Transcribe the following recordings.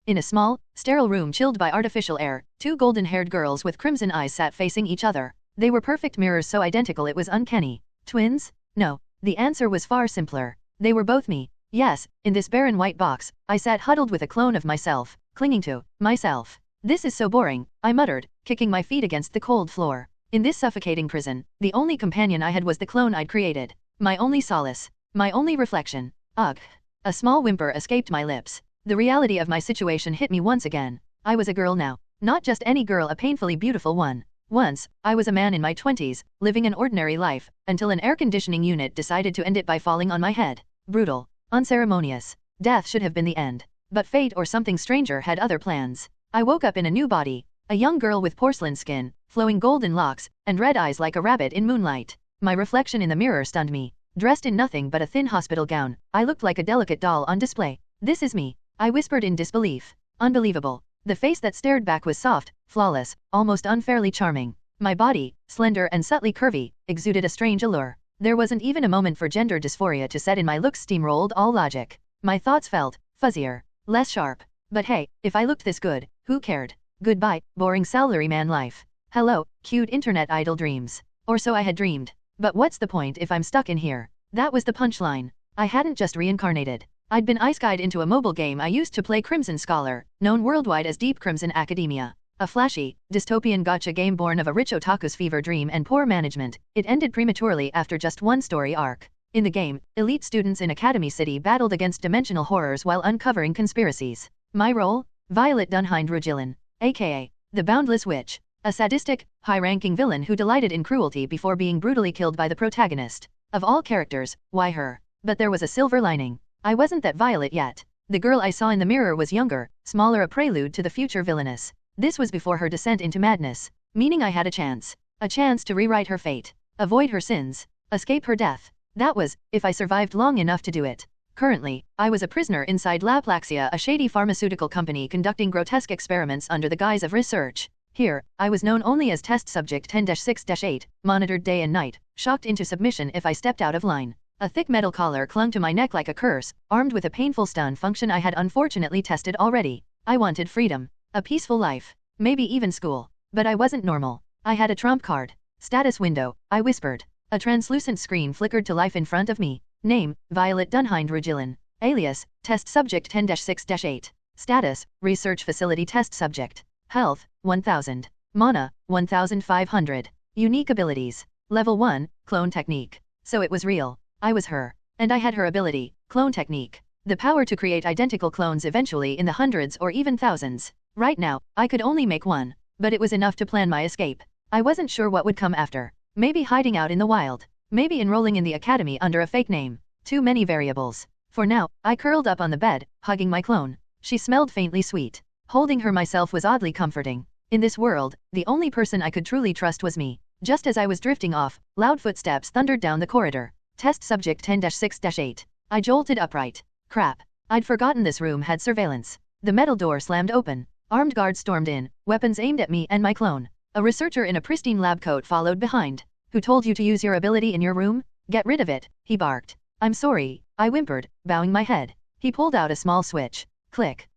In a small, sterile room chilled by artificial air, two golden-haired girls with crimson eyes sat facing each other. They were perfect mirrors so identical it was uncanny. Twins? No. The answer was far simpler. They were both me. Yes, in this barren white box, I sat huddled with a clone of myself, clinging to myself. This is so boring, I muttered, kicking my feet against the cold floor. In this suffocating prison, the only companion I had was the clone I'd created. My only solace. My only reflection. Ugh. A small whimper escaped my lips. The reality of my situation hit me once again. I was a girl now. Not just any girl, a painfully beautiful one. Once, I was a man in my 20s, living an ordinary life, until an air conditioning unit decided to end it by falling on my head. Brutal. Unceremonious. Death should have been the end. But fate or something stranger had other plans. I woke up in a new body. A young girl with porcelain skin, flowing golden locks, and red eyes like a rabbit in moonlight. My reflection in the mirror stunned me. Dressed in nothing but a thin hospital gown, I looked like a delicate doll on display. This is me. I whispered in disbelief. Unbelievable. The face that stared back was soft, flawless, almost unfairly charming. My body, slender and subtly curvy, exuded a strange allure. There wasn't even a moment for gender dysphoria to set in. My looks steamrolled all logic. My thoughts felt fuzzier, less sharp. But hey, if I looked this good, who cared? Goodbye, boring salaryman life. Hello, cute internet idol dreams. Or so I had dreamed. But what's the point if I'm stuck in here? That was the punchline. I hadn't just reincarnated. I'd been ice-guyed into a mobile game I used to play, Crimson Scholar, known worldwide as Deep Crimson Academia. A flashy, dystopian gacha game born of a rich otaku's fever dream and poor management. It ended prematurely after just one story arc. In the game, elite students in Academy City battled against dimensional horrors while uncovering conspiracies. My role? Violet Dunhind-Rugilin, aka the Boundless Witch. A sadistic, high-ranking villain who delighted in cruelty before being brutally killed by the protagonist. Of all characters, why her? But there was a silver lining. I wasn't that Violet yet. The girl I saw in the mirror was younger, smaller, a prelude to the future villainess. This was before her descent into madness, meaning I had a chance. A chance to rewrite her fate, avoid her sins, escape her death. That was, if I survived long enough to do it. Currently, I was a prisoner inside Laplaxia, a shady pharmaceutical company conducting grotesque experiments under the guise of research. Here, I was known only as Test Subject 10-6-8, monitored day and night, shocked into submission if I stepped out of line. A thick metal collar clung to my neck like a curse, armed with a painful stun function I had unfortunately tested already. I wanted freedom, a peaceful life, maybe even school. But I wasn't normal. I had a trump card. Status window, I whispered. A translucent screen flickered to life in front of me. Name, Violet Dunhind-Rugilin. Alias, Test Subject 10-6-8. Status, Research Facility Test Subject. Health, 1000. Mana, 1500. Unique abilities. Level 1, Clone Technique. So it was real. I was her. And I had her ability, Clone Technique. The power to create identical clones eventually in the hundreds or even thousands. Right now, I could only make one. But it was enough to plan my escape. I wasn't sure what would come after. Maybe hiding out in the wild. Maybe enrolling in the academy under a fake name. Too many variables. For now, I curled up on the bed, hugging my clone. She smelled faintly sweet. Holding her myself was oddly comforting. In this world, the only person I could truly trust was me. Just as I was drifting off, loud footsteps thundered down the corridor. Test Subject 10-6-8. I jolted upright. Crap. I'd forgotten this room had surveillance. The metal door slammed open. Armed guards stormed in, weapons aimed at me and my clone. A researcher in a pristine lab coat followed behind. Who told you to use your ability in your room? Get rid of it, he barked. I'm sorry, I whimpered, bowing my head. He pulled out a small switch. Click.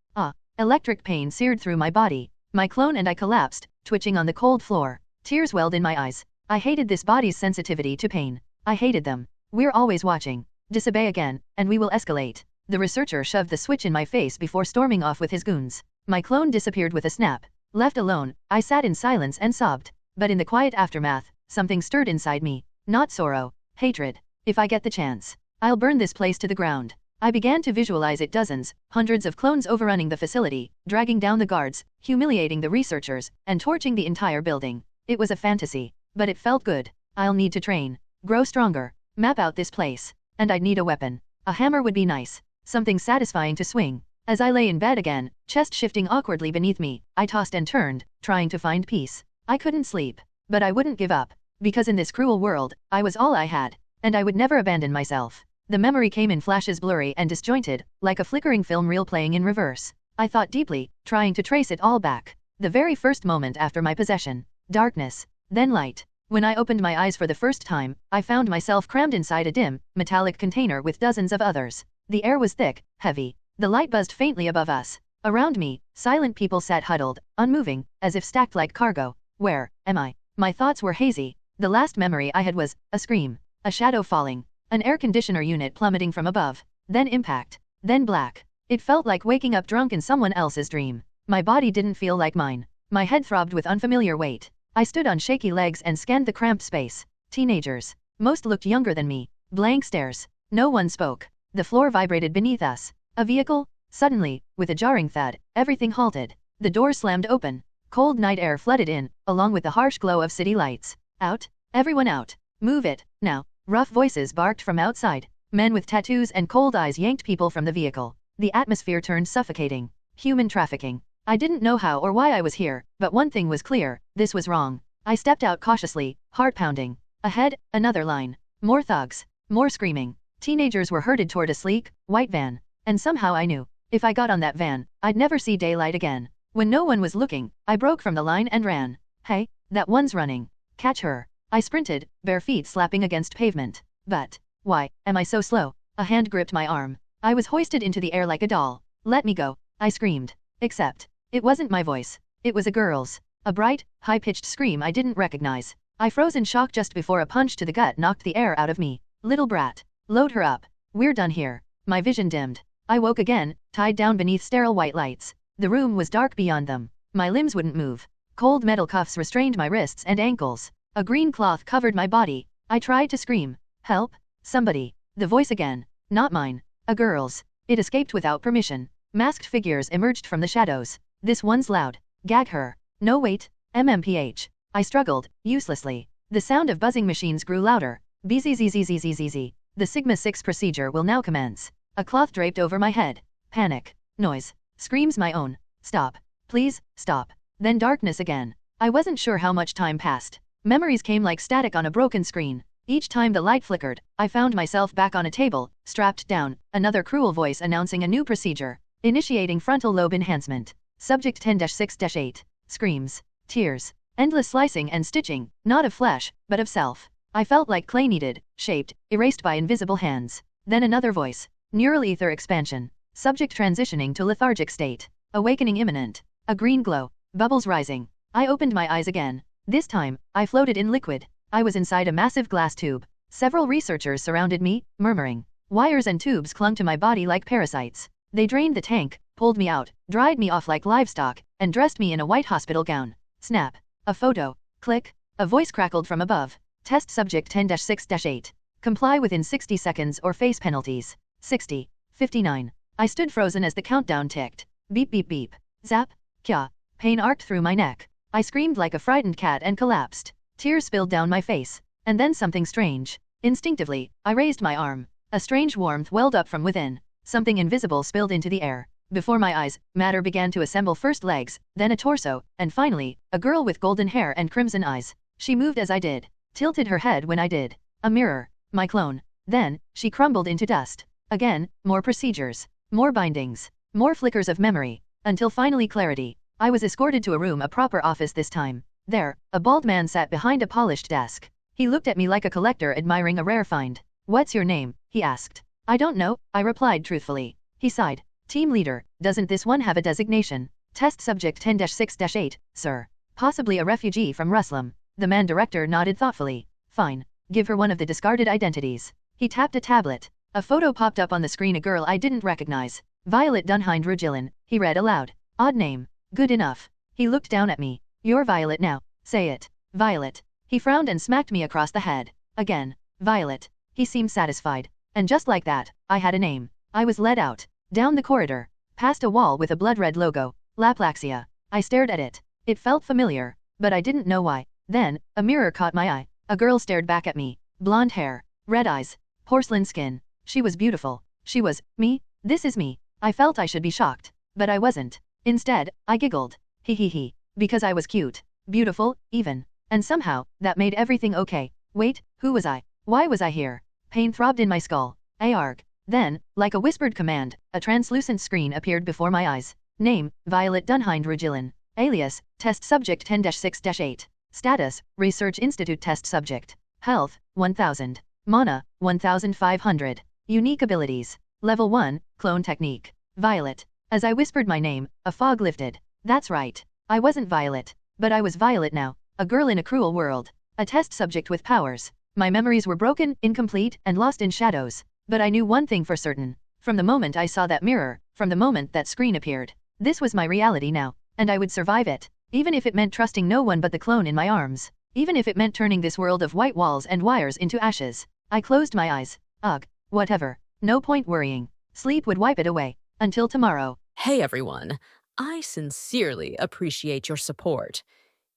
Electric pain seared through my body. My clone and I collapsed, twitching on the cold floor. Tears welled in my eyes. I hated this body's sensitivity to pain. I hated them. We're always watching. Disobey again, and we will escalate. The researcher shoved the switch in my face before storming off with his goons. My clone disappeared with a snap. Left alone, I sat in silence and sobbed. But in the quiet aftermath, something stirred inside me. Not sorrow, hatred. If I get the chance, I'll burn this place to the ground. I began to visualize it, dozens, hundreds of clones overrunning the facility, dragging down the guards, humiliating the researchers, and torching the entire building. It was a fantasy, but it felt good. I'll need to train, grow stronger, map out this place. And I'd need a weapon. A hammer would be nice. Something satisfying to swing. As I lay in bed again, chest shifting awkwardly beneath me, I tossed and turned, trying to find peace. I couldn't sleep. But I wouldn't give up. Because in this cruel world, I was all I had. And I would never abandon myself. The memory came in flashes, blurry and disjointed, like a flickering film reel playing in reverse. I thought deeply, trying to trace it all back. The very first moment after my possession. Darkness. Then light. When I opened my eyes for the first time, I found myself crammed inside a dim, metallic container with dozens of others. The air was thick, heavy. The light buzzed faintly above us. Around me, silent people sat huddled, unmoving, as if stacked like cargo. Where am I? My thoughts were hazy. The last memory I had was a scream, a shadow falling, an air conditioner unit plummeting from above, then impact, then black. It felt like waking up drunk in someone else's dream. My body didn't feel like mine. My head throbbed with unfamiliar weight. I stood on shaky legs and scanned the cramped space. Teenagers. Most looked younger than me. Blank stares. No one spoke. The floor vibrated beneath us. A vehicle? Suddenly, with a jarring thud, everything halted. The door slammed open. Cold night air flooded in, along with the harsh glow of city lights. Out? Everyone out. Move it, now. Rough voices barked from outside. Men with tattoos and cold eyes yanked people from the vehicle. The atmosphere turned suffocating. Human trafficking. I didn't know how or why I was here, but one thing was clear, this was wrong. I stepped out cautiously, heart pounding. Ahead, another line. More thugs. More screaming. Teenagers were herded toward a sleek, white van. And somehow I knew, if I got on that van, I'd never see daylight again. When no one was looking, I broke from the line and ran. Hey, that one's running. Catch her. I sprinted, bare feet slapping against pavement. But, why am I so slow? A hand gripped my arm. I was hoisted into the air like a doll. Let me go, I screamed. Except, it wasn't my voice. It was a girl's. A bright, high-pitched scream I didn't recognize. I froze in shock just before a punch to the gut knocked the air out of me. Little brat. Load her up. We're done here. My vision dimmed. I woke again, tied down beneath sterile white lights. The room was dark beyond them. My limbs wouldn't move. Cold metal cuffs restrained my wrists and ankles. A green cloth covered my body. I tried to scream. Help? Somebody. The voice again. Not mine. A girl's. It escaped without permission. Masked figures emerged from the shadows. This one's loud. Gag her. No wait. MMPH. I struggled, uselessly. The sound of buzzing machines grew louder. BZZZZZZZ. The Sigma 6 procedure will now commence. A cloth draped over my head. Panic. Noise. Screams my own. Stop. Please, stop. Then darkness again. I wasn't sure how much time passed. Memories came like static on a broken screen. Each time the light flickered, I found myself back on a table, strapped down, another cruel voice announcing a new procedure. Initiating frontal lobe enhancement. Subject 10-6-8. Screams. Tears. Endless slicing and stitching, not of flesh, but of self. I felt like clay kneaded, shaped, erased by invisible hands. Then another voice. Neural ether expansion. Subject transitioning to lethargic state. Awakening imminent. A green glow. Bubbles rising. I opened my eyes again. This time, I floated in liquid. I was inside a massive glass tube. Several researchers surrounded me, murmuring. Wires and tubes clung to my body like parasites. They drained the tank, pulled me out, dried me off like livestock, and dressed me in a white hospital gown. Snap. A photo. Click. A voice crackled from above. Test subject 10-6-8. Comply within 60 seconds or face penalties. 60. 59. I stood frozen as the countdown ticked. Beep beep beep. Zap. Kya. Pain arced through my neck. I screamed like a frightened cat and collapsed. Tears spilled down my face. And then something strange. Instinctively, I raised my arm. A strange warmth welled up from within. Something invisible spilled into the air. Before my eyes, matter began to assemble, first legs, then a torso, and finally, a girl with golden hair and crimson eyes. She moved as I did. Tilted her head when I did. A mirror. My clone. Then, she crumbled into dust. Again, more procedures. More bindings. More flickers of memory. Until finally clarity. I was escorted to a room, a proper office this time. There, a bald man sat behind a polished desk. He looked at me like a collector admiring a rare find. What's your name? He asked. I don't know, I replied truthfully. He sighed. Team leader, doesn't this one have a designation? Test subject 10-6-8, sir. Possibly a refugee from Ruslam. The man director nodded thoughtfully. Fine. Give her one of the discarded identities. He tapped a tablet. A photo popped up on the screen, a girl I didn't recognize. Violet Dunhind Rugilin, he read aloud. Odd name. Good enough. He looked down at me. You're Violet now. Say it. Violet. He frowned and smacked me across the head. Again. Violet. He seemed satisfied. And just like that, I had a name. I was led out. Down the corridor. Past a wall with a blood-red logo. Laplaxia. I stared at it. It felt familiar. But I didn't know why. Then, a mirror caught my eye. A girl stared back at me. Blonde hair. Red eyes. Porcelain skin. She was beautiful. She was, me? This is me. I felt I should be shocked. But I wasn't. Instead, I giggled. He. Because I was cute. Beautiful, even. And somehow, that made everything okay. Wait, who was I? Why was I here? Pain throbbed in my skull. Arg. Then, like a whispered command, a translucent screen appeared before my eyes. Name, Violet Dunhind Rugilin. Alias, Test Subject 10-6-8. Status, Research Institute Test Subject. Health, 1000. Mana, 1500. Unique abilities. Level 1, Clone Technique. Violet. As I whispered my name, a fog lifted. That's right. I wasn't Violet. But I was Violet now, a girl in a cruel world. A test subject with powers. My memories were broken, incomplete, and lost in shadows. But I knew one thing for certain. From the moment I saw that mirror, from the moment that screen appeared. This was my reality now, and I would survive it. Even if it meant trusting no one but the clone in my arms. Even if it meant turning this world of white walls and wires into ashes. I closed my eyes. Ugh, whatever. No point worrying. Sleep would wipe it away. Until tomorrow. Hey everyone, I sincerely appreciate your support.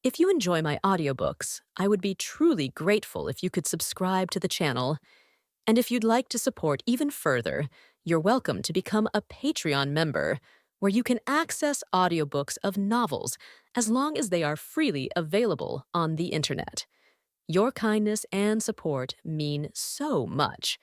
If you enjoy my audiobooks, I would be truly grateful if you could subscribe to the channel. And if you'd like to support even further, you're welcome to become a Patreon member, where you can access audiobooks of novels as long as they are freely available on the internet. Your kindness and support mean so much.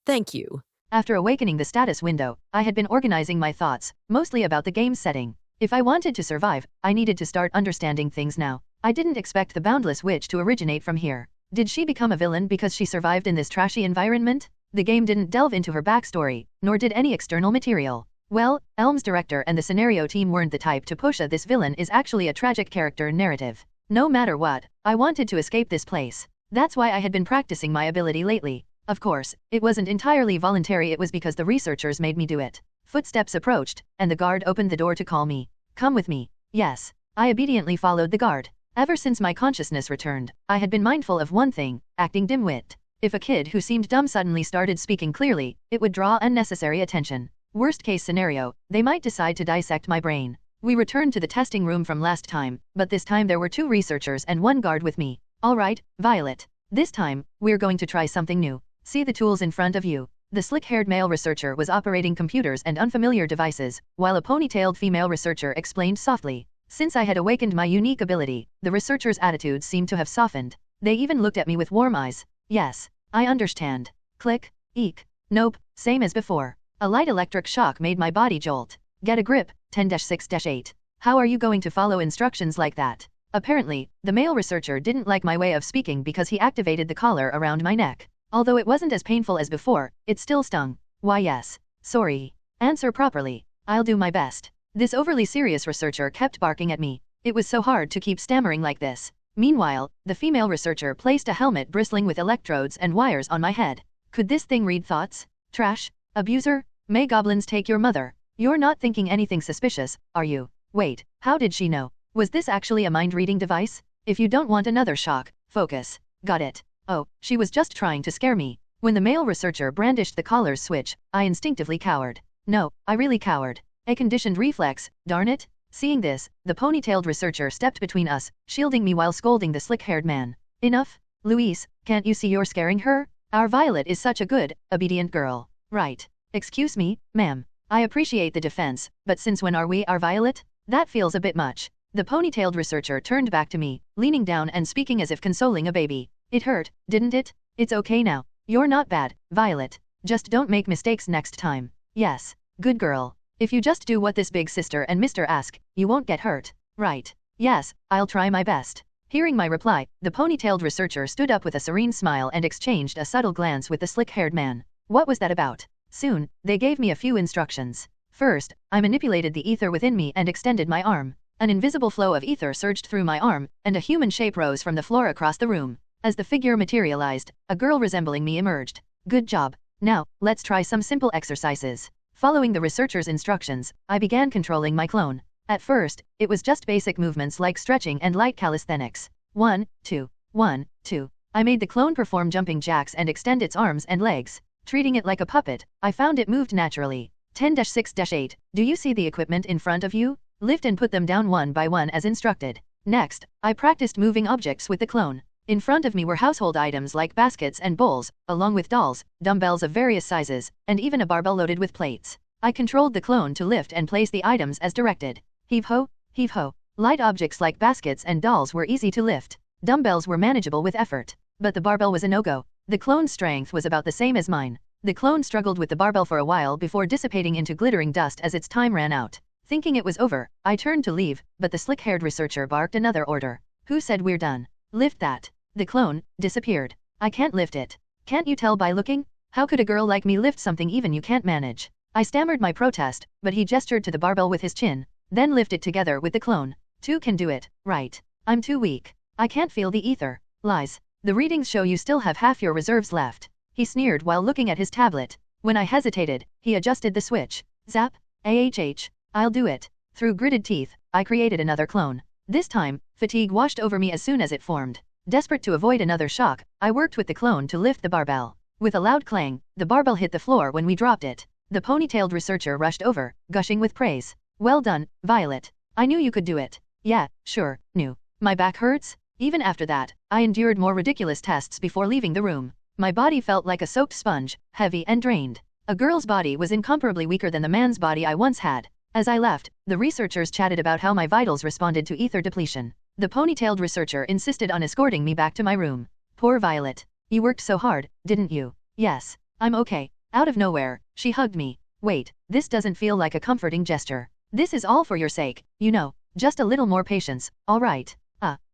Thank you. After awakening the status window, I had been organizing my thoughts, mostly about the game setting. If I wanted to survive, I needed to start understanding things now. I didn't expect the boundless witch to originate from here. Did she become a villain because she survived in this trashy environment? The game didn't delve into her backstory, nor did any external material. Well, Elm's director and the scenario team weren't the type to push this villain is actually a tragic character narrative. No matter what, I wanted to escape this place. That's why I had been practicing my ability lately. Of course, it wasn't entirely voluntary, it was because the researchers made me do it. Footsteps approached, and the guard opened the door to call me. Come with me. Yes. I obediently followed the guard. Ever since my consciousness returned, I had been mindful of one thing, acting dim-wit. If a kid who seemed dumb suddenly started speaking clearly, it would draw unnecessary attention. Worst case scenario, they might decide to dissect my brain. We returned to the testing room from last time, but this time there were 2 researchers and 1 guard with me. All right, Violet. This time, we're going to try something new. See the tools in front of you. The slick-haired male researcher was operating computers and unfamiliar devices, while a ponytailed female researcher explained softly. Since I had awakened my unique ability, the researchers' attitudes seemed to have softened. They even looked at me with warm eyes. Yes, I understand. Click. Eek. Nope, same as before. A light electric shock made my body jolt. Get a grip, 10-6-8. How are you going to follow instructions like that? Apparently, the male researcher didn't like my way of speaking because he activated the collar around my neck. Although it wasn't as painful as before, it still stung. Why yes. Sorry. Answer properly. I'll do my best. This overly serious researcher kept barking at me. It was so hard to keep stammering like this. Meanwhile, the female researcher placed a helmet bristling with electrodes and wires on my head. Could this thing read thoughts? Trash? Abuser? May goblins take your mother? You're not thinking anything suspicious, are you? Wait, how did she know? Was this actually a mind-reading device? If you don't want another shock, focus. Got it. Oh, she was just trying to scare me. When the male researcher brandished the collar's switch, I instinctively cowered. No, I really cowered. A conditioned reflex, darn it. Seeing this, the ponytailed researcher stepped between us, shielding me while scolding the slick-haired man. Enough. Luis, can't you see you're scaring her? Our Violet is such a good, obedient girl. Right. Excuse me, ma'am. I appreciate the defense, but since when are we our Violet? That feels a bit much. The ponytailed researcher turned back to me, leaning down and speaking as if consoling a baby. It hurt, didn't it? It's okay now. You're not bad, Violet. Just don't make mistakes next time. Yes. Good girl. If you just do what this big sister and Mr. ask, you won't get hurt. Right. Yes, I'll try my best. Hearing my reply, the ponytailed researcher stood up with a serene smile and exchanged a subtle glance with the slick-haired man. What was that about? Soon, they gave me a few instructions. First, I manipulated the ether within me and extended my arm. An invisible flow of ether surged through my arm, and a human shape rose from the floor across the room. As the figure materialized, a girl resembling me emerged. Good job. Now, let's try some simple exercises. Following the researcher's instructions, I began controlling my clone. At first, it was just basic movements like stretching and light calisthenics. 1, 2, 1, 2. I made the clone perform jumping jacks and extend its arms and legs. Treating it like a puppet, I found it moved naturally. 10-6-8. Do you see the equipment in front of you? Lift and put them down one by one as instructed. Next, I practiced moving objects with the clone. In front of me were household items like baskets and bowls, along with dolls, dumbbells of various sizes, and even a barbell loaded with plates. I controlled the clone to lift and place the items as directed. Heave-ho, heave-ho. Light objects like baskets and dolls were easy to lift. Dumbbells were manageable with effort. But the barbell was a no-go. The clone's strength was about the same as mine. The clone struggled with the barbell for a while before dissipating into glittering dust as its time ran out. Thinking it was over, I turned to leave, but the slick-haired researcher barked another order. Who said we're done? Lift that. The clone disappeared. I can't lift it. Can't you tell by looking? How could a girl like me lift something even you can't manage? I stammered my protest, but he gestured to the barbell with his chin, then lifted together with the clone. 2 can do it, right? I'm too weak. I can't feel the ether. Lies. The readings show you still have half your reserves left. He sneered while looking at his tablet. When I hesitated, he adjusted the switch. Zap. I'll do it. Through gritted teeth, I created another clone. This time, fatigue washed over me as soon as it formed. Desperate to avoid another shock, I worked with the clone to lift the barbell. With a loud clang, the barbell hit the floor when we dropped it. The ponytailed researcher rushed over, gushing with praise. Well done, Violet. I knew you could do it. Yeah, sure, knew. My back hurts? Even after that, I endured more ridiculous tests before leaving the room. My body felt like a soaked sponge, heavy and drained. A girl's body was incomparably weaker than the man's body I once had. As I left, the researchers chatted about how my vitals responded to ether depletion. The ponytailed researcher insisted on escorting me back to my room. Poor Violet. You worked so hard, didn't you? Yes. I'm okay. Out of nowhere, she hugged me. Wait, this doesn't feel like a comforting gesture. This is all for your sake, you know. Just a little more patience, all right.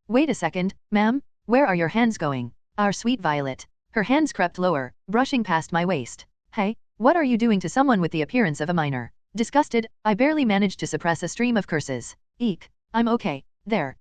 Wait a second, ma'am. Where are your hands going? Our sweet Violet. Her hands crept lower, brushing past my waist. Hey, what are you doing to someone with the appearance of a minor? Disgusted, I barely managed to suppress a stream of curses. Eek. I'm okay. There.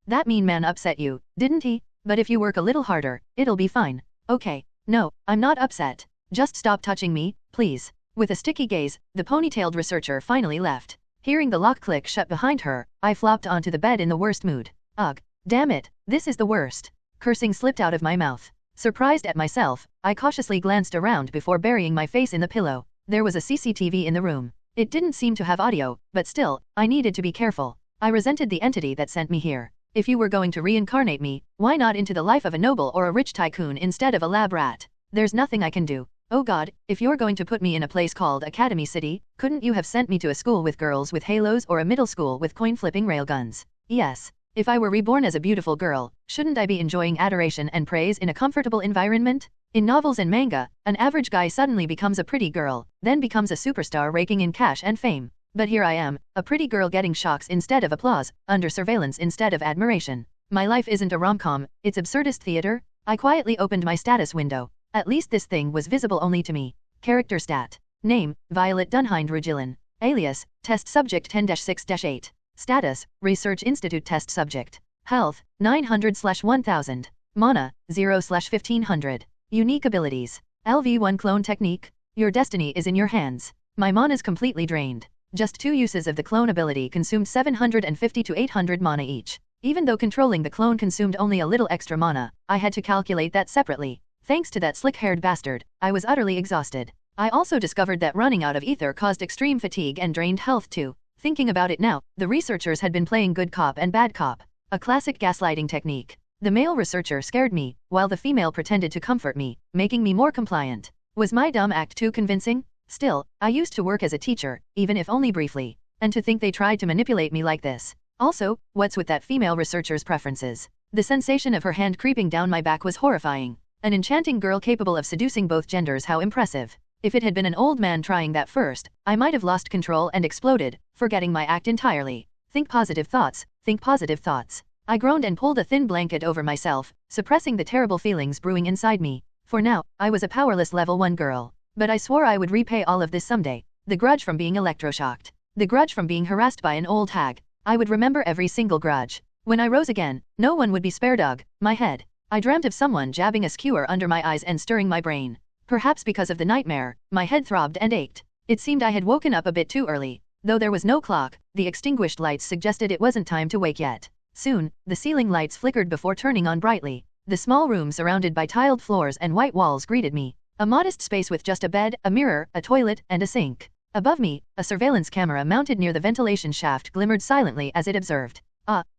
That mean man upset you, didn't he? But if you work a little harder, it'll be fine. Okay. No, I'm not upset. Just stop touching me, please. With a sticky gaze, the ponytailed researcher finally left. Hearing the lock click shut behind her, I flopped onto the bed in the worst mood. Ugh. Damn it, this is the worst. Cursing slipped out of my mouth. Surprised at myself, I cautiously glanced around before burying my face in the pillow. There was a CCTV in the room. It didn't seem to have audio, but still, I needed to be careful. I resented the entity that sent me here. If you were going to reincarnate me, why not into the life of a noble or a rich tycoon instead of a lab rat? There's nothing I can do. Oh God, if you're going to put me in a place called Academy City, couldn't you have sent me to a school with girls with halos or a middle school with coin-flipping railguns? Yes. If I were reborn as a beautiful girl, shouldn't I be enjoying adoration and praise in a comfortable environment? In novels and manga, an average guy suddenly becomes a pretty girl, then becomes a superstar raking in cash and fame. But here I am, a pretty girl getting shocks instead of applause, under surveillance instead of admiration. My life isn't a rom-com, it's absurdist theater. I quietly opened my status window. At least this thing was visible only to me. Character stat. Name, Violet Dunhind Rugilin. Alias, Test Subject 10-6-8. Status, Research Institute Test Subject. Health, 900/1000. Mana, 0/1500. Unique abilities. LV1 Clone Technique. Your destiny is in your hands. My mana's completely drained. Just 2 uses of the clone ability consumed 750 to 800 mana each. Even though controlling the clone consumed only a little extra mana, I had to calculate that separately. Thanks to that slick-haired bastard, I was utterly exhausted. I also discovered that running out of ether caused extreme fatigue and drained health too. Thinking about it now, the researchers had been playing good cop and bad cop. A classic gaslighting technique. The male researcher scared me, while the female pretended to comfort me, making me more compliant. Was my dumb act too convincing? Still, I used to work as a teacher, even if only briefly. And to think they tried to manipulate me like this. Also, what's with that female researcher's preferences? The sensation of her hand creeping down my back was horrifying. An enchanting girl capable of seducing both genders, how impressive. If it had been an old man trying that first, I might have lost control and exploded, forgetting my act entirely. Think positive thoughts, think positive thoughts. I groaned and pulled a thin blanket over myself, suppressing the terrible feelings brewing inside me. For now, I was a powerless level 1 girl. But I swore I would repay all of this someday. The grudge from being electroshocked. The grudge from being harassed by an old hag. I would remember every single grudge. When I rose again, no one would be spared. My head. I dreamt of someone jabbing a skewer under my eyes and stirring my brain. Perhaps because of the nightmare, my head throbbed and ached. It seemed I had woken up a bit too early. Though there was no clock, the extinguished lights suggested it wasn't time to wake yet. Soon, the ceiling lights flickered before turning on brightly. The small room surrounded by tiled floors and white walls greeted me. A modest space with just a bed, a mirror, a toilet, and a sink. Above me, a surveillance camera mounted near the ventilation shaft glimmered silently as it observed.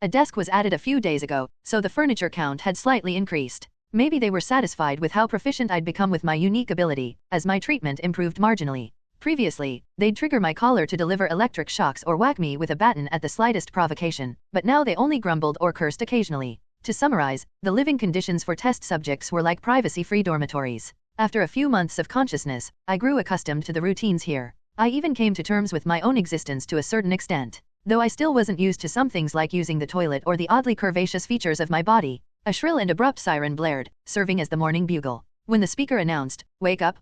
A desk was added a few days ago, so the furniture count had slightly increased. Maybe they were satisfied with how proficient I'd become with my unique ability, as my treatment improved marginally. Previously, they'd trigger my collar to deliver electric shocks or whack me with a baton at the slightest provocation, but now they only grumbled or cursed occasionally. To summarize, the living conditions for test subjects were like privacy-free dormitories. After a few months of consciousness, I grew accustomed to the routines here. I even came to terms with my own existence to a certain extent. Though I still wasn't used to some things like using the toilet or the oddly curvaceous features of my body. A shrill and abrupt siren blared, serving as the morning bugle. When the speaker announced, "Wake up,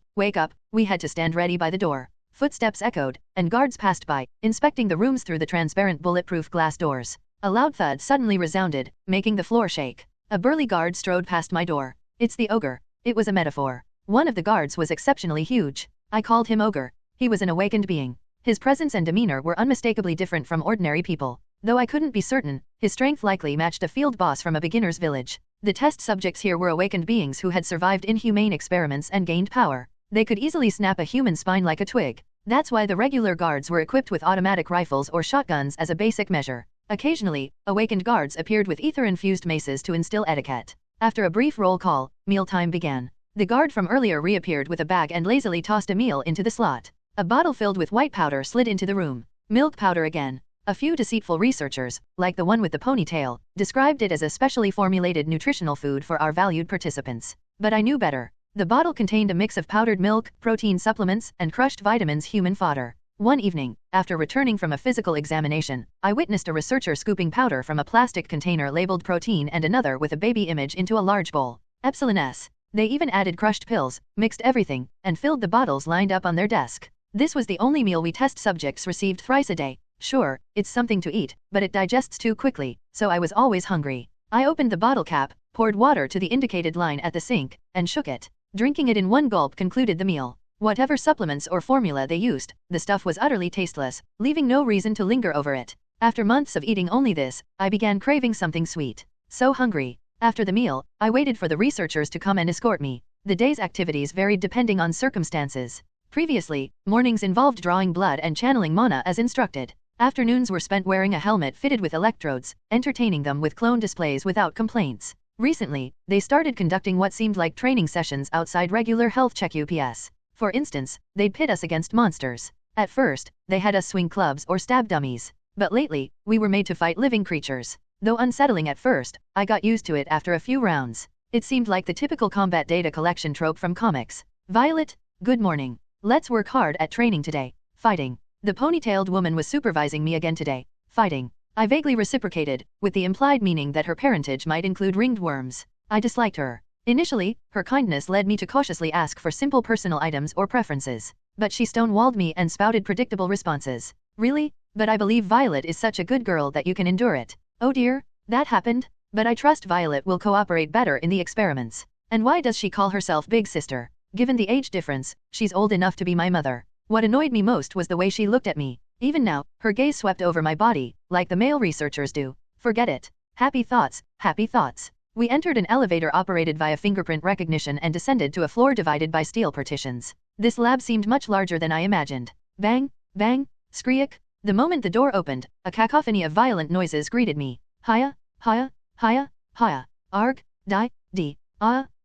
we had to stand ready by the door. Footsteps echoed, and guards passed by, inspecting the rooms through the transparent bulletproof glass doors. A loud thud suddenly resounded, making the floor shake. A burly guard strode past my door. It's the ogre. It was a metaphor. One of the guards was exceptionally huge. I called him ogre. He was an awakened being. His presence and demeanor were unmistakably different from ordinary people. Though I couldn't be certain, his strength likely matched a field boss from a beginner's village. The test subjects here were awakened beings who had survived inhumane experiments and gained power. They could easily snap a human spine like a twig. That's why the regular guards were equipped with automatic rifles or shotguns as a basic measure. Occasionally, awakened guards appeared with ether-infused maces to instill etiquette. After a brief roll call, mealtime began. The guard from earlier reappeared with a bag and lazily tossed a meal into the slot. A bottle filled with white powder slid into the room. Milk powder again. A few deceitful researchers, like the one with the ponytail, described it as a specially formulated nutritional food for our valued participants. But I knew better. The bottle contained a mix of powdered milk, protein supplements, and crushed vitamins, human fodder. One evening, after returning from a physical examination, I witnessed a researcher scooping powder from a plastic container labeled protein and another with a baby image into a large bowl. Epsilon-S. They even added crushed pills, mixed everything, and filled the bottles lined up on their desk. This was the only meal we test subjects received thrice a day. Sure, it's something to eat, but it digests too quickly, so I was always hungry. I opened the bottle cap, poured water to the indicated line at the sink, and shook it. Drinking it in one gulp concluded the meal. Whatever supplements or formula they used, the stuff was utterly tasteless, leaving no reason to linger over it. After months of eating only this, I began craving something sweet. So hungry. After the meal, I waited for the researchers to come and escort me. The day's activities varied depending on circumstances. Previously, mornings involved drawing blood and channeling mana as instructed. Afternoons were spent wearing a helmet fitted with electrodes, entertaining them with clone displays without complaints. Recently, they started conducting what seemed like training sessions outside regular health check UPS. For instance, they'd pit us against monsters. At first, they had us swing clubs or stab dummies. But lately, we were made to fight living creatures. Though unsettling at first, I got used to it after a few rounds. It seemed like the typical combat data collection trope from comics. Violet, good morning. Let's work hard at training today. Fighting. The ponytailed woman was supervising me again today. Fighting. I vaguely reciprocated, with the implied meaning that her parentage might include ringed worms. I disliked her. Initially, her kindness led me to cautiously ask for simple personal items or preferences. But she stonewalled me and spouted predictable responses. Really? But I believe Violet is such a good girl that you can endure it. Oh dear, that happened? But I trust Violet will cooperate better in the experiments. And why does she call herself Big Sister? Given the age difference, she's old enough to be my mother. What annoyed me most was the way she looked at me. Even now, her gaze swept over my body, like the male researchers do. Forget it. Happy thoughts, happy thoughts. We entered an elevator operated via fingerprint recognition and descended to a floor divided by steel partitions. This lab seemed much larger than I imagined. Bang, bang, screech. The moment the door opened, a cacophony of violent noises greeted me. Hiya, hiya, hiya, hiya. Arg,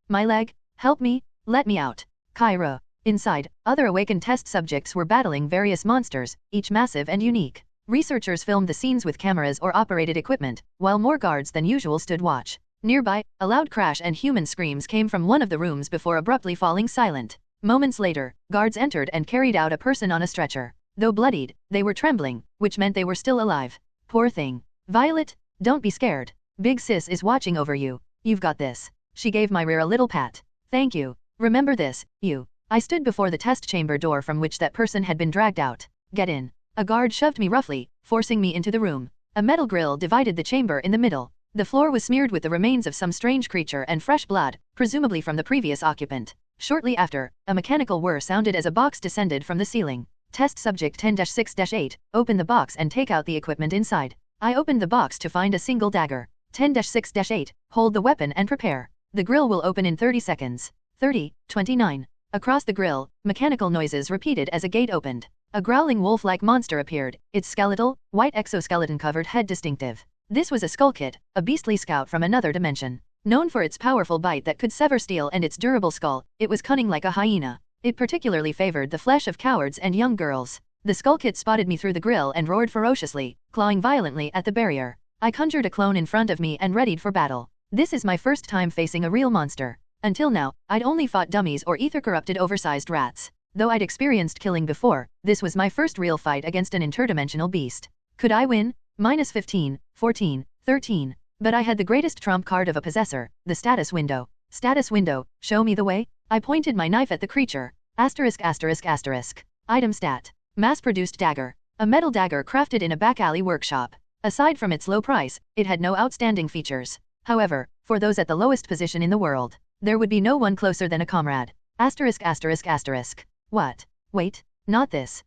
my leg, help me, let me out. Kyra. Inside, other awakened test subjects were battling various monsters, each massive and unique. Researchers filmed the scenes with cameras or operated equipment, while more guards than usual stood watch. Nearby, a loud crash and human screams came from one of the rooms before abruptly falling silent. Moments later, guards entered and carried out a person on a stretcher. Though bloodied, they were trembling, which meant they were still alive. Poor thing. Violet, don't be scared. Big Sis is watching over you. You've got this. She gave my rear a little pat. Thank you. Remember this, you. I stood before the test chamber door from which that person had been dragged out. Get in. A guard shoved me roughly, forcing me into the room. A metal grill divided the chamber in the middle. The floor was smeared with the remains of some strange creature and fresh blood, presumably from the previous occupant. Shortly after, a mechanical whir sounded as a box descended from the ceiling. Test subject 10-6-8, open the box and take out the equipment inside. I opened the box to find a single dagger. 10-6-8, hold the weapon and prepare. The grill will open in 30 seconds. 30, 29. Across the grill, mechanical noises repeated as a gate opened. A growling wolf-like monster appeared, its skeletal, white exoskeleton-covered head distinctive. This was a skull kid, a beastly scout from another dimension. Known for its powerful bite that could sever steel and its durable skull, it was cunning like a hyena. It particularly favored the flesh of cowards and young girls. The skull kid spotted me through the grill and roared ferociously, clawing violently at the barrier. I conjured a clone in front of me and readied for battle. This is my first time facing a real monster. Until now, I'd only fought dummies or ether-corrupted oversized rats. Though I'd experienced killing before, this was my first real fight against an interdimensional beast. Could I win? -15, 14, 13. But I had the greatest trump card of a possessor, the status window. Status window, show me the way? I pointed my knife at the creature. ****. Item stat. Mass-produced dagger. A metal dagger crafted in a back alley workshop. Aside from its low price, it had no outstanding features. However, for those at the lowest position in the world, there would be no one closer than a comrade. Asterisk asterisk asterisk. What? Wait, not this.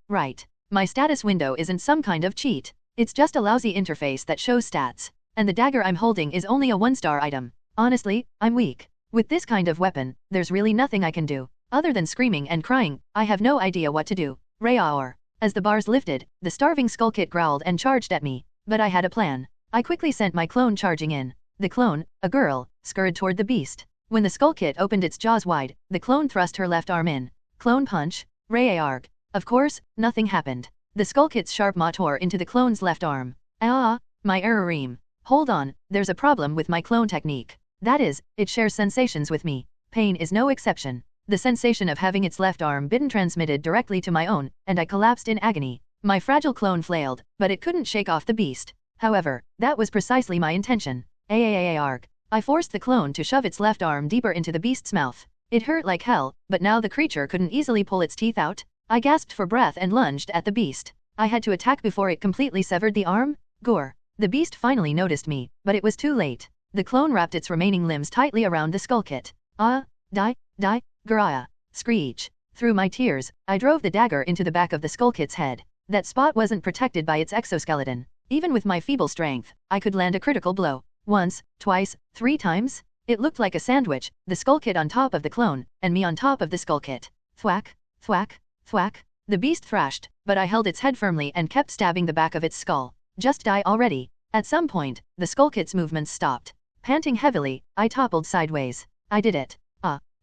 Right. My status window isn't some kind of cheat. It's just a lousy interface that shows stats. And the dagger I'm holding is only a 1-star item. Honestly, I'm weak. With this kind of weapon, there's really nothing I can do. Other than screaming and crying, I have no idea what to do. Rayor. As the bars lifted, the starving skull kit growled and charged at me. But I had a plan. I quickly sent my clone charging in. The clone, a girl, scurried toward the beast. When the skull kit opened its jaws wide, the clone thrust her left arm in. Clone punch. Rayor. Of course, nothing happened. The skull kit's sharp maw tore into the clone's left arm. My error ream. Hold on, there's a problem with my clone technique. That is, it shares sensations with me. Pain is no exception. The sensation of having its left arm bitten transmitted directly to my own, and I collapsed in agony. My fragile clone flailed, but it couldn't shake off the beast. However, that was precisely my intention. Arg. I forced the clone to shove its left arm deeper into the beast's mouth. It hurt like hell, but now the creature couldn't easily pull its teeth out. I gasped for breath and lunged at the beast. I had to attack before it completely severed the arm. Gore. The beast finally noticed me, but it was too late. The clone wrapped its remaining limbs tightly around the skull kit. Die, Garaya. Screech. Through my tears, I drove the dagger into the back of the skull kit's head. That spot wasn't protected by its exoskeleton. Even with my feeble strength, I could land a critical blow. Once, twice, 3 times. It looked like a sandwich, the skull kit on top of the clone, and me on top of the skull kit. Thwack, thwack, thwack. The beast thrashed, but I held its head firmly and kept stabbing the back of its skull. Just die already. At some point, the skull kit's movements stopped. Panting heavily, I toppled sideways. I did it.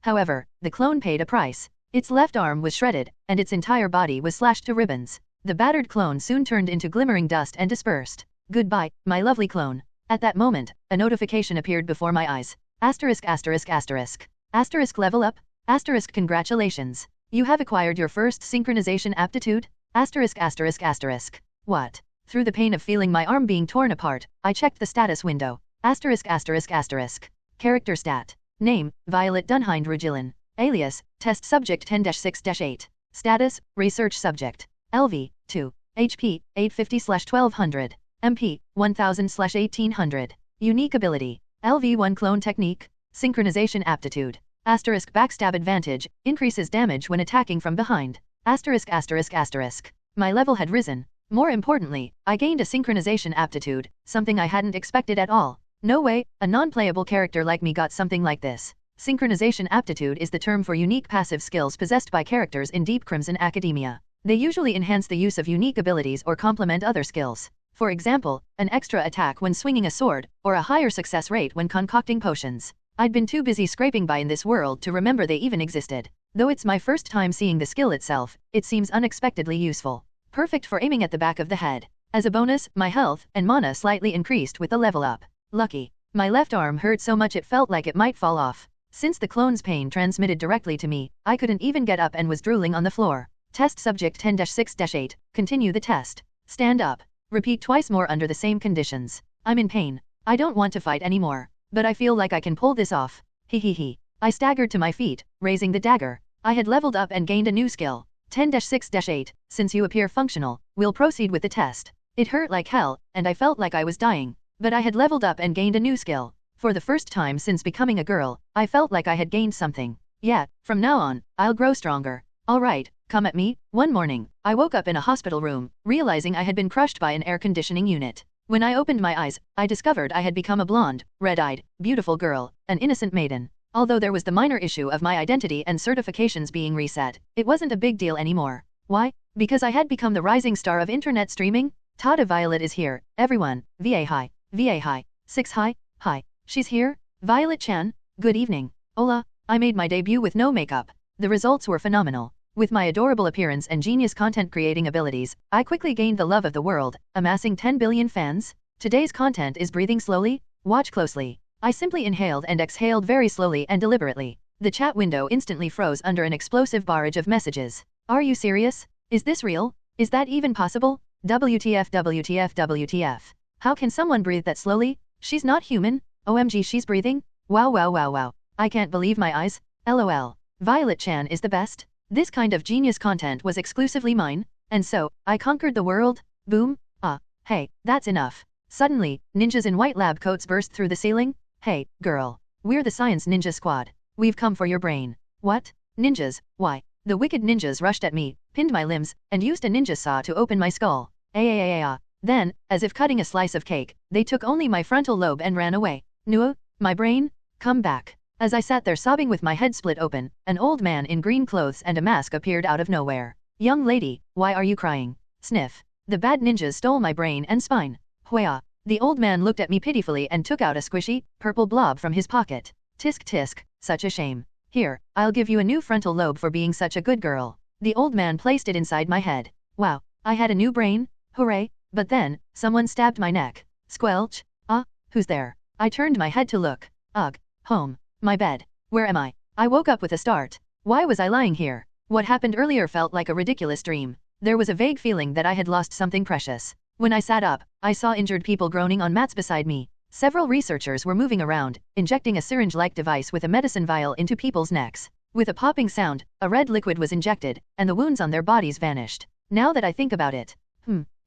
However, the clone paid a price. Its left arm was shredded, and its entire body was slashed to ribbons. The battered clone soon turned into glimmering dust and dispersed. Goodbye, my lovely clone. At that moment, a notification appeared before my eyes. Asterisk asterisk asterisk. Asterisk level up. Asterisk congratulations. You have acquired your first synchronization aptitude. Asterisk asterisk asterisk. What? Through the pain of feeling my arm being torn apart, I checked the status window. Asterisk asterisk asterisk. Character stat. Name, Violet Dunhind Rugilin. Alias, Test Subject 10-6-8. Status, Research Subject. LV, 2. HP, 850/1200. MP, 1000/1800. Unique ability. LV1 Clone Technique. Synchronization Aptitude. Asterisk Backstab Advantage, increases damage when attacking from behind. Asterisk asterisk asterisk. My level had risen. More importantly, I gained a synchronization aptitude, something I hadn't expected at all. No way, a non-playable character like me got something like this. Synchronization aptitude is the term for unique passive skills possessed by characters in Deep Crimson Academia. They usually enhance the use of unique abilities or complement other skills. For example, an extra attack when swinging a sword, or a higher success rate when concocting potions. I'd been too busy scraping by in this world to remember they even existed. Though it's my first time seeing the skill itself, it seems unexpectedly useful. Perfect for aiming at the back of the head. As a bonus, my health and mana slightly increased with the level up. Lucky. My left arm hurt so much it felt like it might fall off. Since the clone's pain transmitted directly to me, I couldn't even get up and was drooling on the floor. Test Subject 10-6-8. Continue the test. Stand up. Repeat twice more under the same conditions. I'm in pain. I don't want to fight anymore. But I feel like I can pull this off. He. I staggered to my feet, raising the dagger. I had leveled up and gained a new skill. 10-6-8. Since you appear functional, we'll proceed with the test. It hurt like hell, and I felt like I was dying. But I had leveled up and gained a new skill. For the first time since becoming a girl, I felt like I had gained something. Yeah, from now on, I'll grow stronger. Alright, come at me. One morning, I woke up in a hospital room, realizing I had been crushed by an air conditioning unit. When I opened my eyes, I discovered I had become a blonde, red-eyed, beautiful girl, an innocent maiden. Although there was the minor issue of my identity and certifications being reset, it wasn't a big deal anymore. Why? Because I had become the rising star of internet streaming? Tata Violet is here, everyone. VA hi. VA hi. 6 hi. Hi. She's here? Violet Chan? Good evening. Hola. I made my debut with no makeup. The results were phenomenal. With my adorable appearance and genius content creating abilities, I quickly gained the love of the world, amassing 10 billion fans. Today's content is breathing slowly. Watch closely. I simply inhaled and exhaled very slowly and deliberately. The chat window instantly froze under an explosive barrage of messages. Are you serious? Is this real? Is that even possible? WTF WTF WTF. How can someone breathe that slowly? She's not human. OMG, she's breathing? Wow. I can't believe my eyes. LOL. Violet Chan is the best. This kind of genius content was exclusively mine, and so, I conquered the world? Boom? Ah, hey, that's enough. Suddenly, ninjas in white lab coats burst through the ceiling. Hey, girl. We're the Science Ninja Squad. We've come for your brain. What? Ninjas? Why? The wicked ninjas rushed at me, pinned my limbs, and used a ninja saw to open my skull. Then, as if cutting a slice of cake, they took only my frontal lobe and ran away. Nuh? My brain? Come back. As I sat there sobbing with my head split open, an old man in green clothes and a mask appeared out of nowhere. Young lady, why are you crying? Sniff. The bad ninjas stole my brain and spine. Hwaya. The old man looked at me pitifully and took out a squishy, purple blob from his pocket. Tisk tisk, such a shame. Here, I'll give you a new frontal lobe for being such a good girl. The old man placed it inside my head. Wow, I had a new brain? Hooray! But then, someone stabbed my neck. Squelch? Ah, who's there? I turned my head to look. Ugh, home. My bed. Where am I? I woke up with a start. Why was I lying here? What happened earlier felt like a ridiculous dream. There was a vague feeling that I had lost something precious. When I sat up, I saw injured people groaning on mats beside me. Several researchers were moving around, injecting a syringe-like device with a medicine vial into people's necks. With a popping sound, a red liquid was injected, and the wounds on their bodies vanished. Now that I think about it.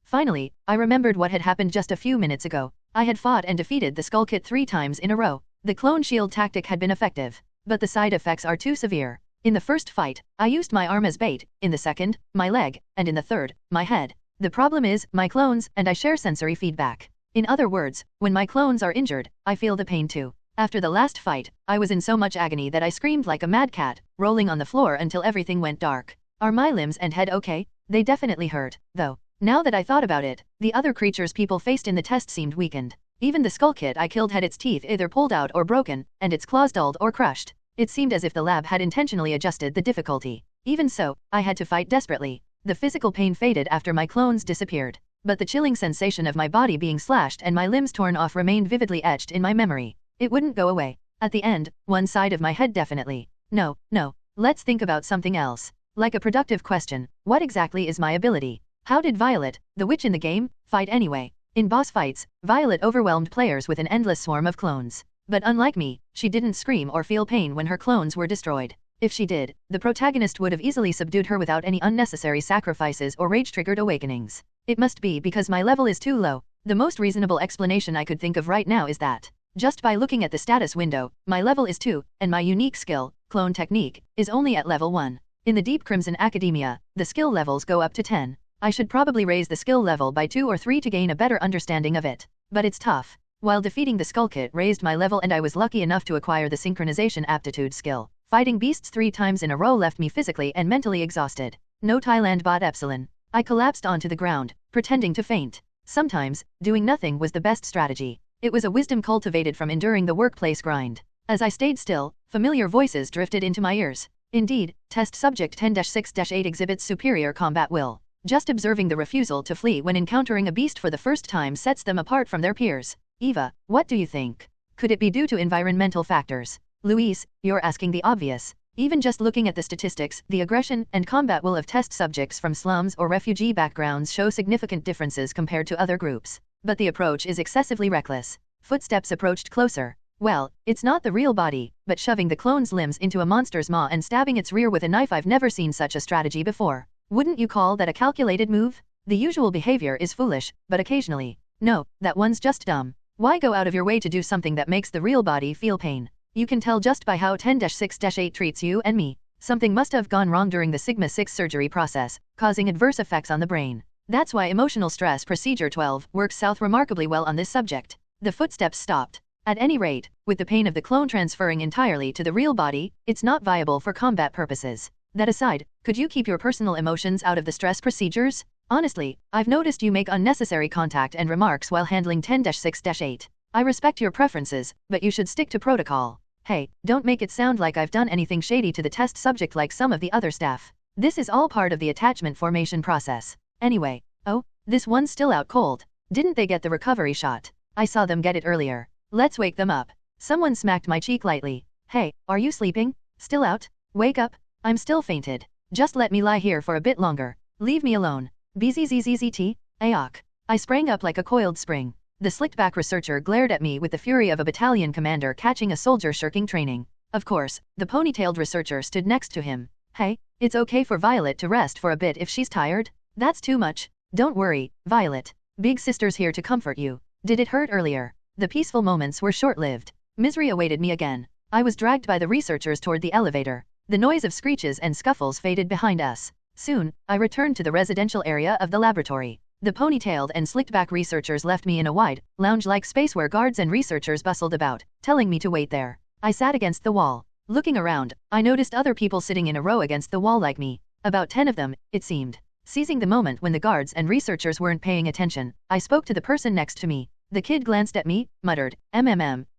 Finally, I remembered what had happened just a few minutes ago. I had fought and defeated the Skull Kit 3 times in a row. The clone shield tactic had been effective, but the side effects are too severe. In the first fight, I used my arm as bait, in the second, my leg, and in the third, my head. The problem is, my clones and I share sensory feedback. In other words, when my clones are injured, I feel the pain too. After the last fight, I was in so much agony that I screamed like a mad cat, rolling on the floor until everything went dark. Are my limbs and head okay? They definitely hurt, though. Now that I thought about it, the other creatures people faced in the test seemed weakened. Even the Skull Kit I killed had its teeth either pulled out or broken, and its claws dulled or crushed. It seemed as if the lab had intentionally adjusted the difficulty. Even so, I had to fight desperately. The physical pain faded after my clones disappeared, but the chilling sensation of my body being slashed and my limbs torn off remained vividly etched in my memory. It wouldn't go away. At the end, one side of my head definitely. No, let's think about something else. Like a productive question, what exactly is my ability? How did Violet, the witch in the game, fight anyway? In boss fights, Violet overwhelmed players with an endless swarm of clones. But unlike me, she didn't scream or feel pain when her clones were destroyed. If she did, the protagonist would have easily subdued her without any unnecessary sacrifices or rage-triggered awakenings. It must be because my level is too low. The most reasonable explanation I could think of right now is that, just by looking at the status window, my level is 2, and my unique skill, clone technique, is only at level 1. In the Deep Crimson Academia, the skill levels go up to 10. I should probably raise the skill level by 2 or 3 to gain a better understanding of it. But it's tough. While defeating the Skull Kit raised my level and I was lucky enough to acquire the synchronization aptitude skill, fighting beasts 3 times in a row left me physically and mentally exhausted. No Thailand bot epsilon. I collapsed onto the ground, pretending to faint. Sometimes, doing nothing was the best strategy. It was a wisdom cultivated from enduring the workplace grind. As I stayed still, familiar voices drifted into my ears. Indeed, test subject 10-6-8 exhibits superior combat will. Just observing the refusal to flee when encountering a beast for the first time sets them apart from their peers. Eva, what do you think? Could it be due to environmental factors? Luis, you're asking the obvious. Even just looking at the statistics, the aggression and combat will of test subjects from slums or refugee backgrounds show significant differences compared to other groups. But the approach is excessively reckless. Footsteps approached closer. Well, it's not the real body, but shoving the clone's limbs into a monster's maw and stabbing its rear with a knife. I've never seen such a strategy before. Wouldn't you call that a calculated move? The usual behavior is foolish, but occasionally. No, that one's just dumb. Why go out of your way to do something that makes the real body feel pain? You can tell just by how 10-6-8 treats you and me. Something must have gone wrong during the Sigma 6 surgery process, causing adverse effects on the brain. That's why emotional stress procedure 12 works south remarkably well on this subject. The footsteps stopped. At any rate, with the pain of the clone transferring entirely to the real body, it's not viable for combat purposes. That aside, could you keep your personal emotions out of the stress procedures? Honestly, I've noticed you make unnecessary contact and remarks while handling 10-6-8. I respect your preferences, but you should stick to protocol. Hey, don't make it sound like I've done anything shady to the test subject like some of the other staff. This is all part of the attachment formation process. Anyway, oh, this one's still out cold. Didn't they get the recovery shot? I saw them get it earlier. Let's wake them up. Someone smacked my cheek lightly. Hey, are you sleeping? Still out? Wake up. I'm still fainted. Just let me lie here for a bit longer. Leave me alone. BZZZZT? Ayok. I sprang up like a coiled spring. The slicked-back researcher glared at me with the fury of a battalion commander catching a soldier shirking training. Of course, the ponytailed researcher stood next to him. Hey, It's okay for Violet to rest for a bit if she's tired. That's too much. Don't worry, Violet. Big sister's here to comfort you. Did it hurt earlier? The peaceful moments were short-lived. Misery awaited me again. I was dragged by the researchers toward the elevator. The noise of screeches and scuffles faded behind us. Soon, I returned to the residential area of the laboratory. The ponytailed and slicked-back researchers left me in a wide, lounge-like space where guards and researchers bustled about, telling me to wait there. I sat against the wall. Looking around, I noticed other people sitting in a row against the wall like me. About 10 of them, it seemed. Seizing the moment when the guards and researchers weren't paying attention, I spoke to the person next to me. The kid glanced at me, muttered,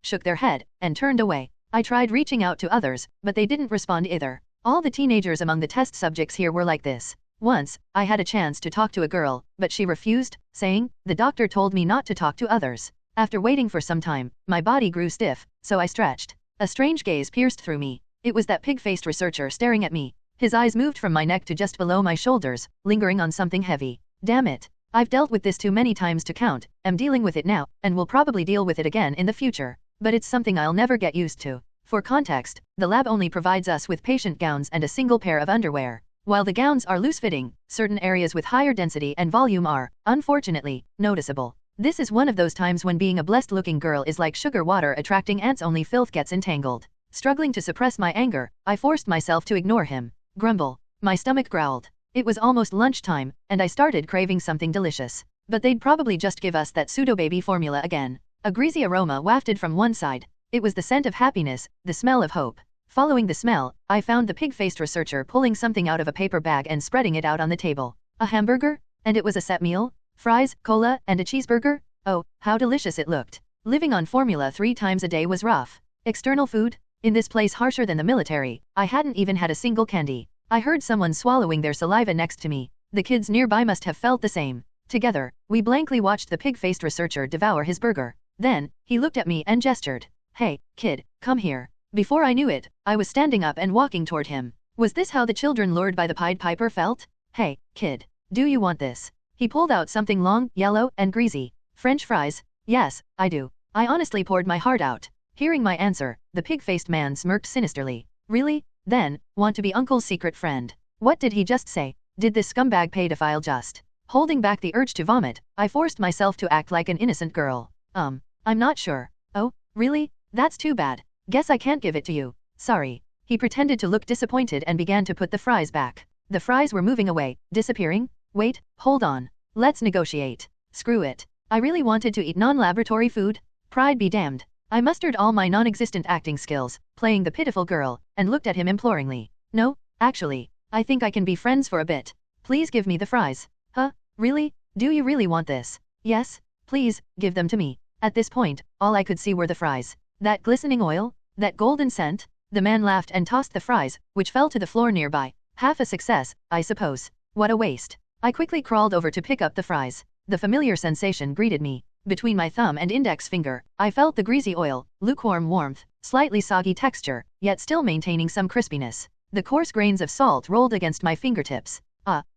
shook their head, and turned away. I tried reaching out to others, but they didn't respond either. All the teenagers among the test subjects here were like this. Once, I had a chance to talk to a girl, but she refused, saying, "The doctor told me not to talk to others." After waiting for some time, my body grew stiff, so I stretched. A strange gaze pierced through me. It was that pig-faced researcher staring at me. His eyes moved from my neck to just below my shoulders, lingering on something heavy. Damn it. I've dealt with this too many times to count, am dealing with it now, and will probably deal with it again in the future. But it's something I'll never get used to. For context, the lab only provides us with patient gowns and a single pair of underwear. While the gowns are loose-fitting, certain areas with higher density and volume are, unfortunately, noticeable. This is one of those times when being a blessed-looking girl is like sugar water attracting ants, only filth gets entangled. Struggling to suppress my anger, I forced myself to ignore him. Grumble. My stomach growled. It was almost lunchtime, and I started craving something delicious. But they'd probably just give us that pseudo-baby formula again. A greasy aroma wafted from one side. It was the scent of happiness, the smell of hope. Following the smell, I found the pig-faced researcher pulling something out of a paper bag and spreading it out on the table. A hamburger? And it was a set meal? Fries, cola, and a cheeseburger? Oh, how delicious it looked. Living on formula 3 times a day was rough. External food? In this place harsher than the military, I hadn't even had a single candy. I heard someone swallowing their saliva next to me. The kids nearby must have felt the same. Together, we blankly watched the pig-faced researcher devour his burger. Then, he looked at me and gestured. "Hey, kid, come here." Before I knew it, I was standing up and walking toward him. Was this how the children lured by the Pied Piper felt? "Hey, kid, do you want this?" He pulled out something long, yellow, and greasy. "French fries?" "Yes, I do." I honestly poured my heart out. Hearing my answer, the pig-faced man smirked sinisterly. "Really? Then, want to be Uncle's secret friend?" What did he just say? Did this scumbag pedophile just? Holding back the urge to vomit, I forced myself to act like an innocent girl. I'm not sure. "Oh, really? That's too bad. Guess I can't give it to you. Sorry." He pretended to look disappointed and began to put the fries back. The fries were moving away, disappearing. Wait, hold on. Let's negotiate. Screw it. I really wanted to eat non-laboratory food. Pride be damned. I mustered all my non-existent acting skills, playing the pitiful girl, and looked at him imploringly. "No, actually, I think I can be friends for a bit. Please give me the fries." "Huh? Really? Do you really want this?" "Yes, please, give them to me." At this point, all I could see were the fries. That glistening oil? That golden scent? The man laughed and tossed the fries, which fell to the floor nearby. Half a success, I suppose. What a waste. I quickly crawled over to pick up the fries. The familiar sensation greeted me. Between my thumb and index finger, I felt the greasy oil, lukewarm warmth, slightly soggy texture, yet still maintaining some crispiness. The coarse grains of salt rolled against my fingertips.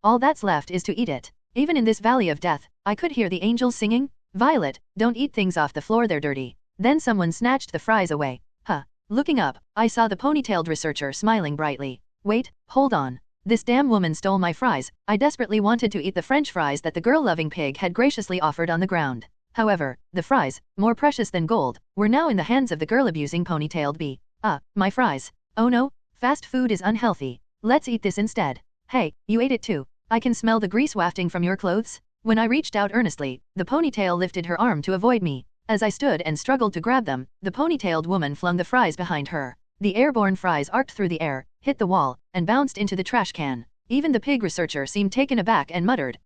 All that's left is to eat it. Even in this valley of death, I could hear the angels singing, "Violet, don't eat things off the floor, they're dirty." Then someone snatched the fries away. Looking up, I saw the ponytailed researcher smiling brightly. "Wait, hold on. This damn woman stole my fries." I desperately wanted to eat the French fries that the girl-loving pig had graciously offered on the ground. However, the fries, more precious than gold, were now in the hands of the girl-abusing ponytailed bee. My fries. Oh no, fast food is unhealthy. Let's eat this instead. Hey, you ate it too. I can smell the grease wafting from your clothes. When I reached out earnestly, the ponytail lifted her arm to avoid me. As I stood and struggled to grab them, the ponytailed woman flung the fries behind her. The airborne fries arced through the air, hit the wall, and bounced into the trash can. Even the pig researcher seemed taken aback and muttered,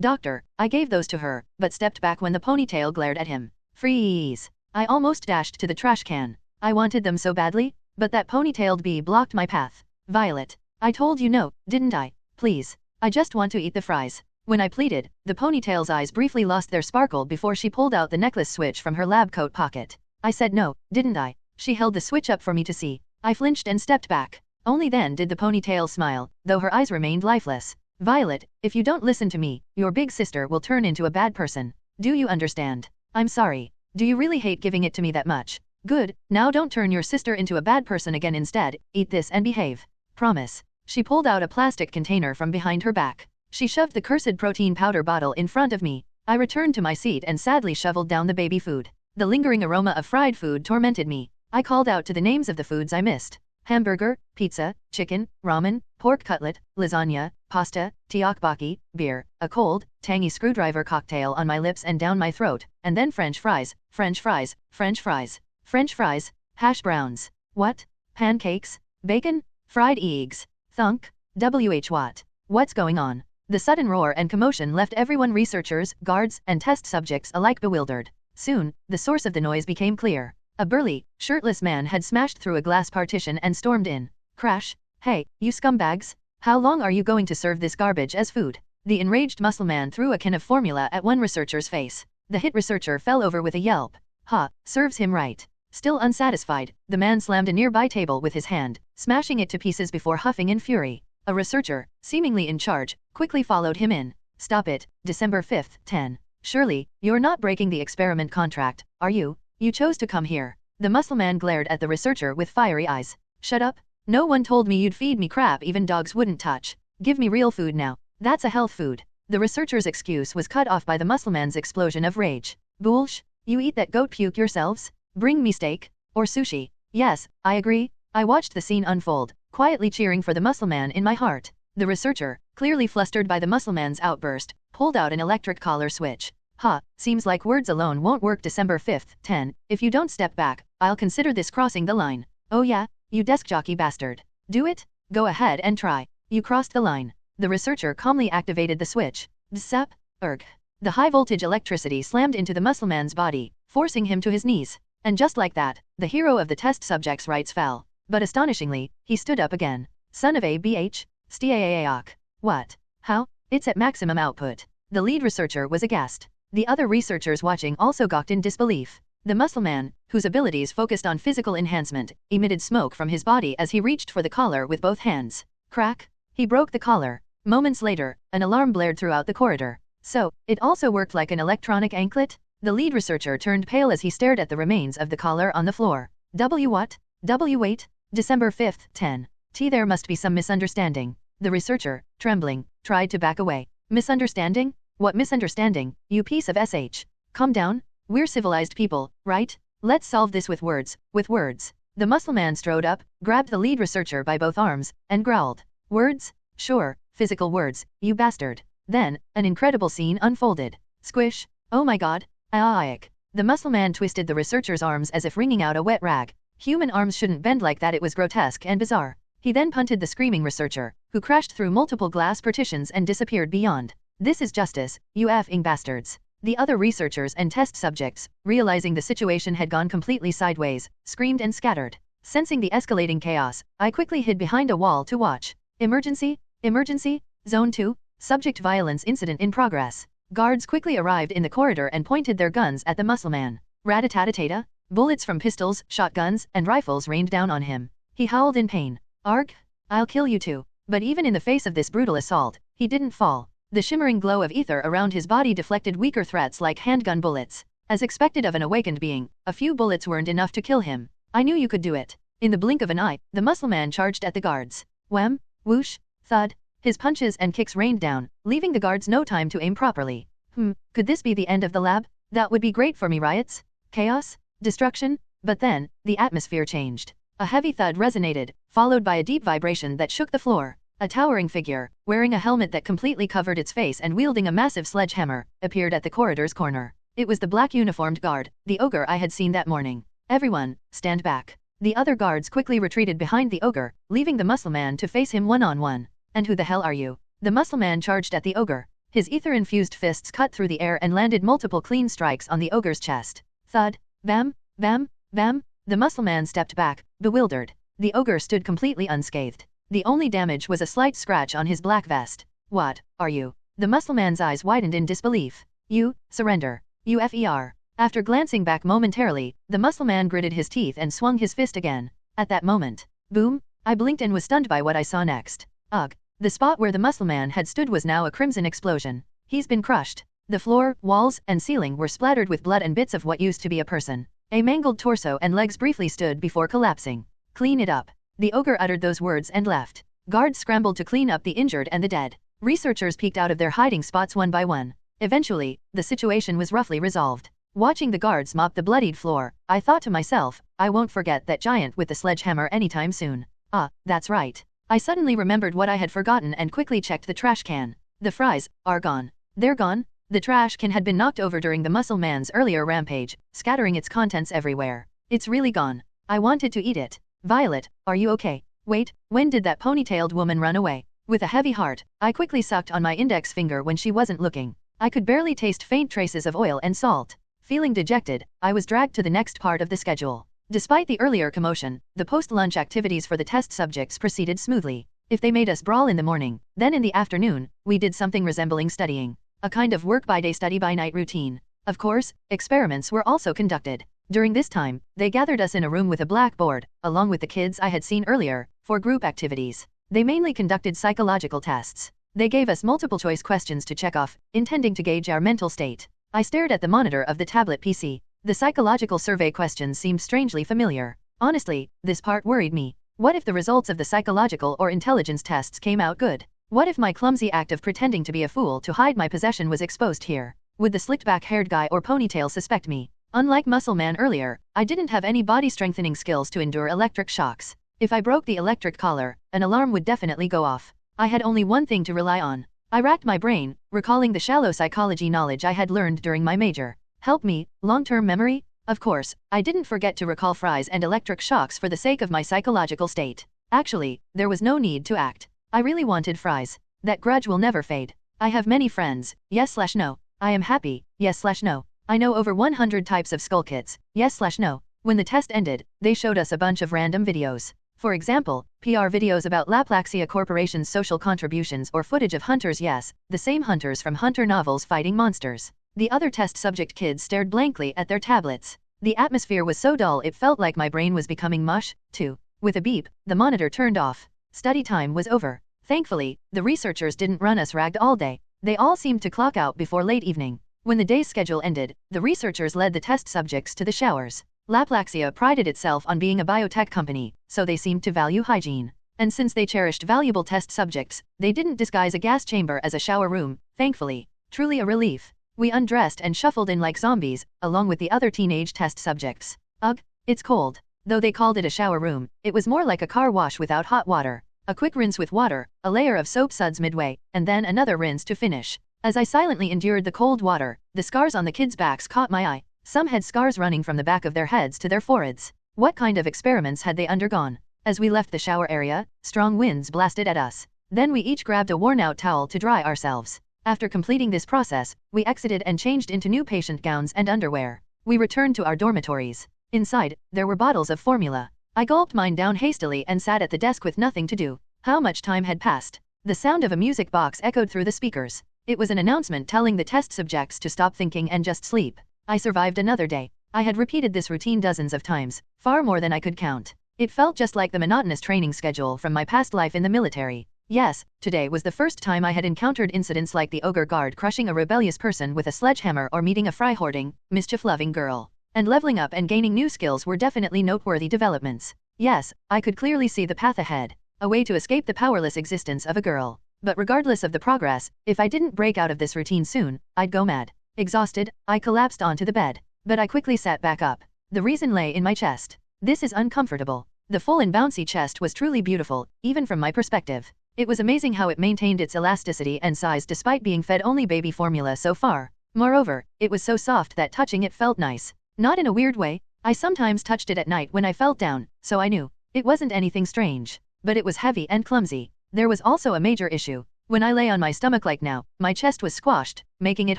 "Doctor." I gave those to her, but stepped back when the ponytail glared at him. "Freeze." I almost dashed to the trash can. I wanted them so badly, but that ponytailed bee blocked my path. "Violet. I told you no, didn't I? Please. I just want to eat the fries." When I pleaded, the ponytail's eyes briefly lost their sparkle before she pulled out the necklace switch from her lab coat pocket. I said no, didn't I? She held the switch up for me to see. I flinched and stepped back. Only then did the ponytail smile, though her eyes remained lifeless. "Violet, if you don't listen to me, your big sister will turn into a bad person. Do you understand? I'm sorry. Do you really hate giving it to me that much? Good, now don't turn your sister into a bad person again. Instead, eat this and behave. Promise." She pulled out a plastic container from behind her back. She shoved the cursed protein powder bottle in front of me. I returned to my seat and sadly shoveled down the baby food. The lingering aroma of fried food tormented me. I called out to the names of the foods I missed. Hamburger, pizza, chicken, ramen, pork cutlet, lasagna, pasta, tteokbokki, beer, a cold, tangy screwdriver cocktail on my lips and down my throat, and then French fries, French fries, French fries, French fries, hash browns. What? Pancakes? Bacon? Fried eggs? Thunk? What? What's going on? The sudden roar and commotion left everyone, researchers, guards, and test subjects alike, bewildered. Soon, the source of the noise became clear. A burly, shirtless man had smashed through a glass partition and stormed in. Crash! Hey, you scumbags! How long are you going to serve this garbage as food? The enraged muscle man threw a can of formula at one researcher's face. The hit researcher fell over with a yelp. Ha, serves him right. Still unsatisfied, the man slammed a nearby table with his hand, smashing it to pieces before huffing in fury. A researcher, seemingly in charge, quickly followed him in. Stop it, December 5th, 10. Surely, you're not breaking the experiment contract, are you? You chose to come here. The muscle man glared at the researcher with fiery eyes. Shut up. No one told me you'd feed me crap even dogs wouldn't touch. Give me real food now. That's a health food. The researcher's excuse was cut off by the muscle man's explosion of rage. Bullsh, you eat that goat puke yourselves? Bring me steak. Or sushi. Yes, I agree. I watched the scene unfold, quietly cheering for the muscle man in my heart. The researcher, clearly flustered by the muscle man's outburst, pulled out an electric collar switch. Ha, seems like words alone won't work. December 5th, 10. If you don't step back, I'll consider this crossing the line. Oh yeah, you desk jockey bastard. Do it? Go ahead and try. You crossed the line. The researcher calmly activated the switch. Bzap, erg. The high voltage electricity slammed into the muscle man's body, forcing him to his knees. And just like that, the hero of the test subject's rights fell. But astonishingly, he stood up again. Son of a BH, Stiaaok. What? How? It's at maximum output. The lead researcher was aghast. The other researchers watching also gawked in disbelief. The muscle man, whose abilities focused on physical enhancement, emitted smoke from his body as he reached for the collar with both hands. Crack! He broke the collar. Moments later, an alarm blared throughout the corridor. So, it also worked like an electronic anklet? The lead researcher turned pale as he stared at the remains of the collar on the floor. What? Wait? December 5th, 10. There must be some misunderstanding. The researcher, trembling, tried to back away. Misunderstanding? What misunderstanding, you piece of sh? Calm down. We're civilized people, right? Let's solve this with words, with words. The muscle man strode up, grabbed the lead researcher by both arms, and growled. Words? Sure, physical words, you bastard. Then, an incredible scene unfolded. Squish. Oh my god. Aik. The muscle man twisted the researcher's arms as if wringing out a wet rag. Human arms shouldn't bend like that. It was grotesque and bizarre. He then punted the screaming researcher, who crashed through multiple glass partitions and disappeared beyond. This is justice, you effing bastards. The other researchers and test subjects, realizing the situation had gone completely sideways, screamed and scattered. Sensing the escalating chaos, I quickly hid behind a wall to watch. Emergency? Emergency? Zone 2? Subject violence incident in progress. Guards quickly arrived in the corridor and pointed their guns at the muscle man. Rat-a-tat-a-tata. Bullets from pistols, shotguns, and rifles rained down on him. He howled in pain. Arg? I'll kill you too. But even in the face of this brutal assault, he didn't fall. The shimmering glow of ether around his body deflected weaker threats like handgun bullets. As expected of an awakened being, a few bullets weren't enough to kill him. I knew you could do it. In the blink of an eye, the muscle man charged at the guards. Wham! Whoosh! Thud! His punches and kicks rained down, leaving the guards no time to aim properly. Could this be the end of the lab? That would be great for me. Riots? Chaos? Destruction? But then, the atmosphere changed. A heavy thud resonated, followed by a deep vibration that shook the floor. A towering figure, wearing a helmet that completely covered its face and wielding a massive sledgehammer, appeared at the corridor's corner. It was the black uniformed guard, the ogre I had seen that morning. Everyone, stand back. The other guards quickly retreated behind the ogre, leaving the muscle man to face him one-on-one. And who the hell are you? The muscle man charged at the ogre. His ether-infused fists cut through the air and landed multiple clean strikes on the ogre's chest. Thud, bam, bam, bam. The muscle man stepped back, bewildered. The ogre stood completely unscathed. The only damage was a slight scratch on his black vest. What, are you? The muscle man's eyes widened in disbelief. You, surrender. UFER. After glancing back momentarily, the muscle man gritted his teeth and swung his fist again. At that moment, boom, I blinked and was stunned by what I saw next. Ugh. The spot where the muscle man had stood was now a crimson explosion. He's been crushed. The floor, walls, and ceiling were splattered with blood and bits of what used to be a person. A mangled torso and legs briefly stood before collapsing. Clean it up. The ogre uttered those words and left. Guards scrambled to clean up the injured and the dead. Researchers peeked out of their hiding spots one by one. Eventually, the situation was roughly resolved. Watching the guards mop the bloodied floor, I thought to myself, I won't forget that giant with the sledgehammer anytime soon. Ah, that's right. I suddenly remembered what I had forgotten and quickly checked the trash can. The fries are gone. They're gone? The trash can had been knocked over during the muscle man's earlier rampage, scattering its contents everywhere. It's really gone. I wanted to eat it. Violet, are you okay? Wait, when did that ponytailed woman run away? With a heavy heart, I quickly sucked on my index finger when she wasn't looking. I could barely taste faint traces of oil and salt. Feeling dejected, I was dragged to the next part of the schedule. Despite the earlier commotion, the post-lunch activities for the test subjects proceeded smoothly. If they made us brawl in the morning, then in the afternoon, we did something resembling studying. A kind of work-by-day study-by-night routine. Of course, experiments were also conducted. During this time, they gathered us in a room with a blackboard, along with the kids I had seen earlier, for group activities. They mainly conducted psychological tests. They gave us multiple-choice questions to check off, intending to gauge our mental state. I stared at the monitor of the tablet PC. The psychological survey questions seemed strangely familiar. Honestly, this part worried me. What if the results of the psychological or intelligence tests came out good? What if my clumsy act of pretending to be a fool to hide my possession was exposed here? Would the slicked-back-haired guy or ponytail suspect me? Unlike Muscle Man earlier, I didn't have any body-strengthening skills to endure electric shocks. If I broke the electric collar, an alarm would definitely go off. I had only one thing to rely on. I racked my brain, recalling the shallow psychology knowledge I had learned during my major. Help me, long-term memory? Of course, I didn't forget to recall fries and electric shocks for the sake of my psychological state. Actually, there was no need to act. I really wanted fries. That grudge will never fade. I have many friends, yes/no. I am happy, yes/no. I know over 100 types of skull kits, yes/no. When the test ended, they showed us a bunch of random videos. For example, PR videos about Laplaxia Corporation's social contributions or footage of hunters, yes, the same hunters from Hunter novels fighting monsters. The other test subject kids stared blankly at their tablets. The atmosphere was so dull it felt like my brain was becoming mush, too. With a beep, the monitor turned off. Study time was over. Thankfully, the researchers didn't run us ragged all day. They all seemed to clock out before late evening. When the day's schedule ended, the researchers led the test subjects to the showers. Laplaxia prided itself on being a biotech company, so they seemed to value hygiene. And since they cherished valuable test subjects, they didn't disguise a gas chamber as a shower room, thankfully. Truly a relief. We undressed and shuffled in like zombies, along with the other teenage test subjects. Ugh, it's cold. Though they called it a shower room, it was more like a car wash without hot water. A quick rinse with water, a layer of soap suds midway, and then another rinse to finish. As I silently endured the cold water, the scars on the kids' backs caught my eye. Some had scars running from the back of their heads to their foreheads. What kind of experiments had they undergone? As we left the shower area, strong winds blasted at us. Then we each grabbed a worn-out towel to dry ourselves. After completing this process, we exited and changed into new patient gowns and underwear. We returned to our dormitories. Inside, there were bottles of formula. I gulped mine down hastily and sat at the desk with nothing to do. How much time had passed? The sound of a music box echoed through the speakers. It was an announcement telling the test subjects to stop thinking and just sleep. I survived another day. I had repeated this routine dozens of times, far more than I could count. It felt just like the monotonous training schedule from my past life in the military. Yes, today was the first time I had encountered incidents like the ogre guard crushing a rebellious person with a sledgehammer or meeting a fry-hoarding, mischief-loving girl. And leveling up and gaining new skills were definitely noteworthy developments. Yes, I could clearly see the path ahead. A way to escape the powerless existence of a girl. But regardless of the progress, if I didn't break out of this routine soon, I'd go mad. Exhausted, I collapsed onto the bed. But I quickly sat back up. The reason lay in my chest. This is uncomfortable. The full and bouncy chest was truly beautiful, even from my perspective. It was amazing how it maintained its elasticity and size despite being fed only baby formula so far. Moreover, it was so soft that touching it felt nice. Not in a weird way. I sometimes touched it at night when I felt down, so I knew. It wasn't anything strange. But it was heavy and clumsy. There was also a major issue. When I lay on my stomach like now, my chest was squashed, making it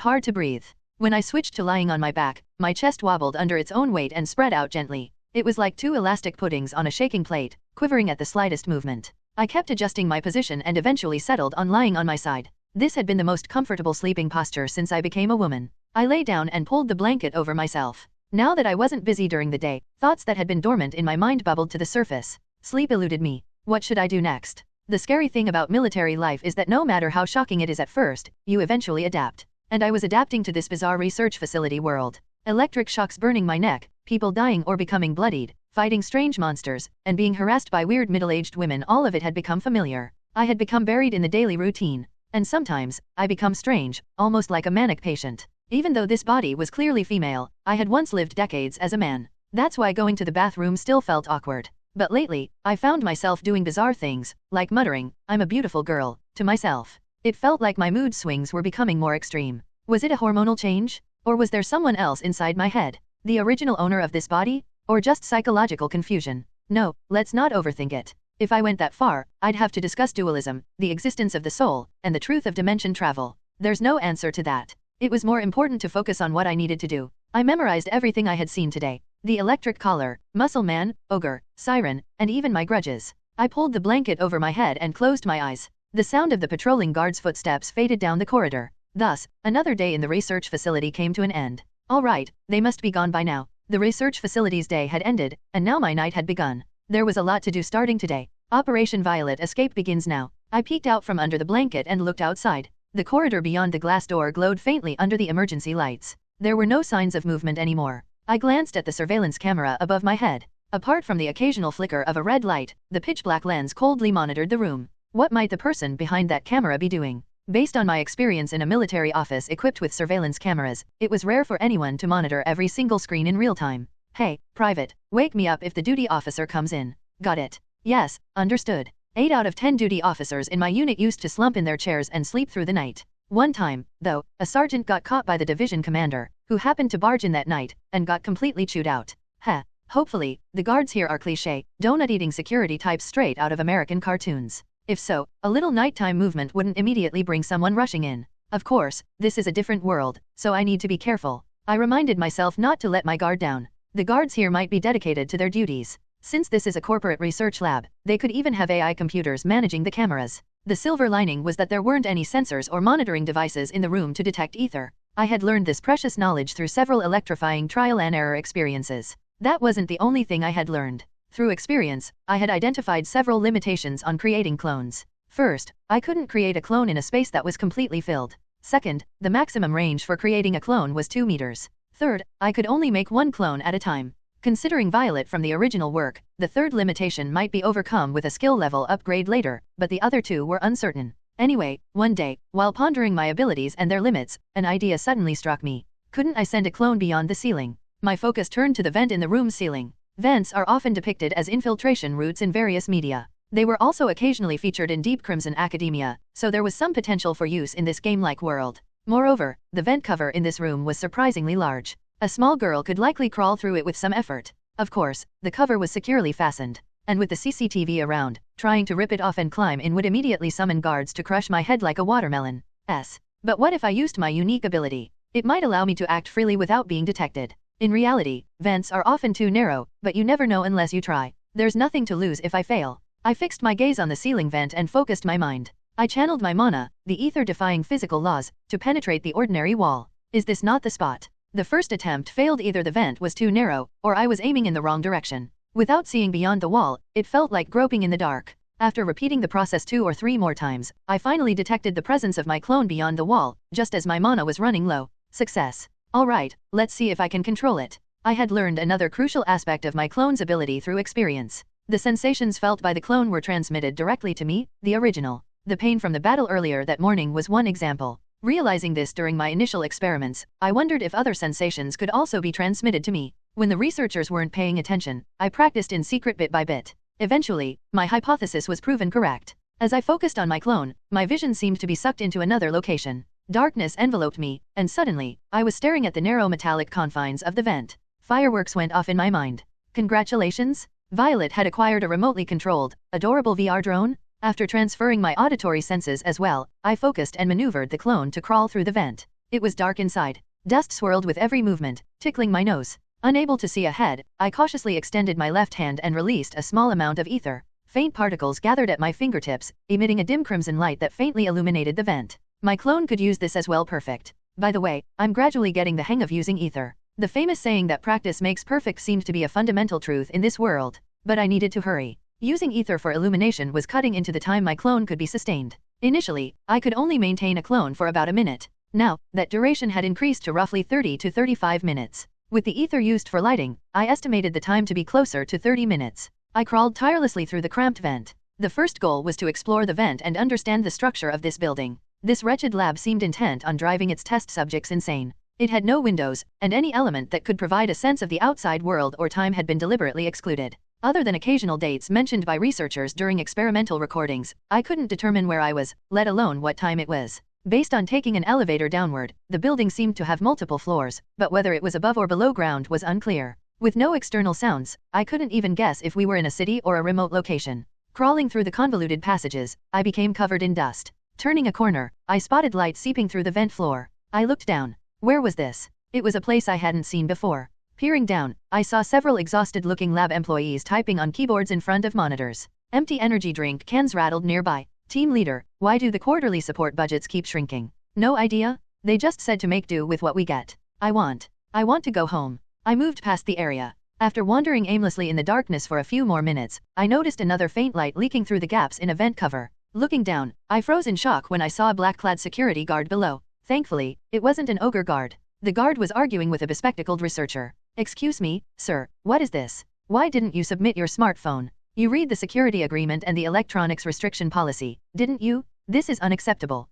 hard to breathe. When I switched to lying on my back, my chest wobbled under its own weight and spread out gently. It was like two elastic puddings on a shaking plate, quivering at the slightest movement. I kept adjusting my position and eventually settled on lying on my side. This had been the most comfortable sleeping posture since I became a woman. I lay down and pulled the blanket over myself. Now that I wasn't busy during the day, thoughts that had been dormant in my mind bubbled to the surface. Sleep eluded me. What should I do next? The scary thing about military life is that no matter how shocking it is at first, you eventually adapt. And I was adapting to this bizarre research facility world. Electric shocks burning my neck, people dying or becoming bloodied, fighting strange monsters, and being harassed by weird middle-aged women, all of it had become familiar. I had become buried in the daily routine. And sometimes, I become strange, almost like a manic patient. Even though this body was clearly female, I had once lived decades as a man. That's why going to the bathroom still felt awkward. But lately, I found myself doing bizarre things, like muttering, "I'm a beautiful girl," to myself. It felt like my mood swings were becoming more extreme. Was it a hormonal change? Or was there someone else inside my head? The original owner of this body? Or just psychological confusion? No, let's not overthink it. If I went that far, I'd have to discuss dualism, the existence of the soul, and the truth of dimension travel. There's no answer to that. It was more important to focus on what I needed to do. I memorized everything I had seen today. The electric collar, muscle man, ogre, siren, and even my grudges. I pulled the blanket over my head and closed my eyes. The sound of the patrolling guard's footsteps faded down the corridor. Thus, another day in the research facility came to an end. All right, they must be gone by now. The research facility's day had ended, and now my night had begun. There was a lot to do starting today. Operation Violet Escape begins now. I peeked out from under the blanket and looked outside. The corridor beyond the glass door glowed faintly under the emergency lights. There were no signs of movement anymore. I glanced at the surveillance camera above my head. Apart from the occasional flicker of a red light, the pitch-black lens coldly monitored the room. What might the person behind that camera be doing? Based on my experience in a military office equipped with surveillance cameras, it was rare for anyone to monitor every single screen in real time. Hey, private, wake me up if the duty officer comes in. Got it. Yes, understood. 8 out of 10 duty officers in my unit used to slump in their chairs and sleep through the night. One time, though, a sergeant got caught by the division commander, who happened to barge in that night, and got completely chewed out. Heh. Hopefully, the guards here are cliché, donut-eating security types straight out of American cartoons. If so, a little nighttime movement wouldn't immediately bring someone rushing in. Of course, this is a different world, so I need to be careful. I reminded myself not to let my guard down. The guards here might be dedicated to their duties. Since this is a corporate research lab, they could even have AI computers managing the cameras. The silver lining was that there weren't any sensors or monitoring devices in the room to detect ether. I had learned this precious knowledge through several electrifying trial-and-error experiences. That wasn't the only thing I had learned. Through experience, I had identified several limitations on creating clones. First, I couldn't create a clone in a space that was completely filled. Second, the maximum range for creating a clone was 2 meters. Third, I could only make one clone at a time. Considering Violet from the original work, the third limitation might be overcome with a skill level upgrade later, but the other two were uncertain. Anyway, one day, while pondering my abilities and their limits, an idea suddenly struck me. Couldn't I send a clone beyond the ceiling? My focus turned to the vent in the room's ceiling. Vents are often depicted as infiltration routes in various media. They were also occasionally featured in Deep Crimson academia, so there was some potential for use in this game-like world. Moreover, the vent cover in this room was surprisingly large. A small girl could likely crawl through it with some effort. Of course, the cover was securely fastened. And with the CCTV around, trying to rip it off and climb in would immediately summon guards to crush my head like a watermelon. But what if I used my unique ability? It might allow me to act freely without being detected. In reality, vents are often too narrow, but you never know unless you try. There's nothing to lose if I fail. I fixed my gaze on the ceiling vent and focused my mind. I channeled my mana, the ether-defying physical laws, to penetrate the ordinary wall. Is this not the spot? The first attempt failed. Either the vent was too narrow, or I was aiming in the wrong direction. Without seeing beyond the wall, it felt like groping in the dark. After repeating the process 2 or 3 more times, I finally detected the presence of my clone beyond the wall, just as my mana was running low. Success. Alright, let's see if I can control it. I had learned another crucial aspect of my clone's ability through experience. The sensations felt by the clone were transmitted directly to me, the original. The pain from the battle earlier that morning was one example. Realizing this during my initial experiments, I wondered if other sensations could also be transmitted to me. When the researchers weren't paying attention, I practiced in secret bit by bit. Eventually, my hypothesis was proven correct. As I focused on my clone, my vision seemed to be sucked into another location. Darkness enveloped me, and suddenly, I was staring at the narrow metallic confines of the vent. Fireworks went off in my mind. Congratulations! Violet had acquired a remotely controlled, adorable VR drone. After transferring my auditory senses as well, I focused and maneuvered the clone to crawl through the vent. It was dark inside. Dust swirled with every movement, tickling my nose. Unable to see ahead, I cautiously extended my left hand and released a small amount of ether. Faint particles gathered at my fingertips, emitting a dim crimson light that faintly illuminated the vent. My clone could use this as well. Perfect. By the way, I'm gradually getting the hang of using ether. The famous saying that practice makes perfect seemed to be a fundamental truth in this world. But I needed to hurry. Using ether for illumination was cutting into the time my clone could be sustained. Initially, I could only maintain a clone for about a minute. Now, that duration had increased to roughly 30 to 35 minutes. With the ether used for lighting, I estimated the time to be closer to 30 minutes. I crawled tirelessly through the cramped vent. The first goal was to explore the vent and understand the structure of this building. This wretched lab seemed intent on driving its test subjects insane. It had no windows, and any element that could provide a sense of the outside world or time had been deliberately excluded. Other than occasional dates mentioned by researchers during experimental recordings, I couldn't determine where I was, let alone what time it was. Based on taking an elevator downward, the building seemed to have multiple floors, but whether it was above or below ground was unclear. With no external sounds, I couldn't even guess if we were in a city or a remote location. Crawling through the convoluted passages, I became covered in dust. Turning a corner, I spotted light seeping through the vent floor. I looked down. Where was this? It was a place I hadn't seen before. Peering down, I saw several exhausted-looking lab employees typing on keyboards in front of monitors. Empty energy drink cans rattled nearby. Team leader, why do the quarterly support budgets keep shrinking? No idea? They just said to make do with what we get. I want to go home. I moved past the area. After wandering aimlessly in the darkness for a few more minutes, I noticed another faint light leaking through the gaps in a vent cover. Looking down, I froze in shock when I saw a black-clad security guard below. Thankfully, it wasn't an ogre guard. The guard was arguing with a bespectacled researcher. Excuse me, sir, what is this? Why didn't you submit your smartphone? You read the security agreement and the electronics restriction policy, didn't you? This is unacceptable.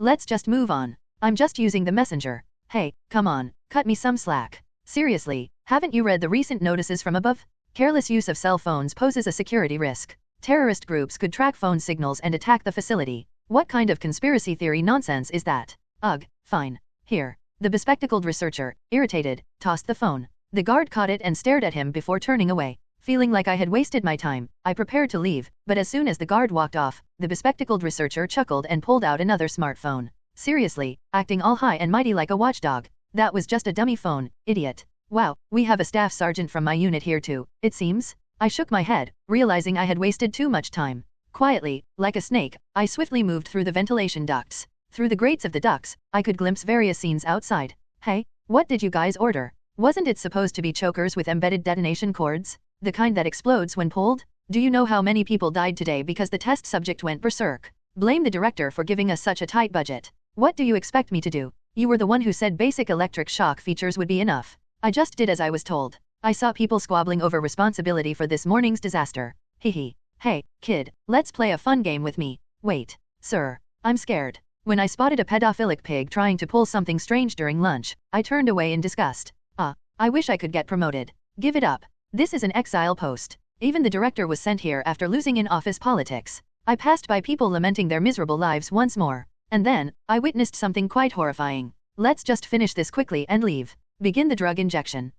Let's just move on. I'm just using the messenger. Hey, come on, cut me some slack. Seriously, haven't you read the recent notices from above? Careless use of cell phones poses a security risk. Terrorist groups could track phone signals and attack the facility. What kind of conspiracy theory nonsense is that? Ugh, fine. Here. The bespectacled researcher, irritated, tossed the phone. The guard caught it and stared at him before turning away. Feeling like I had wasted my time, I prepared to leave, but as soon as the guard walked off, the bespectacled researcher chuckled and pulled out another smartphone. Seriously, acting all high and mighty like a watchdog. That was just a dummy phone, idiot. Wow, we have a staff sergeant from my unit here too, it seems. I shook my head, realizing I had wasted too much time. Quietly, like a snake, I swiftly moved through the ventilation ducts. Through the grates of the ducts, I could glimpse various scenes outside. Hey, what did you guys order? Wasn't it supposed to be chokers with embedded detonation cords? The kind that explodes when pulled? Do you know how many people died today because the test subject went berserk? Blame the director for giving us such a tight budget. What do you expect me to do? You were the one who said basic electric shock features would be enough. I just did as I was told. I saw people squabbling over responsibility for this morning's disaster. Hehe. Hey, kid, let's play a fun game with me. Wait, sir, I'm scared. When I spotted a pedophilic pig trying to pull something strange during lunch, I turned away in disgust. I wish I could get promoted. Give it up. This is an exile post. Even the director was sent here after losing in office politics. I passed by people lamenting their miserable lives once more. And then, I witnessed something quite horrifying. Let's just finish this quickly and leave. Begin the drug injection.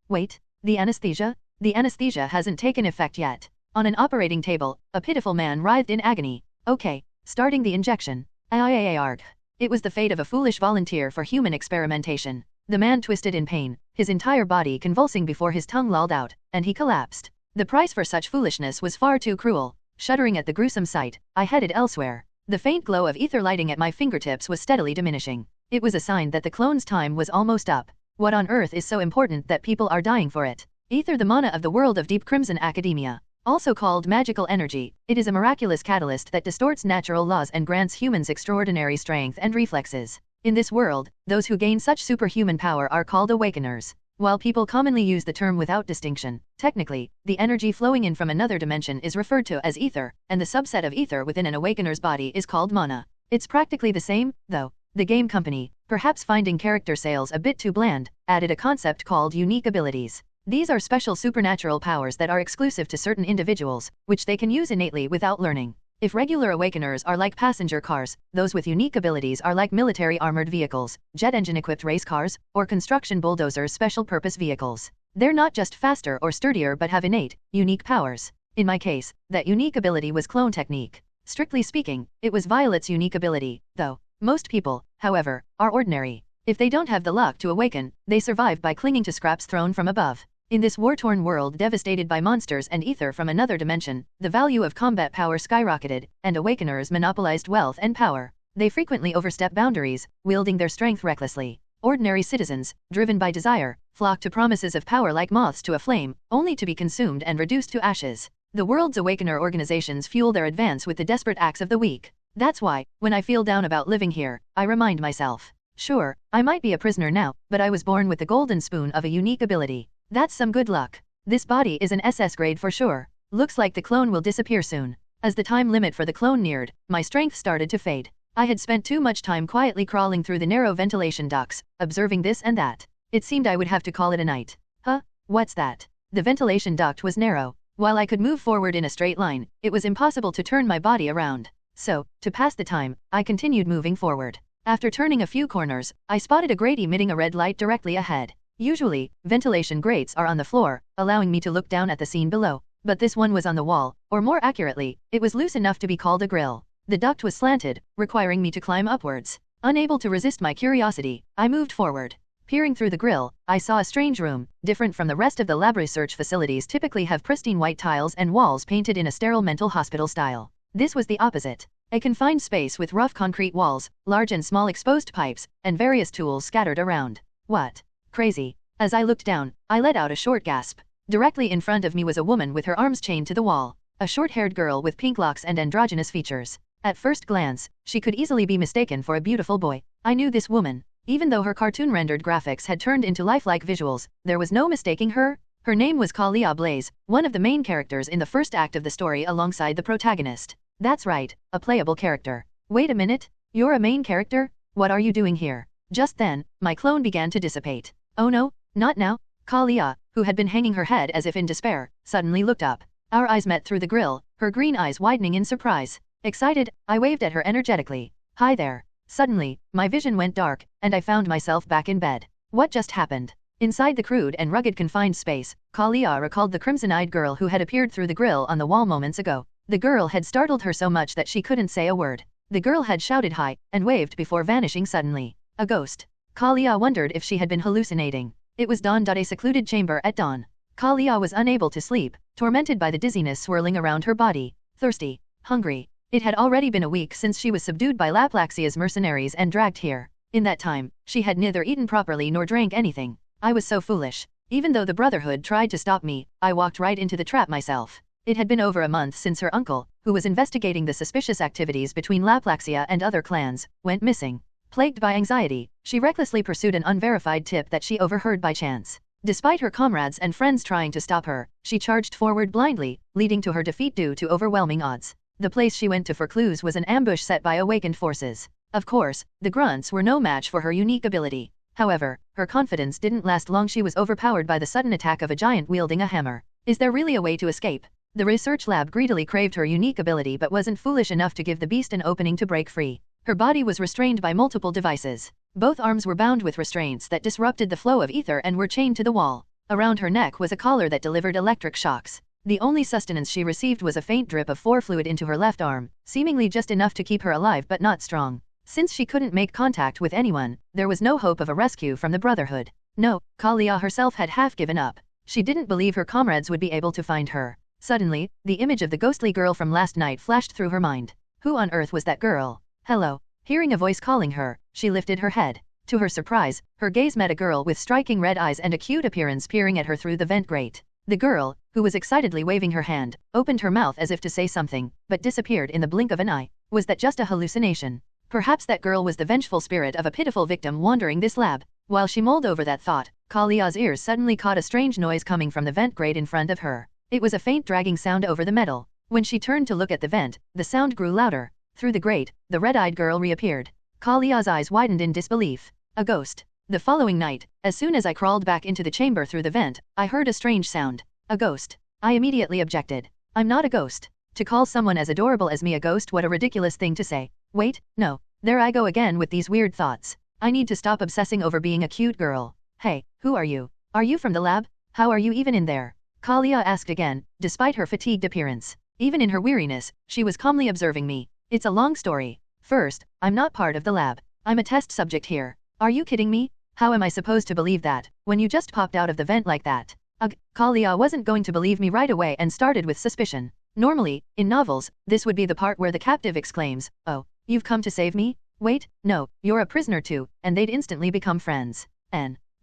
Wait, the anesthesia? The anesthesia hasn't taken effect yet. On an operating table, a pitiful man writhed in agony. Okay, starting the injection. Arg. It was the fate of a foolish volunteer for human experimentation. The man twisted in pain, his entire body convulsing before his tongue lolled out, and he collapsed. The price for such foolishness was far too cruel. Shuddering at the gruesome sight, I headed elsewhere. The faint glow of ether lighting at my fingertips was steadily diminishing. It was a sign that the clone's time was almost up. What on earth is so important that people are dying for it? Ether, the mana of the world of deep crimson academia. Also called magical energy, it is a miraculous catalyst that distorts natural laws and grants humans extraordinary strength and reflexes. In this world, those who gain such superhuman power are called awakeners. While people commonly use the term without distinction, technically, the energy flowing in from another dimension is referred to as ether, and the subset of ether within an awakener's body is called mana. It's practically the same, though. The game company, perhaps finding character sales a bit too bland, added a concept called unique abilities. These are special supernatural powers that are exclusive to certain individuals, which they can use innately without learning. If regular awakeners are like passenger cars, those with unique abilities are like military armored vehicles, jet engine-equipped race cars, or construction bulldozers special-purpose vehicles. They're not just faster or sturdier but have innate, unique powers. In my case, that unique ability was clone technique. Strictly speaking, it was Violet's unique ability, though. Most people, however, are ordinary. If they don't have the luck to awaken, they survive by clinging to scraps thrown from above. In this war-torn world devastated by monsters and ether from another dimension, the value of combat power skyrocketed, and awakeners monopolized wealth and power. They frequently overstep boundaries, wielding their strength recklessly. Ordinary citizens, driven by desire, flock to promises of power like moths to a flame, only to be consumed and reduced to ashes. The world's awakener organizations fuel their advance with the desperate acts of the weak. That's why, when I feel down about living here, I remind myself. Sure, I might be a prisoner now, but I was born with the golden spoon of a unique ability. That's some good luck. This body is an SS grade for sure. Looks like the clone will disappear soon. As the time limit for the clone neared, my strength started to fade. I had spent too much time quietly crawling through the narrow ventilation ducts, observing this and that. It seemed I would have to call it a night. Huh? What's that? The ventilation duct was narrow. While I could move forward in a straight line, it was impossible to turn my body around. So, to pass the time, I continued moving forward. After turning a few corners, I spotted a grate emitting a red light directly ahead. Usually, ventilation grates are on the floor, allowing me to look down at the scene below. But this one was on the wall, or more accurately, it was loose enough to be called a grill. The duct was slanted, requiring me to climb upwards. Unable to resist my curiosity, I moved forward. Peering through the grill, I saw a strange room, different from the rest of the lab research facilities typically have pristine white tiles and walls painted in a sterile mental hospital style. This was the opposite. A confined space with rough concrete walls, large and small exposed pipes, and various tools scattered around. What? Crazy. As I looked down, I let out a short gasp. Directly in front of me was a woman with her arms chained to the wall. A short-haired girl with pink locks and androgynous features. At first glance, she could easily be mistaken for a beautiful boy. I knew this woman. Even though her cartoon-rendered graphics had turned into lifelike visuals, there was no mistaking her. Her name was Kalia Blaze, one of the main characters in the first act of the story alongside the protagonist. That's right, a playable character. Wait a minute, you're a main character? What are you doing here? Just then, my clone began to dissipate. Oh no, not now. Kalia, who had been hanging her head as if in despair, suddenly looked up. Our eyes met through the grill, her green eyes widening in surprise. Excited, I waved at her energetically. Hi there. Suddenly, my vision went dark, and I found myself back in bed. What just happened? Inside the crude and rugged confined space, Kalia recalled the crimson-eyed girl who had appeared through the grill on the wall moments ago. The girl had startled her so much that she couldn't say a word. The girl had shouted hi, and waved before vanishing suddenly. A ghost. Kalia wondered if she had been hallucinating. It was dawn. A secluded chamber at dawn. Kalia was unable to sleep, tormented by the dizziness swirling around her body. Thirsty. Hungry. It had already been a week since she was subdued by Laplaxia's mercenaries and dragged here. In that time, she had neither eaten properly nor drank anything. I was so foolish. Even though the Brotherhood tried to stop me, I walked right into the trap myself. It had been over a month since her uncle, who was investigating the suspicious activities between Laplaxia and other clans, went missing. Plagued by anxiety, she recklessly pursued an unverified tip that she overheard by chance. Despite her comrades and friends trying to stop her, she charged forward blindly, leading to her defeat due to overwhelming odds. The place she went to for clues was an ambush set by awakened forces. Of course, the grunts were no match for her unique ability. However, her confidence didn't last long. She was overpowered by the sudden attack of a giant wielding a hammer. Is there really a way to escape? The research lab greedily craved her unique ability but wasn't foolish enough to give the beast an opening to break free. Her body was restrained by multiple devices. Both arms were bound with restraints that disrupted the flow of ether and were chained to the wall. Around her neck was a collar that delivered electric shocks. The only sustenance she received was a faint drip of fluid into her left arm, seemingly just enough to keep her alive but not strong. Since she couldn't make contact with anyone, there was no hope of a rescue from the Brotherhood. No, Kalia herself had half given up. She didn't believe her comrades would be able to find her. Suddenly, the image of the ghostly girl from last night flashed through her mind. Who on earth was that girl? Hello. Hearing a voice calling her, she lifted her head. To her surprise, her gaze met a girl with striking red eyes and a cute appearance peering at her through the vent grate. The girl, who was excitedly waving her hand, opened her mouth as if to say something, but disappeared in the blink of an eye. Was that just a hallucination? Perhaps that girl was the vengeful spirit of a pitiful victim wandering this lab. While she mulled over that thought, Kalia's ears suddenly caught a strange noise coming from the vent grate in front of her. It was a faint dragging sound over the metal. When she turned to look at the vent, the sound grew louder. Through the grate, the red-eyed girl reappeared. Kalia's eyes widened in disbelief. A ghost. The following night, as soon as I crawled back into the chamber through the vent, I heard a strange sound. A ghost. I immediately objected. I'm not a ghost. To call someone as adorable as me a ghost, what a ridiculous thing to say. Wait, no. There I go again with these weird thoughts. I need to stop obsessing over being a cute girl. Hey, who are you? Are you from the lab? How are you even in there? Kalia asked again, despite her fatigued appearance. Even in her weariness, she was calmly observing me. It's a long story. First, I'm not part of the lab. I'm a test subject here. Are you kidding me? How am I supposed to believe that, when you just popped out of the vent like that? Ugh, Kalia wasn't going to believe me right away and started with suspicion. Normally, in novels, this would be the part where the captive exclaims, "Oh, you've come to save me? Wait, no, you're a prisoner too," and they'd instantly become friends.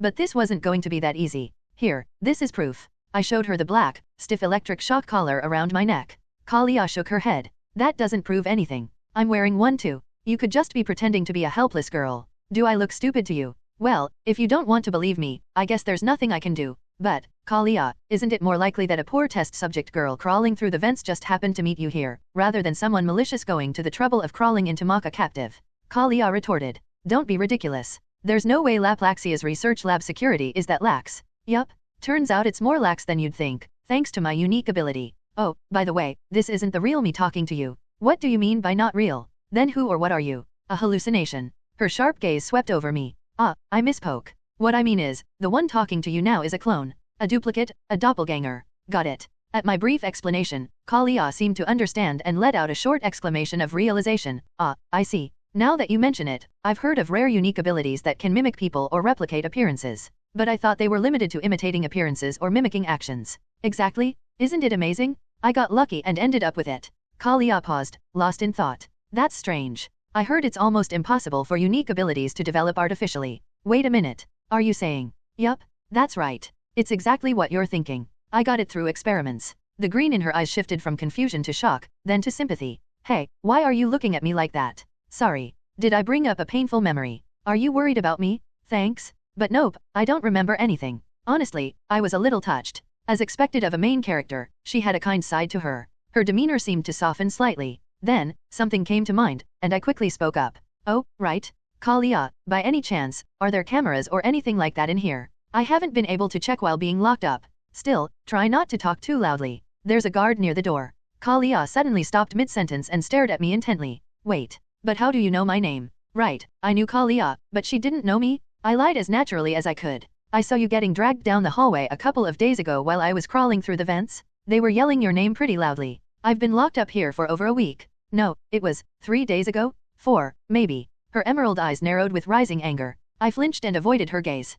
But this wasn't going to be that easy. Here, this is proof. I showed her the black, stiff electric shock collar around my neck. Kalia shook her head. That doesn't prove anything. I'm wearing one too. You could just be pretending to be a helpless girl. Do I look stupid to you? Well, if you don't want to believe me, I guess there's nothing I can do. But, Kalia, isn't it more likely that a poor test subject girl crawling through the vents just happened to meet you here, rather than someone malicious going to the trouble of crawling into Maka captive? Kalia retorted. Don't be ridiculous. There's no way Laplaxia's research lab security is that lax. Yup. Turns out it's more lax than you'd think, thanks to my unique ability. Oh, by the way, this isn't the real me talking to you. What do you mean by not real? Then who or what are you? A hallucination. Her sharp gaze swept over me. I misspoke. What I mean is, the one talking to you now is a clone. A duplicate, a doppelganger. Got it. At my brief explanation, Kalia seemed to understand and let out a short exclamation of realization. I see. Now that you mention it, I've heard of rare unique abilities that can mimic people or replicate appearances. But I thought they were limited to imitating appearances or mimicking actions. Exactly? Isn't it amazing? I got lucky and ended up with it. Kalia paused, lost in thought. That's strange. I heard it's almost impossible for unique abilities to develop artificially. Wait a minute. Are you saying? Yup, that's right. It's exactly what you're thinking. I got it through experiments. The green in her eyes shifted from confusion to shock, then to sympathy. Hey, why are you looking at me like that? Sorry. Did I bring up a painful memory? Are you worried about me? Thanks. But nope, I don't remember anything. Honestly, I was a little touched. As expected of a main character, she had a kind side to her. Her demeanor seemed to soften slightly. Then, something came to mind, and I quickly spoke up. Oh, right. Kalia, by any chance, are there cameras or anything like that in here? I haven't been able to check while being locked up. Still, try not to talk too loudly. There's a guard near the door. Kalia suddenly stopped mid-sentence and stared at me intently. Wait, but how do you know my name? Right, I knew Kalia, but she didn't know me? I lied as naturally as I could. I saw you getting dragged down the hallway a couple of days ago while I was crawling through the vents. They were yelling your name pretty loudly. I've been locked up here for over a week. No, it was 3 days ago? 4, maybe. Her emerald eyes narrowed with rising anger. I flinched and avoided her gaze.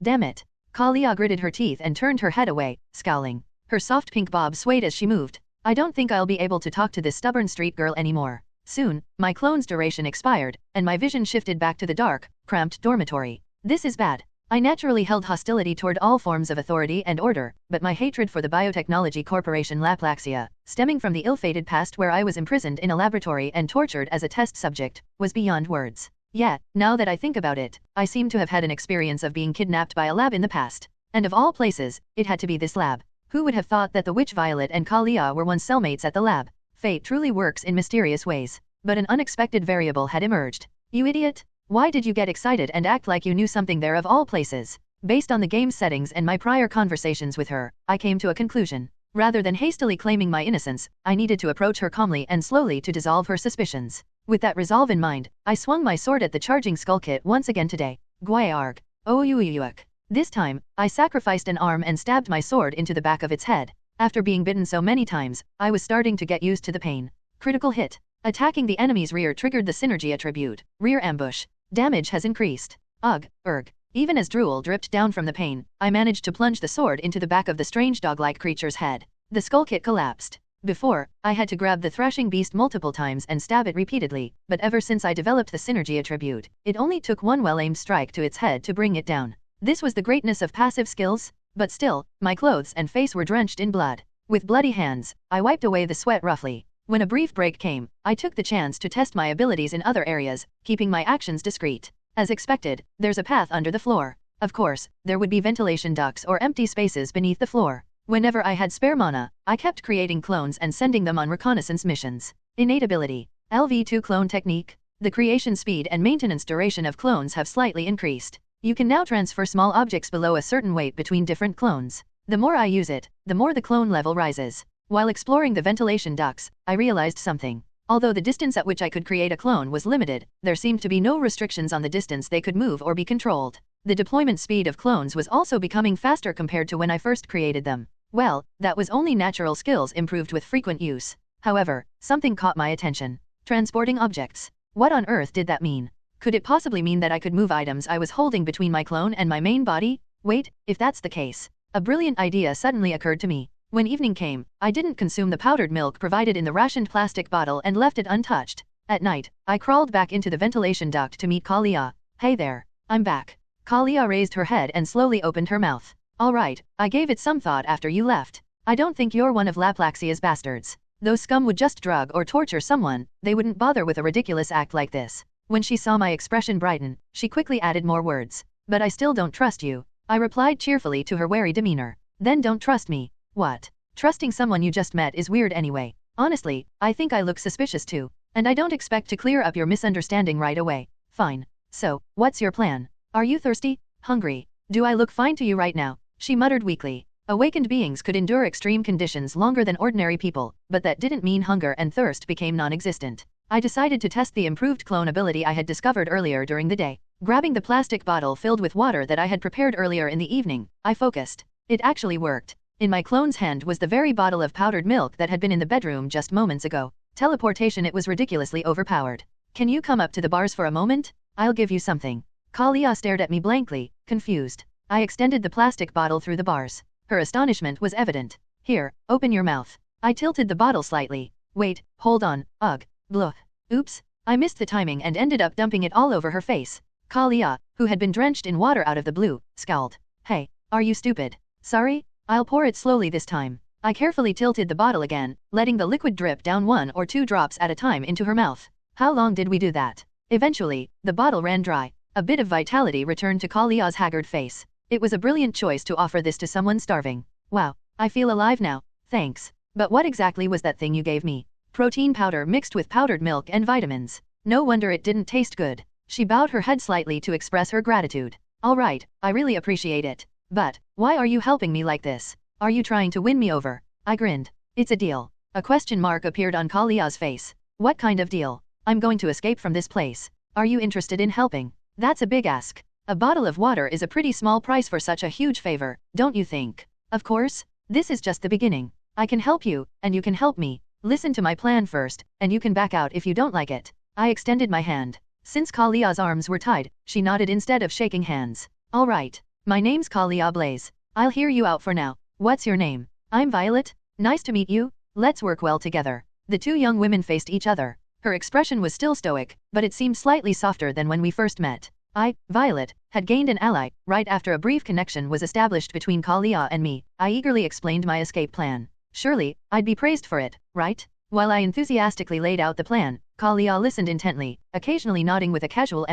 Damn it. Kalia gritted her teeth and turned her head away, scowling. Her soft pink bob swayed as she moved. I don't think I'll be able to talk to this stubborn street girl anymore. Soon, my clone's duration expired, and my vision shifted back to the dark, cramped dormitory. This is bad. I naturally held hostility toward all forms of authority and order, but my hatred for the biotechnology corporation Laplaxia, stemming from the ill-fated past where I was imprisoned in a laboratory and tortured as a test subject, was beyond words. Yet, now that I think about it, I seem to have had an experience of being kidnapped by a lab in the past. And of all places, it had to be this lab. Who would have thought that the witch Violet and Kalia were once cellmates at the lab? Fate truly works in mysterious ways. But an unexpected variable had emerged. You idiot! Why did you get excited and act like you knew something there of all places? Based on the game's settings and my prior conversations with her, I came to a conclusion. Rather than hastily claiming my innocence, I needed to approach her calmly and slowly to dissolve her suspicions. With that resolve in mind, I swung my sword at the charging skull kit once again today. Gwyarg. Oyuyuyuk. This time, I sacrificed an arm and stabbed my sword into the back of its head. After being bitten so many times, I was starting to get used to the pain. Critical hit. Attacking the enemy's rear triggered the synergy attribute. Rear ambush. Damage has increased. Erg. Even as drool dripped down from the pain, I managed to plunge the sword into the back of the strange dog-like creature's head. The skull kit collapsed. Before, I had to grab the thrashing beast multiple times and stab it repeatedly, but ever since I developed the synergy attribute, it only took one well-aimed strike to its head to bring it down. This was the greatness of passive skills, but still, my clothes and face were drenched in blood. With bloody hands, I wiped away the sweat roughly. When a brief break came, I took the chance to test my abilities in other areas, keeping my actions discreet. As expected, there's a path under the floor. Of course, there would be ventilation ducts or empty spaces beneath the floor. Whenever I had spare mana, I kept creating clones and sending them on reconnaissance missions. Innate ability. LV2 clone technique. The creation speed and maintenance duration of clones have slightly increased. You can now transfer small objects below a certain weight between different clones. The more I use it, the more the clone level rises. While exploring the ventilation ducts, I realized something. Although the distance at which I could create a clone was limited, there seemed to be no restrictions on the distance they could move or be controlled. The deployment speed of clones was also becoming faster compared to when I first created them. Well, that was only natural skills improved with frequent use. However, something caught my attention. Transporting objects. What on earth did that mean? Could it possibly mean that I could move items I was holding between my clone and my main body? Wait, if that's the case. A brilliant idea suddenly occurred to me. When evening came, I didn't consume the powdered milk provided in the rationed plastic bottle and left it untouched. At night, I crawled back into the ventilation duct to meet Kalia. Hey there, I'm back. Kalia raised her head and slowly opened her mouth. All right, I gave it some thought after you left. I don't think you're one of Laplaxia's bastards. Those scum would just drug or torture someone, they wouldn't bother with a ridiculous act like this. When she saw my expression brighten, she quickly added more words. But I still don't trust you. I replied cheerfully to her wary demeanor. Then don't trust me. What? Trusting someone you just met is weird anyway. Honestly, I think I look suspicious too. And I don't expect to clear up your misunderstanding right away. Fine. So, what's your plan? Are you thirsty? Hungry? Do I look fine to you right now? She muttered weakly. Awakened beings could endure extreme conditions longer than ordinary people, but that didn't mean hunger and thirst became non-existent. I decided to test the improved clone ability I had discovered earlier during the day. Grabbing the plastic bottle filled with water that I had prepared earlier in the evening, I focused. It actually worked. In my clone's hand was the very bottle of powdered milk that had been in the bedroom just moments ago. Teleportation. It was ridiculously overpowered. Can you come up to the bars for a moment? I'll give you something. Kalia stared at me blankly, confused. I extended the plastic bottle through the bars. Her astonishment was evident. Here, open your mouth. I tilted the bottle slightly. Wait, hold on, ugh, bluh. Oops, I missed the timing and ended up dumping it all over her face. Kalia, who had been drenched in water out of the blue, scowled. Hey, are you stupid? Sorry? I'll pour it slowly this time. I carefully tilted the bottle again, letting the liquid drip down 1 or 2 drops at a time into her mouth. How long did we do that? Eventually, the bottle ran dry. A bit of vitality returned to Kalia's haggard face. It was a brilliant choice to offer this to someone starving. Wow, I feel alive now, thanks. But what exactly was that thing you gave me? Protein powder mixed with powdered milk and vitamins. No wonder it didn't taste good. She bowed her head slightly to express her gratitude. All right, I really appreciate it. But, why are you helping me like this? Are you trying to win me over? I grinned. It's a deal. A question mark appeared on Kalia's face. What kind of deal? I'm going to escape from this place. Are you interested in helping? That's a big ask. A bottle of water is a pretty small price for such a huge favor, don't you think? Of course. This is just the beginning. I can help you, and you can help me. Listen to my plan first, and you can back out if you don't like it. I extended my hand. Since Kalia's arms were tied, she nodded instead of shaking hands. All right. My name's Kalia Blaze. I'll hear you out for now. What's your name? I'm Violet. Nice to meet you. Let's work well together. The two young women faced each other. Her expression was still stoic, but it seemed slightly softer than when we first met. I, Violet, had gained an ally. Right after a brief connection was established between Kalia and me, I eagerly explained my escape plan. Surely, I'd be praised for it, right? While I enthusiastically laid out the plan, Kalia listened intently, occasionally nodding with a casual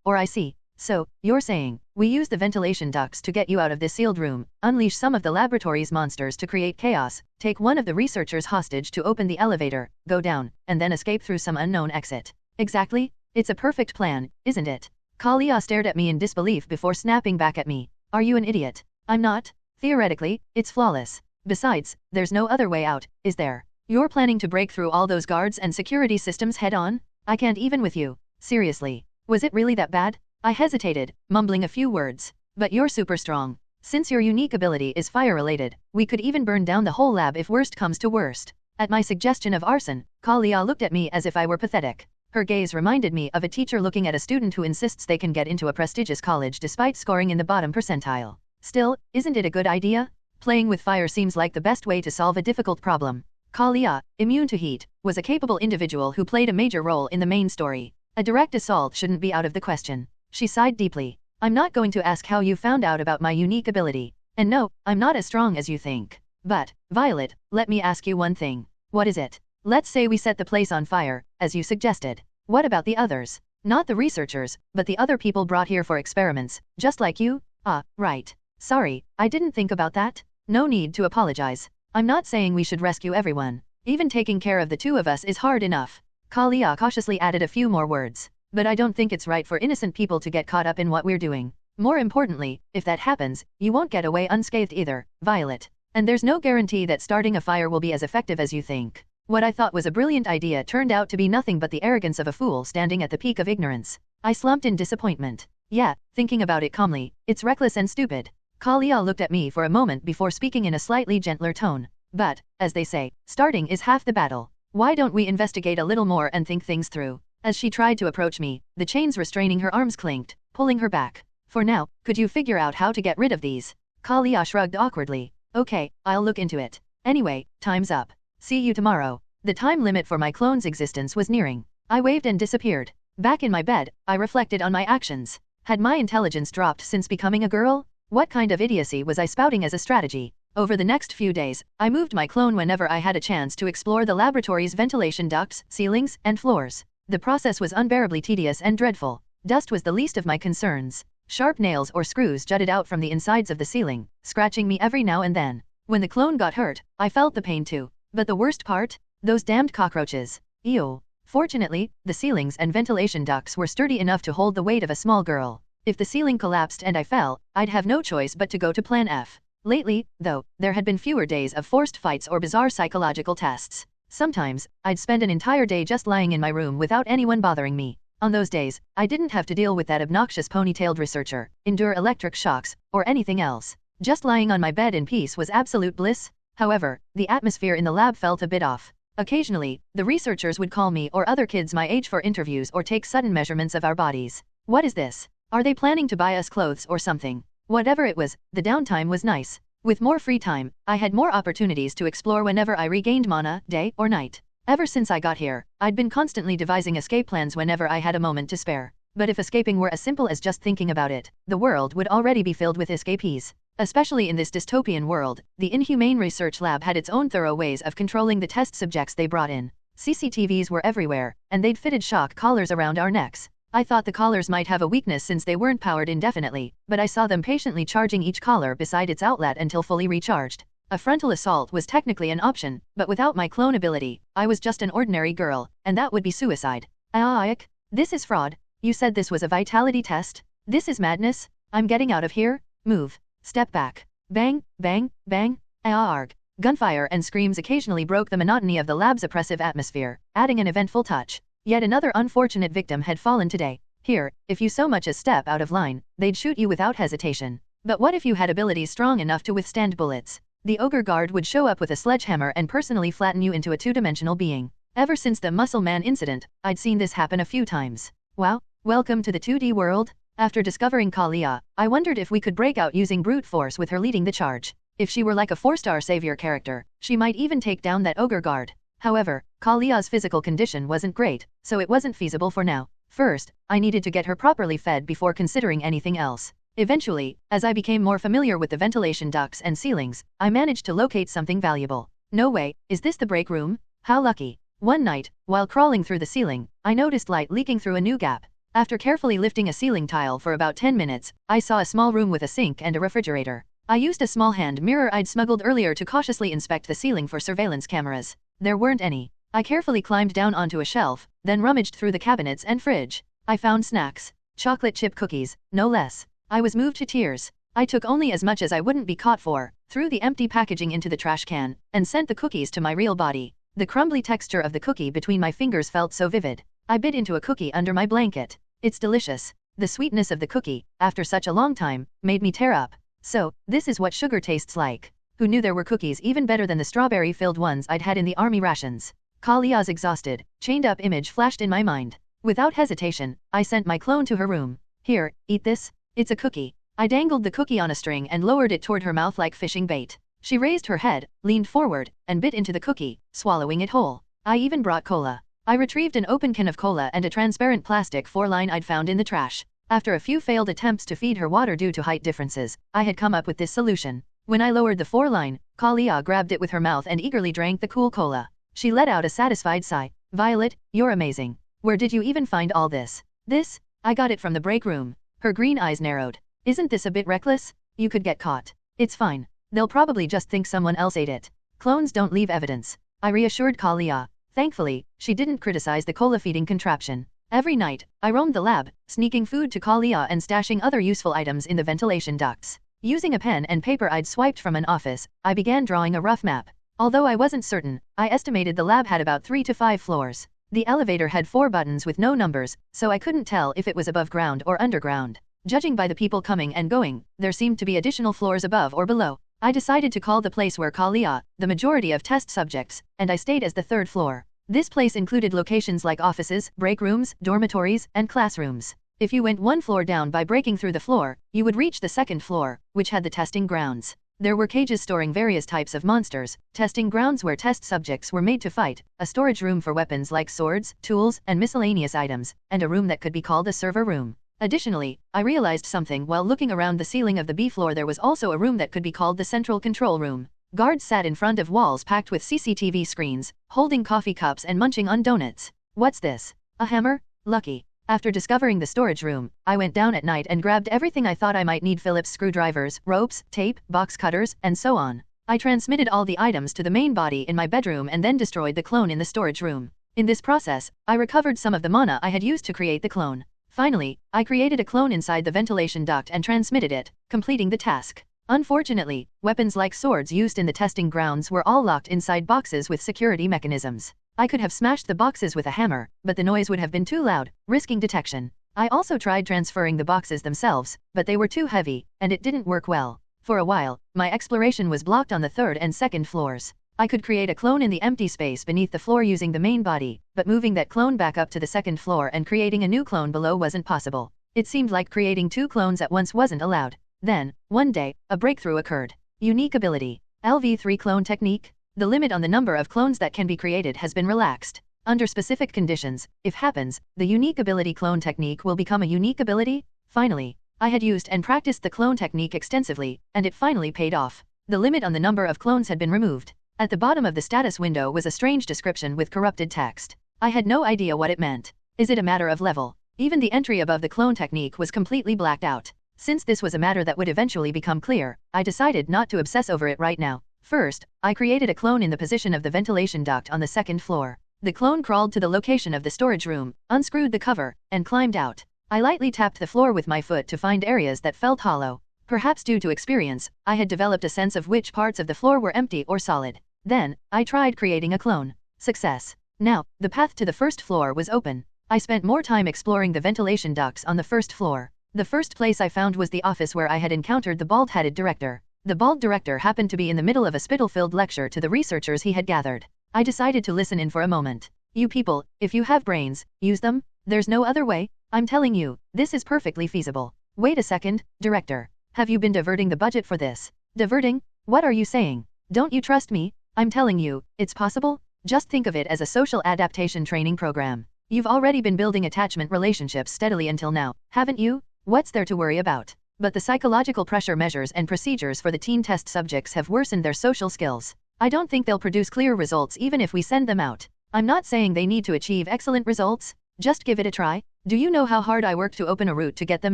or I see. So, you're saying, we use the ventilation ducts to get you out of this sealed room, unleash some of the laboratory's monsters to create chaos, take one of the researchers hostage to open the elevator, go down, and then escape through some unknown exit. Exactly? It's a perfect plan, isn't it? Kalia stared at me in disbelief before snapping back at me. Are you an idiot? I'm not. Theoretically, it's flawless. Besides, there's no other way out, is there? You're planning to break through all those guards and security systems head-on? I can't even with you. Seriously. Was it really that bad? I hesitated, mumbling a few words. But you're super strong. Since your unique ability is fire-related, we could even burn down the whole lab if worst comes to worst. At my suggestion of arson, Kalia looked at me as if I were pathetic. Her gaze reminded me of a teacher looking at a student who insists they can get into a prestigious college despite scoring in the bottom percentile. Still, isn't it a good idea? Playing with fire seems like the best way to solve a difficult problem. Kalia, immune to heat, was a capable individual who played a major role in the main story. A direct assault shouldn't be out of the question. She sighed deeply. I'm not going to ask how you found out about my unique ability. And no, I'm not as strong as you think. But, Violet, let me ask you one thing. What is it? Let's say we set the place on fire, as you suggested. What about the others? Not the researchers, but the other people brought here for experiments, just like you? Ah, right. Sorry, I didn't think about that. No need to apologize. I'm not saying we should rescue everyone. Even taking care of the two of us is hard enough. Kalia cautiously added a few more words. But I don't think it's right for innocent people to get caught up in what we're doing. More importantly, if that happens, you won't get away unscathed either, Violet. And there's no guarantee that starting a fire will be as effective as you think. What I thought was a brilliant idea turned out to be nothing but the arrogance of a fool standing at the peak of ignorance. I slumped in disappointment. Yeah, thinking about it calmly, it's reckless and stupid. Kalia looked at me for a moment before speaking in a slightly gentler tone. But, as they say, starting is half the battle. Why don't we investigate a little more and think things through? As she tried to approach me, the chains restraining her arms clinked, pulling her back. For now, could you figure out how to get rid of these? Kalia shrugged awkwardly. Okay, I'll look into it. Anyway, time's up. See you tomorrow. The time limit for my clone's existence was nearing. I waved and disappeared. Back in my bed, I reflected on my actions. Had my intelligence dropped since becoming a girl? What kind of idiocy was I spouting as a strategy? Over the next few days, I moved my clone whenever I had a chance to explore the laboratory's ventilation ducts, ceilings, and floors. The process was unbearably tedious and dreadful. Dust was the least of my concerns. Sharp nails or screws jutted out from the insides of the ceiling, scratching me every now and then. When the clone got hurt, I felt the pain too. But the worst part? Those damned cockroaches. Ew. Fortunately, the ceilings and ventilation ducts were sturdy enough to hold the weight of a small girl. If the ceiling collapsed and I fell, I'd have no choice but to go to Plan F. Lately, though, there had been fewer days of forced fights or bizarre psychological tests. Sometimes, I'd spend an entire day just lying in my room without anyone bothering me. On those days, I didn't have to deal with that obnoxious ponytailed researcher, endure electric shocks, or anything else. Just lying on my bed in peace was absolute bliss. However, the atmosphere in the lab felt a bit off. Occasionally, the researchers would call me or other kids my age for interviews or take sudden measurements of our bodies. What is this? Are they planning to buy us clothes or something? Whatever it was, the downtime was nice. With more free time, I had more opportunities to explore whenever I regained mana, day or night. Ever since I got here, I'd been constantly devising escape plans whenever I had a moment to spare. But if escaping were as simple as just thinking about it, the world would already be filled with escapees. Especially in this dystopian world, the inhumane research lab had its own thorough ways of controlling the test subjects they brought in. CCTVs were everywhere, and they'd fitted shock collars around our necks. I thought the collars might have a weakness since they weren't powered indefinitely, but I saw them patiently charging each collar beside its outlet until fully recharged. A frontal assault was technically an option, but without my clone ability, I was just an ordinary girl, and that would be suicide. Ayik, this is fraud. You said this was a vitality test? This is madness. I'm getting out of here. Move. Step back. Bang, bang, bang. Arg. Gunfire and screams occasionally broke the monotony of the lab's oppressive atmosphere, adding an eventful touch. Yet another unfortunate victim had fallen today. Here, if you so much as step out of line, they'd shoot you without hesitation. But what if you had abilities strong enough to withstand bullets? The ogre guard would show up with a sledgehammer and personally flatten you into a two-dimensional being. Ever since the Muscle Man incident, I'd seen this happen a few times. Wow, welcome to the 2D world. After discovering Kalia, I wondered if we could break out using brute force with her leading the charge. If she were like a 4-star savior character, she might even take down that ogre guard. However, Kalia's physical condition wasn't great, so it wasn't feasible for now. First, I needed to get her properly fed before considering anything else. Eventually, as I became more familiar with the ventilation ducts and ceilings, I managed to locate something valuable. No way, is this the break room? How lucky. One night, while crawling through the ceiling, I noticed light leaking through a new gap. After carefully lifting a ceiling tile for about 10 minutes, I saw a small room with a sink and a refrigerator. I used a small hand mirror I'd smuggled earlier to cautiously inspect the ceiling for surveillance cameras. There weren't any. I carefully climbed down onto a shelf, then rummaged through the cabinets and fridge. I found snacks. Chocolate chip cookies, no less. I was moved to tears. I took only as much as I wouldn't be caught for, threw the empty packaging into the trash can, and sent the cookies to my real body. The crumbly texture of the cookie between my fingers felt so vivid. I bit into a cookie under my blanket. It's delicious. The sweetness of the cookie, after such a long time, made me tear up. So, this is what sugar tastes like. Who knew there were cookies even better than the strawberry-filled ones I'd had in the army rations? Kalia's exhausted, chained-up image flashed in my mind. Without hesitation, I sent my clone to her room. Here, eat this. It's a cookie. I dangled the cookie on a string and lowered it toward her mouth like fishing bait. She raised her head, leaned forward, and bit into the cookie, swallowing it whole. I even brought cola. I retrieved an open can of cola and a transparent plastic 4-line I'd found in the trash. After a few failed attempts to feed her water due to height differences, I had come up with this solution. When I lowered the 4-line, Kalia grabbed it with her mouth and eagerly drank the cool cola. She let out a satisfied sigh. Violet, you're amazing. Where did you even find all this? This? I got it from the break room. Her green eyes narrowed. Isn't this a bit reckless? You could get caught. It's fine. They'll probably just think someone else ate it. Clones don't leave evidence. I reassured Kalia. Thankfully, she didn't criticize the cola feeding contraption. Every night, I roamed the lab, sneaking food to Kalia and stashing other useful items in the ventilation ducts. Using a pen and paper I'd swiped from an office, I began drawing a rough map. Although I wasn't certain, I estimated the lab had about 3 to 5 floors. The elevator had 4 buttons with no numbers, so I couldn't tell if it was above ground or underground. Judging by the people coming and going, there seemed to be additional floors above or below. I decided to call the place where Kalia, the majority of test subjects, and I stayed as the 3rd floor. This place included locations like offices, break rooms, dormitories, and classrooms. If you went 1 floor down by breaking through the floor, you would reach the 2nd floor, which had the testing grounds. There were cages storing various types of monsters, testing grounds where test subjects were made to fight, a storage room for weapons like swords, tools, and miscellaneous items, and a room that could be called a server room. Additionally, I realized something while looking around the ceiling of the B floor. There was also a room that could be called the central control room. Guards sat in front of walls packed with CCTV screens, holding coffee cups and munching on donuts. What's this? A hammer? Lucky. After discovering the storage room, I went down at night and grabbed everything I thought I might need: Phillips screwdrivers, ropes, tape, box cutters, and so on. I transmitted all the items to the main body in my bedroom and then destroyed the clone in the storage room. In this process, I recovered some of the mana I had used to create the clone. Finally, I created a clone inside the ventilation duct and transmitted it, completing the task. Unfortunately, weapons like swords used in the testing grounds were all locked inside boxes with security mechanisms. I could have smashed the boxes with a hammer, but the noise would have been too loud, risking detection. I also tried transferring the boxes themselves, but they were too heavy, and it didn't work well. For a while, my exploration was blocked on the 3rd and 2nd floors. I could create a clone in the empty space beneath the floor using the main body, but moving that clone back up to the 2nd floor and creating a new clone below wasn't possible. It seemed like creating 2 clones at once wasn't allowed. Then, one day, a breakthrough occurred. Unique ability. LV3 clone technique. The limit on the number of clones that can be created has been relaxed. Under specific conditions, if happens, the unique ability clone technique will become a unique ability. Finally, I had used and practiced the clone technique extensively, and it finally paid off. The limit on the number of clones had been removed. At the bottom of the status window was a strange description with corrupted text. I had no idea what it meant. Is it a matter of level? Even the entry above the clone technique was completely blacked out. Since this was a matter that would eventually become clear, I decided not to obsess over it right now. First, I created a clone in the position of the ventilation duct on the 2nd floor. The clone crawled to the location of the storage room, unscrewed the cover, and climbed out. I lightly tapped the floor with my foot to find areas that felt hollow. Perhaps due to experience, I had developed a sense of which parts of the floor were empty or solid. Then, I tried creating a clone. Success. Now, the path to the 1st floor was open. I spent more time exploring the ventilation ducts on the 1st floor. The first place I found was the office where I had encountered the bald-headed director. The bald director happened to be in the middle of a spittle-filled lecture to the researchers he had gathered. I decided to listen in for a moment. You people, if you have brains, use them. There's no other way. I'm telling you, this is perfectly feasible. Wait a second, director. Have you been diverting the budget for this? Diverting? What are you saying? Don't you trust me? I'm telling you, it's possible. Just think of it as a social adaptation training program. You've already been building attachment relationships steadily until now, haven't you? What's there to worry about? But the psychological pressure measures and procedures for the teen test subjects have worsened their social skills. I don't think they'll produce clear results even if we send them out. I'm not saying they need to achieve excellent results. Just give it a try. Do you know how hard I worked to open a route to get them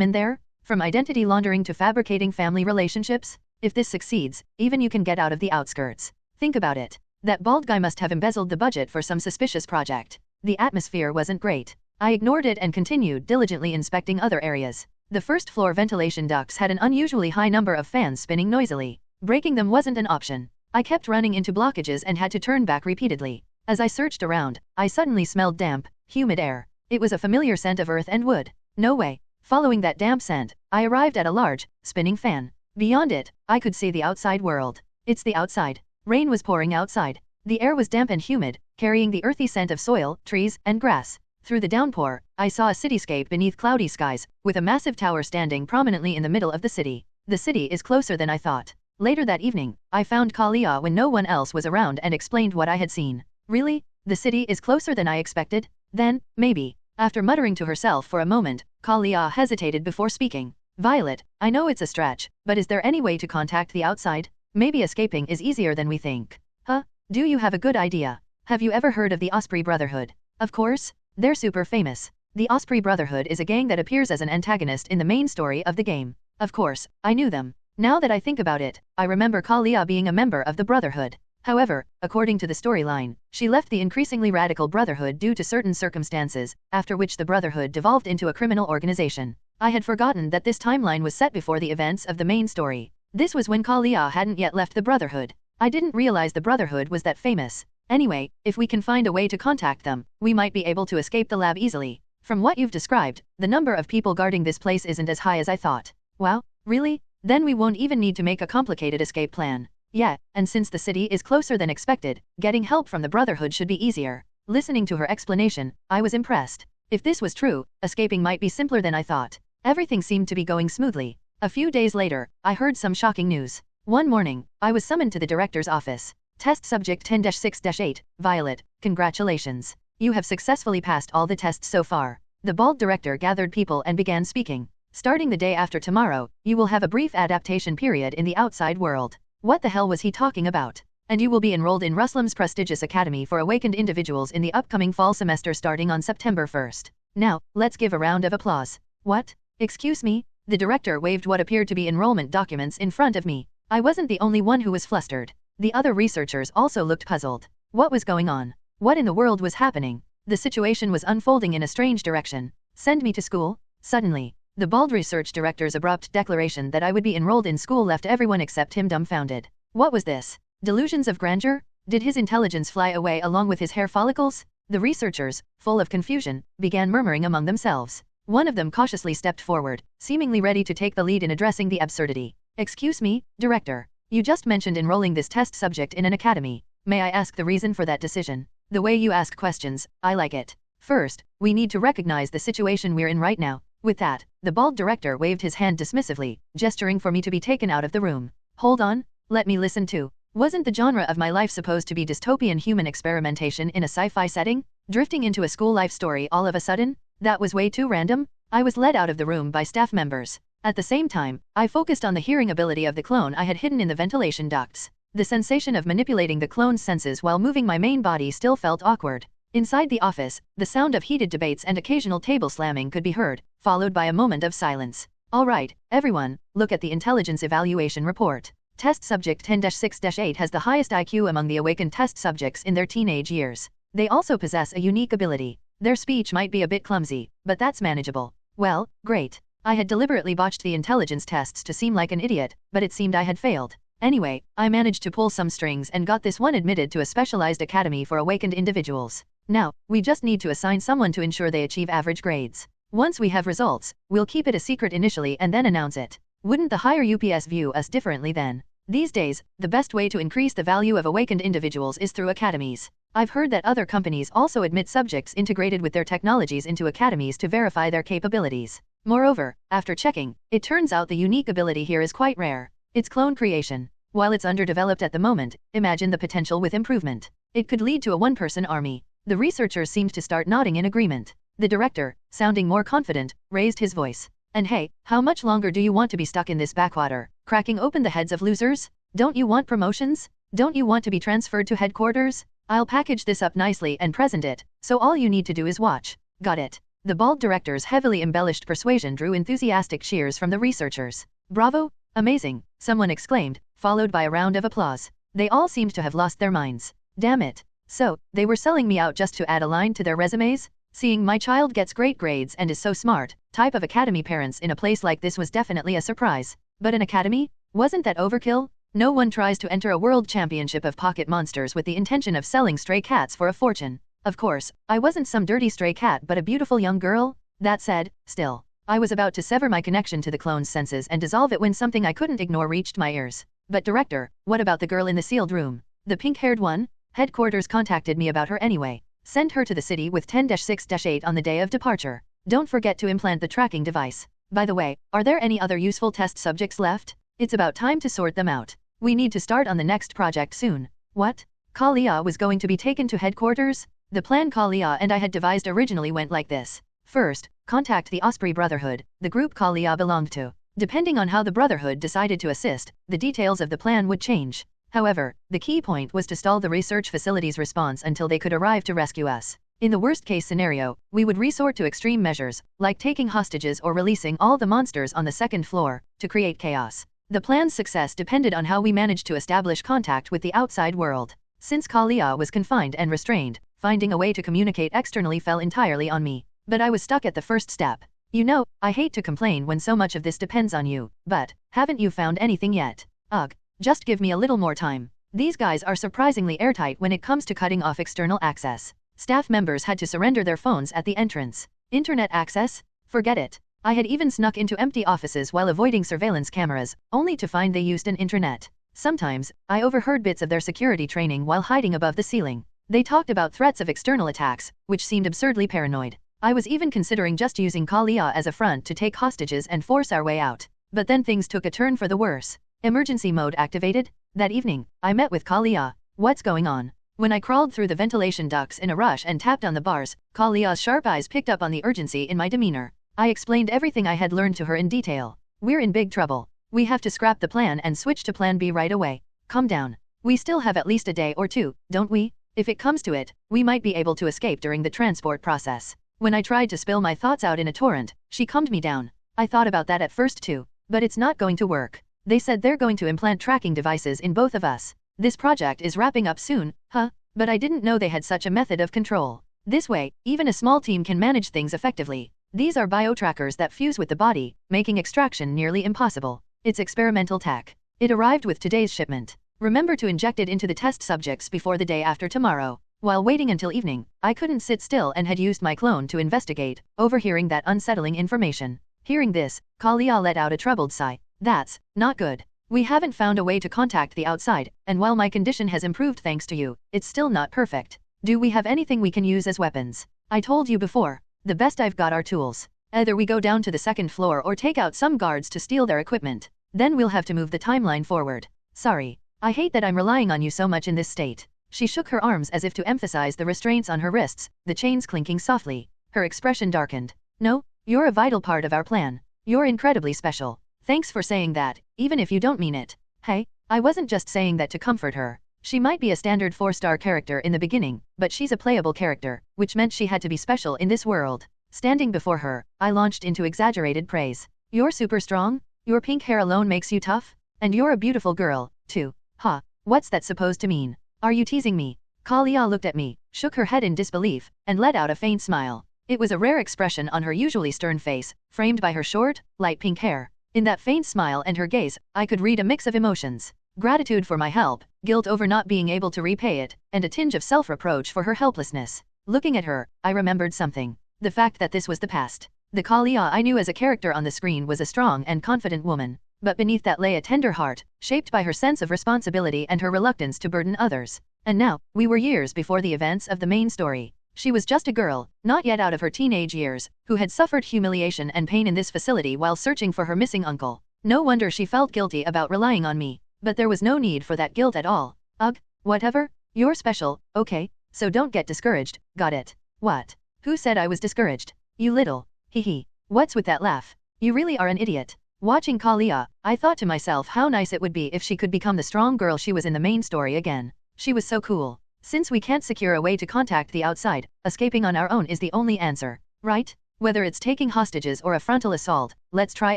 in there? From identity laundering to fabricating family relationships? If this succeeds, even you can get out of the outskirts. Think about it. That bald guy must have embezzled the budget for some suspicious project. The atmosphere wasn't great. I ignored it and continued diligently inspecting other areas. The 1st floor ventilation ducts had an unusually high number of fans spinning noisily. Breaking them wasn't an option. I kept running into blockages and had to turn back repeatedly. As I searched around, I suddenly smelled damp, humid air. It was a familiar scent of earth and wood. No way. Following that damp scent, I arrived at a large, spinning fan. Beyond it, I could see the outside world. It's the outside. Rain was pouring outside. The air was damp and humid, carrying the earthy scent of soil, trees, and grass. Through the downpour, I saw a cityscape beneath cloudy skies, with a massive tower standing prominently in the middle of the city. The city is closer than I thought. Later that evening, I found Kalia when no one else was around and explained what I had seen. Really? The city is closer than I expected? Then, maybe. After muttering to herself for a moment, Kalia hesitated before speaking. Violet, I know it's a stretch, but is there any way to contact the outside? Maybe escaping is easier than we think. Huh? Do you have a good idea? Have you ever heard of the Osprey Brotherhood? Of course. They're super famous. The Osprey Brotherhood is a gang that appears as an antagonist in the main story of the game. Of course, I knew them. Now that I think about it, I remember Kalia being a member of the Brotherhood. However, according to the storyline, she left the increasingly radical Brotherhood due to certain circumstances, after which the Brotherhood devolved into a criminal organization. I had forgotten that this timeline was set before the events of the main story. This was when Kalia hadn't yet left the Brotherhood. I didn't realize the Brotherhood was that famous. Anyway, if we can find a way to contact them, we might be able to escape the lab easily. From what you've described, the number of people guarding this place isn't as high as I thought. Wow, really? Then we won't even need to make a complicated escape plan. Yeah, and since the city is closer than expected, getting help from the Brotherhood should be easier. Listening to her explanation, I was impressed. If this was true, escaping might be simpler than I thought. Everything seemed to be going smoothly. A few days later, I heard some shocking news. One morning, I was summoned to the director's office. Test subject 10-6-8, Violet, congratulations. You have successfully passed all the tests so far. The bald director gathered people and began speaking. Starting the day after tomorrow, you will have a brief adaptation period in the outside world. What the hell was he talking about? And you will be enrolled in Ruslam's prestigious academy for awakened individuals in the upcoming fall semester starting on September 1st. Now, let's give a round of applause. What? Excuse me? The director waved what appeared to be enrollment documents in front of me. I wasn't the only one who was flustered. The other researchers also looked puzzled. What was going on? What in the world was happening? The situation was unfolding in a strange direction. Send me to school? Suddenly, the bald research director's abrupt declaration that I would be enrolled in school left everyone except him dumbfounded. What was this? Delusions of grandeur? Did his intelligence fly away along with his hair follicles? The researchers, full of confusion, began murmuring among themselves. One of them cautiously stepped forward, seemingly ready to take the lead in addressing the absurdity. Excuse me, Director. You just mentioned enrolling this test subject in an academy. May I ask the reason for that decision? The way you ask questions, I like it. First, we need to recognize the situation we're in right now. With that, the bald director waved his hand dismissively, gesturing for me to be taken out of the room. Hold on, let me listen too. Wasn't the genre of my life supposed to be dystopian human experimentation in a sci-fi setting? Drifting into a school life story all of a sudden? That was way too random. I was led out of the room by staff members. At the same time, I focused on the hearing ability of the clone I had hidden in the ventilation ducts. The sensation of manipulating the clone's senses while moving my main body still felt awkward. Inside the office, the sound of heated debates and occasional table slamming could be heard, followed by a moment of silence. All right, everyone, look at the intelligence evaluation report. Test subject 10-6-8 has the highest IQ among the awakened test subjects in their teenage years. They also possess a unique ability. Their speech might be a bit clumsy, but that's manageable. Well, great. I had deliberately botched the intelligence tests to seem like an idiot, but it seemed I had failed. Anyway, I managed to pull some strings and got this one admitted to a specialized academy for awakened individuals. Now, we just need to assign someone to ensure they achieve average grades. Once we have results, we'll keep it a secret initially and then announce it. Wouldn't the higher UPS view us differently then? These days, the best way to increase the value of awakened individuals is through academies. I've heard that other companies also admit subjects integrated with their technologies into academies to verify their capabilities. Moreover, after checking, it turns out the unique ability here is quite rare. It's clone creation. While it's underdeveloped at the moment, imagine the potential with improvement. It could lead to a one-person army. The researchers seemed to start nodding in agreement. The director, sounding more confident, raised his voice. And hey, how much longer do you want to be stuck in this backwater, cracking open the heads of losers? Don't you want promotions? Don't you want to be transferred to headquarters? I'll package this up nicely and present it, so all you need to do is watch. Got it. The bald director's heavily embellished persuasion drew enthusiastic cheers from the researchers. Bravo! Amazing! Someone exclaimed, followed by a round of applause. They all seemed to have lost their minds. Damn it. So, they were selling me out just to add a line to their resumes? Seeing my child gets great grades and is so smart, type of academy parents in a place like this was definitely a surprise. But an academy? Wasn't that overkill? No one tries to enter a world championship of pocket monsters with the intention of selling stray cats for a fortune. Of course, I wasn't some dirty stray cat but a beautiful young girl. That said, still, I was about to sever my connection to the clone's senses and dissolve it when something I couldn't ignore reached my ears. But director, what about the girl in the sealed room? The pink-haired one? Headquarters contacted me about her anyway. Send her to the city with 10-6-8 on the day of departure. Don't forget to implant the tracking device. By the way, are there any other useful test subjects left? It's about time to sort them out. We need to start on the next project soon. What? Kalia was going to be taken to headquarters? The plan Kalia and I had devised originally went like this. First, contact the Osprey Brotherhood, the group Kalia belonged to. Depending on how the Brotherhood decided to assist, the details of the plan would change. However, the key point was to stall the research facility's response until they could arrive to rescue us. In the worst-case scenario, we would resort to extreme measures, like taking hostages or releasing all the monsters on the second floor, to create chaos. The plan's success depended on how we managed to establish contact with the outside world. Since Kalia was confined and restrained, finding a way to communicate externally fell entirely on me. But I was stuck at the first step. You know, I hate to complain when so much of this depends on you, but haven't you found anything yet? Ugh, just give me a little more time. These guys are surprisingly airtight when it comes to cutting off external access. Staff members had to surrender their phones at the entrance. Internet access? Forget it. I had even snuck into empty offices while avoiding surveillance cameras, only to find they used an intranet. Sometimes, I overheard bits of their security training while hiding above the ceiling. They talked about threats of external attacks, which seemed absurdly paranoid. I was even considering just using Kalia as a front to take hostages and force our way out. But then things took a turn for the worse. Emergency mode activated? That evening, I met with Kalia. What's going on? When I crawled through the ventilation ducts in a rush and tapped on the bars, Kalia's sharp eyes picked up on the urgency in my demeanor. I explained everything I had learned to her in detail. We're in big trouble. We have to scrap the plan and switch to plan B right away. Calm down. We still have at least a day or two, don't we? If it comes to it, we might be able to escape during the transport process. When I tried to spill my thoughts out in a torrent, she calmed me down. I thought about that at first too, but it's not going to work. They said they're going to implant tracking devices in both of us. This project is wrapping up soon, huh? But I didn't know they had such a method of control. This way, even a small team can manage things effectively. These are bio-trackers that fuse with the body, making extraction nearly impossible. It's experimental tech. It arrived with today's shipment. Remember to inject it into the test subjects before the day after tomorrow. While waiting until evening, I couldn't sit still and had used my clone to investigate, overhearing that unsettling information. Hearing this, Kalia let out a troubled sigh. That's not good. We haven't found a way to contact the outside, and while my condition has improved thanks to you, it's still not perfect. Do we have anything we can use as weapons? I told you before, the best I've got are tools. Either we go down to the second floor or take out some guards to steal their equipment. Then we'll have to move the timeline forward. Sorry. I hate that I'm relying on you so much in this state. She shook her arms as if to emphasize the restraints on her wrists, the chains clinking softly. Her expression darkened. No, you're a vital part of our plan. You're incredibly special. Thanks for saying that, even if you don't mean it. Hey, I wasn't just saying that to comfort her. She might be a standard 4-star character in the beginning, but she's a playable character, which meant she had to be special in this world. Standing before her, I launched into exaggerated praise. You're super strong? Your pink hair alone makes you tough? And you're a beautiful girl, too. Ha, what's that supposed to mean? Are you teasing me? Kalia looked at me, shook her head in disbelief, and let out a faint smile. It was a rare expression on her usually stern face, framed by her short, light pink hair. In that faint smile and her gaze, I could read a mix of emotions. Gratitude for my help, guilt over not being able to repay it, and a tinge of self-reproach for her helplessness. Looking at her, I remembered something. The fact that this was the past. The Kalia I knew as a character on the screen was a strong and confident woman. But beneath that lay a tender heart, shaped by her sense of responsibility and her reluctance to burden others. And now, we were years before the events of the main story. She was just a girl, not yet out of her teenage years, who had suffered humiliation and pain in this facility while searching for her missing uncle. No wonder she felt guilty about relying on me. But there was no need for that guilt at all. Ugh, whatever, you're special, okay, so don't get discouraged, got it? What? Who said I was discouraged? You little. Hee. What's with that laugh? You really are an idiot. Watching Kalia, I thought to myself how nice it would be if she could become the strong girl she was in the main story again. She was so cool. Since we can't secure a way to contact the outside, escaping on our own is the only answer, right? Whether it's taking hostages or a frontal assault, let's try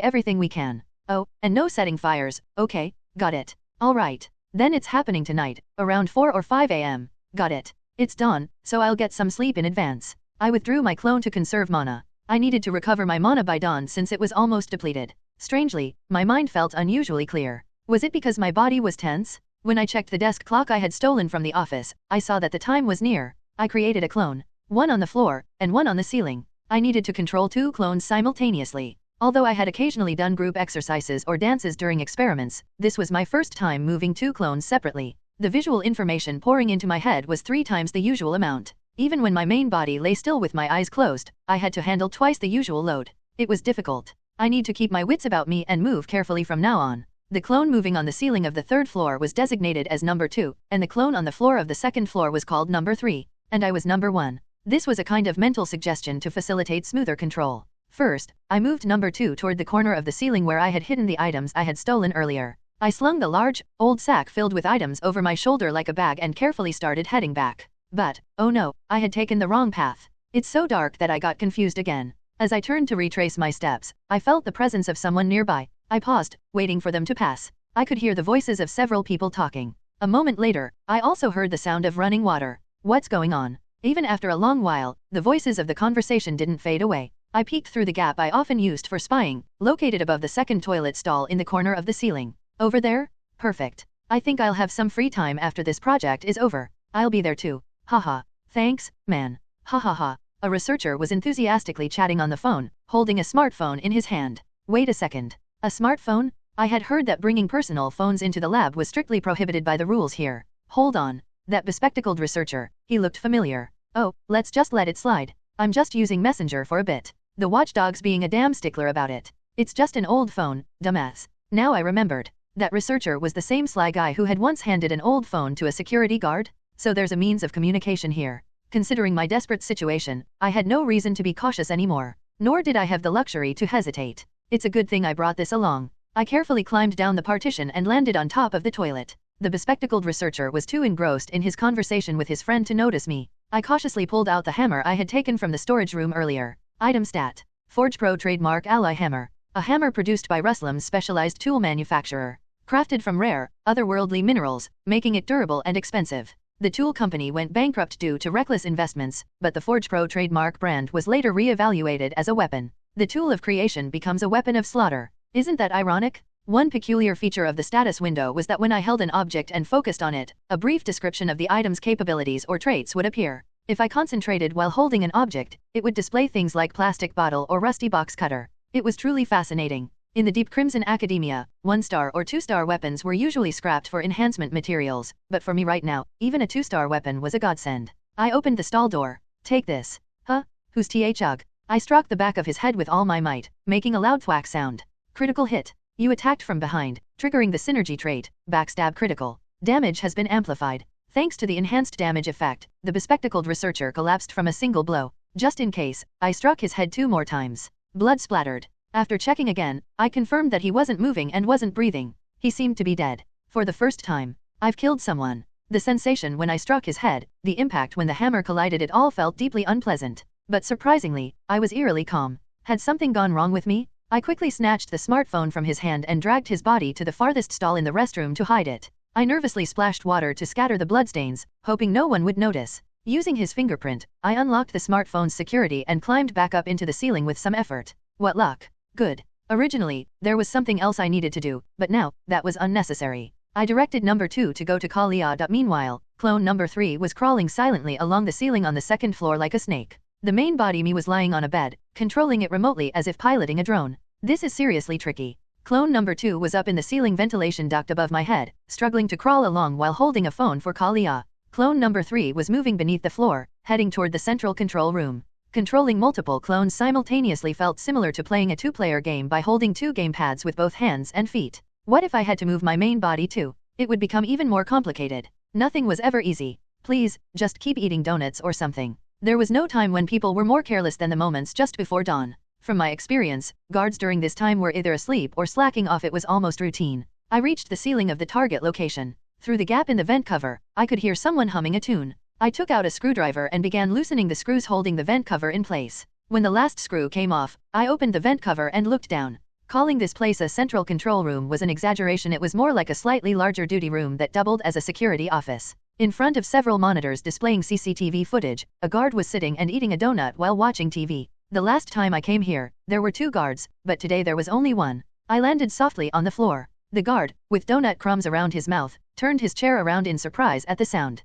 everything we can. Oh, and no setting fires, okay, got it. Alright. Then it's happening tonight, around 4 or 5 a.m. Got it. It's dawn, so I'll get some sleep in advance. I withdrew my clone to conserve mana. I needed to recover my mana by dawn since it was almost depleted. Strangely, my mind felt unusually clear. Was it because my body was tense? When I checked the desk clock I had stolen from the office, I saw that the time was near. I created a clone. One on the floor, and one on the ceiling. I needed to control 2 clones simultaneously. Although I had occasionally done group exercises or dances during experiments, this was my first time moving 2 clones separately. The visual information pouring into my head was 3 times the usual amount. Even when my main body lay still with my eyes closed, I had to handle twice the usual load. It was difficult. I need to keep my wits about me and move carefully from now on. The clone moving on the ceiling of the 3rd floor was designated as number 2, and the clone on the floor of the 2nd floor was called number 3, and I was number 1. This was a kind of mental suggestion to facilitate smoother control. First, I moved number 2 toward the corner of the ceiling where I had hidden the items I had stolen earlier. I slung the large, old sack filled with items over my shoulder like a bag and carefully started heading back. But, oh no, I had taken the wrong path. It's so dark that I got confused again. As I turned to retrace my steps, I felt the presence of someone nearby. I paused, waiting for them to pass. I could hear the voices of several people talking. A moment later, I also heard the sound of running water. What's going on? Even after a long while, the voices of the conversation didn't fade away. I peeked through the gap I often used for spying, located above the 2nd toilet stall in the corner of the ceiling. Over there? Perfect. I think I'll have some free time after this project is over. I'll be there too. Haha. Thanks, man. Ha ha ha. A researcher was enthusiastically chatting on the phone, holding a smartphone in his hand. Wait a second. A smartphone? I had heard that bringing personal phones into the lab was strictly prohibited by the rules here. Hold on. That bespectacled researcher, he looked familiar. Oh, let's just let it slide. I'm just using Messenger for a bit. The watchdog's being a damn stickler about it. It's just an old phone, dumbass. Now I remembered. That researcher was the same sly guy who had once handed an old phone to a security guard? So there's a means of communication here. Considering my desperate situation, I had no reason to be cautious anymore. Nor did I have the luxury to hesitate. It's a good thing I brought this along. I carefully climbed down the partition and landed on top of the toilet. The bespectacled researcher was too engrossed in his conversation with his friend to notice me. I cautiously pulled out the hammer I had taken from the storage room earlier. Item stat. Forge Pro trademark alloy hammer. A hammer produced by Ruslam's specialized tool manufacturer. Crafted from rare, otherworldly minerals, making it durable and expensive. The tool company went bankrupt due to reckless investments, but the Forge Pro trademark brand was later re-evaluated as a weapon. The tool of creation becomes a weapon of slaughter. Isn't that ironic? One peculiar feature of the status window was that when I held an object and focused on it, a brief description of the item's capabilities or traits would appear. If I concentrated while holding an object, it would display things like plastic bottle or rusty box cutter. It was truly fascinating. In the Deep Crimson Academia, 1-star or 2-star weapons were usually scrapped for enhancement materials, but for me right now, even a 2-star weapon was a godsend. I opened the stall door. Take this. Huh? Who's th-ugh? I struck the back of his head with all my might, making a loud thwack sound. Critical hit. You attacked from behind, triggering the synergy trait, backstab critical. Damage has been amplified. Thanks to the enhanced damage effect, the bespectacled researcher collapsed from a single blow. Just in case, I struck his head 2 more times. Blood splattered. After checking again, I confirmed that he wasn't moving and wasn't breathing. He seemed to be dead. For the first time, I've killed someone. The sensation when I struck his head, the impact when the hammer collided, it all felt deeply unpleasant. But surprisingly, I was eerily calm. Had something gone wrong with me? I quickly snatched the smartphone from his hand and dragged his body to the farthest stall in the restroom to hide it. I nervously splashed water to scatter the bloodstains, hoping no one would notice. Using his fingerprint, I unlocked the smartphone's security and climbed back up into the ceiling with some effort. What luck. Good. Originally, there was something else I needed to do, but now, that was unnecessary. I directed number 2 to go to Kalia. Meanwhile, clone number 3 was crawling silently along the ceiling on the second floor like a snake. The main body me was lying on a bed, controlling it remotely as if piloting a drone. This is seriously tricky. Clone number 2 was up in the ceiling ventilation duct above my head, struggling to crawl along while holding a phone for Kalia. Clone number 3 was moving beneath the floor, heading toward the central control room. Controlling multiple clones simultaneously felt similar to playing a 2-player game by holding 2 gamepads with both hands and feet. What if I had to move my main body too? It would become even more complicated. Nothing was ever easy. Please, just keep eating donuts or something. There was no time when people were more careless than the moments just before dawn. From my experience, guards during this time were either asleep or slacking off. It was almost routine. I reached the ceiling of the target location. Through the gap in the vent cover, I could hear someone humming a tune. I took out a screwdriver and began loosening the screws holding the vent cover in place. When the last screw came off, I opened the vent cover and looked down. Calling this place a central control room was an exaggeration. It was more like a slightly larger duty room that doubled as a security office. In front of several monitors displaying CCTV footage, a guard was sitting and eating a donut while watching TV. The last time I came here, there were 2 guards, but today there was only 1. I landed softly on the floor. The guard, with donut crumbs around his mouth, turned his chair around in surprise at the sound.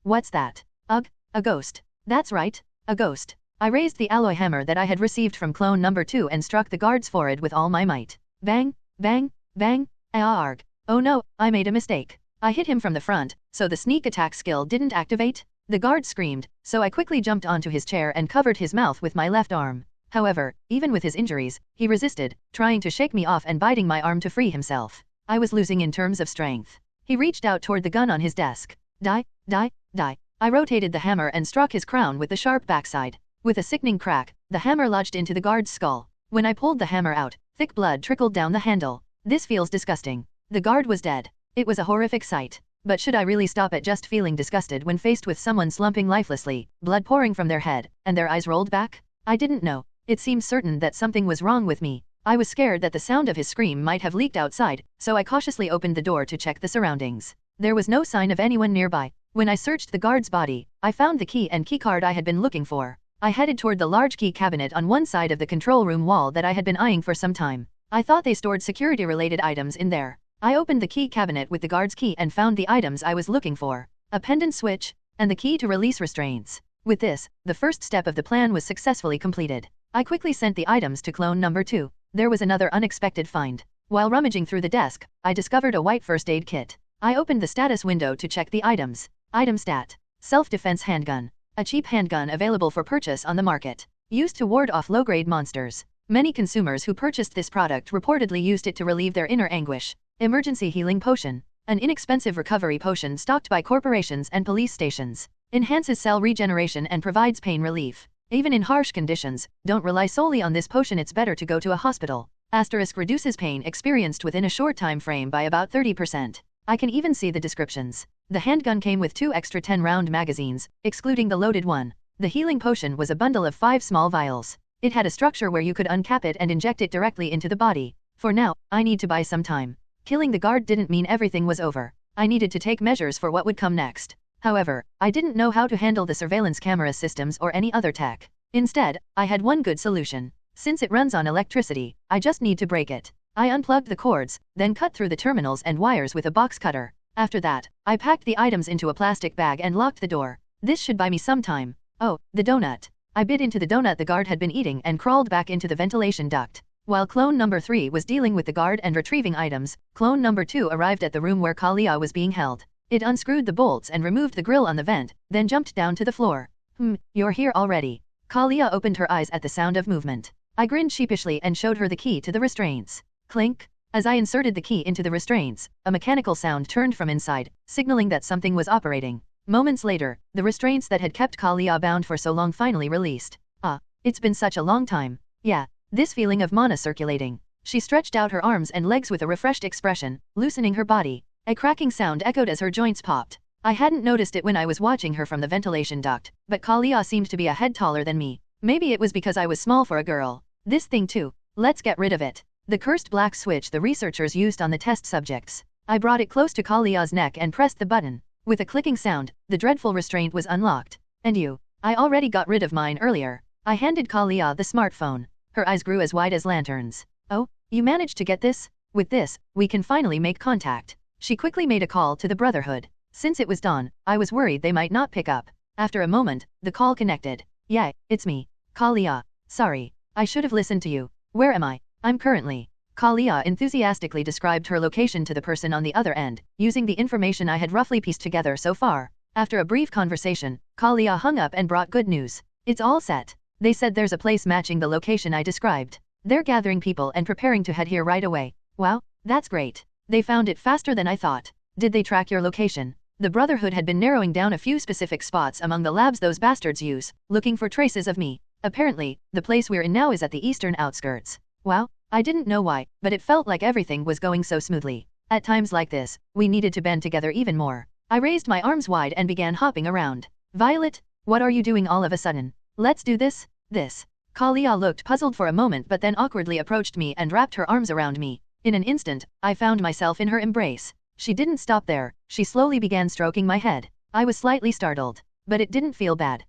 What's that? Ugh, a ghost. That's right, a ghost. I raised the alloy hammer that I had received from clone number 2 and struck the guard's forehead with all my might. Bang, bang, bang, arg. Oh no, I made a mistake. I hit him from the front, so the sneak attack skill didn't activate. The guard screamed, so I quickly jumped onto his chair and covered his mouth with my left arm. However, even with his injuries, he resisted, trying to shake me off and biting my arm to free himself. I was losing in terms of strength. He reached out toward the gun on his desk. Die, die, die. I rotated the hammer and struck his crown with the sharp backside. With a sickening crack, the hammer lodged into the guard's skull. When I pulled the hammer out, thick blood trickled down the handle. This feels disgusting. The guard was dead. It was a horrific sight. But should I really stop at just feeling disgusted when faced with someone slumping lifelessly, blood pouring from their head, and their eyes rolled back? I didn't know. It seemed certain that something was wrong with me. I was scared that the sound of his scream might have leaked outside, so I cautiously opened the door to check the surroundings. There was no sign of anyone nearby. When I searched the guard's body, I found the key and keycard I had been looking for. I headed toward the large key cabinet on one side of the control room wall that I had been eyeing for some time. I thought they stored security-related items in there. I opened the key cabinet with the guard's key and found the items I was looking for. A pendant switch, and the key to release restraints. With this, the first step of the plan was successfully completed. I quickly sent the items to clone number 2. There was another unexpected find. While rummaging through the desk, I discovered a white first aid kit. I opened the status window to check the items. Item stat. Self-defense handgun. A cheap handgun available for purchase on the market. Used to ward off low-grade monsters. Many consumers who purchased this product reportedly used it to relieve their inner anguish. Emergency healing potion. An inexpensive recovery potion stocked by corporations and police stations. Enhances cell regeneration and provides pain relief. Even in harsh conditions, don't rely solely on this potion. It's better to go to a hospital. Asterisk reduces pain experienced within a short time frame by about 30%. I can even see the descriptions. The handgun came with 2 extra 10-round magazines, excluding the loaded one. The healing potion was a bundle of 5 small vials. It had a structure where you could uncap it and inject it directly into the body. For now, I need to buy some time. Killing the guard didn't mean everything was over. I needed to take measures for what would come next. However, I didn't know how to handle the surveillance camera systems or any other tech. Instead, I had one good solution. Since it runs on electricity, I just need to break it. I unplugged the cords, then cut through the terminals and wires with a box cutter. After that, I packed the items into a plastic bag and locked the door. This should buy me some time. Oh, the donut. I bit into the donut the guard had been eating and crawled back into the ventilation duct. While clone number 3 was dealing with the guard and retrieving items, clone number 2 arrived at the room where Kalia was being held. It unscrewed the bolts and removed the grill on the vent, then jumped down to the floor. You're here already. Kalia opened her eyes at the sound of movement. I grinned sheepishly and showed her the key to the restraints. Clink. As I inserted the key into the restraints, a mechanical sound turned from inside, signaling that something was operating. Moments later, the restraints that had kept Kalia bound for so long finally released. It's been such a long time. Yeah, this feeling of mana circulating. She stretched out her arms and legs with a refreshed expression, loosening her body. A cracking sound echoed as her joints popped. I hadn't noticed it when I was watching her from the ventilation duct, but Kalia seemed to be a head taller than me. Maybe it was because I was small for a girl. This thing too. Let's get rid of it. The cursed black switch the researchers used on the test subjects. I brought it close to Kalia's neck and pressed the button. With a clicking sound, the dreadful restraint was unlocked. And you? I already got rid of mine earlier. I handed Kalia the smartphone. Her eyes grew as wide as lanterns. Oh, you managed to get this? With this, we can finally make contact. She quickly made a call to the Brotherhood. Since it was dawn, I was worried they might not pick up. After a moment, the call connected. Yeah, it's me. Kalia. Sorry. I should have listened to you. Where am I? I'm currently. Kalia enthusiastically described her location to the person on the other end, using the information I had roughly pieced together so far. After a brief conversation, Kalia hung up and brought good news. It's all set. They said there's a place matching the location I described. They're gathering people and preparing to head here right away. Wow, that's great. They found it faster than I thought. Did they track your location? The Brotherhood had been narrowing down a few specific spots among the labs those bastards use, looking for traces of me. Apparently, the place we're in now is at the eastern outskirts. Wow, I didn't know why, but it felt like everything was going so smoothly. At times like this, we needed to band together even more. I raised my arms wide and began hopping around. Violet, what are you doing all of a sudden? Let's do this. Kalia looked puzzled for a moment but then awkwardly approached me and wrapped her arms around me. In an instant, I found myself in her embrace. She didn't stop there. She slowly began stroking my head. I was slightly startled, but it didn't feel bad.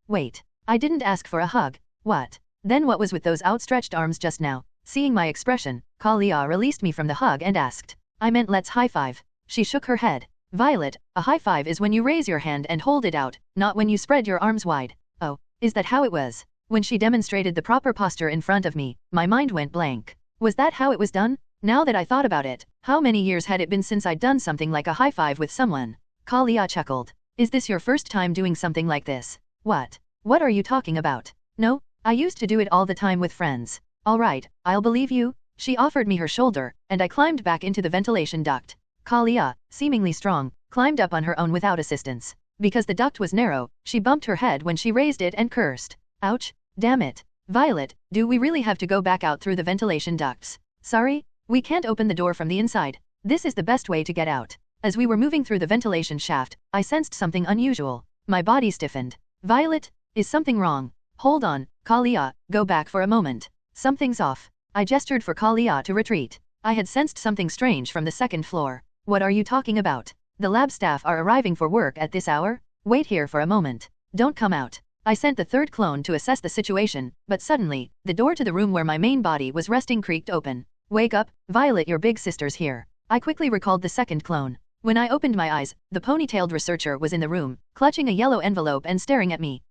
Wait. I didn't ask for a hug. What? Then what was with those outstretched arms just now? Seeing my expression, Kalia released me from the hug and asked. I meant let's high-five. She shook her head. Violet, a high-five is when you raise your hand and hold it out, not when you spread your arms wide. Oh, is that how it was? When she demonstrated the proper posture in front of me, my mind went blank. Was that how it was done? Now that I thought about it, how many years had it been since I'd done something like a high-five with someone? Kalia chuckled. Is this your first time doing something like this? What? What are you talking about? No, I used to do it all the time with friends. All right, I'll believe you. She offered me her shoulder, and I climbed back into the ventilation duct. Kalia, seemingly strong, climbed up on her own without assistance. Because the duct was narrow, she bumped her head when she raised it and cursed. Ouch, damn it. Violet, do we really have to go back out through the ventilation ducts? Sorry, we can't open the door from the inside. This is the best way to get out. As we were moving through the ventilation shaft, I sensed something unusual. My body stiffened. Violet, is something wrong? Hold on, Kalia, go back for a moment. Something's off. I gestured for Kalia to retreat. I had sensed something strange from the second floor. What are you talking about? The lab staff are arriving for work at this hour? Wait here for a moment. Don't come out. I sent the third clone to assess the situation, but suddenly, the door to the room where my main body was resting creaked open. Wake up, Violet, your big sister's here. I quickly recalled the second clone. When I opened my eyes, the ponytailed researcher was in the room, clutching a yellow envelope and staring at me.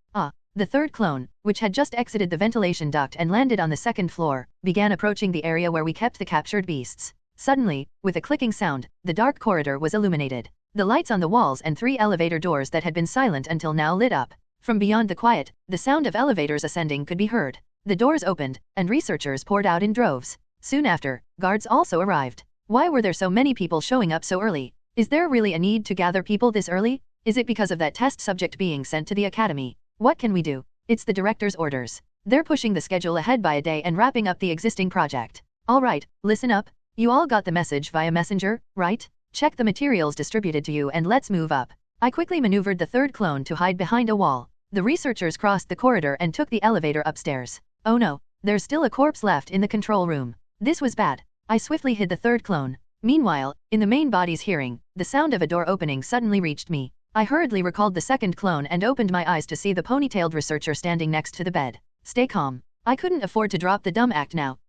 The third clone, which had just exited the ventilation duct and landed on the second floor, began approaching the area where we kept the captured beasts. Suddenly, with a clicking sound, the dark corridor was illuminated. The lights on the walls and 3 elevator doors that had been silent until now lit up. From beyond the quiet, the sound of elevators ascending could be heard. The doors opened, and researchers poured out in droves. Soon after, guards also arrived. Why were there so many people showing up so early? Is there really a need to gather people this early? Is it because of that test subject being sent to the academy? What can we do? It's the director's orders. They're pushing the schedule ahead by a day and wrapping up the existing project. All right, listen up. You all got the message via messenger, right? Check the materials distributed to you and let's move up. I quickly maneuvered the third clone to hide behind a wall. The researchers crossed the corridor and took the elevator upstairs. Oh no, there's still a corpse left in the control room. This was bad. I swiftly hid the third clone. Meanwhile, in the main body's hearing, the sound of a door opening suddenly reached me. I hurriedly recalled the second clone and opened my eyes to see the ponytailed researcher standing next to the bed. Stay calm. I couldn't afford to drop the dumb act now.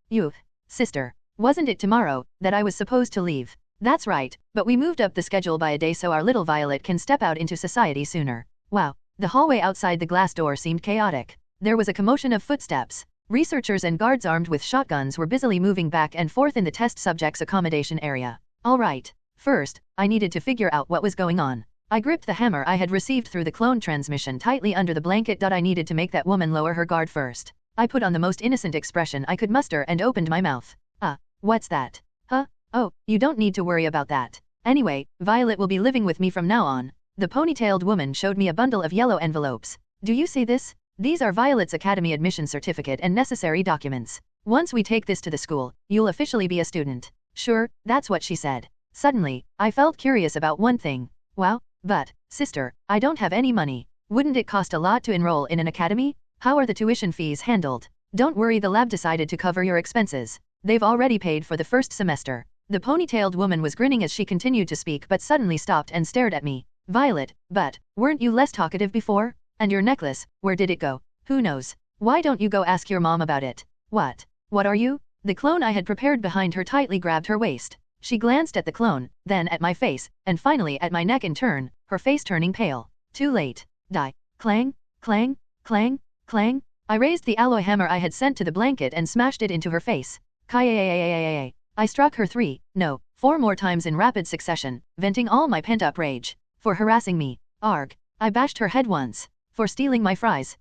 Sister. Wasn't it tomorrow that I was supposed to leave? That's right, but we moved up the schedule by a day so our little Violet can step out into society sooner. Wow. The hallway outside the glass door seemed chaotic. There was a commotion of footsteps. Researchers and guards armed with shotguns were busily moving back and forth in the test subject's accommodation area. All right. First, I needed to figure out what was going on. I gripped the hammer I had received through the clone transmission tightly under the blanket. I needed to make that woman lower her guard first. I put on the most innocent expression I could muster and opened my mouth. What's that? Huh? Oh, you don't need to worry about that. Anyway, Violet will be living with me from now on. The ponytailed woman showed me a bundle of yellow envelopes. Do you see this? These are Violet's Academy admission certificate and necessary documents. Once we take this to the school, you'll officially be a student. Sure, that's what she said. Suddenly, I felt curious about one thing. Wow, but, sister, I don't have any money. Wouldn't it cost a lot to enroll in an academy? How are the tuition fees handled? Don't worry, the lab decided to cover your expenses. They've already paid for the first semester. The ponytailed woman was grinning as she continued to speak but suddenly stopped and stared at me. Violet, but, weren't you less talkative before? And your necklace, where did it go? Who knows? Why don't you go ask your mom about it? What are you? The clone I had prepared behind her tightly grabbed her waist. She glanced at the clone, then at my face, and finally at my neck in turn, her face turning pale. Too late. Die. Clang, clang, clang, clang. I raised the alloy hammer I had sent to the blanket and smashed it into her face. Kalia. I struck her 4 more times in rapid succession, venting all my pent-up rage. For harassing me. Arg. I bashed her head once. For stealing my fries.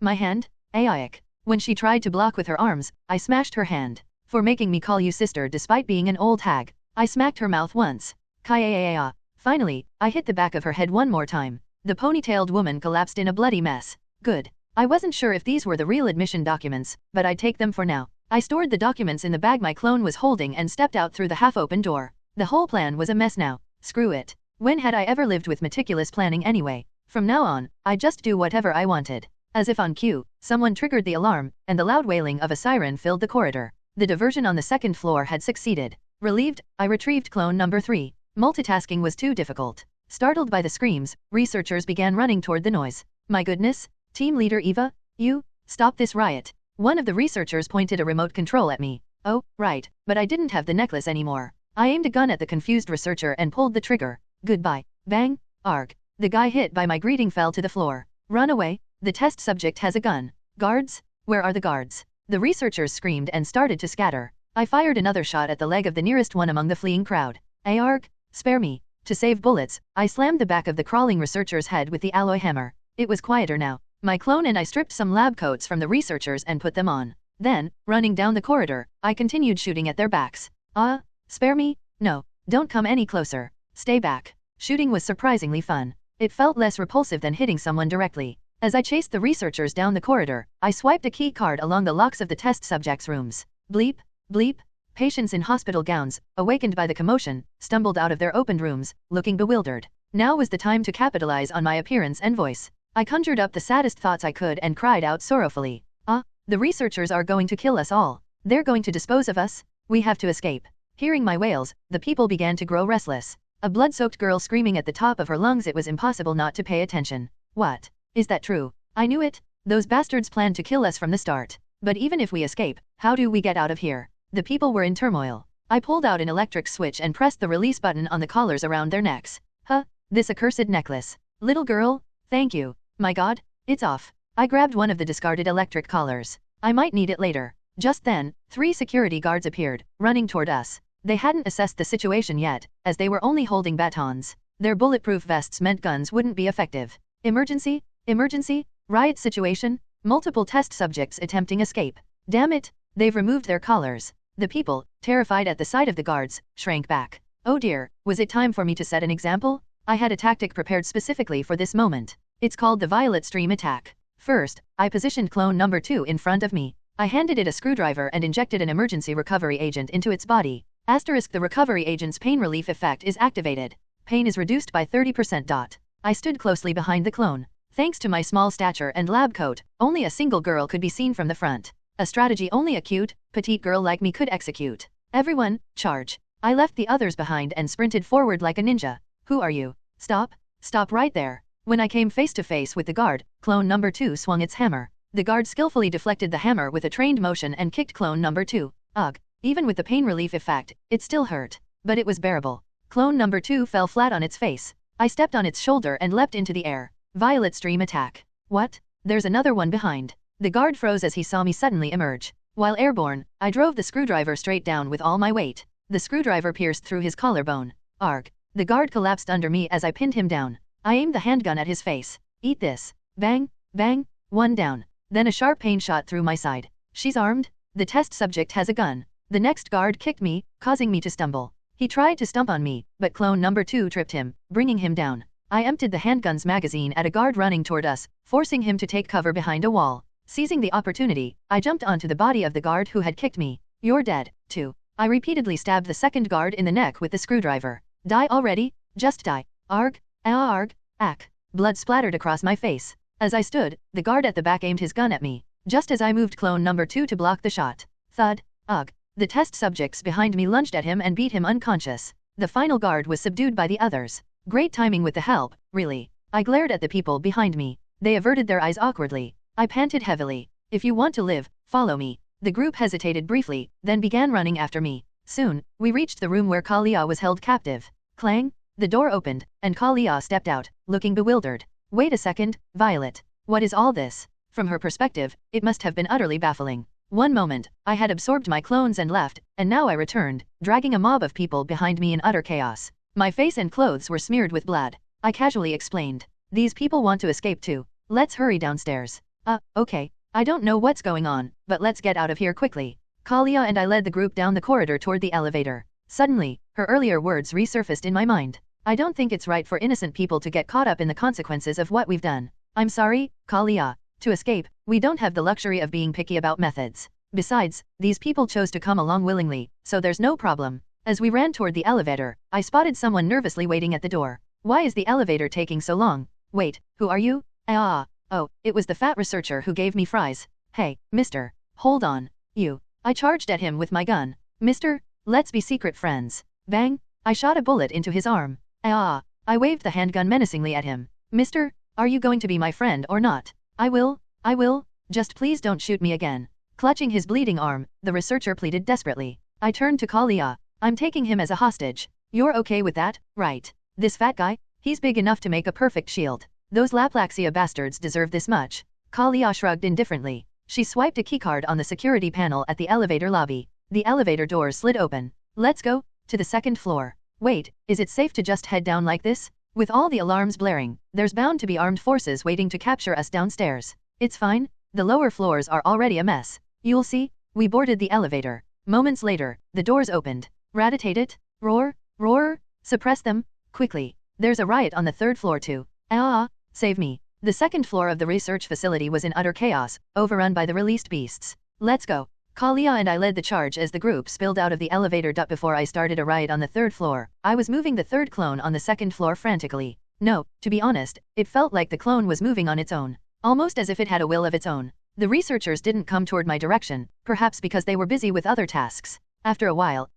My hand. Aic. When she tried to block with her arms, I smashed her hand. For making me call you sister despite being an old hag. I smacked her mouth once. Kalia. Finally, I hit the back of her head one more time. The ponytailed woman collapsed in a bloody mess. Good. I wasn't sure if these were the real admission documents, but I'd take them for now. I stored the documents in the bag my clone was holding and stepped out through the half-open door. The whole plan was a mess now. Screw it. When had I ever lived with meticulous planning anyway? From now on, I just do whatever I wanted. As if on cue, someone triggered the alarm, and the loud wailing of a siren filled the corridor. The diversion on the second floor had succeeded. Relieved, I retrieved clone number 3. Multitasking was too difficult. Startled by the screams, researchers began running toward the noise. My goodness, Team Leader Eva, you, stop this riot. One of the researchers pointed a remote control at me. Oh, right, but I didn't have the necklace anymore. I aimed a gun at the confused researcher and pulled the trigger. Goodbye. Bang. Arg. The guy hit by my greeting fell to the floor. Run away. The test subject has a gun. Guards? Where are the guards? The researchers screamed and started to scatter. I fired another shot at the leg of the nearest one among the fleeing crowd. Arg. Spare me. To save bullets, I slammed the back of the crawling researcher's head with the alloy hammer. It was quieter now. My clone and I stripped some lab coats from the researchers and put them on. Then, running down the corridor, I continued shooting at their backs. Spare me? No, don't come any closer. Stay back. Shooting was surprisingly fun. It felt less repulsive than hitting someone directly. As I chased the researchers down the corridor, I swiped a key card along the locks of the test subjects' rooms. Bleep, bleep. Patients in hospital gowns, awakened by the commotion, stumbled out of their opened rooms, looking bewildered. Now was the time to capitalize on my appearance and voice. I conjured up the saddest thoughts I could and cried out sorrowfully. The researchers are going to kill us all. They're going to dispose of us. We have to escape. Hearing my wails, the people began to grow restless. A blood-soaked girl screaming at the top of her lungs, it was impossible not to pay attention. What? Is that true? I knew it. Those bastards planned to kill us from the start. But even if we escape, how do we get out of here? The people were in turmoil. I pulled out an electric switch and pressed the release button on the collars around their necks. This accursed necklace. Little girl, thank you. My God, it's off. I grabbed one of the discarded electric collars. I might need it later. Just then, 3 security guards appeared, running toward us. They hadn't assessed the situation yet, as they were only holding batons. Their bulletproof vests meant guns wouldn't be effective. Emergency? Emergency? Riot situation? Multiple test subjects attempting escape. Damn it, they've removed their collars. The people, terrified at the sight of the guards, shrank back. Oh dear, was it time for me to set an example? I had a tactic prepared specifically for this moment. It's called the Violet Stream attack. First, I positioned clone number 2 in front of me. I handed it a screwdriver and injected an emergency recovery agent into its body. Asterisk the recovery agent's pain relief effect is activated. Pain is reduced by 30%. I stood closely behind the clone. Thanks to my small stature and lab coat, only a single girl could be seen from the front. A strategy only a cute, petite girl like me could execute. Everyone, charge. I left the others behind and sprinted forward like a ninja. Who are you? Stop. Stop right there. When I came face to face with the guard, clone number 2 swung its hammer. The guard skillfully deflected the hammer with a trained motion and kicked clone number 2. Ugh. Even with the pain relief effect, it still hurt. But it was bearable. Clone number 2 fell flat on its face. I stepped on its shoulder and leapt into the air. Violet stream attack. What? There's another one behind. The guard froze as he saw me suddenly emerge. While airborne, I drove the screwdriver straight down with all my weight. The screwdriver pierced through his collarbone. Arg. The guard collapsed under me as I pinned him down. I aimed the handgun at his face. Eat this. Bang, bang, one down. Then a sharp pain shot through my side. She's armed? The test subject has a gun. The next guard kicked me, causing me to stumble. He tried to stump on me, but clone number 2 tripped him, bringing him down. I emptied the handgun's magazine at a guard running toward us, forcing him to take cover behind a wall. Seizing the opportunity, I jumped onto the body of the guard who had kicked me. You're dead, too. I repeatedly stabbed the second guard in the neck with the screwdriver. Die already? Just die. Arg, arg, ack. Blood splattered across my face. As I stood, the guard at the back aimed his gun at me, just as I moved clone number 2 to block the shot. Thud, ugh. The test subjects behind me lunged at him and beat him unconscious. The final guard was subdued by the others. Great timing with the help, really. I glared at the people behind me. They averted their eyes awkwardly. I panted heavily. If you want to live, follow me. The group hesitated briefly, then began running after me. Soon, we reached the room where Kalia was held captive. Clang! The door opened, and Kalia stepped out, looking bewildered. Wait a second, Violet. What is all this? From her perspective, it must have been utterly baffling. One moment, I had absorbed my clones and left, and now I returned, dragging a mob of people behind me in utter chaos. My face and clothes were smeared with blood. I casually explained. These people want to escape too. Let's hurry downstairs. Okay. I don't know what's going on, but let's get out of here quickly. Kalia and I led the group down the corridor toward the elevator. Suddenly, her earlier words resurfaced in my mind. I don't think it's right for innocent people to get caught up in the consequences of what we've done. I'm sorry, Kalia. To escape, we don't have the luxury of being picky about methods. Besides, these people chose to come along willingly, so there's no problem. As we ran toward the elevator, I spotted someone nervously waiting at the door. Why is the elevator taking so long? Wait, who are you? Oh, it was the fat researcher who gave me fries. Hey, mister. Hold on. You. I charged at him with my gun. Mister, let's be secret friends. Bang. I shot a bullet into his arm. I waved the handgun menacingly at him. Mister, are you going to be my friend or not? I will, just please don't shoot me again. Clutching his bleeding arm, the researcher pleaded desperately. I turned to Kalia. I'm taking him as a hostage. You're okay with that, right? This fat guy? He's big enough to make a perfect shield. Those Laplaxia bastards deserve this much. Kalia shrugged indifferently. She swiped a keycard on the security panel at the elevator lobby. The elevator doors slid open. Let's go, to the second floor. Wait, is it safe to just head down like this? With all the alarms blaring, there's bound to be armed forces waiting to capture us downstairs. It's fine. The lower floors are already a mess. You'll see. We boarded the elevator. Moments later, the doors opened. Rat-a-tat-tat. Roar, roar, suppress them, quickly. There's a riot on the third floor too. Save me. The second floor of the research facility was in utter chaos, overrun by the released beasts. Let's go. Kalia and I led the charge as the group spilled out of the elevator duct. Before I started a riot on the third floor, I was moving the third clone on the second floor frantically. No, to be honest, it felt like the clone was moving on its own. Almost as if it had a will of its own. The researchers didn't come toward my direction, perhaps because they were busy with other tasks. After a while,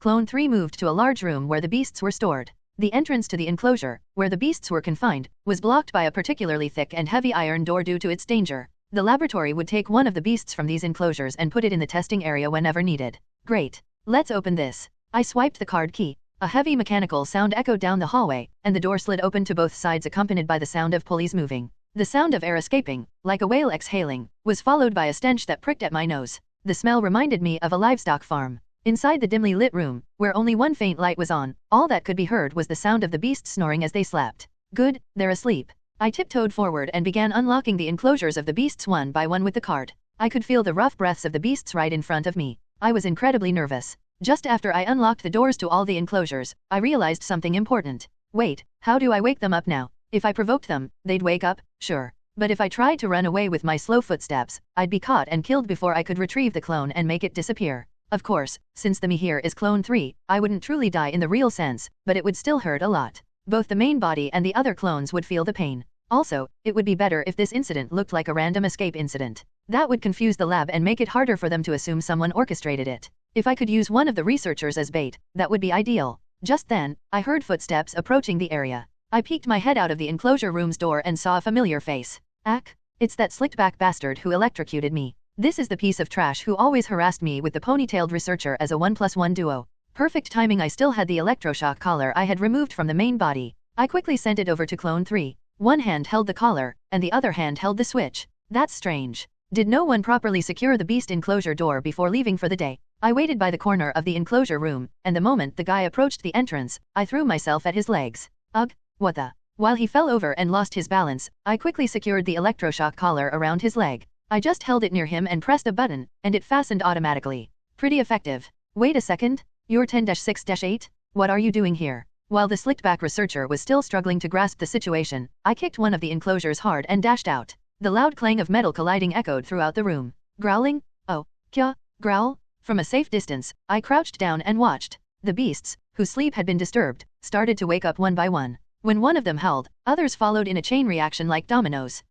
Clone 3 moved to a large room where the beasts were stored. The entrance to the enclosure, where the beasts were confined, was blocked by a particularly thick and heavy iron door due to its danger. The laboratory would take one of the beasts from these enclosures and put it in the testing area whenever needed. Great. Let's open this. I swiped the card key. A heavy mechanical sound echoed down the hallway, and the door slid open to both sides, accompanied by the sound of pulleys moving. The sound of air escaping, like a whale exhaling, was followed by a stench that pricked at my nose. The smell reminded me of a livestock farm. Inside the dimly lit room, where only one faint light was on, all that could be heard was the sound of the beasts snoring as they slept. Good, they're asleep. I tiptoed forward and began unlocking the enclosures of the beasts one by one with the card. I could feel the rough breaths of the beasts right in front of me. I was incredibly nervous. Just after I unlocked the doors to all the enclosures, I realized something important. Wait, how do I wake them up now? If I provoked them, they'd wake up, sure. But if I tried to run away with my slow footsteps, I'd be caught and killed before I could retrieve the clone and make it disappear. Of course, since the me here is clone 3, I wouldn't truly die in the real sense, but it would still hurt a lot. Both the main body and the other clones would feel the pain. Also, it would be better if this incident looked like a random escape incident. That would confuse the lab and make it harder for them to assume someone orchestrated it. If I could use one of the researchers as bait, that would be ideal. Just then, I heard footsteps approaching the area. I peeked my head out of the enclosure room's door and saw a familiar face. Ack, it's that slicked-back bastard who electrocuted me. This is the piece of trash who always harassed me with the ponytailed researcher as a 1+1 duo. Perfect timing. I still had the electroshock collar I had removed from the main body. I quickly sent it over to clone 3. One hand held the collar, and the other hand held the switch. That's strange. Did no one properly secure the beast enclosure door before leaving for the day? I waited by the corner of the enclosure room, and the moment the guy approached the entrance, I threw myself at his legs. Ugh, what the? While he fell over and lost his balance, I quickly secured the electroshock collar around his leg. I just held it near him and pressed a button, and it fastened automatically. Pretty effective. Wait a second, you're 10-6-8? What are you doing here? While the slicked-back researcher was still struggling to grasp the situation, I kicked one of the enclosures hard and dashed out. The loud clang of metal colliding echoed throughout the room. Growling? Oh, kya, growl? From a safe distance, I crouched down and watched. The beasts, whose sleep had been disturbed, started to wake up one by one. When one of them howled, others followed in a chain reaction like dominoes.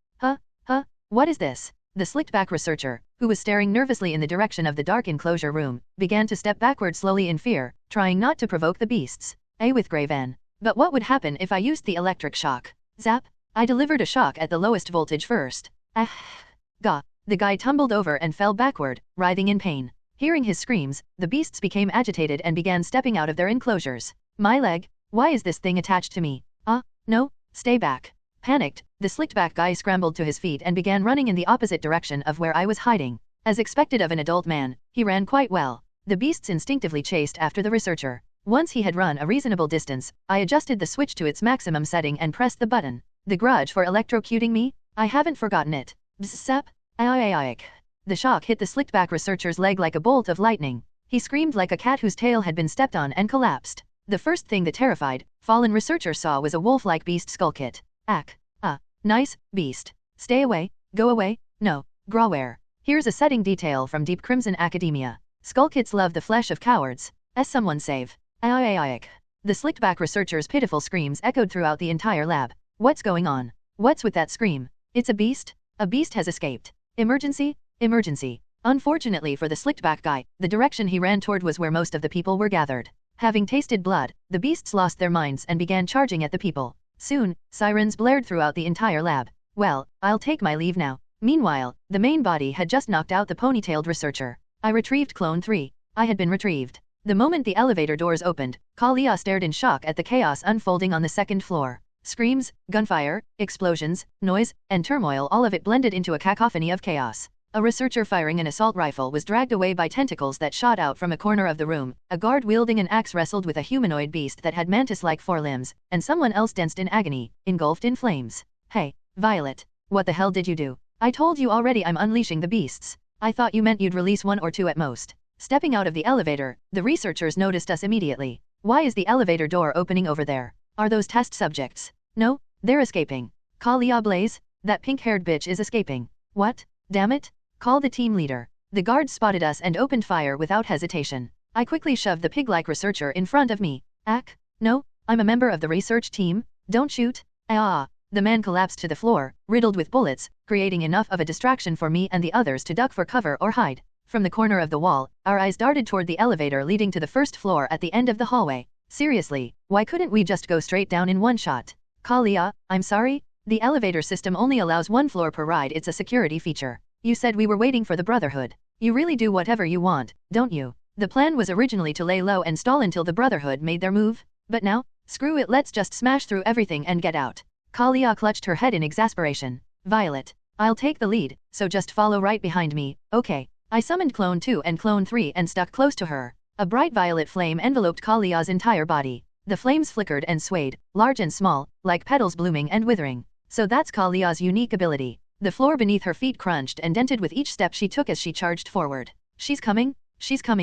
What is this? The slicked-back researcher, who was staring nervously in the direction of the dark enclosure room, began to step backward slowly in fear, trying not to provoke the beasts. With grave N. But what would happen if I used the electric shock? Zap! I delivered a shock at the lowest voltage first. Gah! The guy tumbled over and fell backward, writhing in pain. Hearing his screams, the beasts became agitated and began stepping out of their enclosures. My leg? Why is this thing attached to me? No, stay back. Panicked, the slicked-back guy scrambled to his feet and began running in the opposite direction of where I was hiding. As expected of an adult man, he ran quite well. The beasts instinctively chased after the researcher. Once he had run a reasonable distance, I adjusted the switch to its maximum setting and pressed the button. The grudge for electrocuting me? I haven't forgotten it. Bzzap! The shock hit the slicked-back researcher's leg like a bolt of lightning. He screamed like a cat whose tail had been stepped on and collapsed. The first thing the terrified, fallen researcher saw was a wolf-like beast skull kit. Nice, beast. Stay away, go away, no, graware. Here's a setting detail from Deep Crimson Academia. Skull kits love the flesh of cowards. Someone save. The slicked-back researcher's pitiful screams echoed throughout the entire lab. What's going on? What's with that scream? It's a beast? A beast has escaped. Emergency? Emergency. Unfortunately for the slicked-back guy, the direction he ran toward was where most of the people were gathered. Having tasted blood, the beasts lost their minds and began charging at the people. Soon, sirens blared throughout the entire lab. Well, I'll take my leave now. Meanwhile, the main body had just knocked out the ponytailed researcher. I retrieved clone 3. I had been retrieved. The moment the elevator doors opened, Kalia stared in shock at the chaos unfolding on the second floor. Screams, gunfire, explosions, noise, and turmoil, all of it blended into a cacophony of chaos. A researcher firing an assault rifle was dragged away by tentacles that shot out from a corner of the room, a guard wielding an axe wrestled with a humanoid beast that had mantis-like forelimbs, and someone else danced in agony, engulfed in flames. Hey, Violet, what the hell did you do? I told you already I'm unleashing the beasts. I thought you meant you'd release 1 or 2 at most. Stepping out of the elevator, the researchers noticed us immediately. Why is the elevator door opening over there? Are those test subjects? No, they're escaping. Kalia Blaze, that pink-haired bitch is escaping. What? Damn it. Call the team leader. The guards spotted us and opened fire without hesitation. I quickly shoved the pig-like researcher in front of me. No, I'm a member of the research team. Don't shoot. The man collapsed to the floor, riddled with bullets, creating enough of a distraction for me and the others to duck for cover or hide. From the corner of the wall, our eyes darted toward the elevator leading to the first floor at the end of the hallway. Seriously, why couldn't we just go straight down in one shot? Kalia, I'm sorry? The elevator system only allows 1 floor per ride. It's a security feature. You said we were waiting for the Brotherhood. You really do whatever you want, don't you? The plan was originally to lay low and stall until the Brotherhood made their move. But now, screw it, let's just smash through everything and get out. Kalia clutched her head in exasperation. Violet, I'll take the lead, so just follow right behind me, okay? I summoned Clone 2 and Clone 3 and stuck close to her. A bright violet flame enveloped Kalia's entire body. The flames flickered and swayed, large and small, like petals blooming and withering. So that's Kalia's unique ability. The floor beneath her feet crunched and dented with each step she took as she charged forward. She's coming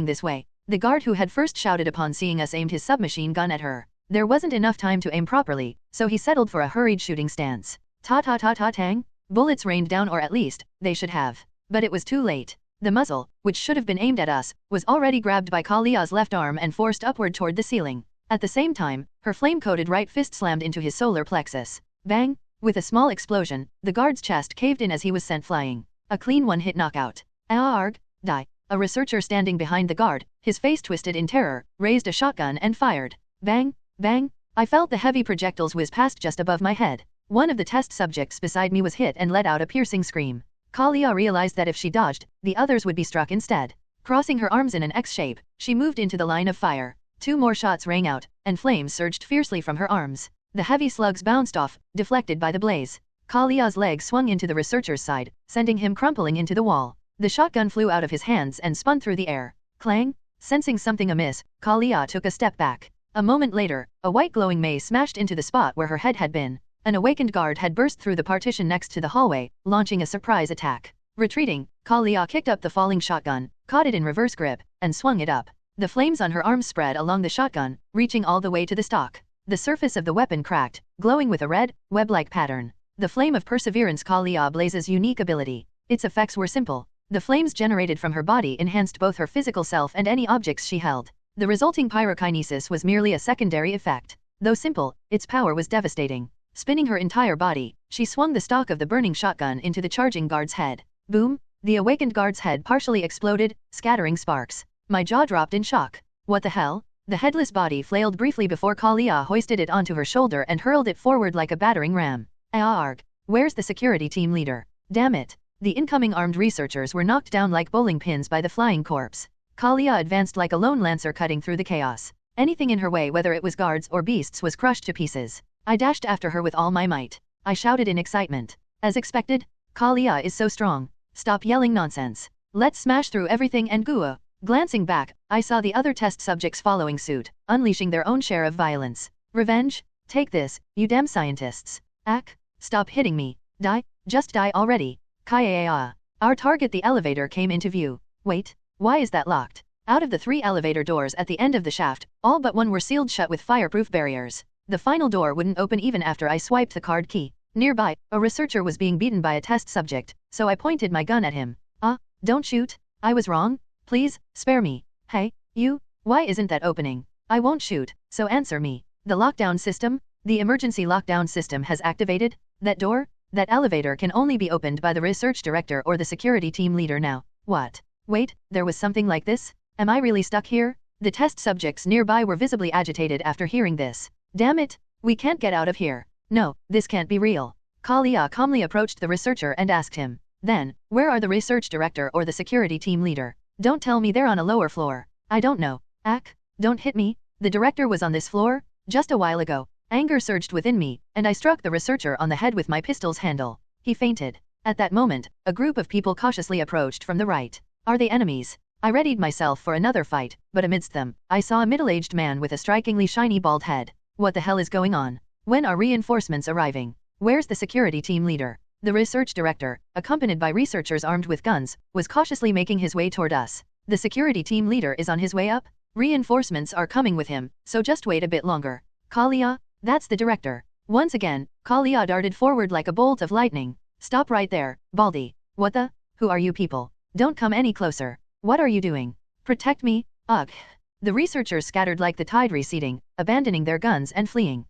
this way. The guard who had first shouted upon seeing us aimed his submachine gun at her. There wasn't enough time to aim properly, so he settled for a hurried shooting stance. Ta-ta-ta-ta-tang. Bullets rained down, or at least, they should have. But it was too late. The muzzle, which should have been aimed at us, was already grabbed by Kalia's left arm and forced upward toward the ceiling. At the same time, her flame-coated right fist slammed into his solar plexus. Bang! With a small explosion, the guard's chest caved in as he was sent flying. A clean one-hit knockout. Arg! Die. A researcher standing behind the guard, his face twisted in terror, raised a shotgun and fired. Bang! Bang! I felt the heavy projectiles whiz past just above my head. One of the test subjects beside me was hit and let out a piercing scream. Kalia realized that if she dodged, the others would be struck instead. Crossing her arms in an X shape, she moved into the line of fire. 2 more shots rang out, and flames surged fiercely from her arms. The heavy slugs bounced off, deflected by the blaze. Kalia's leg swung into the researcher's side, sending him crumpling into the wall. The shotgun flew out of his hands and spun through the air. Clang! Sensing something amiss, Kalia took a step back. A moment later, a white glowing mace smashed into the spot where her head had been. An awakened guard had burst through the partition next to the hallway, launching a surprise attack. Retreating, Kalia kicked up the falling shotgun, caught it in reverse grip, and swung it up. The flames on her arms spread along the shotgun, reaching all the way to the stock. The surface of the weapon cracked, glowing with a red, web-like pattern. The flame of perseverance, Kalia Blaze's unique ability. Its effects were simple. The flames generated from her body enhanced both her physical self and any objects she held. The resulting pyrokinesis was merely a secondary effect. Though simple, its power was devastating. Spinning her entire body, she swung the stock of the burning shotgun into the charging guard's head. Boom! The awakened guard's head partially exploded, scattering sparks. My jaw dropped in shock. What the hell? The headless body flailed briefly before Kalia hoisted it onto her shoulder and hurled it forward like a battering ram. Arg! Where's the security team leader? Damn it! The incoming armed researchers were knocked down like bowling pins by the flying corpse. Kalia advanced like a lone lancer cutting through the chaos. Anything in her way, whether it was guards or beasts, was crushed to pieces. I dashed after her with all my might. I shouted in excitement. As expected, Kalia is so strong. Stop yelling nonsense. Let's smash through everything and go. Glancing back, I saw the other test subjects following suit, unleashing their own share of violence. Revenge? Take this, you damn scientists. Ack! Stop hitting me. Die, just die already. Kalia. Our target, the elevator, came into view. Wait, why is that locked? Out of the 3 elevator doors at the end of the shaft, all but one were sealed shut with fireproof barriers. The final door wouldn't open even after I swiped the card key. Nearby, a researcher was being beaten by a test subject, so I pointed my gun at him. Don't shoot. I was wrong. Please, spare me. Hey, you, why isn't that opening? I won't shoot, so answer me. The lockdown system? The emergency lockdown system has activated? That door? That elevator can only be opened by the research director or the security team leader now. What? Wait, there was something like this? Am I really stuck here? The test subjects nearby were visibly agitated after hearing this. Damn it, we can't get out of here. No, this can't be real. Kalia calmly approached the researcher and asked him. Then, where are the research director or the security team leader? Don't tell me they're on a lower floor. I don't know. Ack, don't hit me. The director was on this floor? Just a while ago. Anger surged within me, and I struck the researcher on the head with my pistol's handle. He fainted. At that moment, a group of people cautiously approached from the right. Are they enemies? I readied myself for another fight, but amidst them, I saw a middle-aged man with a strikingly shiny bald head. What the hell is going on? When are reinforcements arriving? Where's the security team leader? The research director, accompanied by researchers armed with guns, was cautiously making his way toward us. The security team leader is on his way up? Reinforcements are coming with him, so just wait a bit longer. Kalia, that's the director. Once again, Kalia darted forward like a bolt of lightning. Stop right there, Baldy. What the? Who are you people? Don't come any closer. What are you doing? Protect me? Ugh. The researchers scattered like the tide receding, abandoning their guns and fleeing.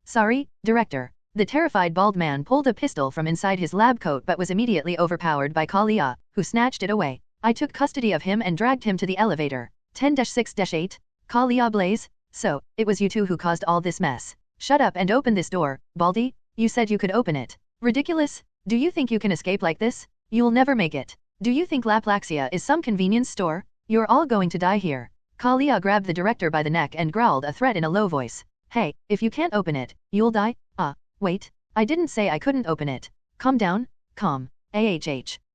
Sorry, director. The terrified bald man pulled a pistol from inside his lab coat but was immediately overpowered by Kalia, who snatched it away. I took custody of him and dragged him to the elevator. 10-6-8? Kalia Blaze? So, it was you two who caused all this mess. Shut up and open this door, Baldy. You said you could open it. Ridiculous. Do you think you can escape like this? You'll never make it. Do you think Laplaxia is some convenience store? You're all going to die here. Kalia grabbed the director by the neck and growled a threat in a low voice. Hey, if you can't open it, you'll die? Wait. I didn't say I couldn't open it. Calm down. Calm.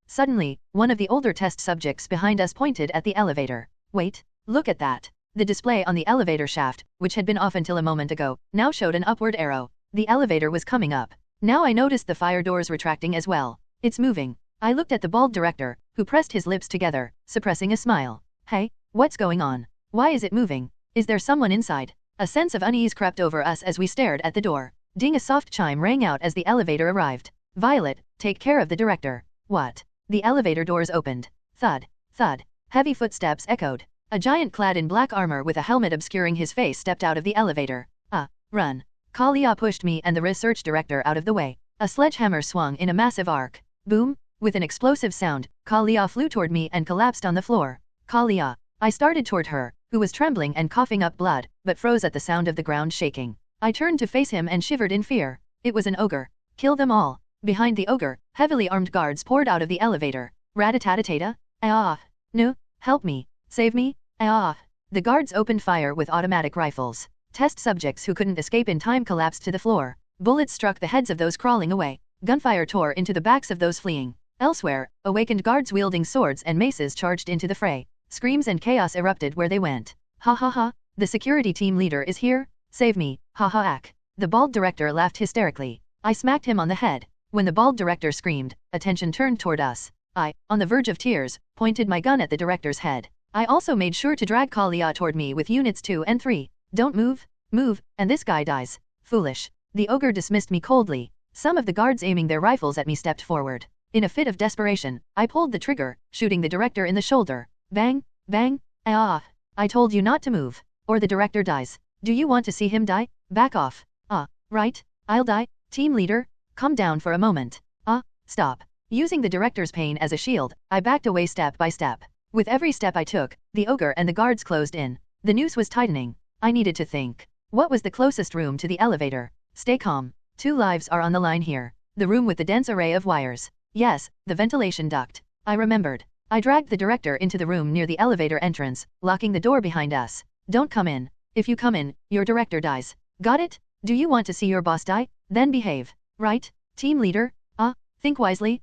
Suddenly, one of the older test subjects behind us pointed at the elevator. Wait, look at that. The display on the elevator shaft, which had been off until a moment ago, now showed an upward arrow. The elevator was coming up. Now I noticed the fire doors retracting as well. It's moving. I looked at the bald director, who pressed his lips together, suppressing a smile. Hey, what's going on? Why is it moving? Is there someone inside? A sense of unease crept over us as we stared at the door. Ding, a soft chime rang out as the elevator arrived. Violet, take care of the director. What? The elevator doors opened. Thud, thud. Heavy footsteps echoed. A giant clad in black armor with a helmet obscuring his face stepped out of the elevator. Run. Kalia pushed me and the research director out of the way. A sledgehammer swung in a massive arc. Boom! With an explosive sound, Kalia flew toward me and collapsed on the floor. Kalia. I started toward her, who was trembling and coughing up blood, but froze at the sound of the ground shaking. I turned to face him and shivered in fear. It was an ogre. Kill them all. Behind the ogre, heavily armed guards poured out of the elevator. Rat-a-tat-a-tata? No, help me. Save me? The guards opened fire with automatic rifles. Test subjects who couldn't escape in time collapsed to the floor. Bullets struck the heads of those crawling away. Gunfire tore into the backs of those fleeing. Elsewhere, awakened guards wielding swords and maces charged into the fray. Screams and chaos erupted where they went. Ha ha ha, the security team leader is here? Save me, ha ha ack. The bald director laughed hysterically. I smacked him on the head. When the bald director screamed, attention turned toward us. I, on the verge of tears, pointed my gun at the director's head. I also made sure to drag Kalia toward me with units 2 and 3. Don't move, and this guy dies. Foolish. The ogre dismissed me coldly. Some of the guards aiming their rifles at me stepped forward. In a fit of desperation, I pulled the trigger, shooting the director in the shoulder. Bang, bang, I told you not to move, or the director dies. Do you want to see him die? Back off. Right, I'll die. Team leader, calm down for a moment. Stop. Using the director's pain as a shield, I backed away step by step. With every step I took, the ogre and the guards closed in. The noose was tightening. I needed to think. What was the closest room to the elevator? Stay calm. 2 lives are on the line here. The room with the dense array of wires. Yes, the ventilation duct. I remembered. I dragged the director into the room near the elevator entrance, locking the door behind us. Don't come in. If you come in, your director dies. Got it? Do you want to see your boss die? Then behave. Right? Team leader? Think wisely.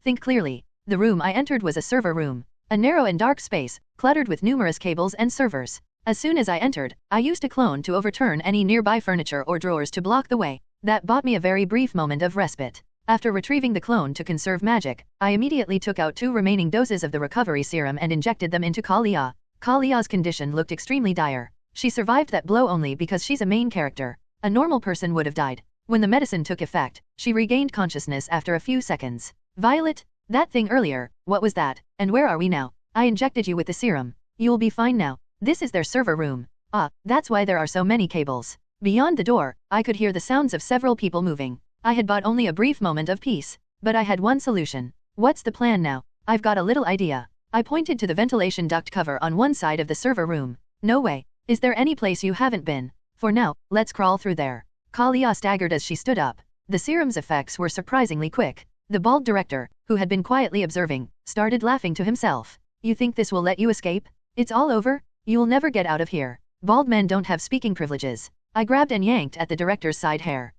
Think clearly. The room I entered was a server room. A narrow and dark space, cluttered with numerous cables and servers. As soon as I entered, I used a clone to overturn any nearby furniture or drawers to block the way. That bought me a very brief moment of respite. After retrieving the clone to conserve magic, I immediately took out 2 remaining doses of the recovery serum and injected them into Kalia. Kalia's condition looked extremely dire. She survived that blow only because she's a main character. A normal person would have died. When the medicine took effect, she regained consciousness after a few seconds. Violet? That thing earlier, what was that, and where are we now? I injected you with the serum. You'll be fine now. This is their server room. That's why there are so many cables. Beyond the door, I could hear the sounds of several people moving. I had bought only a brief moment of peace, but I had one solution. What's the plan now? I've got a little idea. I pointed to the ventilation duct cover on one side of the server room. No way. Is there any place you haven't been? For now, let's crawl through there. Kalia staggered as she stood up. The serum's effects were surprisingly quick. The bald director, who had been quietly observing, started laughing to himself. You think this will let you escape? It's all over? You'll never get out of here. Bald men don't have speaking privileges. I grabbed and yanked at the director's side hair.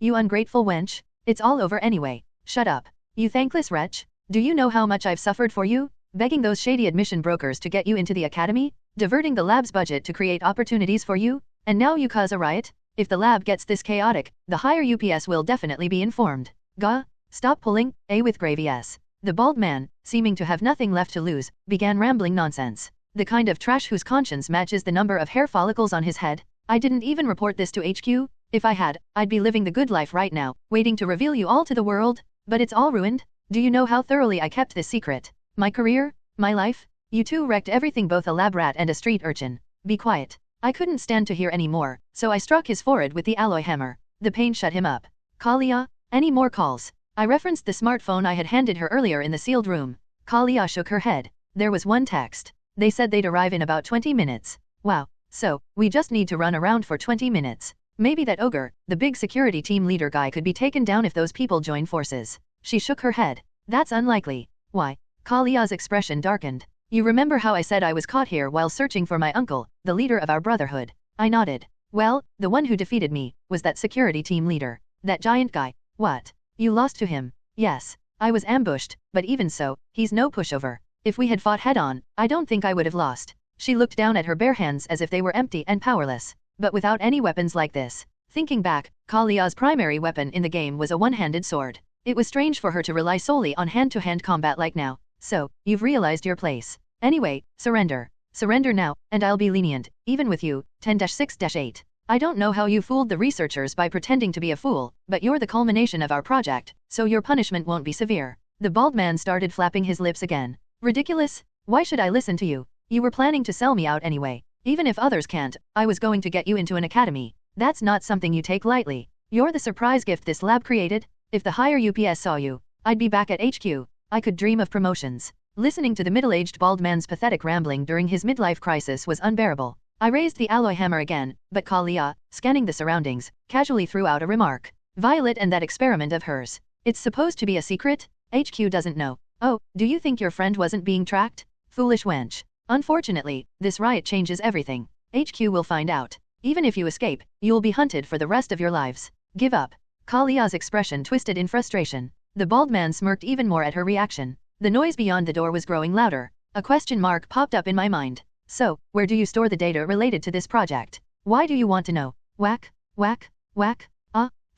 You ungrateful wench. It's all over anyway. Shut up. You thankless wretch. Do you know how much I've suffered for you? Begging those shady admission brokers to get you into the academy? Diverting the lab's budget to create opportunities for you? And now you cause a riot? If the lab gets this chaotic, the higher UPS will definitely be informed. Gah! Stop pulling, with gravy s. The bald man, seeming to have nothing left to lose, began rambling nonsense. The kind of trash whose conscience matches the number of hair follicles on his head. I didn't even report this to HQ. If I had, I'd be living the good life right now, waiting to reveal you all to the world. But it's all ruined. Do you know how thoroughly I kept this secret? My career? My life? You two wrecked everything, both a lab rat and a street urchin. Be quiet. I couldn't stand to hear any more, so I struck his forehead with the alloy hammer. The pain shut him up. Kalia? Any more calls? I referenced the smartphone I had handed her earlier in the sealed room. Kalia shook her head. There was one text. They said they'd arrive in about 20 minutes. Wow. So, we just need to run around for 20 minutes. Maybe that ogre, the big security team leader guy, could be taken down if those people join forces. She shook her head. That's unlikely. Why? Kalia's expression darkened. You remember how I said I was caught here while searching for my uncle, the leader of our brotherhood? I nodded. Well, the one who defeated me was that security team leader. That giant guy. What? You lost to him? Yes. I was ambushed, but even so, he's no pushover. If we had fought head-on, I don't think I would have lost. She looked down at her bare hands as if they were empty and powerless. But without any weapons like this. Thinking back, Kalia's primary weapon in the game was a one-handed sword. It was strange for her to rely solely on hand-to-hand combat like now. So, you've realized your place. Anyway, surrender. Surrender now, and I'll be lenient, even with you. 10-6-8. I don't know how you fooled the researchers by pretending to be a fool, but you're the culmination of our project, so your punishment won't be severe. The bald man started flapping his lips again. Ridiculous? Why should I listen to you? You were planning to sell me out anyway. Even if others can't, I was going to get you into an academy. That's not something you take lightly. You're the surprise gift this lab created. If the higher UPS saw you, I'd be back at HQ. I could dream of promotions. Listening to the middle-aged bald man's pathetic rambling during his midlife crisis was unbearable. I raised the alloy hammer again, but Kalia, scanning the surroundings, casually threw out a remark. Violet and that experiment of hers. It's supposed to be a secret? HQ doesn't know. Oh, do you think your friend wasn't being tracked? Foolish wench. Unfortunately, this riot changes everything. HQ will find out. Even if you escape, you'll be hunted for the rest of your lives. Give up. Kalia's expression twisted in frustration. The bald man smirked even more at her reaction. The noise beyond the door was growing louder. A question mark popped up in my mind. So, where do you store the data related to this project? Why do you want to know? Whack, whack, whack.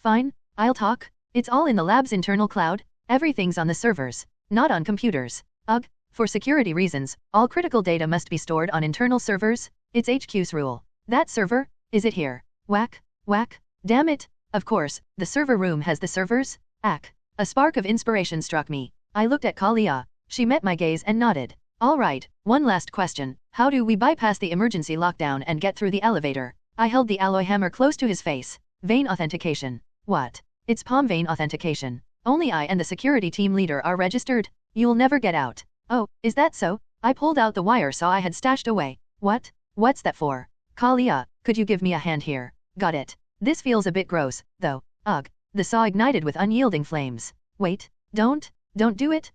Fine, I'll talk. It's all in the lab's internal cloud. Everything's on the servers, not on computers. Ugh, for security reasons, all critical data must be stored on internal servers. It's HQ's rule. That server? Is it here? Whack, whack. Damn it. Of course, the server room has the servers. Ack. A spark of inspiration struck me. I looked at Kalia. She met my gaze and nodded. All right, one last question. How do we bypass the emergency lockdown and get through the elevator? I held the alloy hammer close to his face. Vein authentication. What? It's palm vein authentication. Only I and the security team leader are registered. You'll never get out. Oh, is that so? I pulled out the wire saw I had stashed away. What? What's that for? Kalia, could you give me a hand here? Got it. This feels a bit gross, though. Ugh. The saw ignited with unyielding flames. Wait. Don't do it.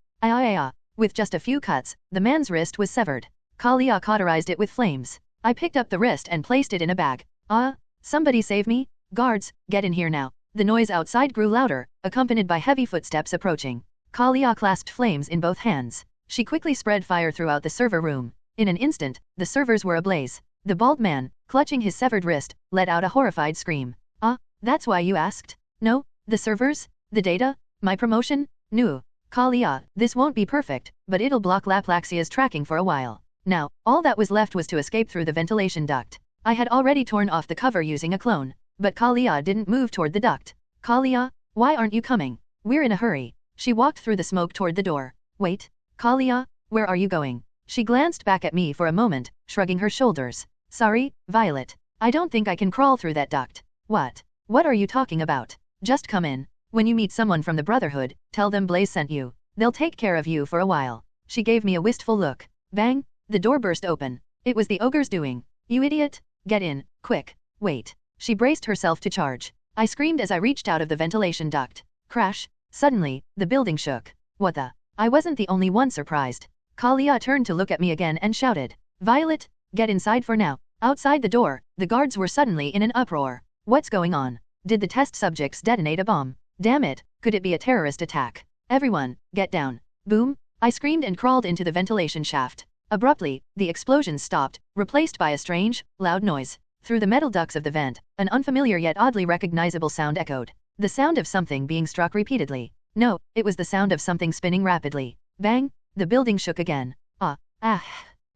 With just a few cuts, the man's wrist was severed. Kalia cauterized it with flames. I picked up the wrist and placed it in a bag. Somebody save me? Guards, get in here now. The noise outside grew louder, accompanied by heavy footsteps approaching. Kalia clasped flames in both hands. She quickly spread fire throughout the server room. In an instant, the servers were ablaze. The bald man, clutching his severed wrist, let out a horrified scream. That's why you asked? No, the servers? The data? My promotion? No. Kalia, this won't be perfect, but it'll block Laplaxia's tracking for a while. Now, all that was left was to escape through the ventilation duct. I had already torn off the cover using a clone. But Kalia didn't move toward the duct. Kalia, why aren't you coming? We're in a hurry. She walked through the smoke toward the door. Wait, Kalia, where are you going? She glanced back at me for a moment, shrugging her shoulders. Sorry, Violet. I don't think I can crawl through that duct. What? What are you talking about? Just come in. When you meet someone from the Brotherhood, tell them Blaze sent you. They'll take care of you for a while. She gave me a wistful look. Bang! The door burst open. It was the ogre's doing. You idiot! Get in, quick. Wait. She braced herself to charge. I screamed as I reached out of the ventilation duct. Crash! Suddenly, the building shook. What the? I wasn't the only one surprised. Kalia turned to look at me again and shouted. Violet, get inside for now. Outside the door, the guards were suddenly in an uproar. What's going on? Did the test subjects detonate a bomb? Damn it, could it be a terrorist attack? Everyone, get down. Boom! I screamed and crawled into the ventilation shaft. Abruptly, the explosion stopped, replaced by a strange, loud noise. Through the metal ducts of the vent, an unfamiliar yet oddly recognizable sound echoed. The sound of something being struck repeatedly. No, it was the sound of something spinning rapidly. Bang! The building shook again.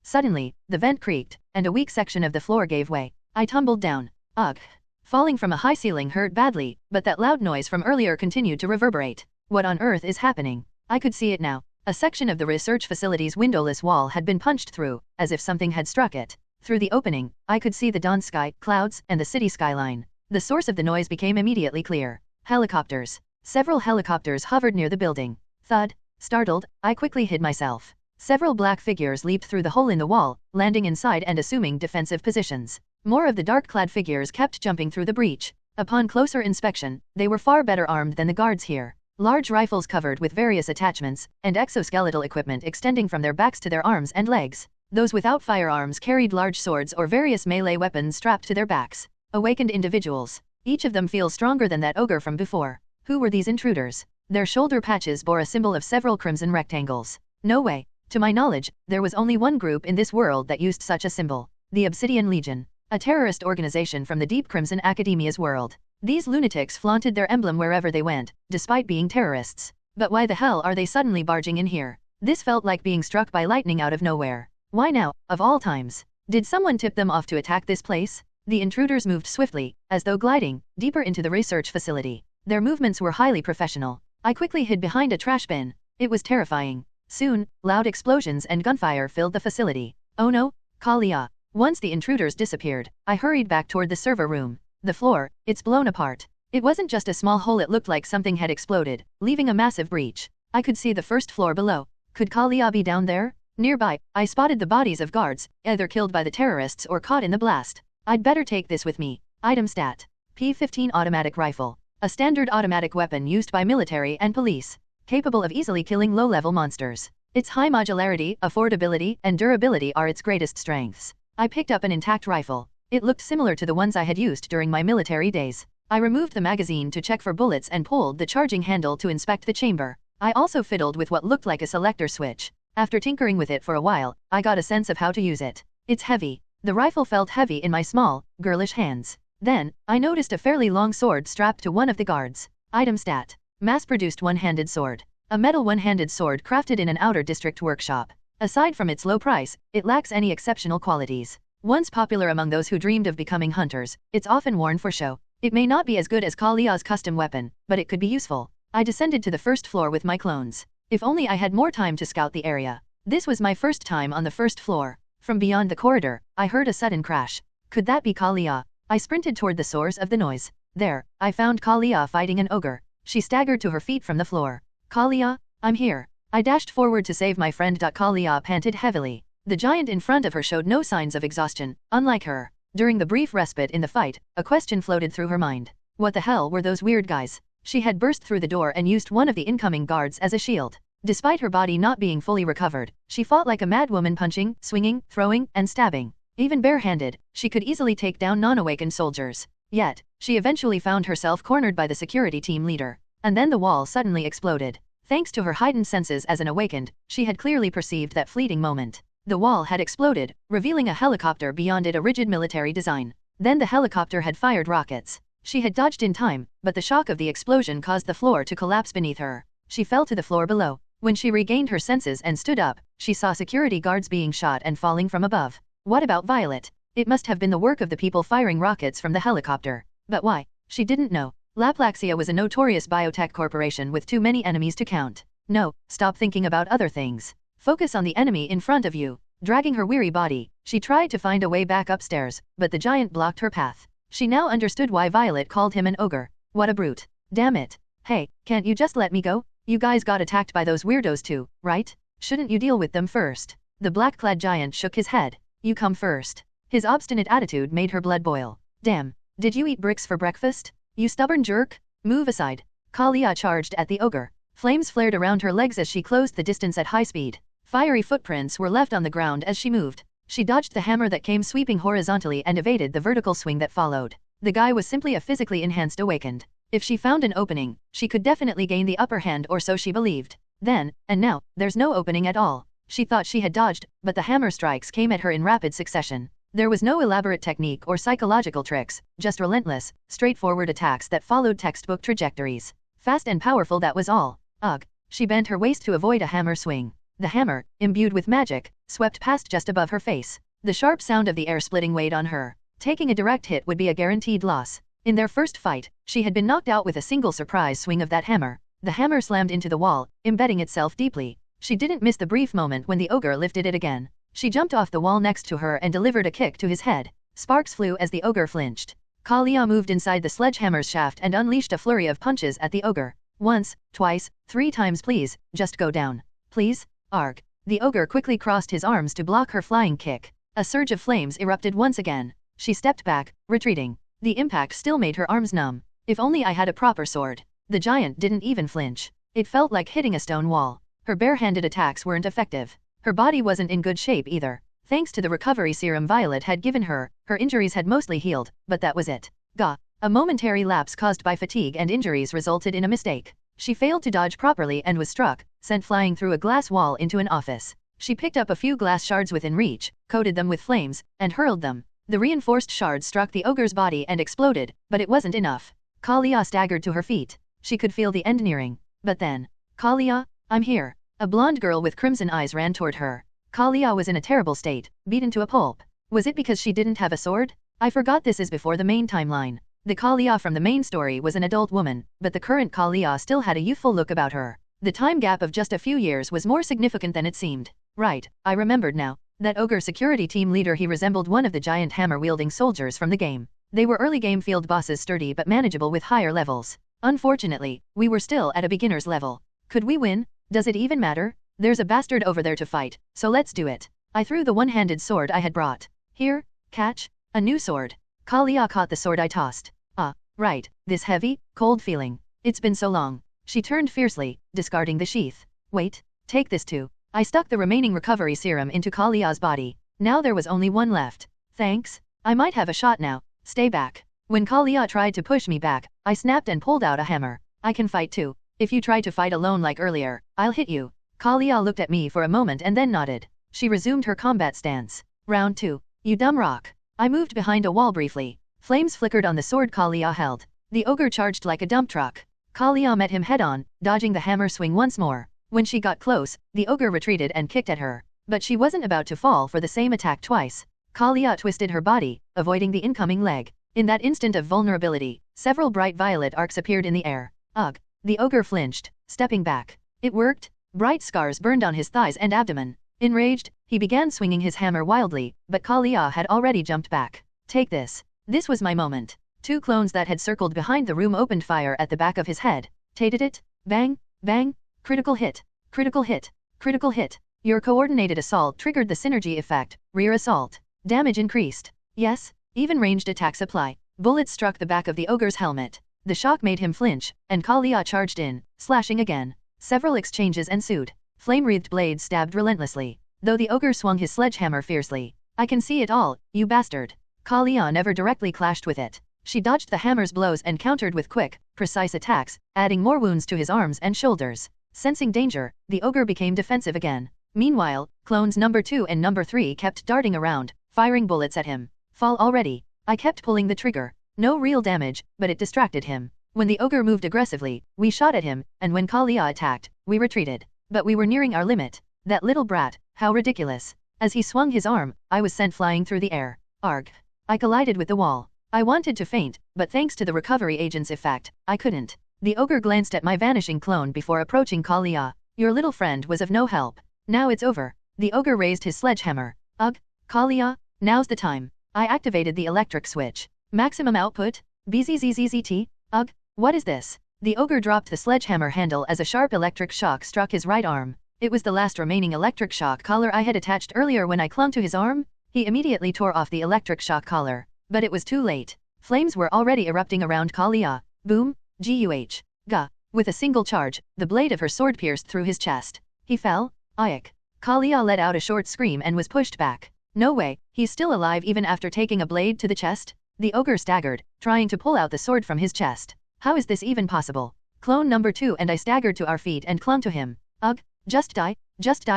Suddenly, the vent creaked, and a weak section of the floor gave way. I tumbled down. Ugh. Falling from a high ceiling hurt badly, but that loud noise from earlier continued to reverberate. What on earth is happening? I could see it now. A section of the research facility's windowless wall had been punched through, as if something had struck it. Through the opening, I could see the dawn sky, clouds, and the city skyline. The source of the noise became immediately clear. Helicopters. Several helicopters hovered near the building. Thud. Startled, I quickly hid myself. Several black figures leaped through the hole in the wall, landing inside and assuming defensive positions. More of the dark-clad figures kept jumping through the breach. Upon closer inspection, they were far better armed than the guards here. Large rifles covered with various attachments, and exoskeletal equipment extending from their backs to their arms and legs. Those without firearms carried large swords or various melee weapons strapped to their backs. Awakened individuals. Each of them feels stronger than that ogre from before. Who were these intruders? Their shoulder patches bore a symbol of several crimson rectangles. No way. To my knowledge, there was only one group in this world that used such a symbol. The Obsidian Legion. A terrorist organization from the Deep Crimson Academia's world. These lunatics flaunted their emblem wherever they went, despite being terrorists. But why the hell are they suddenly barging in here? This felt like being struck by lightning out of nowhere. Why now, of all times? Did someone tip them off to attack this place? The intruders moved swiftly, as though gliding, deeper into the research facility. Their movements were highly professional. I quickly hid behind a trash bin. It was terrifying. Soon, loud explosions and gunfire filled the facility. Oh no, Kalia. Once the intruders disappeared, I hurried back toward the server room. The floor, it's blown apart. It wasn't just a small hole, it looked like something had exploded, leaving a massive breach. I could see the first floor below. Could Kalia be down there? Nearby, I spotted the bodies of guards, either killed by the terrorists or caught in the blast. I'd better take this with me. Item stat. P15 automatic rifle. A standard automatic weapon used by military and police. Capable of easily killing low-level monsters. Its high modularity, affordability, and durability are its greatest strengths. I picked up an intact rifle. It looked similar to the ones I had used during my military days. I removed the magazine to check for bullets and pulled the charging handle to inspect the chamber. I also fiddled with what looked like a selector switch. After tinkering with it for a while, I got a sense of how to use it. It's heavy. The rifle felt heavy in my small, girlish hands. Then, I noticed a fairly long sword strapped to one of the guards. Item stat. Mass-produced one-handed sword. A metal one-handed sword crafted in an outer district workshop. Aside from its low price, it lacks any exceptional qualities. Once popular among those who dreamed of becoming hunters, it's often worn for show. It may not be as good as Kalia's custom weapon, but it could be useful. I descended to the first floor with my clones. If only I had more time to scout the area. This was my first time on the first floor. From beyond the corridor, I heard a sudden crash. Could that be Kalia? I sprinted toward the source of the noise. There, I found Kalia fighting an ogre. She staggered to her feet from the floor. Kalia, I'm here. I dashed forward to save my friend. Kalia panted heavily. The giant in front of her showed no signs of exhaustion, unlike her. During the brief respite in the fight, a question floated through her mind. What the hell were those weird guys? She had burst through the door and used one of the incoming guards as a shield. Despite her body not being fully recovered, she fought like a mad woman, punching, swinging, throwing, and stabbing. Even barehanded, she could easily take down non-awakened soldiers. Yet, she eventually found herself cornered by the security team leader. And then the wall suddenly exploded. Thanks to her heightened senses as an awakened, she had clearly perceived that fleeting moment. The wall had exploded, revealing a helicopter beyond it, a rigid military design. Then the helicopter had fired rockets. She had dodged in time, but the shock of the explosion caused the floor to collapse beneath her. She fell to the floor below. When she regained her senses and stood up, she saw security guards being shot and falling from above. What about Violet? It must have been the work of the people firing rockets from the helicopter. But why? She didn't know. Laplaxia was a notorious biotech corporation with too many enemies to count. No, stop thinking about other things. Focus on the enemy in front of you. Dragging her weary body, she tried to find a way back upstairs, but the giant blocked her path. She now understood why Violet called him an ogre. What a brute. Damn it. Hey, can't you just let me go? You guys got attacked by those weirdos too, right? Shouldn't you deal with them first? The black-clad giant shook his head. You come first. His obstinate attitude made her blood boil. Damn, did you eat bricks for breakfast? You stubborn jerk? Move aside. Kalia charged at the ogre. Flames flared around her legs as she closed the distance at high speed. Fiery footprints were left on the ground as she moved. She dodged the hammer that came sweeping horizontally and evaded the vertical swing that followed. The guy was simply a physically enhanced awakened. If she found an opening, she could definitely gain the upper hand, or so she believed. Then, and now, there's no opening at all. She thought she had dodged, but the hammer strikes came at her in rapid succession. There was no elaborate technique or psychological tricks, just relentless, straightforward attacks that followed textbook trajectories. Fast and powerful, that was all. Ugh. She bent her waist to avoid a hammer swing. The hammer, imbued with magic, swept past just above her face. The sharp sound of the air splitting weighed on her. Taking a direct hit would be a guaranteed loss. In their first fight, she had been knocked out with a single surprise swing of that hammer. The hammer slammed into the wall, embedding itself deeply. She didn't miss the brief moment when the ogre lifted it again. She jumped off the wall next to her and delivered a kick to his head. Sparks flew as the ogre flinched. Kalia moved inside the sledgehammer's shaft and unleashed a flurry of punches at the ogre. Once, twice, 3 times. Please, just go down. Please? Arg. The ogre quickly crossed his arms to block her flying kick. A surge of flames erupted once again. She stepped back, retreating. The impact still made her arms numb. If only I had a proper sword. The giant didn't even flinch. It felt like hitting a stone wall. Her bare-handed attacks weren't effective. Her body wasn't in good shape either. Thanks to the recovery serum Violet had given her, her injuries had mostly healed, but that was it. Gah. A momentary lapse caused by fatigue and injuries resulted in a mistake. She failed to dodge properly and was struck, sent flying through a glass wall into an office. She picked up a few glass shards within reach, coated them with flames, and hurled them. The reinforced shards struck the ogre's body and exploded, but it wasn't enough. Kalia staggered to her feet. She could feel the end nearing. But then, Kalia, I'm here. A blonde girl with crimson eyes ran toward her. Kalia was in a terrible state, beaten to a pulp. Was it because she didn't have a sword? I forgot this is before the main timeline. The Kalia from the main story was an adult woman, but the current Kalia still had a youthful look about her. The time gap of just a few years was more significant than it seemed. Right, I remembered now. That ogre security team leader, he resembled one of the giant hammer-wielding soldiers from the game. They were early game field bosses, sturdy but manageable with higher levels. Unfortunately, we were still at a beginner's level. Could we win? Does it even matter? There's a bastard over there to fight, so let's do it. I threw the one-handed sword I had brought. Here, catch. A new sword. Kalia caught the sword I tossed. Ah, right, this heavy, cold feeling. It's been so long. She turned fiercely, discarding the sheath. Wait, take this too. I stuck the remaining recovery serum into Kalia's body. Now there was only one left. Thanks. I might have a shot now. Stay back. When Kalia tried to push me back, I snapped and pulled out a hammer. I can fight too. If you try to fight alone like earlier, I'll hit you. Kalia looked at me for a moment and then nodded. She resumed her combat stance. Round 2. You dumb rock. I moved behind a wall briefly. Flames flickered on the sword Kalia held. The ogre charged like a dump truck. Kalia met him head-on, dodging the hammer swing once more. When she got close, the ogre retreated and kicked at her. But she wasn't about to fall for the same attack twice. Kalia twisted her body, avoiding the incoming leg. In that instant of vulnerability, several bright violet arcs appeared in the air. Ugh! The ogre flinched, stepping back. It worked. Bright scars burned on his thighs and abdomen. Enraged, he began swinging his hammer wildly, but Kalia had already jumped back. Take this. This was my moment. 2 clones that had circled behind the room opened fire at the back of his head. Tated it. Bang, bang. Critical hit. Critical hit. Critical hit. Your coordinated assault triggered the synergy effect. Rear assault. Damage increased. Yes, even ranged attacks apply. Bullets struck the back of the ogre's helmet. The shock made him flinch, and Kalia charged in, slashing again. Several exchanges ensued. Flame-wreathed blades stabbed relentlessly, though the ogre swung his sledgehammer fiercely. I can see it all, you bastard. Kalia never directly clashed with it. She dodged the hammer's blows and countered with quick, precise attacks, adding more wounds to his arms and shoulders. Sensing danger, the ogre became defensive again. Meanwhile, clones number 2 and number 3 kept darting around, firing bullets at him. Fall already. I kept pulling the trigger. No real damage, but it distracted him. When the ogre moved aggressively, we shot at him, and when Kalia attacked, we retreated. But we were nearing our limit. That little brat, how ridiculous. As he swung his arm, I was sent flying through the air. Arg. I collided with the wall. I wanted to faint, but thanks to the recovery agent's effect, I couldn't. The ogre glanced at my vanishing clone before approaching Kalia. Your little friend was of no help. Now it's over. The ogre raised his sledgehammer. Ugh, Kalia, now's the time. I activated the electric switch. Maximum output? BZZZZT? Ugh, what is this? The ogre dropped the sledgehammer handle as a sharp electric shock struck his right arm. It was the last remaining electric shock collar I had attached earlier when I clung to his arm. He immediately tore off the electric shock collar. But it was too late. Flames were already erupting around Kalia. Boom, guh. Gah. With a single charge, the blade of her sword pierced through his chest. He fell. Ayek. Kalia let out a short scream and was pushed back. No way, he's still alive even after taking a blade to the chest? The ogre staggered, trying to pull out the sword from his chest. How is this even possible? Clone number 2 and I staggered to our feet and clung to him. Ugh, just die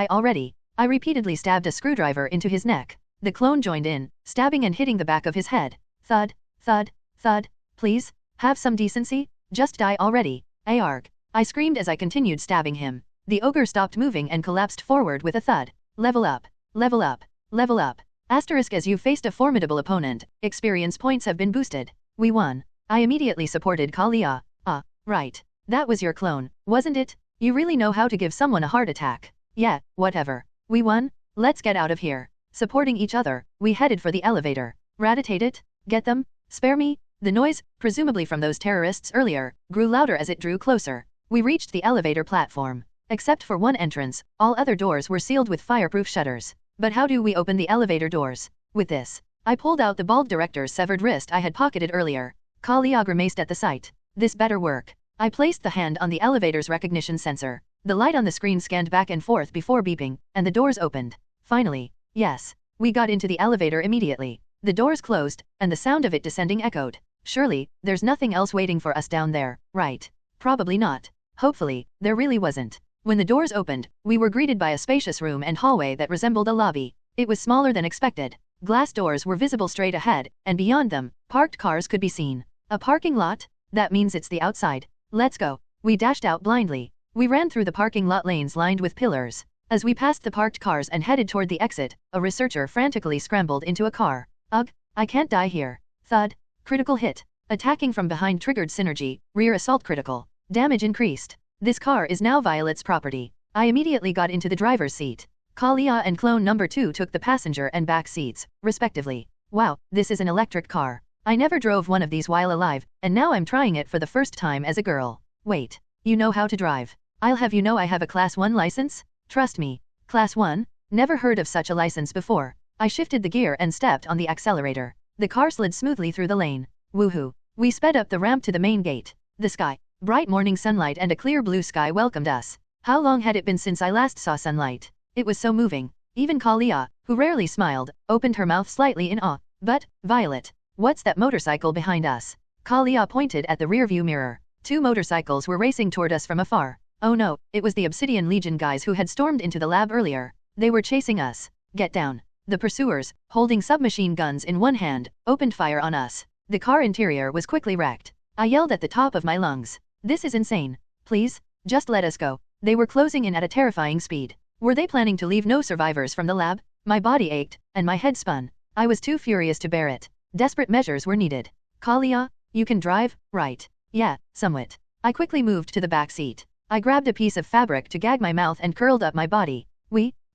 already. I repeatedly stabbed a screwdriver into his neck. The clone joined in, stabbing and hitting the back of his head. Thud, thud, thud. Please, have some decency, just die already. Arg. I screamed as I continued stabbing him. The ogre stopped moving and collapsed forward with a thud. Level up, level up, level up. Asterisk as you faced a formidable opponent, experience points have been boosted. We won. I immediately supported Kalia. Right. That was your clone, wasn't it? You really know how to give someone a heart attack. Yeah, whatever. We won? Let's get out of here. Supporting each other, we headed for the elevator. Rat-a-tate it? Get them? Spare me? The noise, presumably from those terrorists earlier, grew louder as it drew closer. We reached the elevator platform. Except for one entrance, all other doors were sealed with fireproof shutters. But how do we open the elevator doors? With this. I pulled out the bald director's severed wrist I had pocketed earlier. Kalia grimaced at the sight. This better work. I placed the hand on the elevator's recognition sensor. The light on the screen scanned back and forth before beeping, and the doors opened. Finally. Yes. We got into the elevator immediately. The doors closed, and the sound of it descending echoed. Surely, there's nothing else waiting for us down there, right? Probably not. Hopefully, there really wasn't. When the doors opened, we were greeted by a spacious room and hallway that resembled a lobby. It was smaller than expected. Glass doors were visible straight ahead, and beyond them, parked cars could be seen. A parking lot? That means it's the outside. Let's go. We dashed out blindly. We ran through the parking lot lanes lined with pillars. As we passed the parked cars and headed toward the exit, a researcher frantically scrambled into a car. Ugh, I can't die here. Thud. Critical hit. Attacking from behind triggered synergy, rear assault critical. Damage increased. This car is now Violet's property. I immediately got into the driver's seat. Kalia and clone number 2 took the passenger and back seats, respectively. Wow, this is an electric car. I never drove one of these while alive, and now I'm trying it for the first time as a girl. Wait, you know how to drive? I'll have you know I have a Class 1 license? Trust me. Class 1? Never heard of such a license before. I shifted the gear and stepped on the accelerator. The car slid smoothly through the lane. Woohoo. We sped up the ramp to the main gate. The sky, bright morning sunlight and a clear blue sky welcomed us. How long had it been since I last saw sunlight? It was so moving. Even Kalia, who rarely smiled, opened her mouth slightly in awe. But, Violet, what's that motorcycle behind us? Kalia pointed at the rearview mirror. 2 motorcycles were racing toward us from afar. Oh no, it was the Obsidian Legion guys who had stormed into the lab earlier. They were chasing us. Get down. The pursuers, holding submachine guns in one hand, opened fire on us. The car interior was quickly wrecked. I yelled at the top of my lungs. This is insane. Please, just let us go. They were closing in at a terrifying speed. Were they planning to leave no survivors from the lab? My body ached, and my head spun. I was too furious to bear it. Desperate measures were needed. Kalia, you can drive, right? Yeah, somewhat. I quickly moved to the back seat. I grabbed a piece of fabric to gag my mouth and curled up my body.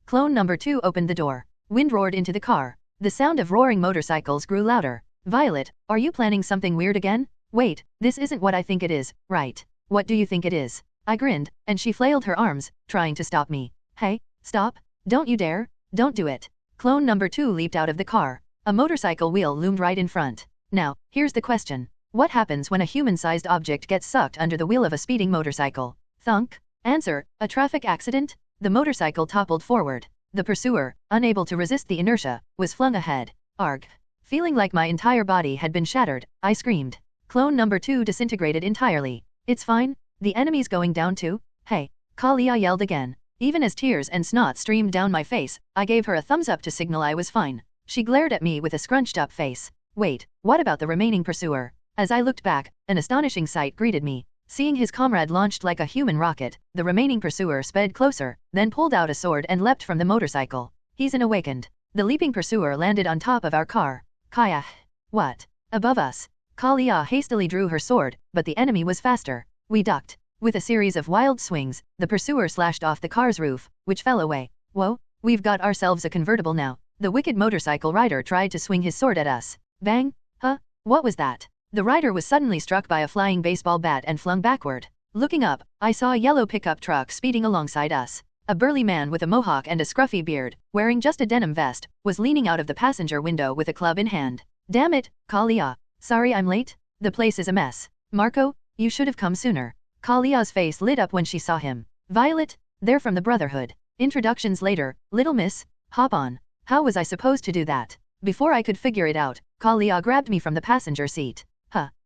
Clone number 2 opened the door. Wind roared into the car. The sound of roaring motorcycles grew louder. Violet, are you planning something weird again? Wait, this isn't what I think it is, right? What do you think it is? I grinned, and she flailed her arms, trying to stop me. Hey, stop. Don't you dare. Don't do it. Clone number 2 leaped out of the car. A motorcycle wheel loomed right in front. Now, here's the question. What happens when a human-sized object gets sucked under the wheel of a speeding motorcycle? Thunk. Answer, a traffic accident? The motorcycle toppled forward. The pursuer, unable to resist the inertia, was flung ahead. Arg. Feeling like my entire body had been shattered, I screamed. Clone number 2 disintegrated entirely. It's fine. The enemy's going down too? Hey. Kalia yelled again. Even as tears and snot streamed down my face, I gave her a thumbs up to signal I was fine. She glared at me with a scrunched up face. Wait, what about the remaining pursuer? As I looked back, an astonishing sight greeted me. Seeing his comrade launched like a human rocket, the remaining pursuer sped closer, then pulled out a sword and leapt from the motorcycle. He's an awakened. The leaping pursuer landed on top of our car. Kaya. What? Above us. Kalia hastily drew her sword, but the enemy was faster. We ducked. With a series of wild swings, the pursuer slashed off the car's roof, which fell away. Whoa, we've got ourselves a convertible now. The wicked motorcycle rider tried to swing his sword at us. Bang? Huh? What was that? The rider was suddenly struck by a flying baseball bat and flung backward. Looking up, I saw a yellow pickup truck speeding alongside us. A burly man with a mohawk and a scruffy beard, wearing just a denim vest, was leaning out of the passenger window with a club in hand. Damn it, Kalia. Sorry I'm late. The place is a mess. Marco, you should have come sooner. Kalia's face lit up when she saw him. Violet, they're from the Brotherhood. Introductions later, little miss, hop on. How was I supposed to do that? Before I could figure it out, Kalia grabbed me from the passenger seat.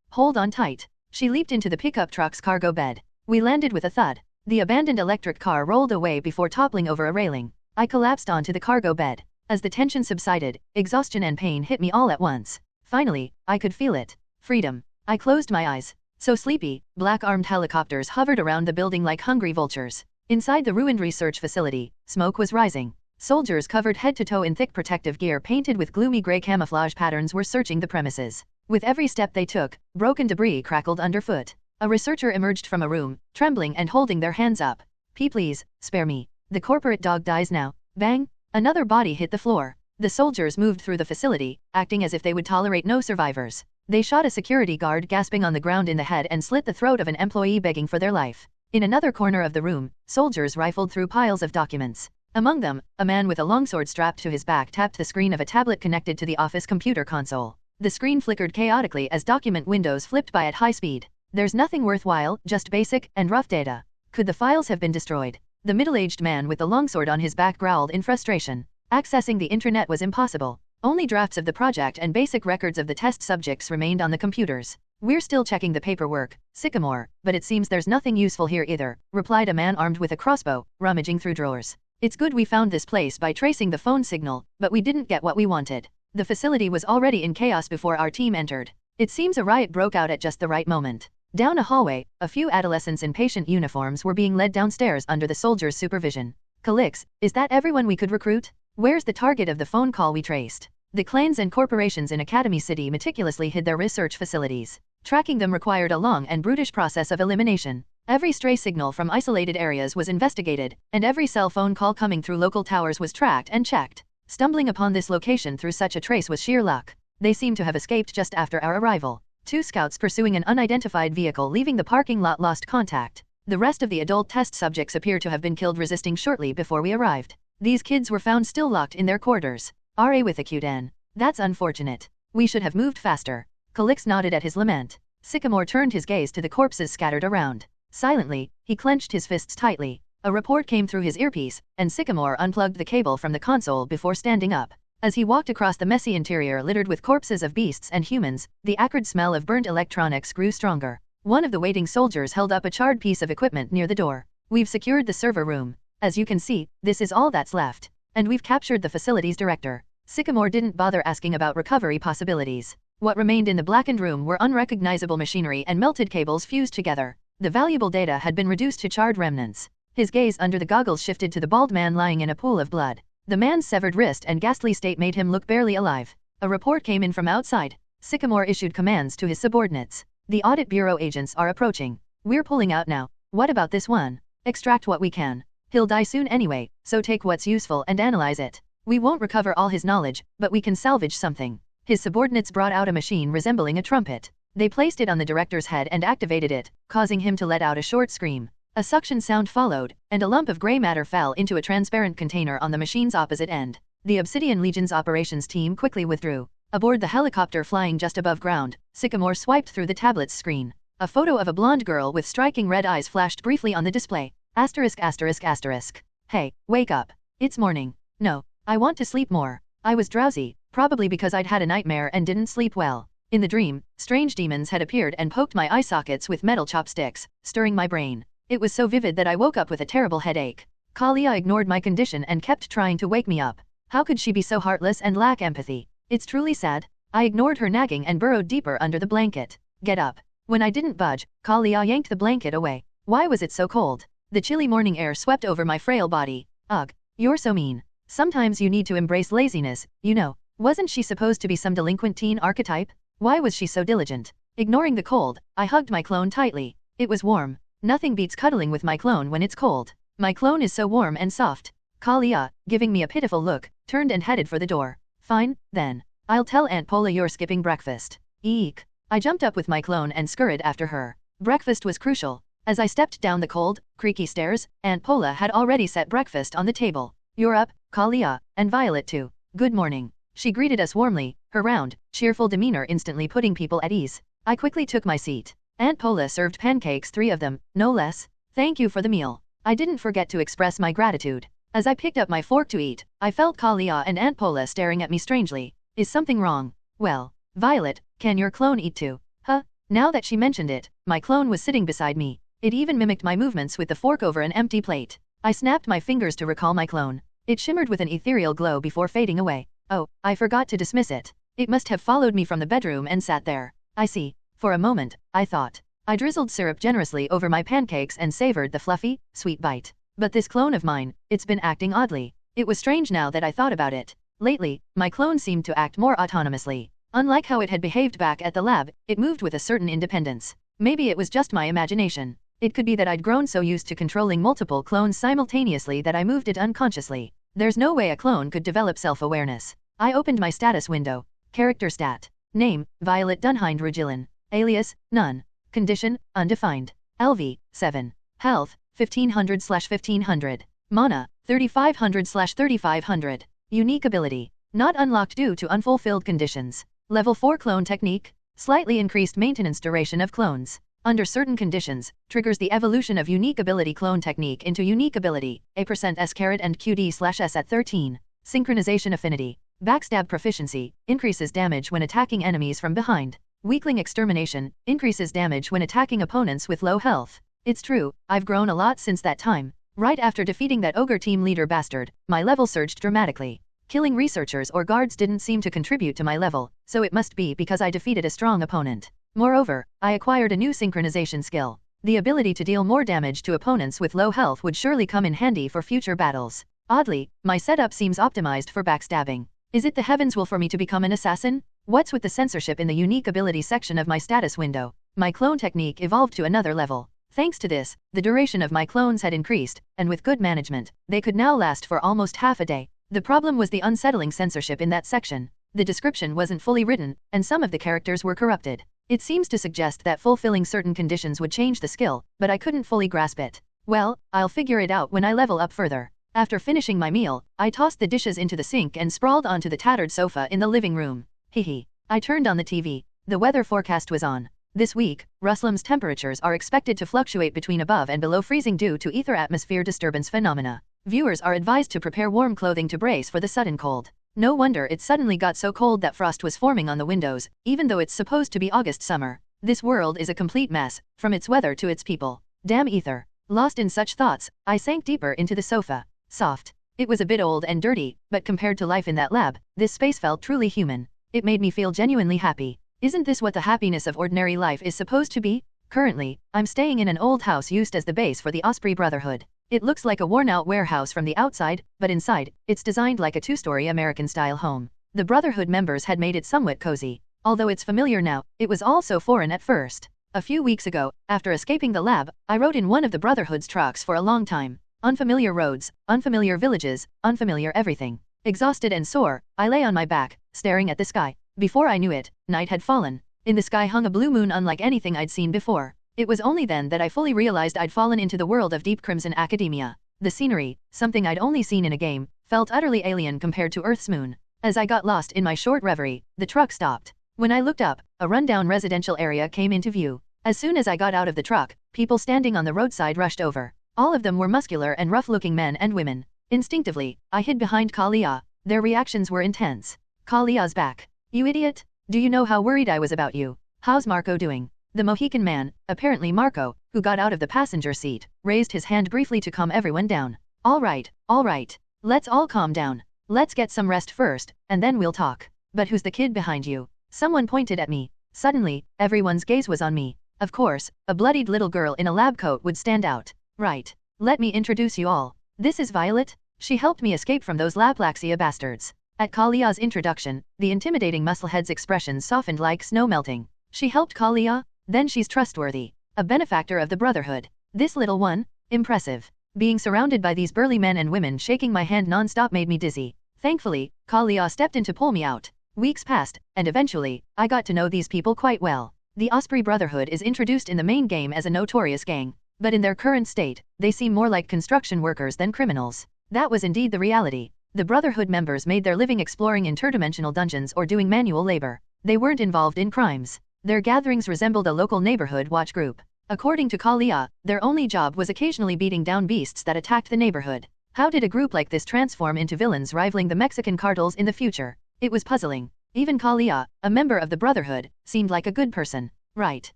Hold on tight. She leaped into the pickup truck's cargo bed. We landed with a thud. The abandoned electric car rolled away before toppling over a railing. I collapsed onto the cargo bed. As the tension subsided, exhaustion and pain hit me all at once. Finally, I could feel it. Freedom. I closed my eyes. So sleepy, black-armed helicopters hovered around the building like hungry vultures. Inside the ruined research facility, smoke was rising. Soldiers covered head to toe in thick protective gear painted with gloomy gray camouflage patterns were searching the premises. With every step they took, broken debris crackled underfoot. A researcher emerged from a room, trembling and holding their hands up. Please, spare me. The corporate dog dies now. Bang! Another body hit the floor. The soldiers moved through the facility, acting as if they would tolerate no survivors. They shot a security guard gasping on the ground in the head and slit the throat of an employee begging for their life. In another corner of the room, soldiers rifled through piles of documents. Among them, a man with a longsword strapped to his back tapped the screen of a tablet connected to the office computer console. The screen flickered chaotically as document windows flipped by at high speed. There's nothing worthwhile, just basic and rough data. Could the files have been destroyed? The middle-aged man with the longsword on his back growled in frustration. Accessing the internet was impossible. Only drafts of the project and basic records of the test subjects remained on the computers. We're still checking the paperwork, Sycamore, but it seems there's nothing useful here either, replied a man armed with a crossbow, rummaging through drawers. It's good we found this place by tracing the phone signal, but we didn't get what we wanted. The facility was already in chaos before our team entered. It seems a riot broke out at just the right moment. Down a hallway, a few adolescents in patient uniforms were being led downstairs under the soldiers' supervision. Calix, is that everyone we could recruit? Where's the target of the phone call we traced? The clans and corporations in Academy City meticulously hid their research facilities. Tracking them required a long and brutish process of elimination. Every stray signal from isolated areas was investigated, and every cell phone call coming through local towers was tracked and checked. Stumbling upon this location through such a trace was sheer luck. They seemed to have escaped just after our arrival. 2 scouts pursuing an unidentified vehicle leaving the parking lot lost contact. The rest of the adult test subjects appear to have been killed resisting shortly before we arrived. These kids were found still locked in their quarters. RA with a cute N. That's unfortunate. We should have moved faster. Calix nodded at his lament. Sycamore turned his gaze to the corpses scattered around. Silently, he clenched his fists tightly. A report came through his earpiece, and Sycamore unplugged the cable from the console before standing up. As he walked across the messy interior littered with corpses of beasts and humans, the acrid smell of burnt electronics grew stronger. One of the waiting soldiers held up a charred piece of equipment near the door. We've secured the server room. As you can see, this is all that's left. And we've captured the facilities director. Sycamore didn't bother asking about recovery possibilities. What remained in the blackened room were unrecognizable machinery and melted cables fused together. The valuable data had been reduced to charred remnants. His gaze under the goggles shifted to the bald man lying in a pool of blood. The man's severed wrist and ghastly state made him look barely alive. A report came in from outside. Sycamore issued commands to his subordinates. The Audit Bureau agents are approaching. We're pulling out now. What about this one? Extract what we can. He'll die soon anyway, so take what's useful and analyze it. We won't recover all his knowledge, but we can salvage something. His subordinates brought out a machine resembling a trumpet. They placed it on the director's head and activated it, causing him to let out a short scream. A suction sound followed, and a lump of gray matter fell into a transparent container on the machine's opposite end. The Obsidian Legion's operations team quickly withdrew. Aboard the helicopter flying just above ground, Sycamore swiped through the tablet's screen. A photo of a blonde girl with striking red eyes flashed briefly on the display. Asterisk asterisk asterisk. Hey, wake up. It's morning. No, I want to sleep more. I was drowsy, probably because I'd had a nightmare and didn't sleep well. In the dream, strange demons had appeared and poked my eye sockets with metal chopsticks, stirring my brain. It was so vivid that I woke up with a terrible headache. Kalia ignored my condition and kept trying to wake me up. How could she be so heartless and lack empathy? It's truly sad. I ignored her nagging and burrowed deeper under the blanket. Get up. When I didn't budge, Kalia yanked the blanket away. Why was it so cold? The chilly morning air swept over my frail body. Ugh, you're so mean. Sometimes you need to embrace laziness, you know. Wasn't she supposed to be some delinquent teen archetype? Why was she so diligent? Ignoring the cold, I hugged my clone tightly. It was warm. Nothing beats cuddling with my clone when it's cold. My clone is so warm and soft. Kalia, giving me a pitiful look, turned and headed for the door. Fine, then. I'll tell Aunt Pola you're skipping breakfast. Eek. I jumped up with my clone and scurried after her. Breakfast was crucial. As I stepped down the cold, creaky stairs, Aunt Pola had already set breakfast on the table. You're up, Kalia, and Violet too. Good morning. She greeted us warmly, her round, cheerful demeanor instantly putting people at ease. I quickly took my seat. Aunt Pola served pancakes, 3 of them, no less. Thank you for the meal. I didn't forget to express my gratitude. As I picked up my fork to eat, I felt Kalia and Aunt Pola staring at me strangely. Is something wrong? Well, Violet, can your clone eat too? Huh? Now that she mentioned it, my clone was sitting beside me. It even mimicked my movements with the fork over an empty plate. I snapped my fingers to recall my clone. It shimmered with an ethereal glow before fading away. Oh, I forgot to dismiss it. It must have followed me from the bedroom and sat there. I see. For a moment, I thought. I drizzled syrup generously over my pancakes and savored the fluffy, sweet bite. But this clone of mine, it's been acting oddly. It was strange now that I thought about it. Lately, my clone seemed to act more autonomously. Unlike how it had behaved back at the lab, it moved with a certain independence. Maybe it was just my imagination. It could be that I'd grown so used to controlling multiple clones simultaneously that I moved it unconsciously. There's no way a clone could develop self-awareness. I opened my status window. Character stat. Name, Violet Dunhind Rugilin. Alias, none. Condition, undefined. LV, 7. Health, 1500/1500. Mana, 3500/3500. Unique ability. Not unlocked due to unfulfilled conditions. Level 4 clone technique. Slightly increased maintenance duration of clones. Under certain conditions, triggers the evolution of unique ability clone technique into unique ability. A% S caret and QD/S at 13. Synchronization affinity. Backstab proficiency. Increases damage when attacking enemies from behind. Weakling extermination, increases damage when attacking opponents with low health. It's true, I've grown a lot since that time. Right after defeating that ogre team leader bastard, my level surged dramatically. Killing researchers or guards didn't seem to contribute to my level, so it must be because I defeated a strong opponent. Moreover, I acquired a new synchronization skill. The ability to deal more damage to opponents with low health would surely come in handy for future battles. Oddly, my setup seems optimized for backstabbing. Is it the heavens will for me to become an assassin? What's with the censorship in the unique ability section of my status window? My clone technique evolved to another level. Thanks to this, the duration of my clones had increased, and with good management, they could now last for almost half a day. The problem was the unsettling censorship in that section. The description wasn't fully written, and some of the characters were corrupted. It seems to suggest that fulfilling certain conditions would change the skill, but I couldn't fully grasp it. Well, I'll figure it out when I level up further. After finishing my meal, I tossed the dishes into the sink and sprawled onto the tattered sofa in the living room. Hehe. I turned on the TV. The weather forecast was on. This week, Ruslam's temperatures are expected to fluctuate between above and below freezing due to ether atmosphere disturbance phenomena. Viewers are advised to prepare warm clothing to brace for the sudden cold. No wonder it suddenly got so cold that frost was forming on the windows, even though it's supposed to be August summer. This world is a complete mess, from its weather to its people. Damn ether. Lost in such thoughts, I sank deeper into the sofa. Soft. It was a bit old and dirty, but compared to life in that lab, this space felt truly human. It made me feel genuinely happy. Isn't this what the happiness of ordinary life is supposed to be? Currently, I'm staying in an old house used as the base for the Osprey Brotherhood. It looks like a worn-out warehouse from the outside, but inside, it's designed like a two-story American-style home. The Brotherhood members had made it somewhat cozy. Although it's familiar now, it was all so foreign at first. A few weeks ago, after escaping the lab, I rode in one of the Brotherhood's trucks for a long time. Unfamiliar roads, unfamiliar villages, unfamiliar everything. Exhausted and sore, I lay on my back, staring at the sky. Before I knew it, night had fallen. In the sky hung a blue moon unlike anything I'd seen before. It was only then that I fully realized I'd fallen into the world of deep crimson academia. The scenery, something I'd only seen in a game, felt utterly alien compared to Earth's moon. As I got lost in my short reverie, the truck stopped. When I looked up, a rundown residential area came into view. As soon as I got out of the truck, people standing on the roadside rushed over. All of them were muscular and rough-looking men and women. Instinctively, I hid behind Kalia. Their reactions were intense. Kalia's back. You idiot! Do you know how worried I was about you? How's Marco doing? The Mohican man, apparently Marco, who got out of the passenger seat, raised his hand briefly to calm everyone down. All right. Let's all calm down. Let's get some rest first, and then we'll talk. But who's the kid behind you? Someone pointed at me. Suddenly, everyone's gaze was on me. Of course, a bloodied little girl in a lab coat would stand out. Right. Let me introduce you all. This is Violet. She helped me escape from those Laplaxia bastards. At Kalia's introduction, the intimidating musclehead's expression softened like snow melting. She helped Kalia? Then she's trustworthy. A benefactor of the Brotherhood. This little one? Impressive. Being surrounded by these burly men and women shaking my hand non-stop made me dizzy. Thankfully, Kalia stepped in to pull me out. Weeks passed, and eventually, I got to know these people quite well. The Osprey Brotherhood is introduced in the main game as a notorious gang, but in their current state, they seem more like construction workers than criminals. That was indeed the reality. The Brotherhood members made their living exploring interdimensional dungeons or doing manual labor. They weren't involved in crimes. Their gatherings resembled a local neighborhood watch group. According to Kalia, their only job was occasionally beating down beasts that attacked the neighborhood. How did a group like this transform into villains rivaling the Mexican cartels in the future? It was puzzling. Even Kalia, a member of the Brotherhood, seemed like a good person. Right.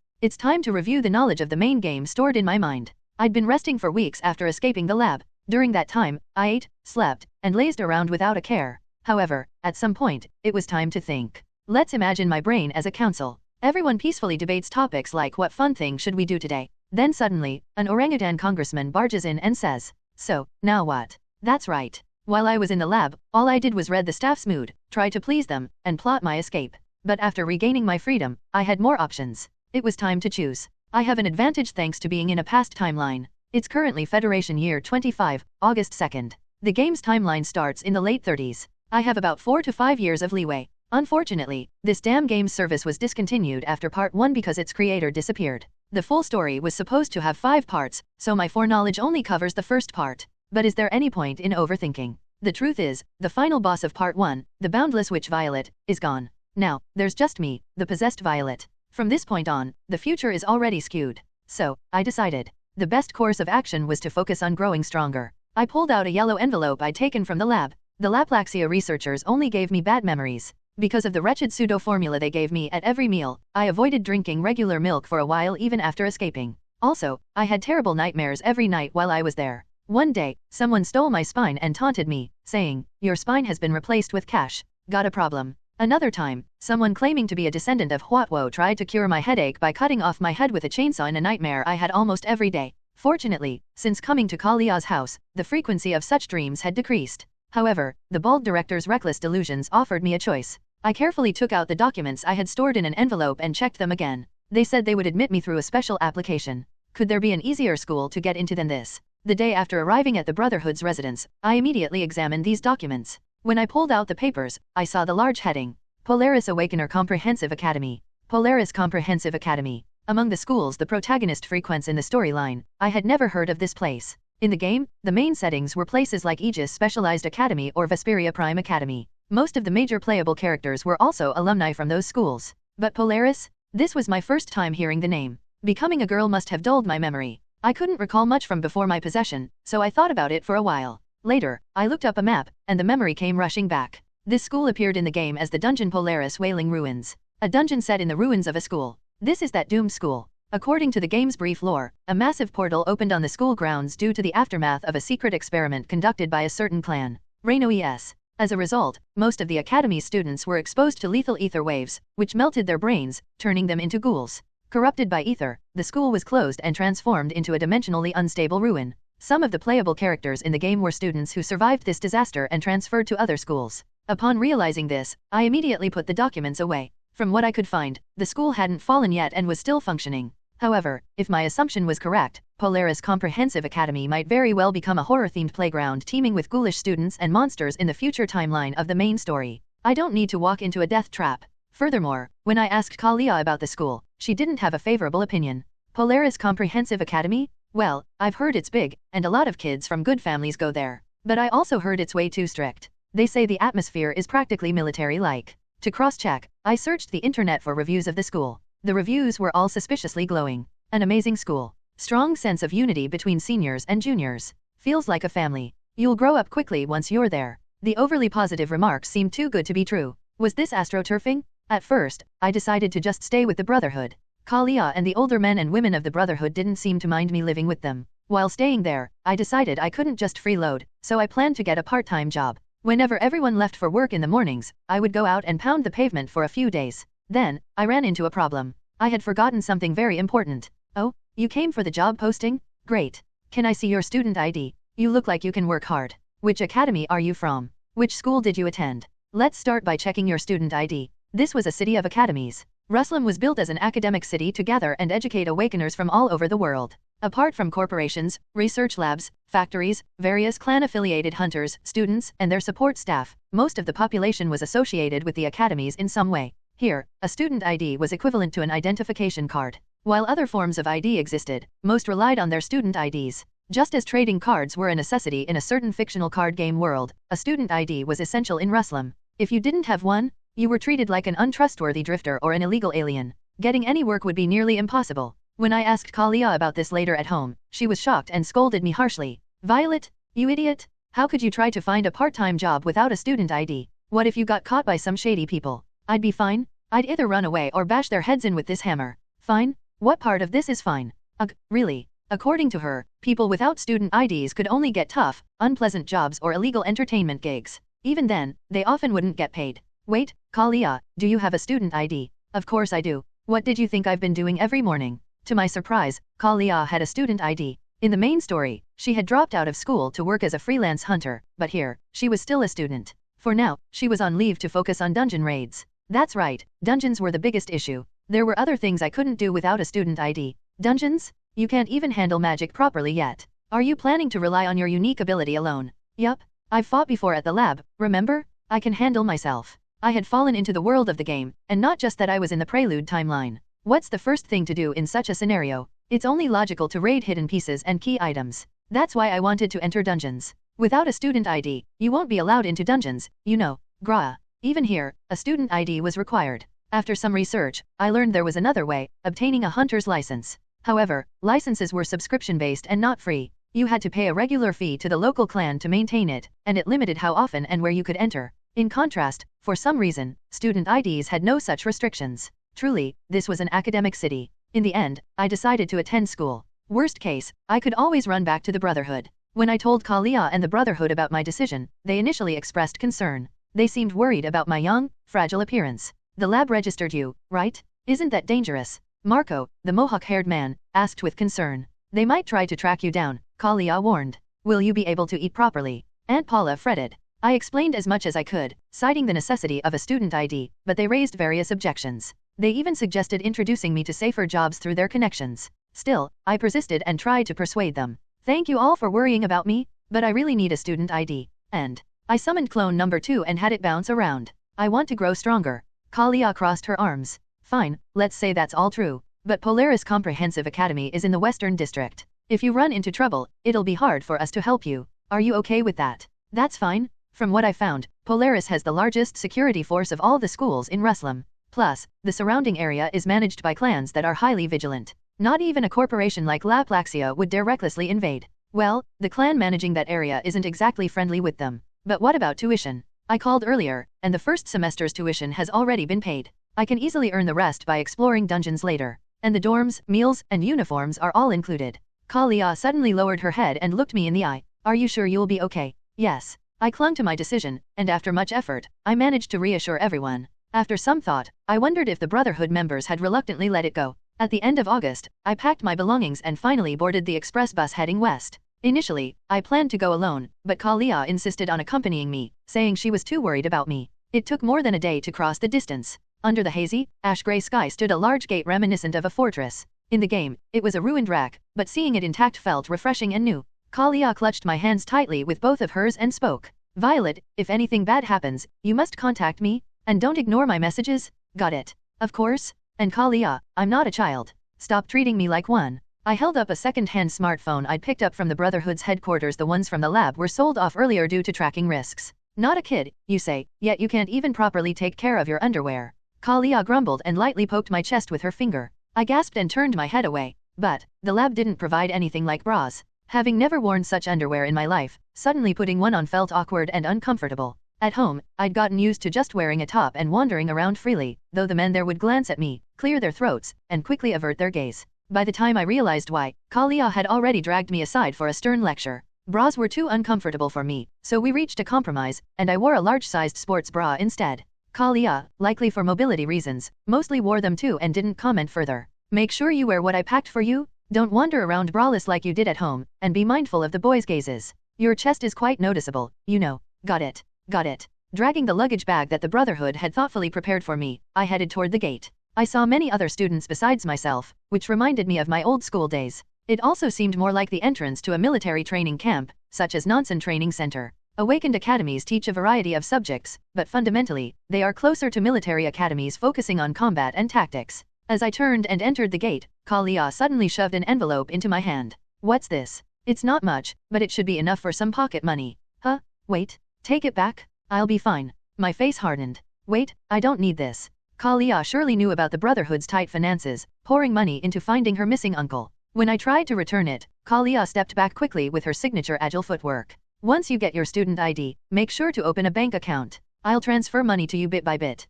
It's time to review the knowledge of the main game stored in my mind. I'd been resting for weeks after escaping the lab. During that time, I ate, slept, and lazed around without a care. However, at some point, it was time to think. Let's imagine my brain as a council. Everyone peacefully debates topics like what fun thing should we do today. Then suddenly, an orangutan congressman barges in and says, "So, now what?" That's right. While I was in the lab, all I did was read the staff's mood, try to please them, and plot my escape. But after regaining my freedom, I had more options. It was time to choose. I have an advantage thanks to being in a past timeline. It's currently Federation Year 25, August 2nd. The game's timeline starts in the late 30s. I have about 4 to 5 years of leeway. Unfortunately, this damn game's service was discontinued after Part 1 because its creator disappeared. The full story was supposed to have 5 parts, so my foreknowledge only covers the first part. But is there any point in overthinking? The truth is, the final boss of Part 1, the boundless witch Violet, is gone. Now, there's just me, the possessed Violet. From this point on, the future is already skewed. So, I decided. The best course of action was to focus on growing stronger. I pulled out a yellow envelope I'd taken from the lab. The Laplaxia researchers only gave me bad memories. Because of the wretched pseudo-formula they gave me at every meal, I avoided drinking regular milk for a while even after escaping. Also, I had terrible nightmares every night while I was there. One day, someone stole my spine and taunted me, saying, "Your spine has been replaced with cash. Got a problem?" Another time, someone claiming to be a descendant of Huatwo tried to cure my headache by cutting off my head with a chainsaw in a nightmare I had almost every day. Fortunately, since coming to Kalia's house, the frequency of such dreams had decreased. However, the bald director's reckless delusions offered me a choice. I carefully took out the documents I had stored in an envelope and checked them again. They said they would admit me through a special application. Could there be an easier school to get into than this? The day after arriving at the Brotherhood's residence, I immediately examined these documents. When I pulled out the papers, I saw the large heading, Polaris Awakener Comprehensive Academy. Polaris Comprehensive Academy. Among the schools the protagonist frequents in the storyline, I had never heard of this place. In the game, the main settings were places like Aegis Specialized Academy or Vesperia Prime Academy. Most of the major playable characters were also alumni from those schools. But Polaris? This was my first time hearing the name. Becoming a girl must have dulled my memory. I couldn't recall much from before my possession, so I thought about it for a while. Later, I looked up a map, and the memory came rushing back. This school appeared in the game as the dungeon Polaris Wailing Ruins. A dungeon set in the ruins of a school. This is that doomed school. According to the game's brief lore, a massive portal opened on the school grounds due to the aftermath of a secret experiment conducted by a certain clan, Reino ES. As a result, most of the academy's students were exposed to lethal ether waves, which melted their brains, turning them into ghouls. Corrupted by ether, the school was closed and transformed into a dimensionally unstable ruin. Some of the playable characters in the game were students who survived this disaster and transferred to other schools. Upon realizing this, I immediately put the documents away. From what I could find, the school hadn't fallen yet and was still functioning. However, if my assumption was correct, Polaris Comprehensive Academy might very well become a horror-themed playground teeming with ghoulish students and monsters in the future timeline of the main story. I don't need to walk into a death trap. Furthermore, when I asked Kalia about the school, she didn't have a favorable opinion. Polaris Comprehensive Academy? Well, I've heard it's big, and a lot of kids from good families go there. But I also heard it's way too strict. They say the atmosphere is practically military-like. To cross-check, I searched the internet for reviews of the school. The reviews were all suspiciously glowing. An amazing school. Strong sense of unity between seniors and juniors. Feels like a family. You'll grow up quickly once you're there. The overly positive remarks seemed too good to be true. Was this astroturfing? At first, I decided to just stay with the Brotherhood. Kalia and the older men and women of the Brotherhood didn't seem to mind me living with them. While staying there, I decided I couldn't just freeload, so I planned to get a part-time job. Whenever everyone left for work in the mornings, I would go out and pound the pavement for a few days. Then, I ran into a problem. I had forgotten something very important. Oh, you came for the job posting? Great. Can I see your student ID? You look like you can work hard. Which academy are you from? Which school did you attend? Let's start by checking your student ID. This was a city of academies. Ruslam was built as an academic city to gather and educate awakeners from all over the world. Apart from corporations, research labs, factories, various clan-affiliated hunters, students, and their support staff, most of the population was associated with the academies in some way. Here, a student ID was equivalent to an identification card. While other forms of ID existed, most relied on their student IDs. Just as trading cards were a necessity in a certain fictional card game world, a student ID was essential in Ruslam. If you didn't have one, you were treated like an untrustworthy drifter or an illegal alien. Getting any work would be nearly impossible. When I asked Kalia about this later at home, she was shocked and scolded me harshly. Violet, you idiot! How could you try to find a part-time job without a student ID? What if you got caught by some shady people? I'd be fine. I'd either run away or bash their heads in with this hammer. Fine? What part of this is fine? Ugh, really? According to her, people without student IDs could only get tough, unpleasant jobs or illegal entertainment gigs. Even then, they often wouldn't get paid. Wait, Kalia, do you have a student ID? Of course I do. What did you think I've been doing every morning? To my surprise, Kalia had a student ID. In the main story, she had dropped out of school to work as a freelance hunter, but here, she was still a student. For now, she was on leave to focus on dungeon raids. That's right, dungeons were the biggest issue. There were other things I couldn't do without a student ID. Dungeons? You can't even handle magic properly yet. Are you planning to rely on your unique ability alone? Yup. I've fought before at the lab, remember? I can handle myself. I had fallen into the world of the game, and not just that I was in the Prelude timeline. What's the first thing to do in such a scenario? It's only logical to raid hidden pieces and key items. That's why I wanted to enter dungeons. Without a student ID, you won't be allowed into dungeons, you know. Gra. Even here, a student ID was required. After some research, I learned there was another way, obtaining a hunter's license. However, licenses were subscription-based and not free. You had to pay a regular fee to the local clan to maintain it, and it limited how often and where you could enter. In contrast, for some reason, student IDs had no such restrictions. Truly, this was an academic city. In the end, I decided to attend school. Worst case, I could always run back to the Brotherhood. When I told Kalia and the Brotherhood about my decision, they initially expressed concern. They seemed worried about my young, fragile appearance. The lab registered you, right? Isn't that dangerous? Marco, the mohawk-haired man, asked with concern. They might try to track you down, Kalia warned. Will you be able to eat properly? Aunt Paula fretted. I explained as much as I could, citing the necessity of a student ID, but they raised various objections. They even suggested introducing me to safer jobs through their connections. Still, I persisted and tried to persuade them. Thank you all for worrying about me, but I really need a student ID. And I summoned clone number 2 and had it bounce around. I want to grow stronger. Kalia crossed her arms. Fine, let's say that's all true. But Polaris Comprehensive Academy is in the Western District. If you run into trouble, it'll be hard for us to help you. Are you okay with that? That's fine. From what I found, Polaris has the largest security force of all the schools in Ruslam. Plus, the surrounding area is managed by clans that are highly vigilant. Not even a corporation like Laplaxia would dare recklessly invade. Well, the clan managing that area isn't exactly friendly with them. But what about tuition? I called earlier, and the first semester's tuition has already been paid. I can easily earn the rest by exploring dungeons later. And the dorms, meals, and uniforms are all included. Kalia suddenly lowered her head and looked me in the eye. Are you sure you'll be okay? Yes. I clung to my decision, and after much effort, I managed to reassure everyone. After some thought, I wondered if the Brotherhood members had reluctantly let it go. At the end of August, I packed my belongings and finally boarded the express bus heading west. Initially, I planned to go alone, but Kalia insisted on accompanying me, saying she was too worried about me. It took more than a day to cross the distance. Under the hazy, ash-gray sky stood a large gate reminiscent of a fortress. In the game, it was a ruined wreck, but seeing it intact felt refreshing and new. Kalia clutched my hands tightly with both of hers and spoke. Violet, if anything bad happens, you must contact me, and don't ignore my messages. Got it? Of course. And Kalia, I'm not a child. Stop treating me like one. I held up a second-hand smartphone I'd picked up from the Brotherhood's headquarters. The ones from the lab were sold off earlier due to tracking risks. Not a kid, you say, yet you can't even properly take care of your underwear. Kalia grumbled and lightly poked my chest with her finger. I gasped and turned my head away. But the lab didn't provide anything like bras. Having never worn such underwear in my life, suddenly putting one on felt awkward and uncomfortable. At home, I'd gotten used to just wearing a top and wandering around freely, though the men there would glance at me, clear their throats, and quickly avert their gaze. By the time I realized why, Kalia had already dragged me aside for a stern lecture. Bras were too uncomfortable for me, so we reached a compromise, and I wore a large-sized sports bra instead. Kalia, likely for mobility reasons, mostly wore them too and didn't comment further. Make sure you wear what I packed for you. Don't wander around braless like you did at home, and be mindful of the boys' gazes. Your chest is quite noticeable, you know. Got it. Got it. Dragging the luggage bag that the Brotherhood had thoughtfully prepared for me, I headed toward the gate. I saw many other students besides myself, which reminded me of my old school days. It also seemed more like the entrance to a military training camp, such as Nansen Training Center. Awakened academies teach a variety of subjects, but fundamentally, they are closer to military academies focusing on combat and tactics. As I turned and entered the gate, Kalia suddenly shoved an envelope into my hand. What's this? It's not much, but it should be enough for some pocket money. Huh? Wait. Take it back. I'll be fine. My face hardened. Wait, I don't need this. Kalia surely knew about the Brotherhood's tight finances, pouring money into finding her missing uncle. When I tried to return it, Kalia stepped back quickly with her signature agile footwork. Once you get your student ID, make sure to open a bank account. I'll transfer money to you bit by bit.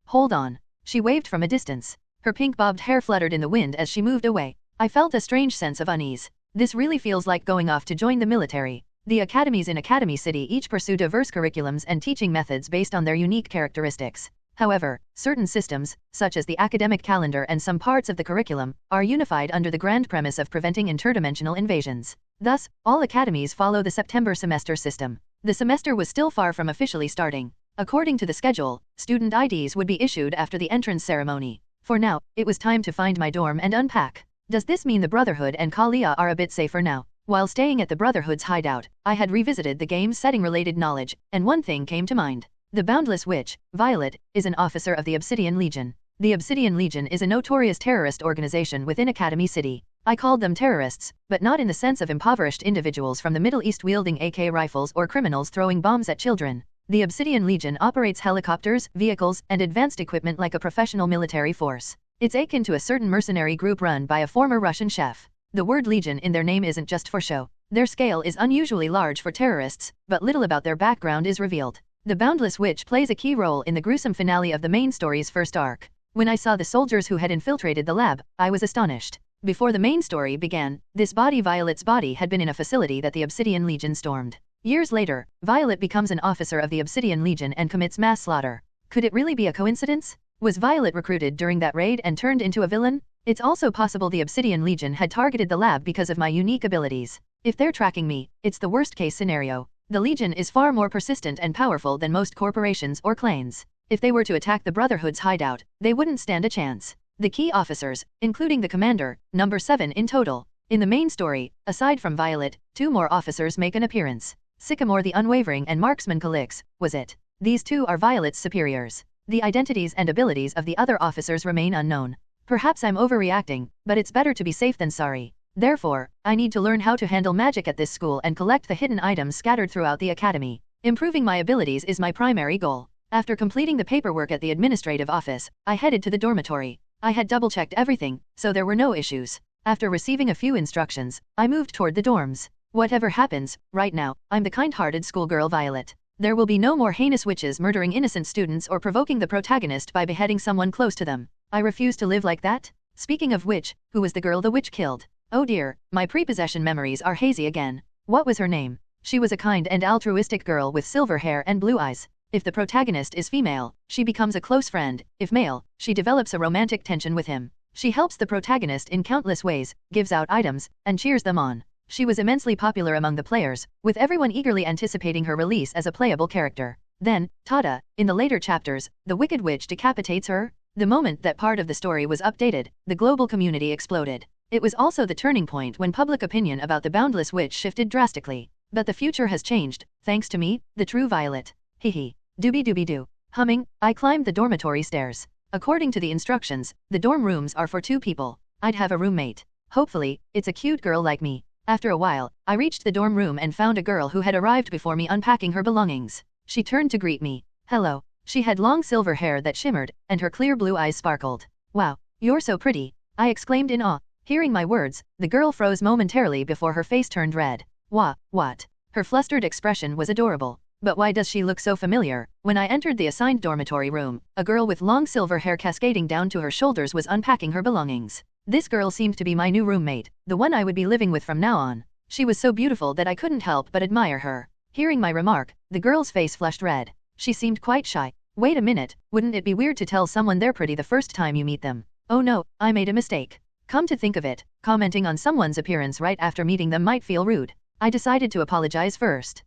Hold on. She waved from a distance. Her pink bobbed hair fluttered in the wind as she moved away. I felt a strange sense of unease. This really feels like going off to join the military. The academies in Academy City each pursue diverse curriculums and teaching methods based on their unique characteristics. However, certain systems, such as the academic calendar and some parts of the curriculum, are unified under the grand premise of preventing interdimensional invasions. Thus, all academies follow the September semester system. The semester was still far from officially starting. According to the schedule, student IDs would be issued after the entrance ceremony. For now, it was time to find my dorm and unpack. Does this mean the Brotherhood and Kalia are a bit safer now? While staying at the Brotherhood's hideout, I had revisited the game's setting-related knowledge, and one thing came to mind. The Boundless Witch, Violet, is an officer of the Obsidian Legion. The Obsidian Legion is a notorious terrorist organization within Academy City. I called them terrorists, but not in the sense of impoverished individuals from the Middle East wielding AK rifles or criminals throwing bombs at children. The Obsidian Legion operates helicopters, vehicles, and advanced equipment like a professional military force. It's akin to a certain mercenary group run by a former Russian chef. The word Legion in their name isn't just for show. Their scale is unusually large for terrorists, but little about their background is revealed. The Boundless Witch plays a key role in the gruesome finale of the main story's first arc. When I saw the soldiers who had infiltrated the lab, I was astonished. Before the main story began, this body, Violet's body, had been in a facility that the Obsidian Legion stormed. Years later, Violet becomes an officer of the Obsidian Legion and commits mass slaughter. Could it really be a coincidence? Was Violet recruited during that raid and turned into a villain? It's also possible the Obsidian Legion had targeted the lab because of my unique abilities. If they're tracking me, it's the worst-case scenario. The Legion is far more persistent and powerful than most corporations or clans. If they were to attack the Brotherhood's hideout, they wouldn't stand a chance. The key officers, including the commander, number 7 in total. In the main story, aside from Violet, 2 more officers make an appearance. Sycamore the Unwavering and Marksman Calix, was it? These 2 are Violet's superiors. The identities and abilities of the other officers remain unknown. Perhaps I'm overreacting, but it's better to be safe than sorry. Therefore, I need to learn how to handle magic at this school and collect the hidden items scattered throughout the academy. Improving my abilities is my primary goal. After completing the paperwork at the administrative office, I headed to the dormitory. I had double-checked everything, so there were no issues. After receiving a few instructions, I moved toward the dorms. Whatever happens, right now, I'm the kind-hearted schoolgirl Violet. There will be no more heinous witches murdering innocent students or provoking the protagonist by beheading someone close to them. I refuse to live like that. Speaking of which, who was the girl the witch killed? Oh dear, my prepossession memories are hazy again. What was her name? She was a kind and altruistic girl with silver hair and blue eyes. If the protagonist is female, she becomes a close friend. If male, she develops a romantic tension with him. She helps the protagonist in countless ways, gives out items, and cheers them on. She was immensely popular among the players, with everyone eagerly anticipating her release as a playable character. Then, tada, in the later chapters, the Wicked Witch decapitates her. The moment that part of the story was updated, the global community exploded. It was also the turning point when public opinion about the Boundless Witch shifted drastically. But the future has changed, thanks to me, the true Violet. Hehe. Doobie-doobie-doo. Humming, I climbed the dormitory stairs. According to the instructions, the dorm rooms are for 2 people. I'd have a roommate. Hopefully, it's a cute girl like me. After a while, I reached the dorm room and found a girl who had arrived before me unpacking her belongings. She turned to greet me. Hello. She had long silver hair that shimmered, and her clear blue eyes sparkled. Wow, you're so pretty, I exclaimed in awe. Hearing my words, the girl froze momentarily before her face turned red. What? Her flustered expression was adorable. But why does she look so familiar? When I entered the assigned dormitory room, a girl with long silver hair cascading down to her shoulders was unpacking her belongings. This girl seemed to be my new roommate, the one I would be living with from now on. She was so beautiful that I couldn't help but admire her. Hearing my remark, the girl's face flushed red. She seemed quite shy. Wait a minute, wouldn't it be weird to tell someone they're pretty the first time you meet them? Oh no, I made a mistake. Come to think of it, commenting on someone's appearance right after meeting them might feel rude. I decided to apologize first.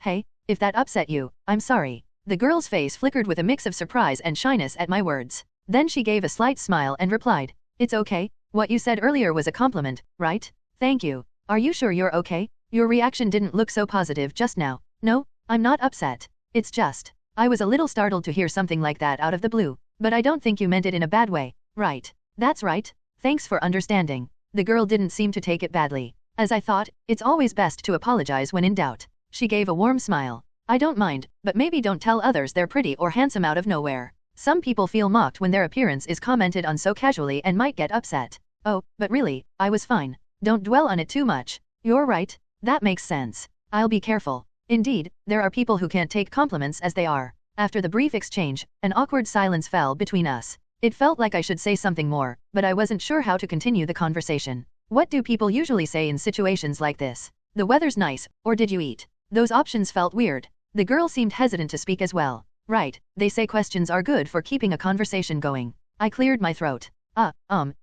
Hey, if that upset you, I'm sorry. The girl's face flickered with a mix of surprise and shyness at my words. Then she gave a slight smile and replied, It's okay, what you said earlier was a compliment, right? Thank you. Are you sure you're okay? Your reaction didn't look so positive just now. No, I'm not upset. It's just, I was a little startled to hear something like that out of the blue, but I don't think you meant it in a bad way, right? That's right. Thanks for understanding. The girl didn't seem to take it badly. As I thought, it's always best to apologize when in doubt. She gave a warm smile. I don't mind, but maybe don't tell others they're pretty or handsome out of nowhere. Some people feel mocked when their appearance is commented on so casually and might get upset. Oh, but really, I was fine. Don't dwell on it too much. You're right. That makes sense. I'll be careful. Indeed, there are people who can't take compliments as they are. After the brief exchange, an awkward silence fell between us. It felt like I should say something more, but I wasn't sure how to continue the conversation. What do people usually say in situations like this? The weather's nice, or did you eat? Those options felt weird. The girl seemed hesitant to speak as well. Right, they say questions are good for keeping a conversation going. I cleared my throat.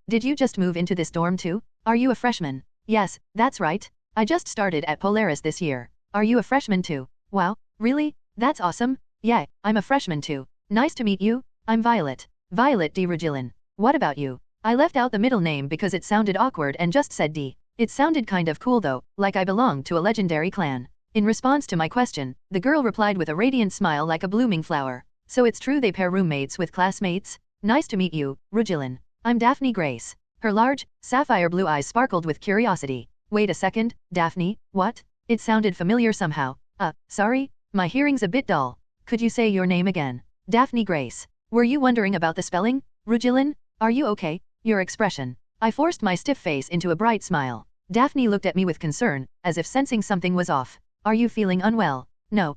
Did you just move into this dorm too? Are you a freshman? Yes, that's right. I just started at Polaris this year. Are you a freshman too? Wow, really? That's awesome. Yeah, I'm a freshman too. Nice to meet you. I'm Violet. Violet D. Rugilin. What about you? I left out the middle name because it sounded awkward and just said D. It sounded kind of cool though, like I belonged to a legendary clan. In response to my question, the girl replied with a radiant smile like a blooming flower. So it's true they pair roommates with classmates? Nice to meet you, Rugilin. I'm Daphne Grace. Her large, sapphire blue eyes sparkled with curiosity. Wait a second, Daphne, what? It sounded familiar somehow. Sorry, my hearing's a bit dull. Could you say your name again? Daphne Grace. Were you wondering about the spelling? Rugilin? Are you okay? Your expression. I forced my stiff face into a bright smile. Daphne looked at me with concern, as if sensing something was off. Are you feeling unwell? No,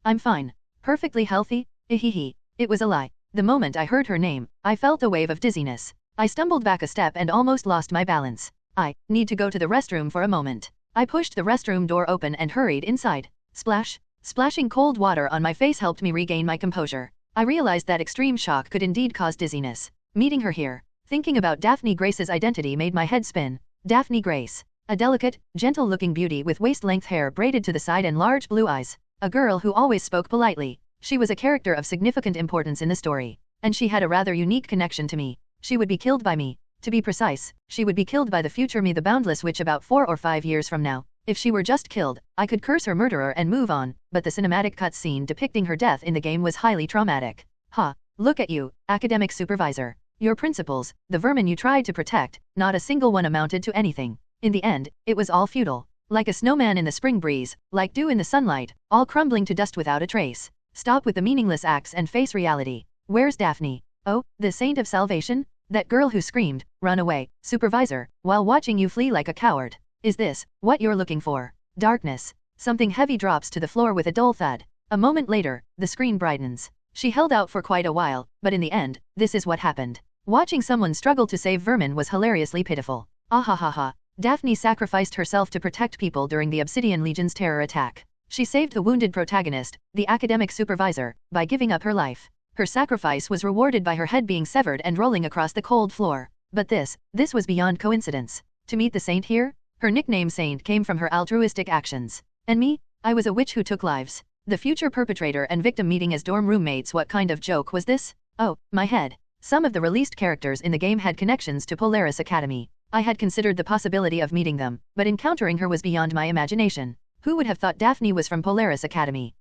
I'm fine. Perfectly healthy? Ihihi. It was a lie. The moment I heard her name, I felt a wave of dizziness. I stumbled back a step and almost lost my balance. I need to go to the restroom for a moment. I pushed the restroom door open and hurried inside. Splash. Splashing cold water on my face helped me regain my composure. I realized that extreme shock could indeed cause dizziness. Meeting her here, thinking about Daphne Grace's identity made my head spin. Daphne Grace. A delicate, gentle-looking beauty with waist-length hair braided to the side and large blue eyes. A girl who always spoke politely. She was a character of significant importance in the story. And she had a rather unique connection to me. She would be killed by me. To be precise, she would be killed by the future me, the boundless witch, about 4 or 5 years from now. If she were just killed, I could curse her murderer and move on, but the cinematic cutscene depicting her death in the game was highly traumatic. Ha! Look at you, academic supervisor. Your principles, the vermin you tried to protect, not a single one amounted to anything. In the end, it was all futile. Like a snowman in the spring breeze, like dew in the sunlight, all crumbling to dust without a trace. Stop with the meaningless acts and face reality. Where's Daphne? Oh, the saint of salvation? That girl who screamed, "Run away, supervisor," while watching you flee like a coward. Is this what you're looking for? Darkness. Something heavy drops to the floor with a dull thud. A moment later, the screen brightens. She held out for quite a while, but in the end, this is what happened. Watching someone struggle to save vermin was hilariously pitiful. Ahahaha. Daphne sacrificed herself to protect people during the Obsidian Legion's terror attack. She saved the wounded protagonist, the academic supervisor, by giving up her life. Her sacrifice was rewarded by her head being severed and rolling across the cold floor. But this was beyond coincidence. To meet the saint here? Her nickname Saint came from her altruistic actions. And me? I was a witch who took lives. The future perpetrator and victim meeting as dorm roommates. What kind of joke was this? Oh, my head. Some of the released characters in the game had connections to Polaris Academy. I had considered the possibility of meeting them, but encountering her was beyond my imagination. Who would have thought Daphne was from Polaris Academy?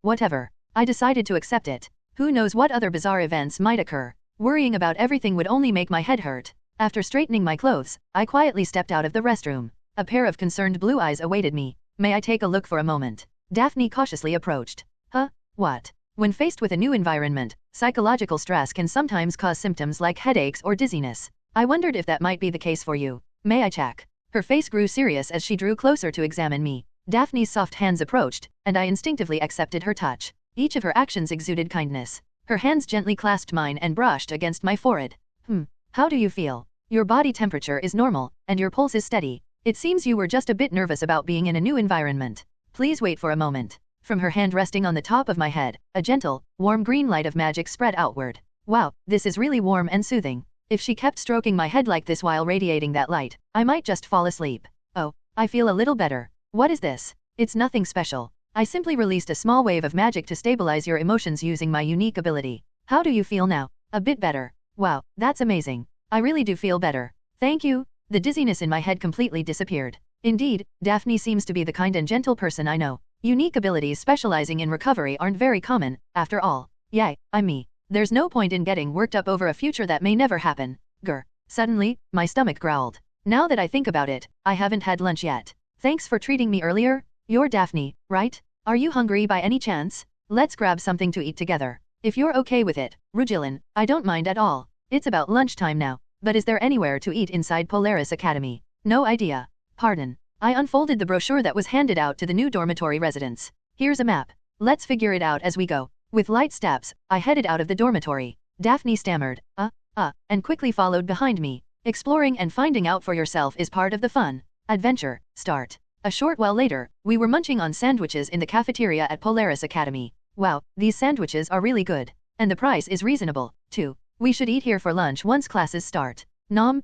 Whatever. I decided to accept it. Who knows what other bizarre events might occur? Worrying about everything would only make my head hurt. After straightening my clothes, I quietly stepped out of the restroom. A pair of concerned blue eyes awaited me. May I take a look for a moment? Daphne cautiously approached. Huh? What? When faced with a new environment, psychological stress can sometimes cause symptoms like headaches or dizziness. I wondered if that might be the case for you. May I check? Her face grew serious as she drew closer to examine me. Daphne's soft hands approached, and I instinctively accepted her touch. Each of her actions exuded kindness. Her hands gently clasped mine and brushed against my forehead. How do you feel? Your body temperature is normal, and your pulse is steady. It seems you were just a bit nervous about being in a new environment. Please wait for a moment. From her hand resting on the top of my head, a gentle, warm green light of magic spread outward. Wow, this is really warm and soothing. If she kept stroking my head like this while radiating that light, I might just fall asleep. Oh, I feel a little better. What is this? It's nothing special. I simply released a small wave of magic to stabilize your emotions using my unique ability. How do you feel now? A bit better. Wow, that's amazing. I really do feel better. Thank you. The dizziness in my head completely disappeared. Indeed, Daphne seems to be the kind and gentle person I know. Unique abilities specializing in recovery aren't very common, after all. Yay, I'm me. There's no point in getting worked up over a future that may never happen. Grr. Suddenly, my stomach growled. Now that I think about it, I haven't had lunch yet. Thanks for treating me earlier. You're Daphne, right? Are you hungry by any chance? Let's grab something to eat together. If you're okay with it, Rugilin, I don't mind at all. It's about lunchtime now, but is there anywhere to eat inside Polaris Academy? No idea. Pardon. I unfolded the brochure that was handed out to the new dormitory residents. Here's a map. Let's figure it out as we go. With light steps, I headed out of the dormitory. Daphne stammered, and quickly followed behind me. Exploring and finding out for yourself is part of the fun. Adventure, start. A short while later, we were munching on sandwiches in the cafeteria at Polaris Academy. Wow, these sandwiches are really good. And the price is reasonable, too. We should eat here for lunch once classes start. Nom,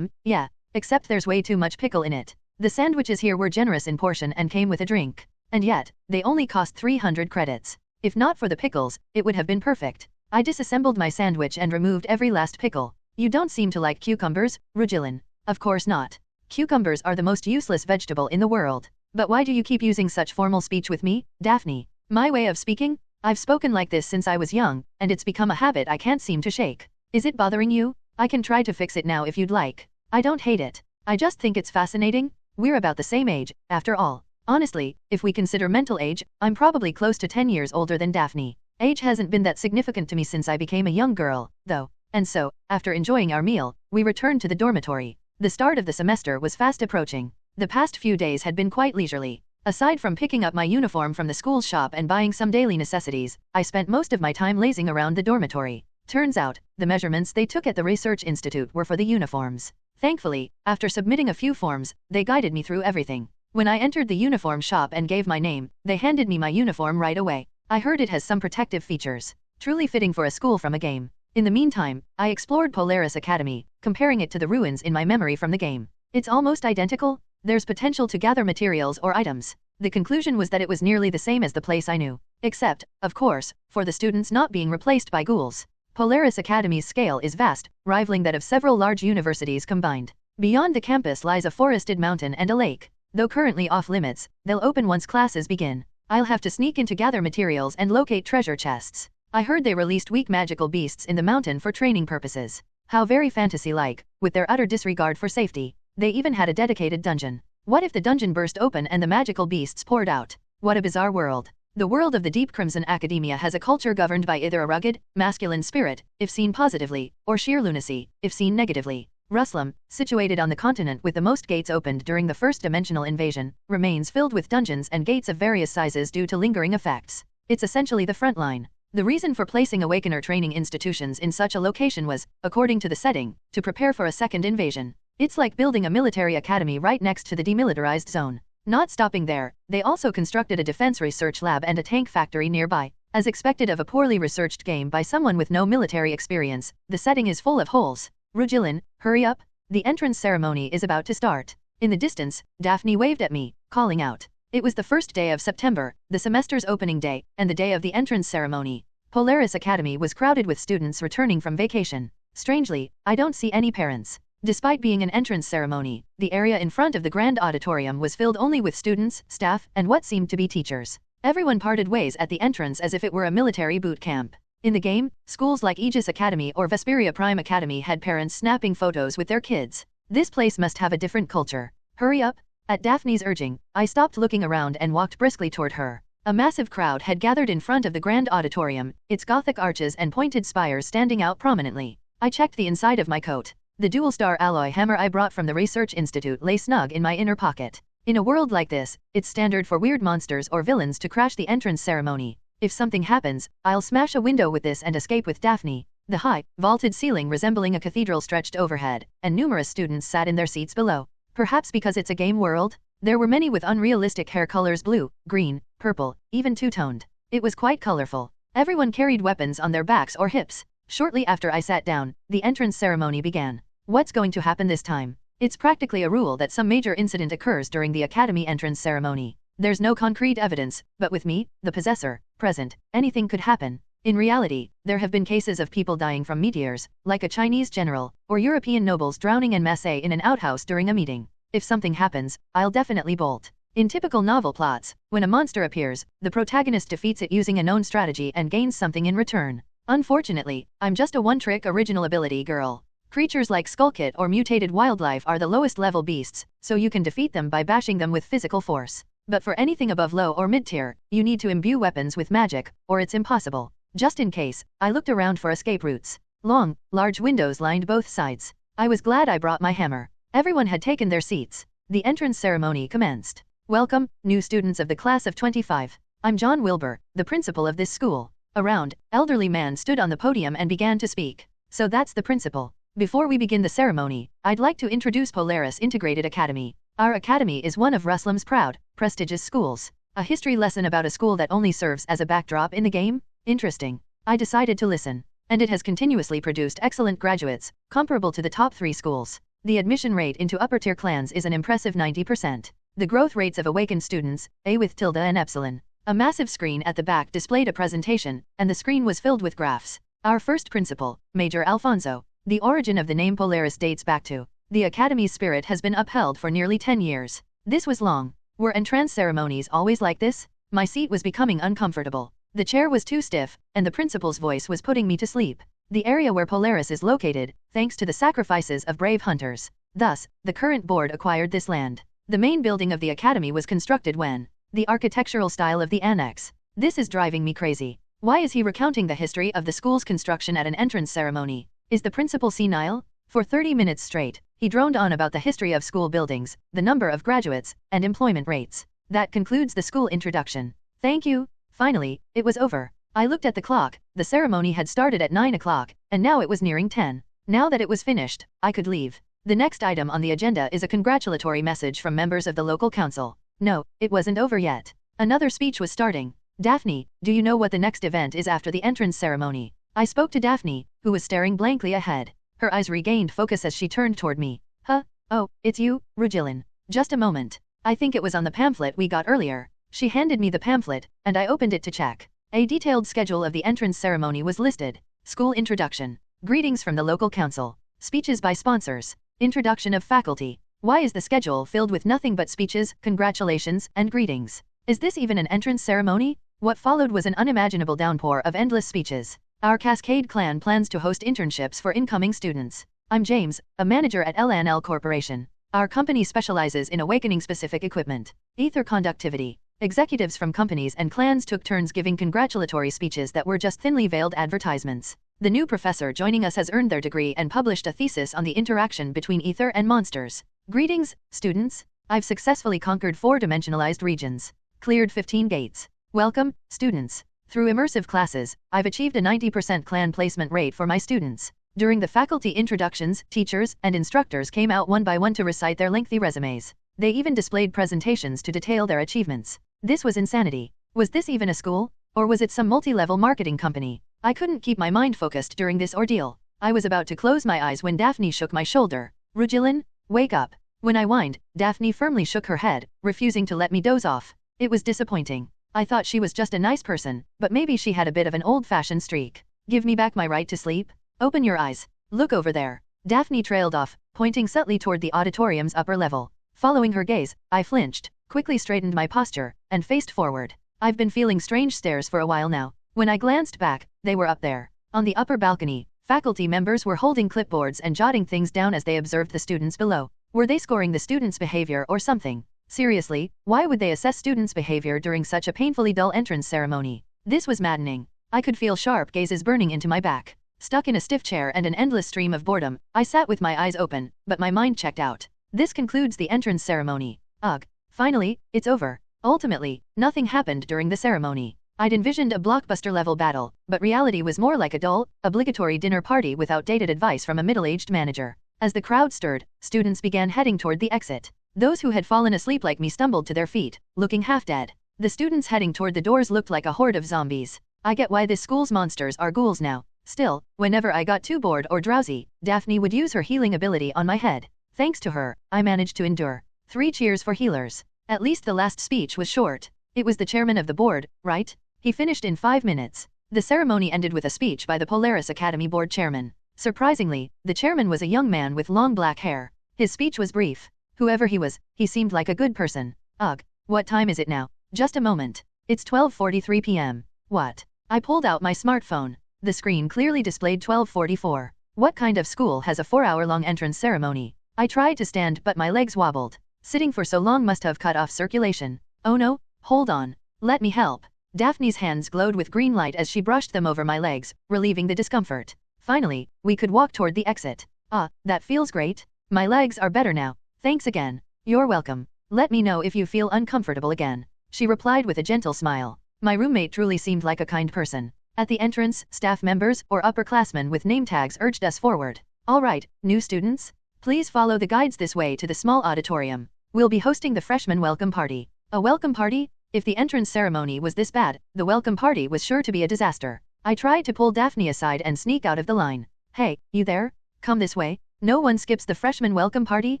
yeah, except there's way too much pickle in it. The sandwiches here were generous in portion and came with a drink. And yet, they only cost 300 credits. If not for the pickles, it would have been perfect. I disassembled my sandwich and removed every last pickle. You don't seem to like cucumbers, Rugilin. Of course not. Cucumbers are the most useless vegetable in the world. But why do you keep using such formal speech with me, Daphne? My way of speaking? I've spoken like this since I was young, and it's become a habit I can't seem to shake. Is it bothering you? I can try to fix it now if you'd like. I don't hate it. I just think it's fascinating. We're about the same age, after all. Honestly, if we consider mental age, I'm probably close to 10 years older than Daphne. Age hasn't been that significant to me since I became a young girl, though. And so, after enjoying our meal, we returned to the dormitory. The start of the semester was fast approaching. The past few days had been quite leisurely. Aside from picking up my uniform from the school shop and buying some daily necessities, I spent most of my time lazing around the dormitory. Turns out, the measurements they took at the research institute were for the uniforms. Thankfully, after submitting a few forms, they guided me through everything. When I entered the uniform shop and gave my name, they handed me my uniform right away. I heard it has some protective features. Truly fitting for a school from a game. In the meantime, I explored Polaris Academy, comparing it to the ruins in my memory from the game. It's almost identical. There's potential to gather materials or items. The conclusion was that it was nearly the same as the place I knew. Except, of course, for the students not being replaced by ghouls. Polaris Academy's scale is vast, rivaling that of several large universities combined. Beyond the campus lies a forested mountain and a lake. Though currently off limits, they'll open once classes begin. I'll have to sneak in to gather materials and locate treasure chests. I heard they released weak magical beasts in the mountain for training purposes. How very fantasy-like, with their utter disregard for safety. They even had a dedicated dungeon. What if the dungeon burst open and the magical beasts poured out? What a bizarre world. The world of the Deep Crimson Academia has a culture governed by either a rugged, masculine spirit, if seen positively, or sheer lunacy, if seen negatively. Ruslam, situated on the continent with the most gates opened during the first dimensional invasion, remains filled with dungeons and gates of various sizes due to lingering effects. It's essentially the front line. The reason for placing Awakener training institutions in such a location was, according to the setting, to prepare for a second invasion. It's like building a military academy right next to the demilitarized zone. Not stopping there, they also constructed a defense research lab and a tank factory nearby. As expected of a poorly researched game by someone with no military experience, the setting is full of holes. Rugilin, hurry up! The entrance ceremony is about to start. In the distance, Daphne waved at me, calling out. It was the first day of September, the semester's opening day, and the day of the entrance ceremony. Polaris Academy was crowded with students returning from vacation. Strangely, I don't see any parents. Despite being an entrance ceremony, the area in front of the grand auditorium was filled only with students, staff, and what seemed to be teachers. Everyone parted ways at the entrance as if it were a military boot camp. In the game, schools like Aegis Academy or Vesperia Prime Academy had parents snapping photos with their kids. This place must have a different culture. Hurry up! At Daphne's urging, I stopped looking around and walked briskly toward her. A massive crowd had gathered in front of the grand auditorium, its Gothic arches and pointed spires standing out prominently. I checked the inside of my coat. The dual-star alloy hammer I brought from the Research Institute lay snug in my inner pocket. In a world like this, it's standard for weird monsters or villains to crash the entrance ceremony. If something happens, I'll smash a window with this and escape with Daphne. The high, vaulted ceiling resembling a cathedral stretched overhead, and numerous students sat in their seats below. Perhaps because it's a game world? There were many with unrealistic hair colors: blue, green, purple, even two-toned. It was quite colorful. Everyone carried weapons on their backs or hips. Shortly after I sat down, the entrance ceremony began. What's going to happen this time? It's practically a rule that some major incident occurs during the academy entrance ceremony. There's no concrete evidence, but with me, the possessor, present, anything could happen. In reality, there have been cases of people dying from meteors, like a Chinese general, or European nobles drowning en masse in an outhouse during a meeting. If something happens, I'll definitely bolt. In typical novel plots, when a monster appears, the protagonist defeats it using a known strategy and gains something in return. Unfortunately, I'm just a one-trick original ability girl. Creatures like Skullkit or mutated wildlife are the lowest level beasts, so you can defeat them by bashing them with physical force. But for anything above low or mid-tier, you need to imbue weapons with magic, or it's impossible. Just in case, I looked around for escape routes. Long, large windows lined both sides. I was glad I brought my hammer. Everyone had taken their seats. The entrance ceremony commenced. Welcome, new students of the class of 25. I'm John Wilbur, the principal of this school. A round, elderly man stood on the podium and began to speak. So that's the principal. Before we begin the ceremony, I'd like to introduce Polaris Integrated Academy. Our academy is one of Ruslam's proud, prestigious schools. A history lesson about a school that only serves as a backdrop in the game? Interesting. I decided to listen. And it has continuously produced excellent graduates, comparable to the top 3 schools. The admission rate into upper-tier clans is an impressive 90%. The growth rates of awakened students, A with tilde and epsilon. A massive screen at the back displayed a presentation, and the screen was filled with graphs. Our first principal, Major Alfonso. The origin of the name Polaris dates back to the Academy's spirit has been upheld for nearly 10 years. This was long. Were entrance ceremonies always like this? My seat was becoming uncomfortable. The chair was too stiff, and the principal's voice was putting me to sleep. The area where Polaris is located, thanks to the sacrifices of brave hunters. Thus, the current board acquired this land. The main building of the academy was constructed when the architectural style of the annex. This is driving me crazy. Why is he recounting the history of the school's construction at an entrance ceremony? Is the principal senile? For 30 minutes straight, he droned on about the history of school buildings, the number of graduates, and employment rates. That concludes the school introduction. Thank you. Finally, it was over. I looked at the clock. The ceremony had started at 9 o'clock, and now it was nearing 10. Now that it was finished, I could leave. The next item on the agenda is a congratulatory message from members of the local council. No, it wasn't over yet. Another speech was starting. Daphne, do you know what the next event is after the entrance ceremony? I spoke to Daphne, who was staring blankly ahead. Her eyes regained focus as she turned toward me. Huh? Oh, it's you, Rugilin. Just a moment. I think it was on the pamphlet we got earlier. She handed me the pamphlet, and I opened it to check. A detailed schedule of the entrance ceremony was listed. School introduction. Greetings from the local council. Speeches by sponsors. Introduction of faculty. Why is the schedule filled with nothing but speeches, congratulations, and greetings? Is this even an entrance ceremony? What followed was an unimaginable downpour of endless speeches. Our Cascade clan plans to host internships for incoming students. I'm James, a manager at LNL Corporation. Our company specializes in awakening-specific equipment. Ether conductivity. Executives from companies and clans took turns giving congratulatory speeches that were just thinly veiled advertisements. The new professor joining us has earned their degree and published a thesis on the interaction between ether and monsters. Greetings, students. I've successfully conquered 4-dimensionalized regions. Cleared 15 gates. Welcome, students. Through immersive classes, I've achieved a 90% clan placement rate for my students. During the faculty introductions, teachers and instructors came out one by one to recite their lengthy resumes. They even displayed presentations to detail their achievements. This was insanity. Was this even a school? Or was it some multi-level marketing company? I couldn't keep my mind focused during this ordeal. I was about to close my eyes when Daphne shook my shoulder. Rugilin, wake up. When I whined, Daphne firmly shook her head, refusing to let me doze off. It was disappointing. I thought she was just a nice person, but maybe she had a bit of an old-fashioned streak. Give me back my right to sleep? Open your eyes. Look over there. Daphne trailed off, pointing subtly toward the auditorium's upper level. Following her gaze, I flinched, quickly straightened my posture, and faced forward. I've been feeling strange stares for a while now. When I glanced back, they were up there. On the upper balcony, faculty members were holding clipboards and jotting things down as they observed the students below. Were they scoring the students' behavior or something? Seriously, why would they assess students' behavior during such a painfully dull entrance ceremony? This was maddening. I could feel sharp gazes burning into my back. Stuck in a stiff chair and an endless stream of boredom, I sat with my eyes open, but my mind checked out. This concludes the entrance ceremony. Ugh. Finally, it's over. Ultimately, nothing happened during the ceremony. I'd envisioned a blockbuster-level battle, but reality was more like a dull, obligatory dinner party with outdated advice from a middle-aged manager. As the crowd stirred, students began heading toward the exit. Those who had fallen asleep like me stumbled to their feet, looking half dead. The students heading toward the doors looked like a horde of zombies. I get why this school's monsters are ghouls now. Still, whenever I got too bored or drowsy, Daphne would use her healing ability on my head. Thanks to her, I managed to endure. 3 cheers for healers. At least the last speech was short. It was the chairman of the board, right? He finished in 5 minutes. The ceremony ended with a speech by the Polaris Academy board chairman. Surprisingly, the chairman was a young man with long black hair. His speech was brief. Whoever he was, he seemed like a good person. Ugh, what time is it now? Just a moment. It's 12:43 p.m. What? I pulled out my smartphone. The screen clearly displayed 12:44. What kind of school has a 4-hour-long entrance ceremony? I tried to stand but my legs wobbled. Sitting for so long must have cut off circulation. Oh no, hold on. Let me help. Daphne's hands glowed with green light as she brushed them over my legs, relieving the discomfort. Finally, we could walk toward the exit. Ah, that feels great. My legs are better now. Thanks again. You're welcome. Let me know if you feel uncomfortable again. She replied with a gentle smile. My roommate truly seemed like a kind person. At the entrance, staff members or upperclassmen with name tags urged us forward. All right, new students? Please follow the guides this way to the small auditorium. We'll be hosting the freshman welcome party. A welcome party? If the entrance ceremony was this bad, the welcome party was sure to be a disaster. I tried to pull Daphne aside and sneak out of the line. Hey, you there? Come this way. No one skips the freshman welcome party.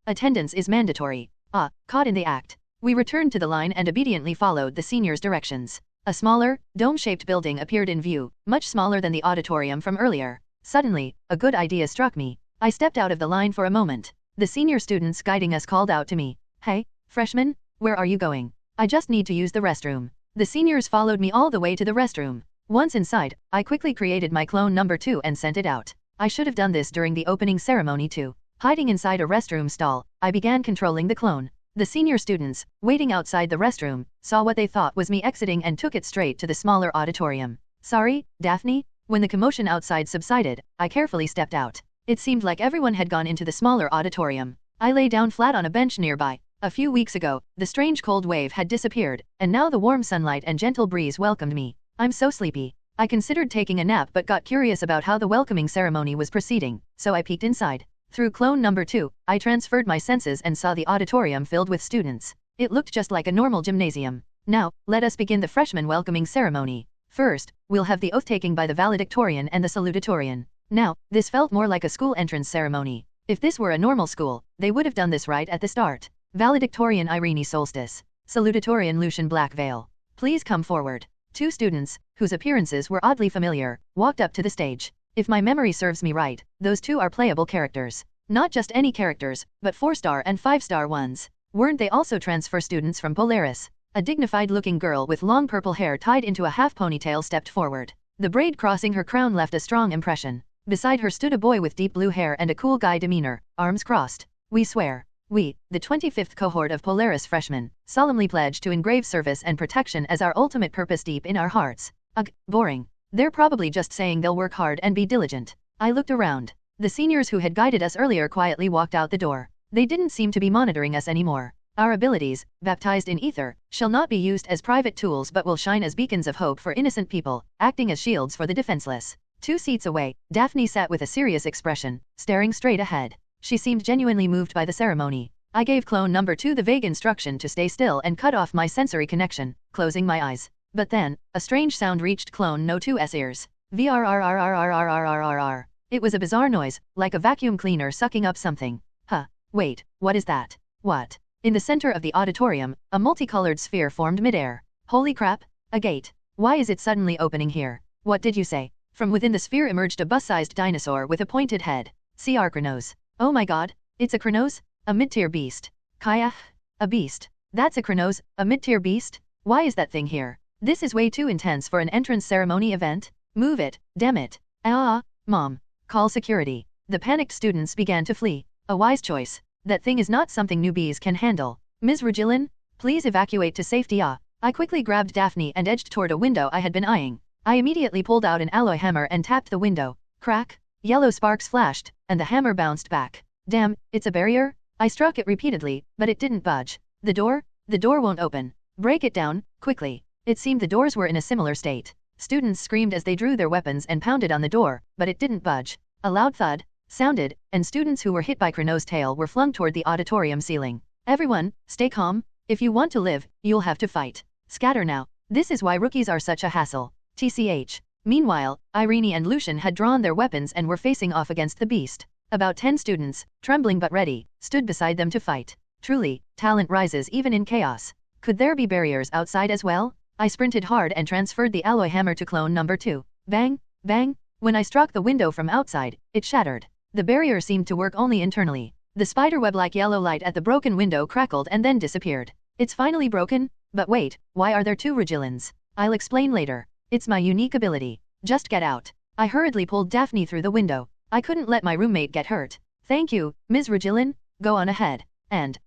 Attendance is mandatory. Ah, caught in the act. We returned to the line and obediently followed the seniors' directions. A smaller, dome-shaped building appeared in view, much smaller than the auditorium from earlier. Suddenly, a good idea struck me. I stepped out of the line for a moment. The senior students guiding us called out to me. Hey, freshman, where are you going? I just need to use the restroom. The seniors followed me all the way to the restroom. Once inside, I quickly created my clone number 2 and sent it out. I should have done this during the opening ceremony too. Hiding inside a restroom stall, I began controlling the clone. The senior students, waiting outside the restroom, saw what they thought was me exiting and took it straight to the smaller auditorium. Sorry, Daphne? When the commotion outside subsided, I carefully stepped out. It seemed like everyone had gone into the smaller auditorium. I lay down flat on a bench nearby. A few weeks ago, the strange cold wave had disappeared, and now the warm sunlight and gentle breeze welcomed me. I'm so sleepy. I considered taking a nap but got curious about how the welcoming ceremony was proceeding, so I peeked inside. Through clone number 2, I transferred my senses and saw the auditorium filled with students. It looked just like a normal gymnasium. Now, let us begin the freshman welcoming ceremony. First, we'll have the oath-taking by the valedictorian and the salutatorian. Now, this felt more like a school entrance ceremony. If this were a normal school, they would have done this right at the start. Valedictorian Irene Solstice. Salutatorian Lucian Blackveil. Please come forward. 2 students, whose appearances were oddly familiar, walked up to the stage. If my memory serves me right, those two are playable characters. Not just any characters, but 4-star and 5-star ones. Weren't they also transfer students from Polaris? A dignified-looking girl with long purple hair tied into a half ponytail stepped forward. The braid crossing her crown left a strong impression. Beside her stood a boy with deep blue hair and a cool guy demeanor, arms crossed. We swear. We, the 25th cohort of Polaris freshmen, solemnly pledge to engrave service and protection as our ultimate purpose deep in our hearts. Ugh, boring. They're probably just saying they'll work hard and be diligent. I looked around. The seniors who had guided us earlier quietly walked out the door. They didn't seem to be monitoring us anymore. Our abilities, baptized in ether, shall not be used as private tools but will shine as beacons of hope for innocent people, acting as shields for the defenseless. 2 seats away, Daphne sat with a serious expression, staring straight ahead. She seemed genuinely moved by the ceremony. I gave clone number 2 the vague instruction to stay still and cut off my sensory connection, closing my eyes. But then, a strange sound reached clone no 2's ears. VRRRRRRRRRRR. It was a bizarre noise, like a vacuum cleaner sucking up something. Huh. Wait, what is that? What? In the center of the auditorium, a multicolored sphere formed midair. Holy crap, a gate. Why is it suddenly opening here? What did you say? From within the sphere emerged a bus-sized dinosaur with a pointed head. CR Chronos. Oh my god, it's a Chronos? A mid-tier beast. Kaya? A beast. That's a Chronos, a mid-tier beast? Why is that thing here? This is way too intense for an entrance ceremony event. Move it, damn it. Mom. Call security. The panicked students began to flee. A wise choice. That thing is not something newbies can handle. Ms. Regillin, please evacuate to safety. I quickly grabbed Daphne and edged toward a window I had been eyeing. I immediately pulled out an alloy hammer and tapped the window. Crack. Yellow sparks flashed, and the hammer bounced back. Damn, it's a barrier? I struck it repeatedly, but it didn't budge. The door won't open. Break it down, quickly. It seemed the doors were in a similar state. Students screamed as they drew their weapons and pounded on the door, but it didn't budge. A loud thud sounded, and students who were hit by Chronos' tail were flung toward the auditorium ceiling. Everyone, stay calm. If you want to live, you'll have to fight. Scatter now. This is why rookies are such a hassle. TCH. Meanwhile, Irene and Lucian had drawn their weapons and were facing off against the beast. About 10 students, trembling but ready, stood beside them to fight. Truly, talent rises even in chaos. Could there be barriers outside as well? I sprinted hard and transferred the alloy hammer to clone number 2. Bang, bang. When I struck the window from outside, it shattered. The barrier seemed to work only internally. The spiderweb-like yellow light at the broken window crackled and then disappeared. It's finally broken? But wait, why are there 2 Regillins? I'll explain later. It's my unique ability. Just get out. I hurriedly pulled Daphne through the window. I couldn't let my roommate get hurt. Thank you, Ms. Regillin. Go on ahead. And,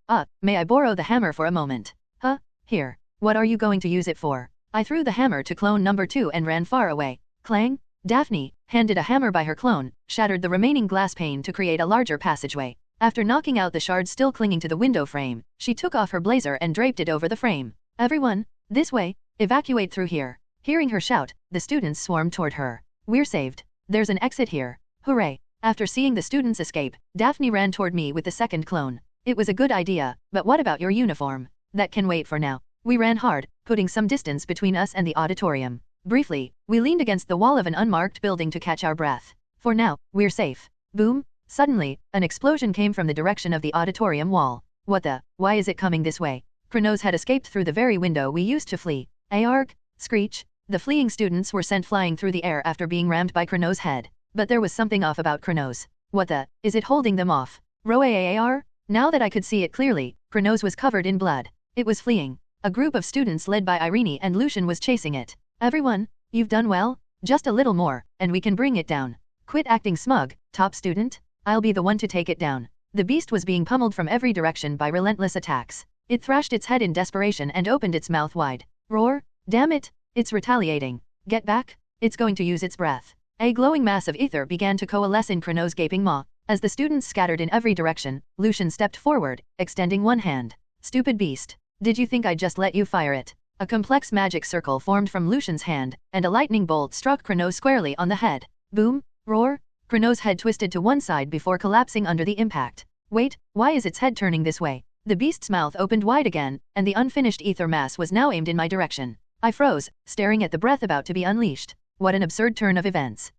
may I borrow the hammer for a moment? Huh? Here. What are you going to use it for? I threw the hammer to clone number 2 and ran far away. Clang. Daphne, handed a hammer by her clone, shattered the remaining glass pane to create a larger passageway. After knocking out the shards still clinging to the window frame, she took off her blazer and draped it over the frame. Everyone, this way, evacuate through here. Hearing her shout, the students swarmed toward her. We're saved. There's an exit here. Hooray. After seeing the students escape, Daphne ran toward me with the second clone. It was a good idea, but what about your uniform? That can wait for now. We ran hard, putting some distance between us and the auditorium. Briefly, we leaned against the wall of an unmarked building to catch our breath. For now, we're safe. Boom! Suddenly, an explosion came from the direction of the auditorium wall. What the? Why is it coming this way? Chronos had escaped through the very window we used to flee. Arg! Screech! The fleeing students were sent flying through the air after being rammed by Chronos' head. But there was something off about Chronos. What the? Is it holding them off? Roar! Now that I could see it clearly, Chronos was covered in blood. It was fleeing. A group of students led by Irene and Lucian was chasing it. Everyone, you've done well. Just a little more, and we can bring it down. Quit acting smug, top student. I'll be the one to take it down. The beast was being pummeled from every direction by relentless attacks. It thrashed its head in desperation and opened its mouth wide. Roar! Damn it! It's retaliating. Get back! It's going to use its breath. A glowing mass of ether began to coalesce in Chronos' gaping maw. As the students scattered in every direction, Lucian stepped forward, extending one hand. Stupid beast. Did you think I'd just let you fire it? A complex magic circle formed from Lucian's hand, and a lightning bolt struck Chronos squarely on the head. Boom! Roar! Chronos' head twisted to one side before collapsing under the impact. Wait, why is its head turning this way? The beast's mouth opened wide again, and the unfinished ether mass was now aimed in my direction. I froze, staring at the breath about to be unleashed. What an absurd turn of events.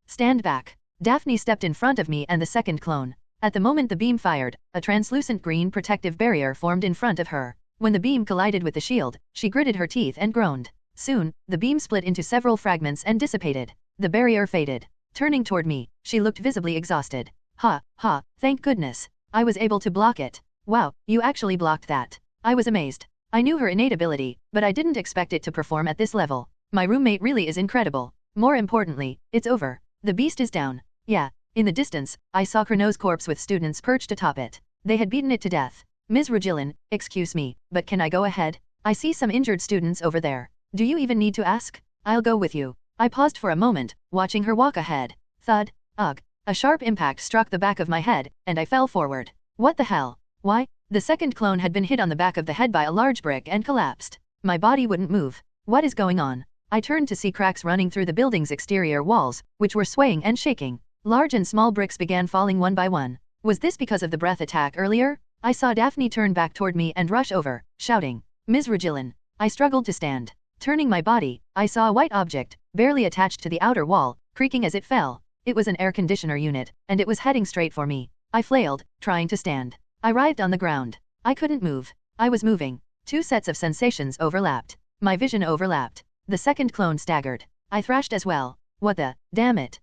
Stand back. Daphne stepped in front of me and the second clone. At the moment the beam fired, a translucent green protective barrier formed in front of her. When the beam collided with the shield, she gritted her teeth and groaned. Soon, the beam split into several fragments and dissipated. The barrier faded. Turning toward me, she looked visibly exhausted. Ha, ha, thank goodness. I was able to block it. Wow, you actually blocked that. I was amazed. I knew her innate ability, but I didn't expect it to perform at this level. My roommate really is incredible. More importantly, it's over. The beast is down. Yeah. In the distance, I saw Chrono's corpse with students perched atop it. They had beaten it to death. Ms. Regillin, excuse me, but can I go ahead? I see some injured students over there. Do you even need to ask? I'll go with you. I paused for a moment, watching her walk ahead. Thud. Ugh. A sharp impact struck the back of my head, and I fell forward. What the hell? Why? The second clone had been hit on the back of the head by a large brick and collapsed. My body wouldn't move. What is going on? I turned to see cracks running through the building's exterior walls, which were swaying and shaking. Large and small bricks began falling one by one. Was this because of the breath attack earlier? I saw Daphne turn back toward me and rush over, shouting, Ms. Regillin. I struggled to stand. Turning my body, I saw a white object, barely attached to the outer wall, creaking as it fell. It was an air conditioner unit, and it was heading straight for me. I flailed, trying to stand. I writhed on the ground. I couldn't move. I was moving. Two sets of sensations overlapped. My vision overlapped. The second clone staggered. I thrashed as well. What the, damn it.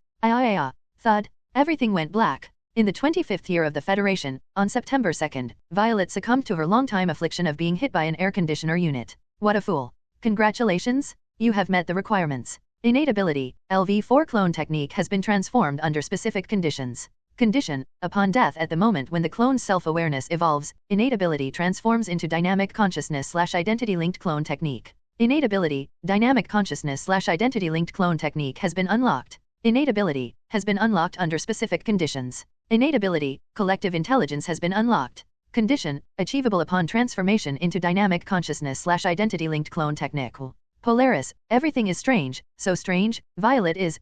Thud. Everything went black. In the 25th year of the Federation, on September 2nd, Violet succumbed to her long-time affliction of being hit by an air conditioner unit. What a fool. Congratulations, you have met the requirements. Innate ability, LV4 clone technique has been transformed under specific conditions. Condition, upon death at the moment when the clone's self-awareness evolves, innate ability transforms into dynamic consciousness/identity-linked clone technique. Innate ability, dynamic consciousness/identity-linked clone technique has been unlocked. Innate ability, has been unlocked under specific conditions. Innate ability, collective intelligence has been unlocked. Condition, achievable upon transformation into dynamic consciousness/identity-linked clone technique. Polaris, everything is strange, so strange, Violet is,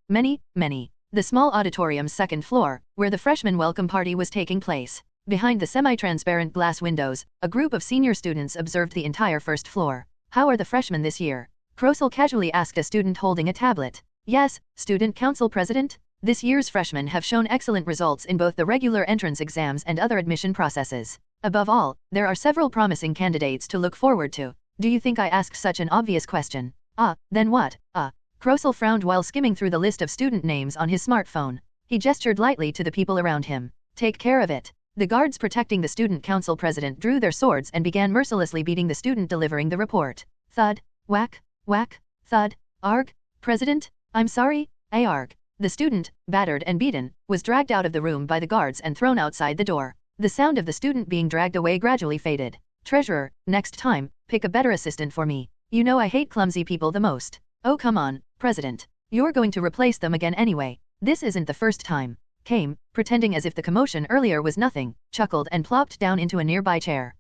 many. The small auditorium's second floor, where the freshman welcome party was taking place. Behind the semi-transparent glass windows, a group of senior students observed the entire first floor. How are the freshmen this year? Krosel casually asked a student holding a tablet. Yes, student council president. This year's freshmen have shown excellent results in both the regular entrance exams and other admission processes. Above all, there are several promising candidates to look forward to. Do you think I asked such an obvious question? Then what? Krosel frowned while skimming through the list of student names on his smartphone. He gestured lightly to the people around him. Take care of it. The guards protecting the student council president drew their swords and began mercilessly beating the student delivering the report. Thud. Whack. Whack. Thud. Arg. President? I'm sorry. Arg. The student, battered and beaten, was dragged out of the room by the guards and thrown outside the door. The sound of the student being dragged away gradually faded. Treasurer, next time, pick a better assistant for me. You know I hate clumsy people the most. Oh come on, President. You're going to replace them again anyway. This isn't the first time. Came, pretending as if the commotion earlier was nothing, chuckled and plopped down into a nearby chair.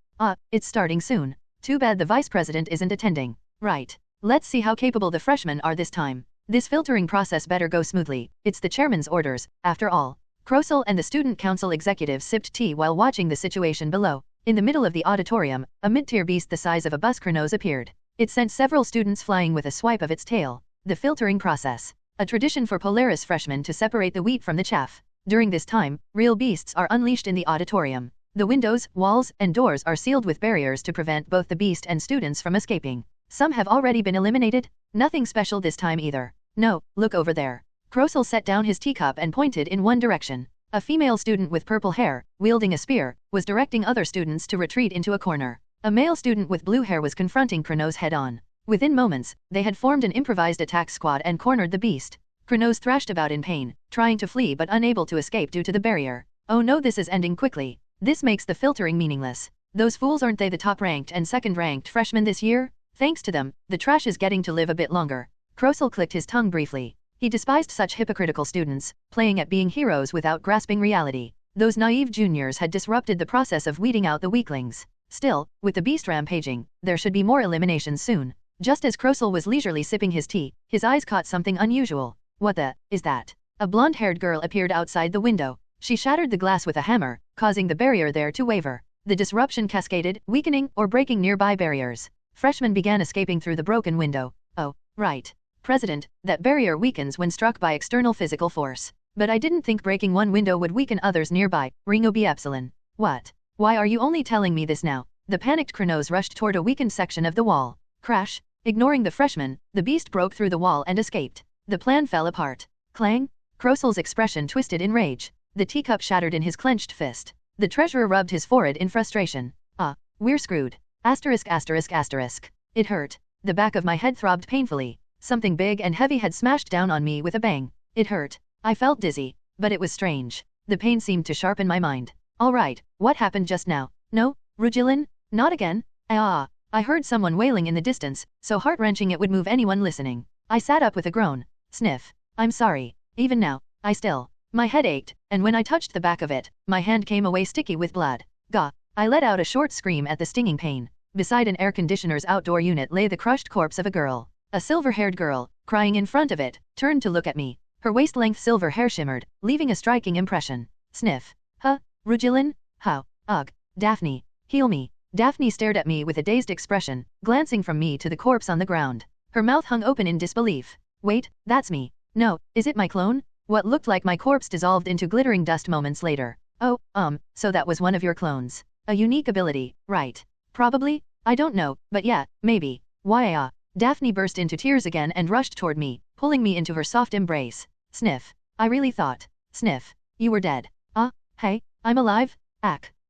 It's starting soon. Too bad the vice president isn't attending. Right. Let's see how capable the freshmen are this time. This filtering process better go smoothly. It's the chairman's orders, after all. Krosel and the student council executives sipped tea while watching the situation below. In the middle of the auditorium, a mid-tier beast the size of a bus Kronos appeared. It sent several students flying with a swipe of its tail. The filtering process. A tradition for Polaris freshmen to separate the wheat from the chaff. During this time, real beasts are unleashed in the auditorium. The windows, walls, and doors are sealed with barriers to prevent both the beast and students from escaping. Some have already been eliminated. Nothing special this time either. No, look over there. Krosel set down his teacup and pointed in one direction. A female student with purple hair, wielding a spear, was directing other students to retreat into a corner. A male student with blue hair was confronting Kronos head-on. Within moments, they had formed an improvised attack squad and cornered the beast. Kronos thrashed about in pain, trying to flee but unable to escape due to the barrier. Oh no, this is ending quickly. This makes the filtering meaningless. Those fools, aren't they the top-ranked and second-ranked freshmen this year? Thanks to them, the trash is getting to live a bit longer. Krosel clicked his tongue briefly. He despised such hypocritical students, playing at being heroes without grasping reality. Those naive juniors had disrupted the process of weeding out the weaklings. Still, with the beast rampaging, there should be more eliminations soon. Just as Krosel was leisurely sipping his tea, his eyes caught something unusual. What the, is that? A blonde-haired girl appeared outside the window. She shattered the glass with a hammer, causing the barrier there to waver. The disruption cascaded, weakening or breaking nearby barriers. Freshmen began escaping through the broken window. Oh, right. President, that barrier weakens when struck by external physical force. But I didn't think breaking one window would weaken others nearby. Ringo B. Epsilon. What? Why are you only telling me this now? The panicked Kronos rushed toward a weakened section of the wall. Crash! Ignoring the freshman, the beast broke through the wall and escaped. The plan fell apart. Clang? Krosel's expression twisted in rage. The teacup shattered in his clenched fist. The treasurer rubbed his forehead in frustration. We're screwed. Asterisk asterisk asterisk. It hurt. The back of my head throbbed painfully. Something big and heavy had smashed down on me with a bang. It hurt. I felt dizzy. But it was strange. The pain seemed to sharpen my mind. All right, what happened just now? No, Rugilin? Not again? I heard someone wailing in the distance, so heart-wrenching it would move anyone listening. I sat up with a groan. Sniff. I'm sorry. Even now, my head ached, and when I touched the back of it, my hand came away sticky with blood. Gah! I let out a short scream at the stinging pain. Beside an air conditioner's outdoor unit lay the crushed corpse of a girl. A silver-haired girl, crying in front of it, turned to look at me. Her waist-length silver hair shimmered, leaving a striking impression. Sniff. Huh? Rugilin? How? Ugh. Daphne. Heal me. Daphne stared at me with a dazed expression, glancing from me to the corpse on the ground. Her mouth hung open in disbelief. Wait, that's me. No, is it my clone? What looked like my corpse dissolved into glittering dust moments later. Oh, so that was one of your clones. A unique ability, right? Probably? I don't know, but yeah, maybe. Why Daphne burst into tears again and rushed toward me, pulling me into her soft embrace. Sniff. I really thought. Sniff. You were dead. Hey, I'm alive?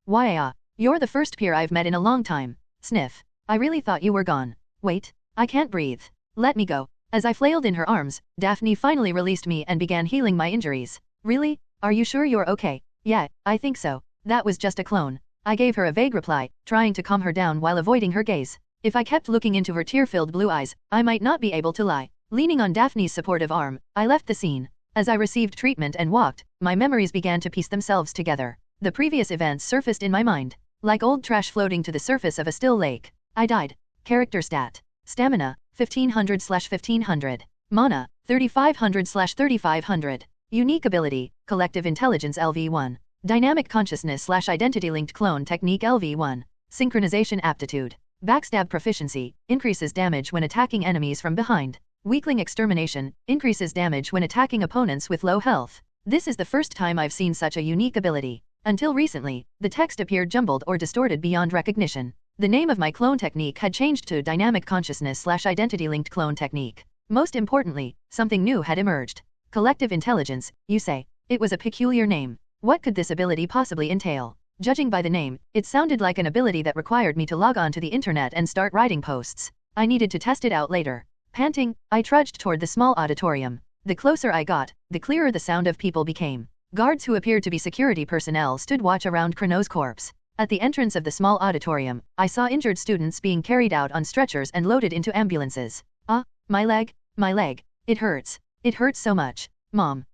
Why you're the first peer I've met in a long time. Sniff. I really thought you were gone. Wait. I can't breathe. Let me go. As I flailed in her arms, Daphne finally released me and began healing my injuries. Really? Are you sure you're okay? Yeah, I think so. That was just a clone. I gave her a vague reply, trying to calm her down while avoiding her gaze. If I kept looking into her tear-filled blue eyes, I might not be able to lie. Leaning on Daphne's supportive arm, I left the scene. As I received treatment and walked, my memories began to piece themselves together. The previous events surfaced in my mind, like old trash floating to the surface of a still lake. I died. Character stat. Stamina, 1500/1500. Mana, 3500/3500. Unique ability, Collective Intelligence LV1. Dynamic Consciousness/Identity Linked Clone Technique LV1. Synchronization Aptitude. Backstab Proficiency, increases damage when attacking enemies from behind. Weakling Extermination, increases damage when attacking opponents with low health. This is the first time I've seen such a unique ability. Until recently, the text appeared jumbled or distorted beyond recognition. The name of my clone technique had changed to Dynamic Consciousness/Identity Linked Clone Technique. Most importantly, something new had emerged. Collective Intelligence, you say. It was a peculiar name. What could this ability possibly entail? Judging by the name, it sounded like an ability that required me to log on to the internet and start writing posts. I needed to test it out later. Panting, I trudged toward the small auditorium. The closer I got, the clearer the sound of people became. Guards who appeared to be security personnel stood watch around Chrono's corpse. At the entrance of the small auditorium, I saw injured students being carried out on stretchers and loaded into ambulances. My leg. It hurts. It hurts so much. Mom.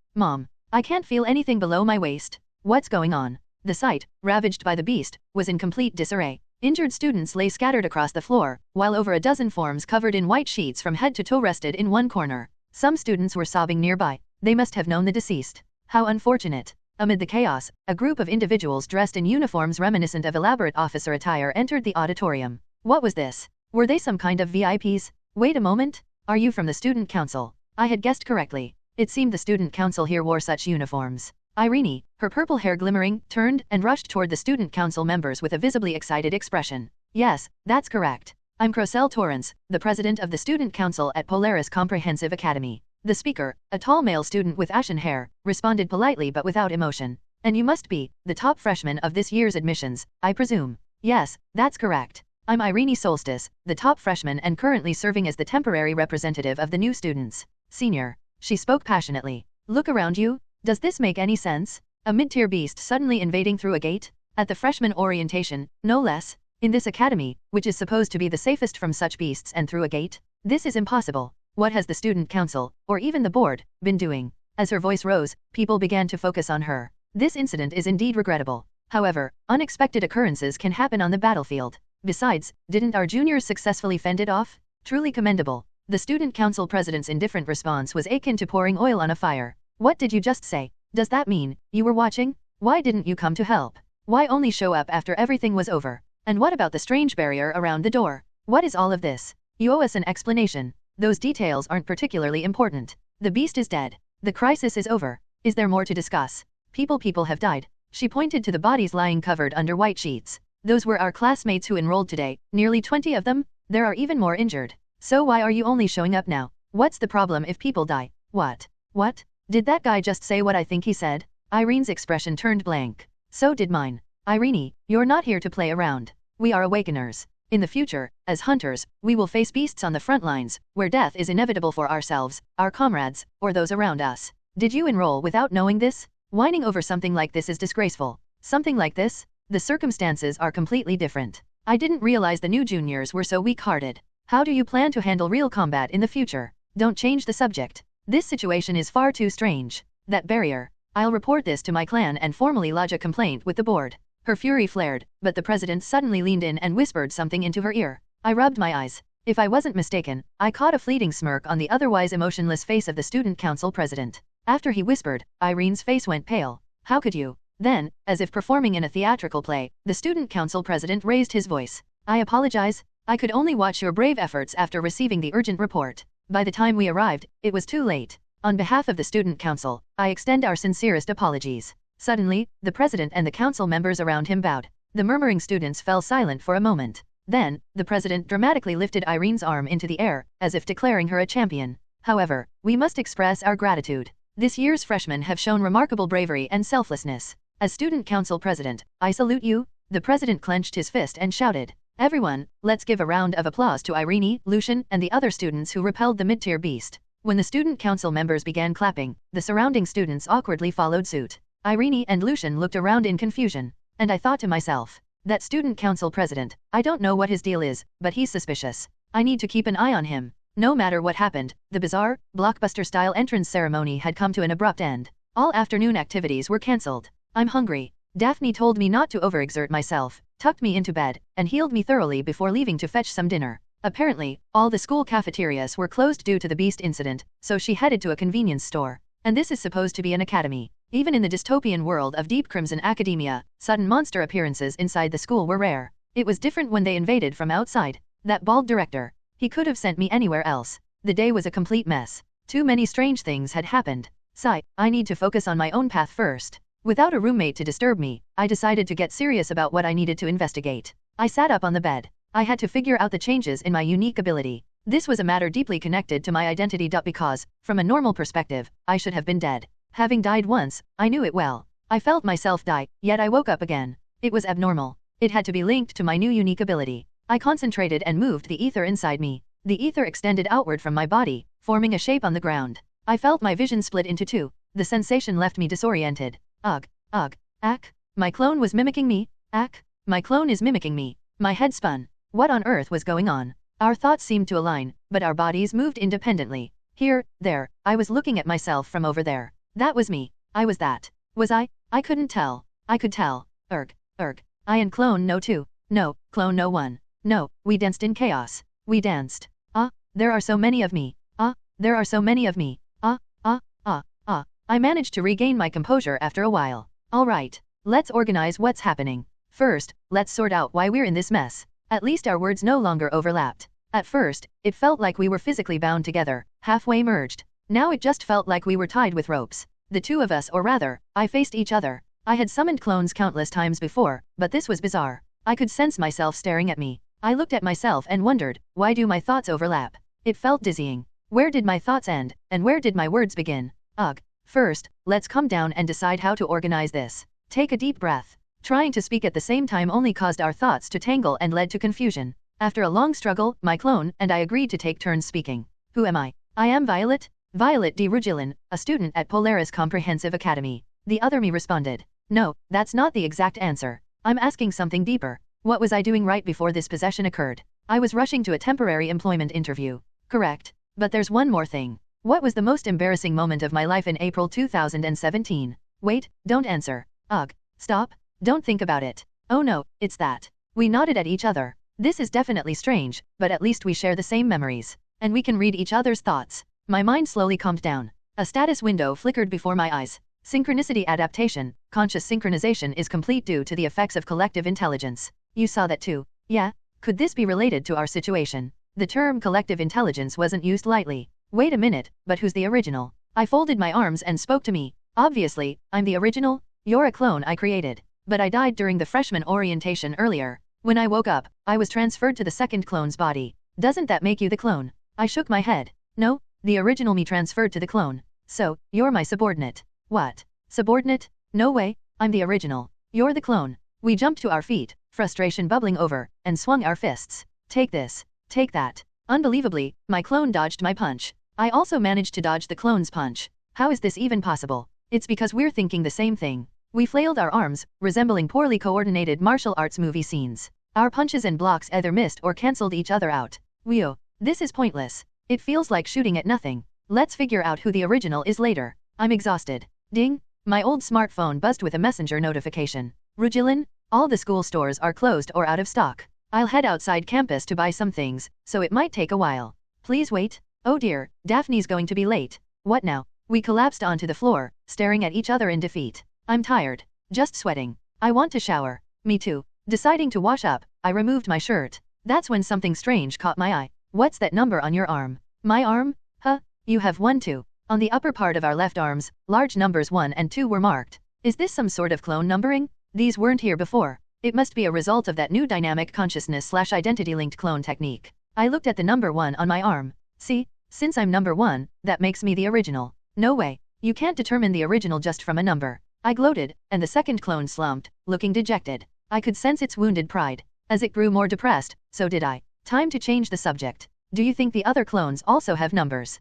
I can't feel anything below my waist. What's going on? The site, ravaged by the beast, was in complete disarray. Injured students lay scattered across the floor, while over a dozen forms covered in white sheets from head to toe rested in one corner. Some students were sobbing nearby. They must have known the deceased. How unfortunate. Amid the chaos, a group of individuals dressed in uniforms reminiscent of elaborate officer attire entered the auditorium. What was this? Were they some kind of VIPs? Wait a moment. Are you from the student council? I had guessed correctly. It seemed the student council here wore such uniforms. Irene, her purple hair glimmering, turned and rushed toward the student council members with a visibly excited expression. Yes, that's correct. I'm Crosel Torrance, the president of the student council at Polaris Comprehensive Academy. The speaker, a tall male student with ashen hair, responded politely but without emotion. And you must be the top freshman of this year's admissions, I presume. Yes, that's correct. I'm Irene Solstice, the top freshman and currently serving as the temporary representative of the new students. Senior. She spoke passionately. Look around you. Does this make any sense? A mid-tier beast suddenly invading through a gate? At the freshman orientation, no less. In this academy, which is supposed to be the safest from such beasts and through a gate? This is impossible. What has the student council, or even the board, been doing? As her voice rose, people began to focus on her. This incident is indeed regrettable. However, unexpected occurrences can happen on the battlefield. Besides, didn't our juniors successfully fend it off? Truly commendable. The student council president's indifferent response was akin to pouring oil on a fire. What did you just say? Does that mean you were watching? Why didn't you come to help? Why only show up after everything was over? And what about the strange barrier around the door? What is all of this? You owe us an explanation. Those details aren't particularly important. The beast is dead. The crisis is over. Is there more to discuss? People have died. She pointed to the bodies lying covered under white sheets. Those were our classmates who enrolled today, nearly 20 of them. There are even more injured. So why are you only showing up now? What's the problem if people die? What? Did that guy just say what I think he said? Irene's expression turned blank. So did mine. Irene, you're not here to play around. We are awakeners. In the future, as hunters, we will face beasts on the front lines, where death is inevitable for ourselves, our comrades, or those around us. Did you enroll without knowing this? Whining over something like this is disgraceful. Something like this? The circumstances are completely different. I didn't realize the new juniors were so weak-hearted. How do you plan to handle real combat in the future? Don't change the subject. This situation is far too strange. That barrier. I'll report this to my clan and formally lodge a complaint with the board. Her fury flared, but the president suddenly leaned in and whispered something into her ear. I rubbed my eyes. If I wasn't mistaken, I caught a fleeting smirk on the otherwise emotionless face of the student council president. After he whispered, Irene's face went pale. How could you? Then, as if performing in a theatrical play, the student council president raised his voice. I apologize. I could only watch your brave efforts after receiving the urgent report. By the time we arrived, it was too late. On behalf of the student council, I extend our sincerest apologies. Suddenly, the president and the council members around him bowed. The murmuring students fell silent for a moment. Then, the president dramatically lifted Irene's arm into the air, as if declaring her a champion. However, we must express our gratitude. This year's freshmen have shown remarkable bravery and selflessness. As student council president, I salute you. The president clenched his fist and shouted. Everyone, let's give a round of applause to Irene, Lucian, and the other students who repelled the mid-tier beast. When the student council members began clapping, the surrounding students awkwardly followed suit. Irene and Lucian looked around in confusion. And I thought to myself, that student council president, I don't know what his deal is, but he's suspicious. I need to keep an eye on him. No matter what happened, the bizarre, blockbuster-style entrance ceremony had come to an abrupt end. All afternoon activities were cancelled. I'm hungry. Daphne told me not to overexert myself, tucked me into bed, and healed me thoroughly before leaving to fetch some dinner. Apparently, all the school cafeterias were closed due to the beast incident, so she headed to a convenience store. And this is supposed to be an academy. Even in the dystopian world of Deep Crimson Academia, sudden monster appearances inside the school were rare. It was different when they invaded from outside. That bald director. He could have sent me anywhere else. The day was a complete mess. Too many strange things had happened. Sigh, I need to focus on my own path first. Without a roommate to disturb me, I decided to get serious about what I needed to investigate. I sat up on the bed. I had to figure out the changes in my unique ability. This was a matter deeply connected to my identity. Because, from a normal perspective, I should have been dead. Having died once, I knew it well. I felt myself die, yet I woke up again. It was abnormal. It had to be linked to my new unique ability. I concentrated and moved the ether inside me. The ether extended outward from my body, forming a shape on the ground. I felt my vision split into two. The sensation left me disoriented. Ugh. Ack. My clone was mimicking me. Ack. My clone is mimicking me. My head spun. What on earth was going on? Our thoughts seemed to align, but our bodies moved independently. Here, there, I was looking at myself from over there. That was me. I was that. Was I? I couldn't tell. I could tell. Erg. I and clone no two. No, clone no one. No, we danced in chaos. We danced. There are so many of me. There are so many of me. I managed to regain my composure after a while. Alright, let's organize what's happening. First, let's sort out why we're in this mess. At least our words no longer overlapped. At first, it felt like we were physically bound together, halfway merged. Now it just felt like we were tied with ropes. The two of us, or rather, I faced each other. I had summoned clones countless times before, but this was bizarre. I could sense myself staring at me. I looked at myself and wondered, why do my thoughts overlap? It felt dizzying. Where did my thoughts end, and where did my words begin? Ugh. First, let's calm down and decide how to organize this. Take a deep breath. Trying to speak at the same time only caused our thoughts to tangle and led to confusion. After a long struggle, my clone and I agreed to take turns speaking. Who am I? I am Violet D. Rugilin, a student at Polaris Comprehensive Academy. The other me responded. No, that's not the exact answer. I'm asking something deeper. What was I doing right before this possession occurred? I was rushing to a temporary employment interview. Correct. But there's one more thing. What was the most embarrassing moment of my life in April 2017? Wait, don't answer. Ugh. Stop. Don't think about it. Oh no, it's that. We nodded at each other. This is definitely strange, but at least we share the same memories. And we can read each other's thoughts. My mind slowly calmed down. A status window flickered before my eyes. Synchronicity adaptation, conscious synchronization is complete due to the effects of collective intelligence. You saw that too? Yeah? Could this be related to our situation? The term collective intelligence wasn't used lightly. Wait a minute, but who's the original? I folded my arms and spoke to me. Obviously, I'm the original. You're a clone I created. But I died during the freshman orientation earlier. When I woke up, I was transferred to the second clone's body. Doesn't that make you the clone? I shook my head. No, the original me transferred to the clone. So, you're my subordinate. What? Subordinate? No way, I'm the original. You're the clone. We jumped to our feet, frustration bubbling over, and swung our fists. Take this. Take that. Unbelievably, my clone dodged my punch. I also managed to dodge the clone's punch. How is this even possible? It's because we're thinking the same thing. We flailed our arms, resembling poorly coordinated martial arts movie scenes. Our punches and blocks either missed or cancelled each other out. This is pointless. It feels like shooting at nothing. Let's figure out who the original is later. I'm exhausted. Ding! My old smartphone buzzed with a messenger notification. Rugilin, all the school stores are closed or out of stock. I'll head outside campus to buy some things, so it might take a while. Please wait. Oh dear, Daphne's going to be late. What now? We collapsed onto the floor, staring at each other in defeat. I'm tired. Just sweating. I want to shower. Me too. Deciding to wash up, I removed my shirt. That's when something strange caught my eye. What's that number on your arm? My arm? Huh? You have 1 2. On the upper part of our left arms, large numbers 1 and 2 were marked. Is this some sort of clone numbering? These weren't here before. It must be a result of that new dynamic consciousness/identity-linked clone technique. I looked at the number 1 on my arm. See, since I'm number 1, that makes me the original. No way. You can't determine the original just from a number. I gloated, and the second clone slumped, looking dejected. I could sense its wounded pride. As it grew more depressed, so did I. Time to change the subject. Do you think the other clones also have numbers?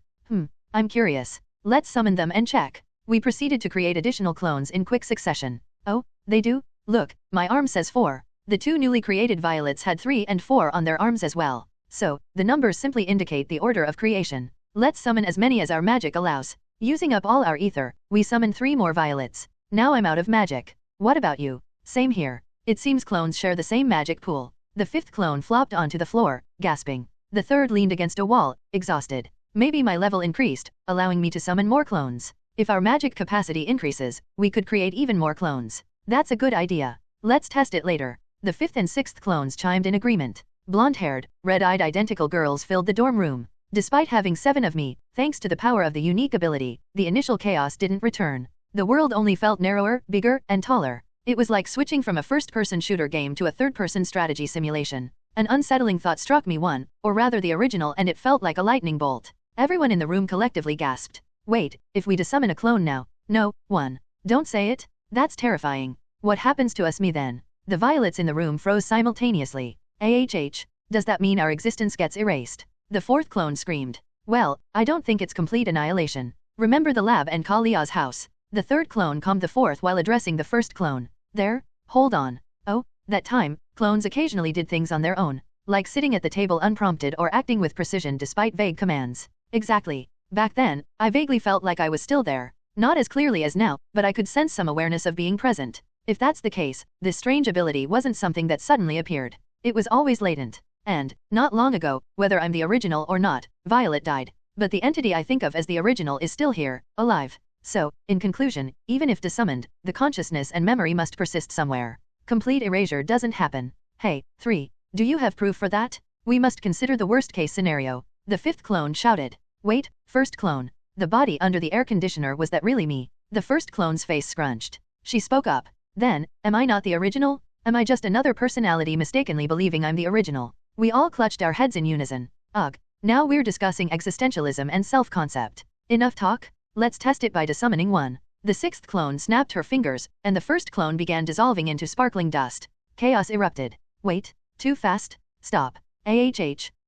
I'm curious. Let's summon them and check. We proceeded to create additional clones in quick succession. Oh, they do? Look, my arm says 4. The 2 newly created violets had 3 and 4 on their arms as well. So, the numbers simply indicate the order of creation. Let's summon as many as our magic allows. Using up all our ether, we summon 3 more violets. Now I'm out of magic. What about you? Same here. It seems clones share the same magic pool. The 5th clone flopped onto the floor, gasping. The 3rd leaned against a wall, exhausted. Maybe my level increased, allowing me to summon more clones. If our magic capacity increases, we could create even more clones. That's a good idea. Let's test it later. The 5th and 6th clones chimed in agreement. Blonde-haired, red-eyed identical girls filled the dorm room. Despite having 7 of me, thanks to the power of the unique ability, the initial chaos didn't return. The world only felt narrower, bigger, and taller. It was like switching from a first-person shooter game to a third-person strategy simulation. An unsettling thought struck me or rather the original, and it felt like a lightning bolt. Everyone in the room collectively gasped. Wait, if we summon a clone now? No, 1. Don't say it. That's terrifying. What happens to us then? The violets in the room froze simultaneously. Does that mean our existence gets erased? The 4th clone screamed. Well, I don't think it's complete annihilation. Remember the lab and Kalia's house. The 3rd clone calmed the 4th while addressing the 1st clone. There? Hold on. Oh, that time, clones occasionally did things on their own, like sitting at the table unprompted or acting with precision despite vague commands. Exactly. Back then, I vaguely felt like I was still there. Not as clearly as now, but I could sense some awareness of being present. If that's the case, this strange ability wasn't something that suddenly appeared. It was always latent. And, not long ago, whether I'm the original or not, Violet died. But the entity I think of as the original is still here, alive. So, in conclusion, even if desummoned, the consciousness and memory must persist somewhere. Complete erasure doesn't happen. Hey, 3. Do you have proof for that? We must consider the worst-case scenario. The 5th clone shouted. Wait, 1st clone. The body under the air conditioner, was that really me? The 1st clone's face scrunched. She spoke up. Then, am I not the original? Am I just another personality mistakenly believing I'm the original? We all clutched our heads in unison. Ugh. Now we're discussing existentialism and self-concept. Enough talk? Let's test it by desummoning 1. The 6th clone snapped her fingers, and the 1st clone began dissolving into sparkling dust. Chaos erupted. Wait. Too fast? Stop.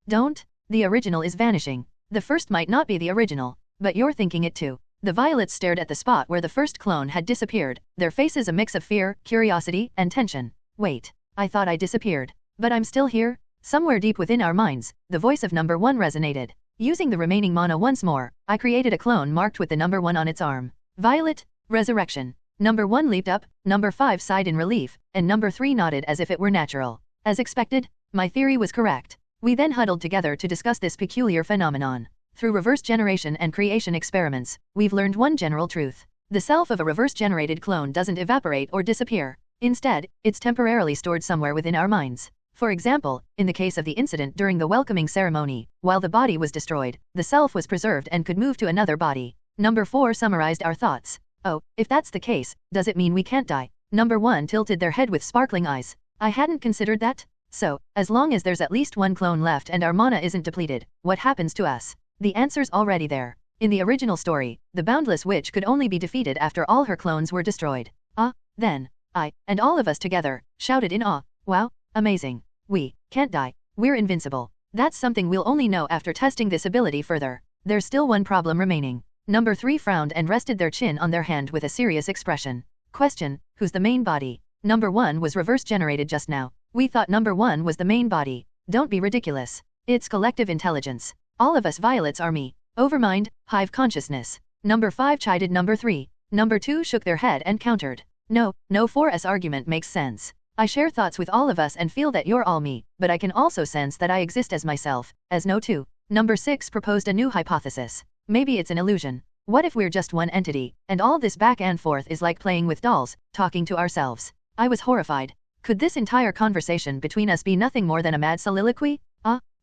Don't. The original is vanishing. The 1st might not be the original, but you're thinking it too. The violets stared at the spot where the 1st clone had disappeared, their faces a mix of fear, curiosity, and tension. Wait. I thought I disappeared. But I'm still here? Somewhere deep within our minds, the voice of number 1 resonated. Using the remaining mana once more, I created a clone marked with the number 1 on its arm. Violet, resurrection. Number 1 leaped up, number 5 sighed in relief, and number 3 nodded as if it were natural. As expected, my theory was correct. We then huddled together to discuss this peculiar phenomenon. Through reverse generation and creation experiments, we've learned one general truth. The self of a reverse-generated clone doesn't evaporate or disappear. Instead, it's temporarily stored somewhere within our minds. For example, in the case of the incident during the welcoming ceremony, while the body was destroyed, the self was preserved and could move to another body. Number 4 summarized our thoughts. Oh, if that's the case, does it mean we can't die? Number 1 tilted their head with sparkling eyes. I hadn't considered that. So, as long as there's at least 1 clone left and our mana isn't depleted, what happens to us? The answer's already there. In the original story, the boundless witch could only be defeated after all her clones were destroyed. Then, I, and all of us together, shouted in awe, wow, amazing. We can't die. We're invincible. That's something we'll only know after testing this ability further. There's still one problem remaining. Number 3 frowned and rested their chin on their hand with a serious expression. Question, who's the main body? Number 1 was reverse generated just now. We thought number 1 was the main body. Don't be ridiculous. It's collective intelligence. All of us violets are me. Overmind, hive consciousness. Number 5 chided number 3. Number 2 shook their head and countered. No, 4's argument makes sense. I share thoughts with all of us and feel that you're all me, but I can also sense that I exist as myself, as no 2. Number 6 proposed a new hypothesis. Maybe it's an illusion. What if we're just one entity, and all this back and forth is like playing with dolls, talking to ourselves? I was horrified. Could this entire conversation between us be nothing more than a mad soliloquy?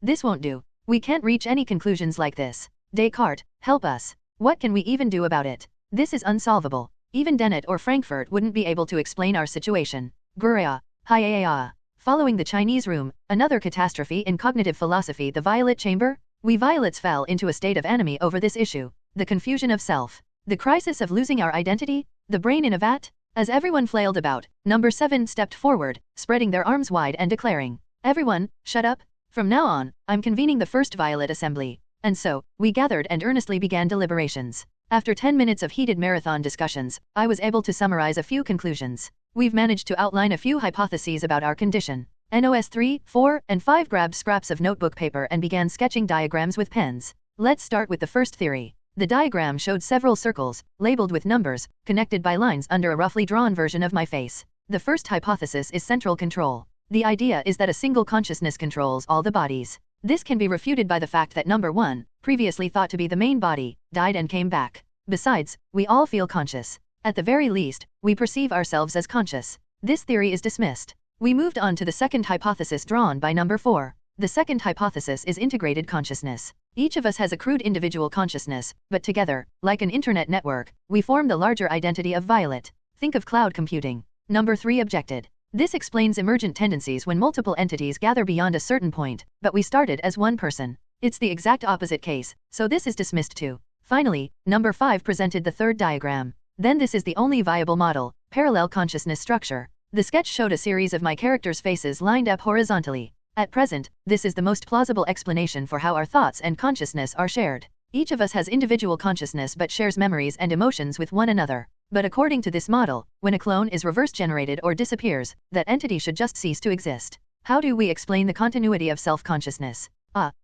This won't do. We can't reach any conclusions like this. Descartes, help us. What can we even do about it? This is unsolvable. Even Dennett or Frankfurt wouldn't be able to explain our situation. Guria, hiya. Following the Chinese room, another catastrophe in cognitive philosophy, the violet chamber? We violets fell into a state of enemy over this issue. The confusion of self. The crisis of losing our identity? The brain in a vat? As everyone flailed about, number 7 stepped forward, spreading their arms wide and declaring, everyone, shut up. From now on, I'm convening the first Violet Assembly. And so, we gathered and earnestly began deliberations. After 10 minutes of heated marathon discussions, I was able to summarize a few conclusions. We've managed to outline a few hypotheses about our condition. NOS 3, 4, and 5 grabbed scraps of notebook paper and began sketching diagrams with pens. Let's start with the first theory. The diagram showed several circles, labeled with numbers, connected by lines under a roughly drawn version of my face. The first hypothesis is central control. The idea is that a single consciousness controls all the bodies. This can be refuted by the fact that number 1, previously thought to be the main body, died and came back. Besides, we all feel conscious. At the very least, we perceive ourselves as conscious. This theory is dismissed. We moved on to the second hypothesis drawn by number 4. The second hypothesis is integrated consciousness. Each of us has a crude individual consciousness, but together, like an internet network, we form the larger identity of Violet. Think of cloud computing. Number 3 objected. This explains emergent tendencies when multiple entities gather beyond a certain point, but we started as one person. It's the exact opposite case, so this is dismissed too. Finally, number 5 presented the third diagram. Then this is the only viable model, parallel consciousness structure. The sketch showed a series of my characters' faces lined up horizontally. At present, this is the most plausible explanation for how our thoughts and consciousness are shared. Each of us has individual consciousness but shares memories and emotions with one another. But according to this model, when a clone is reverse-generated or disappears, that entity should just cease to exist. How do we explain the continuity of self-consciousness?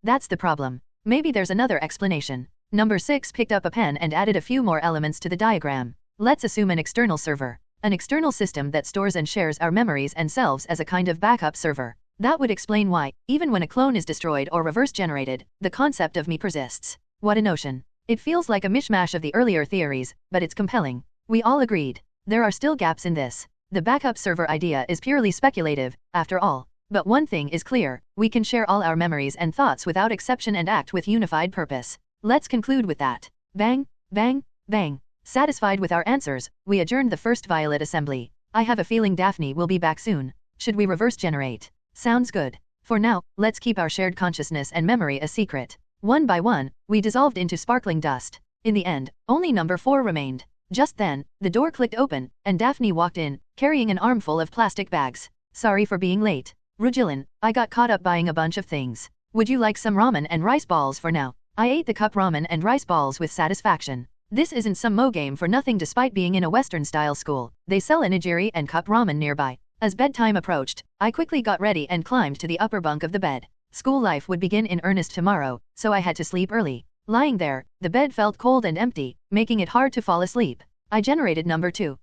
That's the problem. Maybe there's another explanation. Number 6 picked up a pen and added a few more elements to the diagram. Let's assume an external server. An external system that stores and shares our memories and selves as a kind of backup server. That would explain why, even when a clone is destroyed or reverse-generated, the concept of me persists. What a notion. It feels like a mishmash of the earlier theories, but it's compelling. We all agreed. There are still gaps in this. The backup server idea is purely speculative, after all. But one thing is clear, we can share all our memories and thoughts without exception and act with unified purpose. Let's conclude with that. Bang, bang, bang. Satisfied with our answers, we adjourned the first Violet Assembly. I have a feeling Daphne will be back soon. Should we reverse generate? Sounds good. For now, let's keep our shared consciousness and memory a secret. One by one, we dissolved into sparkling dust. In the end, only number 4 remained. Just then, the door clicked open, and Daphne walked in, carrying an armful of plastic bags. Sorry for being late. Rugilin, I got caught up buying a bunch of things. Would you like some ramen and rice balls for now? I ate the cup ramen and rice balls with satisfaction. This isn't some mo game for nothing despite being in a Western-style school. They sell onigiri and cup ramen nearby. As bedtime approached, I quickly got ready and climbed to the upper bunk of the bed. School life would begin in earnest tomorrow, so I had to sleep early. Lying there, the bed felt cold and empty, making it hard to fall asleep. I generated number 2.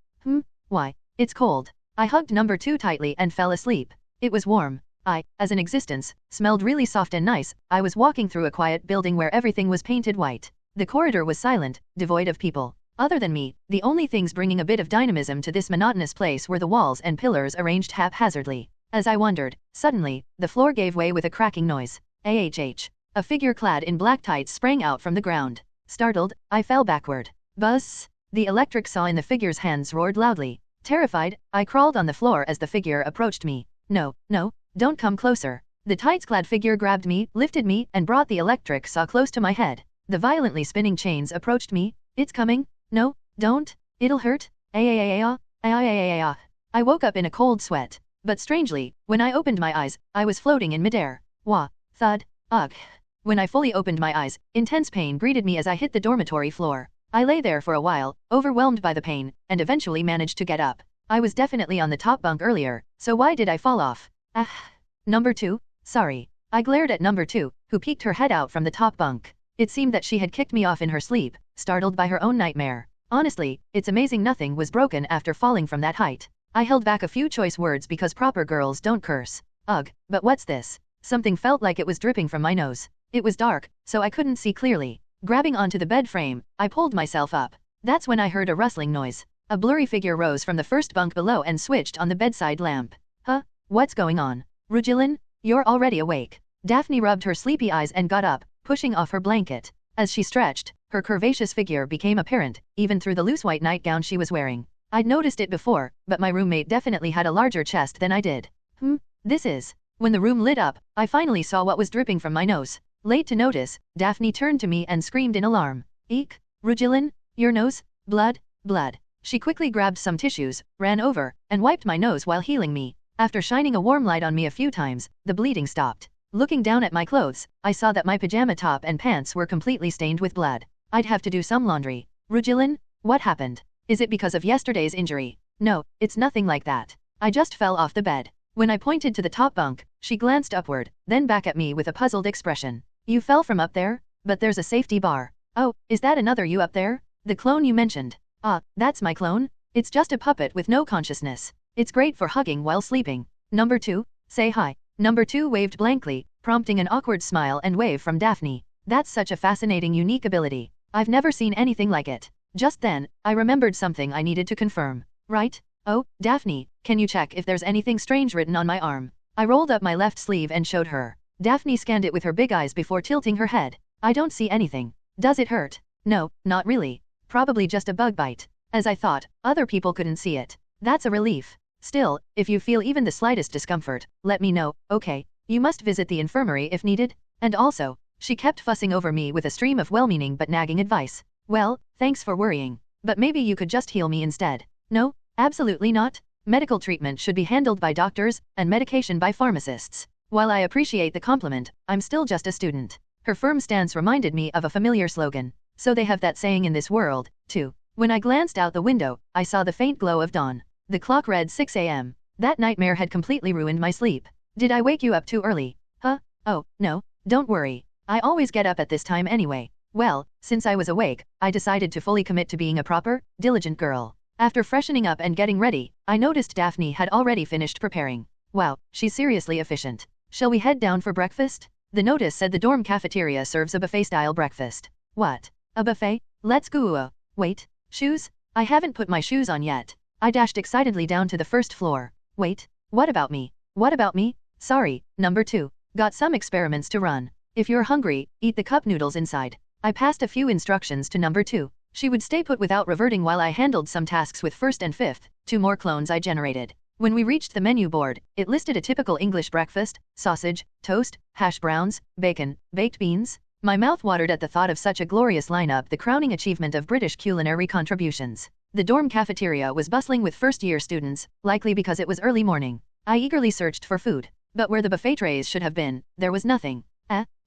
Why? It's cold. I hugged number 2 tightly and fell asleep. It was warm. I, as an existence, smelled really soft and nice. I was walking through a quiet building where everything was painted white. The corridor was silent, devoid of people. Other than me, the only things bringing a bit of dynamism to this monotonous place were the walls and pillars arranged haphazardly. As I wondered, suddenly, the floor gave way with a cracking noise. AHH. A figure clad in black tights sprang out from the ground. Startled, I fell backward. Buzz! The electric saw in the figure's hands roared loudly. Terrified, I crawled on the floor as the figure approached me. No, don't come closer. The tights-clad figure grabbed me, lifted me, and brought the electric saw close to my head. The violently spinning chains approached me. It's coming. No, don't. It'll hurt. I woke up in a cold sweat. But strangely, when I opened my eyes, I was floating in midair. Wah, thud, ugh. When I fully opened my eyes, intense pain greeted me as I hit the dormitory floor. I lay there for a while, overwhelmed by the pain, and eventually managed to get up. I was definitely on the top bunk earlier, so why did I fall off? Number 2? Sorry. I glared at number 2, who peeked her head out from the top bunk. It seemed that she had kicked me off in her sleep, startled by her own nightmare. Honestly, it's amazing nothing was broken after falling from that height. I held back a few choice words because proper girls don't curse. Ugh, but what's this? Something felt like it was dripping from my nose. It was dark, so I couldn't see clearly. Grabbing onto the bed frame, I pulled myself up. That's when I heard a rustling noise. A blurry figure rose from the first bunk below and switched on the bedside lamp. Huh? What's going on? Rugilin? You're already awake. Daphne rubbed her sleepy eyes and got up, pushing off her blanket. As she stretched, her curvaceous figure became apparent, even through the loose white nightgown she was wearing. I'd noticed it before, but my roommate definitely had a larger chest than I did. This is. When the room lit up, I finally saw what was dripping from my nose. Late to notice, Daphne turned to me and screamed in alarm. Eek, Rugilin, your nose, blood, blood. She quickly grabbed some tissues, ran over, and wiped my nose while healing me. After shining a warm light on me a few times, the bleeding stopped. Looking down at my clothes, I saw that my pajama top and pants were completely stained with blood. I'd have to do some laundry. Rugilin, what happened? Is it because of yesterday's injury? No, it's nothing like that. I just fell off the bed. When I pointed to the top bunk, she glanced upward, then back at me with a puzzled expression. You fell from up there? But there's a safety bar. Oh, is that another you up there? The clone you mentioned. Ah, that's my clone? It's just a puppet with no consciousness. It's great for hugging while sleeping. Number 2, say hi. Number 2 waved blankly, prompting an awkward smile and wave from Daphne. That's such a fascinating unique ability. I've never seen anything like it. Just then, I remembered something I needed to confirm. Right? Oh, Daphne, can you check if there's anything strange written on my arm? I rolled up my left sleeve and showed her. Daphne scanned it with her big eyes before tilting her head. I don't see anything. Does it hurt? No, not really. Probably just a bug bite. As I thought, other people couldn't see it. That's a relief. Still, if you feel even the slightest discomfort, let me know, okay? You must visit the infirmary if needed. And also, she kept fussing over me with a stream of well-meaning but nagging advice. Well, thanks for worrying. But maybe you could just heal me instead. No, absolutely not. Medical treatment should be handled by doctors, and medication by pharmacists. While I appreciate the compliment, I'm still just a student. Her firm stance reminded me of a familiar slogan. So they have that saying in this world, too. When I glanced out the window, I saw the faint glow of dawn. The clock read 6 a.m. That nightmare had completely ruined my sleep. Did I wake you up too early? Huh? Oh, no, don't worry. I always get up at this time anyway. Well, since I was awake, I decided to fully commit to being a proper, diligent girl. After freshening up and getting ready, I noticed Daphne had already finished preparing. Wow, she's seriously efficient. Shall we head down for breakfast? The notice said the dorm cafeteria serves a buffet-style breakfast. What? A buffet? Let's go. Wait, shoes? I haven't put my shoes on yet. I dashed excitedly down to the first floor. Wait, what about me? What about me? Sorry, number 2. Got some experiments to run. If you're hungry, eat the cup noodles inside. I passed a few instructions to number 2. She would stay put without reverting while I handled some tasks with first and fifth, 2 more clones I generated. When we reached the menu board, it listed a typical English breakfast: sausage, toast, hash browns, bacon, baked beans. My mouth watered at the thought of such a glorious lineup, the crowning achievement of British culinary contributions. The dorm cafeteria was bustling with first-year students, likely because it was early morning. I eagerly searched for food, but where the buffet trays should have been, there was nothing.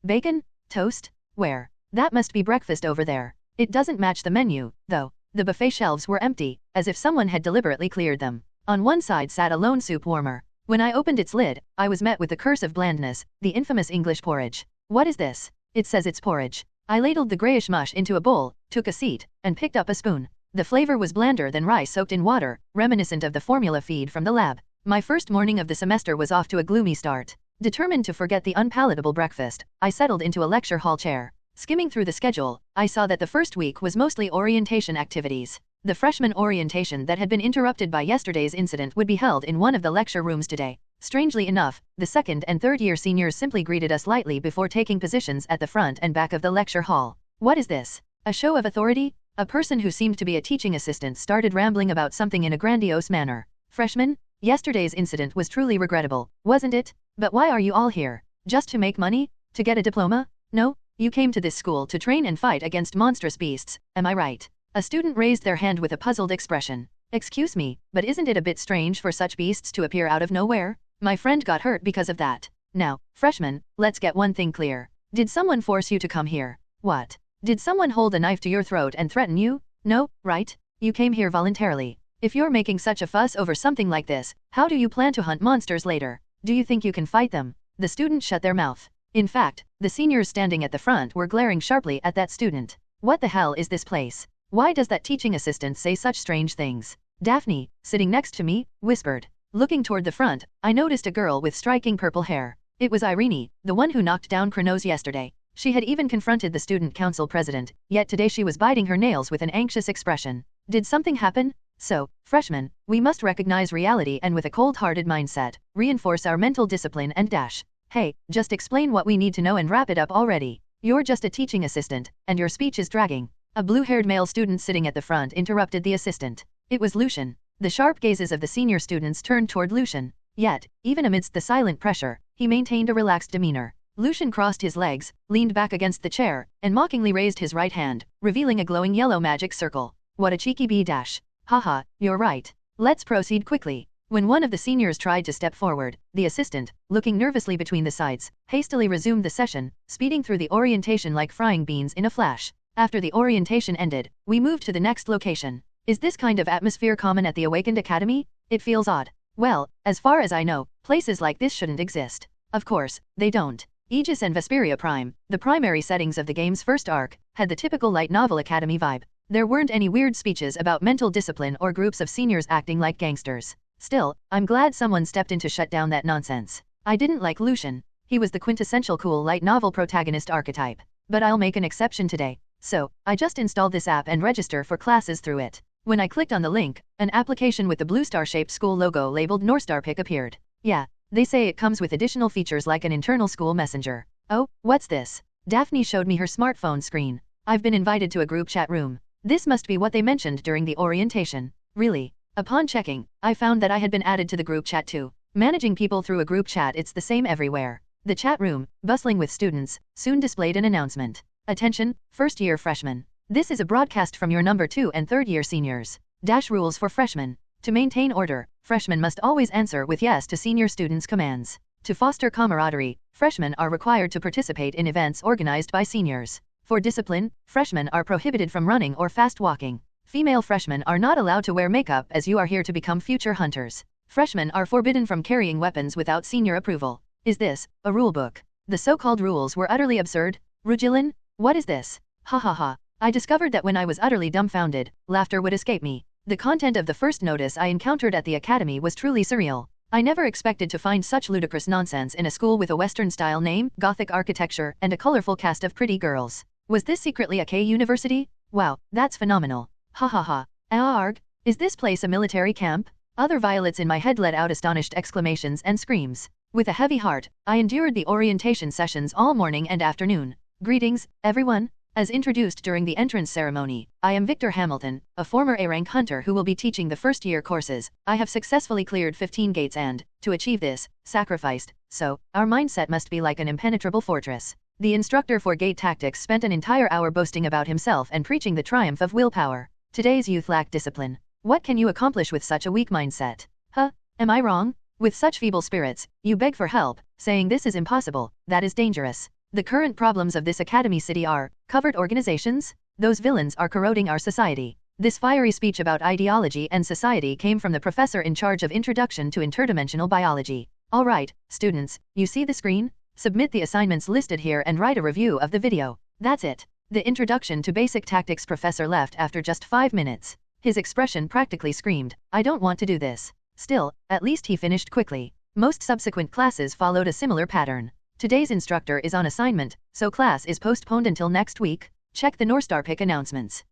Bacon? Toast? Where? That must be breakfast over there. It doesn't match the menu, though. The buffet shelves were empty, as if someone had deliberately cleared them. On one side sat a lone soup warmer. When I opened its lid, I was met with the curse of blandness, the infamous English porridge. What is this? It says it's porridge. I ladled the grayish mush into a bowl, took a seat, and picked up a spoon. The flavor was blander than rice soaked in water, reminiscent of the formula feed from the lab. My first morning of the semester was off to a gloomy start. Determined to forget the unpalatable breakfast, I settled into a lecture hall chair. Skimming through the schedule, I saw that the first week was mostly orientation activities. The freshman orientation that had been interrupted by yesterday's incident would be held in one of the lecture rooms today. Strangely enough, the second and third year seniors simply greeted us lightly before taking positions at the front and back of the lecture hall. What is this? A show of authority? A person who seemed to be a teaching assistant started rambling about something in a grandiose manner. Freshmen? Yesterday's incident was truly regrettable, wasn't it? But why are you all here? Just to make money? To get a diploma? No? You came to this school to train and fight against monstrous beasts, am I right? A student raised their hand with a puzzled expression. Excuse me, but isn't it a bit strange for such beasts to appear out of nowhere? My friend got hurt because of that. Now, freshman, let's get one thing clear. Did someone force you to come here? What? Did someone hold a knife to your throat and threaten you? No, right? You came here voluntarily. If you're making such a fuss over something like this, how do you plan to hunt monsters later? Do you think you can fight them? The student shut their mouth. In fact, the seniors standing at the front were glaring sharply at that student. What the hell is this place? Why does that teaching assistant say such strange things? Daphne, sitting next to me, whispered. Looking toward the front, I noticed a girl with striking purple hair. It was Irene, the one who knocked down Kronos yesterday. She had even confronted the student council president, yet today she was biting her nails with an anxious expression. Did something happen? So, freshmen, we must recognize reality and with a cold-hearted mindset, reinforce our mental discipline and dash. Hey, just explain what we need to know and wrap it up already. You're just a teaching assistant, and your speech is dragging. A blue-haired male student sitting at the front interrupted the assistant. It was Lucian. The sharp gazes of the senior students turned toward Lucian. Yet, even amidst the silent pressure, he maintained a relaxed demeanor. Lucian crossed his legs, leaned back against the chair, and mockingly raised his right hand, revealing a glowing yellow magic circle. What a cheeky bee dash. Haha, you're right. Let's proceed quickly. When one of the seniors tried to step forward, the assistant, looking nervously between the sides, hastily resumed the session, speeding through the orientation like frying beans in a flash. After the orientation ended, we moved to the next location. Is this kind of atmosphere common at the Awakened Academy? It feels odd. Well, as far as I know, places like this shouldn't exist. Of course, they don't. Aegis and Vesperia Prime, the primary settings of the game's first arc, had the typical light novel academy vibe. There weren't any weird speeches about mental discipline or groups of seniors acting like gangsters. Still, I'm glad someone stepped in to shut down that nonsense. I didn't like Lucian. He was the quintessential cool light novel protagonist archetype. But I'll make an exception today. So, I just installed this app and register for classes through it. When I clicked on the link, an application with the blue star-shaped school logo labeled Northstar Pick appeared. Yeah, they say it comes with additional features like an internal school messenger. Oh, what's this? Daphne showed me her smartphone screen. I've been invited to a group chat room. This must be what they mentioned during the orientation. Really? Upon checking, I found that I had been added to the group chat too. Managing people through a group chat, it's the same everywhere. The chat room, bustling with students, soon displayed an announcement. Attention, first-year freshmen. This is a broadcast from your number 2 and 3rd year seniors. Dash rules for freshmen. To maintain order, freshmen must always answer with yes to senior students' commands. To foster camaraderie, freshmen are required to participate in events organized by seniors. For discipline, freshmen are prohibited from running or fast walking. Female freshmen are not allowed to wear makeup as you are here to become future hunters. Freshmen are forbidden from carrying weapons without senior approval. Is this a rule book? The so-called rules were utterly absurd. Rugilin, what is this? Ha ha ha. I discovered that when I was utterly dumbfounded, laughter would escape me. The content of the first notice I encountered at the academy was truly surreal. I never expected to find such ludicrous nonsense in a school with a Western-style name, Gothic architecture, and a colorful cast of pretty girls. Was this secretly a K university? Wow, that's phenomenal. Ha ha ha. Arg, is this place a military camp? Other violets in my head let out astonished exclamations and screams. With a heavy heart, I endured the orientation sessions all morning and afternoon. Greetings, everyone. As introduced during the entrance ceremony, I am Victor Hamilton, a former A-rank hunter who will be teaching the first-year courses. I have successfully cleared 15 gates and, to achieve this, sacrificed. So, our mindset must be like an impenetrable fortress. The instructor for gate tactics spent an entire hour boasting about himself and preaching the triumph of willpower. Today's youth lack discipline. What can you accomplish with such a weak mindset? Huh? Am I wrong? With such feeble spirits, you beg for help, saying this is impossible. That is dangerous. The current problems of this academy city are covert organizations. Those villains are corroding our society. This fiery speech about ideology and society came from the professor in charge of Introduction to Interdimensional Biology. All right, students, you see the screen? Submit the assignments listed here and write a review of the video. That's it. The Introduction to Basic Tactics professor left after just 5 minutes. His expression practically screamed, I don't want to do this. Still, at least he finished quickly. Most subsequent classes followed a similar pattern. Today's instructor is on assignment, so class is postponed until next week. Check the Northstar Pick announcements.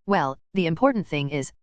Well, the important thing is,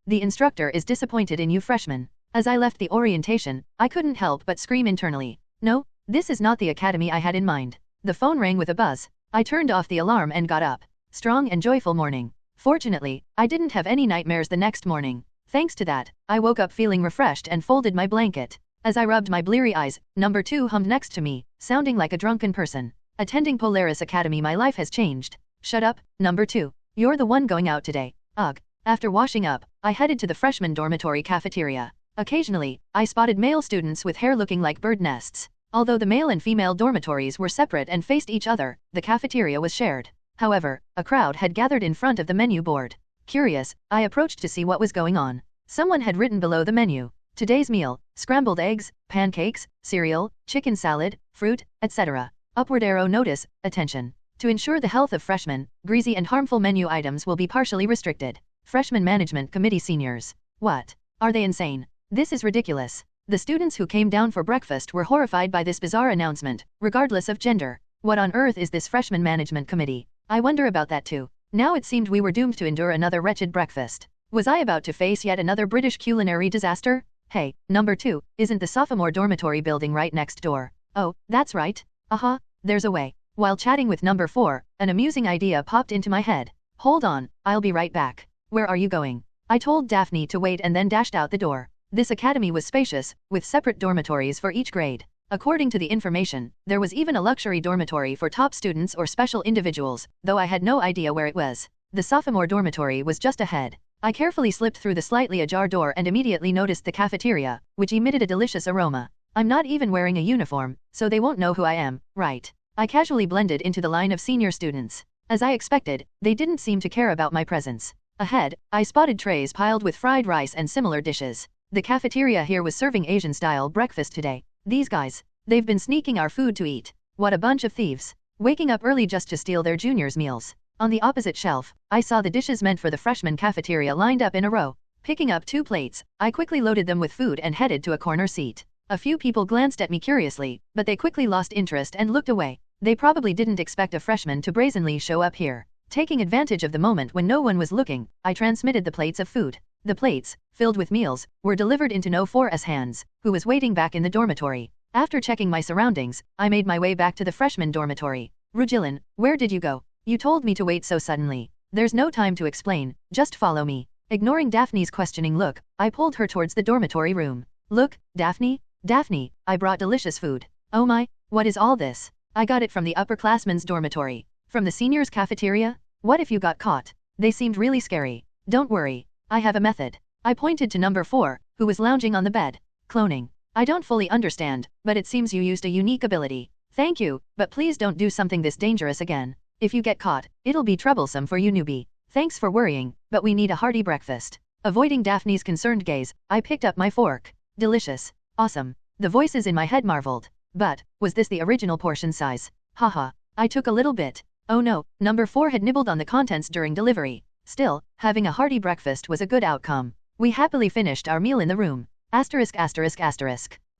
the instructor is disappointed in you freshmen. As I left the orientation, I couldn't help but scream internally. No, this is not the academy I had in mind. The phone rang with a buzz. I turned off the alarm and got up. Strong and joyful morning. Fortunately, I didn't have any nightmares the next morning. Thanks to that, I woke up feeling refreshed and folded my blanket. As I rubbed my bleary eyes, number 2 hummed next to me, sounding like a drunken person. Attending Polaris Academy, my life has changed. Shut up, number 2. You're the one going out today. Ugh. After washing up, I headed to the freshman dormitory cafeteria. Occasionally, I spotted male students with hair looking like bird nests. Although the male and female dormitories were separate and faced each other, the cafeteria was shared. However, a crowd had gathered in front of the menu board. Curious, I approached to see what was going on. Someone had written below the menu, "Today's meal, scrambled eggs, pancakes, cereal, chicken salad, fruit, etc. Upward arrow notice, attention. To ensure the health of freshmen, greasy and harmful menu items will be partially restricted. Freshman Management Committee seniors." What? Are they insane? This is ridiculous. The students who came down for breakfast were horrified by this bizarre announcement, regardless of gender. What on earth is this Freshman Management Committee? I wonder about that too. Now it seemed we were doomed to endure another wretched breakfast. Was I about to face yet another British culinary disaster? Hey, number 2, isn't the sophomore dormitory building right next door? Oh, that's right. Aha, there's a way. While chatting with number 4, an amusing idea popped into my head. Hold on, I'll be right back. Where are you going? I told Daphne to wait and then dashed out the door. This academy was spacious, with separate dormitories for each grade. According to the information, there was even a luxury dormitory for top students or special individuals, though I had no idea where it was. The sophomore dormitory was just ahead. I carefully slipped through the slightly ajar door and immediately noticed the cafeteria, which emitted a delicious aroma. I'm not even wearing a uniform, so they won't know who I am, right? I casually blended into the line of senior students. As I expected, they didn't seem to care about my presence. Ahead, I spotted trays piled with fried rice and similar dishes. The cafeteria here was serving Asian-style breakfast today. These guys, they've been sneaking our food to eat. What a bunch of thieves. Waking up early just to steal their juniors' meals. On the opposite shelf, I saw the dishes meant for the freshman cafeteria lined up in a row. Picking up 2 plates, I quickly loaded them with food and headed to a corner seat. A few people glanced at me curiously, but they quickly lost interest and looked away. They probably didn't expect a freshman to brazenly show up here. Taking advantage of the moment when no one was looking, I transmitted the plates of food. The plates, filled with meals, were delivered into No 4's hands, who was waiting back in the dormitory. After checking my surroundings, I made my way back to the freshman dormitory. "Rugilin, where did you go? You told me to wait so suddenly." "There's no time to explain, just follow me." Ignoring Daphne's questioning look, I pulled her towards the dormitory room. "Look, Daphne, Daphne, I brought delicious food." "Oh my, what is all this?" "I got it from the upperclassmen's dormitory." "From the seniors' cafeteria? What if you got caught?" They seemed really scary. "Don't worry. I have a method." I pointed to number 4, who was lounging on the bed. "Cloning. I don't fully understand, but it seems you used a unique ability." "Thank you, but please don't do something this dangerous again. If you get caught, it'll be troublesome for you, newbie." "Thanks for worrying, but we need a hearty breakfast." Avoiding Daphne's concerned gaze, I picked up my fork. "Delicious. Awesome." The voices in my head marveled. But, was this the original portion size? Haha. I took a little bit. Oh no, number 4 had nibbled on the contents during delivery. Still, having a hearty breakfast was a good outcome. We happily finished our meal in the room. *****.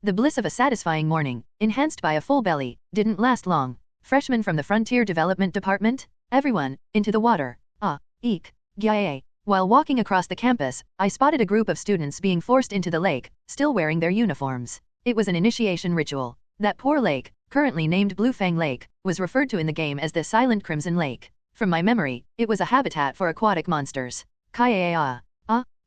The bliss of a satisfying morning, enhanced by a full belly, didn't last long. Freshmen from the Frontier Development Department? Everyone, into the water. Eek. Gyae. While walking across the campus, I spotted a group of students being forced into the lake, still wearing their uniforms. It was an initiation ritual. That poor lake, currently named Bluefang Lake, was referred to in the game as the Silent Crimson Lake. From my memory, it was a habitat for aquatic monsters. Kalia.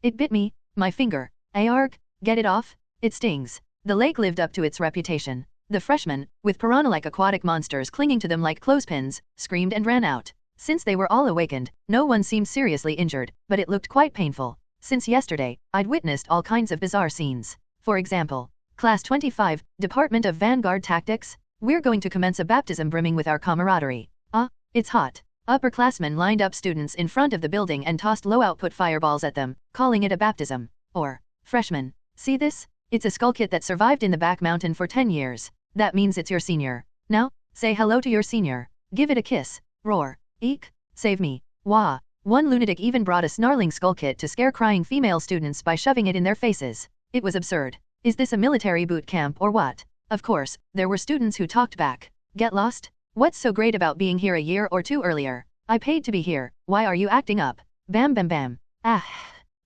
It bit me. My finger. Arg, get it off? It stings. The lake lived up to its reputation. The freshmen, with piranha-like aquatic monsters clinging to them like clothespins, screamed and ran out. Since they were all awakened, no one seemed seriously injured, but it looked quite painful. Since yesterday, I'd witnessed all kinds of bizarre scenes. For example, Class 25, Department of Vanguard Tactics, we're going to commence a baptism brimming with our camaraderie. It's hot. Upperclassmen lined up students in front of the building and tossed low-output fireballs at them, calling it a baptism. Or, freshmen, see this? It's a skull kit that survived in the back mountain for 10 years. That means it's your senior. Now, say hello to your senior. Give it a kiss. Roar. Eek. Save me. Wah. One lunatic even brought a snarling skull kit to scare crying female students by shoving it in their faces. It was absurd. Is this a military boot camp or what? Of course, there were students who talked back. Get lost? What's so great about being here a year or 2 earlier? I paid to be here. Why are you acting up? Bam bam bam.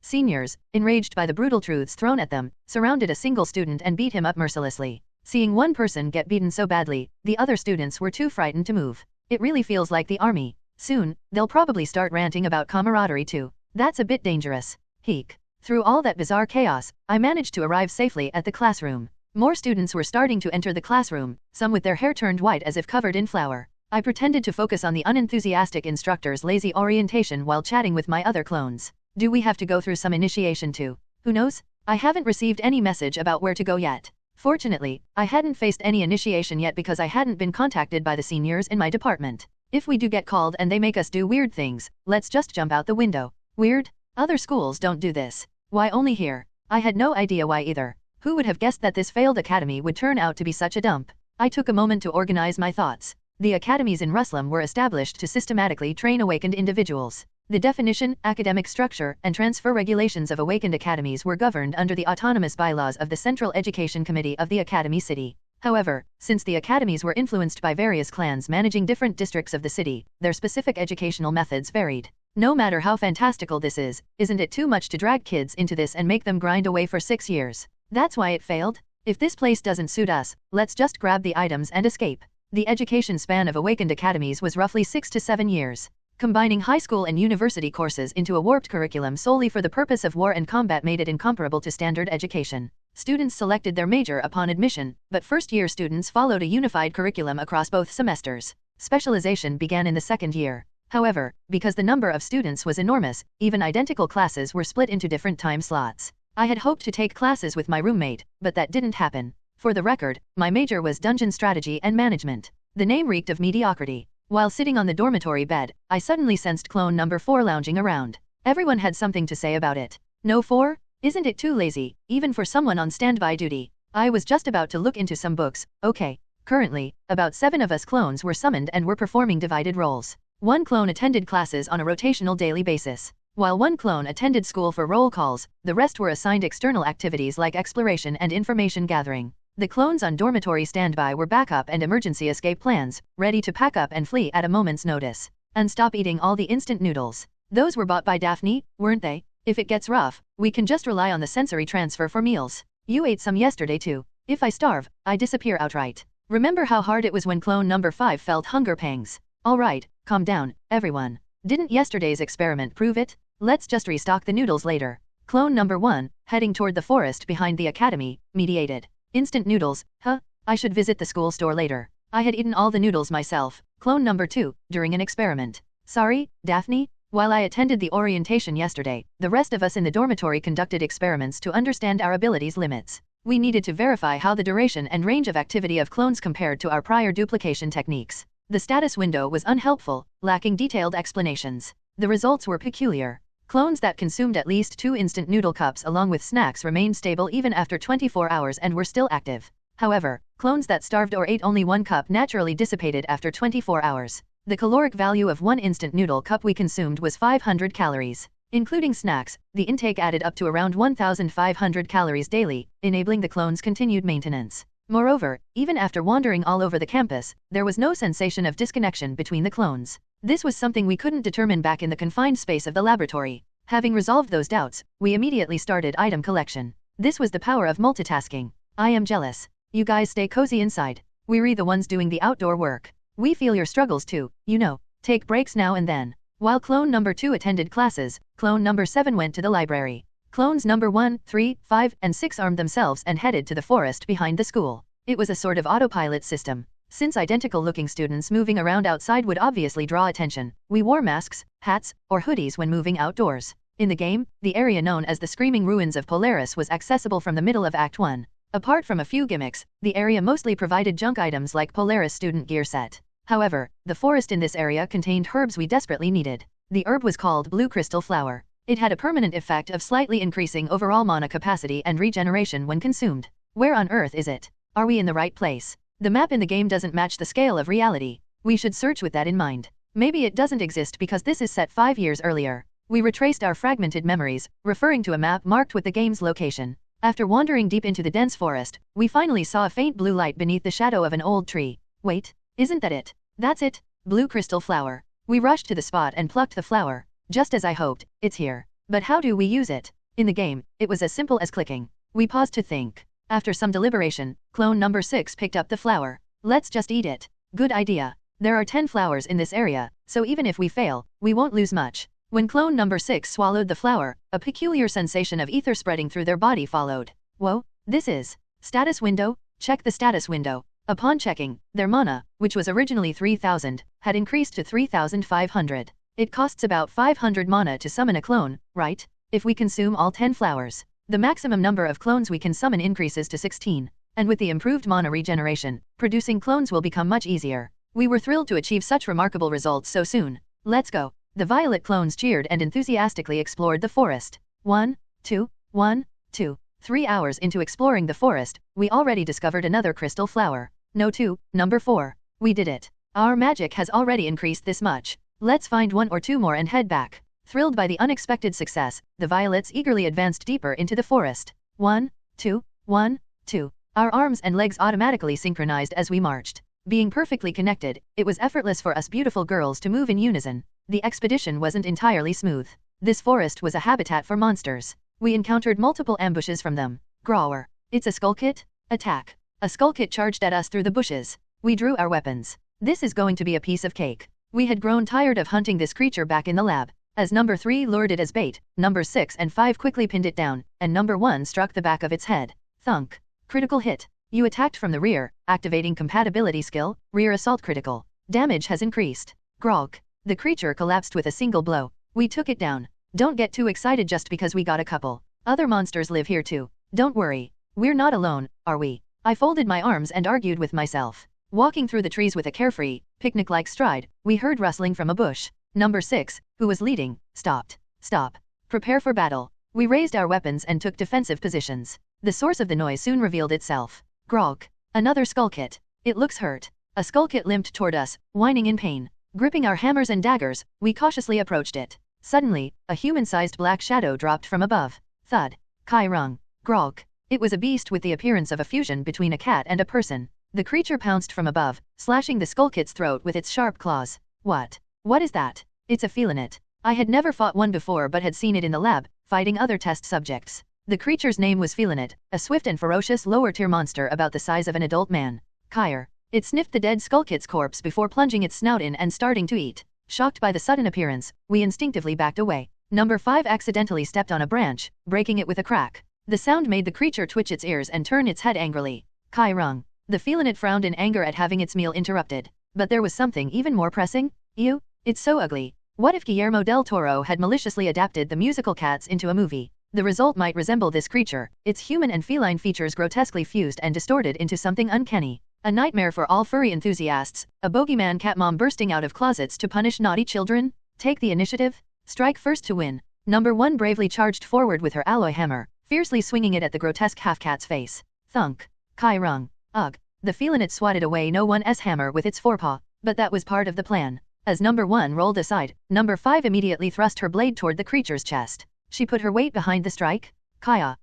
Seniors, enraged by the brutal truths thrown at them, surrounded a single student and beat him up mercilessly. Seeing one person get beaten so badly, the other students were too frightened to move. It really feels like the army. Soon, they'll probably start ranting about camaraderie too. That's a bit dangerous. Heek. Through all that bizarre chaos, I managed to arrive safely at the classroom. More students were starting to enter the classroom, some with their hair turned white as if covered in flour. I pretended to focus on the unenthusiastic instructor's lazy orientation while chatting with my other clones. Do we have to go through some initiation too? Who knows? I haven't received any message about where to go yet. Fortunately, I hadn't faced any initiation yet because I hadn't been contacted by the seniors in my department. If we do get called and they make us do weird things, let's just jump out the window. Weird? Other schools don't do this. Why only here? I had no idea why either. Who would have guessed that this failed academy would turn out to be such a dump? I took a moment to organize my thoughts. The academies in Ruslam were established to systematically train awakened individuals. The definition, academic structure, and transfer regulations of awakened academies were governed under the autonomous bylaws of the Central Education Committee of the Academy City. However, since the academies were influenced by various clans managing different districts of the city, their specific educational methods varied. No matter how fantastical this is, isn't it too much to drag kids into this and make them grind away for 6 years? That's why it failed? If this place doesn't suit us, let's just grab the items and escape. The education span of awakened academies was roughly 6 to 7 years. Combining high school and university courses into a warped curriculum solely for the purpose of war and combat made it incomparable to standard education. Students selected their major upon admission, but first-year students followed a unified curriculum across both semesters. Specialization began in the second year. However, because the number of students was enormous, even identical classes were split into different time slots. I had hoped to take classes with my roommate, but that didn't happen. For the record, my major was Dungeon Strategy and Management. The name reeked of mediocrity. While sitting on the dormitory bed, I suddenly sensed clone number 4 lounging around. Everyone had something to say about it. No 4? Isn't it too lazy, even for someone on standby duty? I was just about to look into some books. Okay. Currently, about 7 of us clones were summoned and were performing divided roles. 1 clone attended classes on a rotational daily basis. While 1 clone attended school for roll calls, the rest were assigned external activities like exploration and information gathering. The clones on dormitory standby were backup and emergency escape plans, ready to pack up and flee at a moment's notice. And stop eating all the instant noodles. Those were bought by Daphne, weren't they? If it gets rough, we can just rely on the sensory transfer for meals. You ate some yesterday too. If I starve, I disappear outright. Remember how hard it was when clone number 5 felt hunger pangs? Alright, calm down, everyone. Didn't yesterday's experiment prove it? Let's just restock the noodles later. Clone number 1, heading toward the forest behind the academy, mediated. Instant noodles, huh? I should visit the school store later. I had eaten all the noodles myself, clone number 2, during an experiment. Sorry, Daphne? While I attended the orientation yesterday, the rest of us in the dormitory conducted experiments to understand our abilities' limits. We needed to verify how the duration and range of activity of clones compared to our prior duplication techniques. The status window was unhelpful, lacking detailed explanations. The results were peculiar. Clones that consumed at least 2 instant noodle cups along with snacks remained stable even after 24 hours and were still active. However, clones that starved or ate only 1 cup naturally dissipated after 24 hours. The caloric value of 1 instant noodle cup we consumed was 500 calories. Including snacks, the intake added up to around 1,500 calories daily, enabling the clones' continued maintenance. Moreover, even after wandering all over the campus, there was no sensation of disconnection between the clones. This was something we couldn't determine back in the confined space of the laboratory. Having resolved those doubts, we immediately started item collection. This was the power of multitasking. I am jealous. You guys stay cozy inside. We're the ones doing the outdoor work. We feel your struggles too, you know. Take breaks now and then. While clone number 2 attended classes, clone number 7 went to the library. Clones number 1, 3, 5, and 6 armed themselves and headed to the forest behind the school. It was a sort of autopilot system. Since identical-looking students moving around outside would obviously draw attention, we wore masks, hats, or hoodies when moving outdoors. In the game, the area known as the Screaming Ruins of Polaris was accessible from the middle of Act 1. Apart from a few gimmicks, the area mostly provided junk items like Polaris student gear set. However, the forest in this area contained herbs we desperately needed. The herb was called blue crystal flower. It had a permanent effect of slightly increasing overall mana capacity and regeneration when consumed. Where on earth is it? Are we in the right place? The map in the game doesn't match the scale of reality. We should search with that in mind. Maybe it doesn't exist because this is set 5 years earlier. We retraced our fragmented memories, referring to a map marked with the game's location. After wandering deep into the dense forest, we finally saw a faint blue light beneath the shadow of an old tree. Wait, isn't that it? That's it, blue crystal flower. We rushed to the spot and plucked the flower. Just as I hoped, it's here. But how do we use it? In the game, it was as simple as clicking. We paused to think. After some deliberation, clone number 6 picked up the flower. Let's just eat it. Good idea. There are 10 flowers in this area, so even if we fail, we won't lose much. When clone number 6 swallowed the flower, a peculiar sensation of ether spreading through their body followed. Whoa, this is Status window? Check the status window. Upon checking, their mana, which was originally 3000, had increased to 3500. It costs about 500 mana to summon a clone, right? If we consume all 10 flowers, the maximum number of clones we can summon increases to 16. And with the improved mana regeneration, producing clones will become much easier. We were thrilled to achieve such remarkable results so soon. Let's go. The violet clones cheered and enthusiastically explored the forest. 1, 2, 1, 2. 3 hours into exploring the forest, we already discovered another crystal flower. No 2, number 4. We did it. Our magic has already increased this much. Let's find 1 or 2 more and head back. Thrilled by the unexpected success, the violets eagerly advanced deeper into the forest. 1, 2, 1, 2. Our arms and legs automatically synchronized as we marched. Being perfectly connected, it was effortless for us beautiful girls to move in unison. The expedition wasn't entirely smooth. This forest was a habitat for monsters. We encountered multiple ambushes from them. Grower. It's a skull kit? Attack. A skull kit charged at us through the bushes. We drew our weapons. This is going to be a piece of cake. We had grown tired of hunting this creature back in the lab. As number 3 lured it as bait, number 6 and 5 quickly pinned it down, and number 1 struck the back of its head. Thunk. Critical hit. You attacked from the rear, activating compatibility skill, rear assault critical. Damage has increased. Grog. The creature collapsed with a single blow. We took it down. Don't get too excited just because we got a couple. Other monsters live here too. Don't worry. We're not alone, are we? I folded my arms and argued with myself. Walking through the trees with a carefree, picnic-like stride, we heard rustling from a bush. Number 6, who was leading, stopped. Stop. Prepare for battle. We raised our weapons and took defensive positions. The source of the noise soon revealed itself. Grog. Another skull kit. It looks hurt. A skull kit limped toward us, whining in pain. Gripping our hammers and daggers, we cautiously approached it. Suddenly, a human-sized black shadow dropped from above. Thud. Kai rung. Grog. It was a beast with the appearance of a fusion between a cat and a person. The creature pounced from above, slashing the skull kit's throat with its sharp claws. What? What is that? It's a felinate. I had never fought one before but had seen it in the lab, fighting other test subjects. The creature's name was felinate, a swift and ferocious lower-tier monster about the size of an adult man. Kyer. It sniffed the dead skull kit's corpse before plunging its snout in and starting to eat. Shocked by the sudden appearance, we instinctively backed away. Number 5 accidentally stepped on a branch, breaking it with a crack. The sound made the creature twitch its ears and turn its head angrily. Kai rung. The felinate frowned in anger at having its meal interrupted. But there was something even more pressing. Ew, it's so ugly. What if Guillermo del Toro had maliciously adapted the musical Cats into a movie? The result might resemble this creature, its human and feline features grotesquely fused and distorted into something uncanny. A nightmare for all furry enthusiasts, a bogeyman cat mom bursting out of closets to punish naughty children? Take the initiative? Strike first to win. Number 1 bravely charged forward with her alloy hammer, fiercely swinging it at the grotesque half-cat's face. Thunk. Kai rung. Ugh. The felinate swatted away no one's hammer with its forepaw, but that was part of the plan. As number 1 rolled aside, number 5 immediately thrust her blade toward the creature's chest. She put her weight behind the strike. Kaya.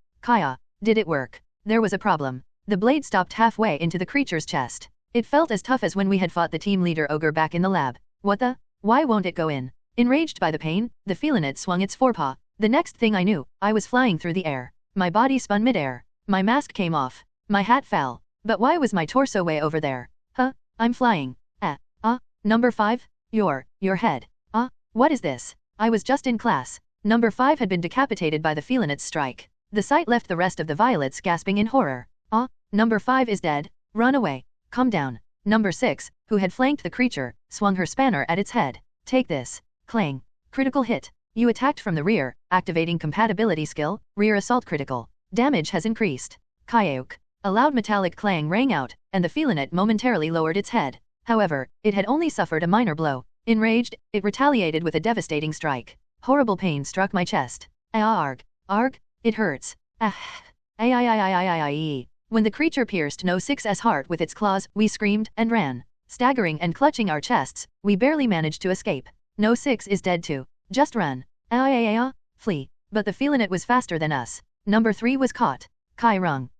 Did it work? There was a problem. The blade stopped halfway into the creature's chest. It felt as tough as when we had fought the team leader ogre back in the lab. What the? Why won't it go in? Enraged by the pain, the felinate swung its forepaw. The next thing I knew, I was flying through the air. My body spun mid-air. My mask came off. My hat fell. But why was my torso way over there? Huh? I'm flying. Number 5? Your head. What is this? I was just in class. Number 5 had been decapitated by the felinate's strike. The sight left the rest of the violets gasping in horror. Number 5 is dead. Run away. Calm down. Number 6, who had flanked the creature, swung her spanner at its head. Take this. Clang. Critical hit. You attacked from the rear, activating compatibility skill, rear assault critical. Damage has increased. Kayauk. A loud metallic clang rang out, and the felinate momentarily lowered its head. However, it had only suffered a minor blow. Enraged, it retaliated with a devastating strike. Horrible pain struck my chest. Arg. It hurts. When the creature pierced No 6's heart with its claws, we screamed and ran. Staggering and clutching our chests, we barely managed to escape. No 6 is dead too. Just run. Flee. But the felinate was faster than us. Number 3 was caught. Kai rung.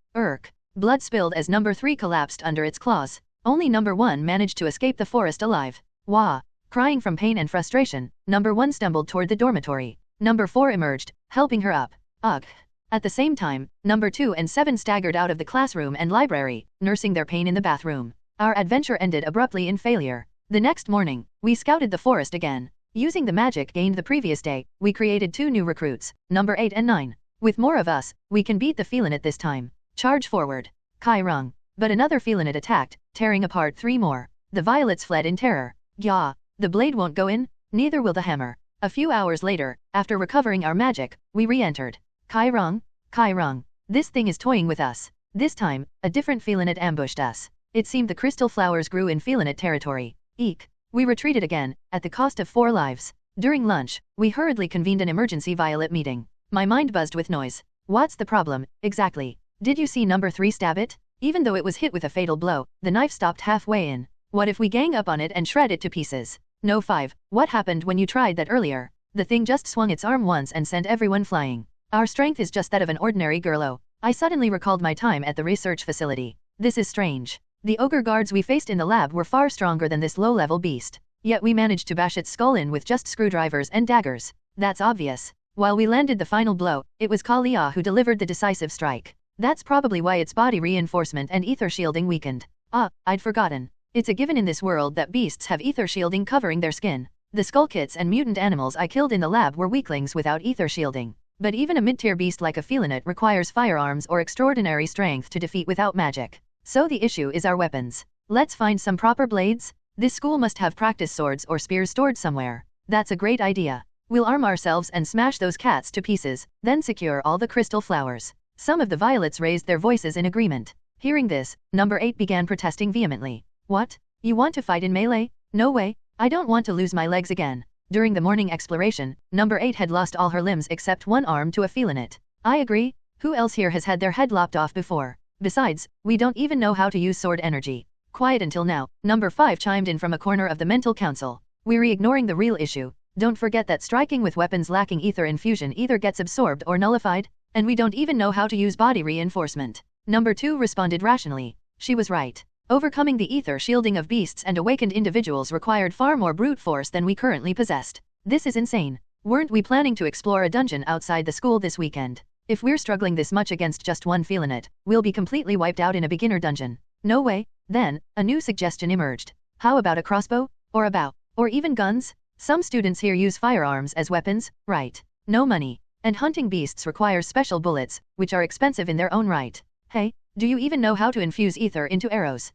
Blood spilled as number 3 collapsed under its claws. Only number 1 managed to escape the forest alive. Wah! Crying from pain and frustration, number 1 stumbled toward the dormitory. Number 4 emerged, helping her up. Ugh. At the same time, number 2 and 7 staggered out of the classroom and library, nursing their pain in the bathroom. Our adventure ended abruptly in failure. The next morning, we scouted the forest again. Using the magic gained the previous day, we created 2 new recruits, number 8 and 9. With more of us, we can beat the felinate this time. Charge forward. Kai Rung. But another feline attacked, tearing apart 3 more. The violets fled in terror. Gah! The blade won't go in, neither will the hammer. A few hours later, after recovering our magic, we re-entered. Kai Rung? Kai Rung. This thing is toying with us. This time, a different felinate ambushed us. It seemed the crystal flowers grew in felinate territory. Eek. We retreated again, at the cost of 4 lives. During lunch, we hurriedly convened an emergency violet meeting. My mind buzzed with noise. What's the problem, exactly? Did you see number 3 stab it? Even though it was hit with a fatal blow, the knife stopped halfway in. What if we gang up on it and shred it to pieces? No 5. What happened when you tried that earlier? The thing just swung its arm once and sent everyone flying. Our strength is just that of an ordinary girlo. I suddenly recalled my time at the research facility. This is strange. The ogre guards we faced in the lab were far stronger than this low-level beast. Yet we managed to bash its skull in with just screwdrivers and daggers. That's obvious. While we landed the final blow, it was Kalia who delivered the decisive strike. That's probably why its body reinforcement and ether shielding weakened. Ah, I'd forgotten. It's a given in this world that beasts have ether shielding covering their skin. The skull kits and mutant animals I killed in the lab were weaklings without ether shielding. But even a mid-tier beast like a felinate requires firearms or extraordinary strength to defeat without magic. So the issue is our weapons. Let's find some proper blades? This school must have practice swords or spears stored somewhere. That's a great idea. We'll arm ourselves and smash those cats to pieces, then secure all the crystal flowers. Some of the violets raised their voices in agreement. Hearing this, number 8 began protesting vehemently. What? You want to fight in melee? No way. I don't want to lose my legs again. During the morning exploration, number 8 had lost all her limbs except one arm to a felinate. I agree. Who else here has had their head lopped off before? Besides, we don't even know how to use sword energy. Quiet until now, number 5 chimed in from a corner of the mental council. We're ignoring the real issue. Don't forget that striking with weapons lacking ether infusion either gets absorbed or nullified, and we don't even know how to use body reinforcement. Number 2 responded rationally. She was right. Overcoming the ether shielding of beasts and awakened individuals required far more brute force than we currently possessed. This is insane. Weren't we planning to explore a dungeon outside the school this weekend? If we're struggling this much against just one felinate, we'll be completely wiped out in a beginner dungeon. No way. Then, a new suggestion emerged. How about a crossbow? Or a bow? Or even guns? Some students here use firearms as weapons, right? No money. And hunting beasts requires special bullets, which are expensive in their own right. Hey, do you even know how to infuse ether into arrows?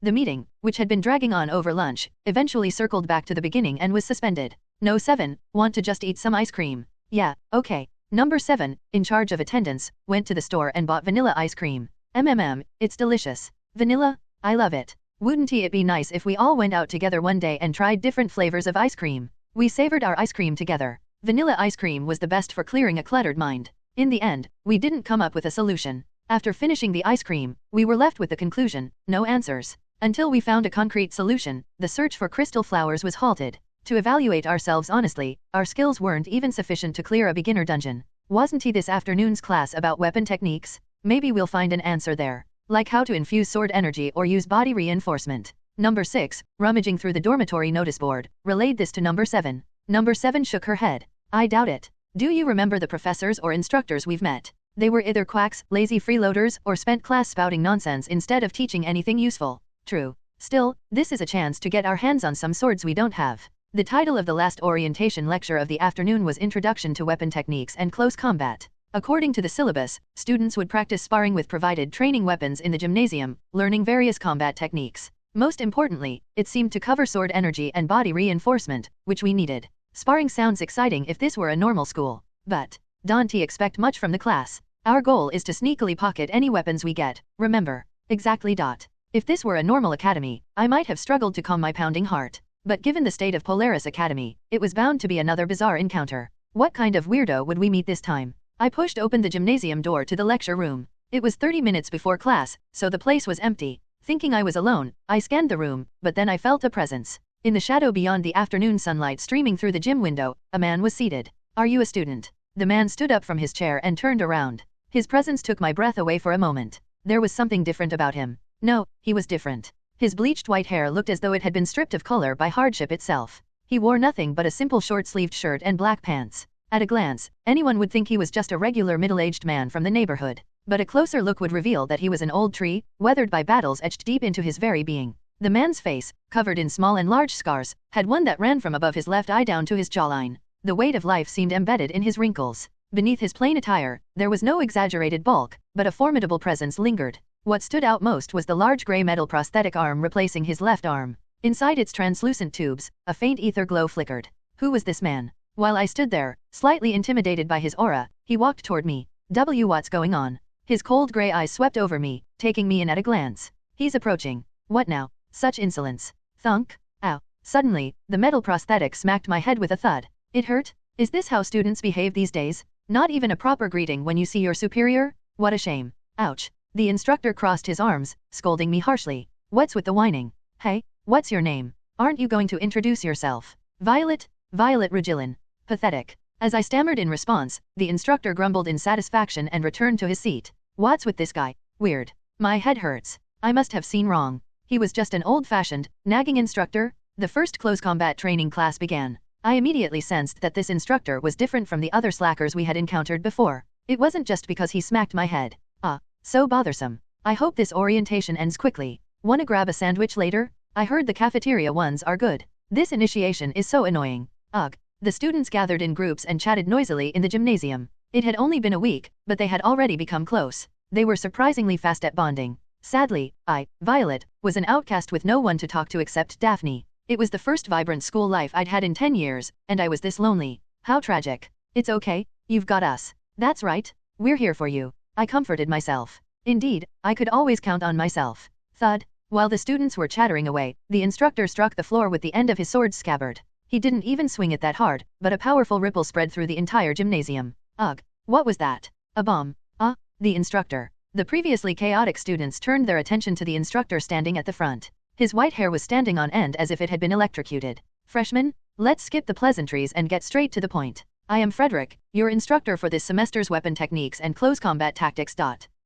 The meeting, which had been dragging on over lunch, eventually circled back to the beginning and was suspended. No 7, want to just eat some ice cream? Yeah, okay. Number 7, in charge of attendance, went to the store and bought vanilla ice cream. It's delicious. Vanilla? I love it. Wouldn't it be nice if we all went out together one day and tried different flavors of ice cream? We savored our ice cream together. Vanilla ice cream was the best for clearing a cluttered mind. In the end, we didn't come up with a solution. After finishing the ice cream, we were left with the conclusion, no answers. Until we found a concrete solution, the search for crystal flowers was halted. To evaluate ourselves honestly, our skills weren't even sufficient to clear a beginner dungeon. Wasn't this afternoon's class about weapon techniques? Maybe we'll find an answer there. Like how to infuse sword energy or use body reinforcement. Number 6, rummaging through the dormitory notice board, relayed this to number 7. Number 7 shook her head. I doubt it. Do you remember the professors or instructors we've met? They were either quacks, lazy freeloaders, or spent class spouting nonsense instead of teaching anything useful. True. Still, this is a chance to get our hands on some swords we don't have. The title of the last orientation lecture of the afternoon was Introduction to Weapon Techniques and Close Combat. According to the syllabus, students would practice sparring with provided training weapons in the gymnasium, learning various combat techniques. Most importantly, it seemed to cover sword energy and body reinforcement, which we needed. Sparring sounds exciting if this were a normal school. But, don't expect much from the class. Our goal is to sneakily pocket any weapons we get, remember. Exactly. If this were a normal academy, I might have struggled to calm my pounding heart. But given the state of Polaris Academy, it was bound to be another bizarre encounter. What kind of weirdo would we meet this time? I pushed open the gymnasium door to the lecture room. It was 30 minutes before class, so the place was empty. Thinking I was alone, I scanned the room, but then I felt a presence. In the shadow beyond the afternoon sunlight streaming through the gym window, a man was seated. Are you a student? The man stood up from his chair and turned around. His presence took my breath away for a moment. There was something different about him. No, he was different. His bleached white hair looked as though it had been stripped of color by hardship itself. He wore nothing but a simple short-sleeved shirt and black pants. At a glance, anyone would think he was just a regular middle-aged man from the neighborhood. But a closer look would reveal that he was an old tree, weathered by battles etched deep into his very being. The man's face, covered in small and large scars, had one that ran from above his left eye down to his jawline. The weight of life seemed embedded in his wrinkles. Beneath his plain attire, there was no exaggerated bulk, but a formidable presence lingered. What stood out most was the large gray metal prosthetic arm replacing his left arm. Inside its translucent tubes, a faint ether glow flickered. Who was this man? While I stood there, slightly intimidated by his aura, he walked toward me. What's going on? His cold gray eyes swept over me, taking me in at a glance. He's approaching. What now? Such insolence. Thunk. Ow. Suddenly, the metal prosthetic smacked my head with a thud. It hurt? Is this how students behave these days? Not even a proper greeting when you see your superior? What a shame. Ouch. The instructor crossed his arms, scolding me harshly. What's with the whining? Hey, what's your name? Aren't you going to introduce yourself? Violet? Violet Regillin. Pathetic. As I stammered in response, the instructor grumbled in satisfaction and returned to his seat. What's with this guy? Weird. My head hurts. I must have seen wrong. He was just an old-fashioned, nagging instructor. The first close combat training class began. I immediately sensed that this instructor was different from the other slackers we had encountered before. It wasn't just because he smacked my head. So bothersome. I hope this orientation ends quickly. Wanna grab a sandwich later? I heard the cafeteria ones are good. This initiation is so annoying. Ugh. The students gathered in groups and chatted noisily in the gymnasium. It had only been a week, but they had already become close. They were surprisingly fast at bonding. Sadly, I, Violet, was an outcast with no one to talk to except Daphne. It was the first vibrant school life I'd had in 10 years, and I was this lonely. How tragic. It's okay, you've got us. That's right, we're here for you. I comforted myself. Indeed, I could always count on myself. Thud. While the students were chattering away, the instructor struck the floor with the end of his sword's scabbard. He didn't even swing it that hard, but a powerful ripple spread through the entire gymnasium. Ugh. What was that? A bomb. The instructor. The previously chaotic students turned their attention to the instructor standing at the front. His white hair was standing on end as if it had been electrocuted. Freshman, let's skip the pleasantries and get straight to the point. I am Frederick, your instructor for this semester's weapon techniques and close combat tactics.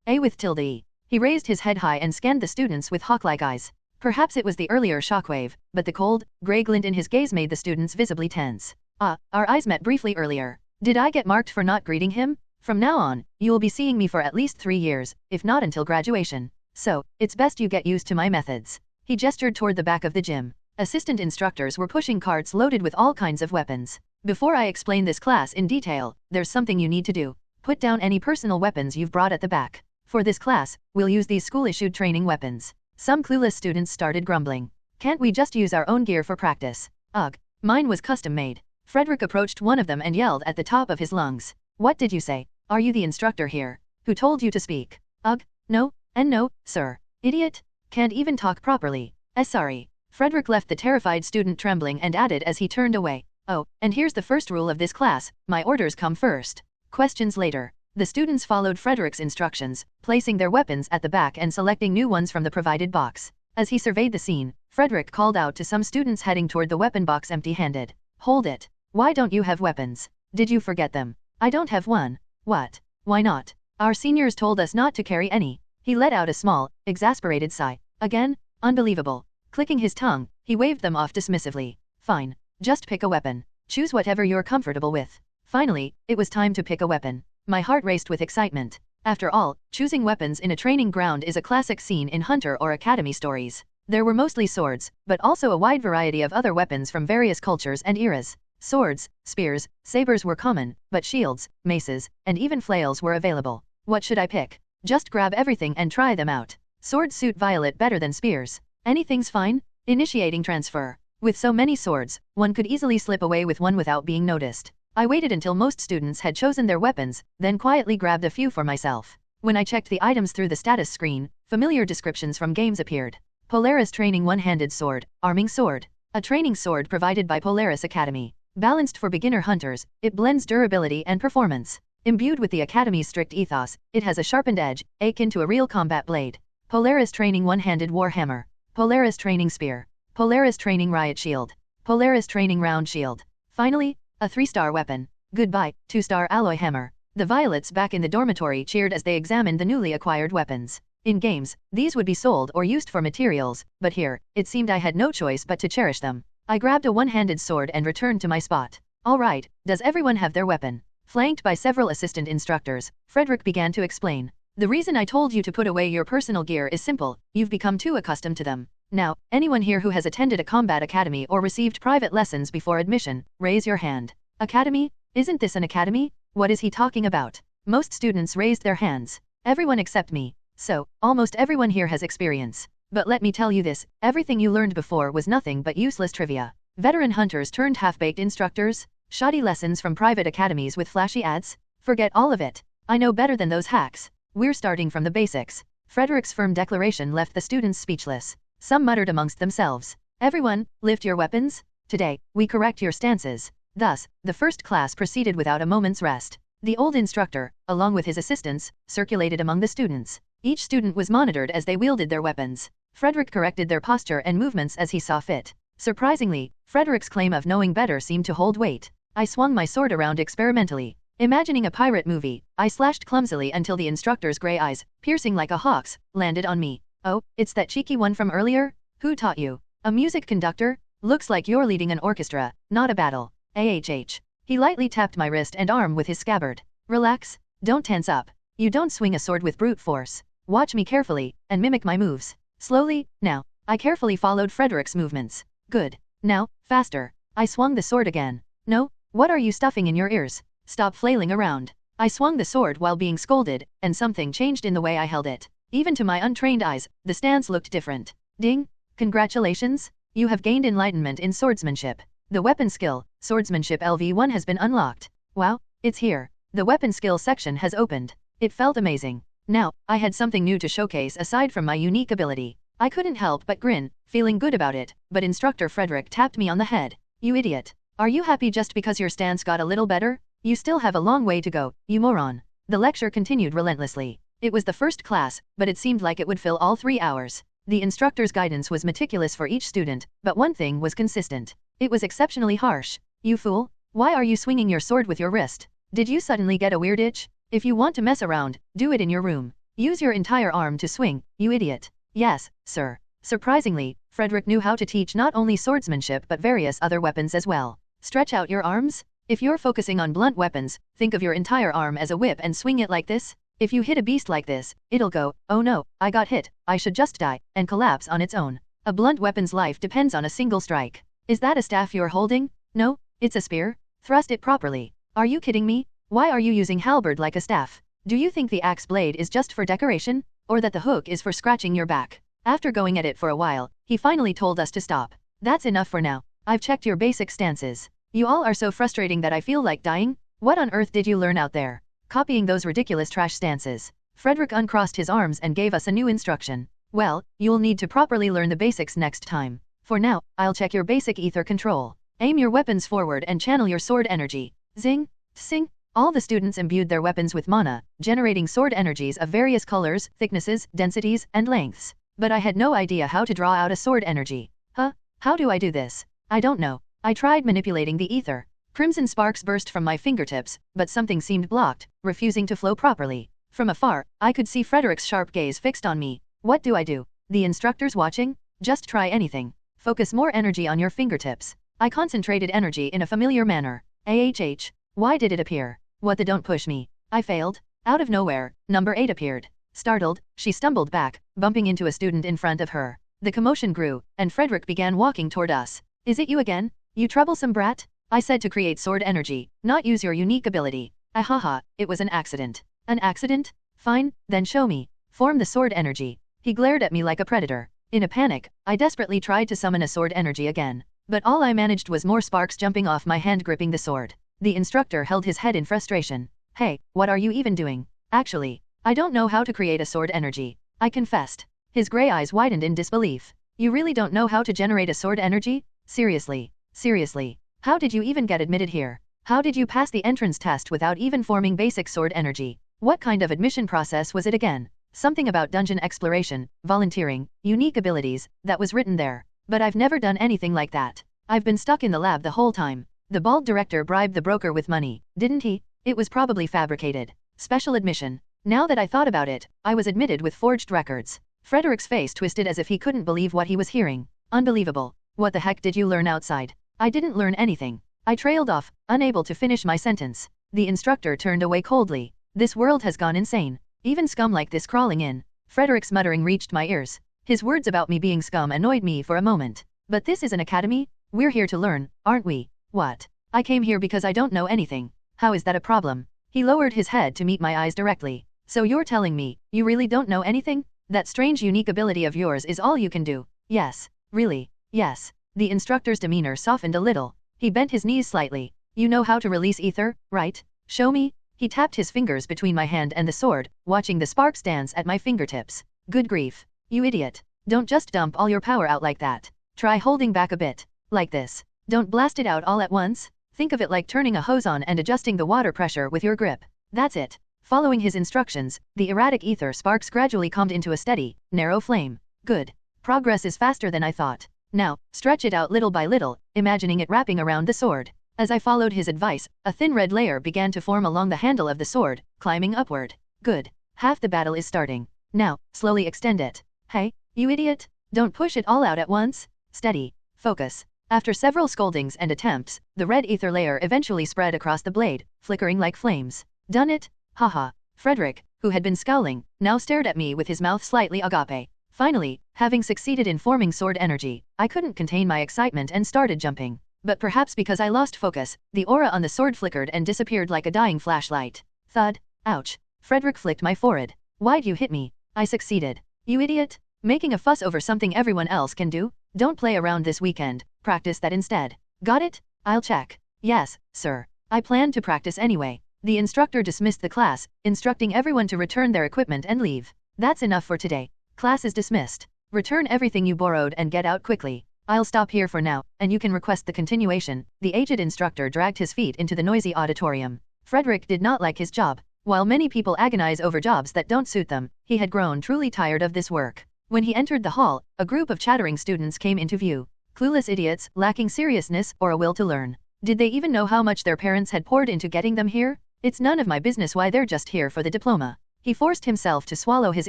A with tilde E. He raised his head high and scanned the students with hawk-like eyes. Perhaps it was the earlier shockwave, but the cold, gray glint in his gaze made the students visibly tense. Our eyes met briefly earlier. Did I get marked for not greeting him? From now on, you will be seeing me for at least 3 years, if not until graduation. So, it's best you get used to my methods. He gestured toward the back of the gym. Assistant instructors were pushing carts loaded with all kinds of weapons. Before I explain this class in detail, there's something you need to do. Put down any personal weapons you've brought at the back. For this class, we'll use these school-issued training weapons. Some clueless students started grumbling. Can't we just use our own gear for practice? Ugh. Mine was custom-made. Frederick approached one of them and yelled at the top of his lungs. What did you say? Are you the instructor here? Who told you to speak? Ugh. No, and no, sir. Idiot. Can't even talk properly. Sorry. Frederick left the terrified student trembling and added as he turned away. Oh, and here's the first rule of this class, my orders come first. Questions later. The students followed Frederick's instructions, placing their weapons at the back and selecting new ones from the provided box. As he surveyed the scene, Frederick called out to some students heading toward the weapon box empty-handed. Hold it. Why don't you have weapons? Did you forget them? I don't have one. What? Why not? Our seniors told us not to carry any. He let out a small, exasperated sigh. Again? Unbelievable. Clicking his tongue, he waved them off dismissively. Fine. Just pick a weapon. Choose whatever you're comfortable with. Finally, it was time to pick a weapon. My heart raced with excitement. After all, choosing weapons in a training ground is a classic scene in Hunter or Academy stories. There were mostly swords, but also a wide variety of other weapons from various cultures and eras. Swords, spears, sabers were common, but shields, maces, and even flails were available. What should I pick? Just grab everything and try them out. Swords suit Violet better than spears. Anything's fine? Initiating transfer. With so many swords, one could easily slip away with one without being noticed. I waited until most students had chosen their weapons, then quietly grabbed a few for myself. When I checked the items through the status screen, familiar descriptions from games appeared. Polaris Training One-Handed Sword, Arming Sword. A training sword provided by Polaris Academy. Balanced for beginner hunters, it blends durability and performance. Imbued with the Academy's strict ethos, it has a sharpened edge, akin to a real combat blade. Polaris Training One-Handed War Hammer. Polaris Training Spear. Polaris Training Riot Shield. Polaris Training Round Shield. Finally, a 3-star weapon. Goodbye, 2-star Alloy Hammer. The Violets back in the dormitory cheered as they examined the newly acquired weapons. In games, these would be sold or used for materials, but here, it seemed I had no choice but to cherish them. I grabbed a one-handed sword and returned to my spot. All right, does everyone have their weapon? Flanked by several assistant instructors, Frederick began to explain. The reason I told you to put away your personal gear is simple, you've become too accustomed to them. Now, anyone here who has attended a combat academy or received private lessons before admission, raise your hand. Academy? Isn't this an academy? What is he talking about? Most students raised their hands. Everyone except me. So, almost everyone here has experience. But let me tell you this, everything you learned before was nothing but useless trivia. Veteran hunters turned half-baked instructors? Shoddy lessons from private academies with flashy ads? Forget all of it. I know better than those hacks. We're starting from the basics. Frederick's firm declaration left the students speechless. Some muttered amongst themselves. Everyone, lift your weapons. Today, we correct your stances. Thus, the first class proceeded without a moment's rest. The old instructor, along with his assistants, circulated among the students. Each student was monitored as they wielded their weapons. Frederick corrected their posture and movements as he saw fit. Surprisingly, Frederick's claim of knowing better seemed to hold weight. I swung my sword around experimentally. Imagining a pirate movie, I slashed clumsily until the instructor's gray eyes, piercing like a hawk's, landed on me. Oh, it's that cheeky one from earlier? Who taught you? A music conductor? Looks like you're leading an orchestra, not a battle. AHH. He lightly tapped my wrist and arm with his scabbard. Relax, don't tense up. You don't swing a sword with brute force. Watch me carefully, and mimic my moves. Slowly, now. I carefully followed Frederick's movements. Good. Now, faster. I swung the sword again. No, what are you stuffing in your ears? Stop flailing around. I swung the sword while being scolded, and something changed in the way I held it. Even to my untrained eyes, the stance looked different. Ding! Congratulations! You have gained enlightenment in swordsmanship. The weapon skill, swordsmanship LV1 has been unlocked. Wow, it's here. The weapon skill section has opened. It felt amazing. Now, I had something new to showcase aside from my unique ability. I couldn't help but grin, feeling good about it, but Instructor Frederick tapped me on the head. You idiot. Are you happy just because your stance got a little better? You still have a long way to go, you moron. The lecture continued relentlessly. It was the first class, but it seemed like it would fill all 3 hours. The instructor's guidance was meticulous for each student, but one thing was consistent. It was exceptionally harsh. You fool, why are you swinging your sword with your wrist? Did you suddenly get a weird itch? If you want to mess around, do it in your room. Use your entire arm to swing, you idiot. Yes, sir. Surprisingly, Frederick knew how to teach not only swordsmanship but various other weapons as well. Stretch out your arms. If you're focusing on blunt weapons, think of your entire arm as a whip and swing it like this. If you hit a beast like this, it'll go, oh no, I got hit, I should just die, and collapse on its own. A blunt weapon's life depends on a single strike. Is that a staff you're holding? No, it's a spear. Thrust it properly. Are you kidding me? Why are you using halberd like a staff? Do you think the axe blade is just for decoration? Or that the hook is for scratching your back? After going at it for a while, he finally told us to stop. That's enough for now. I've checked your basic stances. You all are so frustrating that I feel like dying. What on earth did you learn out there? Copying those ridiculous trash stances. Frederick uncrossed his arms and gave us a new instruction. Well, you'll need to properly learn the basics next time. For now, I'll check your basic ether control. Aim your weapons forward and channel your sword energy. Zing! Sing! All the students imbued their weapons with mana, generating sword energies of various colors, thicknesses, densities, and lengths. But I had no idea how to draw out a sword energy. Huh? How do I do this? I don't know. I tried manipulating the ether. Crimson sparks burst from my fingertips, but something seemed blocked, refusing to flow properly. From afar, I could see Frederick's sharp gaze fixed on me. What do I do? The instructor's watching? Just try anything. Focus more energy on your fingertips. I concentrated energy in a familiar manner. AHH. Why did it appear? What the don't push me. I failed. Out of nowhere, number 8 appeared. Startled, she stumbled back, bumping into a student in front of her. The commotion grew, and Frederick began walking toward us. Is it you again? You troublesome brat? I said to create sword energy, not use your unique ability. Haha, it was an accident. An accident? Fine, then show me. Form the sword energy. He glared at me like a predator. In a panic, I desperately tried to summon a sword energy again. But all I managed was more sparks jumping off my hand gripping the sword. The instructor held his head in frustration. Hey, what are you even doing? Actually, I don't know how to create a sword energy. I confessed. His gray eyes widened in disbelief. You really don't know how to generate a sword energy? Seriously. Seriously. How did you even get admitted here? How did you pass the entrance test without even forming basic sword energy? What kind of admission process was it again? Something about dungeon exploration, volunteering, unique abilities, that was written there. But I've never done anything like that. I've been stuck in the lab the whole time. The bald director bribed the broker with money, didn't he? It was probably fabricated. Special admission. Now that I thought about it, I was admitted with forged records. Frederick's face twisted as if he couldn't believe what he was hearing. Unbelievable. What the heck did you learn outside? I didn't learn anything. I trailed off, unable to finish my sentence. The instructor turned away coldly. This world has gone insane. Even scum like this crawling in. Frederick's muttering reached my ears. His words about me being scum annoyed me for a moment. But this is an academy? We're here to learn, aren't we? What? I came here because I don't know anything. How is that a problem? He lowered his head to meet my eyes directly. So you're telling me, you really don't know anything? That strange unique ability of yours is all you can do? Yes. Really? Yes. The instructor's demeanor softened a little. He bent his knees slightly. You know how to release ether, right? Show me? He tapped his fingers between my hand and the sword, watching the sparks dance at my fingertips. Good grief. You idiot. Don't just dump all your power out like that. Try holding back a bit. Like this. Don't blast it out all at once. Think of it like turning a hose on and adjusting the water pressure with your grip. That's it. Following his instructions, the erratic ether sparks gradually calmed into a steady, narrow flame. Good. Progress is faster than I thought. Now, stretch it out little by little, imagining it wrapping around the sword. As I followed his advice, a thin red layer began to form along the handle of the sword, climbing upward. Good. Half the battle is starting. Now, slowly extend it. Hey, you idiot! Don't push it all out at once. Steady. Focus. After several scoldings and attempts, the red ether layer eventually spread across the blade, flickering like flames. Done it? Haha. Frederick, who had been scowling, now stared at me with his mouth slightly agape. Finally, having succeeded in forming sword energy, I couldn't contain my excitement and started jumping. But perhaps because I lost focus, the aura on the sword flickered and disappeared like a dying flashlight. Thud. Ouch. Frederick flicked my forehead. Why'd you hit me? I succeeded. You idiot. Making a fuss over something everyone else can do? Don't play around this weekend. Practice that instead. Got it? I'll check. Yes, sir. I planned to practice anyway. The instructor dismissed the class, instructing everyone to return their equipment and leave. That's enough for today. Class is dismissed. Return everything you borrowed and get out quickly. I'll stop here for now, and you can request the continuation. The aged instructor dragged his feet into the noisy auditorium. Frederick did not like his job. While many people agonize over jobs that don't suit them, he had grown truly tired of this work. When he entered the hall, a group of chattering students came into view. Clueless idiots, lacking seriousness or a will to learn. Did they even know how much their parents had poured into getting them here? It's none of my business why they're just here for the diploma. He forced himself to swallow his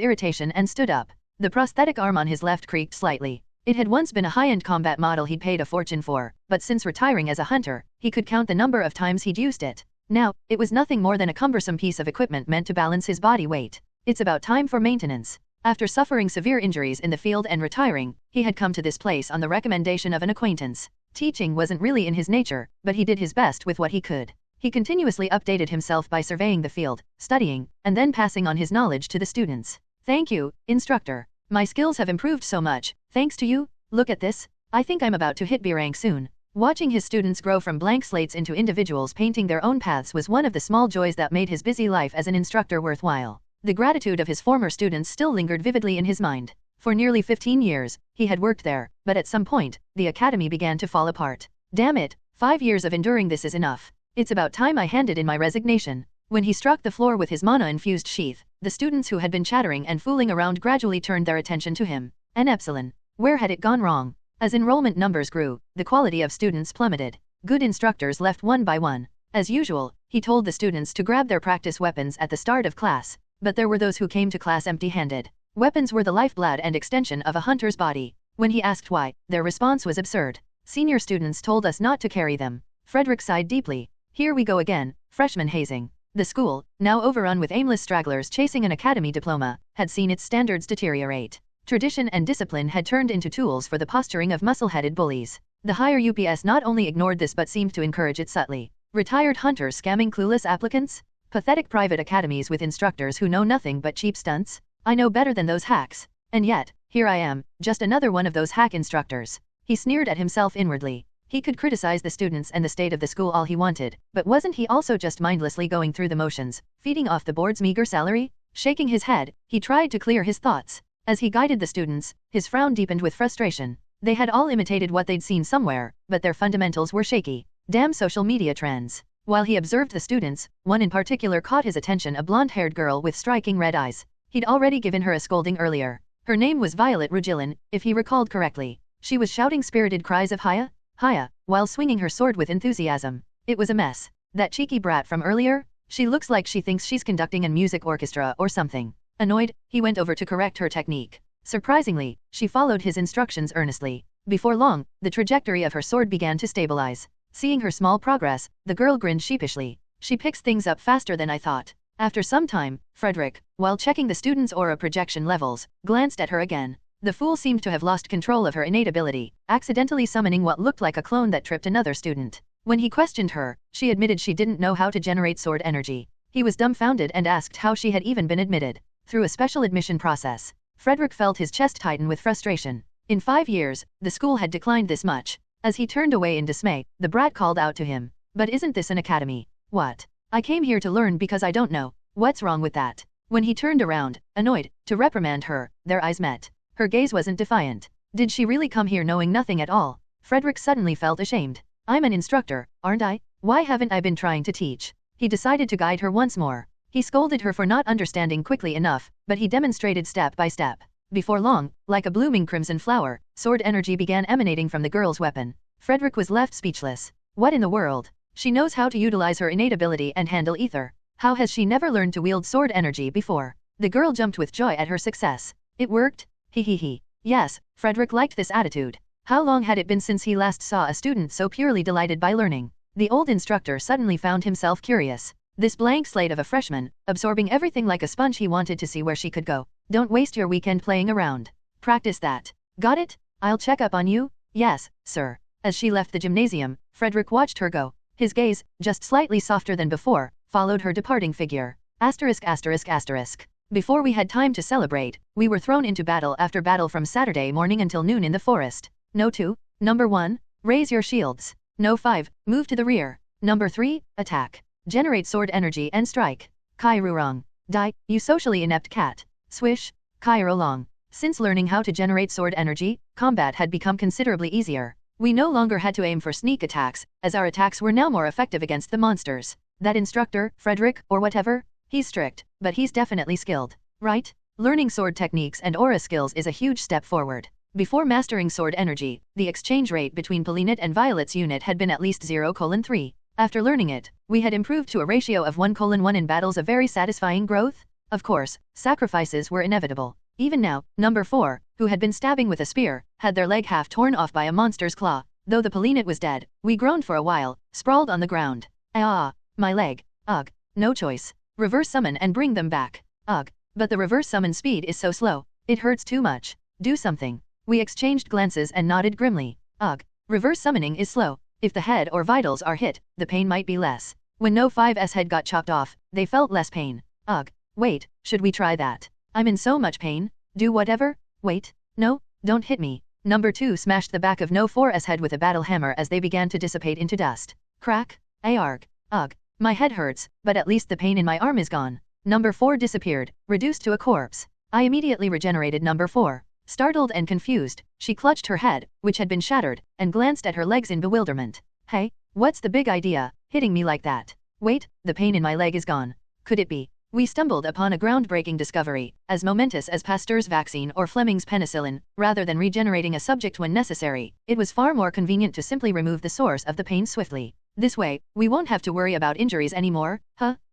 irritation and stood up. The prosthetic arm on his left creaked slightly. It had once been a high-end combat model he'd paid a fortune for, but since retiring as a hunter, he could count the number of times he'd used it. Now, it was nothing more than a cumbersome piece of equipment meant to balance his body weight. It's about time for maintenance. After suffering severe injuries in the field and retiring, he had come to this place on the recommendation of an acquaintance. Teaching wasn't really in his nature, but he did his best with what he could. He continuously updated himself by surveying the field, studying, and then passing on his knowledge to the students. Thank you, instructor. My skills have improved so much, thanks to you. Look at this. I think I'm about to hit B rank soon. Watching his students grow from blank slates into individuals painting their own paths was one of the small joys that made his busy life as an instructor worthwhile. The gratitude of his former students still lingered vividly in his mind. For nearly 15 years, he had worked there, but at some point, the academy began to fall apart. Damn it, 5 years of enduring this is enough. It's about time I handed in my resignation. When he struck the floor with his mana-infused sheath, the students who had been chattering and fooling around gradually turned their attention to him. An epsilon. Where had it gone wrong? As enrollment numbers grew, the quality of students plummeted. Good instructors left one by one. As usual, he told the students to grab their practice weapons at the start of class, but there were those who came to class empty-handed. Weapons were the lifeblood and extension of a hunter's body. When he asked why, their response was absurd. Senior students told us not to carry them. Frederick sighed deeply. Here we go again, freshman hazing. The school, now overrun with aimless stragglers chasing an academy diploma, had seen its standards deteriorate. Tradition and discipline had turned into tools for the posturing of muscle-headed bullies. The higher UPS not only ignored this but seemed to encourage it subtly. Retired hunters scamming clueless applicants? Pathetic private academies with instructors who know nothing but cheap stunts? I know better than those hacks. And yet, here I am, just another one of those hack instructors. He sneered at himself inwardly. He could criticize the students and the state of the school all he wanted, but wasn't he also just mindlessly going through the motions, feeding off the board's meager salary? Shaking his head, he tried to clear his thoughts. As he guided the students, his frown deepened with frustration. They had all imitated what they'd seen somewhere, but their fundamentals were shaky. Damn social media trends. While he observed the students, one in particular caught his attention, a blonde-haired girl with striking red eyes. He'd already given her a scolding earlier. Her name was Violet Rugilin, if he recalled correctly. She was shouting spirited cries of Hiya, Hiya, while swinging her sword with enthusiasm. It was a mess. That cheeky brat from earlier? She looks like she thinks she's conducting a music orchestra or something. Annoyed, he went over to correct her technique. Surprisingly, she followed his instructions earnestly. Before long, the trajectory of her sword began to stabilize. Seeing her small progress, the girl grinned sheepishly. She picks things up faster than I thought. After some time, Frederick, while checking the student's aura projection levels, glanced at her again. The fool seemed to have lost control of her innate ability, accidentally summoning what looked like a clone that tripped another student. When he questioned her, she admitted she didn't know how to generate sword energy. He was dumbfounded and asked how she had even been admitted. Through a special admission process. Frederick felt his chest tighten with frustration. In 5 years, the school had declined this much. As he turned away in dismay, the brat called out to him. But isn't this an academy? What? I came here to learn because I don't know. What's wrong with that? When he turned around, annoyed, to reprimand her, their eyes met. Her gaze wasn't defiant. Did she really come here knowing nothing at all? Frederick suddenly felt ashamed. I'm an instructor, aren't I? Why haven't I been trying to teach? He decided to guide her once more. He scolded her for not understanding quickly enough, but he demonstrated step by step. Before long, like a blooming crimson flower, sword energy began emanating from the girl's weapon. Frederick was left speechless. What in the world? She knows how to utilize her innate ability and handle ether. How has she never learned to wield sword energy before? The girl jumped with joy at her success. It worked? He. Yes, Frederick liked this attitude. How long had it been since he last saw a student so purely delighted by learning? The old instructor suddenly found himself curious. This blank slate of a freshman, absorbing everything like a sponge, he wanted to see where she could go. Don't waste your weekend playing around. Practice that. Got it? I'll check up on you? Yes, sir. As she left the gymnasium, Frederick watched her go. His gaze, just slightly softer than before, followed her departing figure. ****. Before we had time to celebrate, we were thrown into battle after battle from Saturday morning until noon in the forest. No 2. Number 1. Raise your shields. No 5. Move to the rear. Number 3. Attack. Generate sword energy and strike. Kai Rurong. Die, you socially inept cat. Swish. Kai Rolong. Since learning how to generate sword energy, combat had become considerably easier. We no longer had to aim for sneak attacks, as our attacks were now more effective against the monsters. That instructor, Frederick, or whatever? He's strict, but he's definitely skilled. Right? Learning sword techniques and aura skills is a huge step forward. Before mastering sword energy, the exchange rate between Paulinette and Violet's unit had been at least 0:3. After learning it, we had improved to a ratio of 1:1 in battles, a very satisfying growth. Of course, sacrifices were inevitable. Even now, number 4, who had been stabbing with a spear, had their leg half torn off by a monster's claw. Though the Paulinette was dead, we groaned for a while, sprawled on the ground. Ah, my leg. Ugh. No choice. Reverse summon and bring them back. Ugh. But the reverse summon speed is so slow. It hurts too much. Do something. We exchanged glances and nodded grimly. Ugh. Reverse summoning is slow. If the head or vitals are hit, the pain might be less. When No 5's head got chopped off, they felt less pain. Ugh. Wait, should we try that? I'm in so much pain. Do whatever? Wait. No, don't hit me. Number 2 smashed the back of No 4's head with a battle hammer as they began to dissipate into dust. Crack. Arg. Ugh. My head hurts, but at least the pain in my arm is gone. Number 4 disappeared, reduced to a corpse. I immediately regenerated number 4. Startled and confused, she clutched her head, which had been shattered, and glanced at her legs in bewilderment. Hey, what's the big idea, hitting me like that? Wait, the pain in my leg is gone. Could it be? We stumbled upon a groundbreaking discovery, as momentous as Pasteur's vaccine or Fleming's penicillin. Rather than regenerating a subject when necessary, it was far more convenient to simply remove the source of the pain swiftly. This way, we won't have to worry about injuries anymore.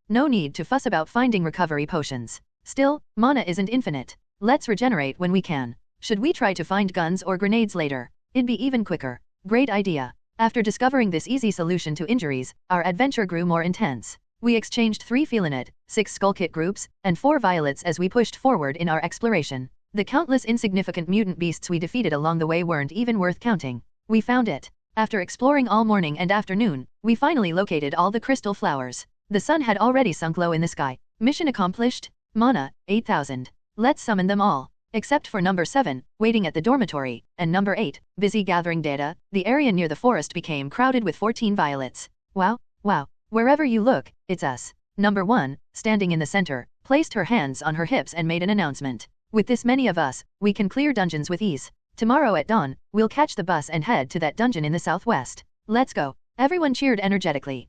No need to fuss about finding recovery potions. Still, mana isn't infinite. Let's regenerate when we can. Should we try to find guns or grenades later? It'd be even quicker. Great idea. After discovering this easy solution to injuries, our adventure grew more intense. We exchanged 3 Felinette, 6 Skullkit groups, and 4 Violets as we pushed forward in our exploration. The countless insignificant mutant beasts we defeated along the way weren't even worth counting. We found it. After exploring all morning and afternoon, we finally located all the crystal flowers. The sun had already sunk low in the sky. Mission accomplished. Mana, 8,000. Let's summon them all. Except for number 7, waiting at the dormitory, and number 8, busy gathering data. The area near the forest became crowded with 14 Violets. Wow. Wherever you look, it's us. Number 1, standing in the center, placed her hands on her hips and made an announcement. With this many of us, we can clear dungeons with ease. Tomorrow at dawn, we'll catch the bus and head to that dungeon in the southwest. Let's go. Everyone cheered energetically.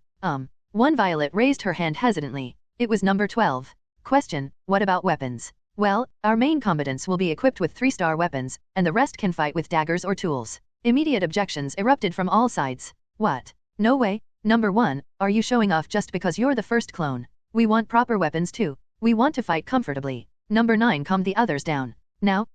One Violet raised her hand hesitantly. It was number 12. Question, what about weapons? Well, our main combatants will be equipped with 3-star weapons, and the rest can fight with daggers or tools. Immediate objections erupted from all sides. What? No way. Number 1, are you showing off just because you're the first clone? We want proper weapons too. We want to fight comfortably. Number 9 calmed the others down. Now,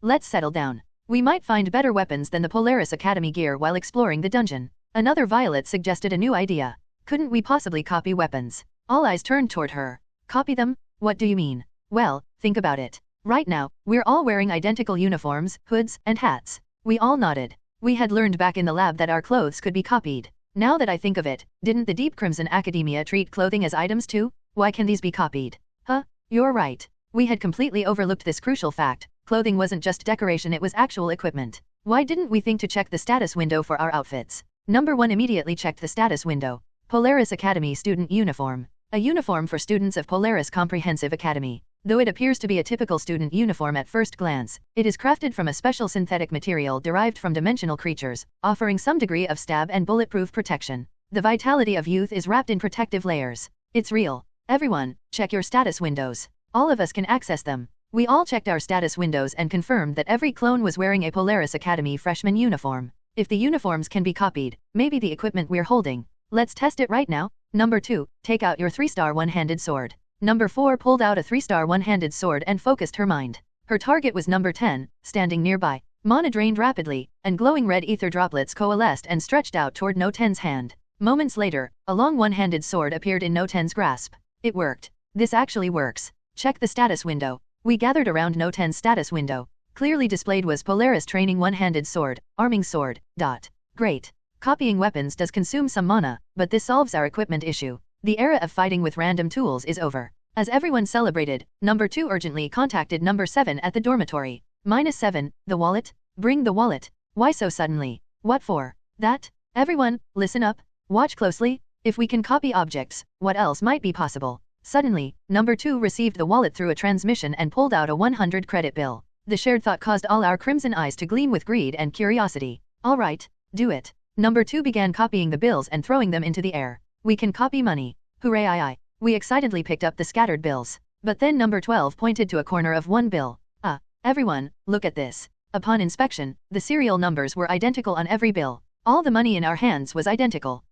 let's settle down. We might find better weapons than the Polaris Academy gear while exploring the dungeon. Another Violet suggested a new idea. Couldn't we possibly copy weapons? All eyes turned toward her. Copy them? What do you mean? Well, think about it. Right now, we're all wearing identical uniforms, hoods, and hats. We all nodded. We had learned back in the lab that our clothes could be copied. Now that I think of it, didn't the Deep Crimson Academia treat clothing as items too? Why can these be copied? Huh? You're right. We had completely overlooked this crucial fact. Clothing wasn't just decoration, it was actual equipment. Why didn't we think to check the status window for our outfits? Number 1 immediately checked the status window. Polaris Academy Student Uniform. A uniform for students of Polaris Comprehensive Academy. Though it appears to be a typical student uniform at first glance, it is crafted from a special synthetic material derived from dimensional creatures, offering some degree of stab and bulletproof protection. The vitality of youth is wrapped in protective layers. It's real. Everyone, check your status windows. All of us can access them. We all checked our status windows and confirmed that every clone was wearing a Polaris Academy freshman uniform. If the uniforms can be copied, maybe the equipment we're holding. Let's test it right now. Number 2, take out your 3-star one-handed sword. Number 4 pulled out a 3-star one-handed sword and focused her mind. Her target was number 10, standing nearby. Mana drained rapidly, and glowing red ether droplets coalesced and stretched out toward No 10's hand. Moments later, a long one-handed sword appeared in No 10's grasp. It worked. This actually works. Check the status window. We gathered around No 10's status window. Clearly displayed was Polaris Training One-Handed Sword, Arming Sword. Great. Copying weapons does consume some mana, but this solves our equipment issue. The era of fighting with random tools is over. As everyone celebrated, number 2 urgently contacted number 7 at the dormitory. -7, the wallet? Bring the wallet. Why so suddenly? What for? That? Everyone, listen up. Watch closely. If we can copy objects, what else might be possible? Suddenly, number 2 received the wallet through a transmission and pulled out a 100 credit bill. The shared thought caused all our crimson eyes to gleam with greed and curiosity. All right, do it. Number 2 began copying the bills and throwing them into the air. We can copy money. Hooray! We excitedly picked up the scattered bills. But then number 12 pointed to a corner of one bill. Everyone, look at this. Upon inspection, the serial numbers were identical on every bill. All the money in our hands was identical.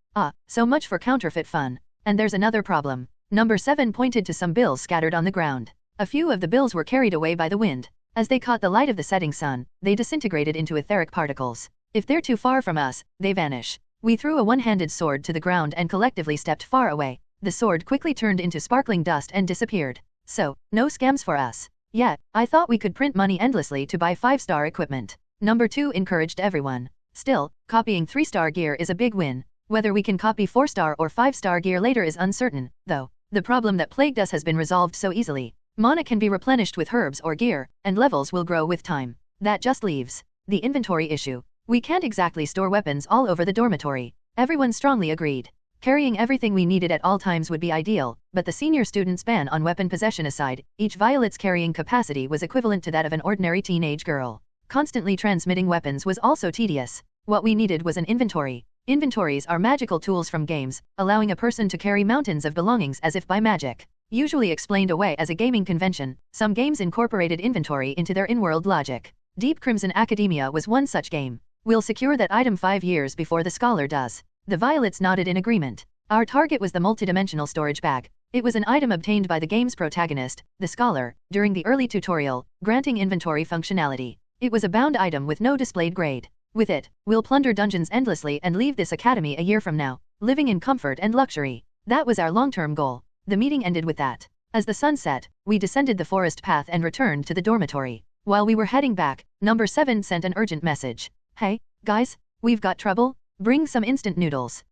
So much for counterfeit fun. And there's another problem. Number 7 pointed to some bills scattered on the ground. A few of the bills were carried away by the wind. As they caught the light of the setting sun, they disintegrated into etheric particles. If they're too far from us, they vanish. We threw a one-handed sword to the ground and collectively stepped far away. The sword quickly turned into sparkling dust and disappeared. So, no scams for us. Yet, I thought we could print money endlessly to buy 5-star equipment. Number 2 encouraged everyone. Still, copying 3-star gear is a big win. Whether we can copy 4-star or 5-star gear later is uncertain, though. The problem that plagued us has been resolved so easily. Mana can be replenished with herbs or gear, and levels will grow with time. That just leaves the inventory issue. We can't exactly store weapons all over the dormitory. Everyone strongly agreed. Carrying everything we needed at all times would be ideal, but the senior student's ban on weapon possession aside, each violet's carrying capacity was equivalent to that of an ordinary teenage girl. Constantly transmitting weapons was also tedious. What we needed was an inventory. Inventories are magical tools from games, allowing a person to carry mountains of belongings as if by magic. Usually explained away as a gaming convention, some games incorporated inventory into their in-world logic. Deep Crimson Academia was one such game. We'll secure that item 5 years before the scholar does. The violets nodded in agreement. Our target was the multidimensional storage bag. It was an item obtained by the game's protagonist, the scholar, during the early tutorial, granting inventory functionality. It was a bound item with no displayed grade. With it, we'll plunder dungeons endlessly and leave this academy a year from now, living in comfort and luxury. That was our long-term goal. The meeting ended with that. As the sun set, we descended the forest path and returned to the dormitory. While we were heading back, number 7 sent an urgent message. Hey, guys, we've got trouble. Bring some instant noodles.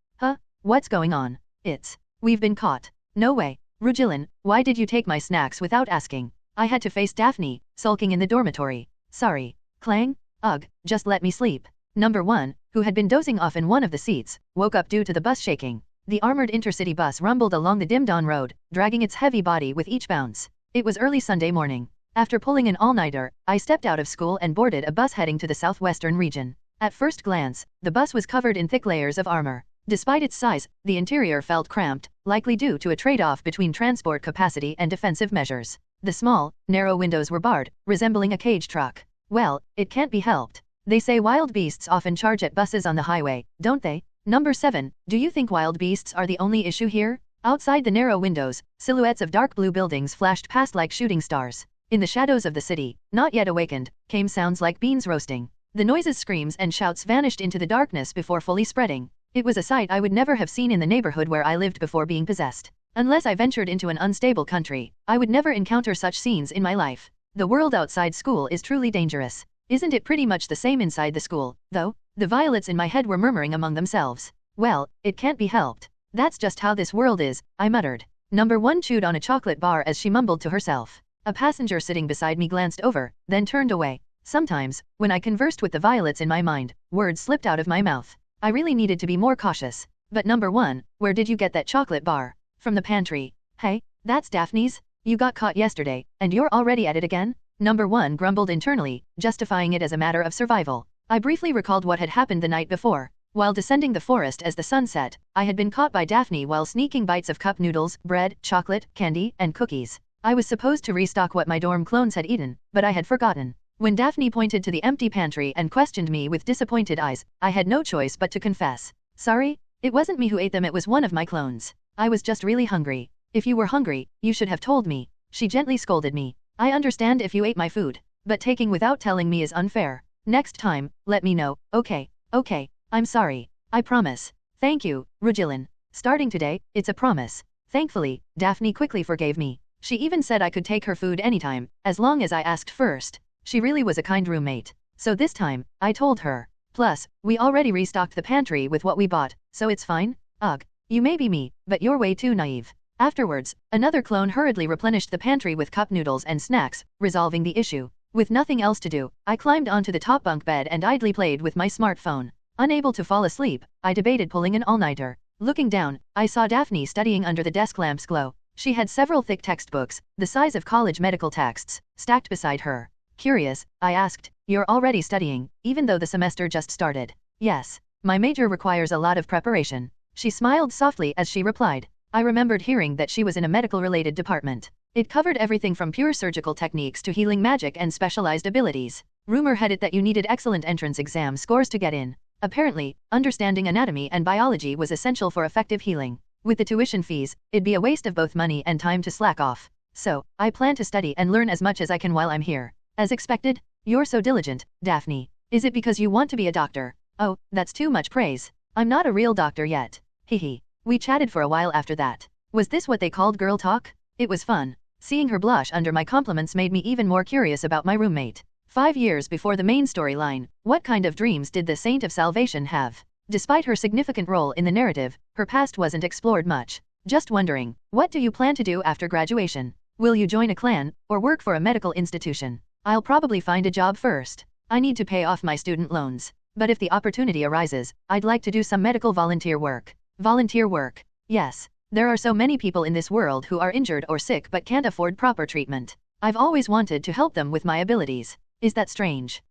What's going on? We've been caught. No way. Rugilin, why did you take my snacks without asking? I had to face Daphne, sulking in the dormitory. Sorry. Clang? Ugh, just let me sleep. Number 1, who had been dozing off in one of the seats, woke up due to the bus shaking. The armored intercity bus rumbled along the dim dawn road, dragging its heavy body with each bounce. It was early Sunday morning. After pulling an all-nighter, I stepped out of school and boarded a bus heading to the southwestern region. At first glance, the bus was covered in thick layers of armor. Despite its size, the interior felt cramped, likely due to a trade-off between transport capacity and defensive measures. The small, narrow windows were barred, resembling a cage truck. Well, it can't be helped. They say wild beasts often charge at buses on the highway, don't they? Number 7, do you think wild beasts are the only issue here? Outside the narrow windows, silhouettes of dark blue buildings flashed past like shooting stars. In the shadows of the city, not yet awakened, came sounds like beans roasting. The noises, screams, and shouts vanished into the darkness before fully spreading. It was a sight I would never have seen in the neighborhood where I lived before being possessed. Unless I ventured into an unstable country, I would never encounter such scenes in my life. The world outside school is truly dangerous. Isn't it pretty much the same inside the school, though? The violets in my head were murmuring among themselves. Well, it can't be helped. That's just how this world is, I muttered. Number 1 chewed on a chocolate bar as she mumbled to herself. A passenger sitting beside me glanced over, then turned away. Sometimes, when I conversed with the violets in my mind, words slipped out of my mouth. I really needed to be more cautious. But number 1, where did you get that chocolate bar? From the pantry. Hey, that's Daphne's? You got caught yesterday, and you're already at it again? Number 1 grumbled internally, justifying it as a matter of survival. I briefly recalled what had happened the night before. While descending the forest as the sun set, I had been caught by Daphne while sneaking bites of cup noodles, bread, chocolate, candy, and cookies. I was supposed to restock what my dorm clones had eaten, but I had forgotten. When Daphne pointed to the empty pantry and questioned me with disappointed eyes, I had no choice but to confess. Sorry, it wasn't me who ate them, it was one of my clones. I was just really hungry. If you were hungry, you should have told me. She gently scolded me. I understand if you ate my food, but taking without telling me is unfair. Next time, let me know. Okay, I'm sorry. I promise. Thank you, Regillan. Starting today, it's a promise. Thankfully, Daphne quickly forgave me. She even said I could take her food anytime, as long as I asked first. She really was a kind roommate. So this time, I told her. Plus, we already restocked the pantry with what we bought, so it's fine. Ugh, you may be me, but you're way too naive. Afterwards, another clone hurriedly replenished the pantry with cup noodles and snacks, resolving the issue. With nothing else to do, I climbed onto the top bunk bed and idly played with my smartphone. Unable to fall asleep, I debated pulling an all-nighter. Looking down, I saw Daphne studying under the desk lamp's glow. She had several thick textbooks, the size of college medical texts, stacked beside her. Curious, I asked, "You're already studying, even though the semester just started?" "Yes. My major requires a lot of preparation." She smiled softly as she replied. I remembered hearing that she was in a medical-related department. It covered everything from pure surgical techniques to healing magic and specialized abilities. Rumor had it that you needed excellent entrance exam scores to get in. Apparently, understanding anatomy and biology was essential for effective healing. With the tuition fees, it'd be a waste of both money and time to slack off. So, I plan to study and learn as much as I can while I'm here. As expected, you're so diligent, Daphne. Is it because you want to be a doctor? Oh, that's too much praise. I'm not a real doctor yet. Hehe. We chatted for a while after that. Was this what they called girl talk? It was fun. Seeing her blush under my compliments made me even more curious about my roommate. 5 years before the main storyline, what kind of dreams did the Saint of Salvation have? Despite her significant role in the narrative, her past wasn't explored much. Just wondering, what do you plan to do after graduation? Will you join a clan, or work for a medical institution? I'll probably find a job first. I need to pay off my student loans. But if the opportunity arises, I'd like to do some medical volunteer work. Volunteer work. Yes. There are so many people in this world who are injured or sick but can't afford proper treatment. I've always wanted to help them with my abilities. Is that strange?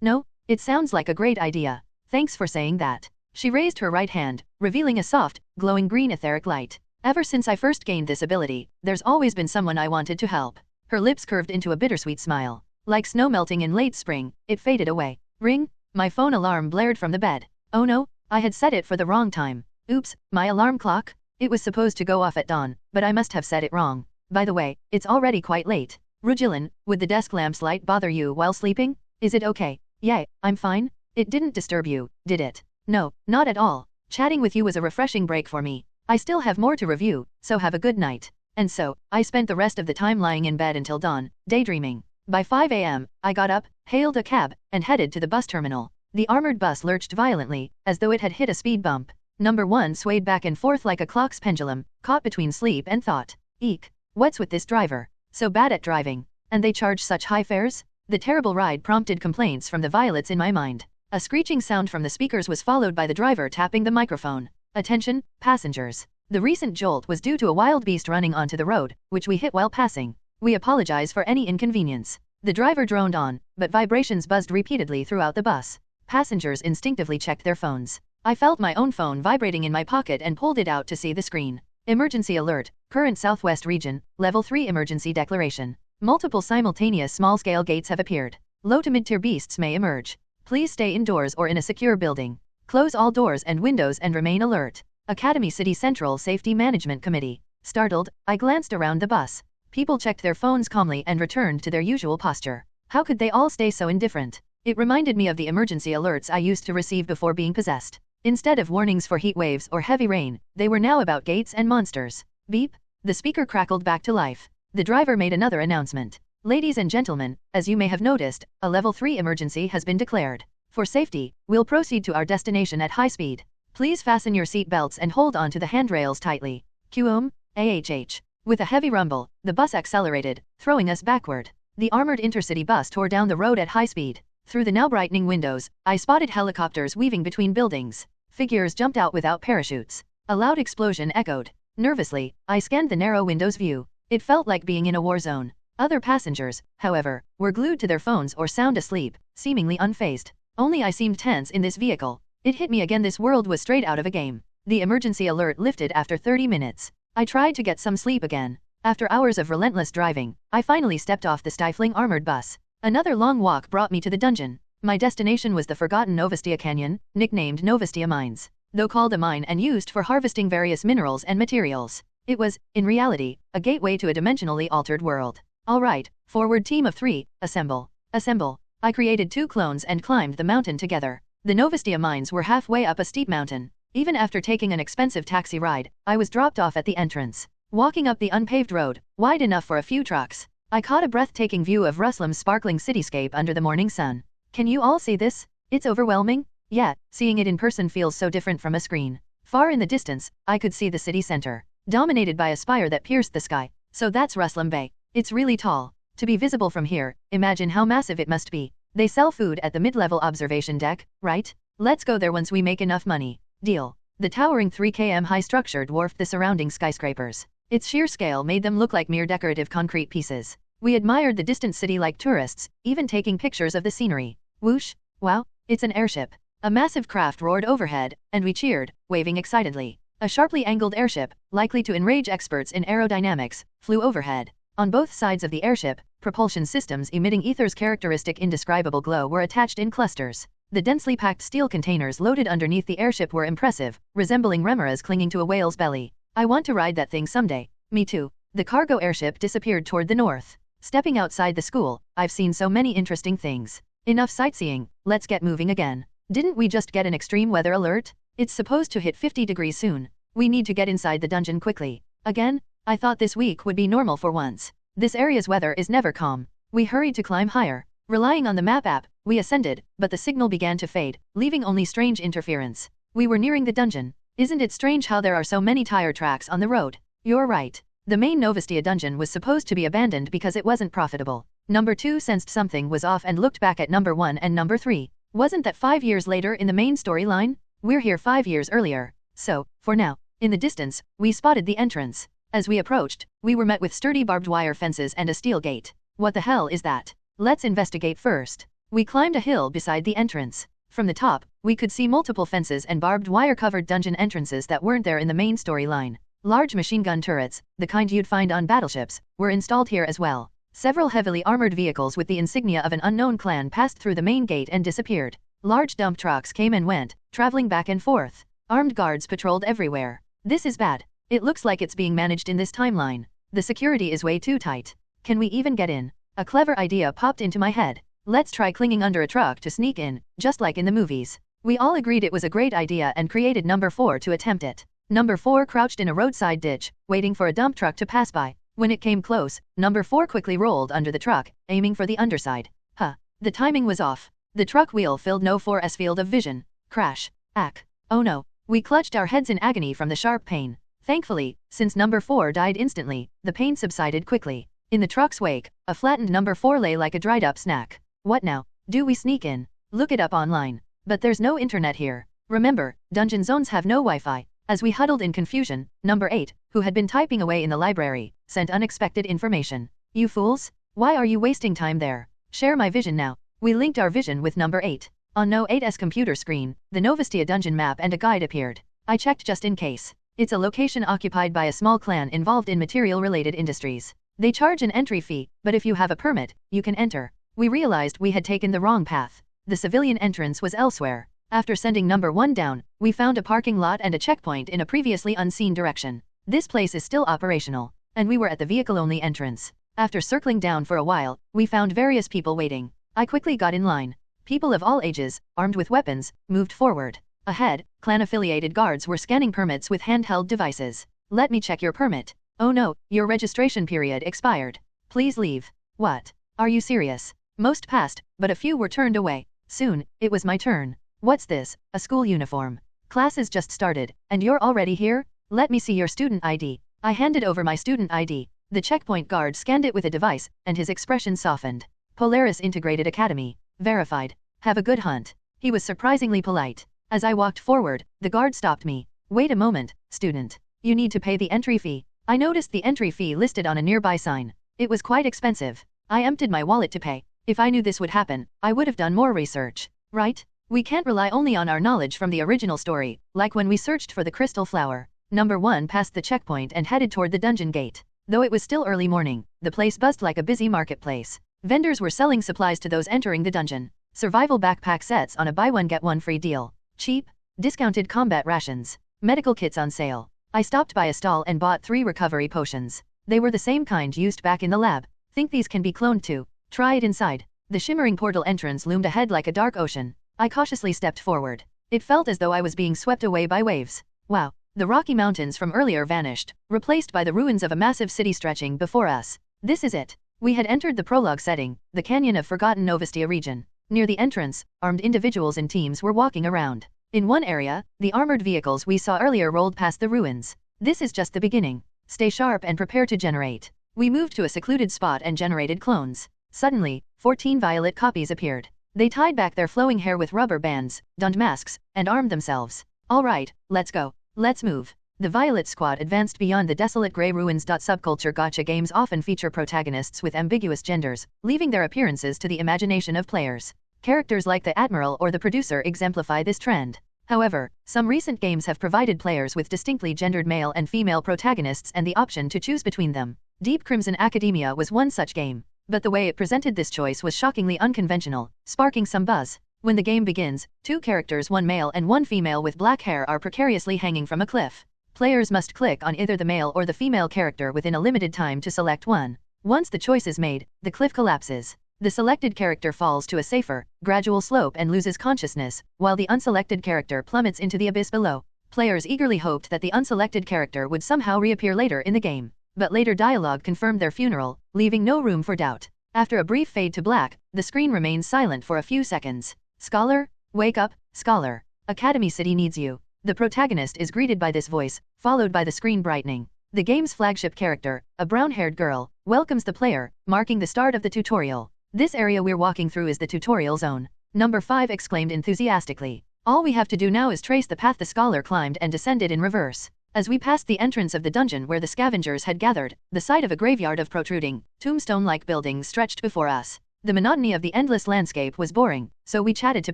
No, it sounds like a great idea. Thanks for saying that. She raised her right hand, revealing a soft, glowing green etheric light. Ever since I first gained this ability, there's always been someone I wanted to help. Her lips curved into a bittersweet smile. Like snow melting in late spring, it faded away. Ring? My phone alarm blared from the bed. Oh no, I had set it for the wrong time. Oops, my alarm clock? It was supposed to go off at dawn, but I must have set it wrong. By the way, it's already quite late. Regillan, would the desk lamp's light bother you while sleeping? Is it okay? Yay, I'm fine. It didn't disturb you, did it? No, not at all. Chatting with you was a refreshing break for me. I still have more to review, so have a good night. And so, I spent the rest of the time lying in bed until dawn, daydreaming. By 5 a.m., I got up, hailed a cab, and headed to the bus terminal. The armored bus lurched violently, as though it had hit a speed bump. Number 1 swayed back and forth like a clock's pendulum, caught between sleep and thought. Eek, what's with this driver? So bad at driving. And they charge such high fares? The terrible ride prompted complaints from the violets in my mind. A screeching sound from the speakers was followed by the driver tapping the microphone. Attention, passengers. The recent jolt was due to a wild beast running onto the road, which we hit while passing. We apologize for any inconvenience. The driver droned on, but vibrations buzzed repeatedly throughout the bus. Passengers instinctively checked their phones. I felt my own phone vibrating in my pocket and pulled it out to see the screen. Emergency alert, current Southwest region, level 3 emergency declaration. Multiple simultaneous small-scale gates have appeared. Low to mid-tier beasts may emerge. Please stay indoors or in a secure building. Close all doors and windows and remain alert. Academy City Central Safety Management Committee. Startled, I glanced around the bus. People checked their phones calmly and returned to their usual posture. How could they all stay so indifferent? It reminded me of the emergency alerts I used to receive before being possessed. Instead of warnings for heat waves or heavy rain, they were now about gates and monsters. Beep. The speaker crackled back to life. The driver made another announcement. Ladies and gentlemen, as you may have noticed, a level 3 emergency has been declared. For safety, we'll proceed to our destination at high speed. Please fasten your seat belts and hold on to the handrails tightly. QM, AHH. With a heavy rumble, the bus accelerated, throwing us backward. The armored intercity bus tore down the road at high speed. Through the now brightening windows, I spotted helicopters weaving between buildings. Figures jumped out without parachutes. A loud explosion echoed. Nervously, I scanned the narrow window's view. It felt like being in a war zone. Other passengers, however, were glued to their phones or sound asleep, seemingly unfazed. Only I seemed tense in this vehicle. It hit me again, this world was straight out of a game. The emergency alert lifted after 30 minutes. I tried to get some sleep again. After hours of relentless driving, I finally stepped off the stifling armored bus. Another long walk brought me to the dungeon. My destination was the forgotten Novostia Canyon, nicknamed Novostia Mines. Though called a mine and used for harvesting various minerals and materials, it was, in reality, a gateway to a dimensionally altered world. Alright, forward team of 3, assemble. Assemble. I created 2 clones and climbed the mountain together. The Novostia mines were halfway up a steep mountain. Even after taking an expensive taxi ride, I was dropped off at the entrance. Walking up the unpaved road, wide enough for a few trucks, I caught a breathtaking view of Ruslam's sparkling cityscape under the morning sun. Can you all see this? It's overwhelming? Yeah, seeing it in person feels so different from a screen. Far in the distance, I could see the city center, dominated by a spire that pierced the sky. So that's Ruslam Bay. It's really tall. To be visible from here, imagine how massive it must be. They sell food at the mid-level observation deck, right? Let's go there once we make enough money. Deal. The towering 3 km high structure dwarfed the surrounding skyscrapers. Its sheer scale made them look like mere decorative concrete pieces. We admired the distant city like tourists, even taking pictures of the scenery. Whoosh! Wow, it's an airship. A massive craft roared overhead, and we cheered, waving excitedly. A sharply angled airship, likely to enrage experts in aerodynamics, flew overhead. On both sides of the airship, propulsion systems emitting ether's characteristic indescribable glow were attached in clusters. The densely packed steel containers loaded underneath the airship were impressive, resembling remeras clinging to a whale's belly. I want to ride that thing someday. Me too. The cargo airship disappeared toward the north. Stepping outside the school, I've seen so many interesting things. Enough sightseeing, let's get moving again. Didn't we just get an extreme weather alert? It's supposed to hit 50 degrees soon. We need to get inside the dungeon quickly. Again? I thought this week would be normal for once. This area's weather is never calm. We hurried to climb higher. Relying on the map app, we ascended, but the signal began to fade, leaving only strange interference. We were nearing the dungeon. Isn't it strange how there are so many tire tracks on the road? You're right. The main Novostia dungeon was supposed to be abandoned because it wasn't profitable. Number 2 sensed something was off and looked back at number 1 and number 3. Wasn't that 5 years later in the main storyline? We're here 5 years earlier. So, for now, in the distance, we spotted the entrance. As we approached, we were met with sturdy barbed wire fences and a steel gate. What the hell is that? Let's investigate first. We climbed a hill beside the entrance. From the top, we could see multiple fences and barbed wire-covered dungeon entrances that weren't there in the main storyline. Large machine gun turrets, the kind you'd find on battleships, were installed here as well. Several heavily armored vehicles with the insignia of an unknown clan passed through the main gate and disappeared. Large dump trucks came and went, traveling back and forth. Armed guards patrolled everywhere. This is bad. It looks like it's being managed in this timeline. The security is way too tight. Can we even get in? A clever idea popped into my head. Let's try clinging under a truck to sneak in, just like in the movies. We all agreed it was a great idea and created number 4 to attempt it. Number 4 crouched in a roadside ditch, waiting for a dump truck to pass by. When it came close, number 4 quickly rolled under the truck, aiming for the underside. The timing was off. The truck wheel filled no 4's field of vision. Crash. Ack. Oh no. We clutched our heads in agony from the sharp pain. Thankfully, since number 4 died instantly, the pain subsided quickly. In the truck's wake, a flattened number 4 lay like a dried-up snack. What now? Do we sneak in? Look it up online. But there's no internet here. Remember, dungeon zones have no Wi-Fi. As we huddled in confusion, number 8, who had been typing away in the library, sent unexpected information. You fools? Why are you wasting time there? Share my vision now. We linked our vision with number 8. On No 8's computer screen, the Novostia dungeon map and a guide appeared. I checked just in case. It's a location occupied by a small clan involved in material-related industries. They charge an entry fee, but if you have a permit, you can enter. We realized we had taken the wrong path. The civilian entrance was elsewhere. After sending number 1 down, we found a parking lot and a checkpoint in a previously unseen direction. This place is still operational, and we were at the vehicle-only entrance. After circling down for a while, we found various people waiting. I quickly got in line. People of all ages, armed with weapons, moved forward. Ahead, clan-affiliated guards were scanning permits with handheld devices. Let me check your permit. Oh no, your registration period expired. Please leave. What? Are you serious? Most passed, but a few were turned away. Soon, it was my turn. What's this? A school uniform. Classes just started, and you're already here? Let me see your student ID. I handed over my student ID. The checkpoint guard scanned it with a device, and his expression softened. Polaris Integrated Academy. Verified. Have a good hunt. He was surprisingly polite. As I walked forward, the guard stopped me. Wait a moment, student. You need to pay the entry fee. I noticed the entry fee listed on a nearby sign. It was quite expensive. I emptied my wallet to pay. If I knew this would happen, I would have done more research. Right? We can't rely only on our knowledge from the original story, like when we searched for the crystal flower. Number 1 passed the checkpoint and headed toward the dungeon gate. Though it was still early morning, the place buzzed like a busy marketplace. Vendors were selling supplies to those entering the dungeon. Survival backpack sets on a buy one get one free deal. Cheap, discounted combat rations. Medical kits on sale. I stopped by a stall and bought 3 recovery potions. They were the same kind used back in the lab. Think these can be cloned too. Try it inside. The shimmering portal entrance loomed ahead like a dark ocean. I cautiously stepped forward. It felt as though I was being swept away by waves. Wow. The Rocky Mountains from earlier vanished, replaced by the ruins of a massive city stretching before us. This is it. We had entered the prologue setting, the Canyon of Forgotten Novostia region. Near the entrance, armed individuals in teams were walking around. In one area, the armored vehicles we saw earlier rolled past the ruins. This is just the beginning. Stay sharp and prepare to generate. We moved to a secluded spot and generated clones. Suddenly, 14 violet copies appeared. They tied back their flowing hair with rubber bands, donned masks, and armed themselves. All right, let's go. Let's move. The Violet Squad advanced beyond the desolate grey ruins. Subculture gacha games often feature protagonists with ambiguous genders, leaving their appearances to the imagination of players. Characters like the Admiral or the Producer exemplify this trend. However, some recent games have provided players with distinctly gendered male and female protagonists and the option to choose between them. Deep Crimson Academia was one such game, but the way it presented this choice was shockingly unconventional, sparking some buzz. When the game begins, 2 characters, one male and one female with black hair, are precariously hanging from a cliff. Players must click on either the male or the female character within a limited time to select one. Once the choice is made, the cliff collapses. The selected character falls to a safer, gradual slope and loses consciousness, while the unselected character plummets into the abyss below. Players eagerly hoped that the unselected character would somehow reappear later in the game, but later dialogue confirmed their funeral, leaving no room for doubt. After a brief fade to black, the screen remains silent for a few seconds. Scholar? Wake up, Scholar. Academy City needs you. The protagonist is greeted by this voice, followed by the screen brightening. The game's flagship character, a brown-haired girl, welcomes the player, marking the start of the tutorial. This area we're walking through is the tutorial zone. Number 5 exclaimed enthusiastically. All we have to do now is trace the path the Scholar climbed and descended in reverse. As we passed the entrance of the dungeon where the scavengers had gathered, the sight of a graveyard of protruding, tombstone-like buildings stretched before us. The monotony of the endless landscape was boring, so we chatted to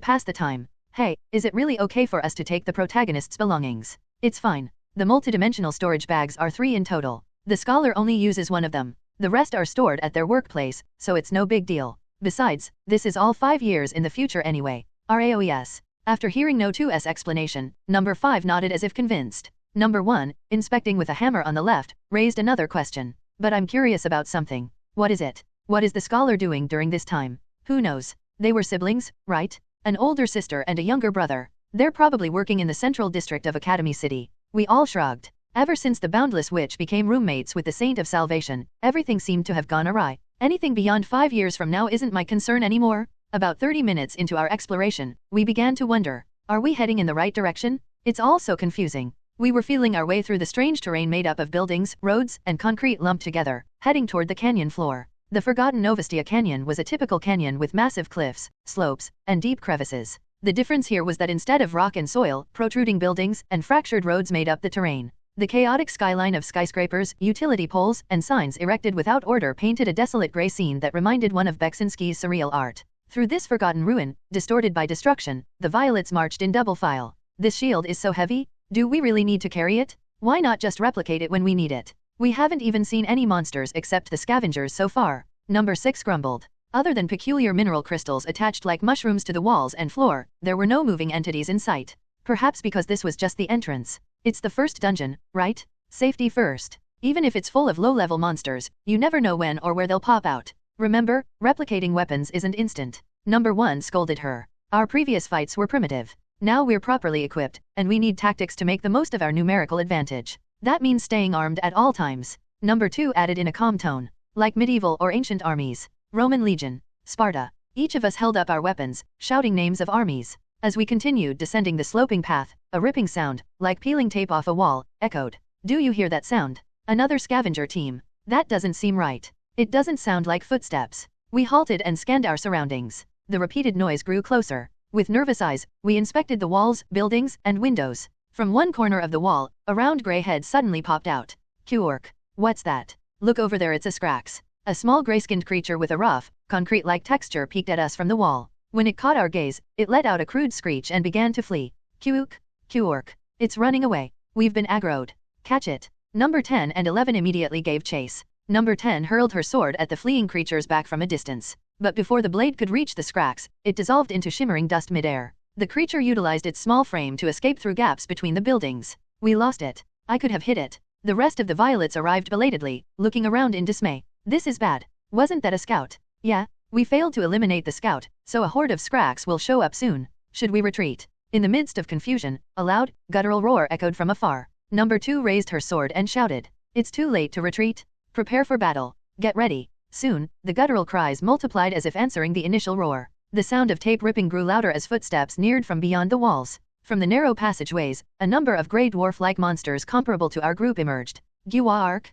pass the time. Hey, is it really okay for us to take the protagonist's belongings? It's fine. The multidimensional storage bags are 3 in total. The Scholar only uses one of them. The rest are stored at their workplace, so it's no big deal. Besides, this is all 5 years in the future anyway. RAOES. After hearing No 2's explanation, number 5 nodded as if convinced. Number 1, inspecting with a hammer on the left, raised another question. But I'm curious about something. What is it? What is the Scholar doing during this time? Who knows? They were siblings, right? An older sister and a younger brother. They're probably working in the central district of Academy City. We all shrugged. Ever since the Boundless Witch became roommates with the Saint of Salvation, everything seemed to have gone awry. Anything beyond 5 years from now isn't my concern anymore. About 30 minutes into our exploration, we began to wonder, are we heading in the right direction? It's all so confusing. We were feeling our way through the strange terrain made up of buildings, roads, and concrete lumped together, heading toward the canyon floor. The Forgotten Novostia Canyon was a typical canyon with massive cliffs, slopes, and deep crevices. The difference here was that instead of rock and soil, protruding buildings and fractured roads made up the terrain. The chaotic skyline of skyscrapers, utility poles, and signs erected without order painted a desolate gray scene that reminded one of Beksinski's surreal art. Through this forgotten ruin, distorted by destruction, the Violets marched in double file. This shield is so heavy? Do we really need to carry it? Why not just replicate it when we need it? We haven't even seen any monsters except the scavengers so far. Number 6 grumbled. Other than peculiar mineral crystals attached like mushrooms to the walls and floor, there were no moving entities in sight. Perhaps because this was just the entrance. It's the first dungeon, right? Safety first. Even if it's full of low-level monsters, you never know when or where they'll pop out. Remember, replicating weapons isn't instant. Number 1 scolded her. Our previous fights were primitive. Now we're properly equipped, and we need tactics to make the most of our numerical advantage. That means staying armed at all times. Number 2 added in a calm tone. Like medieval or ancient armies. Roman legion. Sparta. Each of us held up our weapons, shouting names of armies. As we continued descending the sloping path, a ripping sound, like peeling tape off a wall, echoed. Do you hear that sound? Another scavenger team. That doesn't seem right. It doesn't sound like footsteps. We halted and scanned our surroundings. The repeated noise grew closer. With nervous eyes, we inspected the walls, buildings, and windows. From one corner of the wall, a round gray head suddenly popped out. Qork. What's that? Look over there, it's a Scrax. A small gray-skinned creature with a rough, concrete-like texture peeked at us from the wall. When it caught our gaze, it let out a crude screech and began to flee. Qork. It's running away. We've been aggroed. Catch it. Number 10 and 11 immediately gave chase. Number 10 hurled her sword at the fleeing creature's back from a distance. But before the blade could reach the Scrax, it dissolved into shimmering dust midair. The creature utilized its small frame to escape through gaps between the buildings. We lost it. I could have hit it. The rest of the violets arrived belatedly, looking around in dismay. This is bad. Wasn't that a scout? Yeah, we failed to eliminate the scout, so a horde of Scrax will show up soon. Should we retreat? In the midst of confusion, a loud, guttural roar echoed from afar. Number 2 raised her sword and shouted. It's too late to retreat. Prepare for battle. Get ready. Soon, the guttural cries multiplied as if answering the initial roar. The sound of tape ripping grew louder as footsteps neared from beyond the walls. From the narrow passageways, a number of grey dwarf-like monsters comparable to our group emerged. Gwork.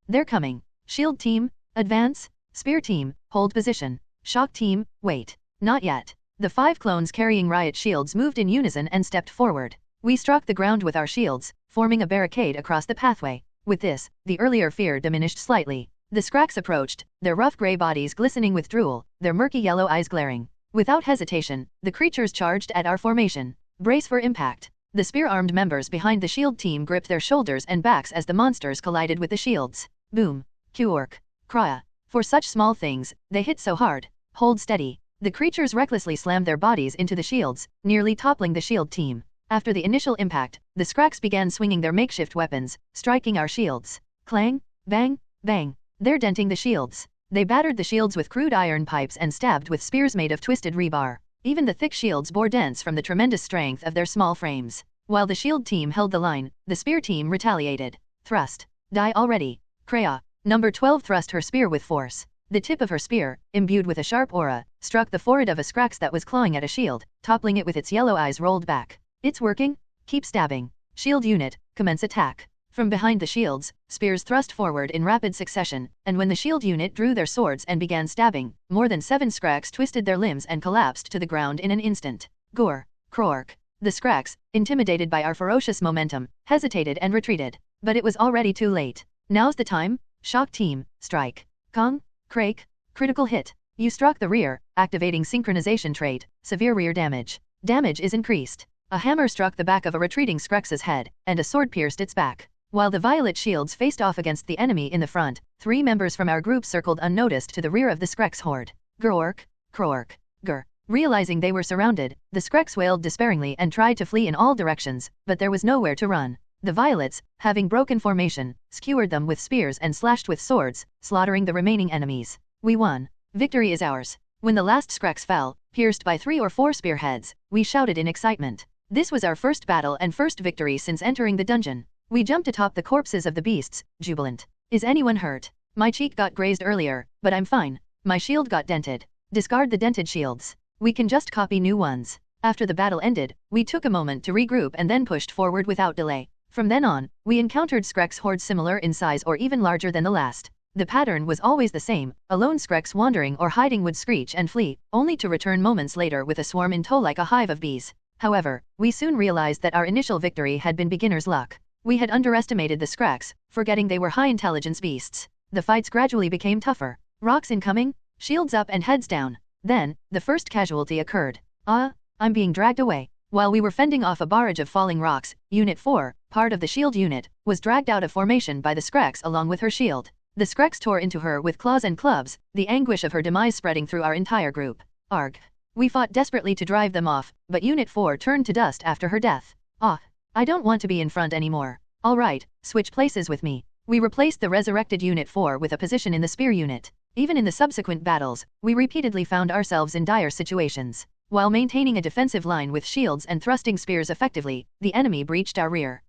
They're coming. Shield team, advance. Spear team, hold position. Shock team, wait. Not yet. The 5 clones carrying riot shields moved in unison and stepped forward. We struck the ground with our shields, forming a barricade across the pathway. With this, the earlier fear diminished slightly. The Scrax approached, their rough grey bodies glistening with drool, their murky yellow eyes glaring. Without hesitation, the creatures charged at our formation. Brace for impact. The spear-armed members behind the shield team gripped their shoulders and backs as the monsters collided with the shields. Boom. Qork. Krya. For such small things, they hit so hard. Hold steady. The creatures recklessly slammed their bodies into the shields, nearly toppling the shield team. After the initial impact, the Scrax began swinging their makeshift weapons, striking our shields. Clang, bang, bang. They're denting the shields. They battered the shields with crude iron pipes and stabbed with spears made of twisted rebar. Even the thick shields bore dents from the tremendous strength of their small frames. While the shield team held the line, the spear team retaliated. Thrust. Die already. Krya. Number 12 thrust her spear with force. The tip of her spear, imbued with a sharp aura, struck the forehead of a Scrax that was clawing at a shield, toppling it with its yellow eyes rolled back. It's working? Keep stabbing. Shield unit, commence attack. From behind the shields, spears thrust forward in rapid succession, and when the shield unit drew their swords and began stabbing, more than 7 Scrax twisted their limbs and collapsed to the ground in an instant. Qork. The Scrax, intimidated by our ferocious momentum, hesitated and retreated. But it was already too late. Now's the time. Shock team, strike. Kong, Crake, critical hit. You struck the rear, activating synchronization trait, severe rear damage. Damage is increased. A hammer struck the back of a retreating Scrax's head, and a sword pierced its back. While the violet shields faced off against the enemy in the front, 3 members from our group circled unnoticed to the rear of the Scrax horde. Qork. Realizing they were surrounded, the Scrax wailed despairingly and tried to flee in all directions, but there was nowhere to run. The violets, having broken formation, skewered them with spears and slashed with swords, slaughtering the remaining enemies. We won. Victory is ours. When the last Scrax fell, pierced by 3 or 4 spearheads, we shouted in excitement. This was our first battle and first victory since entering the dungeon. We jumped atop the corpses of the beasts, jubilant. Is anyone hurt? My cheek got grazed earlier, but I'm fine. My shield got dented. Discard the dented shields. We can just copy new ones. After the battle ended, we took a moment to regroup and then pushed forward without delay. From then on, we encountered Scrax hordes similar in size or even larger than the last. The pattern was always the same. A lone Scrax wandering or hiding would screech and flee, only to return moments later with a swarm in tow like a hive of bees. However, we soon realized that our initial victory had been beginner's luck. We had underestimated the Scrax, forgetting they were high-intelligence beasts. The fights gradually became tougher. Rocks incoming, shields up and heads down. Then, the first casualty occurred. I'm being dragged away. While we were fending off a barrage of falling rocks, Unit 4, part of the shield unit, was dragged out of formation by the Scrax along with her shield. The Scrax tore into her with claws and clubs, the anguish of her demise spreading through our entire group. Arg. We fought desperately to drive them off, but Unit 4 turned to dust after her death. I don't want to be in front anymore. All right, switch places with me. We replaced the resurrected Unit 4 with a position in the spear unit. Even in the subsequent battles, we repeatedly found ourselves in dire situations. While maintaining a defensive line with shields and thrusting spears effectively, the enemy breached our rear.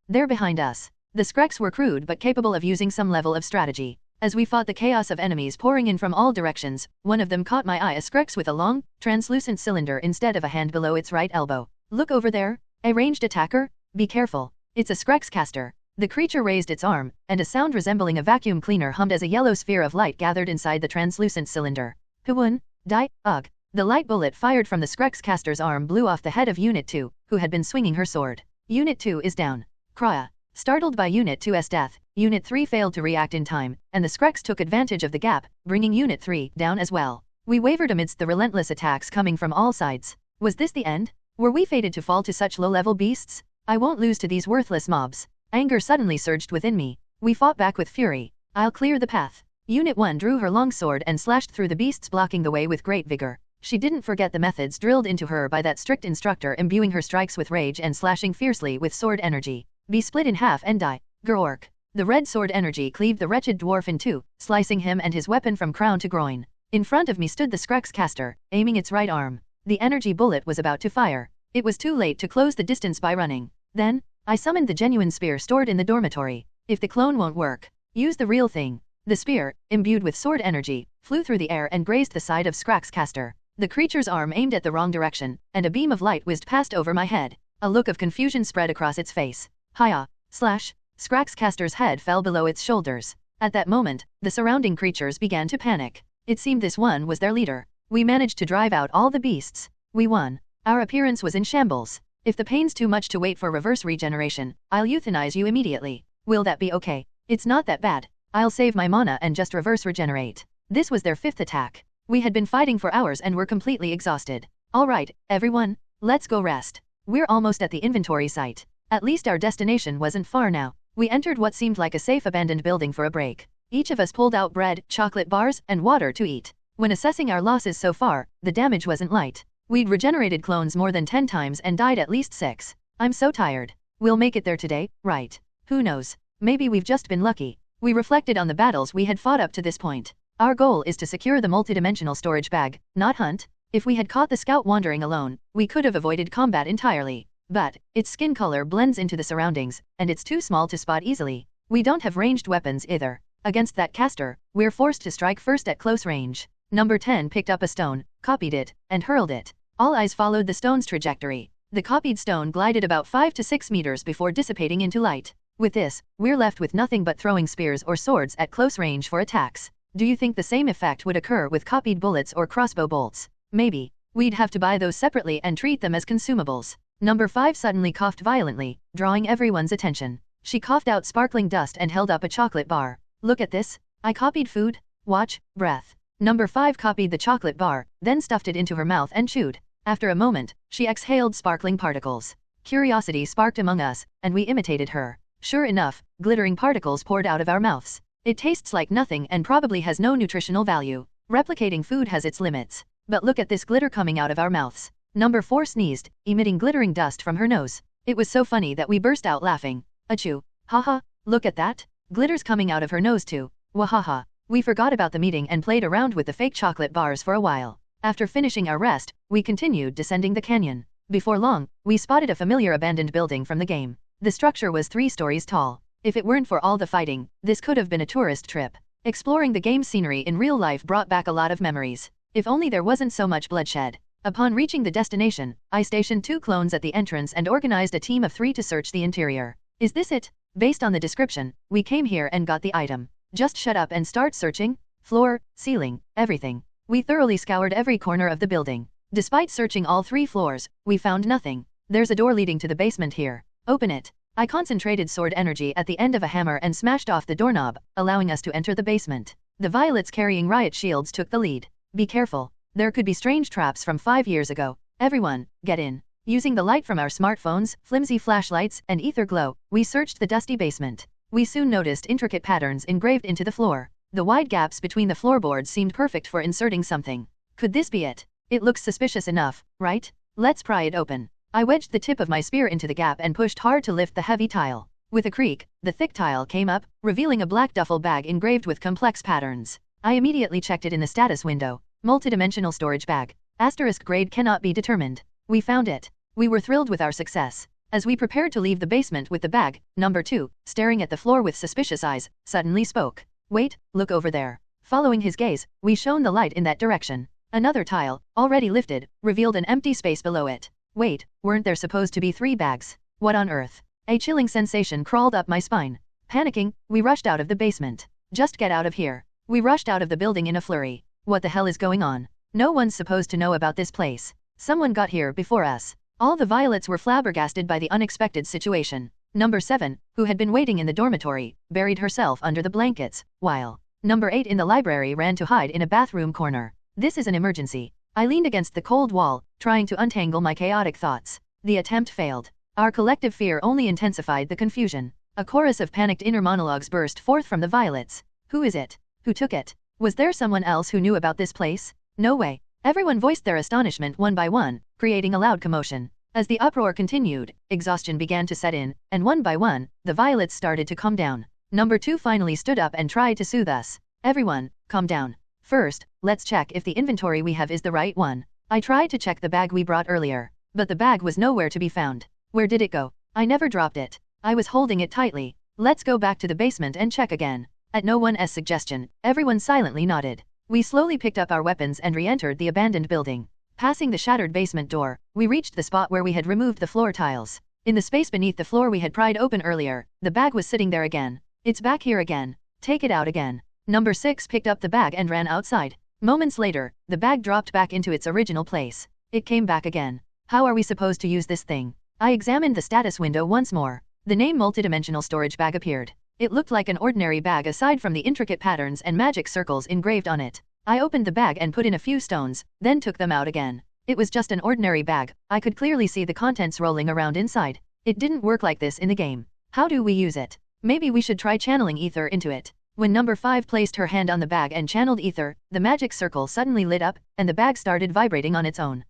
They're behind us. The Scrax were crude but capable of using some level of strategy. As we fought the chaos of enemies pouring in from all directions, one of them caught my eye, a Scrax with a long, translucent cylinder instead of a hand below its right elbow. Look over there, a ranged attacker? Be careful. It's a Scrax caster. The creature raised its arm, and a sound resembling a vacuum cleaner hummed as a yellow sphere of light gathered inside the translucent cylinder. Huun, die, ugh. The light bullet fired from the Skrekscaster's arm blew off the head of Unit 2, who had been swinging her sword. Unit 2 is down. Kraya. Startled by Unit 2's death, Unit 3 failed to react in time, and the Skreks took advantage of the gap, bringing Unit 3 down as well. We wavered amidst the relentless attacks coming from all sides. Was this the end? Were we fated to fall to such low-level beasts? I won't lose to these worthless mobs. Anger suddenly surged within me. We fought back with fury. I'll clear the path. Unit 1 drew her long sword and slashed through the beasts, blocking the way with great vigor. She didn't forget the methods drilled into her by that strict instructor, imbuing her strikes with rage and slashing fiercely with sword energy. Be split in half and die, Gerork. The red sword energy cleaved the wretched dwarf in two, slicing him and his weapon from crown to groin. In front of me stood the Skrekscaster, aiming its right arm. The energy bullet was about to fire. It was too late to close the distance by running. Then, I summoned the genuine spear stored in the dormitory. If the clone won't work, use the real thing. The spear, imbued with sword energy, flew through the air and grazed the side of Skrekscaster. The creature's arm aimed at the wrong direction, and a beam of light whizzed past over my head. A look of confusion spread across its face. Hiya! Slash! Skrekscaster's head fell below its shoulders. At that moment, the surrounding creatures began to panic. It seemed this one was their leader. We managed to drive out all the beasts. We won. Our appearance was in shambles. If the pain's too much to wait for reverse regeneration, I'll euthanize you immediately. Will that be okay? It's not that bad. I'll save my mana and just reverse regenerate. This was their 5th attack. We had been fighting for hours and were completely exhausted. Alright, everyone, let's go rest. We're almost at the inventory site. At least our destination wasn't far now. We entered what seemed like a safe abandoned building for a break. Each of us pulled out bread, chocolate bars, and water to eat. When assessing our losses so far, the damage wasn't light. We'd regenerated clones more than 10 times and died at least 6. I'm so tired. We'll make it there today, right? Who knows? Maybe we've just been lucky. We reflected on the battles we had fought up to this point. Our goal is to secure the multidimensional storage bag, not hunt. If we had caught the scout wandering alone, we could have avoided combat entirely. But, its skin color blends into the surroundings, and it's too small to spot easily. We don't have ranged weapons either. Against that caster, we're forced to strike first at close range. Number 10 picked up a stone, copied it, and hurled it. All eyes followed the stone's trajectory. The copied stone glided about 5 to 6 meters before dissipating into light. With this, we're left with nothing but throwing spears or swords at close range for attacks. Do you think the same effect would occur with copied bullets or crossbow bolts? Maybe. We'd have to buy those separately and treat them as consumables. Number 5 suddenly coughed violently, drawing everyone's attention. She coughed out sparkling dust and held up a chocolate bar. Look at this. I copied food. Watch, breath. Number 5 copied the chocolate bar, then stuffed it into her mouth and chewed. After a moment, she exhaled sparkling particles. Curiosity sparked among us, and we imitated her. Sure enough, glittering particles poured out of our mouths. It tastes like nothing and probably has no nutritional value. Replicating food has its limits. But look at this glitter coming out of our mouths. Number 4 sneezed, emitting glittering dust from her nose. It was so funny that we burst out laughing. Achoo. Haha, look at that. Glitter's coming out of her nose too. Wahaha. We forgot about the meeting and played around with the fake chocolate bars for a while. After finishing our rest, we continued descending the canyon. Before long, we spotted a familiar abandoned building from the game. The structure was 3 stories tall. If it weren't for all the fighting, this could have been a tourist trip. Exploring the game's scenery in real life brought back a lot of memories. If only there wasn't so much bloodshed. Upon reaching the destination, I stationed 2 clones at the entrance and organized a team of 3 to search the interior. Is this it? Based on the description, we came here and got the item. Just shut up and start searching? Floor, ceiling, everything. We thoroughly scoured every corner of the building. Despite searching all 3 floors, we found nothing. There's a door leading to the basement here. Open it. I concentrated sword energy at the end of a hammer and smashed off the doorknob, allowing us to enter the basement. The violets carrying riot shields took the lead. Be careful. There could be strange traps from 5 years ago. Everyone, get in. Using the light from our smartphones, flimsy flashlights, and ether glow, we searched the dusty basement. We soon noticed intricate patterns engraved into the floor. The wide gaps between the floorboards seemed perfect for inserting something. Could this be it? It looks suspicious enough, right? Let's pry it open. I wedged the tip of my spear into the gap and pushed hard to lift the heavy tile. With a creak, the thick tile came up, revealing a black duffel bag engraved with complex patterns. I immediately checked it in the status window. Multidimensional storage bag. Asterisk grade cannot be determined. We found it. We were thrilled with our success. As we prepared to leave the basement with the bag, number 2, staring at the floor with suspicious eyes, suddenly spoke. Wait, look over there. Following his gaze, we shone the light in that direction. Another tile, already lifted, revealed an empty space below it. Wait, weren't there supposed to be 3 bags? What on earth? A chilling sensation crawled up my spine. Panicking, we rushed out of the basement. Just get out of here. We rushed out of the building in a flurry. What the hell is going on? No one's supposed to know about this place. Someone got here before us. All the violets were flabbergasted by the unexpected situation. Number 7, who had been waiting in the dormitory, buried herself under the blankets, while Number 8 in the library ran to hide in a bathroom corner. This is an emergency. I leaned against the cold wall, trying to untangle my chaotic thoughts. The attempt failed. Our collective fear only intensified the confusion. A chorus of panicked inner monologues burst forth from the violets. Who is it? Who took it? Was there someone else who knew about this place? No way. Everyone voiced their astonishment one by one, creating a loud commotion. As the uproar continued, exhaustion began to set in, and one by one, the violets started to calm down. Number 2 finally stood up and tried to soothe us. Everyone, calm down. First, let's check if the inventory we have is the right one. I tried to check the bag we brought earlier, but the bag was nowhere to be found. Where did it go? I never dropped it. I was holding it tightly. Let's go back to the basement and check again. At no one's suggestion, everyone silently nodded. We slowly picked up our weapons and re-entered the abandoned building. Passing the shattered basement door, we reached the spot where we had removed the floor tiles. In the space beneath the floor we had pried open earlier, the bag was sitting there again. It's back here again. Take it out again. Number 6 picked up the bag and ran outside. Moments later, the bag dropped back into its original place. It came back again. How are we supposed to use this thing? I examined the status window once more. The name multidimensional storage bag appeared. It looked like an ordinary bag aside from the intricate patterns and magic circles engraved on it. I opened the bag and put in a few stones, then took them out again. It was just an ordinary bag. I could clearly see the contents rolling around inside. It didn't work like this in the game. How do we use it? Maybe we should try channeling ether into it. When number 5 placed her hand on the bag and channeled ether, the magic circle suddenly lit up, and the bag started vibrating on its own.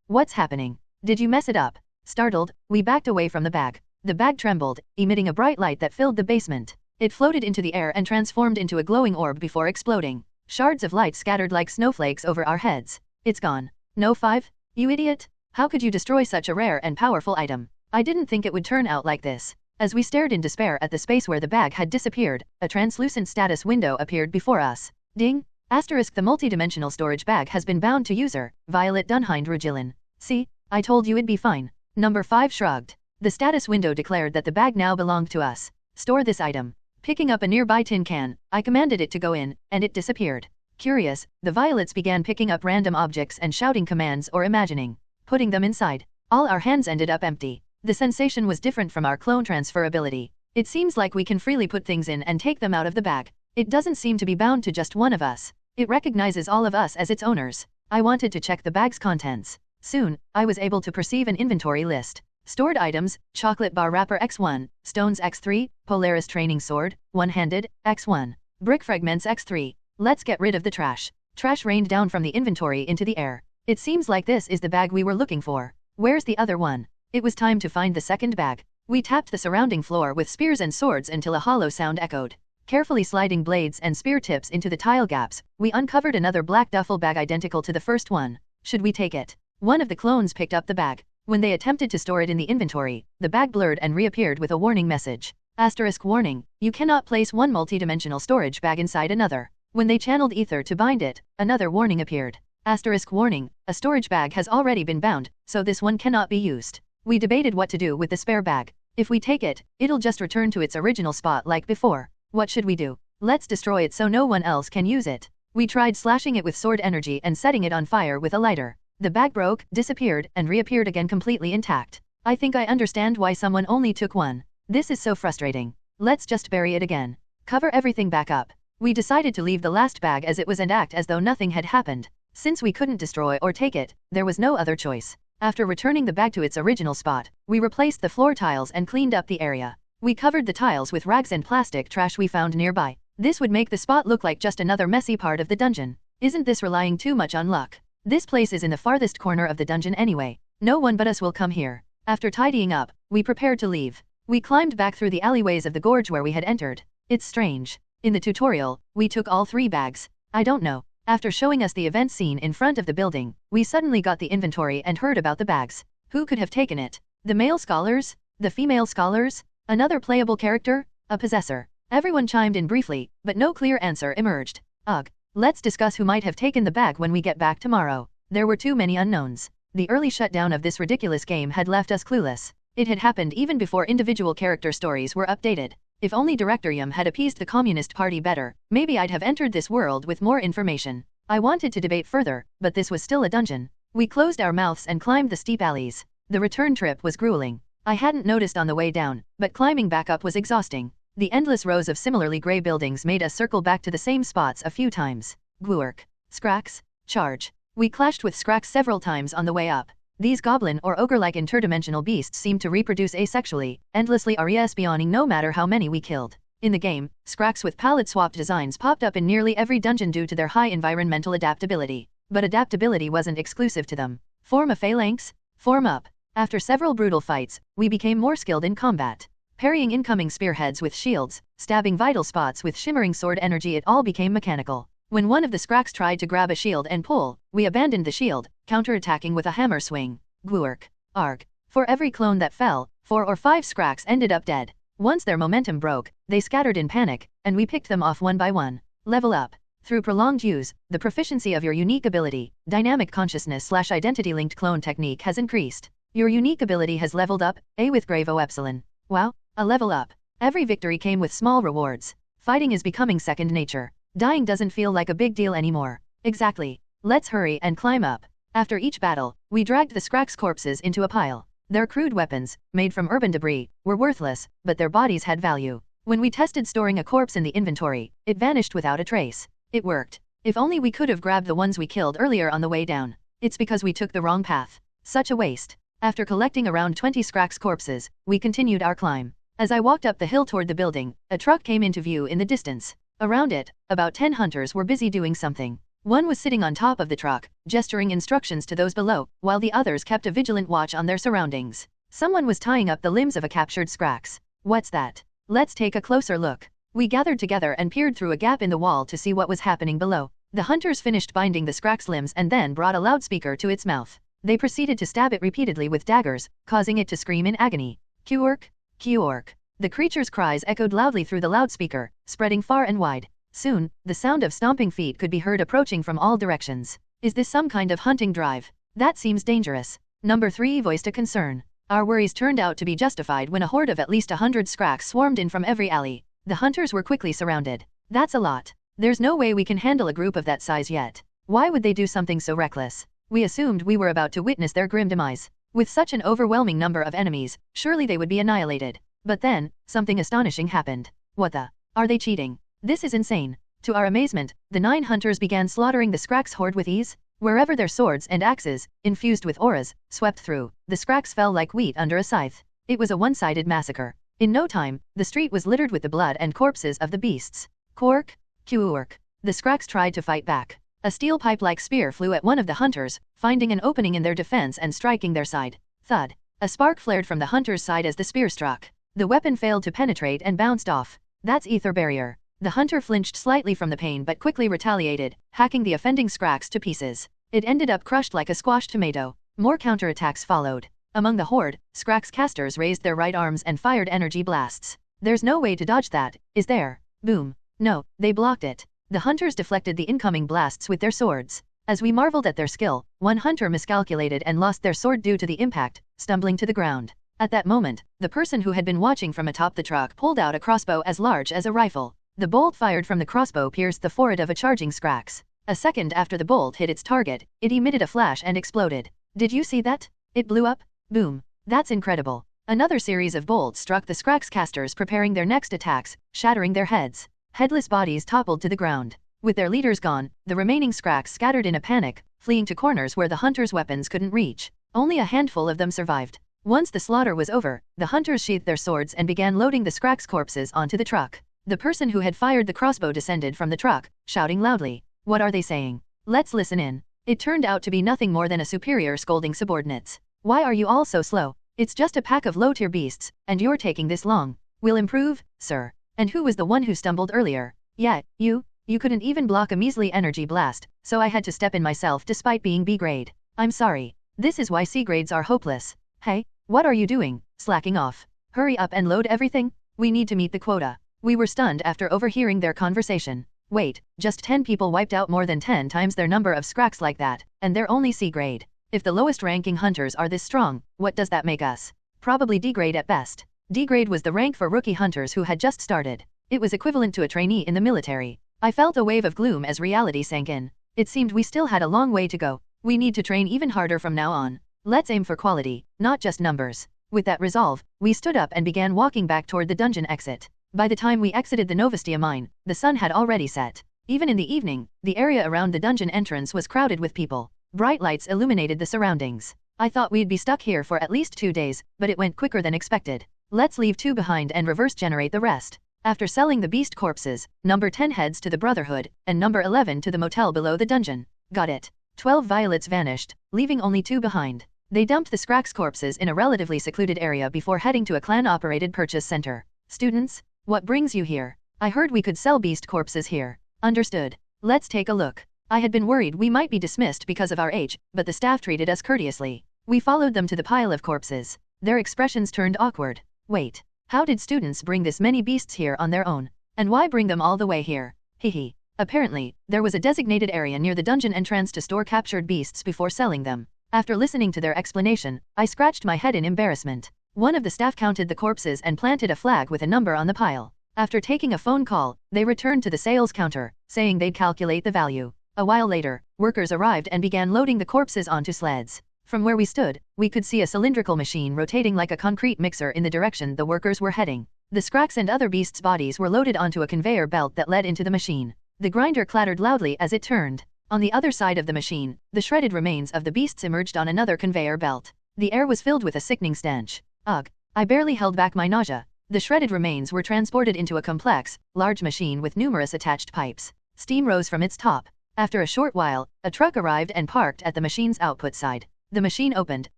What's happening? Did you mess it up? Startled, we backed away from the bag. The bag trembled, emitting a bright light that filled the basement. It floated into the air and transformed into a glowing orb before exploding. Shards of light scattered like snowflakes over our heads. It's gone. No 5? You idiot? How could you destroy such a rare and powerful item? I didn't think it would turn out like this. As we stared in despair at the space where the bag had disappeared, a translucent status window appeared before us. Ding! Asterisk the multidimensional storage bag has been bound to user, Violet Dunhind Rugilin. See? I told you it'd be fine. Number 5 shrugged. The status window declared that the bag now belonged to us. Store this item. Picking up a nearby tin can, I commanded it to go in, and it disappeared. Curious, the violets began picking up random objects and shouting commands or imagining putting them inside. All our hands ended up empty. The sensation was different from our clone transferability. It seems like we can freely put things in and take them out of the bag. It doesn't seem to be bound to just one of us. It recognizes all of us as its owners. I wanted to check the bag's contents. Soon, I was able to perceive an inventory list. Stored items, chocolate bar wrapper X1, stones X3, Polaris training sword, one-handed, X1, brick fragments X3. Let's get rid of the trash. Trash rained down from the inventory into the air. It seems like this is the bag we were looking for. Where's the other one? It was time to find the second bag. We tapped the surrounding floor with spears and swords until a hollow sound echoed. Carefully sliding blades and spear tips into the tile gaps, we uncovered another black duffel bag identical to the first one. Should we take it? One of the clones picked up the bag. When they attempted to store it in the inventory, the bag blurred and reappeared with a warning message. Asterisk warning, you cannot place one multidimensional storage bag inside another. When they channeled ether to bind it, another warning appeared. Asterisk warning, a storage bag has already been bound, so this one cannot be used. We debated what to do with the spare bag. If we take it, it'll just return to its original spot like before. What should we do? Let's destroy it so no one else can use it. We tried slashing it with sword energy and setting it on fire with a lighter. The bag broke, disappeared, and reappeared again completely intact. I think I understand why someone only took one. This is so frustrating. Let's just bury it again. Cover everything back up. We decided to leave the last bag as it was and act as though nothing had happened. Since we couldn't destroy or take it, there was no other choice. After returning the bag to its original spot, we replaced the floor tiles and cleaned up the area. We covered the tiles with rags and plastic trash we found nearby. This would make the spot look like just another messy part of the dungeon. Isn't this relying too much on luck? This place is in the farthest corner of the dungeon anyway. No one but us will come here. After tidying up, we prepared to leave. We climbed back through the alleyways of the gorge where we had entered. It's strange. In the tutorial, we took all 3 bags. I don't know. After showing us the event scene in front of the building, we suddenly got the inventory and heard about the bags. Who could have taken it? The male scholars? The female scholars? Another playable character? A possessor? Everyone chimed in briefly, but no clear answer emerged. Ugh. Let's discuss who might have taken the bag when we get back tomorrow. There were too many unknowns. The early shutdown of this ridiculous game had left us clueless. It had happened even before individual character stories were updated. If only Director Yum had appeased the Communist Party better, maybe I'd have entered this world with more information. I wanted to debate further, but this was still a dungeon. We closed our mouths and climbed the steep alleys. The return trip was grueling. I hadn't noticed on the way down, but climbing back up was exhausting. The endless rows of similarly grey buildings made us circle back to the same spots a few times. Gluerk. Scrax. Charge. We clashed with Scrax several times on the way up. These goblin or ogre-like interdimensional beasts seemed to reproduce asexually, endlessly respawning no matter how many we killed. In the game, Scrax with palette-swapped designs popped up in nearly every dungeon due to their high environmental adaptability. But adaptability wasn't exclusive to them. Form a phalanx? Form up. After several brutal fights, we became more skilled in combat. Parrying incoming spearheads with shields, stabbing vital spots with shimmering sword energy, it all became mechanical. When one of the Scrax tried to grab a shield and pull, we abandoned the shield, counterattacking with a hammer swing. Gluerk. Arg. For every clone that fell, 4 or 5 Scrax ended up dead. Once their momentum broke, they scattered in panic, and we picked them off one by one. Level up. Through prolonged use, the proficiency of your unique ability, dynamic consciousness/identity-linked clone technique has increased. Your unique ability has leveled up, A with Gravo Epsilon. Wow, a level up. Every victory came with small rewards. Fighting is becoming second nature. Dying doesn't feel like a big deal anymore. Exactly. Let's hurry and climb up. After each battle, we dragged the Scrax corpses into a pile. Their crude weapons, made from urban debris, were worthless, but their bodies had value. When we tested storing a corpse in the inventory, it vanished without a trace. It worked. If only we could have grabbed the ones we killed earlier on the way down. It's because we took the wrong path. Such a waste. After collecting around 20 Scrax corpses, we continued our climb. As I walked up the hill toward the building, a truck came into view in the distance. Around it, about 10 hunters were busy doing something. One was sitting on top of the truck, gesturing instructions to those below, while the others kept a vigilant watch on their surroundings. Someone was tying up the limbs of a captured Scrax. What's that? Let's take a closer look. We gathered together and peered through a gap in the wall to see what was happening below. The hunters finished binding the Scrax limbs and then brought a loudspeaker to its mouth. They proceeded to stab it repeatedly with daggers, causing it to scream in agony. Qork, Qork. The creature's cries echoed loudly through the loudspeaker, spreading far and wide. Soon, the sound of stomping feet could be heard approaching from all directions. Is this some kind of hunting drive? That seems dangerous. Number 3 voiced a concern. Our worries turned out to be justified when a horde of at least 100 Scrax swarmed in from every alley. The hunters were quickly surrounded. That's a lot. There's no way we can handle a group of that size yet. Why would they do something so reckless? We assumed we were about to witness their grim demise. With such an overwhelming number of enemies, surely they would be annihilated. But then, something astonishing happened. What the? Are they cheating? This is insane. To our amazement, the 9 hunters began slaughtering the Scrax horde with ease. Wherever their swords and axes, infused with auras, swept through, the Scrax fell like wheat under a scythe. It was a one-sided massacre. In no time, the street was littered with the blood and corpses of the beasts. Qork, Qork. The Scrax tried to fight back. A steel pipe-like spear flew at one of the hunters, finding an opening in their defense and striking their side. Thud. A spark flared from the hunter's side as the spear struck. The weapon failed to penetrate and bounced off. That's ether barrier. The hunter flinched slightly from the pain but quickly retaliated, hacking the offending Scrax to pieces. It ended up crushed like a squashed tomato. More counterattacks followed. Among the horde, Scrax casters raised their right arms and fired energy blasts. There's no way to dodge that, is there? Boom. No, they blocked it. The hunters deflected the incoming blasts with their swords. As we marveled at their skill, one hunter miscalculated and lost their sword due to the impact, stumbling to the ground. At that moment, the person who had been watching from atop the truck pulled out a crossbow as large as a rifle. The bolt fired from the crossbow pierced the forehead of a charging Scrax. A second after the bolt hit its target, it emitted a flash and exploded. Did you see that? It blew up? Boom. That's incredible. Another series of bolts struck the Scrax casters, preparing their next attacks, shattering their heads. Headless bodies toppled to the ground. With their leaders gone, the remaining Scrax scattered in a panic, fleeing to corners where the hunters' weapons couldn't reach. Only a handful of them survived. Once the slaughter was over, the hunters sheathed their swords and began loading the Scrax corpses onto the truck. The person who had fired the crossbow descended from the truck, shouting loudly. What are they saying? Let's listen in. It turned out to be nothing more than a superior scolding subordinates. Why are you all so slow? It's just a pack of low-tier beasts, and you're taking this long. We'll improve, sir. And who was the one who stumbled earlier? Yeah, you couldn't even block a measly energy blast, so I had to step in myself despite being B grade. I'm sorry. This is why C grades are hopeless. Hey, what are you doing? Slacking off. Hurry up and load everything? We need to meet the quota. We were stunned after overhearing their conversation. Wait, just 10 people wiped out more than 10 times their number of Scrax like that, and they're only C grade. If the lowest ranking hunters are this strong, what does that make us? Probably D grade at best. D grade was the rank for rookie hunters who had just started. It was equivalent to a trainee in the military. I felt a wave of gloom as reality sank in. It seemed we still had a long way to go. We need to train even harder from now on. Let's aim for quality, not just numbers. With that resolve, we stood up and began walking back toward the dungeon exit. By the time we exited the Novostia mine, the sun had already set. Even in the evening, the area around the dungeon entrance was crowded with people. Bright lights illuminated the surroundings. I thought we'd be stuck here for at least 2 days, but it went quicker than expected. Let's leave 2 behind and reverse generate the rest. After selling the beast corpses, number 10 heads to the Brotherhood, and number 11 to the motel below the dungeon. Got it. 12 violets vanished, leaving only 2 behind. They dumped the Scrax corpses in a relatively secluded area before heading to a clan-operated purchase center. Students, what brings you here? I heard we could sell beast corpses here. Understood. Let's take a look. I had been worried we might be dismissed because of our age, but the staff treated us courteously. We followed them to the pile of corpses. Their expressions turned awkward. Wait. How did students bring this many beasts here on their own? And why bring them all the way here? Hehe. Apparently, there was a designated area near the dungeon entrance to store captured beasts before selling them. After listening to their explanation, I scratched my head in embarrassment. One of the staff counted the corpses and planted a flag with a number on the pile. After taking a phone call, they returned to the sales counter, saying they'd calculate the value. A while later, workers arrived and began loading the corpses onto sleds. From where we stood, we could see a cylindrical machine rotating like a concrete mixer in the direction the workers were heading. The Scrax and other beasts' bodies were loaded onto a conveyor belt that led into the machine. The grinder clattered loudly as it turned. On the other side of the machine, the shredded remains of the beasts emerged on another conveyor belt. The air was filled with a sickening stench. Ugh. I barely held back my nausea. The shredded remains were transported into a complex, large machine with numerous attached pipes. Steam rose from its top. After a short while, a truck arrived and parked at the machine's output side. The machine opened,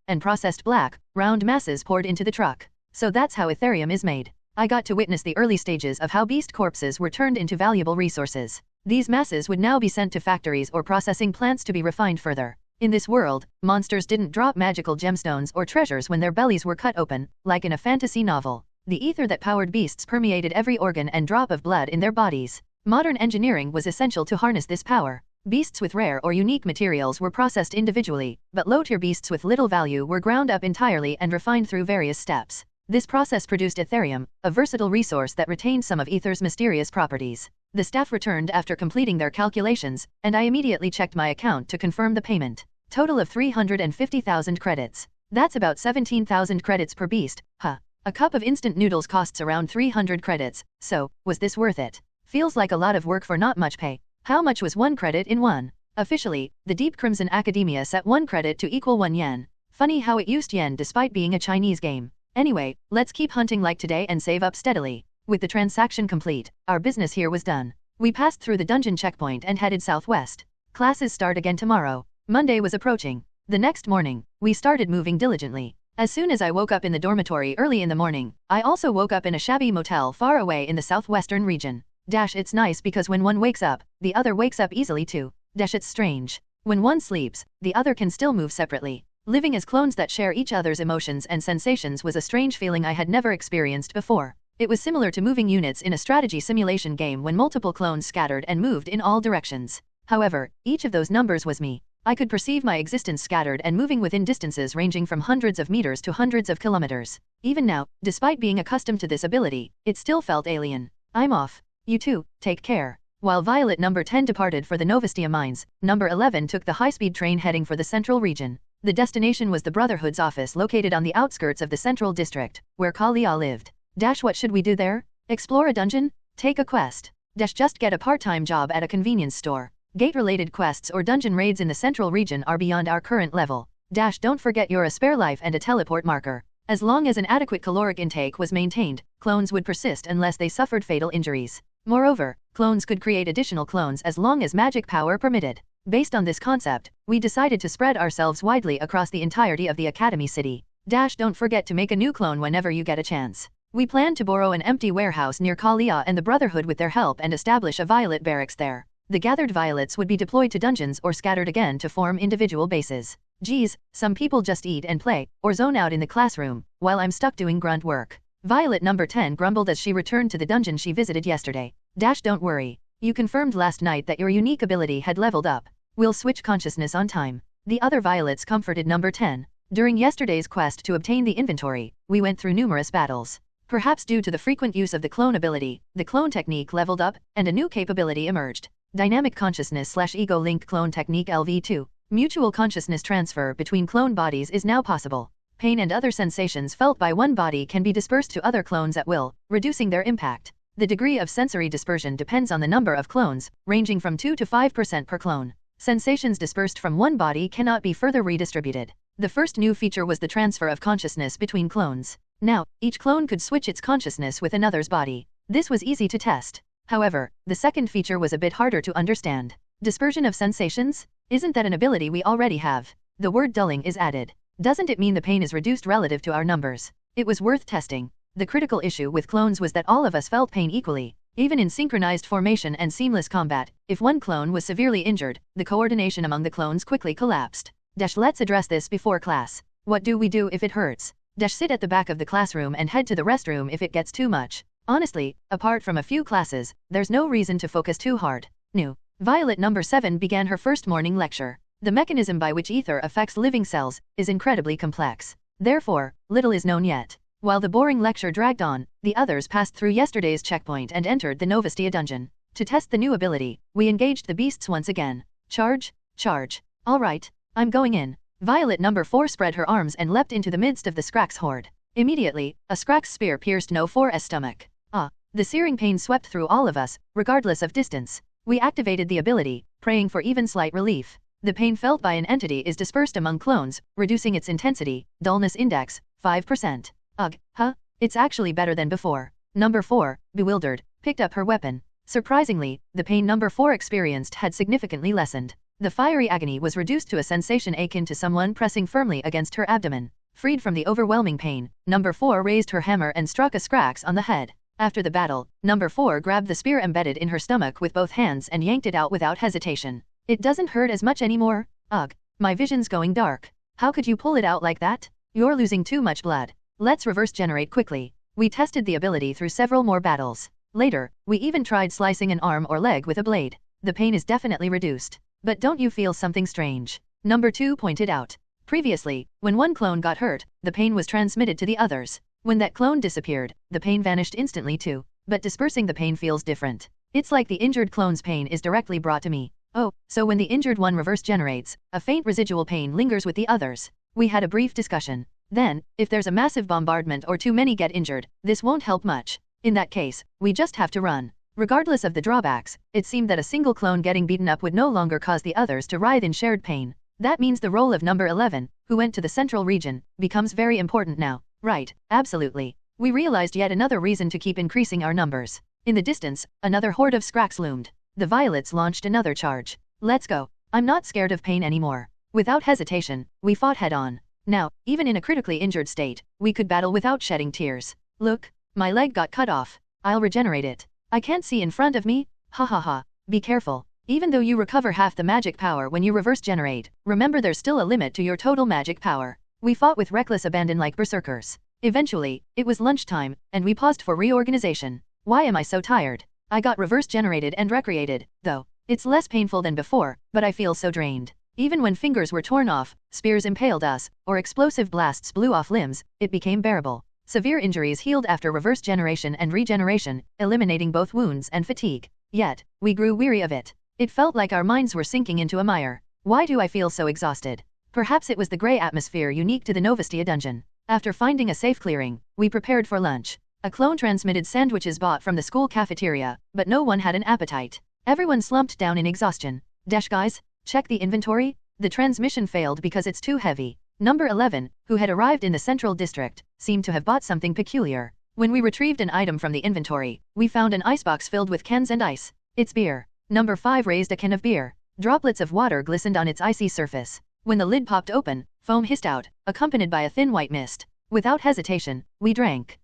and processed black, round masses poured into the truck. So that's how Ethereum is made. I got to witness the early stages of how beast corpses were turned into valuable resources. These masses would now be sent to factories or processing plants to be refined further. In this world, monsters didn't drop magical gemstones or treasures when their bellies were cut open, like in a fantasy novel. The ether that powered beasts permeated every organ and drop of blood in their bodies. Modern engineering was essential to harness this power. Beasts with rare or unique materials were processed individually, but low-tier beasts with little value were ground up entirely and refined through various steps. This process produced Ethereum, a versatile resource that retained some of Ether's mysterious properties. The staff returned after completing their calculations, and I immediately checked my account to confirm the payment. Total of 350,000 credits. That's about 17,000 credits per beast, huh? A cup of instant noodles costs around 300 credits, so, was this worth it? Feels like a lot of work for not much pay. How much was 1 credit in 1? Officially, the Deep Crimson Academia set 1 credit to equal 1 yen. Funny how it used yen despite being a Chinese game. Anyway, let's keep hunting like today and save up steadily. With the transaction complete, our business here was done. We passed through the dungeon checkpoint and headed southwest. Classes start again tomorrow. Monday was approaching. The next morning, we started moving diligently. As soon as I woke up in the dormitory early in the morning, I also woke up in a shabby motel far away in the southwestern region. It's nice because when one wakes up, the other wakes up easily too. It's strange. When one sleeps, the other can still move separately. Living as clones that share each other's emotions and sensations was a strange feeling I had never experienced before. It was similar to moving units in a strategy simulation game when multiple clones scattered and moved in all directions. However, each of those numbers was me. I could perceive my existence scattered and moving within distances ranging from hundreds of meters to hundreds of kilometers. Even now, despite being accustomed to this ability, it still felt alien. I'm off. You too, take care. While Violet number 10 departed for the Novostia mines, number 11 took the high-speed train heading for the central region. The destination was the Brotherhood's office located on the outskirts of the central district, where Kalia lived. What should we do there? Explore a dungeon? Take a quest. Just get a part-time job at a convenience store. Gate-related quests or dungeon raids in the central region are beyond our current level. Don't forget you're a spare life and a teleport marker. As long as an adequate caloric intake was maintained, clones would persist unless they suffered fatal injuries. Moreover, clones could create additional clones as long as magic power permitted. Based on this concept, we decided to spread ourselves widely across the entirety of the Academy City. Don't forget to make a new clone whenever you get a chance. We plan to borrow an empty warehouse near Kalia and the Brotherhood with their help and establish a violet barracks there. The gathered violets would be deployed to dungeons or scattered again to form individual bases. Geez, some people just eat and play, or zone out in the classroom, while I'm stuck doing grunt work. Violet number 10 grumbled as she returned to the dungeon she visited yesterday. Don't worry. You confirmed last night that your unique ability had leveled up. We'll switch consciousness on time. The other violets comforted number 10. During yesterday's quest to obtain the inventory, we went through numerous battles. Perhaps due to the frequent use of the clone ability, the clone technique leveled up, and a new capability emerged. Dynamic consciousness/ego link clone technique LV2. Mutual consciousness transfer between clone bodies is now possible. Pain and other sensations felt by one body can be dispersed to other clones at will, reducing their impact. The degree of sensory dispersion depends on the number of clones, ranging from 2 to 5% per clone. Sensations dispersed from one body cannot be further redistributed. The first new feature was the transfer of consciousness between clones. Now, each clone could switch its consciousness with another's body. This was easy to test. However, the second feature was a bit harder to understand. Dispersion of sensations? Isn't that an ability we already have? The word dulling is added. Doesn't it mean the pain is reduced relative to our numbers? It was worth testing. The critical issue with clones was that all of us felt pain equally. Even in synchronized formation and seamless combat, if one clone was severely injured, the coordination among the clones quickly collapsed. Let's address this before class. What do we do if it hurts? Sit at the back of the classroom and head to the restroom if it gets too much. Honestly, apart from a few classes, there's no reason to focus too hard. New. Violet number 7 began her first morning lecture. The mechanism by which ether affects living cells is incredibly complex. Therefore, little is known yet. While the boring lecture dragged on, the others passed through yesterday's checkpoint and entered the Novastia dungeon. To test the new ability, we engaged the beasts once again. Charge, charge. All right, I'm going in. Violet number 4 spread her arms and leapt into the midst of the Scrax horde. Immediately, a Scrax spear pierced No 4's stomach. The searing pain swept through all of us, regardless of distance. We activated the ability, praying for even slight relief. The pain felt by an entity is dispersed among clones, reducing its intensity, dullness index, 5%. Ugh, huh? It's actually better than before. Number 4, bewildered, picked up her weapon. Surprisingly, the pain number 4 experienced had significantly lessened. The fiery agony was reduced to a sensation akin to someone pressing firmly against her abdomen. Freed from the overwhelming pain, number 4 raised her hammer and struck a Scrax on the head. After the battle, number 4 grabbed the spear embedded in her stomach with both hands and yanked it out without hesitation. It doesn't hurt as much anymore? Ugh, my vision's going dark. How could you pull it out like that? You're losing too much blood. Let's reverse generate quickly. We tested the ability through several more battles. Later, we even tried slicing an arm or leg with a blade. The pain is definitely reduced. But don't you feel something strange? Number 2 pointed out. Previously, when one clone got hurt, the pain was transmitted to the others. When that clone disappeared, the pain vanished instantly too. But dispersing the pain feels different. It's like the injured clone's pain is directly brought to me. Oh, so when the injured one reverse generates, a faint residual pain lingers with the others. We had a brief discussion. Then, if there's a massive bombardment or too many get injured, this won't help much. In that case, we just have to run. Regardless of the drawbacks, it seemed that a single clone getting beaten up would no longer cause the others to writhe in shared pain. That means the role of number 11, who went to the central region, becomes very important now. Right, absolutely. We realized yet another reason to keep increasing our numbers. In the distance, another horde of Scrax loomed. The Violets launched another charge. Let's go. I'm not scared of pain anymore. Without hesitation, we fought head-on. Now, even in a critically injured state, we could battle without shedding tears. Look, my leg got cut off. I'll regenerate it. I can't see in front of me? Ha ha ha. Be careful. Even though you recover half the magic power when you reverse generate, remember there's still a limit to your total magic power. We fought with reckless abandon like berserkers. Eventually, it was lunchtime, and we paused for reorganization. Why am I so tired? I got reverse generated and recreated, though. It's less painful than before, but I feel so drained. Even when fingers were torn off, spears impaled us, or explosive blasts blew off limbs, it became bearable. Severe injuries healed after reverse generation and regeneration, eliminating both wounds and fatigue. Yet, we grew weary of it. It felt like our minds were sinking into a mire. Why do I feel so exhausted? Perhaps it was the grey atmosphere unique to the Novastia dungeon. After finding a safe clearing, we prepared for lunch. A clone transmitted sandwiches bought from the school cafeteria, but no one had an appetite. Everyone slumped down in exhaustion. Guys, check the inventory? The transmission failed because it's too heavy. Number 11, who had arrived in the central district, seemed to have bought something peculiar. When we retrieved an item from the inventory, we found an icebox filled with cans and ice. It's beer. Number 5 raised a can of beer. Droplets of water glistened on its icy surface. When the lid popped open, foam hissed out, accompanied by a thin white mist. Without hesitation, we drank.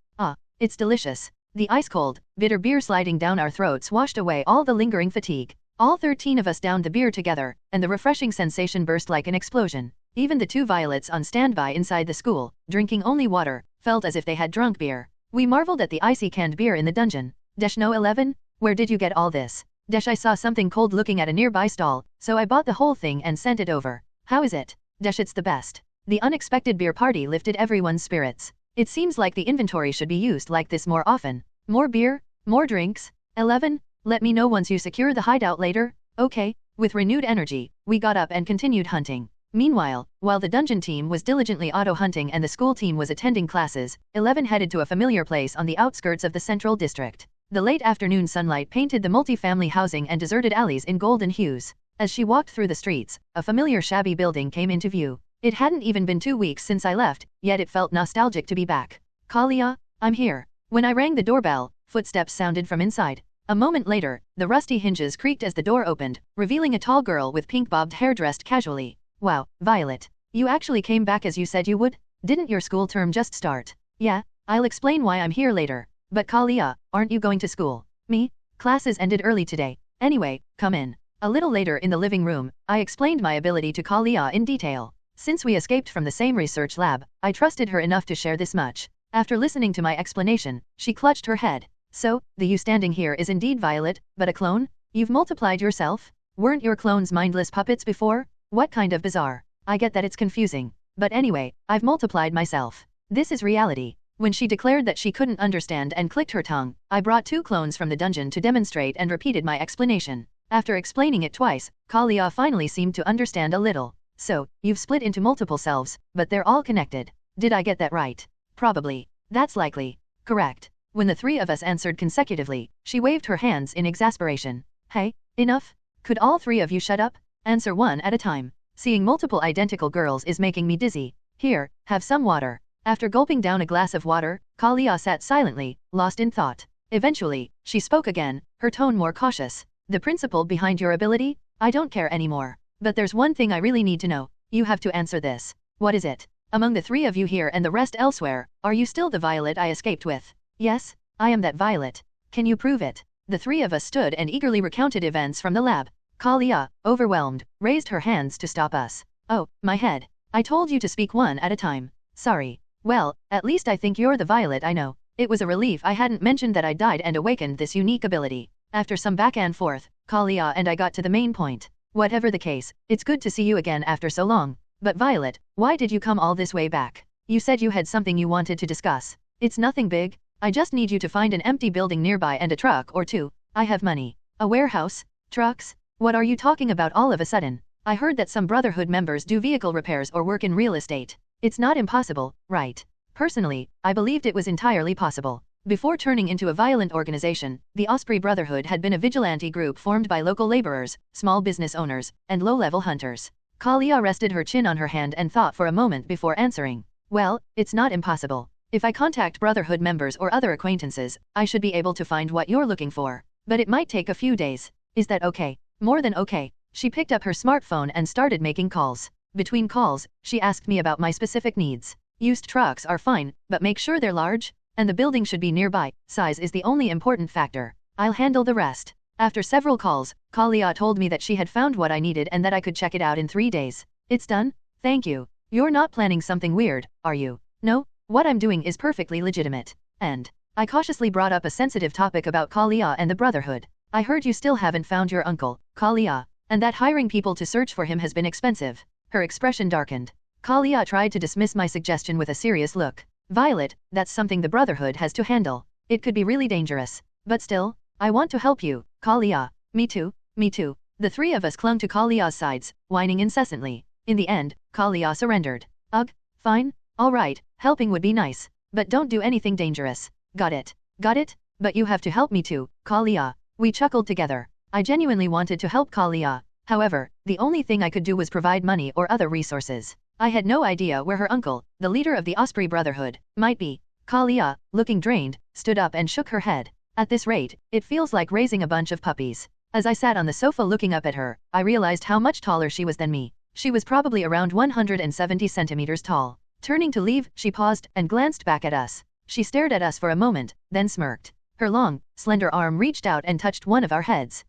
It's delicious. The ice-cold, bitter beer sliding down our throats washed away all the lingering fatigue. All 13 of us downed the beer together, and the refreshing sensation burst like an explosion. Even the 2 Violets on standby inside the school, drinking only water, felt as if they had drunk beer. We marveled at the icy canned beer in the dungeon. No 11? Where did you get all this? I saw something cold looking at a nearby stall, so I bought the whole thing and sent it over. How is it? It's the best. The unexpected beer party lifted everyone's spirits. It seems like the inventory should be used like this more often. More beer? More drinks? 11? Let me know once you secure the hideout later. Okay. With renewed energy, we got up and continued hunting. Meanwhile, while the dungeon team was diligently auto-hunting and the school team was attending classes, 11 headed to a familiar place on the outskirts of the central district. The late afternoon sunlight painted the multi-family housing and deserted alleys in golden hues. As she walked through the streets, a familiar shabby building came into view. It hadn't even been 2 weeks since I left, yet it felt nostalgic to be back. Kalia, I'm here. When I rang the doorbell, footsteps sounded from inside. A moment later, the rusty hinges creaked as the door opened, revealing a tall girl with pink bobbed hair dressed casually. Wow, Violet. You actually came back as you said you would? Didn't your school term just start? Yeah, I'll explain why I'm here later. But Kalia, aren't you going to school? Me? Classes ended early today. Anyway, come in. A little later in the living room, I explained my ability to Kalia in detail. Since we escaped from the same research lab, I trusted her enough to share this much. After listening to my explanation, she clutched her head. So, the you standing here is indeed Violet, but a clone? You've multiplied yourself? Weren't your clones mindless puppets before? What kind of bizarre? I get that it's confusing. But anyway, I've multiplied myself. This is reality. When she declared that she couldn't understand and clicked her tongue, I brought 2 clones from the dungeon to demonstrate and repeated my explanation. After explaining it twice, Kalia finally seemed to understand a little. So, you've split into multiple selves, but they're all connected. Did I get that right? Probably. That's likely. Correct. When the 3 of us answered consecutively, she waved her hands in exasperation. Hey, enough? Could all 3 of you shut up? Answer one at a time. Seeing multiple identical girls is making me dizzy. Here, have some water. After gulping down a glass of water, Kalia sat silently, lost in thought. Eventually, she spoke again, her tone more cautious. The principle behind your ability? I don't care anymore. But there's one thing I really need to know. You have to answer this. What is it? Among the 3 of you here and the rest elsewhere, are you still the Violet I escaped with? Yes, I am that Violet. Can you prove it? The 3 of us stood and eagerly recounted events from the lab. Kalia, overwhelmed, raised her hands to stop us. Oh, my head. I told you to speak one at a time. Sorry. Well, at least I think you're the Violet I know. It was a relief I hadn't mentioned that I died and awakened this unique ability. After some back and forth, Kalia and I got to the main point. Whatever the case, it's good to see you again after so long. But Violet, why did you come all this way back? You said you had something you wanted to discuss. It's nothing big. I just need you to find an empty building nearby and a truck or 2. I have money. A warehouse? Trucks? What are you talking about all of a sudden? I heard that some Brotherhood members do vehicle repairs or work in real estate. It's not impossible, right? Personally, I believed it was entirely possible. Before turning into a violent organization, the Osprey Brotherhood had been a vigilante group formed by local laborers, small business owners, and low-level hunters. Kalia rested her chin on her hand and thought for a moment before answering. Well, it's not impossible. If I contact Brotherhood members or other acquaintances, I should be able to find what you're looking for. But it might take a few days. Is that okay? More than okay. She picked up her smartphone and started making calls. Between calls, she asked me about my specific needs. Used trucks are fine, but make sure they're large, and the building should be nearby. Size is the only important factor. I'll handle the rest. After several calls, Kalia told me that she had found what I needed and that I could check it out in 3 days. It's done? Thank you. You're not planning something weird, are you? No? What I'm doing is perfectly legitimate. And I cautiously brought up a sensitive topic about Kalia and the Brotherhood. I heard you still haven't found your uncle, Kalia, and that hiring people to search for him has been expensive. Her expression darkened. Kalia tried to dismiss my suggestion with a serious look. Violet, that's something the Brotherhood has to handle. It could be really dangerous. But still, I want to help you, Kalia. Me too, me too. The 3 of us clung to Kalia's sides, whining incessantly. In the end, Kalia surrendered. Ugh, fine, all right, helping would be nice. But don't do anything dangerous. Got it? Got it? But you have to help me too, Kalia. We chuckled together. I genuinely wanted to help Kalia. However, the only thing I could do was provide money or other resources. I had no idea where her uncle, the leader of the Osprey Brotherhood, might be. Kalia, looking drained, stood up and shook her head. At this rate, it feels like raising a bunch of puppies. As I sat on the sofa looking up at her, I realized how much taller she was than me. She was probably around 170 centimeters tall. Turning to leave, she paused and glanced back at us. She stared at us for a moment, then smirked. Her long, slender arm reached out and touched one of our heads.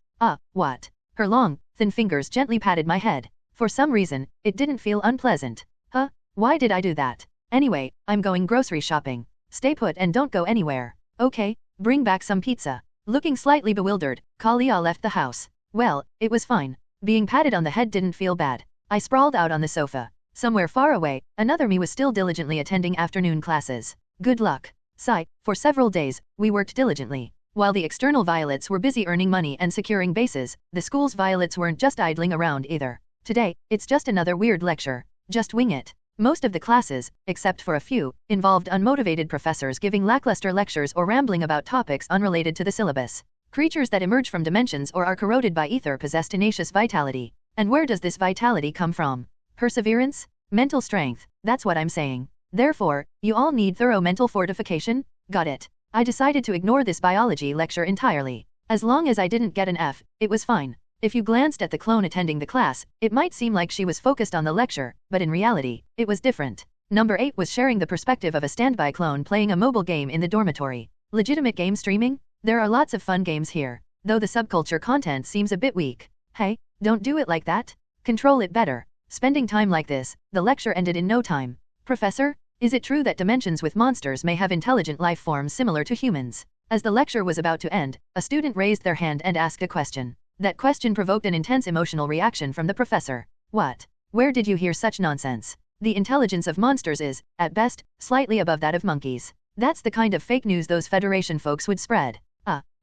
What? Her long, thin fingers gently patted my head. For some reason, it didn't feel unpleasant. Huh? Why did I do that? Anyway, I'm going grocery shopping. Stay put and don't go anywhere. Okay, bring back some pizza. Looking slightly bewildered, Kalia left the house. Well, it was fine. Being patted on the head didn't feel bad. I sprawled out on the sofa. Somewhere far away, another me was still diligently attending afternoon classes. Good luck. Sigh. For several days, we worked diligently. While the external violets were busy earning money and securing bases, the school's violets weren't just idling around either. Today, it's just another weird lecture. Just wing it. Most of the classes, except for a few, involved unmotivated professors giving lackluster lectures or rambling about topics unrelated to the syllabus. Creatures that emerge from dimensions or are corroded by ether possess tenacious vitality. And where does this vitality come from? Perseverance? Mental strength, that's what I'm saying. Therefore, you all need thorough mental fortification? Got it. I decided to ignore this biology lecture entirely. As long as I didn't get an F, it was fine. If you glanced at the clone attending the class, it might seem like she was focused on the lecture, but in reality, it was different. Number 8 was sharing the perspective of a standby clone playing a mobile game in the dormitory. Legitimate game streaming? There are lots of fun games here, though the subculture content seems a bit weak. Hey, don't do it like that. Control it better. Spending time like this, the lecture ended in no time. Professor, is it true that dimensions with monsters may have intelligent life forms similar to humans? As the lecture was about to end, a student raised their hand and asked a question. That question provoked an intense emotional reaction from the professor. What? Where did you hear such nonsense? The intelligence of monsters is, at best, slightly above that of monkeys. That's the kind of fake news those Federation folks would spread.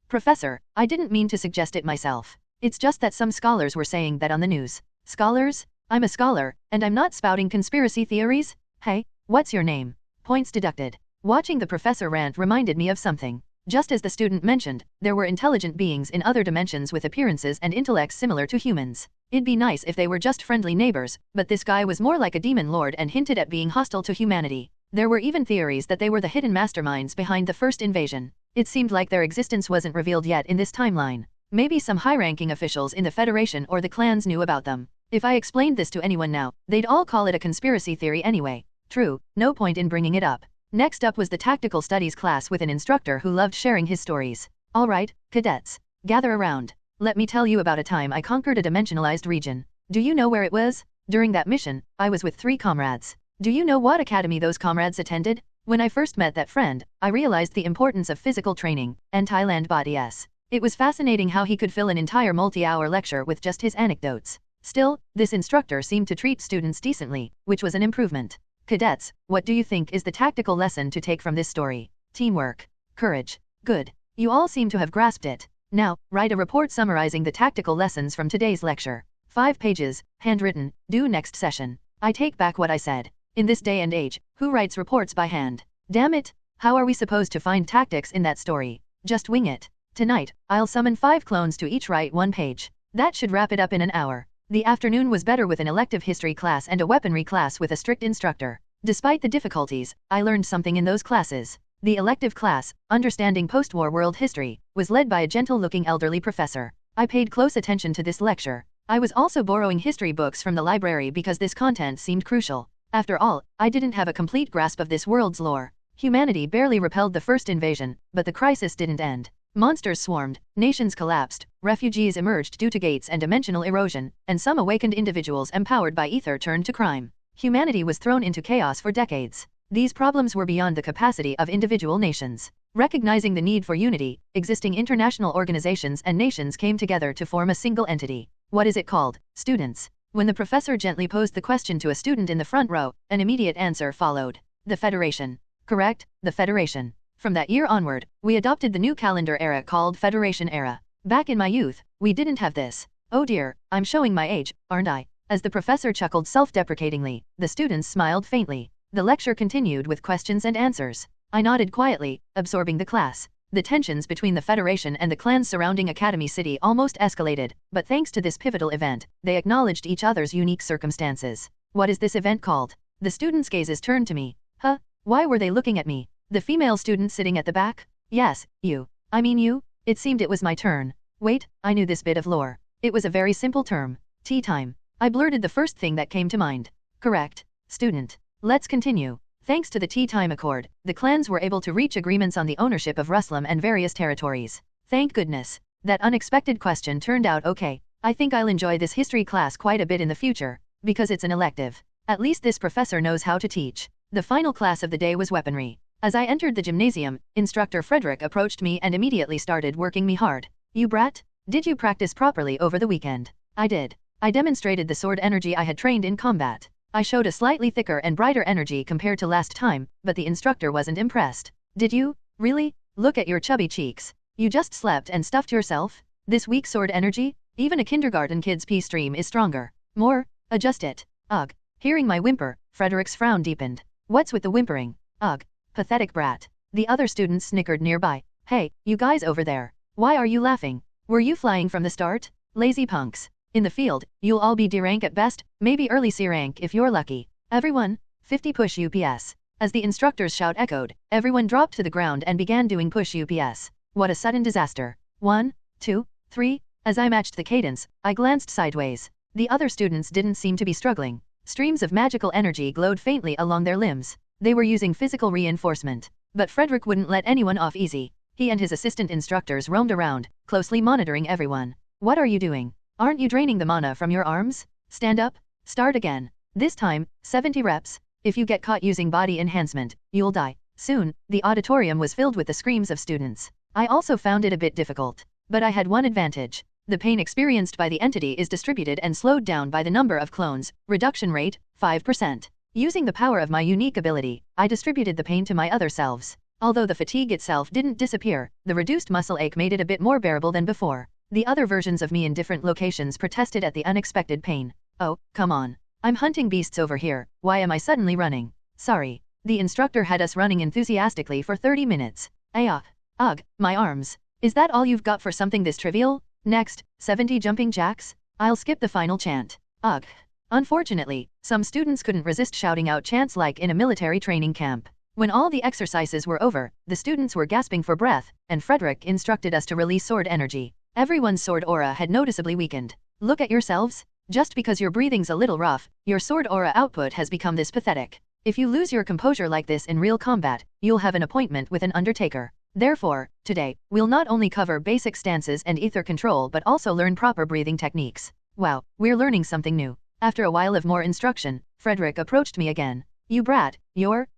Professor, I didn't mean to suggest it myself. It's just that some scholars were saying that on the news. Scholars? I'm a scholar, and I'm not spouting conspiracy theories? Hey, what's your name? Points deducted. Watching the professor rant reminded me of something. Just as the student mentioned, there were intelligent beings in other dimensions with appearances and intellects similar to humans. It'd be nice if they were just friendly neighbors, but this guy was more like a demon lord and hinted at being hostile to humanity. There were even theories that they were the hidden masterminds behind the first invasion. It seemed like their existence wasn't revealed yet in this timeline. Maybe some high-ranking officials in the Federation or the clans knew about them. If I explained this to anyone now, they'd all call it a conspiracy theory anyway. True, no point in bringing it up. Next up was the tactical studies class with an instructor who loved sharing his stories. Alright, cadets, gather around. Let me tell you about a time I conquered a dimensionalized region. Do you know where it was? During that mission, I was with 3 comrades. Do you know what academy those comrades attended? When I first met that friend, I realized the importance of physical training, and Thailand bodies. It was fascinating how he could fill an entire multi-hour lecture with just his anecdotes. Still, this instructor seemed to treat students decently, which was an improvement. Cadets, what do you think is the tactical lesson to take from this story? Teamwork. Courage. Good. You all seem to have grasped it. Now, write a report summarizing the tactical lessons from today's lecture. 5 pages, handwritten, due next session. I take back what I said. In this day and age, who writes reports by hand? Damn it! How are we supposed to find tactics in that story? Just wing it. Tonight, I'll summon 5 clones to each write 1 page. That should wrap it up in an hour. The afternoon was better with an elective history class and a weaponry class with a strict instructor. Despite the difficulties, I learned something in those classes. The elective class, Understanding Post-War World History, was led by a gentle-looking elderly professor. I paid close attention to this lecture. I was also borrowing history books from the library because this content seemed crucial. After all, I didn't have a complete grasp of this world's lore. Humanity barely repelled the first invasion, but the crisis didn't end. Monsters swarmed, nations collapsed, refugees emerged due to gates and dimensional erosion, and some awakened individuals empowered by ether turned to crime. Humanity was thrown into chaos for decades. These problems were beyond the capacity of individual nations. Recognizing the need for unity, existing international organizations and nations came together to form a single entity. What is it called? Students. When the professor gently posed the question to a student in the front row, an immediate answer followed. The Federation. Correct, the Federation. From that year onward, we adopted the new calendar era called Federation Era. Back in my youth, we didn't have this. Oh dear, I'm showing my age, aren't I? As the professor chuckled self-deprecatingly, the students smiled faintly. The lecture continued with questions and answers. I nodded quietly, absorbing the class. The tensions between the Federation and the clans surrounding Academy City almost escalated, but thanks to this pivotal event, they acknowledged each other's unique circumstances. What is this event called? The students' gazes turned to me. Huh? Why were they looking at me? The female student sitting at the back? Yes, you. I mean you? It seemed it was my turn. Wait, I knew this bit of lore. It was a very simple term. Tea time. I blurted the first thing that came to mind. Correct. Student. Let's continue. Thanks to the Tea Time Accord, the clans were able to reach agreements on the ownership of Ruslam and various territories. Thank goodness. That unexpected question turned out okay. I think I'll enjoy this history class quite a bit in the future, because it's an elective. At least this professor knows how to teach. The final class of the day was weaponry. As I entered the gymnasium, Instructor Frederick approached me and immediately started working me hard. You brat? Did you practice properly over the weekend? I did. I demonstrated the sword energy I had trained in combat. I showed a slightly thicker and brighter energy compared to last time, but the instructor wasn't impressed. Did you? Really? Look at your chubby cheeks. You just slept and stuffed yourself? This weak sword energy? Even a kindergarten kid's pee stream is stronger. More? Adjust it. Ugh. Hearing my whimper, Frederick's frown deepened. What's with the whimpering? Ugh. Pathetic brat. The other students snickered nearby. Hey, you guys over there. Why are you laughing? Were you flying from the start? Lazy punks. In the field, you'll all be D rank at best, maybe early C rank if you're lucky. Everyone, 50 push UPS. As the instructor's shout echoed, everyone dropped to the ground and began doing push UPS. What a sudden disaster. 1, 2, 3. As I matched the cadence, I glanced sideways. The other students didn't seem to be struggling. Streams of magical energy glowed faintly along their limbs. They were using physical reinforcement. But Frederick wouldn't let anyone off easy. He and his assistant instructors roamed around, closely monitoring everyone. What are you doing? Aren't you draining the mana from your arms? Stand up. Start again. This time, 70 reps. If you get caught using body enhancement, you'll die. Soon, the auditorium was filled with the screams of students. I also found it a bit difficult. But I had one advantage. The pain experienced by the entity is distributed and slowed down by the number of clones, reduction rate, 5%. Using the power of my unique ability, I distributed the pain to my other selves. Although the fatigue itself didn't disappear, the reduced muscle ache made it a bit more bearable than before. The other versions of me in different locations protested at the unexpected pain. Oh, come on. I'm hunting beasts over here, why am I suddenly running? Sorry. The instructor had us running enthusiastically for 30 minutes. Ugh, my arms. Is that all you've got for something this trivial? Next, 70 jumping jacks? I'll skip the final chant. Ugh. Unfortunately, some students couldn't resist shouting out chants like in a military training camp. When all the exercises were over, the students were gasping for breath, and Frederick instructed us to release sword energy. Everyone's sword aura had noticeably weakened. Look at yourselves. Just because your breathing's a little rough, your sword aura output has become this pathetic. If you lose your composure like this in real combat, you'll have an appointment with an undertaker. Therefore, today, we'll not only cover basic stances and ether control but also learn proper breathing techniques. Wow, we're learning something new. After a while of more instruction, Frederick approached me again. You brat, your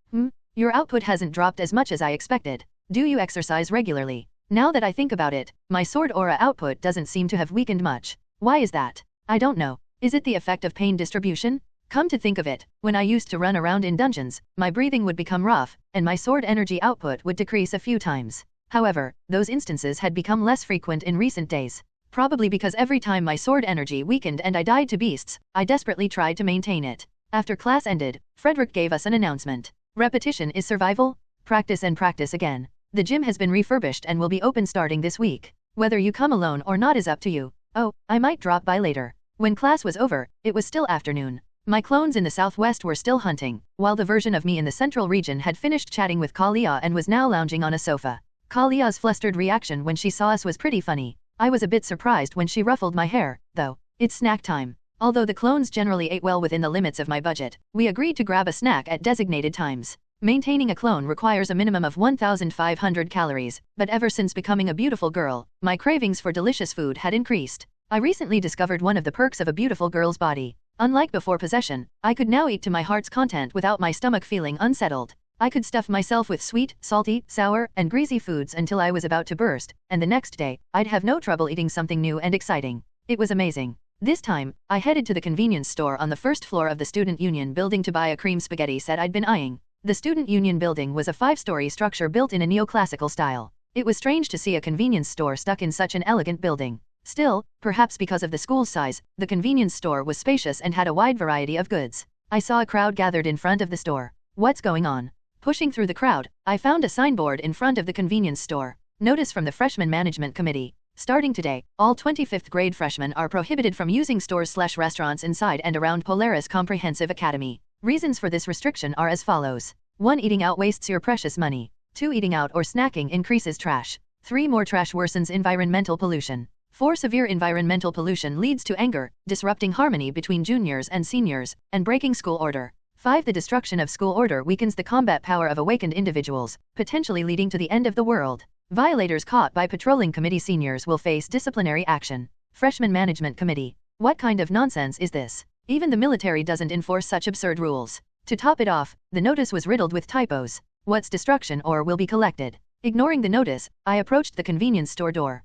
output hasn't dropped as much as I expected. Do you exercise regularly? Now that I think about it, my sword aura output doesn't seem to have weakened much. Why is that? I don't know. Is it the effect of pain distribution? Come to think of it, when I used to run around in dungeons, my breathing would become rough, and my sword energy output would decrease a few times. However, those instances had become less frequent in recent days. Probably because every time my sword energy weakened and I died to beasts, I desperately tried to maintain it. After class ended, Frederick gave us an announcement. Repetition is survival. Practice and practice again. The gym has been refurbished and will be open starting this week. Whether you come alone or not is up to you. Oh, I might drop by later. When class was over, it was still afternoon. My clones in the southwest were still hunting, while the version of me in the central region had finished chatting with Kalia and was now lounging on a sofa. Kalia's flustered reaction when she saw us was pretty funny. I was a bit surprised when she ruffled my hair, though. It's snack time. Although the clones generally ate well within the limits of my budget, we agreed to grab a snack at designated times. Maintaining a clone requires a minimum of 1,500 calories, but ever since becoming a beautiful girl, my cravings for delicious food had increased. I recently discovered one of the perks of a beautiful girl's body. Unlike before possession, I could now eat to my heart's content without my stomach feeling unsettled. I could stuff myself with sweet, salty, sour, and greasy foods until I was about to burst, and the next day, I'd have no trouble eating something new and exciting. It was amazing. This time, I headed to the convenience store on the first floor of the Student Union building to buy a cream spaghetti set I'd been eyeing. The Student Union building was a 5-story structure built in a neoclassical style. It was strange to see a convenience store stuck in such an elegant building. Still, perhaps because of the school's size, the convenience store was spacious and had a wide variety of goods. I saw a crowd gathered in front of the store. What's going on? Pushing through the crowd, I found a signboard in front of the convenience store. Notice from the Freshman Management Committee. Starting today, all 25th grade freshmen are prohibited from using stores/restaurants inside and around Polaris Comprehensive Academy. Reasons for this restriction are as follows. 1. Eating out wastes your precious money. 2. Eating out or snacking increases trash. 3. More trash worsens environmental pollution. 4. Severe environmental pollution leads to anger, disrupting harmony between juniors and seniors, and breaking school order. 5. The destruction of school order weakens the combat power of awakened individuals, potentially leading to the end of the world. Violators caught by patrolling committee seniors will face disciplinary action. Freshman Management Committee. What kind of nonsense is this? Even the military doesn't enforce such absurd rules. To top it off, the notice was riddled with typos. What's destruction or will be collected? Ignoring the notice, I approached the convenience store door.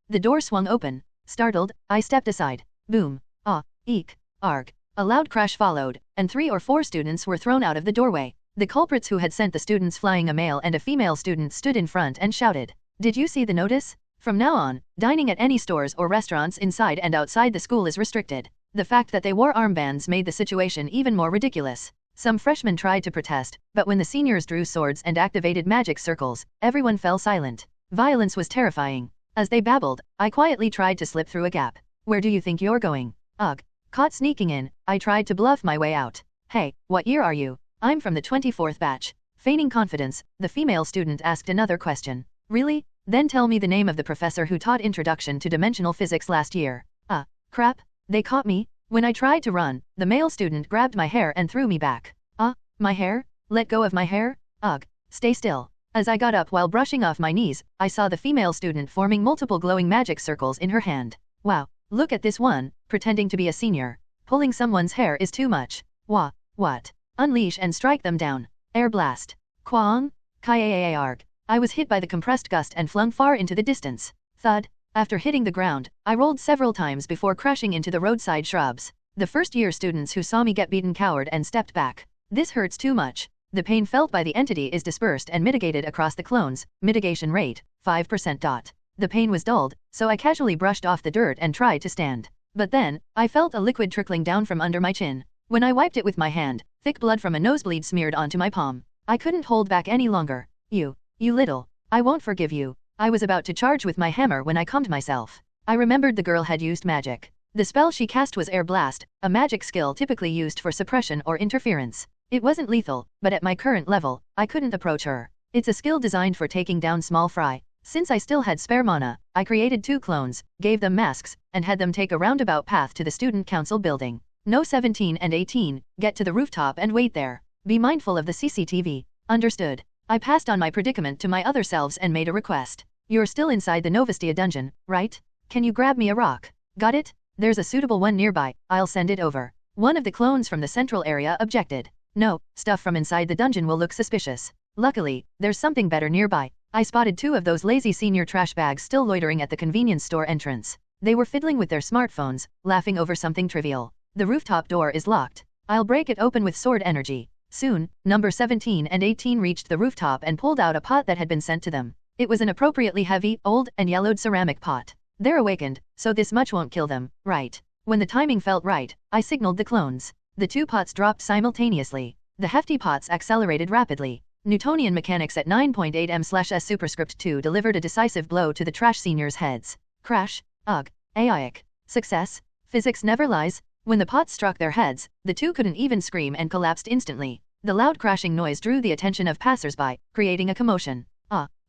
The door swung open. Startled, I stepped aside. Boom. Ah, eek. Arg. A loud crash followed, and 3 or 4 students were thrown out of the doorway. The culprits who had sent the students flying, a male and a female student, stood in front and shouted, "Did you see the notice? From now on, dining at any stores or restaurants inside and outside the school is restricted." The fact that they wore armbands made the situation even more ridiculous. Some freshmen tried to protest, but when the seniors drew swords and activated magic circles, everyone fell silent. Violence was terrifying. As they babbled, I quietly tried to slip through a gap. "Where do you think you're going?" "Ugh." Caught sneaking in, I tried to bluff my way out. "Hey, what year are you?" "I'm from the 24th batch." Feigning confidence, the female student asked another question. "Really? Then tell me the name of the professor who taught Introduction to Dimensional Physics last year." Crap. They caught me. When I tried to run, the male student grabbed my hair and threw me back. My hair? Let go of my hair?" "Ugh. Stay still." As I got up while brushing off my knees, I saw the female student forming multiple glowing magic circles in her hand. "Wow. Look at this one, pretending to be a senior. Pulling someone's hair is too much." What? Unleash and strike them down." Air blast. Kwang? Kyaarg. I was hit by the compressed gust and flung far into the distance. Thud. After hitting the ground, I rolled several times before crashing into the roadside shrubs. The first-year students who saw me get beaten cowered and stepped back. "This hurts too much." The pain felt by the entity is dispersed and mitigated across the clones. Mitigation rate, 5%. The pain was dulled, so I casually brushed off the dirt and tried to stand. But then, I felt a liquid trickling down from under my chin. When I wiped it with my hand, thick blood from a nosebleed smeared onto my palm. I couldn't hold back any longer. You little. I won't forgive you." I was about to charge with my hammer when I calmed myself. I remembered the girl had used magic. The spell she cast was Air Blast, a magic skill typically used for suppression or interference. It wasn't lethal, but at my current level, I couldn't approach her. It's a skill designed for taking down small fry. Since I still had spare mana, I created 2 clones, gave them masks, and had them take a roundabout path to the student council building. "No 17 and 18, get to the rooftop and wait there. Be mindful of the CCTV. Understood." I passed on my predicament to my other selves and made a request. "You're still inside the Novestia dungeon, right? Can you grab me a rock?" "Got it? There's a suitable one nearby, I'll send it over." One of the clones from the central area objected. "No, stuff from inside the dungeon will look suspicious." Luckily, there's something better nearby. I spotted 2 of those lazy senior trash bags still loitering at the convenience store entrance. They were fiddling with their smartphones, laughing over something trivial. "The rooftop door is locked. I'll break it open with sword energy." Soon, number 17 and 18 reached the rooftop and pulled out a pot that had been sent to them. It was an appropriately heavy, old, and yellowed ceramic pot. "They're awakened, so this much won't kill them, right?" When the timing felt right, I signaled the clones. The 2 pots dropped simultaneously. The hefty pots accelerated rapidly. Newtonian mechanics at 9.8 m/s superscript 2 delivered a decisive blow to the trash seniors' heads. Crash. Ugh. Aic. Success. Physics never lies. When the pots struck their heads, the 2 couldn't even scream and collapsed instantly. The loud crashing noise drew the attention of passers-by, creating a commotion.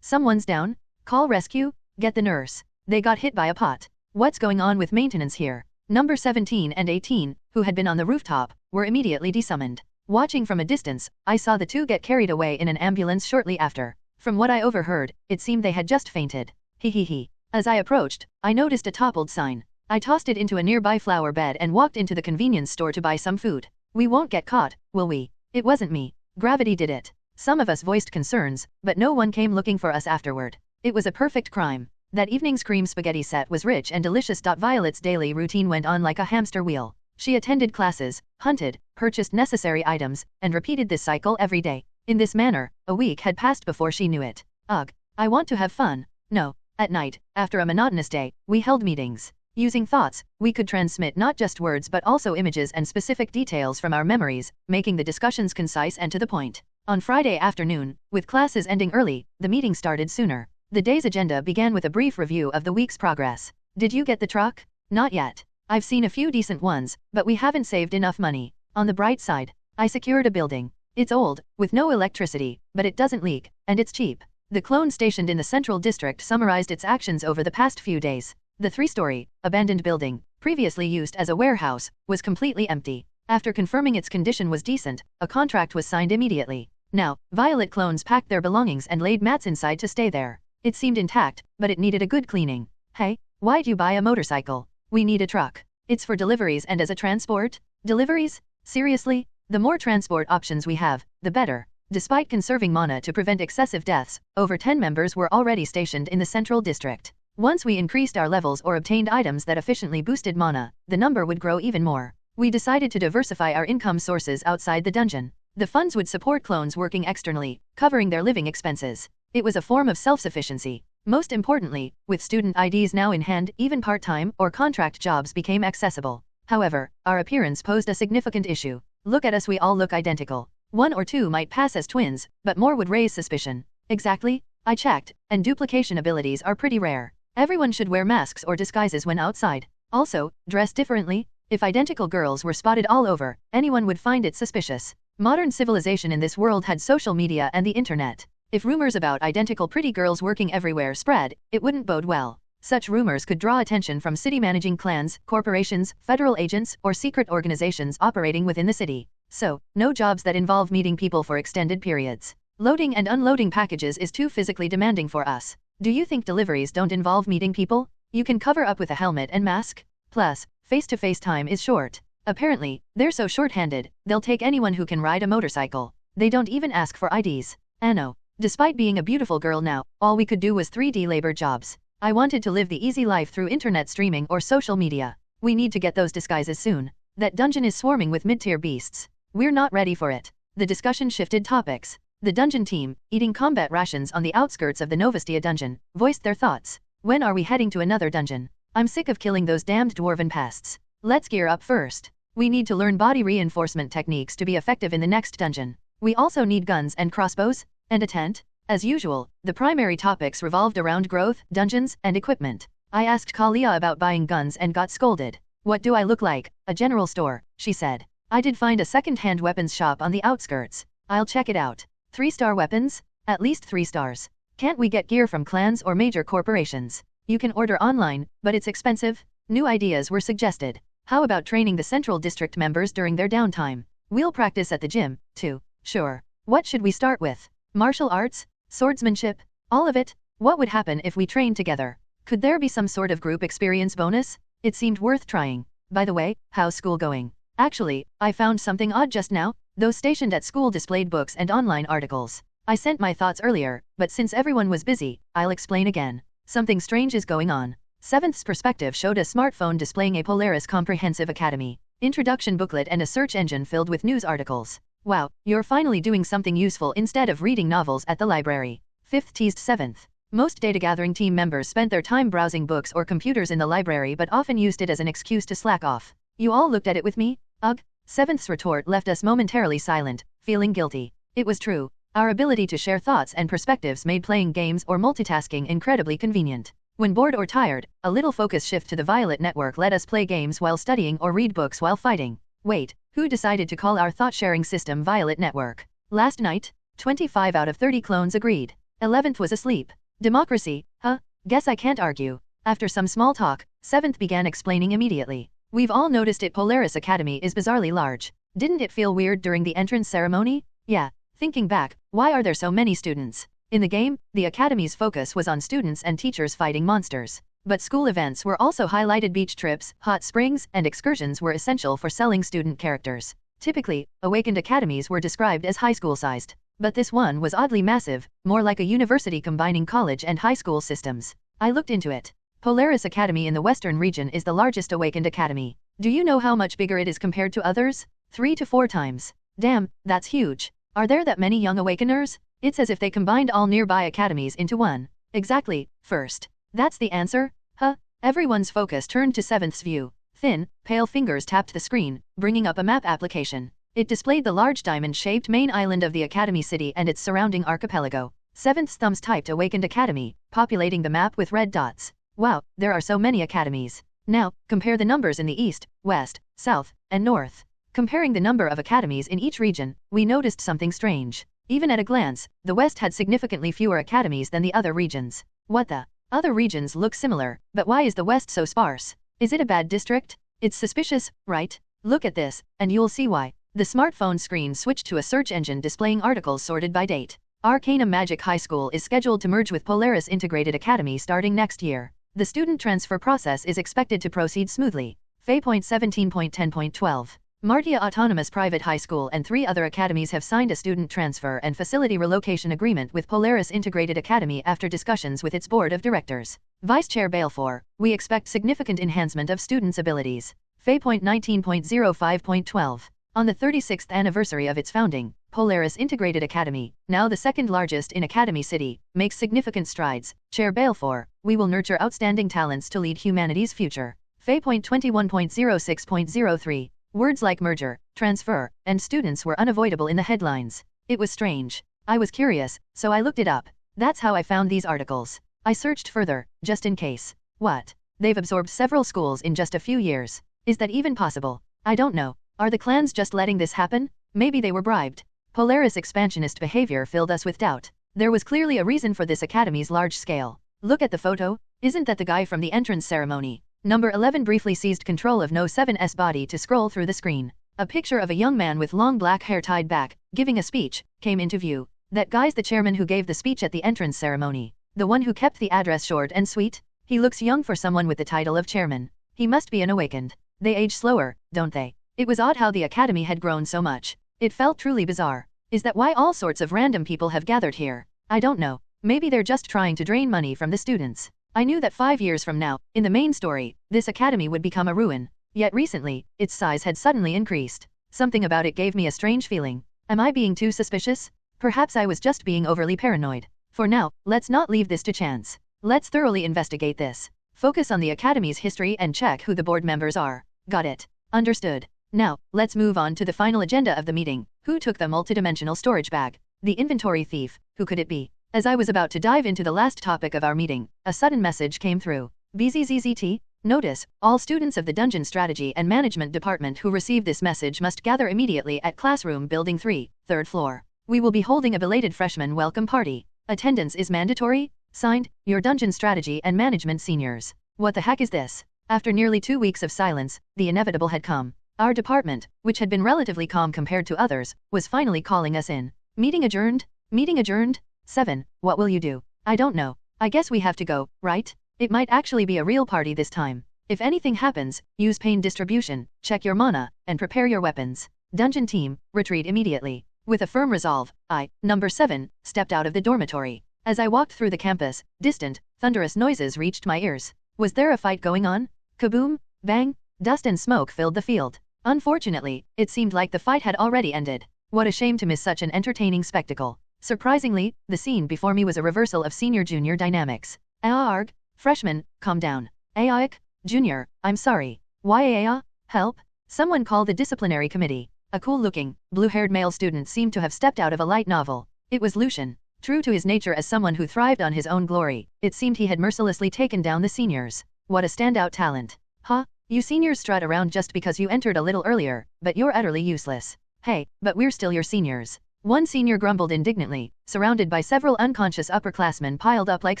Someone's down? Call rescue? Get the nurse. They got hit by a pot. What's going on with maintenance here? Number 17 and 18, who had been on the rooftop, were immediately desummoned. Watching from a distance, I saw the 2 get carried away in an ambulance shortly after. From what I overheard, it seemed they had just fainted. He. As I approached, I noticed a toppled sign. I tossed it into a nearby flower bed and walked into the convenience store to buy some food. "We won't get caught, will we?" "It wasn't me. Gravity did it." Some of us voiced concerns, but no one came looking for us afterward. It was a perfect crime. That evening's cream spaghetti set was rich and delicious. Violet's daily routine went on like a hamster wheel. She attended classes, hunted, purchased necessary items, and repeated this cycle every day. In this manner, a week had passed before she knew it. Ugh. I want to have fun. No. At night, after a monotonous day, we held meetings. Using thoughts, we could transmit not just words but also images and specific details from our memories, making the discussions concise and to the point. On Friday afternoon, with classes ending early, the meeting started sooner. The day's agenda began with a brief review of the week's progress. "Did you get the truck?" "Not yet. I've seen a few decent ones, but we haven't saved enough money." On the bright side, I secured a building. It's old, with no electricity, but it doesn't leak, and it's cheap. The clone stationed in the central district summarized its actions over the past few days. The 3-story, abandoned building, previously used as a warehouse, was completely empty. After confirming its condition was decent, a contract was signed immediately. Now, Violet clones packed their belongings and laid mats inside to stay there. It seemed intact, but it needed a good cleaning. "Hey, why'd you buy a motorcycle?" "We need a truck. It's for deliveries and as a transport." "Deliveries? Seriously? The more transport options we have, the better." Despite conserving mana to prevent excessive deaths, over 10 members were already stationed in the central district. Once we increased our levels or obtained items that efficiently boosted mana, the number would grow even more. we decided to diversify our income sources outside the dungeon. The funds would support clones working externally, covering their living expenses. It was a form of self-sufficiency. Most importantly, with student IDs now in hand, even part-time or contract jobs became accessible. However, our appearance posed a significant issue. Look at us, we all look identical. One or two might pass as twins, but more would raise suspicion. Exactly? I checked, and duplication abilities are pretty rare. Everyone should wear masks or disguises when outside. Also, dress differently. If identical girls were spotted all over, anyone would find it suspicious. Modern civilization in this world had social media and the internet. If rumors about identical pretty girls working everywhere spread, it wouldn't bode well. Such rumors could draw attention from city managing clans, corporations, federal agents, or secret organizations operating within the city. So, no jobs that involve meeting people for extended periods. Loading and unloading packages is too physically demanding for us. Do you think deliveries don't involve meeting people? You can cover up with a helmet and mask. Plus, face-to-face time is short. Apparently, they're so short-handed, they'll take anyone who can ride a motorcycle. They don't even ask for IDs. No. Despite being a beautiful girl now, all we could do was 3D labor jobs. I wanted to live the easy life through internet streaming or social media. We need to get those disguises soon. That dungeon is swarming with mid-tier beasts. We're not ready for it. The discussion shifted topics. The dungeon team, eating combat rations on the outskirts of the Novastia dungeon, voiced their thoughts. When are we heading to another dungeon? I'm sick of killing those damned dwarven pests. Let's gear up first. We need to learn body reinforcement techniques to be effective in the next dungeon. We also need guns and crossbows, and a tent. As usual, the primary topics revolved around growth, dungeons, and equipment. I asked Kalia about buying guns and got scolded. What do I look like? A general store, she said. I did find a second-hand weapons shop on the outskirts. I'll check it out. 3-star weapons? At least 3 stars. Can't we get gear from clans or major corporations? You can order online, but it's expensive. New ideas were suggested. How about training the Central District members during their downtime? We'll practice at the gym, too. Sure. What should we start with? Martial arts? Swordsmanship? All of it? What would happen if we trained together? Could there be some sort of group experience bonus? It seemed worth trying. By the way, how's school going? Actually, I found something odd just now. Those stationed at school displayed books and online articles. I sent my thoughts earlier, but since everyone was busy, I'll explain again. Something strange is going on. 7th's perspective showed a smartphone displaying a Polaris Comprehensive Academy introduction booklet and a search engine filled with news articles. Wow, you're finally doing something useful instead of reading novels at the library. 5th teased 7th. Most data gathering team members spent their time browsing books or computers in the library but often used it as an excuse to slack off. You all looked at it with me? Ugh. 7th's retort left us momentarily silent, feeling guilty. It was true. Our ability to share thoughts and perspectives made playing games or multitasking incredibly convenient. When bored or tired, a little focus shift to the Violet Network let us play games while studying or read books while fighting. Wait, who decided to call our thought-sharing system Violet Network? Last night? 25 out of 30 clones agreed. 11th was asleep. Democracy, huh? Guess I can't argue. After some small talk, 7th began explaining immediately. We've all noticed it. Polaris Academy is bizarrely large. Didn't it feel weird during the entrance ceremony? Yeah. Thinking back, why are there so many students? In the game, the Academy's focus was on students and teachers fighting monsters. But school events were also highlighted. Beach trips, hot springs, and excursions were essential for selling student characters. Typically, awakened academies were described as high school-sized. But this one was oddly massive, more like a university combining college and high school systems. I looked into it. Polaris Academy in the Western region is the largest awakened academy. Do you know how much bigger it is compared to others? 3 to 4 times. Damn, that's huge. Are there that many young awakeners? It's as if they combined all nearby academies into one. Exactly, first. That's the answer? Huh? Everyone's focus turned to 7th's view. Thin, pale fingers tapped the screen, bringing up a map application. It displayed the large diamond-shaped main island of the Academy City and its surrounding archipelago. 7th's thumbs typed Awakened Academy, populating the map with red dots. Wow, there are so many academies. Now, compare the numbers in the east, west, south, and north. Comparing the number of academies in each region, we noticed something strange. Even at a glance, the west had significantly fewer academies than the other regions. What the? Other regions look similar, but why is the west so sparse? Is it a bad district? It's suspicious, right? Look at this, and you'll see why. The smartphone screen switched to a search engine displaying articles sorted by date. Arcana Magic High School is scheduled to merge with Polaris Integrated Academy starting next year. The student transfer process is expected to proceed smoothly. Fay.17.10.12. Martia Autonomous Private High School and 3 other academies have signed a student transfer and facility relocation agreement with Polaris Integrated Academy after discussions with its board of directors. Vice Chair Balfour, we expect significant enhancement of students' abilities. Fay.19.05.12. On the 36th anniversary of its founding, Polaris Integrated Academy, now the second largest in Academy City, makes significant strides. Chair Balfour, we will nurture outstanding talents to lead humanity's future. Fay.21.06.03. Words like merger, transfer, and students were unavoidable in the headlines. It was strange. I was curious, so I looked it up. That's how I found these articles. I searched further, just in case. What? They've absorbed several schools in just a few years. Is that even possible? I don't know. Are the clans just letting this happen? Maybe they were bribed. Polaris expansionist behavior filled us with doubt. There was clearly a reason for this academy's large scale. Look at the photo. Isn't that the guy from the entrance ceremony? Number 11 briefly seized control of No 7's body to scroll through the screen. A picture of a young man with long black hair tied back, giving a speech, came into view. That guy's the chairman who gave the speech at the entrance ceremony. The one who kept the address short and sweet? He looks young for someone with the title of chairman. He must be an awakened. They age slower, don't they? It was odd how the academy had grown so much. It felt truly bizarre. Is that why all sorts of random people have gathered here? I don't know. Maybe they're just trying to drain money from the students. I knew that 5 years from now, in the main story, this academy would become a ruin. Yet recently, its size had suddenly increased. Something about it gave me a strange feeling. Am I being too suspicious? Perhaps I was just being overly paranoid. For now, let's not leave this to chance. Let's thoroughly investigate this. Focus on the academy's history and check who the board members are. Got it. Understood. Now, let's move on to the final agenda of the meeting. Who took the multidimensional storage bag? The inventory thief. Who could it be? As I was about to dive into the last topic of our meeting, a sudden message came through. BZZZT? Notice, all students of the Dungeon Strategy and Management Department who receive this message must gather immediately at Classroom Building 3, 3rd floor. We will be holding a belated freshman welcome party. Attendance is mandatory? Signed, your Dungeon Strategy and Management Seniors. What the heck is this? After nearly 2 weeks of silence, the inevitable had come. Our department, which had been relatively calm compared to others, was finally calling us in. Meeting adjourned? Meeting adjourned? 7. What will you do? I don't know. I guess we have to go, right? It might actually be a real party this time. If anything happens, use pain distribution, check your mana, and prepare your weapons. Dungeon team, retreat immediately. With a firm resolve, I, number 7, stepped out of the dormitory. As I walked through the campus, distant, thunderous noises reached my ears. Was there a fight going on? Kaboom, bang, dust and smoke filled the field. Unfortunately, it seemed like the fight had already ended. What a shame to miss such an entertaining spectacle. Surprisingly, the scene before me was a reversal of senior-junior dynamics. Arg, freshman, calm down. Aik, junior, I'm sorry. Yaya, help? Someone call the disciplinary committee. A cool-looking, blue-haired male student seemed to have stepped out of a light novel. It was Lucian. True to his nature as someone who thrived on his own glory, it seemed he had mercilessly taken down the seniors. What a standout talent. Huh? You seniors strut around just because you entered a little earlier, but you're utterly useless. Hey, but we're still your seniors. One senior grumbled indignantly, surrounded by several unconscious upperclassmen piled up like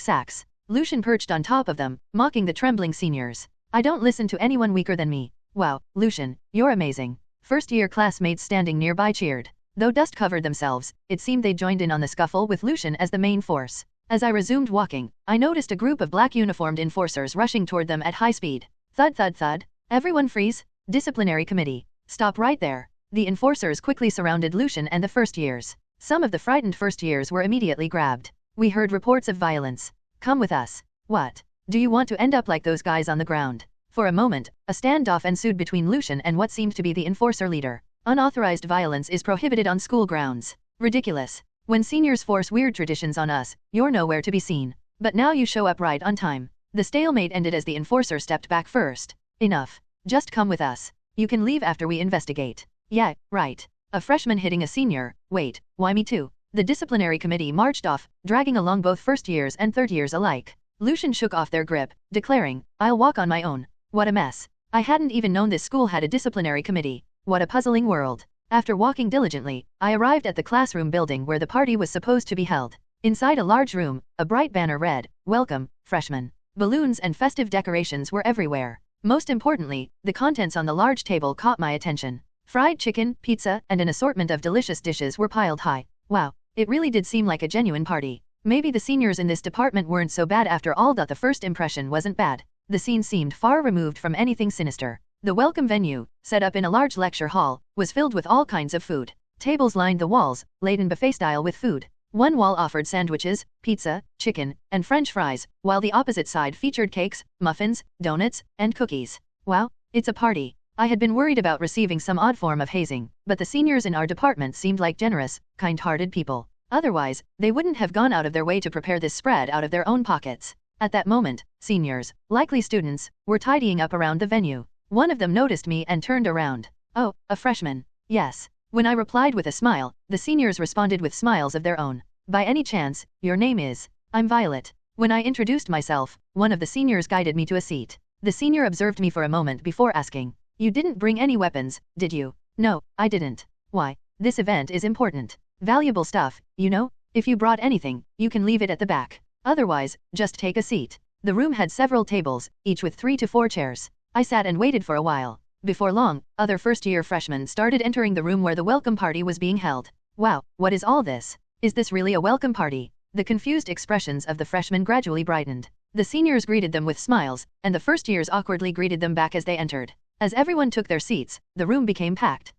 sacks. Lucian perched on top of them, mocking the trembling seniors. I don't listen to anyone weaker than me. Wow, Lucian, you're amazing. First-year classmates standing nearby cheered. Though dust covered themselves, it seemed they joined in on the scuffle with Lucian as the main force. As I resumed walking, I noticed a group of black uniformed enforcers rushing toward them at high speed. Thud thud thud. Everyone freeze. Disciplinary committee. Stop right there. The enforcers quickly surrounded Lucian and the first years. Some of the frightened first years were immediately grabbed. We heard reports of violence. Come with us. What? Do you want to end up like those guys on the ground? For a moment, a standoff ensued between Lucian and what seemed to be the enforcer leader. Unauthorized violence is prohibited on school grounds. Ridiculous. When seniors force weird traditions on us, you're nowhere to be seen. But now you show up right on time. The stalemate ended as the enforcer stepped back first. Enough. Just come with us. You can leave after we investigate. Yeah, right. A freshman hitting a senior. Wait, why me too? The disciplinary committee marched off, dragging along both first years and third years alike. Lucian shook off their grip, declaring, I'll walk on my own. What a mess. I hadn't even known this school had a disciplinary committee. What a puzzling world. After walking diligently, I arrived at the classroom building where the party was supposed to be held. Inside a large room, a bright banner read, Welcome, freshmen. Balloons and festive decorations were everywhere. Most importantly, the contents on the large table caught my attention. Fried chicken, pizza, and an assortment of delicious dishes were piled high. Wow, it really did seem like a genuine party. Maybe the seniors in this department weren't so bad after all. The first impression wasn't bad. The scene seemed far removed from anything sinister. The welcome venue, set up in a large lecture hall, was filled with all kinds of food. Tables lined the walls, laden buffet style with food. One wall offered sandwiches, pizza, chicken, and French fries, while the opposite side featured cakes, muffins, donuts, and cookies. Wow, it's a party. I had been worried about receiving some odd form of hazing, but the seniors in our department seemed like generous, kind-hearted people. Otherwise, they wouldn't have gone out of their way to prepare this spread out of their own pockets. At that moment, seniors, likely students, were tidying up around the venue. One of them noticed me and turned around. Oh, a freshman. Yes. When I replied with a smile, the seniors responded with smiles of their own. By any chance, your name is? I'm Violet. When I introduced myself, one of the seniors guided me to a seat. The senior observed me for a moment before asking, "You didn't bring any weapons, did you?" "No, I didn't." "Why? This event is important. Valuable stuff, you know? If you brought anything, you can leave it at the back. Otherwise, just take a seat." The room had several tables, each with 3 to 4 chairs. I sat and waited for a while. Before long, other first-year freshmen started entering the room where the welcome party was being held. Wow, what is all this? Is this really a welcome party? The confused expressions of the freshmen gradually brightened. The seniors greeted them with smiles, and the first years awkwardly greeted them back as they entered. As everyone took their seats, the room became packed.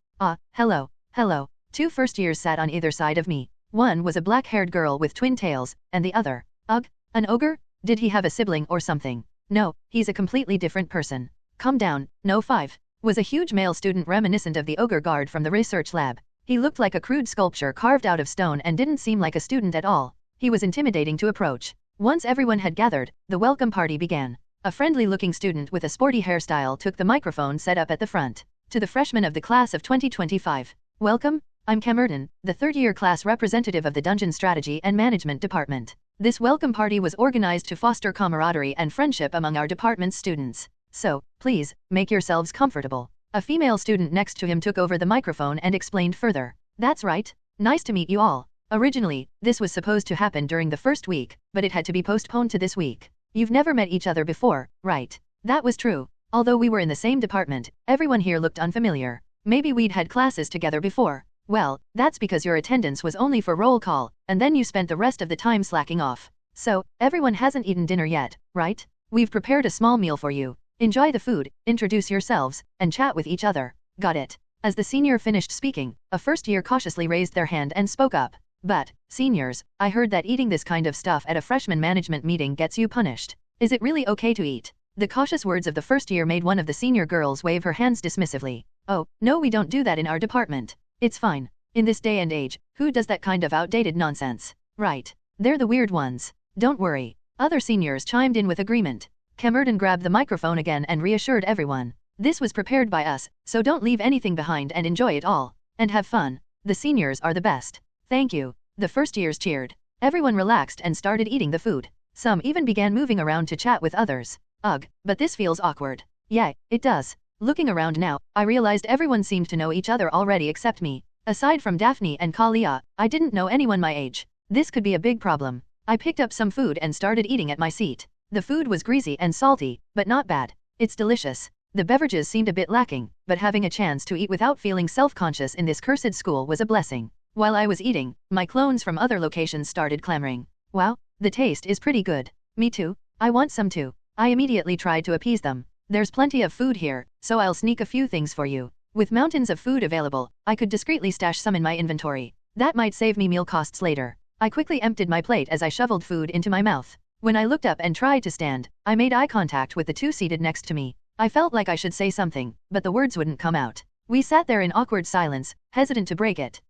Hello. 2 first years sat on either side of me. One was a black-haired girl with twin tails, and the other, ugh, an ogre? Did he have a sibling or something? No, he's a completely different person. Calm down, no 5. Was a huge male student reminiscent of the ogre guard from the research lab. He looked like a crude sculpture carved out of stone and didn't seem like a student at all. He was intimidating to approach. Once everyone had gathered, the welcome party began. A friendly-looking student with a sporty hairstyle took the microphone set up at the front. To the freshmen of the class of 2025. Welcome, I'm Confronting, the third-year class representative of the Dungeon Strategy and Management Department. This welcome party was organized to foster camaraderie and friendship among our department's students. So, please, make yourselves comfortable. A female student next to him took over the microphone and explained further. That's right. Nice to meet you all. Originally, this was supposed to happen during the first week, but it had to be postponed to this week. You've never met each other before, right? That was true. Although we were in the same department, everyone here looked unfamiliar. Maybe we'd had classes together before. Well, that's because your attendance was only for roll call, and then you spent the rest of the time slacking off. So, everyone hasn't eaten dinner yet, right? We've prepared a small meal for you. Enjoy the food, introduce yourselves, and chat with each other. Got it? As the senior finished speaking, a first year cautiously raised their hand and spoke up. But, seniors, I heard that eating this kind of stuff at a freshman management meeting gets you punished. Is it really okay to eat? The cautious words of the first year made one of the senior girls wave her hands dismissively. Oh, no, we don't do that in our department. It's fine. In this day and age, who does that kind of outdated nonsense? Right. They're the weird ones. Don't worry. Other seniors chimed in with agreement. Confronting grabbed the microphone again and reassured everyone. This was prepared by us, so don't leave anything behind and enjoy it all. And have fun. The seniors are the best. Thank you. The first years cheered. Everyone relaxed and started eating the food. Some even began moving around to chat with others. Ugh, but this feels awkward. Yeah, it does. Looking around now, I realized everyone seemed to know each other already except me. Aside from Daphne and Kalia, I didn't know anyone my age. This could be a big problem. I picked up some food and started eating at my seat. The food was greasy and salty, but not bad. It's delicious. The beverages seemed a bit lacking, but having a chance to eat without feeling self-conscious in this cursed school was a blessing. While I was eating, my clones from other locations started clamoring. Wow, the taste is pretty good. Me too. I want some too. I immediately tried to appease them. There's plenty of food here, so I'll sneak a few things for you. With mountains of food available, I could discreetly stash some in my inventory. That might save me meal costs later. I quickly emptied my plate as I shoveled food into my mouth. When I looked up and tried to stand, I made eye contact with the two seated next to me. I felt like I should say something, but the words wouldn't come out. We sat there in awkward silence, hesitant to break it.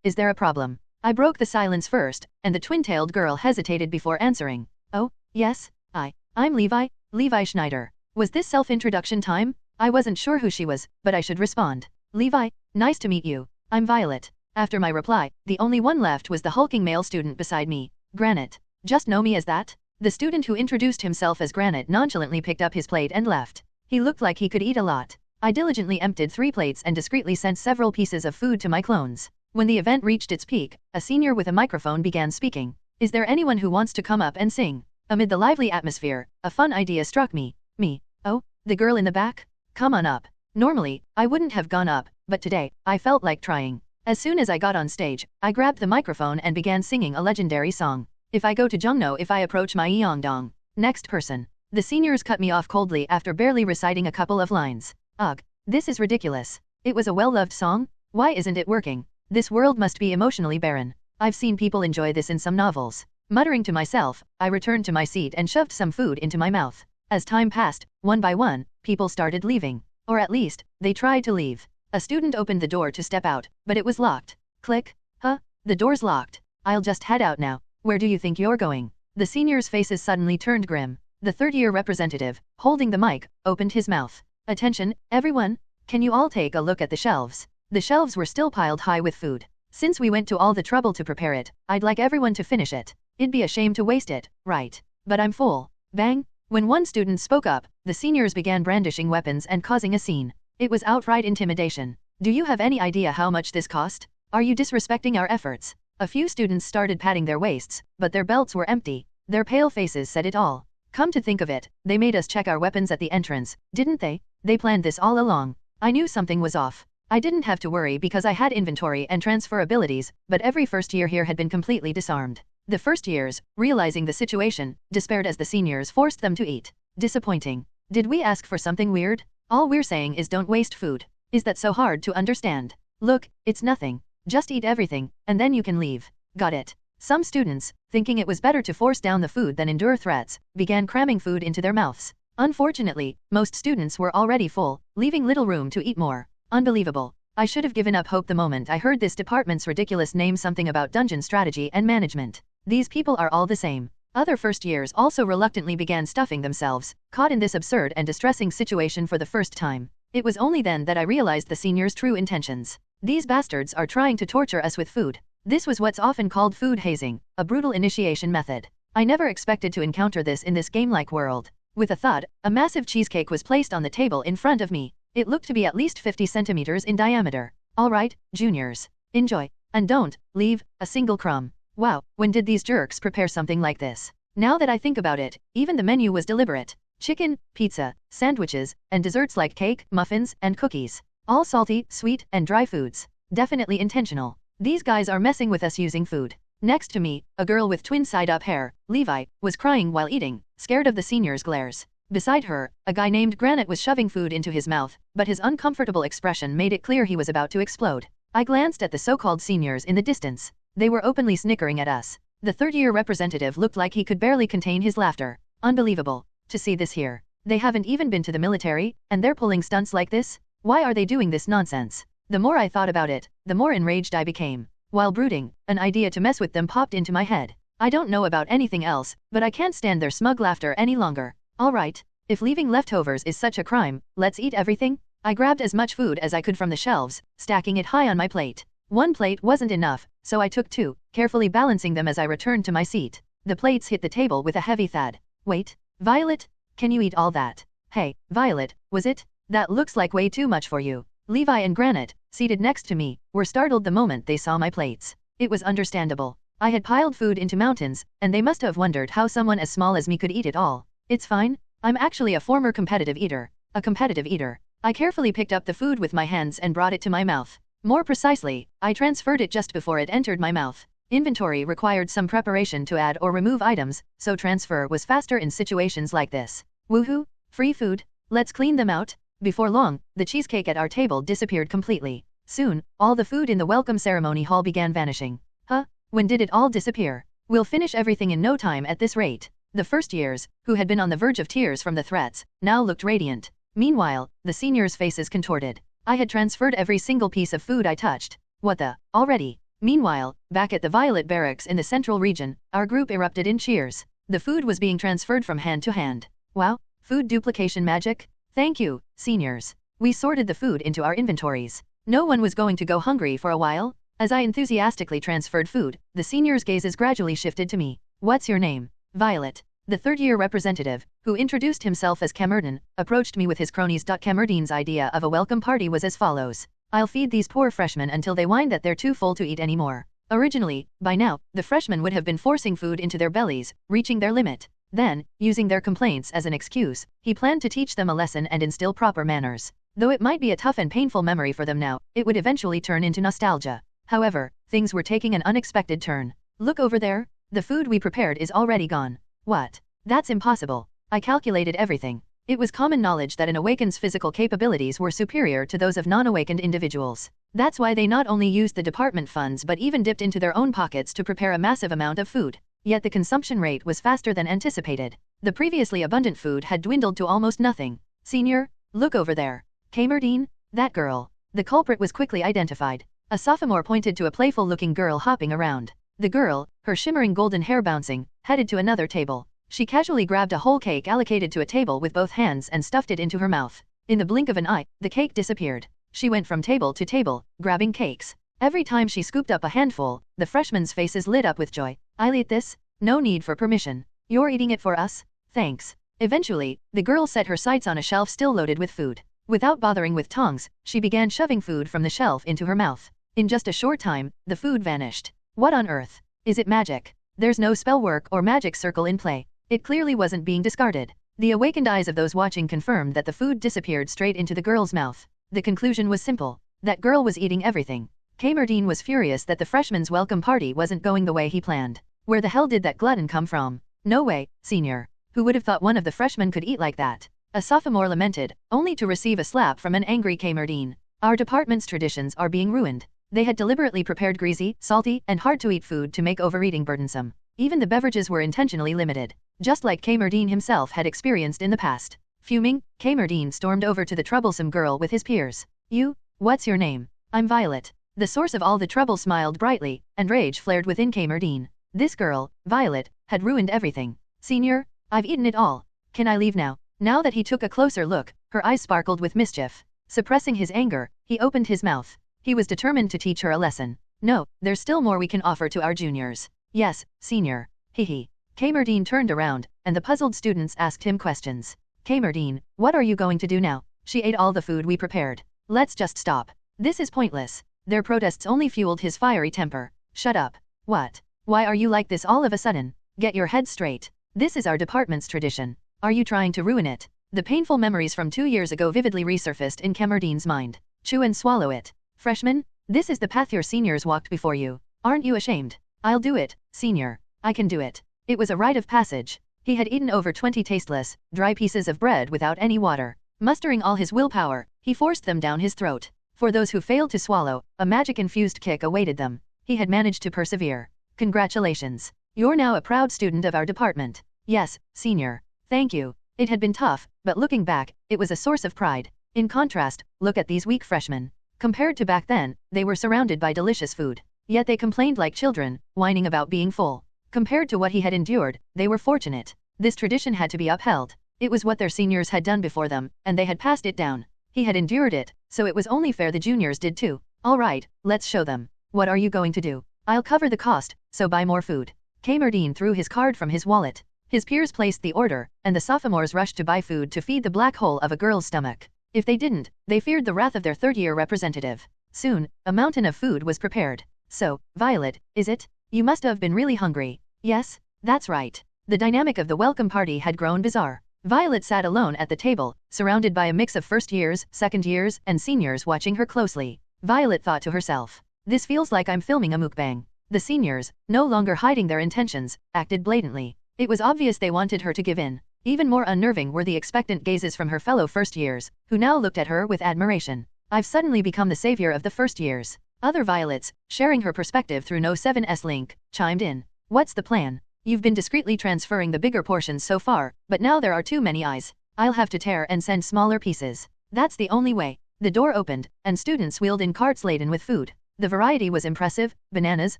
Is there a problem? I broke the silence first, and the twin-tailed girl hesitated before answering. Oh, yes, I'm Levi Schneider. Was this self-introduction time? I wasn't sure who she was, but I should respond. Levi, nice to meet you. I'm Violet. After my reply, the only one left was the hulking male student beside me. Granite. Just know me as that? The student who introduced himself as Granite nonchalantly picked up his plate and left. He looked like he could eat a lot. I diligently emptied 3 plates and discreetly sent several pieces of food to my clones. When the event reached its peak, a senior with a microphone began speaking. Is there anyone who wants to come up and sing? Amid the lively atmosphere, a fun idea struck me. Me. Oh, the girl in the back? Come on up. Normally, I wouldn't have gone up, but today, I felt like trying. As soon as I got on stage, I grabbed the microphone and began singing a legendary song. If I go to Jungno if I approach my Yeongdong. Next person. The seniors cut me off coldly after barely reciting a couple of lines. Ugh, this is ridiculous. It was a well-loved song? Why isn't it working? This world must be emotionally barren. I've seen people enjoy this in some novels. Muttering to myself, I returned to my seat and shoved some food into my mouth. As time passed, one by one, people started leaving. Or at least, they tried to leave. A student opened the door to step out, but it was locked. Click. Huh? The door's locked. I'll just head out now. Where do you think you're going? The seniors' faces suddenly turned grim. The third-year representative, holding the mic, opened his mouth. Attention, everyone. Can you all take a look at the shelves? The shelves were still piled high with food. Since we went to all the trouble to prepare it, I'd like everyone to finish it. It'd be a shame to waste it, right? But I'm full. Bang! When one student spoke up, the seniors began brandishing weapons and causing a scene. It was outright intimidation. Do you have any idea how much this cost? Are you disrespecting our efforts? A few students started patting their waists, but their belts were empty. Their pale faces said it all. Come to think of it, they made us check our weapons at the entrance, didn't they? They planned this all along. I knew something was off. I didn't have to worry because I had inventory and transfer abilities, but every first year here had been completely disarmed. The first years, realizing the situation, despaired as the seniors forced them to eat. Disappointing. Did we ask for something weird? All we're saying is don't waste food. Is that so hard to understand? Look, it's nothing. Just eat everything, and then you can leave. Got it. Some students, thinking it was better to force down the food than endure threats, began cramming food into their mouths. Unfortunately, most students were already full, leaving little room to eat more. Unbelievable. I should have given up hope the moment I heard this department's ridiculous name, something about dungeon strategy and management. These people are all the same. Other first years also reluctantly began stuffing themselves, caught in this absurd and distressing situation for the first time. It was only then that I realized the seniors' true intentions. These bastards are trying to torture us with food. This was what's often called food hazing, a brutal initiation method. I never expected to encounter this in this game-like world. With a thud, a massive cheesecake was placed on the table in front of me. It looked to be at least 50 centimeters in diameter. All right, juniors. Enjoy. And don't leave a single crumb. Wow, when did these jerks prepare something like this? Now that I think about it, even the menu was deliberate. Chicken, pizza, sandwiches, and desserts like cake, muffins, and cookies. All salty, sweet, and dry foods. Definitely intentional. These guys are messing with us using food. Next to me, a girl with twin side-up hair, Levi, was crying while eating, scared of the seniors' glares. Beside her, a guy named Granite was shoving food into his mouth, but his uncomfortable expression made it clear he was about to explode. I glanced at the so-called seniors in the distance. They were openly snickering at us. The third-year representative looked like he could barely contain his laughter. Unbelievable. To see this here. They haven't even been to the military, and they're pulling stunts like this? Why are they doing this nonsense? The more I thought about it, the more enraged I became. While brooding, an idea to mess with them popped into my head. I don't know about anything else, but I can't stand their smug laughter any longer. All right, if leaving leftovers is such a crime, let's eat everything. I grabbed as much food as I could from the shelves, stacking it high on my plate. One plate wasn't enough, so I took two, carefully balancing them as I returned to my seat. The plates hit the table with a heavy thud. Wait, Violet? Can you eat all that? Hey, Violet, was it? That looks like way too much for you. Levi and Granite, seated next to me, were startled the moment they saw my plates. It was understandable. I had piled food into mountains, and they must have wondered how someone as small as me could eat it all. It's fine. I'm actually a former competitive eater. A competitive eater. I carefully picked up the food with my hands and brought it to my mouth. More precisely, I transferred it just before it entered my mouth. Inventory required some preparation to add or remove items, so transfer was faster in situations like this. Woohoo! Free food. Let's clean them out. Before long, the cheesecake at our table disappeared completely. Soon, all the food in the welcome ceremony hall began vanishing. Huh? When did it all disappear? We'll finish everything in no time at this rate. The first years, who had been on the verge of tears from the threats, now looked radiant. Meanwhile, the seniors' faces contorted. I had transferred every single piece of food I touched. What the? Already? Meanwhile, back at the Violet Barracks in the central region, our group erupted in cheers. The food was being transferred from hand to hand. Wow, food duplication magic? Thank you, seniors. We sorted the food into our inventories. No one was going to go hungry for a while. As I enthusiastically transferred food, the seniors' gazes gradually shifted to me. What's your name? Violet. The third-year representative, who introduced himself as Camerdin, approached me with his cronies. Camerdin's idea of a welcome party was as follows. I'll feed these poor freshmen until they whine that they're too full to eat anymore. Originally, by now, the freshmen would have been forcing food into their bellies, reaching their limit. Then, using their complaints as an excuse, he planned to teach them a lesson and instill proper manners. Though it might be a tough and painful memory for them now, it would eventually turn into nostalgia. However, things were taking an unexpected turn. Look over there. The food we prepared is already gone. What? That's impossible. I calculated everything. It was common knowledge that an awakened's physical capabilities were superior to those of non-awakened individuals. That's why they not only used the department funds but even dipped into their own pockets to prepare a massive amount of food. Yet the consumption rate was faster than anticipated. The previously abundant food had dwindled to almost nothing. Senior, look over there. Kamerdine? That girl. The culprit was quickly identified. A sophomore pointed to a playful-looking girl hopping around. The girl, her shimmering golden hair bouncing, headed to another table. She casually grabbed a whole cake allocated to a table with both hands and stuffed it into her mouth. In the blink of an eye, the cake disappeared. She went from table to table, grabbing cakes. Every time she scooped up a handful, the freshmen's faces lit up with joy. I'll eat this? No need for permission. You're eating it for us? Thanks. Eventually, the girl set her sights on a shelf still loaded with food. Without bothering with tongs, she began shoving food from the shelf into her mouth. In just a short time, the food vanished. What on earth? Is it magic? There's no spell work or magic circle in play. It clearly wasn't being discarded. The awakened eyes of those watching confirmed that the food disappeared straight into the girl's mouth. The conclusion was simple. That girl was eating everything. Kamerdine was furious that the freshman's welcome party wasn't going the way he planned. Where the hell did that glutton come from? No way, senior. Who would have thought one of the freshmen could eat like that? A sophomore lamented, only to receive a slap from an angry Kamerdine. Our department's traditions are being ruined. They had deliberately prepared greasy, salty, and hard-to-eat food to make overeating burdensome. Even the beverages were intentionally limited, just like Kamerdine himself had experienced in the past. Fuming, Kamerdine stormed over to the troublesome girl with his peers. You? What's your name? I'm Violet. The source of all the trouble smiled brightly, and rage flared within Kamerdine. This girl, Violet, had ruined everything. Senior, I've eaten it all. Can I leave now? Now that he took a closer look, her eyes sparkled with mischief. Suppressing his anger, he opened his mouth. He was determined to teach her a lesson. No, there's still more we can offer to our juniors. Yes, senior. Hehe. Kamerdine turned around, and the puzzled students asked him questions. Kamerdine, what are you going to do now? She ate all the food we prepared. Let's just stop. This is pointless. Their protests only fueled his fiery temper. Shut up. What? Why are you like this all of a sudden? Get your head straight. This is our department's tradition. Are you trying to ruin it? The painful memories from 2 years ago vividly resurfaced in Kamerdine's mind. Chew and swallow it. Freshman, this is the path your seniors walked before you. Aren't you ashamed? I'll do it, senior. I can do it. It was a rite of passage. He had eaten over 20 tasteless, dry pieces of bread without any water. Mustering all his willpower, he forced them down his throat. For those who failed to swallow, a magic-infused kick awaited them. He had managed to persevere. Congratulations. You're now a proud student of our department. Yes, senior. Thank you. It had been tough, but looking back, it was a source of pride. In contrast, look at these weak freshmen. Compared to back then, they were surrounded by delicious food. Yet they complained like children, whining about being full. Compared to what he had endured, they were fortunate. This tradition had to be upheld. It was what their seniors had done before them, and they had passed it down. He had endured it, so it was only fair the juniors did too. All right, let's show them. What are you going to do? I'll cover the cost, so buy more food. Kamerdine threw his card from his wallet. His peers placed the order, and the sophomores rushed to buy food to feed the black hole of a girl's stomach. If they didn't, they feared the wrath of their third-year representative. Soon, a mountain of food was prepared. So, Violet, is it? You must have been really hungry. Yes, that's right. The dynamic of the welcome party had grown bizarre. Violet sat alone at the table, surrounded by a mix of first years, second years, and seniors watching her closely. Violet thought to herself, this feels like I'm filming a mukbang. The seniors, no longer hiding their intentions, acted blatantly. It was obvious they wanted her to give in. Even more unnerving were the expectant gazes from her fellow first years, who now looked at her with admiration. I've suddenly become the savior of the first years. Other Violets, sharing her perspective through No 7's link, chimed in. What's the plan? You've been discreetly transferring the bigger portions so far, but now there are too many eyes. I'll have to tear and send smaller pieces. That's the only way. The door opened, and students wheeled in carts laden with food. The variety was impressive: bananas,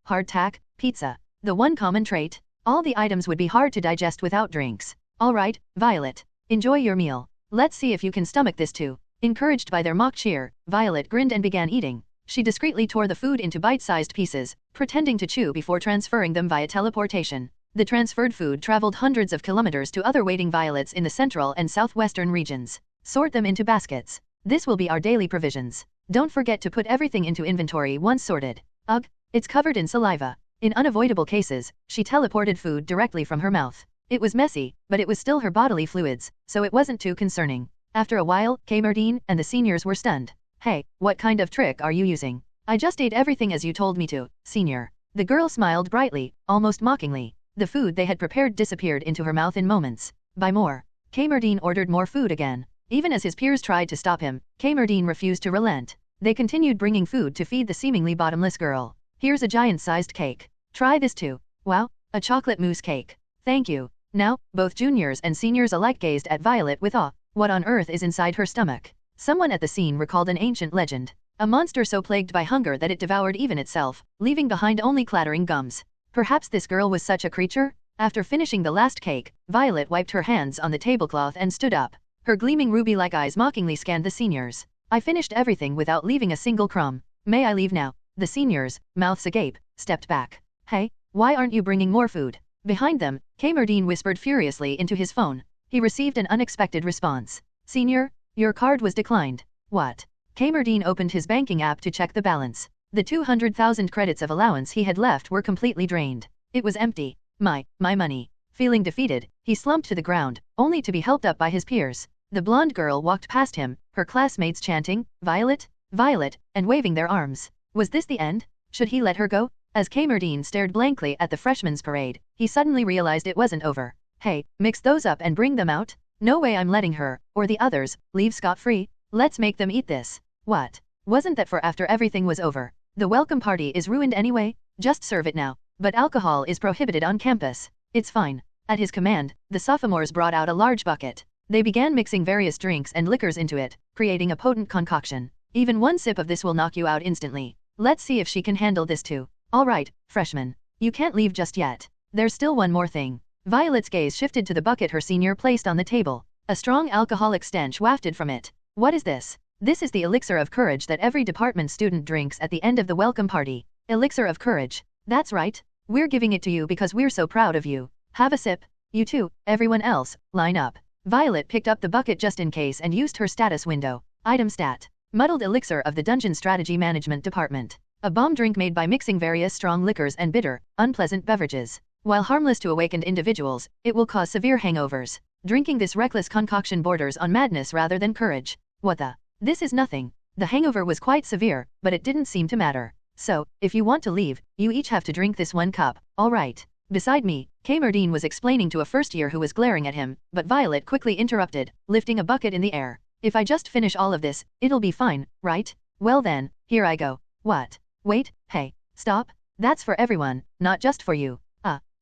hardtack, pizza. The one common trait: all the items would be hard to digest without drinks. All right, Violet. Enjoy your meal. Let's see if you can stomach this too. Encouraged by their mock cheer, Violet grinned and began eating. She discreetly tore the food into bite-sized pieces, pretending to chew before transferring them via teleportation. The transferred food traveled hundreds of kilometers to other waiting Violets in the central and southwestern regions. Sort them into baskets. This will be our daily provisions. Don't forget to put everything into inventory once sorted. Ugh, it's covered in saliva. In unavoidable cases, she teleported food directly from her mouth. It was messy, but it was still her bodily fluids, so it wasn't too concerning. After a while, Kamerdine and the seniors were stunned. Hey, what kind of trick are you using? I just ate everything as you told me to, senior. The girl smiled brightly, almost mockingly. The food they had prepared disappeared into her mouth in moments. Buy more. Kamerdine ordered more food again. Even as his peers tried to stop him, Kamerdine refused to relent. They continued bringing food to feed the seemingly bottomless girl. Here's a giant-sized cake. Try this too. Wow, a chocolate mousse cake. Thank you. Now, both juniors and seniors alike gazed at Violet with awe. What on earth is inside her stomach? Someone at the scene recalled an ancient legend. A monster so plagued by hunger that it devoured even itself, leaving behind only clattering gums. Perhaps this girl was such a creature? After finishing the last cake, Violet wiped her hands on the tablecloth and stood up. Her gleaming ruby-like eyes mockingly scanned the seniors. I finished everything without leaving a single crumb. May I leave now? The seniors, mouths agape, stepped back. Hey, why aren't you bringing more food? Behind them, Kamerdine whispered furiously into his phone. He received an unexpected response. Senior, your card was declined. What? Kamerdine opened his banking app to check the balance. The 200,000 credits of allowance he had left were completely drained. It was empty. My money. Feeling defeated, he slumped to the ground, only to be helped up by his peers. The blonde girl walked past him, her classmates chanting, Violet, Violet, and waving their arms. Was this the end? Should he let her go? As Kamerdine stared blankly at the freshmen's parade, he suddenly realized it wasn't over. Hey, mix those up and bring them out? No way I'm letting her, or the others, leave scot-free. Let's make them eat this. What? Wasn't that for after everything was over? The welcome party is ruined anyway? Just serve it now. But alcohol is prohibited on campus. It's fine. At his command, the sophomores brought out a large bucket. They began mixing various drinks and liquors into it, creating a potent concoction. Even one sip of this will knock you out instantly. Let's see if she can handle this too. All right, freshman. You can't leave just yet. There's still one more thing. Violet's gaze shifted to the bucket her senior placed on the table. A strong alcoholic stench wafted from it. What is this? This is the elixir of courage that every department student drinks at the end of the welcome party. Elixir of courage. That's right. We're giving it to you because we're so proud of you. Have a sip. You too, everyone else, line up. Violet picked up the bucket just in case and used her status window. Item stat. Muddled elixir of the Dungeon Strategy Management Department. A bomb drink made by mixing various strong liquors and bitter, unpleasant beverages. While harmless to awakened individuals, it will cause severe hangovers. Drinking this reckless concoction borders on madness rather than courage. What the? This is nothing. The hangover was quite severe, but it didn't seem to matter. So, if you want to leave, you each have to drink this one cup, alright. Beside me, Kamerdine was explaining to a first year who was glaring at him, but Violet quickly interrupted, lifting a bucket in the air. If I just finish all of this, it'll be fine, right? Well then, here I go. What? Wait, hey, stop. That's for everyone, not just for you.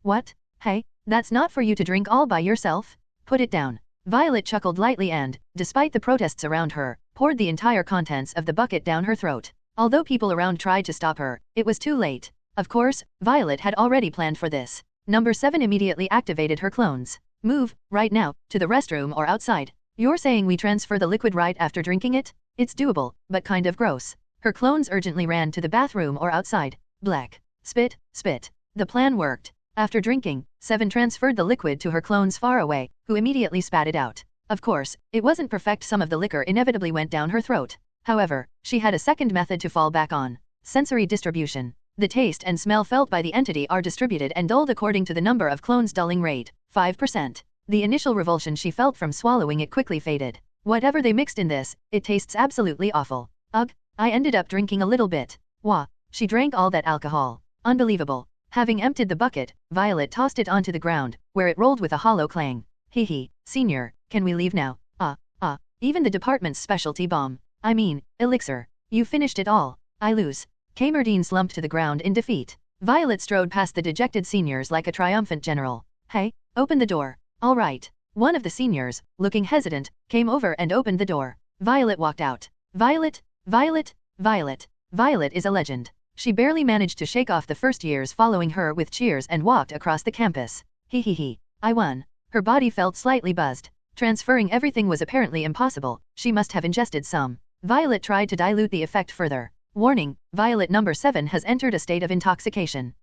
What? Hey, that's not for you to drink all by yourself? Put it down. Violet chuckled lightly and, despite the protests around her, poured the entire contents of the bucket down her throat. Although people around tried to stop her, it was too late. Of course, Violet had already planned for this. Number 7 immediately activated her clones. Move, right now, to the restroom or outside. You're saying we transfer the liquid right after drinking it? It's doable, but kind of gross. Her clones urgently ran to the bathroom or outside. Black. Spit, spit. The plan worked. After drinking, 7 transferred the liquid to her clones far away, who immediately spat it out. Of course, it wasn't perfect. Some of the liquor inevitably went down her throat. However, she had a second method to fall back on. Sensory distribution. The taste and smell felt by the entity are distributed and dulled according to the number of clones' dulling rate, 5%. The initial revulsion she felt from swallowing it quickly faded. Whatever they mixed in this, it tastes absolutely awful. Ugh, I ended up drinking a little bit. Wah, she drank all that alcohol. Unbelievable. Having emptied the bucket, Violet tossed it onto the ground, where it rolled with a hollow clang. Hee, senior, can we leave now? Even the department's specialty bomb. I mean, elixir. You finished it all. I lose. Kamerdine slumped to the ground in defeat. Violet strode past the dejected seniors like a triumphant general. Hey, open the door. All right. One of the seniors, looking hesitant, came over and opened the door. Violet walked out. Violet, Violet, Violet. Violet is a legend. She barely managed to shake off the first years following her with cheers and walked across the campus. Hee. I won. Her body felt slightly buzzed. Transferring everything was apparently impossible. She must have ingested some. Violet tried to dilute the effect further. Warning, Violet number 7 has entered a state of intoxication.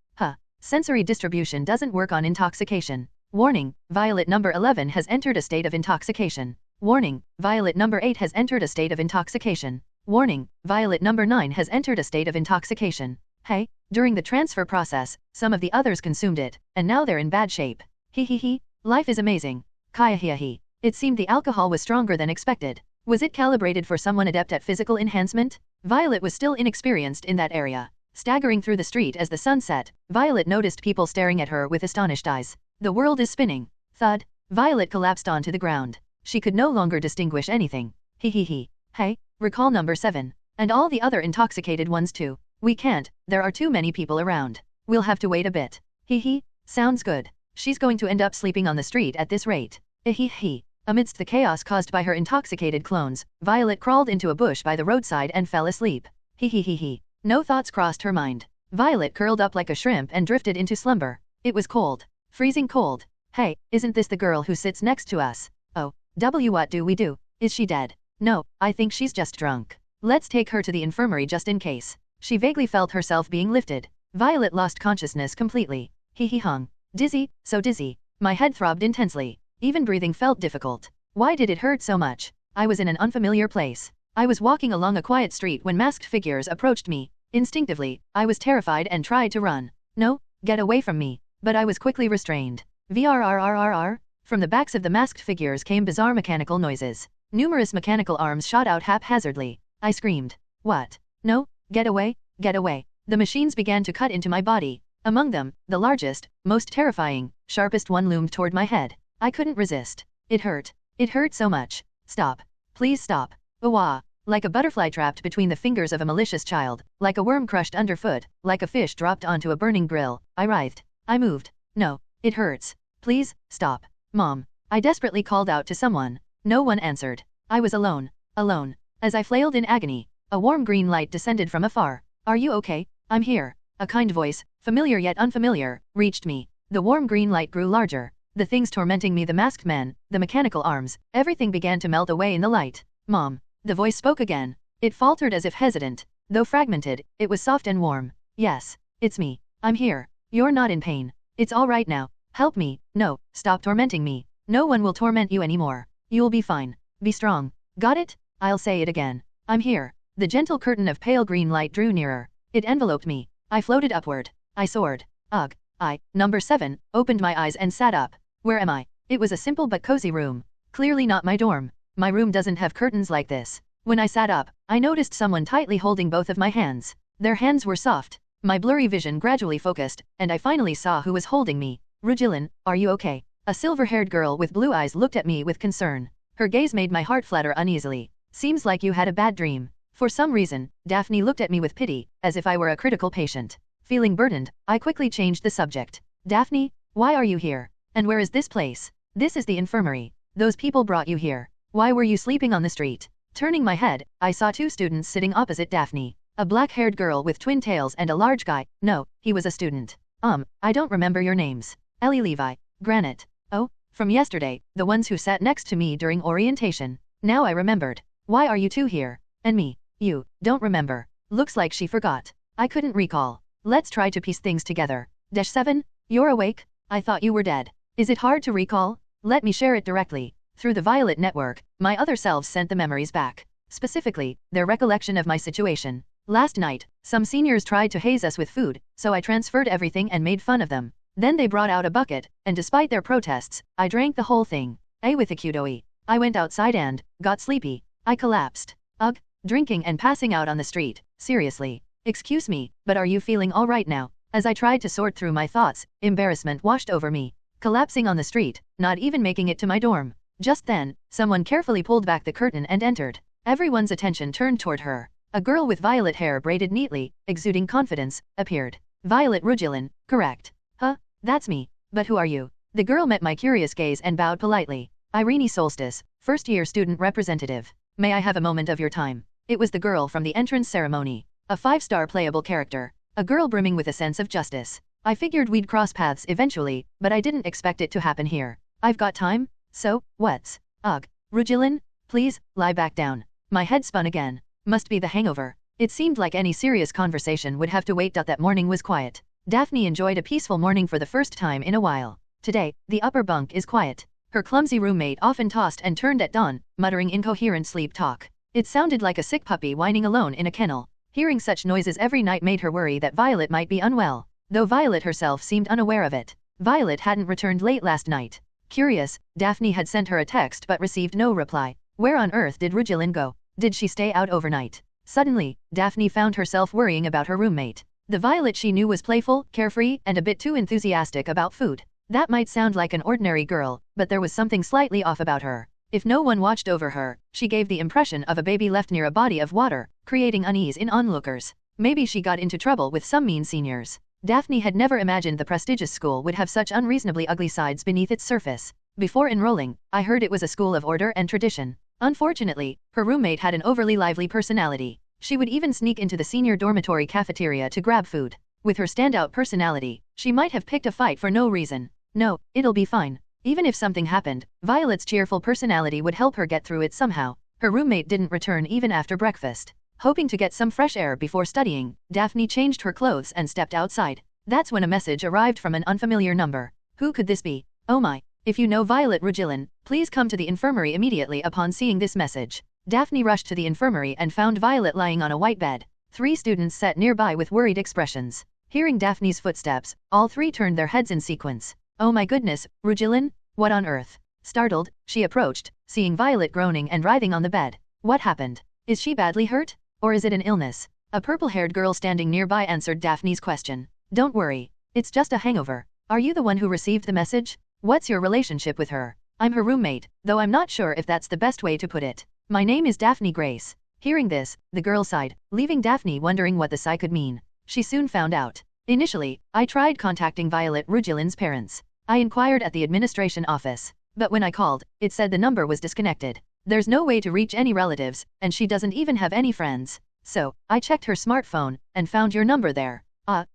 Sensory distribution doesn't work on intoxication. Warning, Violet number 11 has entered a state of intoxication. Warning, Violet number 8 has entered a state of intoxication. Warning, Violet number 9 has entered a state of intoxication. Hey, during the transfer process, some of the others consumed it, and now they're in bad shape. Hee, life is amazing. Kalia. It seemed the alcohol was stronger than expected. Was it calibrated for someone adept at physical enhancement? Violet was still inexperienced in that area. Staggering through the street as the sun set, Violet noticed people staring at her with astonished eyes. The world is spinning. Thud. Violet collapsed onto the ground. She could no longer distinguish anything. Hee. Hey, recall number 7. And all the other intoxicated ones too. We can't, there are too many people around. We'll have to wait a bit. Hee, sounds good. She's going to end up sleeping on the street at this rate. Hee. Amidst the chaos caused by her intoxicated clones, Violet crawled into a bush by the roadside and fell asleep. He. No thoughts crossed her mind. Violet curled up like a shrimp and drifted into slumber. It was cold. Freezing cold. Hey, isn't this the girl who sits next to us? Oh, what do we do? Is she dead? No, I think she's just drunk. Let's take her to the infirmary just in case. She vaguely felt herself being lifted. Violet lost consciousness completely. He hung. Dizzy, so dizzy. My head throbbed intensely. Even breathing felt difficult. Why did it hurt so much? I was in an unfamiliar place. I was walking along a quiet street when masked figures approached me. Instinctively, I was terrified and tried to run. No, get away from me. But I was quickly restrained. VRRRRR. From the backs of the masked figures came bizarre mechanical noises. Numerous mechanical arms shot out haphazardly. I screamed. What? No, get away, get away. The machines began to cut into my body. Among them, the largest, most terrifying, sharpest one loomed toward my head. I couldn't resist. It hurt. It hurt so much. Stop. Please stop. Wah. Like a butterfly trapped between the fingers of a malicious child, like a worm crushed underfoot, like a fish dropped onto a burning grill, I writhed. I moved. No. It hurts. Please, stop. Mom. I desperately called out to someone. No one answered. I was alone. Alone. As I flailed in agony, a warm green light descended from afar. Are you okay? I'm here. A kind voice, familiar yet unfamiliar, reached me. The warm green light grew larger. The things tormenting me, the masked men, the mechanical arms, everything began to melt away in the light. Mom. The voice spoke again. It faltered as if hesitant. Though fragmented, it was soft and warm. Yes. It's me. I'm here. You're not in pain. It's all right now. Help me. No. Stop tormenting me. No one will torment you anymore. You'll be fine. Be strong. Got it? I'll say it again. I'm here. The gentle curtain of pale green light drew nearer. It enveloped me. I floated upward. I soared. Ugh. I, number 7, opened my eyes and sat up. Where am I? It was a simple but cozy room. Clearly not my dorm. My room doesn't have curtains like this. When I sat up, I noticed someone tightly holding both of my hands. Their hands were soft. My blurry vision gradually focused, and I finally saw who was holding me. Rugilin, are you okay? A silver-haired girl with blue eyes looked at me with concern. Her gaze made my heart flutter uneasily. Seems like you had a bad dream. For some reason, Daphne looked at me with pity, as if I were a critical patient. Feeling burdened, I quickly changed the subject. Daphne, why are you here? And where is this place? This is the infirmary. Those people brought you here. Why were you sleeping on the street? Turning my head, I saw 2 students sitting opposite Daphne. A black-haired girl with twin tails and a large guy. No, he was a student. I don't remember your names. Ellie, Levi, Granite. Oh, from yesterday, the ones who sat next to me during orientation. Now I remembered. Why are you 2 here? And me? You, don't remember. Looks like she forgot. I couldn't recall. Let's try to piece things together. -7, you're awake? I thought you were dead. Is it hard to recall? Let me share it directly. Through the Violet network, my other selves sent the memories back. Specifically, their recollection of my situation. Last night, some seniors tried to haze us with food, so I transferred everything and made fun of them. Then they brought out a bucket, and despite their protests, I drank the whole thing. With a cutoi. I went outside and got sleepy. I collapsed. Ugh, drinking and passing out on the street. Seriously. Excuse me, but are you feeling all right now? As I tried to sort through my thoughts, embarrassment washed over me. Collapsing on the street, not even making it to my dorm. Just then, someone carefully pulled back the curtain and entered. Everyone's attention turned toward her. A girl with violet hair braided neatly, exuding confidence, appeared. Violet Rugilin, correct. Huh? That's me. But who are you? The girl met my curious gaze and bowed politely. Irene Solstice, first-year student representative. May I have a moment of your time? It was the girl from the entrance ceremony. A 5-star playable character. A girl brimming with a sense of justice. I figured we'd cross paths eventually, but I didn't expect it to happen here. I've got time? So, what's? Ugh. Rugilin, please, lie back down. My head spun again. Must be the hangover. It seemed like any serious conversation would have to wait. That morning was quiet. Daphne enjoyed a peaceful morning for the first time in a while. Today, the upper bunk is quiet. Her clumsy roommate often tossed and turned at dawn, muttering incoherent sleep talk. It sounded like a sick puppy whining alone in a kennel. Hearing such noises every night made her worry that Violet might be unwell, though Violet herself seemed unaware of it. Violet hadn't returned late last night. Curious, Daphne had sent her a text but received no reply. Where on earth did Rugilin go? Did she stay out overnight? Suddenly, Daphne found herself worrying about her roommate. The Violet she knew was playful, carefree, and a bit too enthusiastic about food. That might sound like an ordinary girl, but there was something slightly off about her. If no one watched over her, she gave the impression of a baby left near a body of water, creating unease in onlookers. Maybe she got into trouble with some mean seniors. Daphne had never imagined the prestigious school would have such unreasonably ugly sides beneath its surface. Before enrolling, I heard it was a school of order and tradition. Unfortunately, her roommate had an overly lively personality. She would even sneak into the senior dormitory cafeteria to grab food. With her standout personality, she might have picked a fight for no reason. No, it'll be fine. Even if something happened, Violet's cheerful personality would help her get through it somehow. Her roommate didn't return even after breakfast. Hoping to get some fresh air before studying, Daphne changed her clothes and stepped outside. That's when a message arrived from an unfamiliar number. Who could this be? Oh my. If you know Violet Rugilin, please come to the infirmary immediately upon seeing this message. Daphne rushed to the infirmary and found Violet lying on a white bed. 3 students sat nearby with worried expressions. Hearing Daphne's footsteps, all 3 turned their heads in sequence. Oh my goodness, Rugilin? What on earth? Startled, she approached, seeing Violet groaning and writhing on the bed. What happened? Is she badly hurt? Or is it an illness? A purple-haired girl standing nearby answered Daphne's question. Don't worry. It's just a hangover. Are you the one who received the message? What's your relationship with her? I'm her roommate, though I'm not sure if that's the best way to put it. My name is Daphne Grace. Hearing this, the girl sighed, leaving Daphne wondering what the sigh could mean. She soon found out. Initially, I tried contacting Violet Rugilin's parents. I inquired at the administration office, but when I called, it said the number was disconnected. There's no way to reach any relatives, and she doesn't even have any friends. So, I checked her smartphone, and found your number there.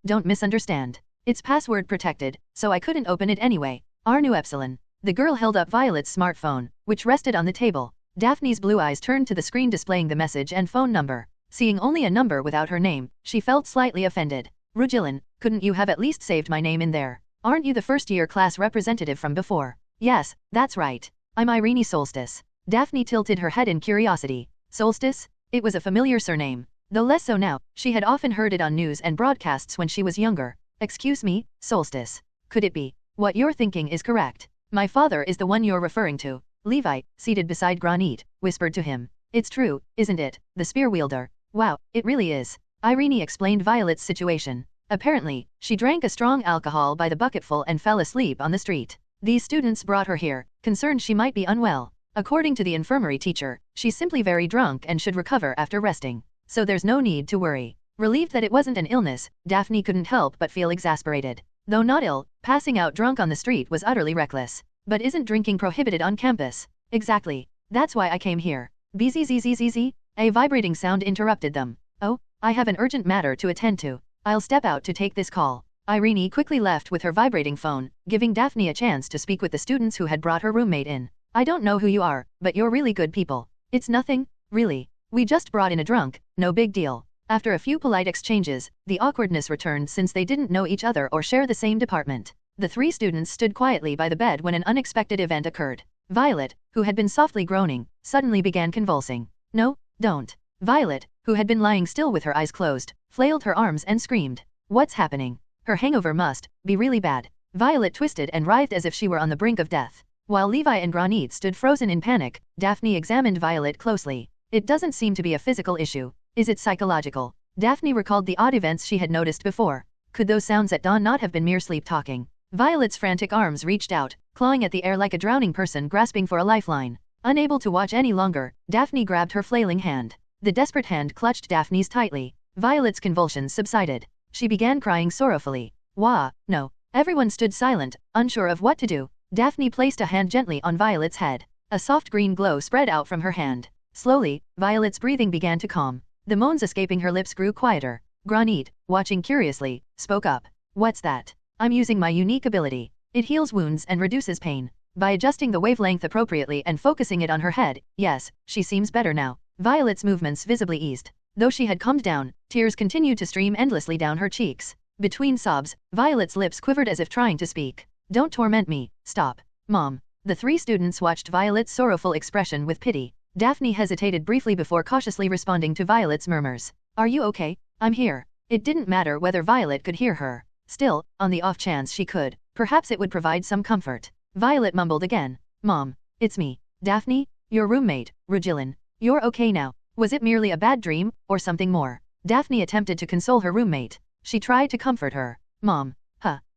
Don't misunderstand. It's password protected, so I couldn't open it anyway. Arnu Epsilon. The girl held up Violet's smartphone, which rested on the table. Daphne's blue eyes turned to the screen displaying the message and phone number. Seeing only a number without her name, she felt slightly offended. Rugilin, couldn't you have at least saved my name in there? Aren't you the first-year class representative from before? Yes, that's right. I'm Irene Solstice. Daphne tilted her head in curiosity. Solstice? It was a familiar surname. Though less so now, she had often heard it on news and broadcasts when she was younger. Excuse me, Solstice. Could it be? What you're thinking is correct. My father is the one you're referring to. Levi, seated beside Granit, whispered to him. It's true, isn't it, the spear wielder? Wow, it really is. Irene explained Violet's situation. Apparently, she drank a strong alcohol by the bucketful and fell asleep on the street. These students brought her here, concerned she might be unwell. According to the infirmary teacher, she's simply very drunk and should recover after resting. So there's no need to worry. Relieved that it wasn't an illness, Daphne couldn't help but feel exasperated. Though not ill, passing out drunk on the street was utterly reckless. But isn't drinking prohibited on campus? Exactly. That's why I came here. Bzzzzz. A vibrating sound interrupted them. Oh, I have an urgent matter to attend to. I'll step out to take this call. Irene quickly left with her vibrating phone, giving Daphne a chance to speak with the students who had brought her roommate in. I don't know who you are, but you're really good people. It's nothing, really. We just brought in a drunk, no big deal. After a few polite exchanges, the awkwardness returned since they didn't know each other or share the same department. The 3 students stood quietly by the bed when an unexpected event occurred. Violet, who had been softly groaning, suddenly began convulsing. No, don't. Violet, who had been lying still with her eyes closed, flailed her arms and screamed. What's happening? Her hangover must be really bad. Violet twisted and writhed as if she were on the brink of death. While Levi and Granit stood frozen in panic, Daphne examined Violet closely. It doesn't seem to be a physical issue. Is it psychological? Daphne recalled the odd events she had noticed before. Could those sounds at dawn not have been mere sleep talking? Violet's frantic arms reached out, clawing at the air like a drowning person grasping for a lifeline. Unable to watch any longer, Daphne grabbed her flailing hand. The desperate hand clutched Daphne's tightly. Violet's convulsions subsided. She began crying sorrowfully. Wah, no. Everyone stood silent, unsure of what to do. Daphne placed a hand gently on Violet's head. A soft green glow spread out from her hand. Slowly, Violet's breathing began to calm. The moans escaping her lips grew quieter. Granit, watching curiously, spoke up. What's that? I'm using my unique ability. It heals wounds and reduces pain. By adjusting the wavelength appropriately and focusing it on her head, yes, she seems better now. Violet's movements visibly eased. Though she had calmed down, tears continued to stream endlessly down her cheeks. Between sobs, Violet's lips quivered as if trying to speak. Don't torment me, stop. Mom. The 3 students watched Violet's sorrowful expression with pity. Daphne hesitated briefly before cautiously responding to Violet's murmurs. Are you okay? I'm here. It didn't matter whether Violet could hear her. Still, on the off chance she could, perhaps it would provide some comfort. Violet mumbled again. Mom. It's me. Daphne, your roommate, Rugilin. You're okay now. Was it merely a bad dream, or something more? Daphne attempted to console her roommate. She tried to comfort her. Mom.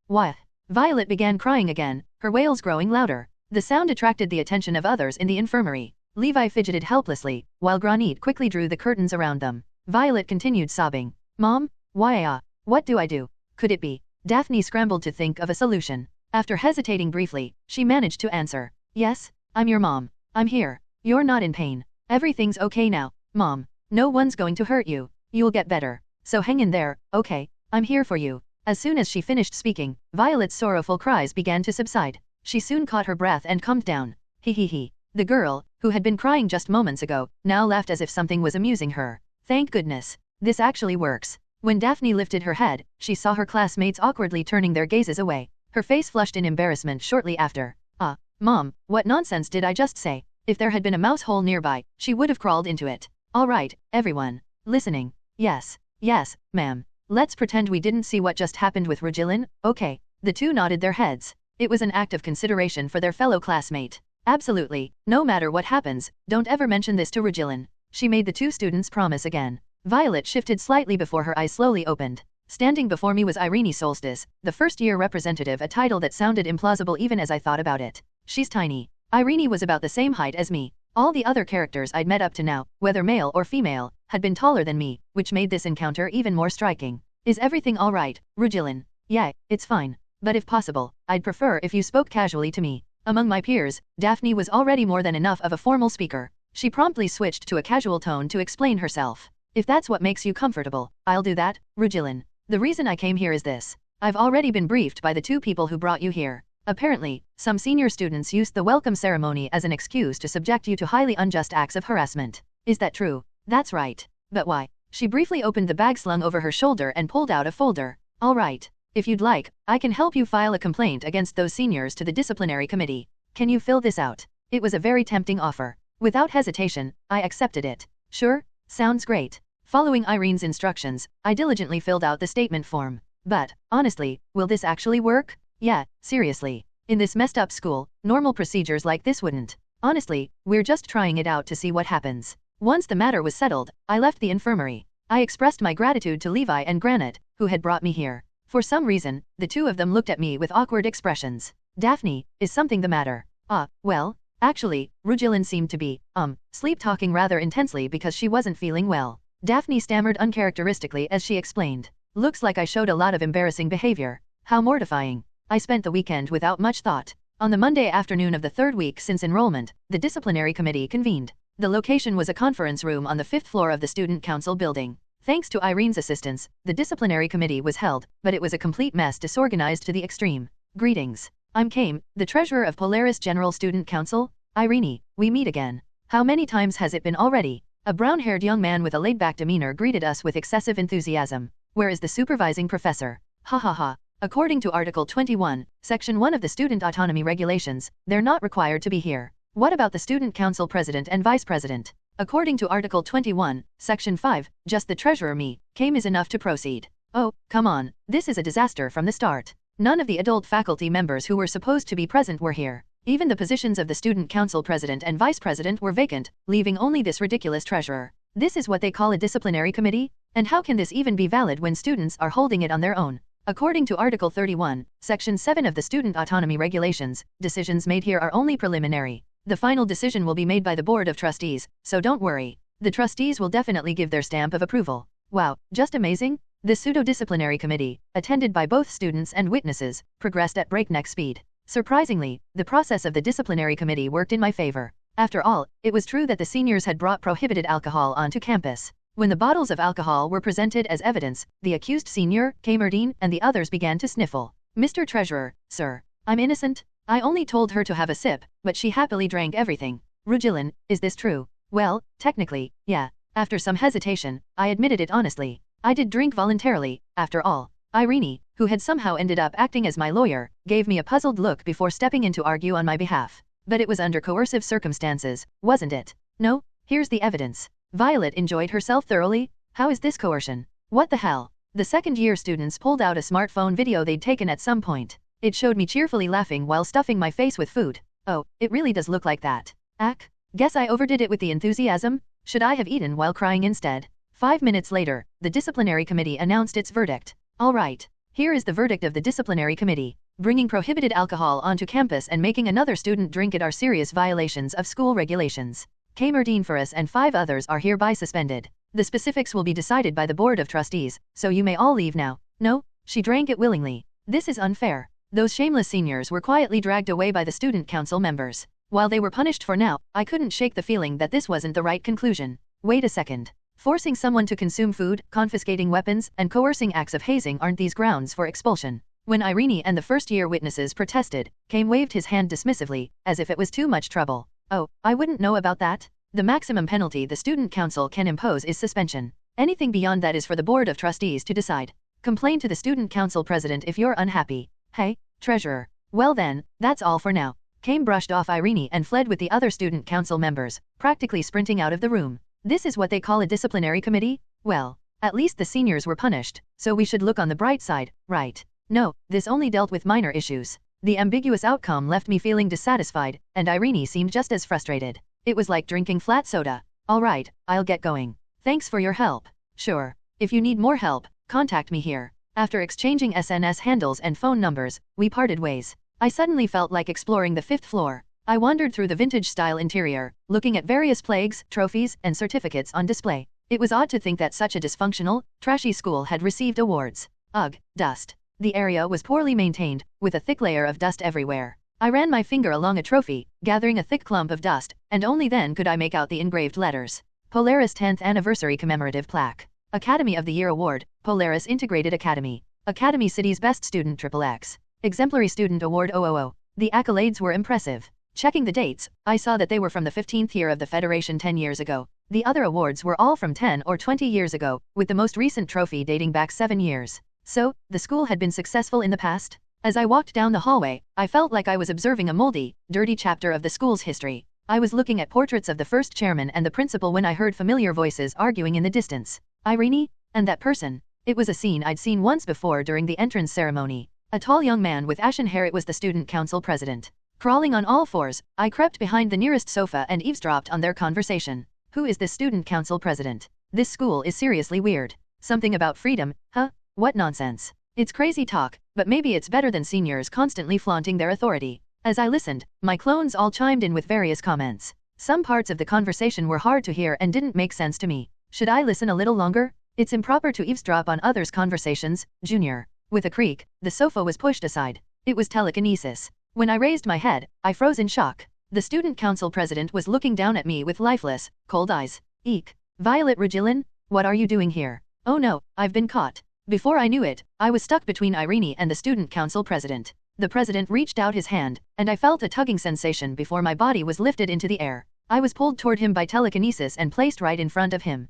What? Violet began crying again, her wails growing louder. The sound attracted the attention of others in the infirmary. Levi fidgeted helplessly, while Granit quickly drew the curtains around them. Violet continued sobbing. Mom? Why? What do I do? Could it be? Daphne scrambled to think of a solution. After hesitating briefly, she managed to answer. Yes, I'm your mom. I'm here. You're not in pain. Everything's okay now, Mom. No one's going to hurt you. You'll get better. So hang in there, okay? I'm here for you. As soon as she finished speaking, Violet's sorrowful cries began to subside. She soon caught her breath and calmed down. He. The girl, who had been crying just moments ago, now laughed as if something was amusing her. Thank goodness. This actually works. When Daphne lifted her head, she saw her classmates awkwardly turning their gazes away. Her face flushed in embarrassment shortly after. Mom, what nonsense did I just say? If there had been a mouse hole nearby, she would have crawled into it. All right, everyone. Listening. Yes, ma'am. Let's pretend we didn't see what just happened with Regillin, okay? The two nodded their heads. It was an act of consideration for their fellow classmate. Absolutely, no matter what happens, don't ever mention this to Regillin. She made the two students promise again. Violet shifted slightly before her eyes slowly opened. Standing before me was Irene Solstice, the first-year representative, a title that sounded implausible even as I thought about it. She's tiny. Irene was about the same height as me. All the other characters I'd met up to now, whether male or female, had been taller than me, which made this encounter even more striking. Is everything all right, Regillin? Yeah, it's fine. But if possible, I'd prefer if you spoke casually to me. Among my peers, Daphne was already more than enough of a formal speaker. She promptly switched to a casual tone to explain herself. If that's what makes you comfortable, I'll do that, Regillin. The reason I came here is this. I've already been briefed by the two people who brought you here. Apparently, some senior students used the welcome ceremony as an excuse to subject you to highly unjust acts of harassment. Is that true? That's right. But why? She briefly opened the bag slung over her shoulder and pulled out a folder. All right. If you'd like, I can help you file a complaint against those seniors to the disciplinary committee. Can you fill this out? It was a very tempting offer. Without hesitation, I accepted it. Sure? Sounds great. Following Irene's instructions, I diligently filled out the statement form. But, honestly, will this actually work? Yeah, seriously. In this messed up school, normal procedures like this wouldn't. Honestly, we're just trying it out to see what happens. Once the matter was settled, I left the infirmary. I expressed my gratitude to Levi and Granite, who had brought me here. For some reason, the two of them looked at me with awkward expressions. Daphne, is something the matter? Well, actually, Regillin seemed to be, sleep-talking rather intensely because she wasn't feeling well. Daphne stammered uncharacteristically as she explained. Looks like I showed a lot of embarrassing behavior. How mortifying. I spent the weekend without much thought. On the Monday afternoon of the third week since enrollment, the disciplinary committee convened. The location was a conference room on the 5th floor of the Student Council building. Thanks to Irene's assistance, the disciplinary committee was held, but it was a complete mess, disorganized to the extreme. Greetings. I'm Kame, the treasurer of Polaris General Student Council. Irene, we meet again. How many times has it been already? A brown-haired young man with a laid-back demeanor greeted us with excessive enthusiasm. Where is the supervising professor? Ha ha ha. According to Article 21, Section 1 of the Student Autonomy Regulations, they're not required to be here. What about the Student Council President and Vice President? According to Article 21, Section 5, just the treasurer me, Kame is enough to proceed. Oh, come on, this is a disaster from the start. None of the adult faculty members who were supposed to be present were here. Even the positions of the Student Council President and Vice President were vacant, leaving only this ridiculous treasurer. This is what they call a disciplinary committee? And how can this even be valid when students are holding it on their own? According to Article 31, Section 7 of the Student Autonomy Regulations, decisions made here are only preliminary. The final decision will be made by the Board of Trustees, so don't worry. The trustees will definitely give their stamp of approval. Wow, just amazing? The pseudo-disciplinary committee, attended by both students and witnesses, progressed at breakneck speed. Surprisingly, the process of the disciplinary committee worked in my favor. After all, it was true that the seniors had brought prohibited alcohol onto campus. When the bottles of alcohol were presented as evidence, the accused senior, Kamerdine, and the others began to sniffle. Mr. Treasurer, sir, I'm innocent. I only told her to have a sip, but she happily drank everything. Regillin, is this true? Well, technically, yeah. After some hesitation, I admitted it honestly. I did drink voluntarily, after all. Irene, who had somehow ended up acting as my lawyer, gave me a puzzled look before stepping in to argue on my behalf. But it was under coercive circumstances, wasn't it? No, here's the evidence. Violet enjoyed herself thoroughly? How is this coercion? What the hell? The second-year students pulled out a smartphone video they'd taken at some point. It showed me cheerfully laughing while stuffing my face with food. Oh, it really does look like that. Guess I overdid it with the enthusiasm? Should I have eaten while crying instead? 5 minutes later, the disciplinary committee announced its verdict. All right, here is the verdict of the disciplinary committee. Bringing prohibited alcohol onto campus and making another student drink it are serious violations of school regulations. Kamerdine Ferris and 5 others are hereby suspended. The specifics will be decided by the Board of Trustees, so you may all leave now. No, she drank it willingly. This is unfair. Those shameless seniors were quietly dragged away by the student council members. While they were punished for now, I couldn't shake the feeling that this wasn't the right conclusion. Wait a second. Forcing someone to consume food, confiscating weapons, and coercing acts of hazing aren't these grounds for expulsion? When Irene and the first-year witnesses protested, Kame waved his hand dismissively, as if it was too much trouble. Oh, I wouldn't know about that. The maximum penalty the student council can impose is suspension. Anything beyond that is for the board of trustees to decide. Complain to the student council president if you're unhappy. Hey, treasurer. Well then, that's all for now. Kame brushed off Irene and fled with the other student council members, practically sprinting out of the room. This is what they call a disciplinary committee? Well, at least the seniors were punished, so we should look on the bright side, right? No, this only dealt with minor issues. The ambiguous outcome left me feeling dissatisfied, and Irene seemed just as frustrated. It was like drinking flat soda. All right, I'll get going. Thanks for your help. Sure. If you need more help, contact me here. After exchanging SNS handles and phone numbers, we parted ways. I suddenly felt like exploring the 5th floor. I wandered through the vintage-style interior, looking at various plaques, trophies, and certificates on display. It was odd to think that such a dysfunctional, trashy school had received awards. Ugh, dust. The area was poorly maintained, with a thick layer of dust everywhere. I ran my finger along a trophy, gathering a thick clump of dust, and only then could I make out the engraved letters. Polaris 10th Anniversary Commemorative Plaque. Academy of the Year Award, Polaris Integrated Academy. Academy City's Best Student XXX. Exemplary Student Award 000. The accolades were impressive. Checking the dates, I saw that they were from the 15th year of the Federation 10 years ago. The other awards were all from 10 or 20 years ago, with the most recent trophy dating back 7 years. So, the school had been successful in the past? As I walked down the hallway, I felt like I was observing a moldy, dirty chapter of the school's history. I was looking at portraits of the first chairman and the principal when I heard familiar voices arguing in the distance. Irene? And that person? It was a scene I'd seen once before during the entrance ceremony. A tall young man with ashen hair. It was the student council president. Crawling on all fours, I crept behind the nearest sofa and eavesdropped on their conversation. Who is this student council president? This school is seriously weird. Something about freedom, huh? What nonsense. It's crazy talk, but maybe it's better than seniors constantly flaunting their authority. As I listened, my clones all chimed in with various comments. Some parts of the conversation were hard to hear and didn't make sense to me. Should I listen a little longer? It's improper to eavesdrop on others' conversations, Junior. With a creak, the sofa was pushed aside. It was telekinesis. When I raised my head, I froze in shock. The student council president was looking down at me with lifeless, cold eyes. Eek. Violet Regillin? What are you doing here? Oh no, I've been caught. Before I knew it, I was stuck between Irene and the student council president. The president reached out his hand, and I felt a tugging sensation before my body was lifted into the air. I was pulled toward him by telekinesis and placed right in front of him.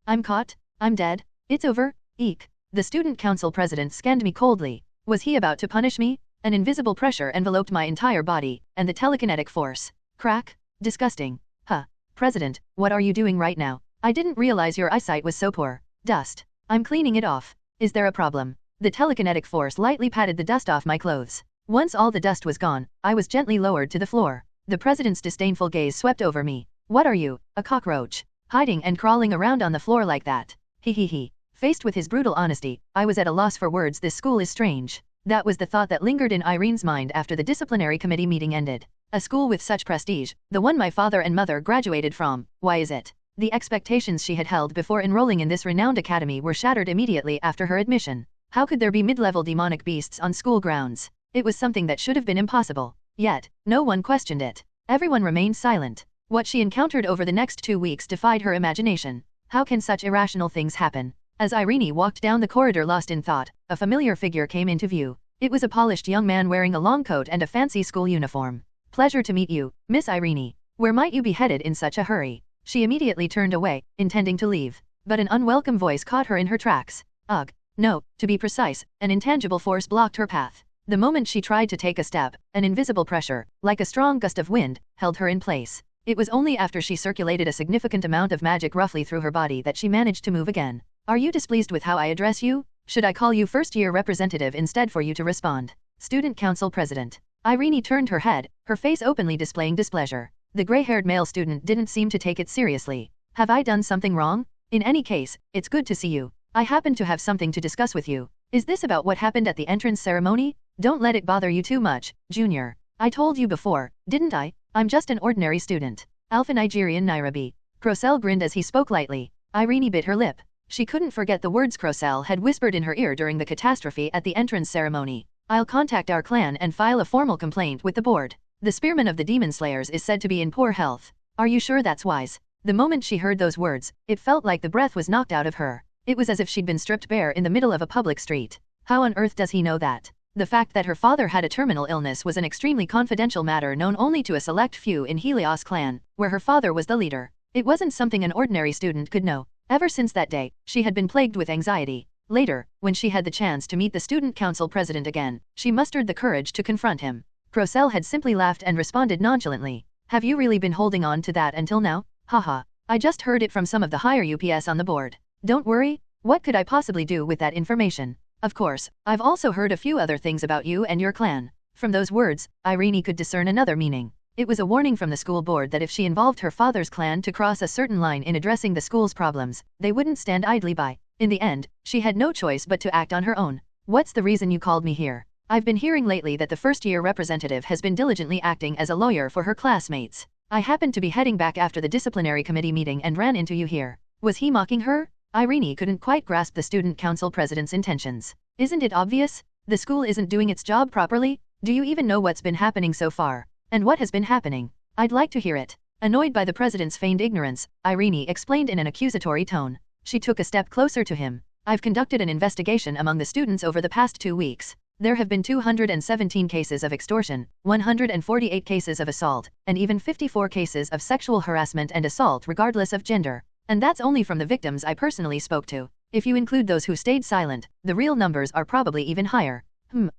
I'm caught? I'm dead? It's over? Eek. The student council president scanned me coldly. Was he about to punish me? An invisible pressure enveloped my entire body, and the telekinetic force. Crack? Disgusting. Huh. President, what are you doing right now? I didn't realize your eyesight was so poor. Dust. I'm cleaning it off. Is there a problem? The telekinetic force lightly patted the dust off my clothes. Once all the dust was gone, I was gently lowered to the floor. The president's disdainful gaze swept over me. What are you, a cockroach? Hiding and crawling around on the floor like that? He. Faced with his brutal honesty, I was at a loss for words. This school is strange. That was the thought that lingered in Irene's mind after the disciplinary committee meeting ended. A school with such prestige, the one my father and mother graduated from, why is it? The expectations she had held before enrolling in this renowned academy were shattered immediately after her admission. How could there be mid-level demonic beasts on school grounds? It was something that should have been impossible. Yet, no one questioned it. Everyone remained silent. What she encountered over the next 2 weeks defied her imagination. How can such irrational things happen? As Irene walked down the corridor lost in thought, a familiar figure came into view. It was a polished young man wearing a long coat and a fancy school uniform. Pleasure to meet you, Miss Irene. Where might you be headed in such a hurry? She immediately turned away, intending to leave. But an unwelcome voice caught her in her tracks. Ugh. No, to be precise, an intangible force blocked her path. The moment she tried to take a step, an invisible pressure, like a strong gust of wind, held her in place. It was only after she circulated a significant amount of magic roughly through her body that she managed to move again. Are you displeased with how I address you? Should I call you first-year representative instead for you to respond? Student council president. Irene turned her head, her face openly displaying displeasure. The gray-haired male student didn't seem to take it seriously. Have I done something wrong? In any case, it's good to see you. I happen to have something to discuss with you. Is this about what happened at the entrance ceremony? Don't let it bother you too much, Junior. I told you before, didn't I? I'm just an ordinary student. Alpha Nigerian Nairobi. Crocell grinned as he spoke lightly. Irene bit her lip. She couldn't forget the words Crocell had whispered in her ear during the catastrophe at the entrance ceremony. I'll contact our clan and file a formal complaint with the board. The spearman of the demon slayers is said to be in poor health. Are you sure that's wise? The moment she heard those words, it felt like the breath was knocked out of her. It was as if she'd been stripped bare in the middle of a public street. How on earth does he know that? The fact that her father had a terminal illness was an extremely confidential matter known only to a select few in Helios clan, where her father was the leader. It wasn't something an ordinary student could know. Ever since that day, she had been plagued with anxiety. Later, when she had the chance to meet the student council president again, she mustered the courage to confront him. Crocell had simply laughed and responded nonchalantly. Have you really been holding on to that until now? Haha. I just heard it from some of the higher UPS on the board. Don't worry. What could I possibly do with that information? Of course, I've also heard a few other things about you and your clan. From those words, Irene could discern another meaning. It was a warning from the school board that if she involved her father's clan to cross a certain line in addressing the school's problems, they wouldn't stand idly by. In the end, she had no choice but to act on her own. What's the reason you called me here? I've been hearing lately that the first-year representative has been diligently acting as a lawyer for her classmates. I happened to be heading back after the disciplinary committee meeting and ran into you here. Was he mocking her? Irene couldn't quite grasp the student council president's intentions. Isn't it obvious? The school isn't doing its job properly? Do you even know what's been happening so far? And what has been happening? I'd like to hear it. Annoyed by the president's feigned ignorance, Irene explained in an accusatory tone. She took a step closer to him. I've conducted an investigation among the students over the past 2 weeks. There have been 217 cases of extortion, 148 cases of assault, and even 54 cases of sexual harassment and assault regardless of gender. And that's only from the victims I personally spoke to. If you include those who stayed silent, the real numbers are probably even higher.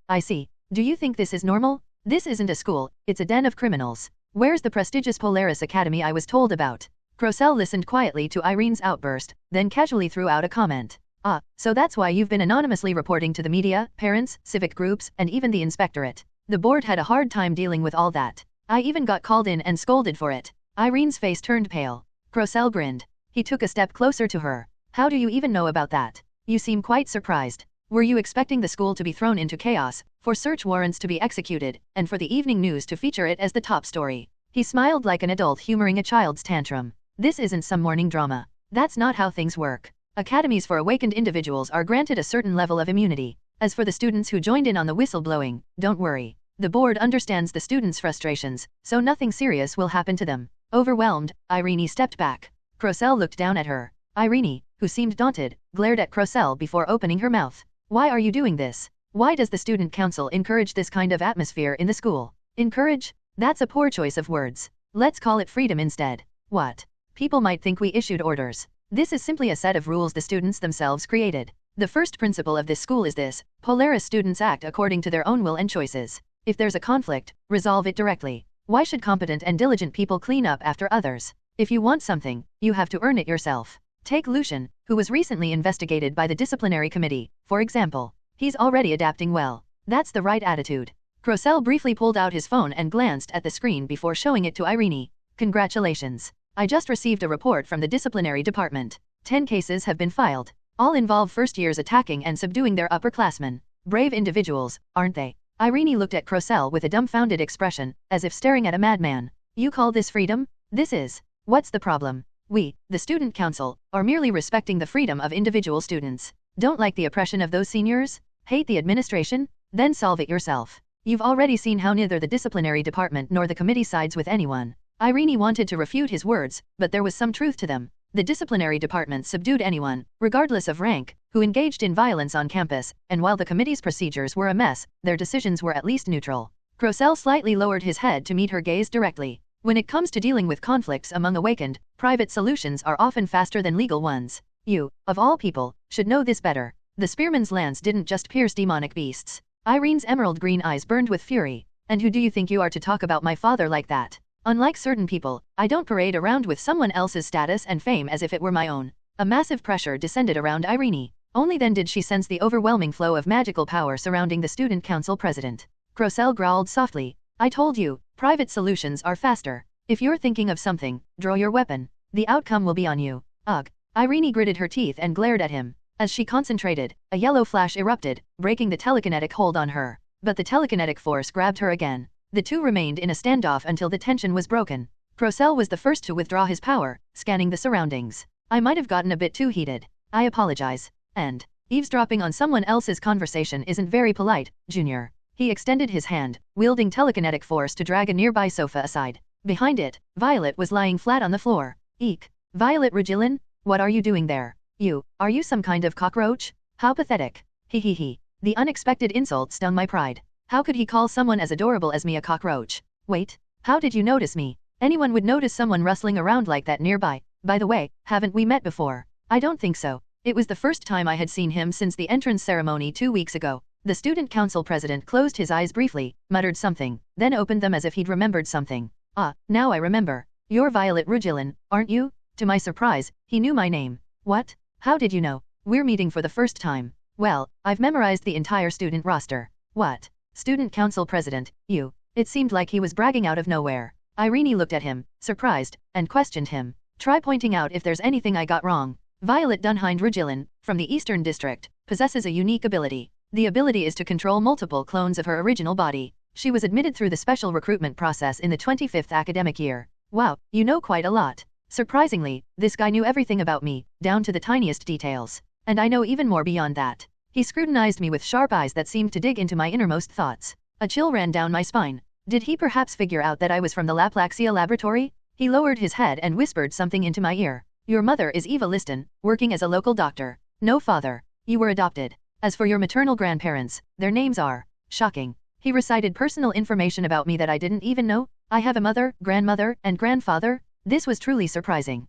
I see. Do you think this is normal? This isn't a school, it's a den of criminals. Where's the prestigious Polaris Academy I was told about? Crocell listened quietly to Irene's outburst, then casually threw out a comment. Ah, so that's why you've been anonymously reporting to the media, parents, civic groups, and even the inspectorate. The board had a hard time dealing with all that. I even got called in and scolded for it. Irene's face turned pale. Crocell grinned. He took a step closer to her. How do you even know about that? You seem quite surprised. Were you expecting the school to be thrown into chaos, for search warrants to be executed, and for the evening news to feature it as the top story? He smiled like an adult humoring a child's tantrum. This isn't some morning drama. That's not how things work. Academies for awakened individuals are granted a certain level of immunity. As for the students who joined in on the whistleblowing, don't worry. The board understands the students' frustrations, so nothing serious will happen to them. Overwhelmed, Irene stepped back. Crocell looked down at her. Irene, who seemed daunted, glared at Crocell before opening her mouth. Why are you doing this? Why does the student council encourage this kind of atmosphere in the school? Encourage? That's a poor choice of words. Let's call it freedom instead. What? People might think we issued orders. This is simply a set of rules the students themselves created. The first principle of this school is this: Polaris students act according to their own will and choices. If there's a conflict, resolve it directly. Why should competent and diligent people clean up after others? If you want something, you have to earn it yourself. Take Lucian, who was recently investigated by the disciplinary committee, for example. He's already adapting well. That's the right attitude. Crocell briefly pulled out his phone and glanced at the screen before showing it to Irene. Congratulations. I just received a report from the disciplinary department. 10 cases have been filed. All involve first years attacking and subduing their upperclassmen. Brave individuals, aren't they? Irene looked at Crocell with a dumbfounded expression, as if staring at a madman. You call this freedom? This is. What's the problem? We, the student council, are merely respecting the freedom of individual students. Don't like the oppression of those seniors? Hate the administration? Then solve it yourself. You've already seen how neither the disciplinary department nor the committee sides with anyone. Irene wanted to refute his words, but there was some truth to them. The disciplinary department subdued anyone, regardless of rank, who engaged in violence on campus, and while the committee's procedures were a mess, their decisions were at least neutral. Crocell slightly lowered his head to meet her gaze directly. When it comes to dealing with conflicts among awakened, private solutions are often faster than legal ones. You, of all people, should know this better. The spearman's lance didn't just pierce demonic beasts. Irene's emerald green eyes burned with fury. And who do you think you are to talk about my father like that? Unlike certain people, I don't parade around with someone else's status and fame as if it were my own. A massive pressure descended around Irene. Only then did she sense the overwhelming flow of magical power surrounding the student council president. Crocell growled softly. I told you, private solutions are faster. If you're thinking of something, draw your weapon. The outcome will be on you. Ugh. Irene gritted her teeth and glared at him. As she concentrated, a yellow flash erupted, breaking the telekinetic hold on her. But the telekinetic force grabbed her again. The two remained in a standoff until the tension was broken. Crocell was the first to withdraw his power, scanning the surroundings. I might have gotten a bit too heated. I apologize. And eavesdropping on someone else's conversation isn't very polite, Junior. He extended his hand, wielding telekinetic force to drag a nearby sofa aside. Behind it, Violet was lying flat on the floor. Eek. Violet Regillin? What are you doing there? Are you some kind of cockroach? How pathetic. He. The unexpected insult stung my pride. How could he call someone as adorable as me a cockroach? Wait, how did you notice me? Anyone would notice someone rustling around like that nearby. By the way, haven't we met before? I don't think so. It was the first time I had seen him since the entrance ceremony 2 weeks ago. The student council president closed his eyes briefly, muttered something, then opened them as if he'd remembered something. Ah, now I remember. You're Violet Regillin, aren't you? To my surprise, he knew my name. What? How did you know? We're meeting for the first time. Well, I've memorized the entire student roster. What? Student council president, you. It seemed like he was bragging out of nowhere. Irene looked at him, surprised, and questioned him. Try pointing out if there's anything I got wrong. Violet Dunhind Regillin, from the Eastern District, possesses a unique ability. The ability is to control multiple clones of her original body. She was admitted through the special recruitment process in the 25th academic year. Wow, you know quite a lot. Surprisingly, this guy knew everything about me, down to the tiniest details. And I know even more beyond that. He scrutinized me with sharp eyes that seemed to dig into my innermost thoughts. A chill ran down my spine. Did he perhaps figure out that I was from the Laplaxia laboratory? He lowered his head and whispered something into my ear. Your mother is Eva Liston, working as a local doctor. No father. You were adopted. As for your maternal grandparents, their names are shocking. He recited personal information about me that I didn't even know. I have a mother, grandmother, and grandfather. This was truly surprising.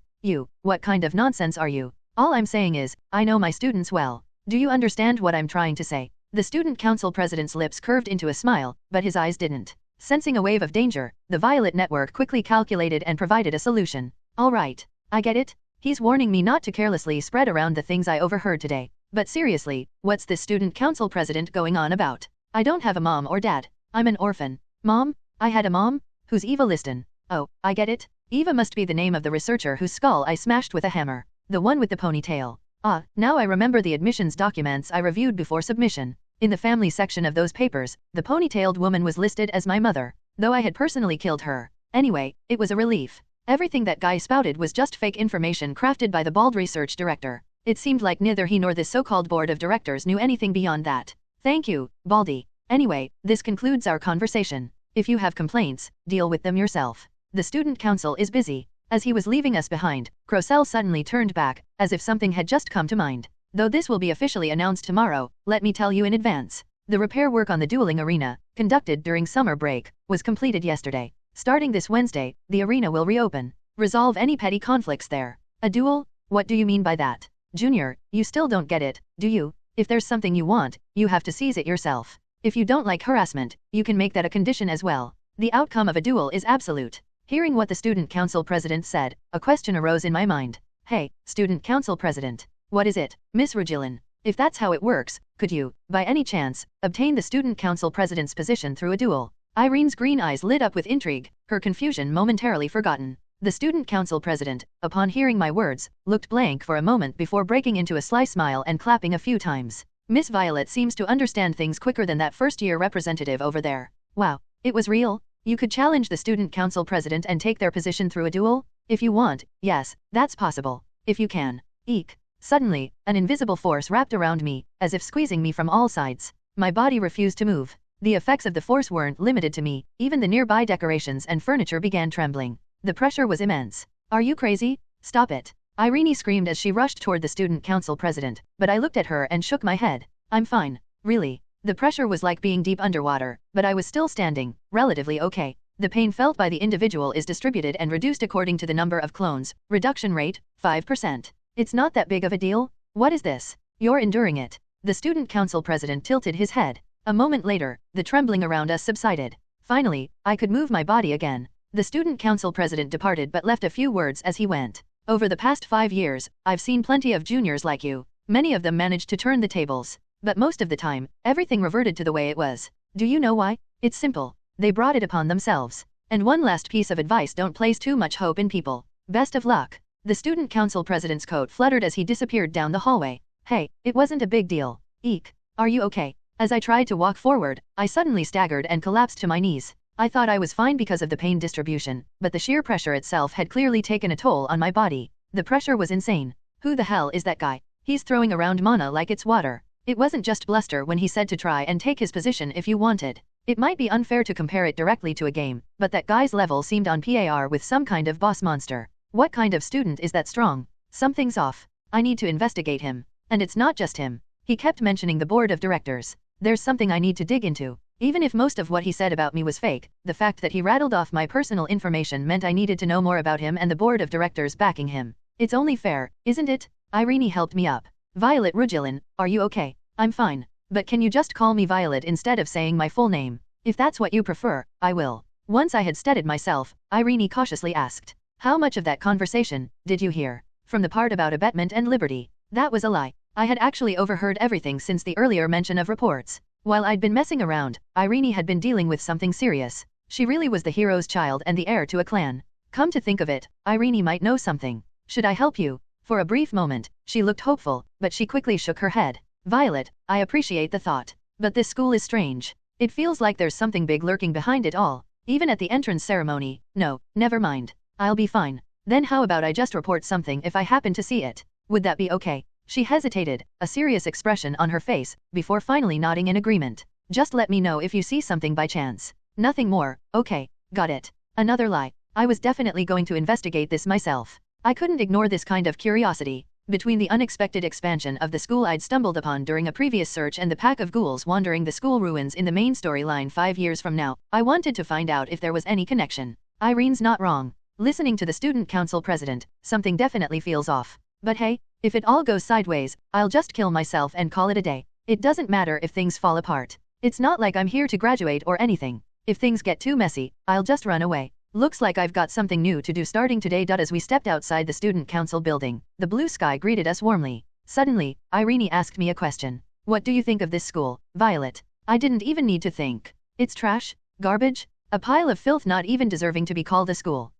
What kind of nonsense are you? All I'm saying is, I know my students well. Do you understand what I'm trying to say? The student council president's lips curved into a smile, but his eyes didn't. Sensing a wave of danger, the Violet Network quickly calculated and provided a solution. All right, I get it. He's warning me not to carelessly spread around the things I overheard today. But seriously, what's this student council president going on about? I don't have a mom or dad. I'm an orphan. Mom? I had a mom? Who's Eva Liston? Oh, I get it. Eva must be the name of the researcher whose skull I smashed with a hammer. The one with the ponytail. Ah, now I remember the admissions documents I reviewed before submission. In the family section of those papers, the ponytailed woman was listed as my mother, though I had personally killed her. Anyway, it was a relief. Everything that guy spouted was just fake information crafted by the bald research director. It seemed like neither he nor this so-called board of directors knew anything beyond that. Thank you, Baldy. Anyway, this concludes our conversation. If you have complaints, deal with them yourself. The student council is busy. As he was leaving us behind, Crocell suddenly turned back, as if something had just come to mind. Though this will be officially announced tomorrow, let me tell you in advance. The repair work on the dueling arena, conducted during summer break, was completed yesterday. Starting this Wednesday, the arena will reopen. Resolve any petty conflicts there. A duel? What do you mean by that? Junior, you still don't get it, do you? If there's something you want, you have to seize it yourself. If you don't like harassment, you can make that a condition as well. The outcome of a duel is absolute. Hearing what the student council president said, a question arose in my mind. Hey, student council president. What is it, Miss Regillin? If that's how it works, could you, by any chance, obtain the student council president's position through a duel? Irene's green eyes lit up with intrigue, her confusion momentarily forgotten. The student council president, upon hearing my words, looked blank for a moment before breaking into a sly smile and clapping a few times. Miss Violet seems to understand things quicker than that first-year representative over there. Wow, it was real? You could challenge the student council president and take their position through a duel? If you want, yes, that's possible. If you can. Eek. Suddenly, an invisible force wrapped around me, as if squeezing me from all sides. My body refused to move. The effects of the force weren't limited to me, even the nearby decorations and furniture began trembling. The pressure was immense. Are you crazy? Stop it. Irene screamed as she rushed toward the student council president, but I looked at her and shook my head. I'm fine. Really. The pressure was like being deep underwater, but I was still standing, relatively okay. The pain felt by the individual is distributed and reduced according to the number of clones. Reduction rate, 5%. It's not that big of a deal. What is this? You're enduring it. The student council president tilted his head. A moment later, the trembling around us subsided. Finally, I could move my body again. The student council president departed but left a few words as he went. Over the past 5 years, I've seen plenty of juniors like you. Many of them managed to turn the tables. But most of the time, everything reverted to the way it was. Do you know why? It's simple. They brought it upon themselves. And one last piece of advice: don't place too much hope in people. Best of luck. The student council president's coat fluttered as he disappeared down the hallway. Hey, it wasn't a big deal. Eek. Are you okay? As I tried to walk forward, I suddenly staggered and collapsed to my knees. I thought I was fine because of the pain distribution, but the sheer pressure itself had clearly taken a toll on my body. The pressure was insane. Who the hell is that guy? He's throwing around mana like it's water. It wasn't just bluster when he said to try and take his position if you wanted. It might be unfair to compare it directly to a game, but that guy's level seemed on par with some kind of boss monster. What kind of student is that strong? Something's off. I need to investigate him. And it's not just him. He kept mentioning the board of directors. There's something I need to dig into. Even if most of what he said about me was fake, the fact that he rattled off my personal information meant I needed to know more about him and the board of directors backing him. It's only fair, isn't it? Irene helped me up. Violet Rugilin, are you okay? I'm fine. But can you just call me Violet instead of saying my full name? If that's what you prefer, I will. Once I had steadied myself, Irene cautiously asked, how much of that conversation did you hear? From the part about abetment and liberty. That was a lie. I had actually overheard everything since the earlier mention of reports. While I'd been messing around, Irene had been dealing with something serious. She really was the hero's child and the heir to a clan. Come to think of it, Irene might know something. Should I help you? For a brief moment, she looked hopeful, but she quickly shook her head. Violet, I appreciate the thought. But this school is strange. It feels like there's something big lurking behind it all. Even at the entrance ceremony. No, never mind. I'll be fine. Then how about I just report something if I happen to see it? Would that be okay? She hesitated, a serious expression on her face, before finally nodding in agreement. Just let me know if you see something by chance. Nothing more, okay, got it. Another lie. I was definitely going to investigate this myself. I couldn't ignore this kind of curiosity. Between the unexpected expansion of the school I'd stumbled upon during a previous search and the pack of ghouls wandering the school ruins in the main storyline 5 years from now, I wanted to find out if there was any connection. Irene's not wrong. Listening to the student council president, something definitely feels off. But hey, if it all goes sideways, I'll just kill myself and call it a day. It doesn't matter if things fall apart. It's not like I'm here to graduate or anything. If things get too messy, I'll just run away. Looks like I've got something new to do starting today. As we stepped outside the student council building, the blue sky greeted us warmly. Suddenly, Irene asked me a question. What do you think of this school, Violet? I didn't even need to think. It's trash? Garbage? A pile of filth not even deserving to be called a school.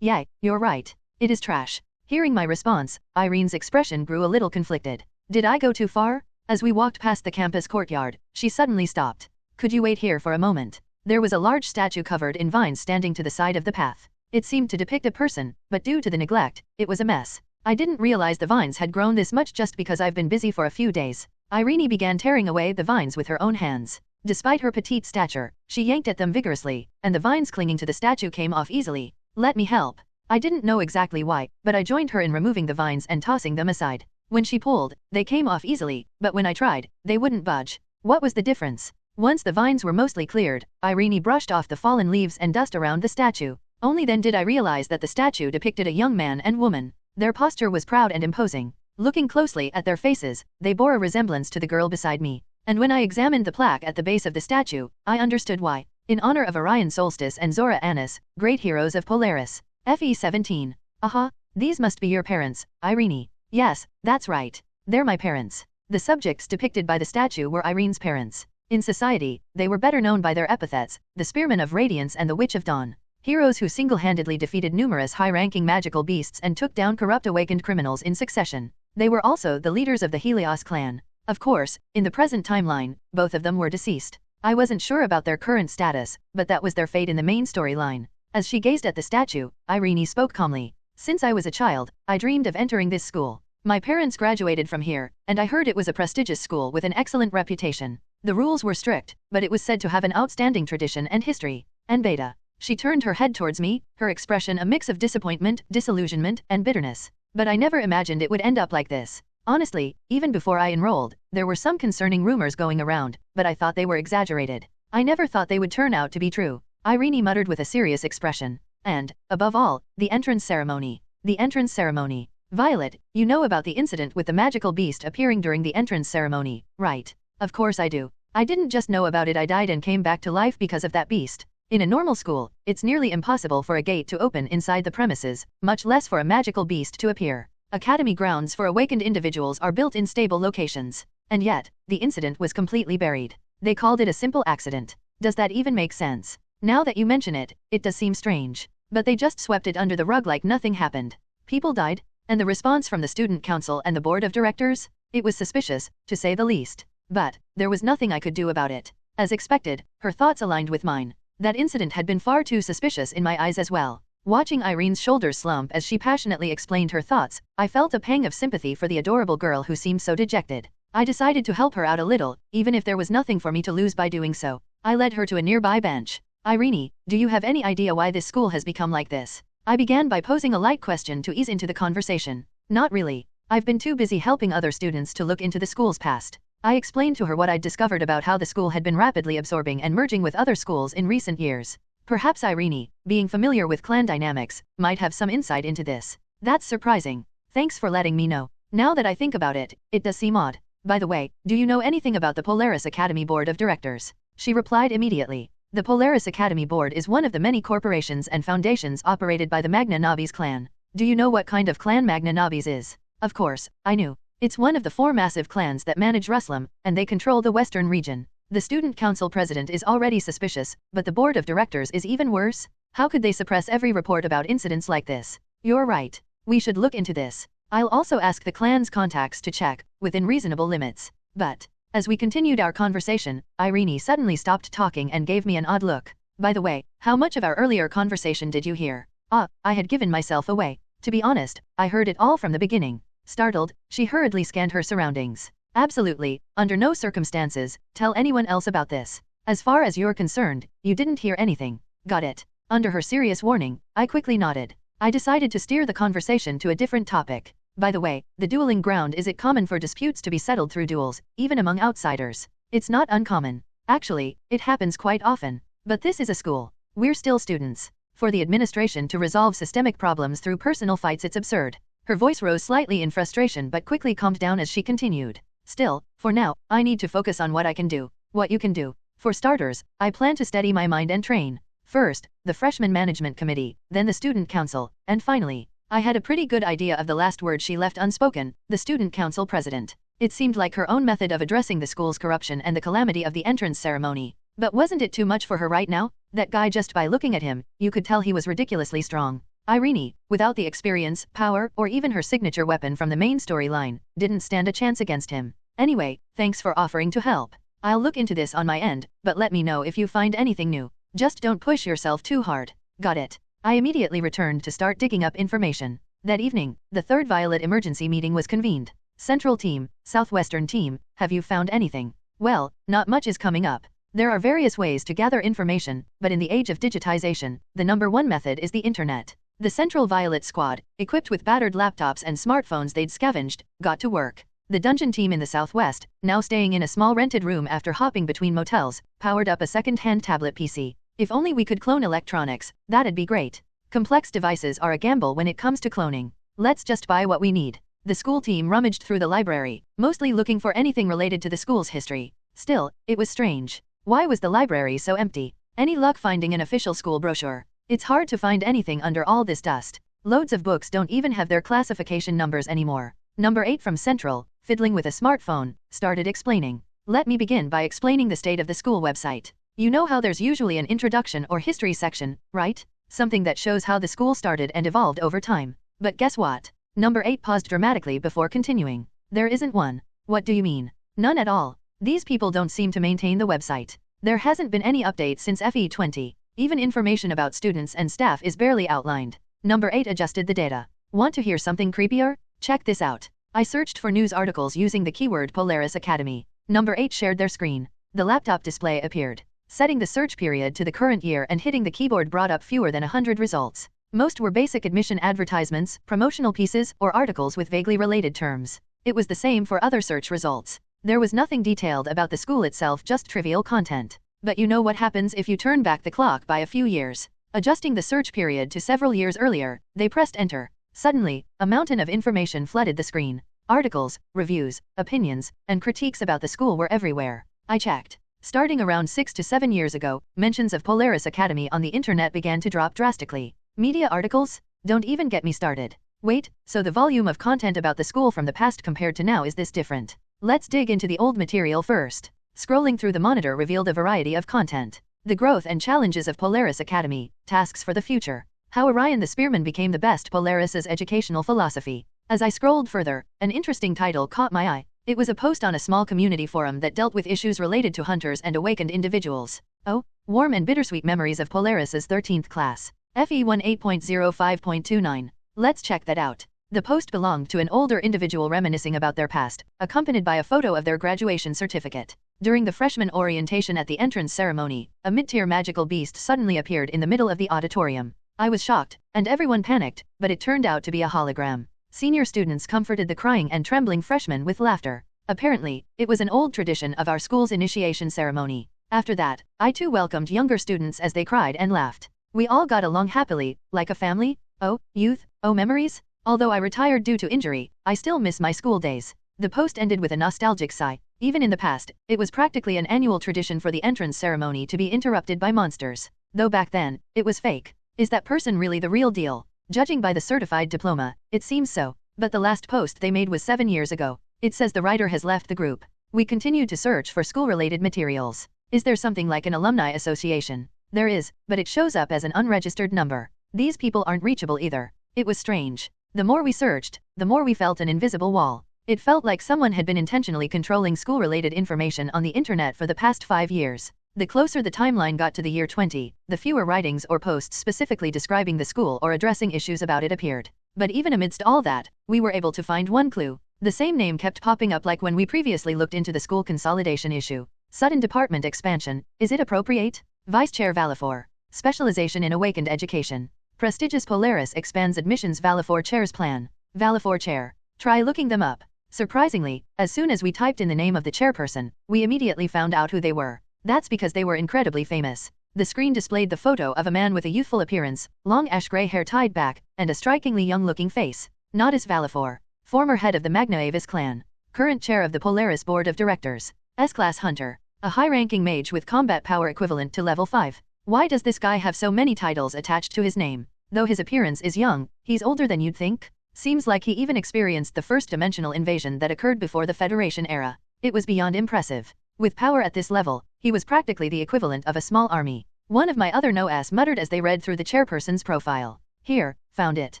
Yeah, you're right. It is trash. Hearing my response, Irene's expression grew a little conflicted. Did I go too far? As we walked past the campus courtyard, she suddenly stopped. Could you wait here for a moment? There was a large statue covered in vines standing to the side of the path. It seemed to depict a person, but due to the neglect, it was a mess. I didn't realize the vines had grown this much just because I've been busy for a few days. Irene began tearing away the vines with her own hands. Despite her petite stature, she yanked at them vigorously, and the vines clinging to the statue came off easily. Let me help. I didn't know exactly why, but I joined her in removing the vines and tossing them aside. When she pulled, they came off easily, but when I tried, they wouldn't budge. What was the difference? Once the vines were mostly cleared, Irene brushed off the fallen leaves and dust around the statue. Only then did I realize that the statue depicted a young man and woman. Their posture was proud and imposing. Looking closely at their faces, they bore a resemblance to the girl beside me. And when I examined the plaque at the base of the statue, I understood why. In honor of Orion Solstice and Zora Annis, great heroes of Polaris. FE17. Aha, these must be your parents, Irene. Yes, that's right. They're my parents. The subjects depicted by the statue were Irene's parents. In society, they were better known by their epithets, the Spearman of Radiance and the Witch of Dawn. Heroes who single-handedly defeated numerous high-ranking magical beasts and took down corrupt awakened criminals in succession. They were also the leaders of the Helios clan. Of course, in the present timeline, both of them were deceased. I wasn't sure about their current status, but that was their fate in the main storyline. As she gazed at the statue, Irene spoke calmly. Since I was a child, I dreamed of entering this school. My parents graduated from here, and I heard it was a prestigious school with an excellent reputation. The rules were strict, but it was said to have an outstanding tradition and history. And Beta. She turned her head towards me, her expression a mix of disappointment, disillusionment, and bitterness. But I never imagined it would end up like this. Honestly, even before I enrolled, there were some concerning rumors going around, but I thought they were exaggerated. I never thought they would turn out to be true. Irene muttered with a serious expression. And, above all, the entrance ceremony. The entrance ceremony. Violet, you know about the incident with the magical beast appearing during the entrance ceremony, right? Of course I do. I didn't just know about it, I died and came back to life because of that beast. In a normal school, it's nearly impossible for a gate to open inside the premises, much less for a magical beast to appear. Academy grounds for awakened individuals are built in stable locations. And yet, the incident was completely buried. They called it a simple accident. Does that even make sense? Now that you mention it, it does seem strange. But they just swept it under the rug like nothing happened. People died? And the response from the student council and the board of directors? It was suspicious, to say the least. But, there was nothing I could do about it. As expected, her thoughts aligned with mine. That incident had been far too suspicious in my eyes as well. Watching Irene's shoulders slump as she passionately explained her thoughts, I felt a pang of sympathy for the adorable girl who seemed so dejected. I decided to help her out a little, even if there was nothing for me to lose by doing so. I led her to a nearby bench. Irene, do you have any idea why this school has become like this? I began by posing a light question to ease into the conversation. Not really. I've been too busy helping other students to look into the school's past. I explained to her what I'd discovered about how the school had been rapidly absorbing and merging with other schools in recent years. Perhaps Irene, being familiar with clan dynamics, might have some insight into this. That's surprising. Thanks for letting me know. Now that I think about it, it does seem odd. By the way, do you know anything about the Polaris Academy Board of Directors? She replied immediately. The Polaris Academy Board is one of the many corporations and foundations operated by the Magna Navis clan. Do you know what kind of clan Magna Navis is? Of course, I knew. It's one of the 4 massive clans that manage Ruslam, and they control the western region. The student council president is already suspicious, but the board of directors is even worse. How could they suppress every report about incidents like this? You're right. We should look into this. I'll also ask the clan's contacts to check, within reasonable limits. But, as we continued our conversation, Irene suddenly stopped talking and gave me an odd look. By the way, how much of our earlier conversation did you hear? I had given myself away. To be honest, I heard it all from the beginning. Startled, she hurriedly scanned her surroundings. Absolutely, under no circumstances, tell anyone else about this. As far as you're concerned, you didn't hear anything. Got it. Under her serious warning, I quickly nodded. I decided to steer the conversation to a different topic. By the way, the dueling ground is it common for disputes to be settled through duels, even among outsiders? It's not uncommon. Actually, it happens quite often. But this is a school. We're still students. For the administration to resolve systemic problems through personal fights, it's absurd. Her voice rose slightly in frustration but quickly calmed down as she continued. Still, for now, I need to focus on what I can do. What you can do. For starters, I plan to steady my mind and train. First, the freshman management committee, then the student council, and finally, I had a pretty good idea of the last word she left unspoken, the student council president. It seemed like her own method of addressing the school's corruption and the calamity of the entrance ceremony. But wasn't it too much for her right now? That guy, just by looking at him, you could tell he was ridiculously strong. Irene, without the experience, power, or even her signature weapon from the main storyline, didn't stand a chance against him. Anyway, thanks for offering to help. I'll look into this on my end, but let me know if you find anything new. Just don't push yourself too hard. Got it. I immediately returned to start digging up information. That evening, the 3rd Violet emergency meeting was convened. Central team, Southwestern team, have you found anything? Well, not much is coming up. There are various ways to gather information, but in the age of digitization, the #1 method is the internet. The Central Violet squad, equipped with battered laptops and smartphones they'd scavenged, got to work. The dungeon team in the southwest, now staying in a small rented room after hopping between motels, powered up a second-hand tablet PC. If only we could clone electronics, that'd be great. Complex devices are a gamble when it comes to cloning. Let's just buy what we need. The school team rummaged through the library, mostly looking for anything related to the school's history. Still, it was strange. Why was the library so empty? Any luck finding an official school brochure? It's hard to find anything under all this dust. Loads of books don't even have their classification numbers anymore. Number 8 from Central, fiddling with a smartphone, started explaining. Let me begin by explaining the state of the school website. You know how there's usually an introduction or history section, right? Something that shows how the school started and evolved over time. But guess what? Number 8 paused dramatically before continuing. There isn't one. What do you mean? None at all. These people don't seem to maintain the website. There hasn't been any update since FE20. Even information about students and staff is barely outlined. Number 8 adjusted the data. Want to hear something creepier? Check this out. I searched for news articles using the keyword Polaris Academy. Number 8 shared their screen. The laptop display appeared. Setting the search period to the current year and hitting the keyboard brought up fewer than 100 results. Most were basic admission advertisements, promotional pieces, or articles with vaguely related terms. It was the same for other search results. There was nothing detailed about the school itself, just trivial content. But you know what happens if you turn back the clock by a few years? Adjusting the search period to several years earlier, they pressed enter. Suddenly, a mountain of information flooded the screen. Articles, reviews, opinions, and critiques about the school were everywhere. I checked. Starting around 6 to 7 years ago, mentions of Polaris Academy on the internet began to drop drastically. Media articles? Don't even get me started. Wait, so the volume of content about the school from the past compared to now is this different? Let's dig into the old material first. Scrolling through the monitor revealed a variety of content. The growth and challenges of Polaris Academy, tasks for the future. How Orion the Spearman became the best, Polaris's educational philosophy. As I scrolled further, an interesting title caught my eye. It was a post on a small community forum that dealt with issues related to hunters and awakened individuals. Oh, warm and bittersweet memories of Polaris's 13th class. FE 18.05.29. Let's check that out. The post belonged to an older individual reminiscing about their past, accompanied by a photo of their graduation certificate. During the freshman orientation at the entrance ceremony, a mid-tier magical beast suddenly appeared in the middle of the auditorium. I was shocked, and everyone panicked, but it turned out to be a hologram. Senior students comforted the crying and trembling freshmen with laughter. Apparently, it was an old tradition of our school's initiation ceremony. After that, I too welcomed younger students as they cried and laughed. We all got along happily, like a family. Oh, youth, oh memories. Although I retired due to injury, I still miss my school days. The post ended with a nostalgic sigh. Even in the past, it was practically an annual tradition for the entrance ceremony to be interrupted by monsters. Though back then, it was fake. Is that person really the real deal? Judging by the certified diploma, it seems so. But the last post they made was 7 years ago. It says the writer has left the group. We continued to search for school-related materials. Is there something like an alumni association? There is, but it shows up as an unregistered number. These people aren't reachable either. It was strange. The more we searched, the more we felt an invisible wall. It felt like someone had been intentionally controlling school-related information on the internet for the past 5 years. The closer the timeline got to the year 20, the fewer writings or posts specifically describing the school or addressing issues about it appeared. But even amidst all that, we were able to find one clue. The same name kept popping up like when we previously looked into the school consolidation issue. Sudden department expansion, is it appropriate? Vice Chair Valifor. Specialization in awakened education. Prestigious Polaris expands admissions Valifor Chair's plan. Valifor Chair. Try looking them up. Surprisingly, as soon as we typed in the name of the chairperson, we immediately found out who they were. That's because they were incredibly famous. The screen displayed the photo of a man with a youthful appearance, long ash-gray hair tied back, and a strikingly young-looking face. Nodis Valifor. Former head of the Magnaevis clan. Current chair of the Polaris board of directors. S-class hunter. A high-ranking mage with combat power equivalent to level 5. Why does this guy have so many titles attached to his name? Though his appearance is young, he's older than you'd think. Seems like he even experienced the first dimensional invasion that occurred before the Federation era. It was beyond impressive. With power at this level, he was practically the equivalent of a small army. One of my other no-ass muttered as they read through the chairperson's profile. Here, found it.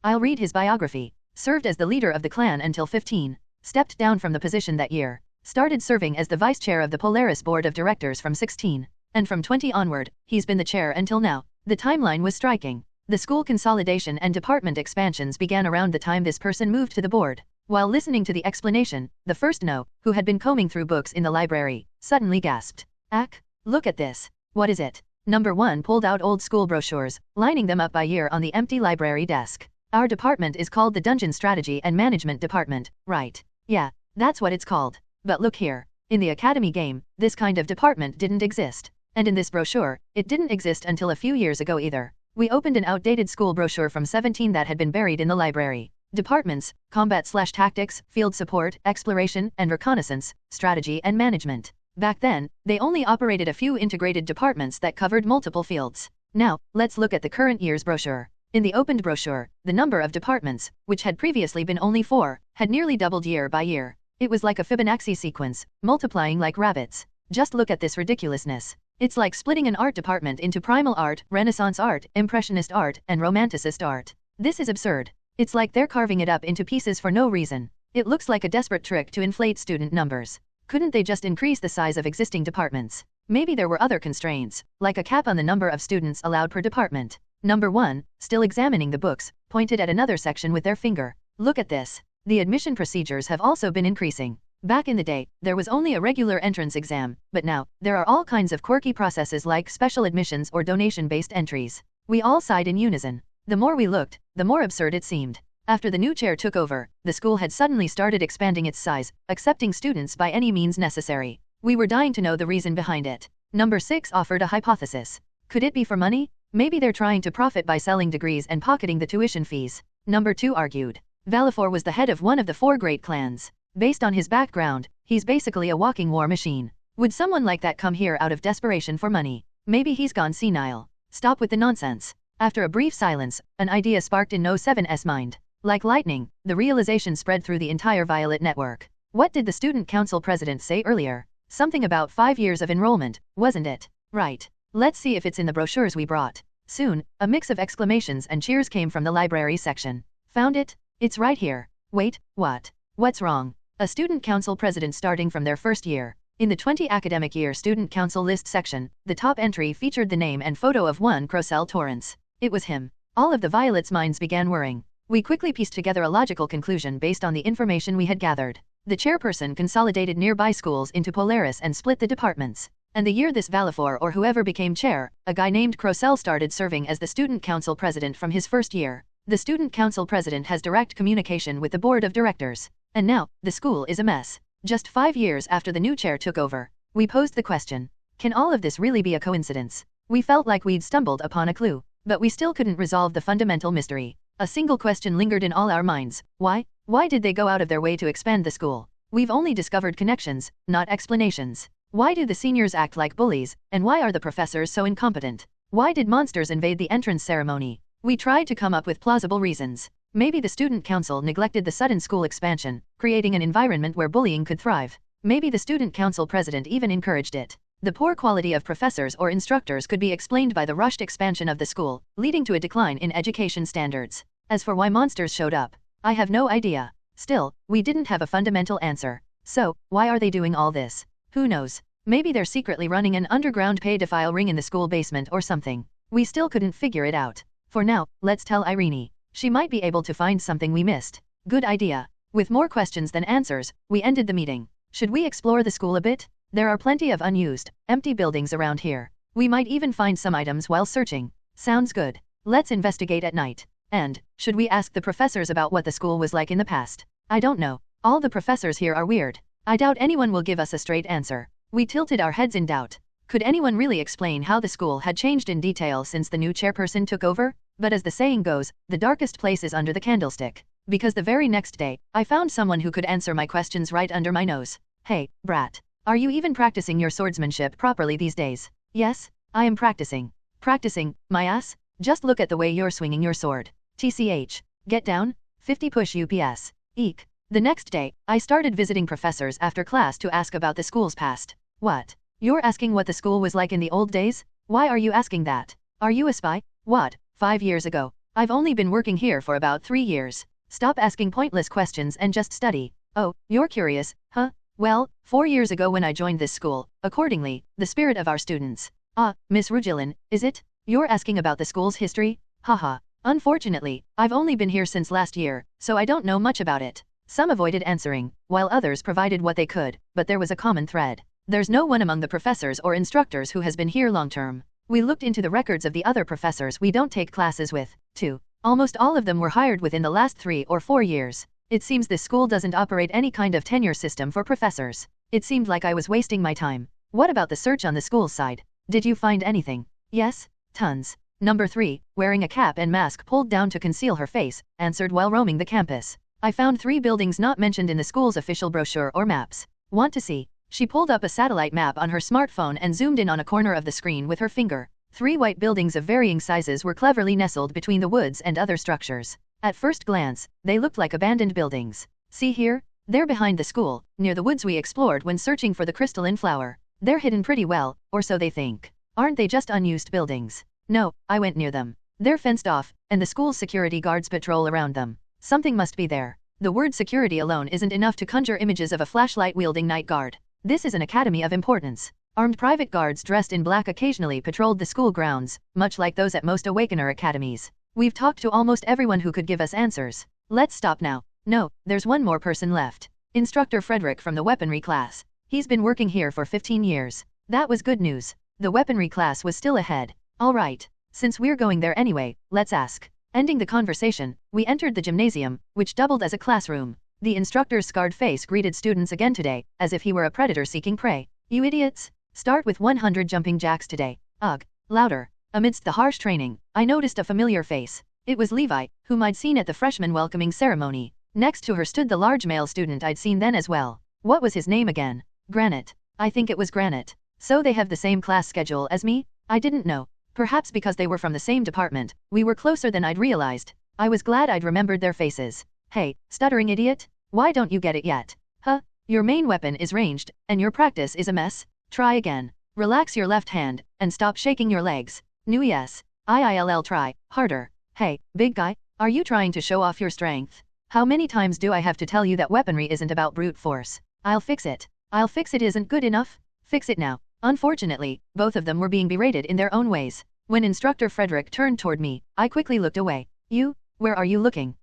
I'll read his biography. Served as the leader of the clan until 15. Stepped down from the position that year. Started serving as the vice chair of the Polaris board of directors from 16. And from 20 onward, he's been the chair until now. The timeline was striking. The school consolidation and department expansions began around the time this person moved to the board. While listening to the explanation, the first no, who had been combing through books in the library, suddenly gasped. Ack, look at this. What is it? Number 1 pulled out old school brochures, lining them up by year on the empty library desk. Our department is called the Dungeon Strategy and Management Department, right? Yeah, that's what it's called. But look here. In the Academy game, this kind of department didn't exist. And in this brochure, it didn't exist until a few years ago either. We opened an outdated school brochure from 17 that had been buried in the library. Departments: combat/tactics, field support, exploration and reconnaissance, strategy and management. Back then, they only operated a few integrated departments that covered multiple fields. Now, let's look at the current year's brochure. In the opened brochure, the number of departments, which had previously been only 4, had nearly doubled year by year. It was like a Fibonacci sequence, multiplying like rabbits. Just look at this ridiculousness. It's like splitting an art department into primal art, Renaissance art, Impressionist art, and Romanticist art. This is absurd. It's like they're carving it up into pieces for no reason. It looks like a desperate trick to inflate student numbers. Couldn't they just increase the size of existing departments? Maybe there were other constraints, like a cap on the number of students allowed per department. Number 1, still examining the books, pointed at another section with their finger. Look at this. The admission procedures have also been increasing. Back in the day, there was only a regular entrance exam, but now, there are all kinds of quirky processes like special admissions or donation-based entries. We all sighed in unison. The more we looked, the more absurd it seemed. After the new chair took over, the school had suddenly started expanding its size, accepting students by any means necessary. We were dying to know the reason behind it. Number 6 offered a hypothesis. Could it be for money? Maybe they're trying to profit by selling degrees and pocketing the tuition fees. Number 2 argued. Valifor was the head of one of the 4 great clans. Based on his background, he's basically a walking war machine. Would someone like that come here out of desperation for money? Maybe he's gone senile. Stop with the nonsense. After a brief silence, an idea sparked in No 7's mind. Like lightning, the realization spread through the entire Violet network. What did the student council president say earlier? Something about 5 years of enrollment, wasn't it? Right. Let's see if it's in the brochures we brought. Soon, a mix of exclamations and cheers came from the library section. Found it? It's right here. Wait, what? What's wrong? A student council president starting from their first year. In the 20 academic year student council list section, the top entry featured the name and photo of one Crocell Torrance. It was him. All of the Violet's minds began whirring. We quickly pieced together a logical conclusion based on the information we had gathered. The chairperson consolidated nearby schools into Polaris and split the departments. And the year this Valifor or whoever became chair, a guy named Crocell started serving as the student council president from his first year. The student council president has direct communication with the board of directors. And now, the school is a mess. Just 5 years after the new chair took over, we posed the question, can all of this really be a coincidence? We felt like we'd stumbled upon a clue, but we still couldn't resolve the fundamental mystery. A single question lingered in all our minds. Why? Why did they go out of their way to expand the school? We've only discovered connections, not explanations. Why do the seniors act like bullies, and why are the professors so incompetent? Why did monsters invade the entrance ceremony? We tried to come up with plausible reasons. Maybe the student council neglected the sudden school expansion, creating an environment where bullying could thrive. Maybe the student council president even encouraged it. The poor quality of professors or instructors could be explained by the rushed expansion of the school, leading to a decline in education standards. As for why monsters showed up, I have no idea. Still, we didn't have a fundamental answer. So, why are they doing all this? Who knows? Maybe they're secretly running an underground pedophile ring in the school basement or something. We still couldn't figure it out. For now, let's tell Irene. She might be able to find something we missed. Good idea. With more questions than answers, we ended the meeting. Should we explore the school a bit? There are plenty of unused, empty buildings around here. We might even find some items while searching. Sounds good. Let's investigate at night. And, should we ask the professors about what the school was like in the past? I don't know. All the professors here are weird. I doubt anyone will give us a straight answer. We tilted our heads in doubt. Could anyone really explain how the school had changed in detail since the new chairperson took over? But as the saying goes, the darkest place is under the candlestick. Because the very next day, I found someone who could answer my questions right under my nose. Hey, brat. Are you even practicing your swordsmanship properly these days? Yes, I am practicing. Practicing, my ass? Just look at the way you're swinging your sword. TCH. Get down? 50 push UPS. Eek. The next day, I started visiting professors after class to ask about the school's past. What? You're asking what the school was like in the old days? Why are you asking that? Are you a spy? What? 5 years ago. I've only been working here for about 3 years. Stop asking pointless questions and just study. Oh, you're curious, huh? Well, 4 years ago when I joined this school, accordingly, the spirit of our students. Ah, Miss Rugilin, is it? You're asking about the school's history? Haha. Unfortunately, I've only been here since last year, so I don't know much about it. Some avoided answering, while others provided what they could, but there was a common thread. There's no one among the professors or instructors who has been here long term. We looked into the records of the other professors we don't take classes with, too. Almost all of them were hired within the last 3 or 4 years. It seems this school doesn't operate any kind of tenure system for professors. It seemed like I was wasting my time. What about the search on the school's side? Did you find anything? Yes, tons. Number 3, wearing a cap and mask pulled down to conceal her face, answered while roaming the campus. I found 3 buildings not mentioned in the school's official brochure or maps. Want to see? She pulled up a satellite map on her smartphone and zoomed in on a corner of the screen with her finger. 3 white buildings of varying sizes were cleverly nestled between the woods and other structures. At first glance, they looked like abandoned buildings. See here? They're behind the school, near the woods we explored when searching for the crystalline flower. They're hidden pretty well, or so they think. Aren't they just unused buildings? No, I went near them. They're fenced off, and the school's security guards patrol around them. Something must be there. The word security alone isn't enough to conjure images of a flashlight-wielding night guard. This is an academy of importance. Armed private guards dressed in black occasionally patrolled the school grounds, much like those at most Awakener academies. We've talked to almost everyone who could give us answers. Let's stop now. No, there's one more person left. Instructor Frederick from the weaponry class. He's been working here for 15 years. That was good news. The weaponry class was still ahead. All right. Since we're going there anyway, let's ask. Ending the conversation, we entered the gymnasium, which doubled as a classroom. The instructor's scarred face greeted students again today, as if he were a predator seeking prey. You idiots! Start with 100 jumping jacks today. Ugh. Louder. Amidst the harsh training, I noticed a familiar face. It was Levi, whom I'd seen at the freshman welcoming ceremony. Next to her stood the large male student I'd seen then as well. What was his name again? Granite. I think it was Granite. So they have the same class schedule as me? I didn't know. Perhaps because they were from the same department, we were closer than I'd realized. I was glad I'd remembered their faces. Hey, stuttering idiot? Why don't you get it yet? Huh? Your main weapon is ranged, and your practice is a mess? Try again. Relax your left hand, and stop shaking your legs. New yes. IILL try, harder. Hey, big guy, are you trying to show off your strength? How many times do I have to tell you that weaponry isn't about brute force? I'll fix it. I'll fix it isn't good enough? Fix it now. Unfortunately, both of them were being berated in their own ways. When Instructor Frederick turned toward me, I quickly looked away. You? Where are you looking?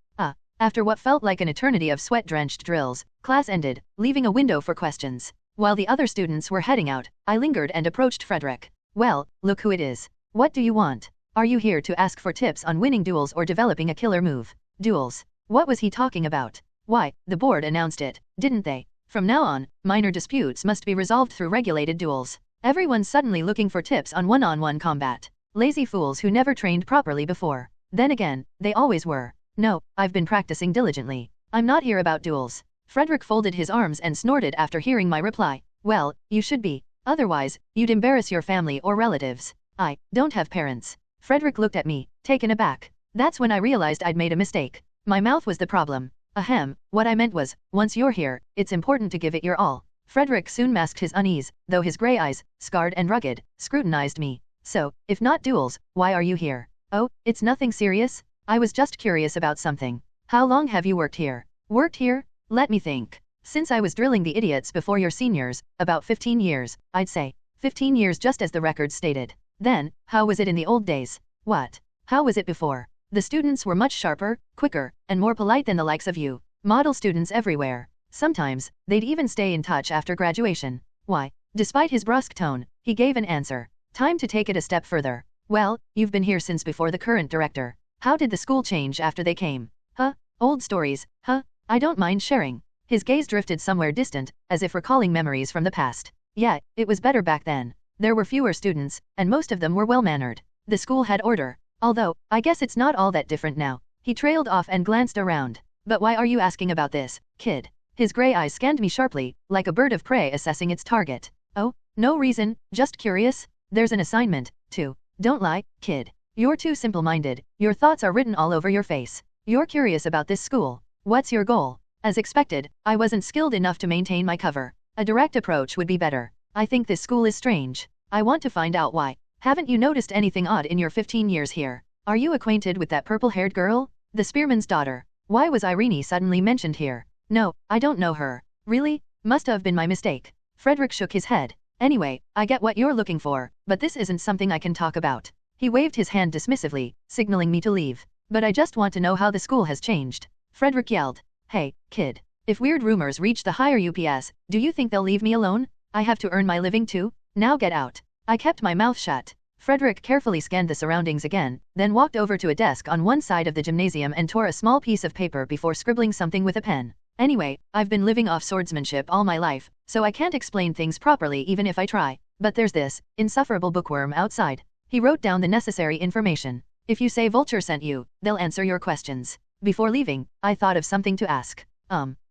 After what felt like an eternity of sweat-drenched drills, class ended, leaving a window for questions. While the other students were heading out, I lingered and approached Frederick. Well, look who it is. What do you want? Are you here to ask for tips on winning duels or developing a killer move? Duels. What was he talking about? Why, the board announced it, didn't they? From now on, minor disputes must be resolved through regulated duels. Everyone's suddenly looking for tips on one-on-one combat. Lazy fools who never trained properly before. Then again, they always were. No, I've been practicing diligently. I'm not here about duels. Frederick folded his arms and snorted after hearing my reply. Well, you should be. Otherwise, you'd embarrass your family or relatives. I don't have parents. Frederick looked at me, taken aback. That's when I realized I'd made a mistake. My mouth was the problem. Ahem, what I meant was, once you're here, it's important to give it your all. Frederick soon masked his unease, though his gray eyes, scarred and rugged, scrutinized me. So, if not duels, why are you here? Oh, it's nothing serious? I was just curious about something. How long have you worked here? Worked here? Let me think. Since I was drilling the idiots before your seniors, about 15 years, I'd say. 15 years just as the record stated. Then, how was it in the old days? What? How was it before? The students were much sharper, quicker, and more polite than the likes of you. Model students everywhere. Sometimes, they'd even stay in touch after graduation. Why? Despite his brusque tone, he gave an answer. Time to take it a step further. Well, you've been here since before the current director. How did the school change after they came? Huh? Old stories, huh? I don't mind sharing. His gaze drifted somewhere distant, as if recalling memories from the past. Yeah, it was better back then. There were fewer students, and most of them were well-mannered. The school had order. Although, I guess it's not all that different now. He trailed off and glanced around. But why are you asking about this, kid? His gray eyes scanned me sharply, like a bird of prey assessing its target. Oh, no reason, just curious. There's an assignment, too. Don't lie, kid. You're too simple-minded. Your thoughts are written all over your face. You're curious about this school. What's your goal? As expected, I wasn't skilled enough to maintain my cover. A direct approach would be better. I think this school is strange. I want to find out why. Haven't you noticed anything odd in your 15 years here? Are you acquainted with that purple-haired girl? The spearman's daughter. Why was Irene suddenly mentioned here? No, I don't know her. Really? Must have been my mistake. Frederick shook his head. Anyway, I get what you're looking for, but this isn't something I can talk about. He waved his hand dismissively, signaling me to leave. But I just want to know how the school has changed. Frederick yelled. Hey, kid. If weird rumors reach the higher UPS, do you think they'll leave me alone? I have to earn my living too? Now get out. I kept my mouth shut. Frederick carefully scanned the surroundings again, then walked over to a desk on one side of the gymnasium and tore a small piece of paper before scribbling something with a pen. Anyway, I've been living off swordsmanship all my life, so I can't explain things properly even if I try. But there's this insufferable bookworm outside. He wrote down the necessary information. If you say Vulture sent you, they'll answer your questions. Before leaving, I thought of something to ask.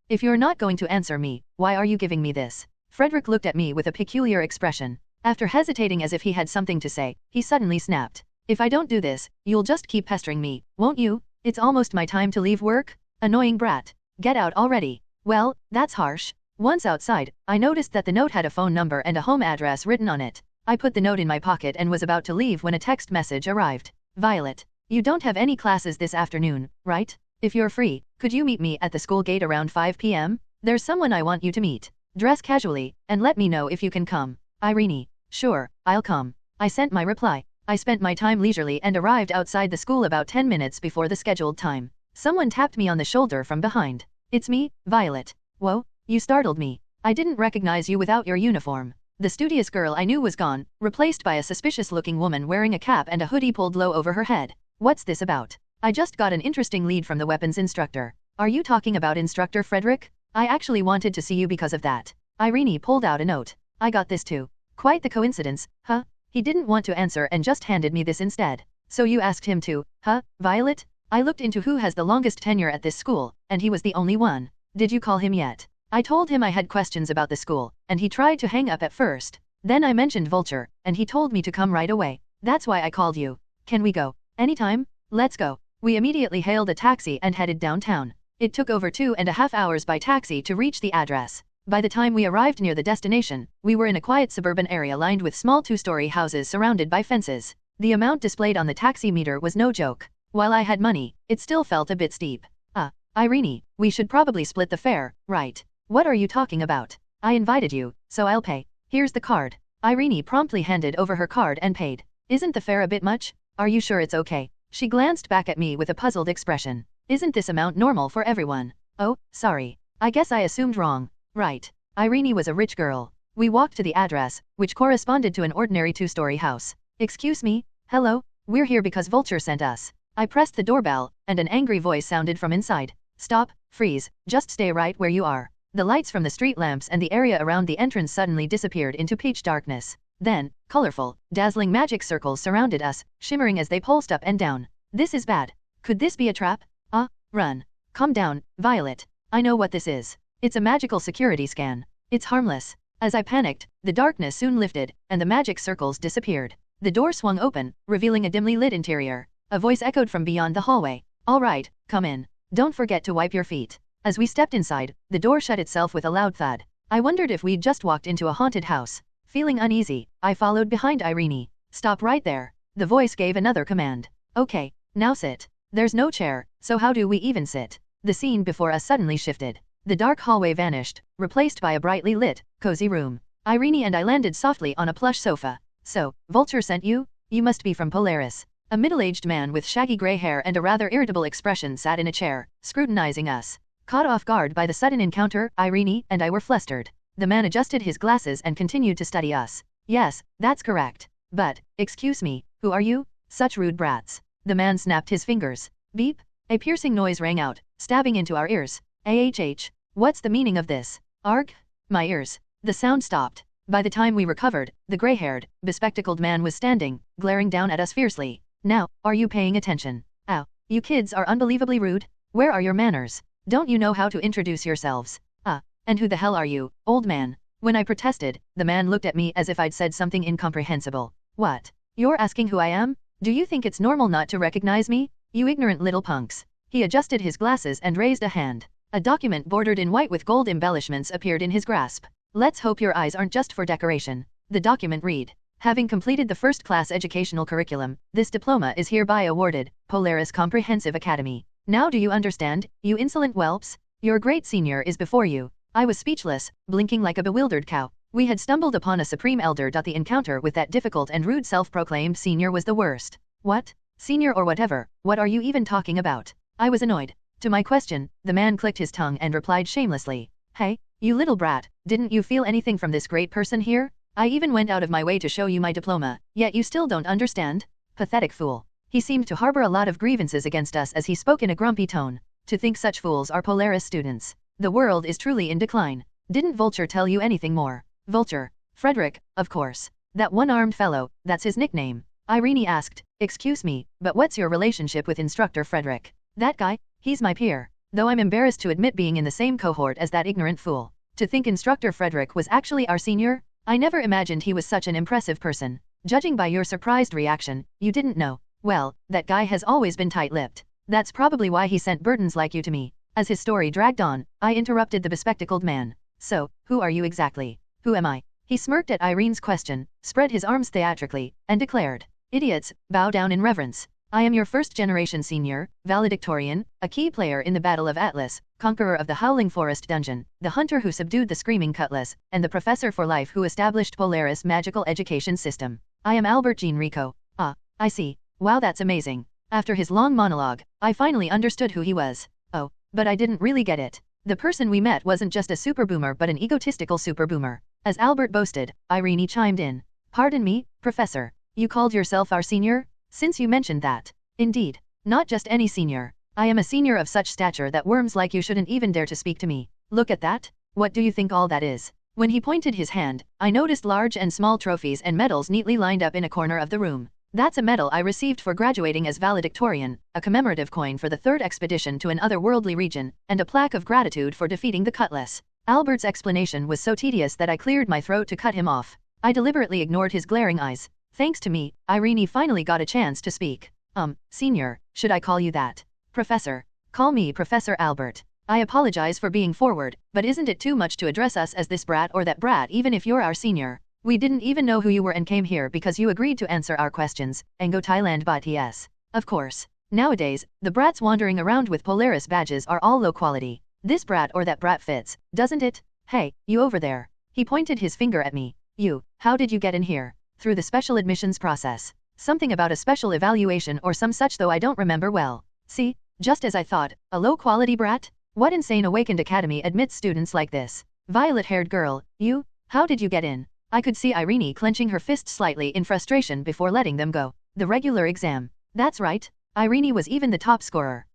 If you're not going to answer me, why are you giving me this? Frederick looked at me with a peculiar expression. After hesitating as if he had something to say, he suddenly snapped. If I don't do this, you'll just keep pestering me, won't you? It's almost my time to leave work? Annoying brat. Get out already. Well, that's harsh. Once outside, I noticed that the note had a phone number and a home address written on it. I put the note in my pocket and was about to leave when a text message arrived. Violet. You don't have any classes this afternoon, right? If you're free, could you meet me at the school gate around 5 p.m? There's someone I want you to meet. Dress casually, and let me know if you can come. Irene. Sure, I'll come. I sent my reply. I spent my time leisurely and arrived outside the school about 10 minutes before the scheduled time. Someone tapped me on the shoulder from behind. It's me, Violet. Whoa, you startled me. I didn't recognize you without your uniform. The studious girl I knew was gone, replaced by a suspicious-looking woman wearing a cap and a hoodie pulled low over her head. What's this about? I just got an interesting lead from the weapons instructor. Are you talking about Instructor Frederick? I actually wanted to see you because of that. Irene pulled out a note. I got this too. Quite the coincidence, huh? He didn't want to answer and just handed me this instead. So you asked him to, huh, Violet? I looked into who has the longest tenure at this school, and he was the only one. Did you call him yet? I told him I had questions about the school, and he tried to hang up at first. Then I mentioned Vulture, and he told me to come right away. That's why I called you. Can we go? Anytime? Let's go. We immediately hailed a taxi and headed downtown. It took over 2.5 hours by taxi to reach the address. By the time we arrived near the destination, we were in a quiet suburban area lined with small two-story houses surrounded by fences. The amount displayed on the taxi meter was no joke. While I had money, it still felt a bit steep. Irene, we should probably split the fare, right? What are you talking about? I invited you, so I'll pay. Here's the card. Irene promptly handed over her card and paid. Isn't the fare a bit much? Are you sure it's okay? She glanced back at me with a puzzled expression. Isn't this amount normal for everyone? Oh, sorry. I guess I assumed wrong. Right. Irene was a rich girl. We walked to the address, which corresponded to an ordinary 2-story house. Excuse me? Hello? We're here because Vulture sent us. I pressed the doorbell, and an angry voice sounded from inside. Stop, freeze, just stay right where you are. The lights from the street lamps and the area around the entrance suddenly disappeared into pitch darkness. Then, colorful, dazzling magic circles surrounded us, shimmering as they pulsed up and down. This is bad. Could this be a trap? Run. Calm down, Violet. I know what this is. It's a magical security scan. It's harmless. As I panicked, the darkness soon lifted, and the magic circles disappeared. The door swung open, revealing a dimly lit interior. A voice echoed from beyond the hallway. All right, come in. Don't forget to wipe your feet. As we stepped inside, the door shut itself with a loud thud. I wondered if we'd just walked into a haunted house. Feeling uneasy, I followed behind Irene. Stop right there. The voice gave another command. Okay, now sit. There's no chair, so how do we even sit? The scene before us suddenly shifted. The dark hallway vanished, replaced by a brightly lit, cozy room. Irene and I landed softly on a plush sofa. So, Vulture sent you? You must be from Polaris. A middle-aged man with shaggy gray hair and a rather irritable expression sat in a chair, scrutinizing us. Caught off guard by the sudden encounter, Irene and I were flustered. The man adjusted his glasses and continued to study us. Yes, that's correct. But, excuse me, who are you? Such rude brats. The man snapped his fingers. Beep. A piercing noise rang out, stabbing into our ears. What's the meaning of this? Arg? My ears. The sound stopped. By the time we recovered, the gray-haired, bespectacled man was standing, glaring down at us fiercely. Now, are you paying attention? Ow. You kids are unbelievably rude. Where are your manners? Don't you know how to introduce yourselves? And who the hell are you, old man? When I protested, the man looked at me as if I'd said something incomprehensible. What? You're asking who I am? Do you think it's normal not to recognize me? You ignorant little punks. He adjusted his glasses and raised a hand. A document bordered in white with gold embellishments appeared in his grasp. Let's hope your eyes aren't just for decoration. The document read. Having completed the first-class educational curriculum, this diploma is hereby awarded, Polaris Comprehensive Academy. Now do you understand, you insolent whelps? Your great senior is before you. I was speechless, blinking like a bewildered cow. We had stumbled upon a supreme elder. The encounter with that difficult and rude self-proclaimed senior was the worst. What? Senior or whatever, what are you even talking about? I was annoyed. To my question, the man clicked his tongue and replied shamelessly. Hey, you little brat, didn't you feel anything from this great person here? I even went out of my way to show you my diploma, yet you still don't understand? Pathetic fool. He seemed to harbor a lot of grievances against us as he spoke in a grumpy tone. To think such fools are Polaris students. The world is truly in decline. Didn't Vulture tell you anything more? Vulture. Frederick, of course. That one-armed fellow, that's his nickname. Irene asked, excuse me, but what's your relationship with Instructor Frederick? That guy? He's my peer. Though I'm embarrassed to admit being in the same cohort as that ignorant fool. To think Instructor Frederick was actually our senior? I never imagined he was such an impressive person. Judging by your surprised reaction, you didn't know. Well, that guy has always been tight-lipped. That's probably why he sent burdens like you to me. As his story dragged on, I interrupted the bespectacled man. So, who are you exactly? Who am I? He smirked at Irene's question, spread his arms theatrically, and declared. Idiots, bow down in reverence. I am your first-generation senior, valedictorian, a key player in the Battle of Atlas, conqueror of the Howling Forest dungeon, the hunter who subdued the Screaming Cutlass, and the professor for life who established Polaris' magical education system. I am Albert Jean Rico. Ah, I see. Wow, that's amazing. After his long monologue, I finally understood who he was. Oh, but I didn't really get it. The person we met wasn't just a super boomer but an egotistical super boomer. As Albert boasted, Irene chimed in. Pardon me, Professor. You called yourself our senior? Since you mentioned that. Indeed. Not just any senior. I am a senior of such stature that worms like you shouldn't even dare to speak to me. Look at that. What do you think all that is? When he pointed his hand, I noticed large and small trophies and medals neatly lined up in a corner of the room. That's a medal I received for graduating as valedictorian, a commemorative coin for the third expedition to an otherworldly region, and a plaque of gratitude for defeating the Cutlass. Albert's explanation was so tedious that I cleared my throat to cut him off. I deliberately ignored his glaring eyes. Thanks to me, Irene finally got a chance to speak. Senior, should I call you that? Professor. Call me Professor Albert. I apologize for being forward, but isn't it too much to address us as this brat or that brat even if you're our senior? We didn't even know who you were and came here because you agreed to answer our questions, and go Thailand BTS. Of course. Nowadays, the brats wandering around with Polaris badges are all low quality. This brat or that brat fits, doesn't it? Hey, you over there. He pointed his finger at me. You, how did you get in here? Through the special admissions process. Something about a special evaluation or some such though I don't remember well. See, Just as I thought, a low-quality brat? What insane awakened academy admits students like this? Violet-haired girl, you? How did you get in? I could see Irene clenching her fists slightly in frustration before letting them go. The regular exam. That's right. Irene was even the top scorer.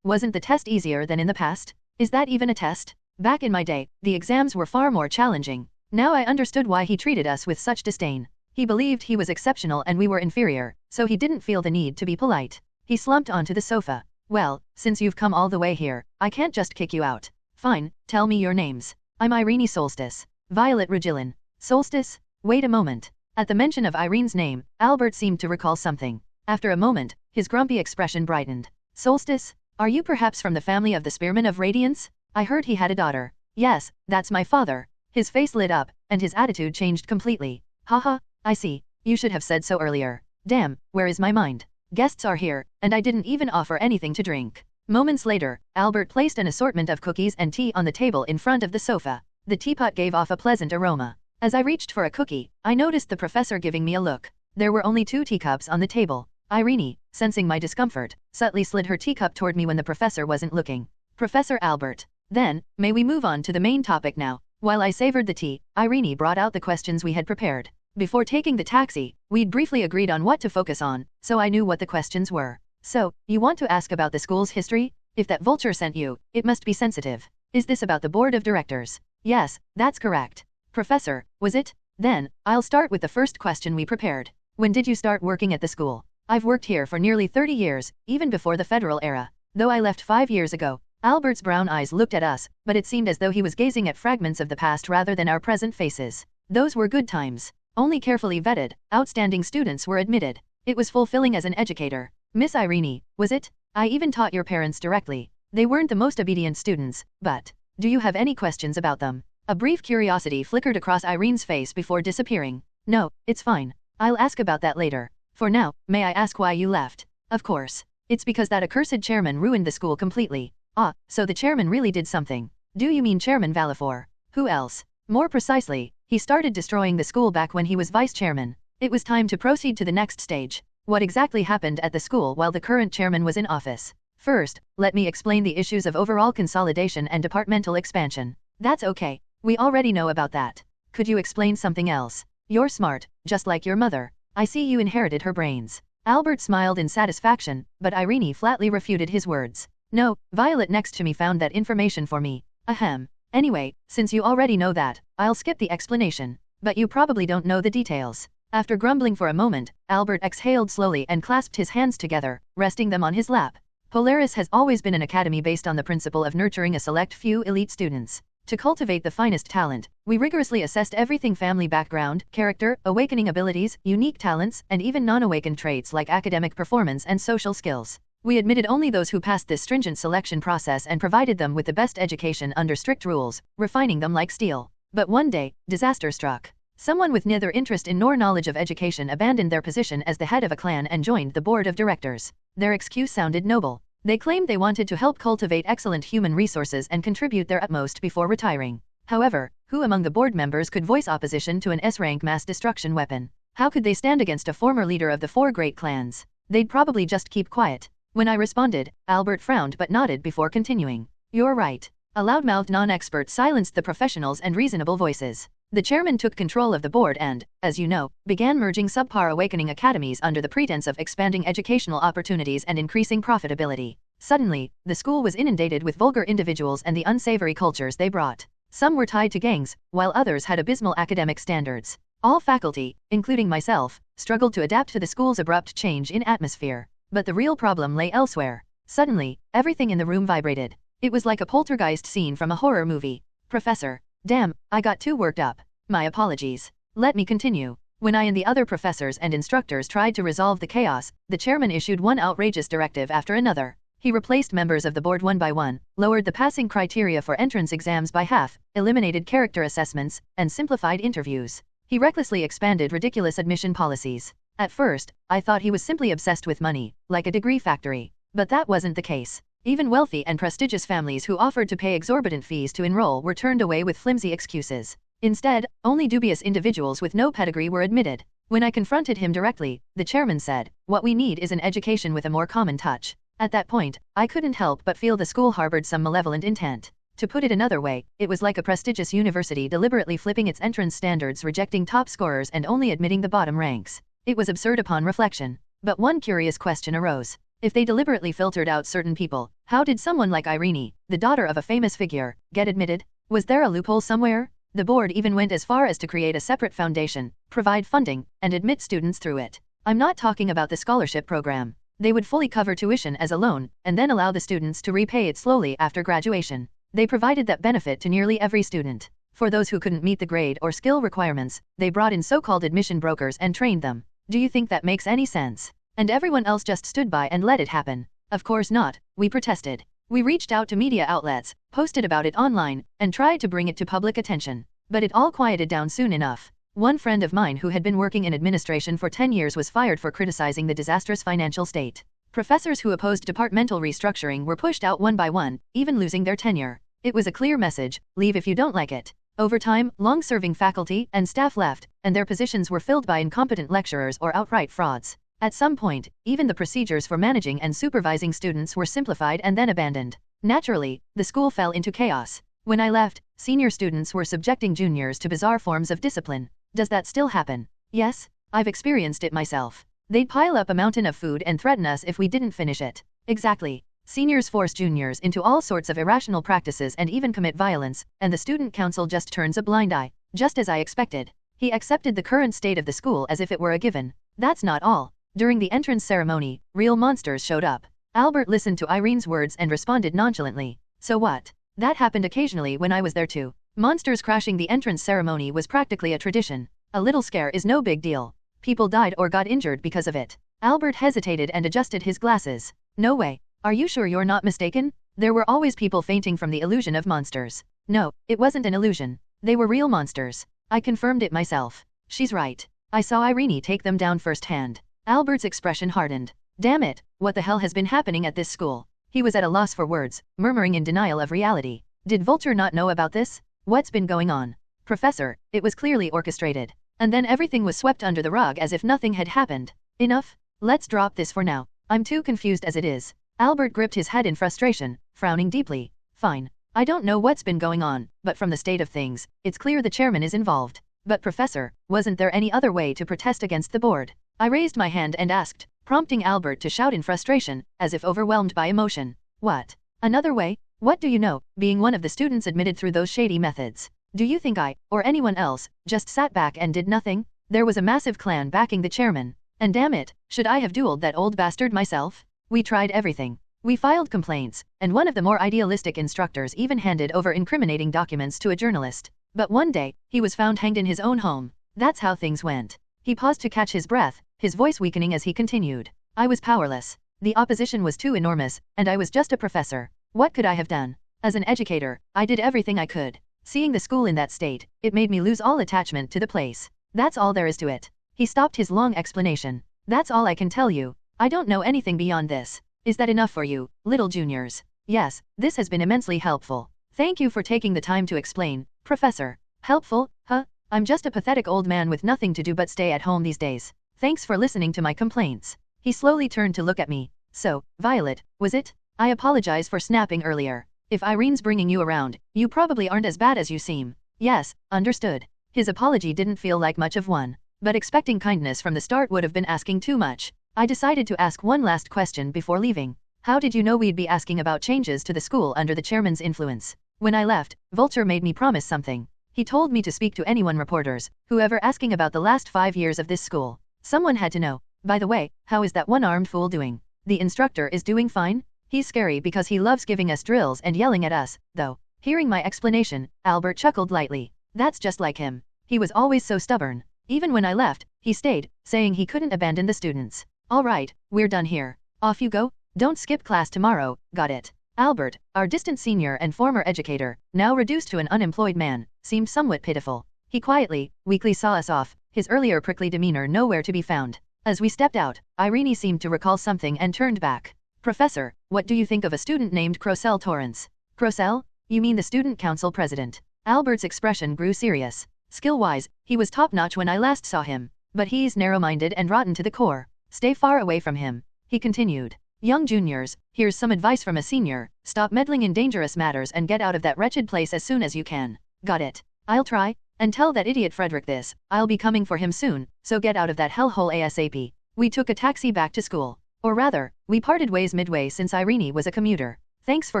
Wasn't the test easier than in the past? Is that even a test? Back in my day, the exams were far more challenging. Now I understood why he treated us with such disdain. He believed he was exceptional and we were inferior, so he didn't feel the need to be polite. He slumped onto the sofa. Well, since you've come all the way here, I can't just kick you out. Fine, tell me your names. I'm Irene Solstice. Violet Regillin. Solstice? Wait a moment. At the mention of Irene's name, Albert seemed to recall something. After a moment, his grumpy expression brightened. Solstice? Are you perhaps from the family of the Spearmen of Radiance? I heard he had a daughter. Yes, that's my father. His face lit up, and his attitude changed completely. Haha, I see. You should have said so earlier. Damn, where is my mind? Guests are here, and I didn't even offer anything to drink. Moments later, Albert placed an assortment of cookies and tea on the table in front of the sofa. The teapot gave off a pleasant aroma. As I reached for a cookie, I noticed the professor giving me a look. There were only 2 teacups on the table. Irene, sensing my discomfort, subtly slid her teacup toward me when the professor wasn't looking. Professor Albert. Then, may we move on to the main topic now? While I savored the tea, Irene brought out the questions we had prepared. Before taking the taxi, we'd briefly agreed on what to focus on, so I knew what the questions were. So, you want to ask about the school's history? If that vulture sent you, it must be sensitive. Is this about the board of directors? Yes, that's correct. Professor, was it? Then, I'll start with the first question we prepared. When did you start working at the school? I've worked here for nearly 30 years, even before the federal era. Though I left 5 years ago. Albert's brown eyes looked at us, but it seemed as though he was gazing at fragments of the past rather than our present faces. Those were good times. Only carefully vetted, outstanding students were admitted. It was fulfilling as an educator. Miss Irene, was it? I even taught your parents directly. They weren't the most obedient students, but do you have any questions about them? A brief curiosity flickered across Irene's face before disappearing. No, it's fine. I'll ask about that later. For now, may I ask why you left? Of course. It's because that accursed chairman ruined the school completely. Ah, so the chairman really did something. Do you mean Chairman Valifor? Who else? More precisely, he started destroying the school back when he was vice chairman. It was time to proceed to the next stage. What exactly happened at the school while the current chairman was in office? First, let me explain the issues of overall consolidation and departmental expansion. That's okay. We already know about that. Could you explain something else? You're smart, just like your mother. I see you inherited her brains. Albert smiled in satisfaction, but Irene flatly refuted his words. No, Violet next to me found that information for me. Ahem. Anyway, since you already know that, I'll skip the explanation. But you probably don't know the details. After grumbling for a moment, Albert exhaled slowly and clasped his hands together, resting them on his lap. Polaris has always been an academy based on the principle of nurturing a select few elite students. To cultivate the finest talent, we rigorously assessed everything: family background, character, awakening abilities, unique talents, and even non-awakened traits like academic performance and social skills. We admitted only those who passed this stringent selection process and provided them with the best education under strict rules, refining them like steel. But one day, disaster struck. Someone with neither interest in nor knowledge of education abandoned their position as the head of a clan and joined the board of directors. Their excuse sounded noble. They claimed they wanted to help cultivate excellent human resources and contribute their utmost before retiring. However, who among the board members could voice opposition to an S-rank mass destruction weapon? How could they stand against a former leader of the 4 great clans? They'd probably just keep quiet. When I responded, Albert frowned but nodded before continuing. You're right. A loudmouthed non-expert silenced the professionals and reasonable voices. The chairman took control of the board and, as you know, began merging subpar awakening academies under the pretense of expanding educational opportunities and increasing profitability. Suddenly, the school was inundated with vulgar individuals and the unsavory cultures they brought. Some were tied to gangs, while others had abysmal academic standards. All faculty, including myself, struggled to adapt to the school's abrupt change in atmosphere. But the real problem lay elsewhere. Suddenly, everything in the room vibrated. It was like a poltergeist scene from a horror movie. Professor. Damn, I got too worked up. My apologies. Let me continue. When I and the other professors and instructors tried to resolve the chaos, the chairman issued one outrageous directive after another. He replaced members of the board one by one, lowered the passing criteria for entrance exams by half, eliminated character assessments, and simplified interviews. He recklessly expanded ridiculous admission policies. At first, I thought he was simply obsessed with money, like a degree factory. But that wasn't the case. Even wealthy and prestigious families who offered to pay exorbitant fees to enroll were turned away with flimsy excuses. Instead, only dubious individuals with no pedigree were admitted. When I confronted him directly, the chairman said, "What we need is an education with a more common touch. At that point, I couldn't help but feel the school harbored some malevolent intent. To put it another way, it was like a prestigious university deliberately flipping its entrance standards, rejecting top scorers and only admitting the bottom ranks. It was absurd upon reflection. But one curious question arose. If they deliberately filtered out certain people, how did someone like Irene, the daughter of a famous figure, get admitted? Was there a loophole somewhere? The board even went as far as to create a separate foundation, provide funding, and admit students through it. I'm not talking about the scholarship program. They would fully cover tuition as a loan, and then allow the students to repay it slowly after graduation. They provided that benefit to nearly every student. For those who couldn't meet the grade or skill requirements, they brought in so-called admission brokers and trained them. Do you think that makes any sense? And everyone else just stood by and let it happen? Of course not. We protested. We reached out to media outlets, posted about it online, and tried to bring it to public attention. But it all quieted down soon enough. One friend of mine who had been working in administration for 10 years was fired for criticizing the disastrous financial state. Professors who opposed departmental restructuring were pushed out one by one, even losing their tenure. It was a clear message: leave if you don't like it. Over time, long-serving faculty and staff left, and their positions were filled by incompetent lecturers or outright frauds. At some point, even the procedures for managing and supervising students were simplified and then abandoned. Naturally, the school fell into chaos. When I left, senior students were subjecting juniors to bizarre forms of discipline. Does that still happen? Yes, I've experienced it myself. They'd pile up a mountain of food and threaten us if we didn't finish it. Exactly. Seniors force juniors into all sorts of irrational practices and even commit violence, and the student council just turns a blind eye, just as I expected. He accepted the current state of the school as if it were a given. That's not all. During the entrance ceremony, real monsters showed up. Albert listened to Irene's words and responded nonchalantly. So what? That happened occasionally when I was there too. Monsters crashing the entrance ceremony was practically a tradition. A little scare is no big deal. People died or got injured because of it. Albert hesitated and adjusted his glasses. No way. Are you sure you're not mistaken? There were always people fainting from the illusion of monsters. No, it wasn't an illusion. They were real monsters. I confirmed it myself. She's right. I saw Irene take them down firsthand. Albert's expression hardened. Damn it, what the hell has been happening at this school? He was at a loss for words, murmuring in denial of reality. Did Vulture not know about this? What's been going on? Professor, it was clearly orchestrated. And then everything was swept under the rug as if nothing had happened. Enough. Let's drop this for now. I'm too confused as it is. Albert gripped his head in frustration, frowning deeply. Fine. I don't know what's been going on, but from the state of things, it's clear the chairman is involved. But Professor, wasn't there any other way to protest against the board? I raised my hand and asked, prompting Albert to shout in frustration, as if overwhelmed by emotion. What? Another way? What do you know, being one of the students admitted through those shady methods? Do you think I, or anyone else, just sat back and did nothing? There was a massive clan backing the chairman. And damn it, should I have dueled that old bastard myself? We tried everything. We filed complaints, and one of the more idealistic instructors even handed over incriminating documents to a journalist. But one day, he was found hanged in his own home. That's how things went. He paused to catch his breath, his voice weakening as he continued. I was powerless. The opposition was too enormous, and I was just a professor. What could I have done? As an educator, I did everything I could. Seeing the school in that state, it made me lose all attachment to the place. That's all there is to it. He stopped his long explanation. That's all I can tell you. I don't know anything beyond this. Is that enough for you, little juniors? Yes, this has been immensely helpful. Thank you for taking the time to explain, Professor. Helpful, huh? I'm just a pathetic old man with nothing to do but stay at home these days. Thanks for listening to my complaints. He slowly turned to look at me. So, Violet, was it? I apologize for snapping earlier. If Irene's bringing you around, you probably aren't as bad as you seem. Yes, understood. His apology didn't feel like much of one. But expecting kindness from the start would have been asking too much. I decided to ask one last question before leaving. How did you know we'd be asking about changes to the school under the chairman's influence? When I left, Vulture made me promise something. He told me to speak to anyone reporters, whoever asking about the last 5 years of this school. Someone had to know. By the way, how is that one-armed fool doing? The instructor is doing fine? He's scary because he loves giving us drills and yelling at us, though. Hearing my explanation, Albert chuckled lightly. That's just like him. He was always so stubborn. Even when I left, he stayed, saying he couldn't abandon the students. All right, we're done here. Off you go. Don't skip class tomorrow, got it? Albert, our distant senior and former educator, now reduced to an unemployed man, seemed somewhat pitiful. He quietly, weakly saw us off, his earlier prickly demeanor nowhere to be found. As we stepped out, Irene seemed to recall something and turned back. Professor, what do you think of a student named Crocell Torrance? Crocell? You mean the student council president? Albert's expression grew serious. Skill-wise, he was top-notch when I last saw him. But he's narrow-minded and rotten to the core. Stay far away from him. He continued. Young juniors, here's some advice from a senior: stop meddling in dangerous matters and get out of that wretched place as soon as you can. Got it? I'll try. And tell that idiot Frederick this: I'll be coming for him soon, so get out of that hellhole ASAP. We took a taxi back to school. Or rather, we parted ways midway since Irene was a commuter. Thanks for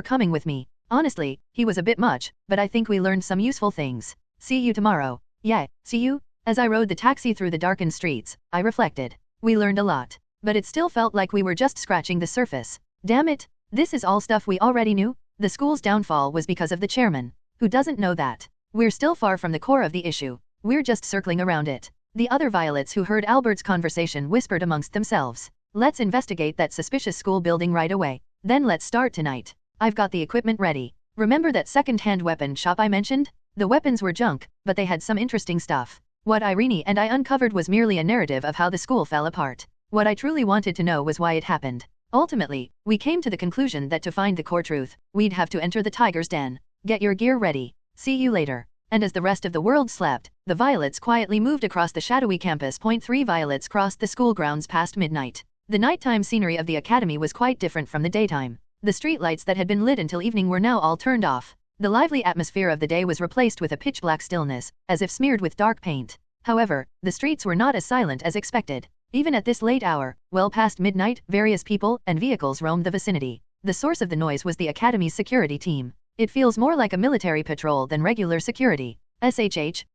coming with me. Honestly, he was a bit much, but I think we learned some useful things. See you tomorrow. Yeah, see you? As I rode the taxi through the darkened streets, I reflected. We learned a lot. But it still felt like we were just scratching the surface. Damn it, this is all stuff we already knew? The school's downfall was because of the chairman. Who doesn't know that? We're still far from the core of the issue. We're just circling around it. The other violets who heard Albert's conversation whispered amongst themselves. Let's investigate that suspicious school building right away. Then let's start tonight. I've got the equipment ready. Remember that second-hand weapon shop I mentioned? The weapons were junk, but they had some interesting stuff. What Irene and I uncovered was merely a narrative of how the school fell apart. What I truly wanted to know was why it happened. Ultimately, we came to the conclusion that to find the core truth, we'd have to enter the tiger's den. Get your gear ready. See you later. And as the rest of the world slept, the violets quietly moved across the shadowy campus. 3 violets crossed the school grounds past midnight. The nighttime scenery of the academy was quite different from the daytime. The streetlights that had been lit until evening were now all turned off. The lively atmosphere of the day was replaced with a pitch-black stillness, as if smeared with dark paint. However, the streets were not as silent as expected. Even at this late hour, well past midnight, various people and vehicles roamed the vicinity. The source of the noise was the academy's security team. It feels more like a military patrol than regular security.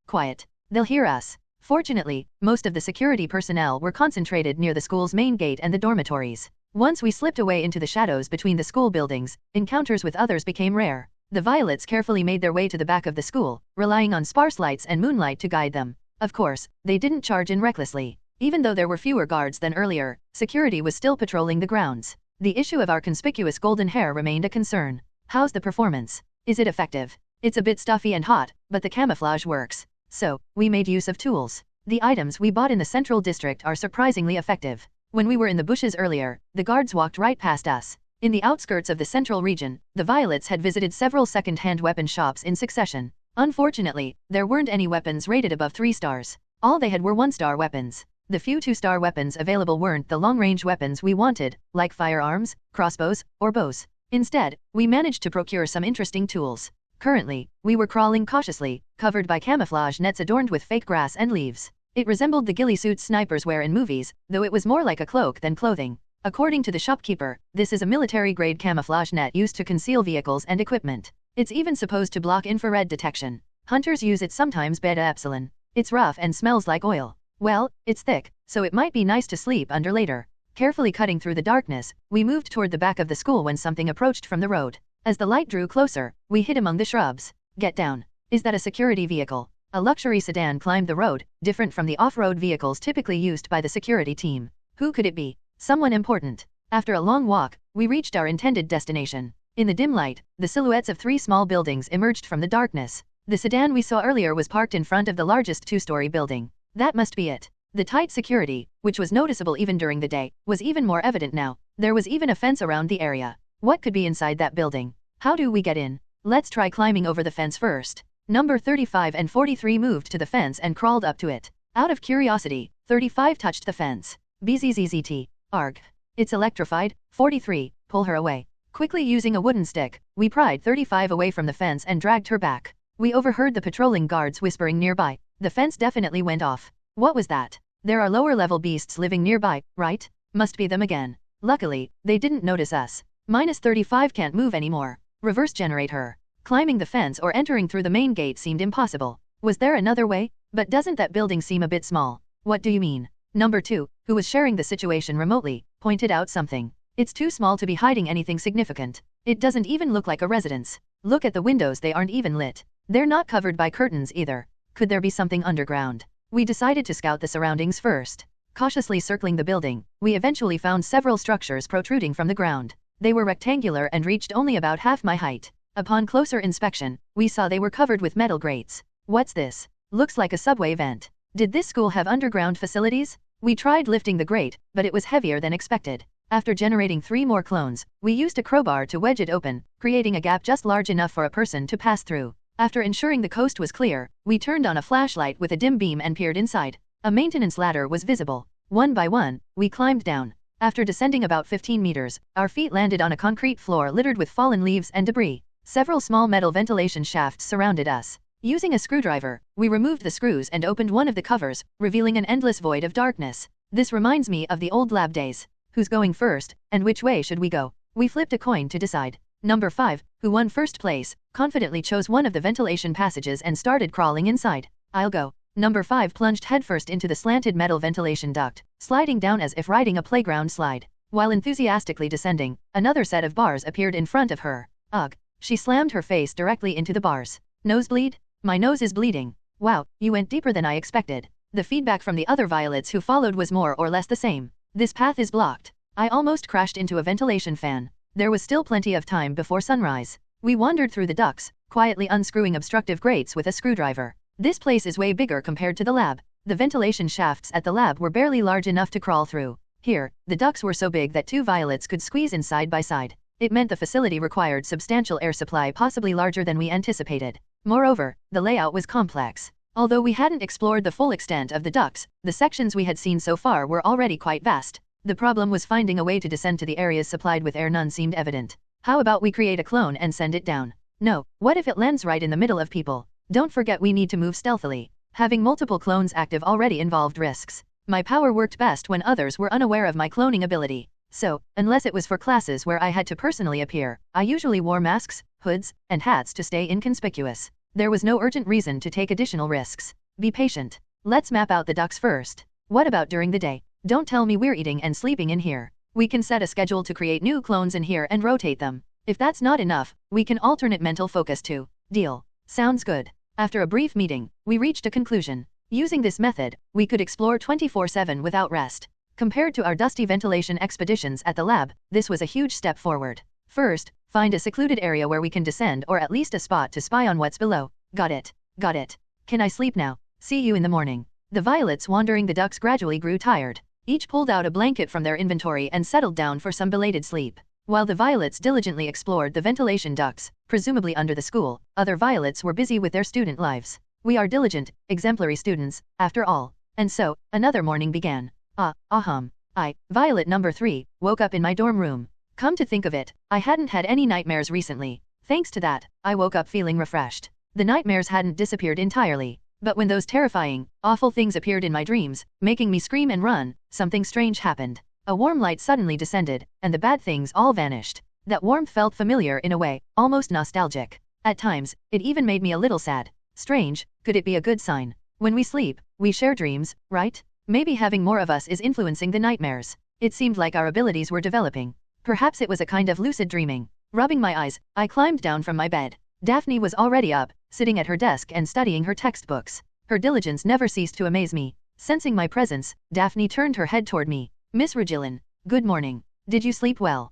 Quiet. They'll hear us. Fortunately, most of the security personnel were concentrated near the school's main gate and the dormitories. Once we slipped away into the shadows between the school buildings, encounters with others became rare. The violets carefully made their way to the back of the school, relying on sparse lights and moonlight to guide them. Of course, they didn't charge in recklessly. Even though there were fewer guards than earlier, security was still patrolling the grounds. The issue of our conspicuous golden hair remained a concern. How's the performance? Is it effective? It's a bit stuffy and hot, but the camouflage works. So, we made use of tools. The items we bought in the central district are surprisingly effective. When we were in the bushes earlier, the guards walked right past us. In the outskirts of the central region, the violets had visited several second-hand weapon shops in succession. Unfortunately, there weren't any weapons rated above 3 stars. All they had were 1-star weapons. The few 2-star weapons available weren't the long-range weapons we wanted, like firearms, crossbows, or bows. Instead, we managed to procure some interesting tools. Currently, we were crawling cautiously, covered by camouflage nets adorned with fake grass and leaves. It resembled the ghillie suits snipers wear in movies, though it was more like a cloak than clothing. According to the shopkeeper, this is a military-grade camouflage net used to conceal vehicles and equipment. It's even supposed to block infrared detection. Hunters use it sometimes. Beta Epsilon. It's rough and smells like oil. Well, it's thick, so it might be nice to sleep under later. Carefully cutting through the darkness, we moved toward the back of the school when something approached from the road. As the light drew closer, we hid among the shrubs. Get down. Is that a security vehicle? A luxury sedan climbed the road, different from the off-road vehicles typically used by the security team. Who could it be? Someone important. After a long walk, we reached our intended destination. In the dim light, the silhouettes of 3 small buildings emerged from the darkness. The sedan we saw earlier was parked in front of the largest 2-story building. That must be it. The tight security, which was noticeable even during the day, was even more evident now. There was even a fence around the area. What could be inside that building? How do we get in? Let's try climbing over the fence first. Number 35 and 43 moved to the fence and crawled up to it. Out of curiosity, 35 touched the fence. BZZZT. Arg. It's electrified. 43. Pull her away. Quickly using a wooden stick, we pried 35 away from the fence and dragged her back. We overheard the patrolling guards whispering nearby. The fence definitely went off. What was that? There are lower-level beasts living nearby, right? Must be them again. Luckily, they didn't notice us. -35 can't move anymore. Reverse generate her. Climbing the fence or entering through the main gate seemed impossible. Was there another way? But doesn't that building seem a bit small? What do you mean? Number 2, who was sharing the situation remotely, pointed out something. It's too small to be hiding anything significant. It doesn't even look like a residence. Look at the windows, they aren't even lit. They're not covered by curtains either. Could there be something underground? We decided to scout the surroundings first. Cautiously circling the building, we eventually found several structures protruding from the ground. They were rectangular and reached only about half my height. Upon closer inspection, we saw they were covered with metal grates. What's this? Looks like a subway vent. Did this school have underground facilities? We tried lifting the grate, but it was heavier than expected. After generating 3 more clones, we used a crowbar to wedge it open, creating a gap just large enough for a person to pass through. After ensuring the coast was clear, we turned on a flashlight with a dim beam and peered inside. A maintenance ladder was visible. One by one, we climbed down. After descending about 15 meters, our feet landed on a concrete floor littered with fallen leaves and debris. Several small metal ventilation shafts surrounded us. Using a screwdriver, we removed the screws and opened one of the covers, revealing an endless void of darkness. This reminds me of the old lab days. Who's going first, and which way should we go? We flipped a coin to decide. Number 5, who won first place, confidently chose one of the ventilation passages and started crawling inside. I'll go. Number 5 plunged headfirst into the slanted metal ventilation duct, sliding down as if riding a playground slide. While enthusiastically descending, another set of bars appeared in front of her. Ugh. She slammed her face directly into the bars. Nosebleed? My nose is bleeding. Wow, you went deeper than I expected. The feedback from the other violets who followed was more or less the same. This path is blocked. I almost crashed into a ventilation fan. There was still plenty of time before sunrise. We wandered through the ducts, quietly unscrewing obstructive grates with a screwdriver. This place is way bigger compared to the lab. The ventilation shafts at the lab were barely large enough to crawl through. Here, the ducts were so big that 2 violets could squeeze in side by side. It meant the facility required substantial air supply, possibly larger than we anticipated. Moreover, the layout was complex. Although we hadn't explored the full extent of the ducts, the sections we had seen so far were already quite vast. The problem was finding a way to descend to the areas supplied with air. None seemed evident. How about we create a clone and send it down? No, what if it lands right in the middle of people? Don't forget we need to move stealthily. Having multiple clones active already involved risks. My power worked best when others were unaware of my cloning ability. So, unless it was for classes where I had to personally appear, I usually wore masks, hoods, and hats to stay inconspicuous. There was no urgent reason to take additional risks. Be patient. Let's map out the ducts first. What about during the day? Don't tell me we're eating and sleeping in here. We can set a schedule to create new clones in here and rotate them. If that's not enough, we can alternate mental focus too. Deal. Sounds good. After a brief meeting, we reached a conclusion. Using this method, we could explore 24/7 without rest. Compared to our dusty ventilation expeditions at the lab, this was a huge step forward. First, find a secluded area where we can descend, or at least a spot to spy on what's below. Got it. Got it. Can I sleep now? See you in the morning. The violets wandering the ducts gradually grew tired. Each pulled out a blanket from their inventory and settled down for some belated sleep. While the violets diligently explored the ventilation ducts, presumably under the school, other violets were busy with their student lives. We are diligent, exemplary students, after all. And so, another morning began. I, Violet number 3, woke up in my dorm room. Come to think of it, I hadn't had any nightmares recently. Thanks to that, I woke up feeling refreshed. The nightmares hadn't disappeared entirely. But when those terrifying, awful things appeared in my dreams, making me scream and run, something strange happened. A warm light suddenly descended, and the bad things all vanished. That warmth felt familiar in a way, almost nostalgic. At times, it even made me a little sad. Strange, could it be a good sign? When we sleep, we share dreams, right? Maybe having more of us is influencing the nightmares. It seemed like our abilities were developing. Perhaps it was a kind of lucid dreaming. Rubbing my eyes, I climbed down from my bed. Daphne was already up, sitting at her desk and studying her textbooks. Her diligence never ceased to amaze me. Sensing my presence, Daphne turned her head toward me. Miss Regillin, good morning. Did you sleep well?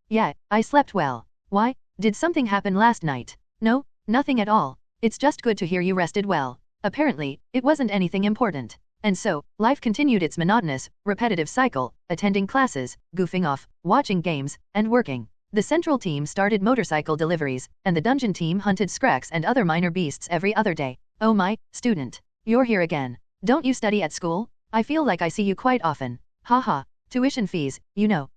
Yeah, I slept well. Why? Did something happen last night? No, nothing at all. It's just good to hear you rested well. Apparently, it wasn't anything important. And so, life continued its monotonous, repetitive cycle, attending classes, goofing off, watching games, and working. The central team started motorcycle deliveries, and the dungeon team hunted scracks and other minor beasts every other day. Oh my, student. You're here again. Don't you study at school? I feel like I see you quite often. Haha. Tuition fees, you know.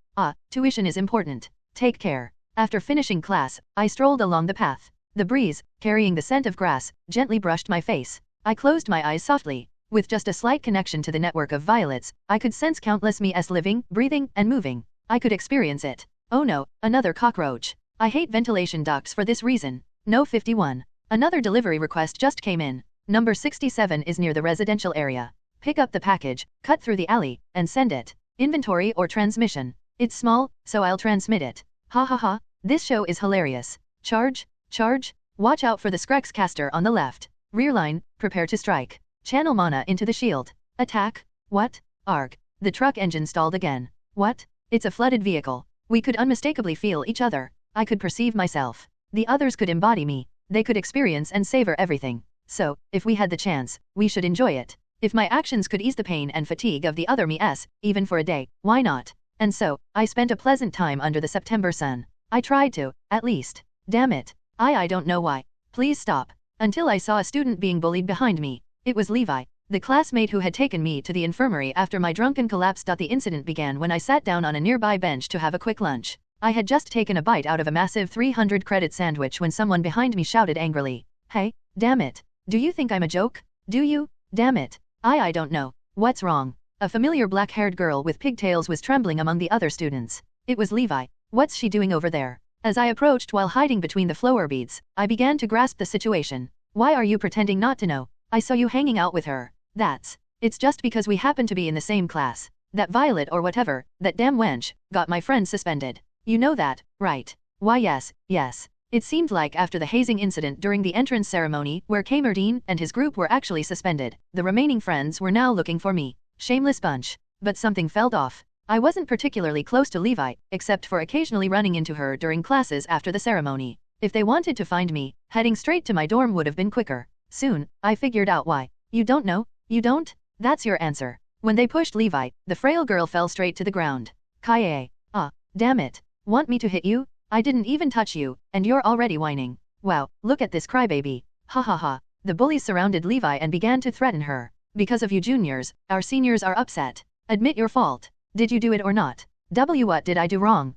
Tuition is important. Take care. After finishing class, I strolled along the path. The breeze, carrying the scent of grass, gently brushed my face. I closed my eyes softly. With just a slight connection to the network of violets, I could sense countless me-s living, breathing, and moving. I could experience it. Oh no, another cockroach. I hate ventilation ducts for this reason. No 51. Another delivery request just came in. Number 67 is near the residential area. Pick up the package, cut through the alley, and send it. Inventory or transmission. It's small, so I'll transmit it. Ha ha ha, this show is hilarious. Charge, charge, watch out for the Skrex caster on the left. Rear line, prepare to strike. Channel mana into the shield. Attack. What? Arg. The truck engine stalled again. What? It's a flooded vehicle. We could unmistakably feel each other. I could perceive myself. The others could embody me. They could experience and savor everything. So, if we had the chance, we should enjoy it. If my actions could ease the pain and fatigue of the other me-s, even for a day, why not? And so, I spent a pleasant time under the September sun. I tried to, at least. Damn it. I don't know why. Please stop. Until I saw a student being bullied behind me. It was Levi. The classmate who had taken me to the infirmary after my drunken collapse. The incident began when I sat down on a nearby bench to have a quick lunch. I had just taken a bite out of a massive 300 credit sandwich when someone behind me shouted angrily, "Hey, damn it. Do you think I'm a joke? Do you? Damn it. I don't know. What's wrong?" A familiar black-haired girl with pigtails was trembling among the other students. It was Levi. What's she doing over there? As I approached while hiding between the flower beads, I began to grasp the situation. Why are you pretending not to know? I saw you hanging out with her. It's just because we happen to be in the same class. That Violet or whatever, that damn wench, got my friend suspended. You know that, right? Why yes. It seemed like after the hazing incident during the entrance ceremony where Kamerdine and his group were actually suspended, the remaining friends were now looking for me. Shameless bunch. But something felt off. I wasn't particularly close to Levi, except for occasionally running into her during classes after the ceremony. If they wanted to find me, heading straight to my dorm would have been quicker. Soon, I figured out why. You don't know? You don't? That's your answer. When they pushed Levi, the frail girl fell straight to the ground. Kalia. Damn it. Want me to hit you? I didn't even touch you, and you're already whining. Wow, look at this crybaby. Ha ha ha. The bullies surrounded Levi and began to threaten her. Because of you juniors, our seniors are upset. Admit your fault. Did you do it or not? What did I do wrong?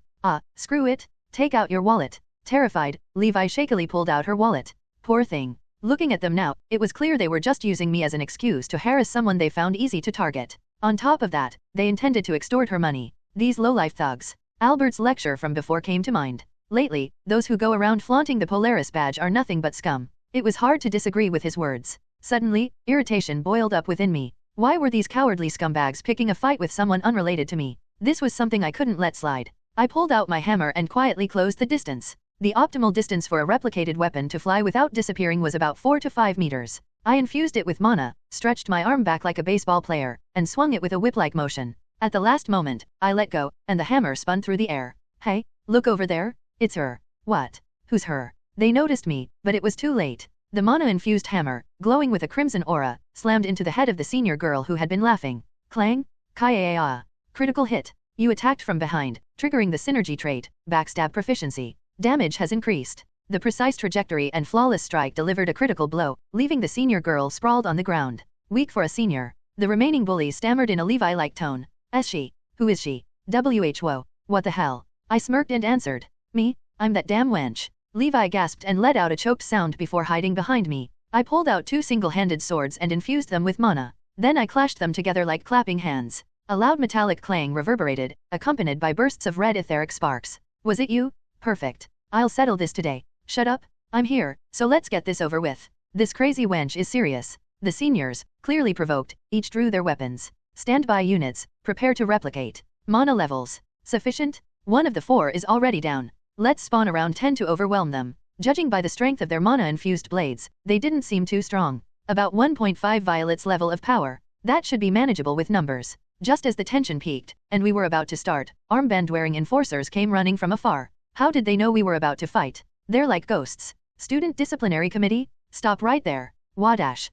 Screw it. Take out your wallet. Terrified, Levi shakily pulled out her wallet. Poor thing. Looking at them now, it was clear they were just using me as an excuse to harass someone they found easy to target. On top of that, they intended to extort her money. These lowlife thugs. Albert's lecture from before came to mind. Lately, those who go around flaunting the Polaris badge are nothing but scum. It was hard to disagree with his words. Suddenly, irritation boiled up within me. Why were these cowardly scumbags picking a fight with someone unrelated to me? This was something I couldn't let slide. I pulled out my hammer and quietly closed the distance. The optimal distance for a replicated weapon to fly without disappearing was about 4 to 5 meters. I infused it with mana, stretched my arm back like a baseball player, and swung it with a whip-like motion. At the last moment, I let go, and the hammer spun through the air. Hey, look over there. It's her. What? Who's her? They noticed me, but it was too late. The mana-infused hammer, glowing with a crimson aura, slammed into the head of the senior girl who had been laughing. Clang? Kayaa. Critical hit. You attacked from behind, triggering the synergy trait, backstab proficiency. Damage has increased. The precise trajectory and flawless strike delivered a critical blow, leaving the senior girl sprawled on the ground. Weak for a senior. The remaining bullies stammered in a Levi-like tone. Is she? Who is she? Whoa. What the hell? I smirked and answered. Me? I'm that damn wench. Levi gasped and let out a choked sound before hiding behind me. I pulled out 2 single-handed swords and infused them with mana. Then I clashed them together like clapping hands. A loud metallic clang reverberated, accompanied by bursts of red etheric sparks. Was it you? Perfect. I'll settle this today. Shut up. I'm here, so let's get this over with. This crazy wench is serious. The seniors, clearly provoked, each drew their weapons. Standby units, prepare to replicate. Mana levels. Sufficient? One of the 4 is already down. Let's spawn around 10 to overwhelm them. Judging by the strength of their mana-infused blades, they didn't seem too strong. About 1.5 Violet's level of power. That should be manageable with numbers. Just as the tension peaked, and we were about to start, armband-wearing enforcers came running from afar. How did they know we were about to fight? They're like ghosts. Student disciplinary committee? Stop right there. Wadash.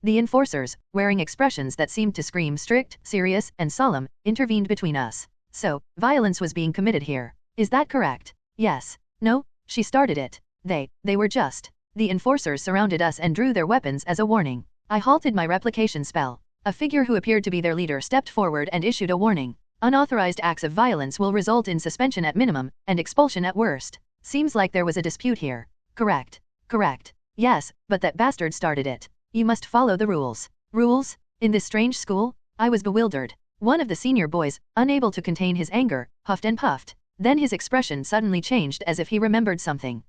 The enforcers, wearing expressions that seemed to scream strict, serious, and solemn, intervened between us. So, violence was being committed here. Is that correct? Yes. No? She started it. They were just. The enforcers surrounded us and drew their weapons as a warning. I halted my replication spell. A figure who appeared to be their leader stepped forward and issued a warning. Unauthorized acts of violence will result in suspension at minimum, and expulsion at worst. Seems like there was a dispute here. Correct. Yes, but that bastard started it. You must follow the rules. Rules? In this strange school? I was bewildered. One of the senior boys, unable to contain his anger, huffed and puffed. Then his expression suddenly changed as if he remembered something.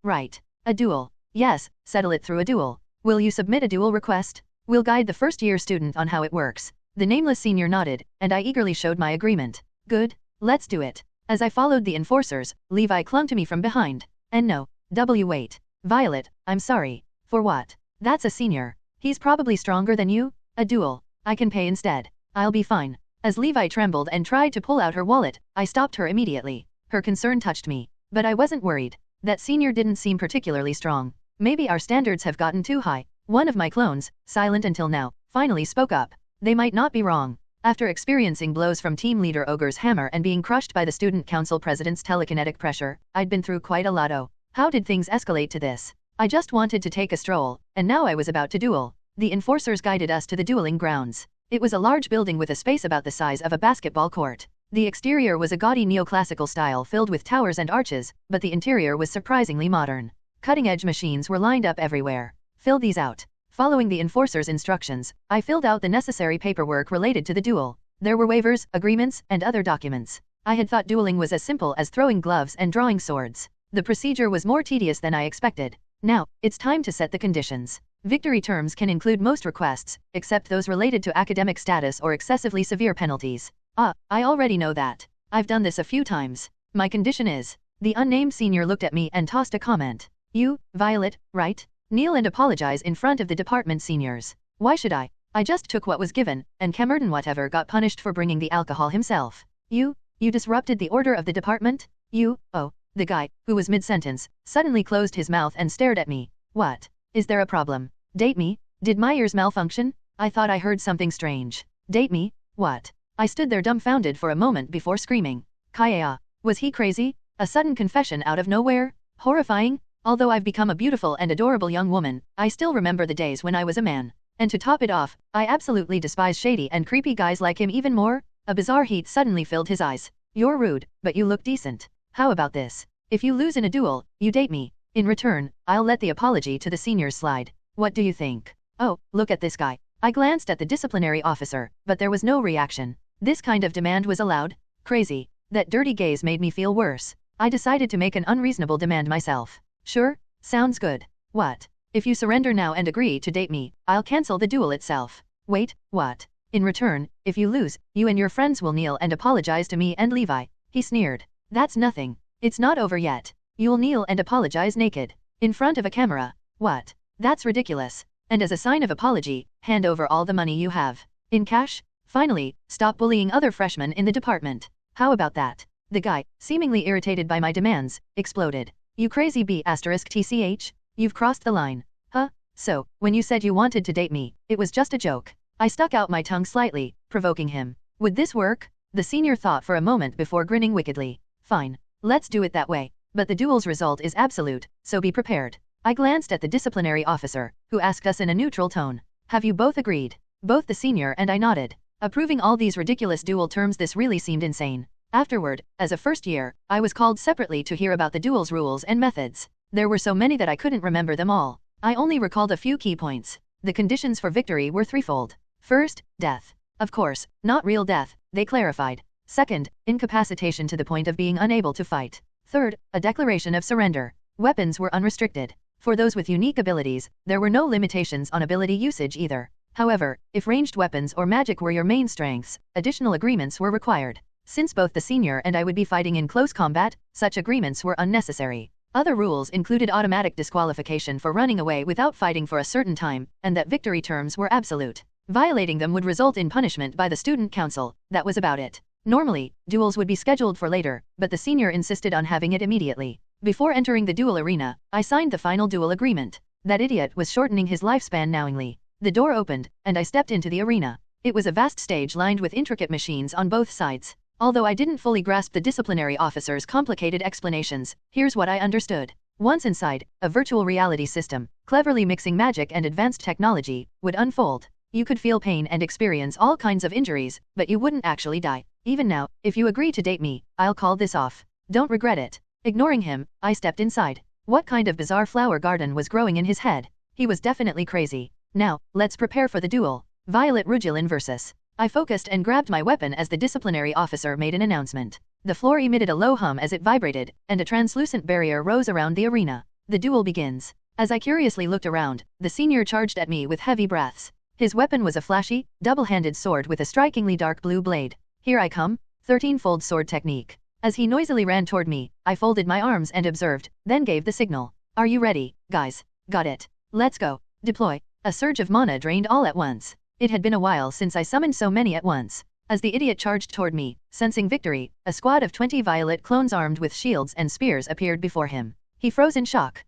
Right. A duel. Yes, settle it through a duel. Will you submit a duel request? We'll guide the first-year student on how it works. The nameless senior nodded, and I eagerly showed my agreement. Good. Let's do it. As I followed the enforcers, Levi clung to me from behind. And no. Wait. Violet, I'm sorry. For what? That's a senior. He's probably stronger than you? A duel. I can pay instead. I'll be fine. As Levi trembled and tried to pull out her wallet, I stopped her immediately. Her concern touched me. But I wasn't worried. That senior didn't seem particularly strong. Maybe our standards have gotten too high. One of my clones, silent until now, finally spoke up. They might not be wrong. After experiencing blows from team leader Ogre's hammer and being crushed by the student council president's telekinetic pressure, I'd been through quite a lot. How did things escalate to this? I just wanted to take a stroll, and now I was about to duel. The enforcers guided us to the dueling grounds. It was a large building with a space about the size of a basketball court. The exterior was a gaudy neoclassical style filled with towers and arches, but the interior was surprisingly modern. Cutting-edge machines were lined up everywhere. Fill these out. Following the enforcer's instructions, I filled out the necessary paperwork related to the duel. There were waivers, agreements, and other documents. I had thought dueling was as simple as throwing gloves and drawing swords. The procedure was more tedious than I expected. Now, it's time to set the conditions. Victory terms can include most requests, except those related to academic status or excessively severe penalties. I already know that. I've done this a few times. My condition is... The unnamed senior looked at me and tossed a comment. You, Violet, right? Kneel and apologize in front of the department seniors. Why should I? I just took what was given, and Camerden whatever got punished for bringing the alcohol himself. You disrupted the order of the department? The guy, who was mid-sentence, suddenly closed his mouth and stared at me. What? Is there a problem? Date me? Did my ears malfunction? I thought I heard something strange. Date me? What? I stood there dumbfounded for a moment before screaming. Kalia. Was he crazy? A sudden confession out of nowhere? Horrifying? Although I've become a beautiful and adorable young woman, I still remember the days when I was a man. And to top it off, I absolutely despise shady and creepy guys like him even more. A bizarre heat suddenly filled his eyes. You're rude, but you look decent. How about this? If you lose in a duel, you date me. In return, I'll let the apology to the seniors slide. What do you think? Oh, look at this guy. I glanced at the disciplinary officer, but there was no reaction. This kind of demand was allowed? Crazy. That dirty gaze made me feel worse. I decided to make an unreasonable demand myself. Sure, sounds good. What? If you surrender now and agree to date me, I'll cancel the duel itself. Wait, what? In return, if you lose, you and your friends will kneel and apologize to me and Levi. He sneered. That's nothing. It's not over yet. You'll kneel and apologize naked. In front of a camera. What? That's ridiculous. And as a sign of apology, hand over all the money you have. In cash? Finally, stop bullying other freshmen in the department. How about that? The guy, seemingly irritated by my demands, exploded. You crazy B***TCH? You've crossed the line. Huh? So, when you said you wanted to date me, it was just a joke. I stuck out my tongue slightly, provoking him. Would this work? The senior thought for a moment before grinning wickedly. Fine. Let's do it that way. But the duel's result is absolute, so be prepared. I glanced at the disciplinary officer, who asked us in a neutral tone. Have you both agreed? Both the senior and I nodded. Approving all these ridiculous duel terms, this really seemed insane. Afterward, as a first year, I was called separately to hear about the duel's rules and methods. There were so many that I couldn't remember them all. I only recalled a few key points. The conditions for victory were threefold. First, death. Of course, not real death, they clarified. Second, incapacitation to the point of being unable to fight. Third, a declaration of surrender. Weapons were unrestricted. For those with unique abilities, there were no limitations on ability usage either. However, if ranged weapons or magic were your main strengths, additional agreements were required. Since both the senior and I would be fighting in close combat, such agreements were unnecessary. Other rules included automatic disqualification for running away without fighting for a certain time, and that victory terms were absolute. Violating them would result in punishment by the student council. That was about it. Normally, duels would be scheduled for later, but the senior insisted on having it immediately. Before entering the duel arena, I signed the final duel agreement. That idiot was shortening his lifespan knowingly. The door opened, and I stepped into the arena. It was a vast stage lined with intricate machines on both sides. Although I didn't fully grasp the disciplinary officer's complicated explanations, here's what I understood. Once inside, a virtual reality system, cleverly mixing magic and advanced technology, would unfold. You could feel pain and experience all kinds of injuries, but you wouldn't actually die. Even now, if you agree to date me, I'll call this off. Don't regret it. Ignoring him, I stepped inside. What kind of bizarre flower garden was growing in his head? He was definitely crazy. Now, let's prepare for the duel. Violet Rugilin versus. I focused and grabbed my weapon as the disciplinary officer made an announcement. The floor emitted a low hum as it vibrated, and a translucent barrier rose around the arena. The duel begins. As I curiously looked around, the senior charged at me with heavy breaths. His weapon was a flashy, double-handed sword with a strikingly dark blue blade. Here I come, 13-fold sword technique. As he noisily ran toward me, I folded my arms and observed, then gave the signal. Are you ready, guys? Got it. Let's go. Deploy. A surge of mana drained all at once. It had been a while since I summoned so many at once. As the idiot charged toward me, sensing victory, a squad of 20 violet clones armed with shields and spears appeared before him. He froze in shock.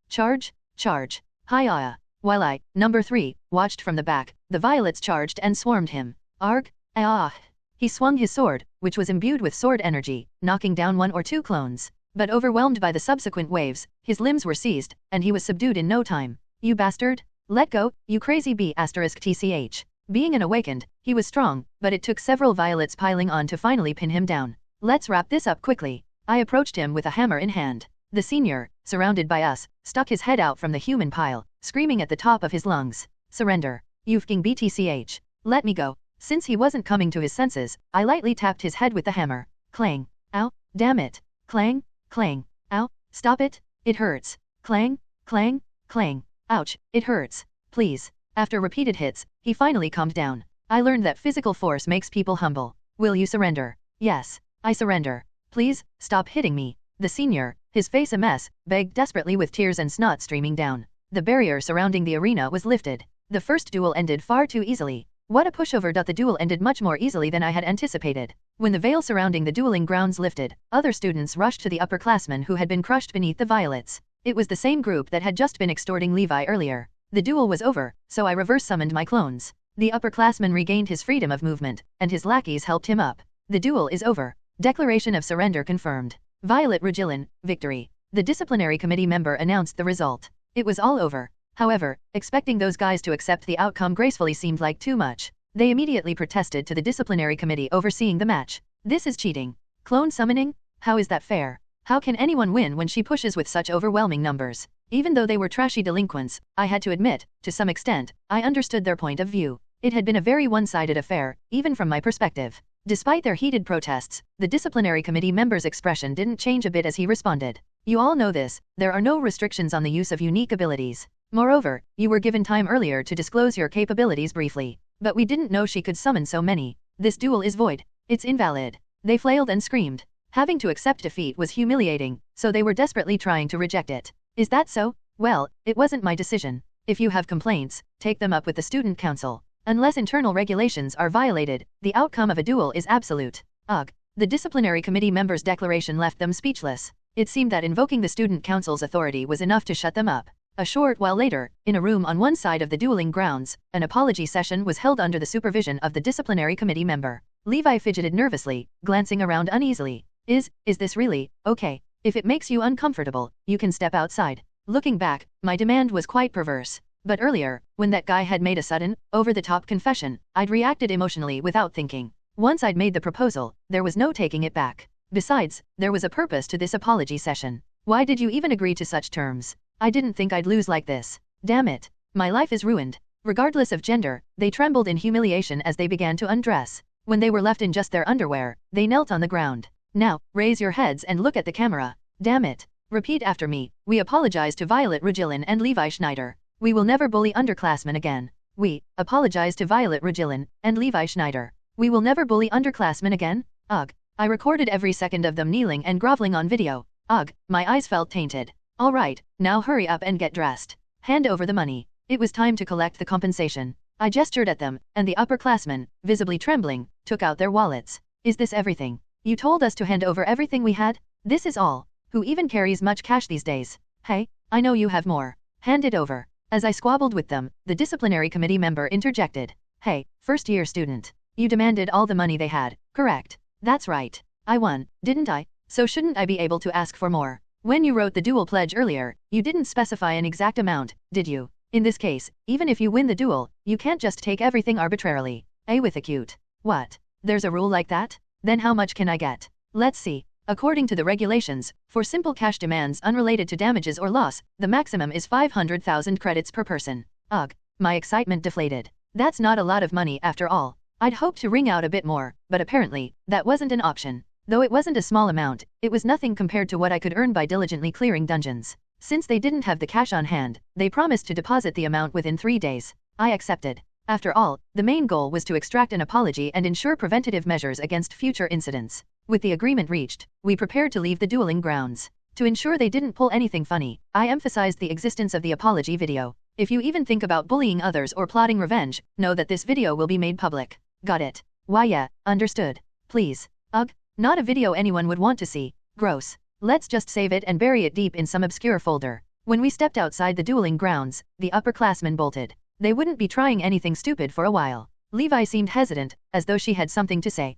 Charge, charge. Hi-ya. While I, number 3, watched from the back, the violets charged and swarmed him. Arg, ah. He swung his sword, which was imbued with sword energy, knocking down 1 or 2 clones. But overwhelmed by the subsequent waves, his limbs were seized, and he was subdued in no time. You bastard! Let go, you crazy bee *tch. Being an awakened, he was strong, but it took several violets piling on to finally pin him down. Let's wrap this up quickly. I approached him with a hammer in hand. The senior, surrounded by us, stuck his head out from the human pile, screaming at the top of his lungs. Surrender. You fing btch. Let me go. Since he wasn't coming to his senses, I lightly tapped his head with the hammer. Clang. Ow. Damn it. Clang. Clang. Ow. Stop it. It hurts. Clang. Clang. Clang. Ouch. It hurts. Please. After repeated hits, he finally calmed down. I learned that physical force makes people humble. Will you surrender? Yes. I surrender. Please, stop hitting me. The senior, his face a mess, begged desperately with tears and snot streaming down. The barrier surrounding the arena was lifted. The first duel ended far too easily. What a pushover! The duel ended much more easily than I had anticipated. When the veil surrounding the dueling grounds lifted, other students rushed to the upperclassmen who had been crushed beneath the violets. It was the same group that had just been extorting Levi earlier. The duel was over, so I reverse summoned my clones. The upperclassman regained his freedom of movement, and his lackeys helped him up. The duel is over. Declaration of surrender confirmed. Violet Regillin, victory. The disciplinary committee member announced the result. It was all over. However, expecting those guys to accept the outcome gracefully seemed like too much. They immediately protested to the disciplinary committee overseeing the match. This is cheating. Clone summoning? How is that fair? How can anyone win when she pushes with such overwhelming numbers? Even though they were trashy delinquents, I had to admit, to some extent, I understood their point of view. It had been a very one-sided affair, even from my perspective. Despite their heated protests, the disciplinary committee member's expression didn't change a bit as he responded. You all know this, there are no restrictions on the use of unique abilities. Moreover, you were given time earlier to disclose your capabilities briefly. But we didn't know she could summon so many. This duel is void. It's invalid. They flailed and screamed. Having to accept defeat was humiliating, so they were desperately trying to reject it. Is that so? Well, it wasn't my decision. If you have complaints, take them up with the student council. Unless internal regulations are violated, the outcome of a duel is absolute. Ugh. The disciplinary committee member's declaration left them speechless. It seemed that invoking the student council's authority was enough to shut them up. A short while later, in a room on one side of the dueling grounds, an apology session was held under the supervision of the disciplinary committee member. Levi fidgeted nervously, glancing around uneasily. Is this really okay? If it makes you uncomfortable, you can step outside. Looking back, my demand was quite perverse. But earlier, when that guy had made a sudden, over-the-top confession, I'd reacted emotionally without thinking. Once I'd made the proposal, there was no taking it back. Besides, there was a purpose to this apology session. Why did you even agree to such terms? I didn't think I'd lose like this. Damn it. My life is ruined. Regardless of gender, they trembled in humiliation as they began to undress. When they were left in just their underwear, they knelt on the ground. Now, raise your heads and look at the camera. Damn it. Repeat after me. We apologize to Violet Regillin and Levi Schneider. We will never bully underclassmen again. We apologize to Violet Regillin and Levi Schneider. We will never bully underclassmen again. Ugh. I recorded every second of them kneeling and groveling on video. Ugh, my eyes felt tainted. All right, now hurry up and get dressed. Hand over the money. It was time to collect the compensation. I gestured at them, and the upperclassmen, visibly trembling, took out their wallets. Is this everything? You told us to hand over everything we had? This is all. Who even carries much cash these days? Hey, I know you have more. Hand it over. As I squabbled with them, the disciplinary committee member interjected. Hey, first-year student. You demanded all the money they had, correct? That's right. I won, didn't I? So shouldn't I be able to ask for more? When you wrote the duel pledge earlier, you didn't specify an exact amount, did you? In this case, even if you win the duel, you can't just take everything arbitrarily. With a cute. What? There's a rule like that? Then how much can I get? Let's see. According to the regulations, for simple cash demands unrelated to damages or loss, the maximum is 500,000 credits per person. Ugh, my excitement deflated. That's not a lot of money after all. I'd hoped to wring out a bit more, but apparently, that wasn't an option. Though it wasn't a small amount, it was nothing compared to what I could earn by diligently clearing dungeons. Since they didn't have the cash on hand, they promised to deposit the amount within 3 days. I accepted. After all, the main goal was to extract an apology and ensure preventative measures against future incidents. With the agreement reached, we prepared to leave the dueling grounds. To ensure they didn't pull anything funny, I emphasized the existence of the apology video. If you even think about bullying others or plotting revenge, know that this video will be made public. Got it? Why yeah, understood. Please. Ugh. Not a video anyone would want to see. Gross. Let's just save it and bury it deep in some obscure folder. When we stepped outside the dueling grounds, the upperclassmen bolted. They wouldn't be trying anything stupid for a while. Levi seemed hesitant, as though she had something to say.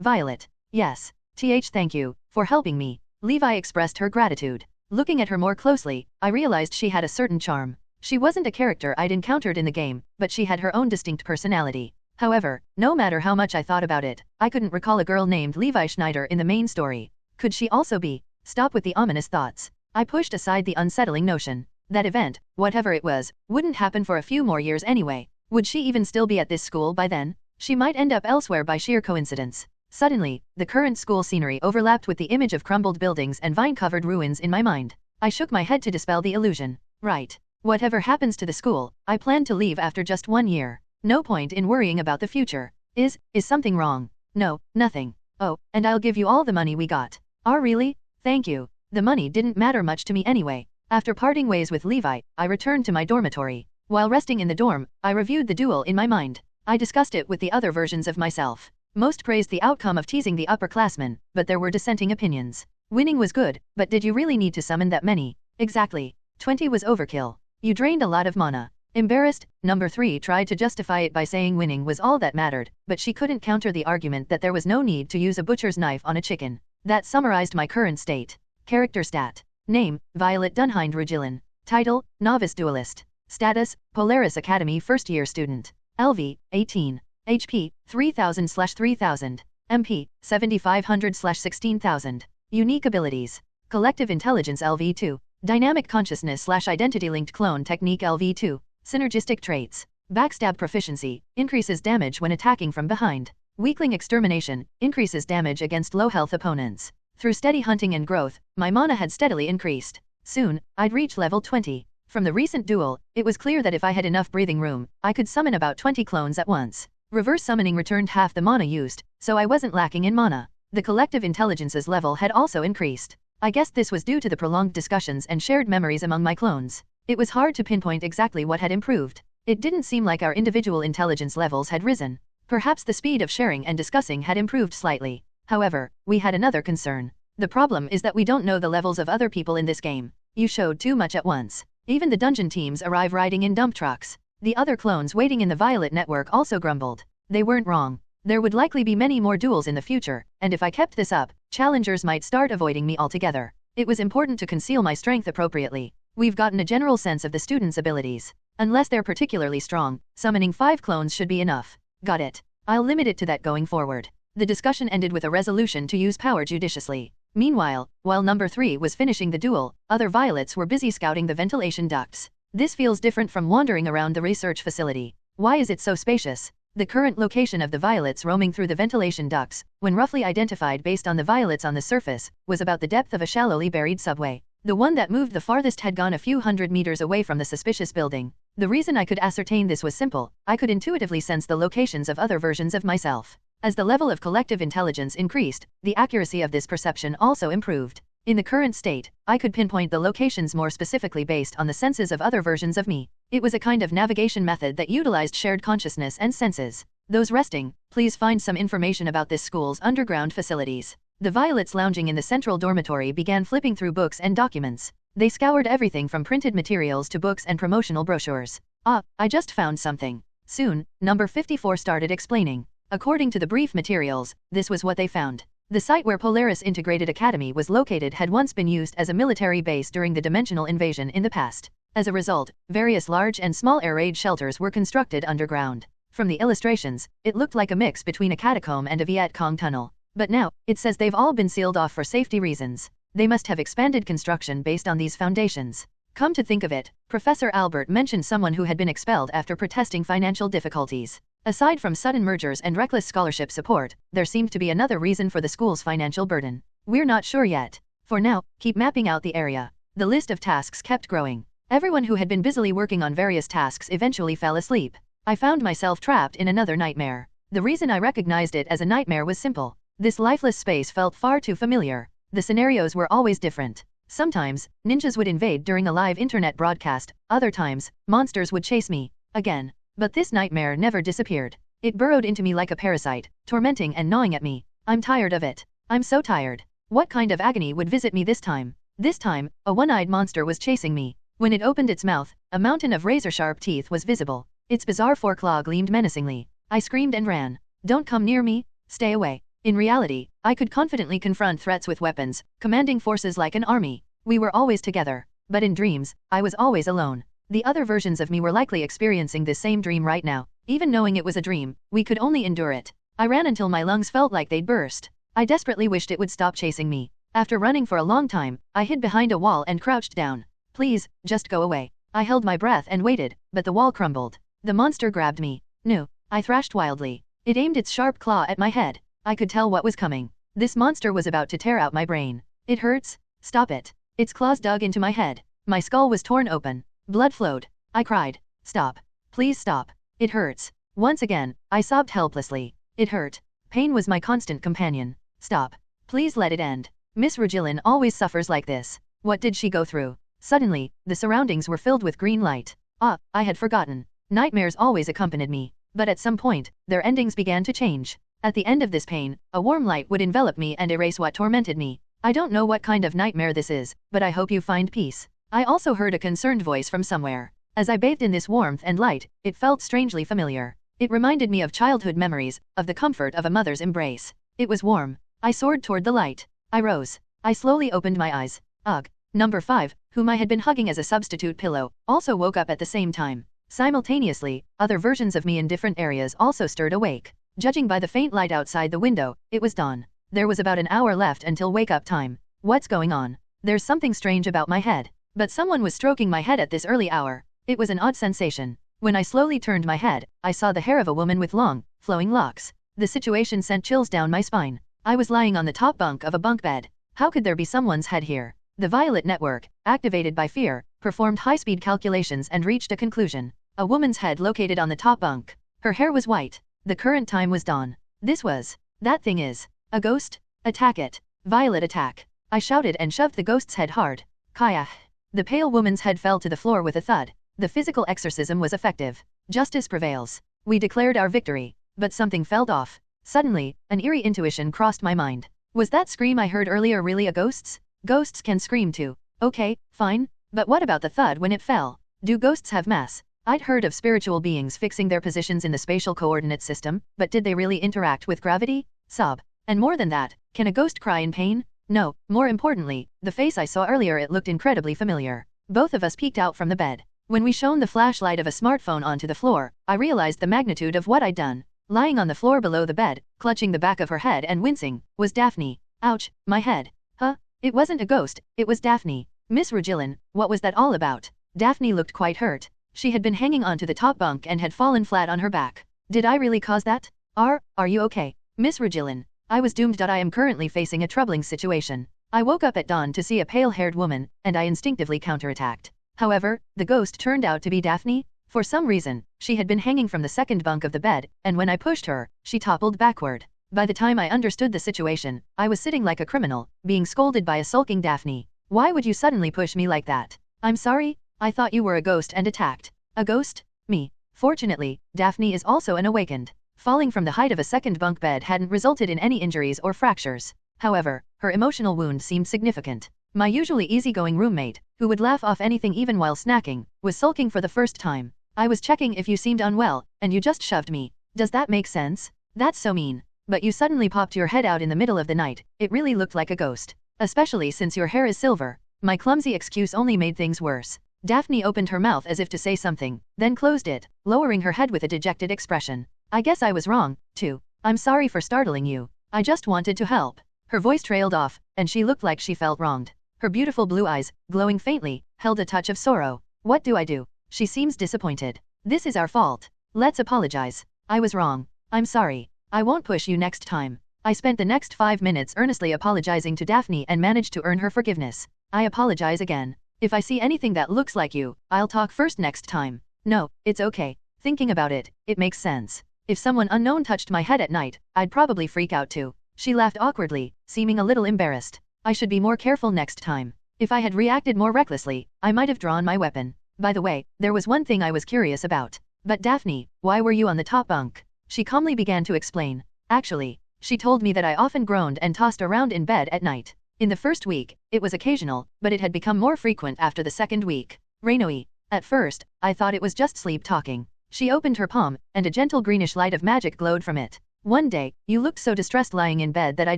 Violet. Yes. Thank you, for helping me. Levi expressed her gratitude. Looking at her more closely, I realized she had a certain charm. She wasn't a character I'd encountered in the game, but she had her own distinct personality. However, no matter how much I thought about it, I couldn't recall a girl named Levi Schneider in the main story. Could she also be? Stop with the ominous thoughts. I pushed aside the unsettling notion. That event, whatever it was, wouldn't happen for a few more years anyway. Would she even still be at this school by then? She might end up elsewhere by sheer coincidence. Suddenly, the current school scenery overlapped with the image of crumbled buildings and vine-covered ruins in my mind. I shook my head to dispel the illusion. Right. Whatever happens to the school, I plan to leave after just 1 year. No point in worrying about the future. Is something wrong? No, nothing. Oh, and I'll give you all the money we got. Oh really? Thank you. The money didn't matter much to me anyway. After parting ways with Levi, I returned to my dormitory. While resting in the dorm, I reviewed the duel in my mind. I discussed it with the other versions of myself. Most praised the outcome of teasing the upperclassmen, but there were dissenting opinions. Winning was good, but did you really need to summon that many? Exactly. 20 was overkill. You drained a lot of mana. Embarrassed, number 3 tried to justify it by saying winning was all that mattered, but she couldn't counter the argument that there was no need to use a butcher's knife on a chicken. That summarized my current state. Character stat. Name, Violet Dunhind Rugilin. Title, Novice Duelist. Status, Polaris Academy First Year Student. LV, 18. HP, 3000/3000. MP, 7500/16000. Unique abilities. Collective Intelligence LV2. Dynamic Consciousness/Identity Linked Clone Technique LV2. Synergistic traits. Backstab proficiency, increases damage when attacking from behind. Weakling extermination, increases damage against low health opponents. Through steady hunting and growth, my mana had steadily increased. Soon, I'd reach level 20. From the recent duel, it was clear that if I had enough breathing room, I could summon about 20 clones at once. Reverse summoning returned half the mana used, so I wasn't lacking in mana. The collective intelligence's level had also increased. I guessed this was due to the prolonged discussions and shared memories among my clones. It was hard to pinpoint exactly what had improved. It didn't seem like our individual intelligence levels had risen. Perhaps the speed of sharing and discussing had improved slightly. However, we had another concern. The problem is that we don't know the levels of other people in this game. You showed too much at once. Even the dungeon teams arrive riding in dump trucks. The other clones waiting in the Violet network also grumbled. They weren't wrong. There would likely be many more duels in the future, and if I kept this up, challengers might start avoiding me altogether. It was important to conceal my strength appropriately. We've gotten a general sense of the students' abilities. Unless they're particularly strong, summoning 5 clones should be enough. Got it. I'll limit it to that going forward. The discussion ended with a resolution to use power judiciously. Meanwhile, while number 3 was finishing the duel, other Violets were busy scouting the ventilation ducts. This feels different from wandering around the research facility. Why is it so spacious? The current location of the Violets roaming through the ventilation ducts, when roughly identified based on the Violets on the surface, was about the depth of a shallowly buried subway. The one that moved the farthest had gone a few hundred meters away from the suspicious building. The reason I could ascertain this was simple. I could intuitively sense the locations of other versions of myself. As the level of collective intelligence increased, the accuracy of this perception also improved. In the current state, I could pinpoint the locations more specifically based on the senses of other versions of me. It was a kind of navigation method that utilized shared consciousness and senses. Those resting, please find some information about this school's underground facilities. The Violets lounging in the central dormitory began flipping through books and documents. They scoured everything from printed materials to books and promotional brochures. Ah, I just found something. Soon, number 54 started explaining. According to the brief materials, this was what they found. The site where Polaris Integrated Academy was located had once been used as a military base during the dimensional invasion in the past. As a result, various large and small air raid shelters were constructed underground. From the illustrations, it looked like a mix between a catacomb and a Viet Cong tunnel. But now, it says they've all been sealed off for safety reasons. They must have expanded construction based on these foundations. Come to think of it, Professor Albert mentioned someone who had been expelled after protesting financial difficulties. Aside from sudden mergers and reckless scholarship support, there seemed to be another reason for the school's financial burden. We're not sure yet. For now, keep mapping out the area. The list of tasks kept growing. Everyone who had been busily working on various tasks eventually fell asleep. I found myself trapped in another nightmare. The reason I recognized it as a nightmare was simple. This lifeless space felt far too familiar. The scenarios were always different. Sometimes, ninjas would invade during a live internet broadcast, other times, monsters would chase me. Again. But this nightmare never disappeared. It burrowed into me like a parasite, tormenting and gnawing at me. I'm tired of it. I'm so tired. What kind of agony would visit me this time? This time, a one-eyed monster was chasing me. When it opened its mouth, a mountain of razor-sharp teeth was visible. Its bizarre foreclaw gleamed menacingly. I screamed and ran. Don't come near me, stay away. In reality, I could confidently confront threats with weapons, commanding forces like an army. We were always together. But in dreams, I was always alone. The other versions of me were likely experiencing this same dream right now. Even knowing it was a dream, we could only endure it. I ran until my lungs felt like they'd burst. I desperately wished it would stop chasing me. After running for a long time, I hid behind a wall and crouched down. Please, just go away. I held my breath and waited, but the wall crumbled. The monster grabbed me. No, I thrashed wildly. It aimed its sharp claw at my head. I could tell what was coming. This monster was about to tear out my brain. It hurts. Stop it. Its claws dug into my head. My skull was torn open. Blood flowed. I cried. Stop. Please stop. It hurts. Once again, I sobbed helplessly. It hurt. Pain was my constant companion. Stop. Please let it end. Miss Regillin always suffers like this. What did she go through? Suddenly, the surroundings were filled with green light. Ah, I had forgotten. Nightmares always accompanied me. But at some point, their endings began to change. At the end of this pain, a warm light would envelop me and erase what tormented me. I don't know what kind of nightmare this is, but I hope you find peace. I also heard a concerned voice from somewhere. As I bathed in this warmth and light, it felt strangely familiar. It reminded me of childhood memories, of the comfort of a mother's embrace. It was warm. I soared toward the light. I rose. I slowly opened my eyes. Ugh. Number 5, whom I had been hugging as a substitute pillow, also woke up at the same time. Simultaneously, other versions of me in different areas also stirred awake. Judging by the faint light outside the window, it was dawn. There was about an hour left until wake-up time. What's going on? There's something strange about my head. But someone was stroking my head at this early hour. It was an odd sensation. When I slowly turned my head, I saw the hair of a woman with long, flowing locks. The situation sent chills down my spine. I was lying on the top bunk of a bunk bed. How could there be someone's head here? The Violet Network, activated by fear, performed high-speed calculations and reached a conclusion. A woman's head located on the top bunk. Her hair was white. The current time was dawn. That thing is. A ghost? Attack it. Violet, attack. I shouted and shoved the ghost's head hard. Kaya. The pale woman's head fell to the floor with a thud. The physical exorcism was effective. Justice prevails. We declared our victory. But something felt off. Suddenly, an eerie intuition crossed my mind. Was that scream I heard earlier really a ghost's? Ghosts can scream too. Okay, fine. But what about the thud when it fell? Do ghosts have mass? I'd heard of spiritual beings fixing their positions in the spatial coordinate system, but did they really interact with gravity? Sob. And more than that, can a ghost cry in pain? No, more importantly, the face I saw earlier, it looked incredibly familiar. Both of us peeked out from the bed. When we shone the flashlight of a smartphone onto the floor, I realized the magnitude of what I'd done. Lying on the floor below the bed, clutching the back of her head and wincing, was Daphne. Ouch, my head. Huh? It wasn't a ghost, it was Daphne. Miss Regillin, what was that all about? Daphne looked quite hurt. She had been hanging onto the top bunk and had fallen flat on her back. Did I really cause that? Are you okay? Miss Regillin, I was doomed. I am currently facing a troubling situation. I woke up at dawn to see a pale-haired woman, and I instinctively counterattacked. However, the ghost turned out to be Daphne. For some reason, she had been hanging from the second bunk of the bed, and when I pushed her, she toppled backward. By the time I understood the situation, I was sitting like a criminal, being scolded by a sulking Daphne. Why would you suddenly push me like that? I'm sorry, I thought you were a ghost and attacked. A ghost? Me. Fortunately, Daphne is also an awakened. Falling from the height of a second bunk bed hadn't resulted in any injuries or fractures. However, her emotional wound seemed significant. My usually easygoing roommate, who would laugh off anything even while snacking, was sulking for the first time. I was checking if you seemed unwell, and you just shoved me. Does that make sense? That's so mean. But you suddenly popped your head out in the middle of the night. It really looked like a ghost. Especially since your hair is silver. My clumsy excuse only made things worse. Daphne opened her mouth as if to say something, then closed it, lowering her head with a dejected expression. I guess I was wrong, too. I'm sorry for startling you. I just wanted to help. Her voice trailed off, and she looked like she felt wronged. Her beautiful blue eyes, glowing faintly, held a touch of sorrow. What do I do? She seems disappointed. This is our fault. Let's apologize. I was wrong. I'm sorry. I won't push you next time. I spent the next 5 minutes earnestly apologizing to Daphne and managed to earn her forgiveness. I apologize again. If I see anything that looks like you, I'll talk first next time. No, it's okay. Thinking about it, it makes sense. If someone unknown touched my head at night, I'd probably freak out too. She laughed awkwardly, seeming a little embarrassed. I should be more careful next time. If I had reacted more recklessly, I might have drawn my weapon. By the way, there was one thing I was curious about. But Daphne, why were you on the top bunk? She calmly began to explain. Actually, she told me that I often groaned and tossed around in bed at night. In the first week, it was occasional, but it had become more frequent after the second week. Rainoi. At first, I thought it was just sleep talking. She opened her palm, and a gentle greenish light of magic glowed from it. One day, you looked so distressed lying in bed that I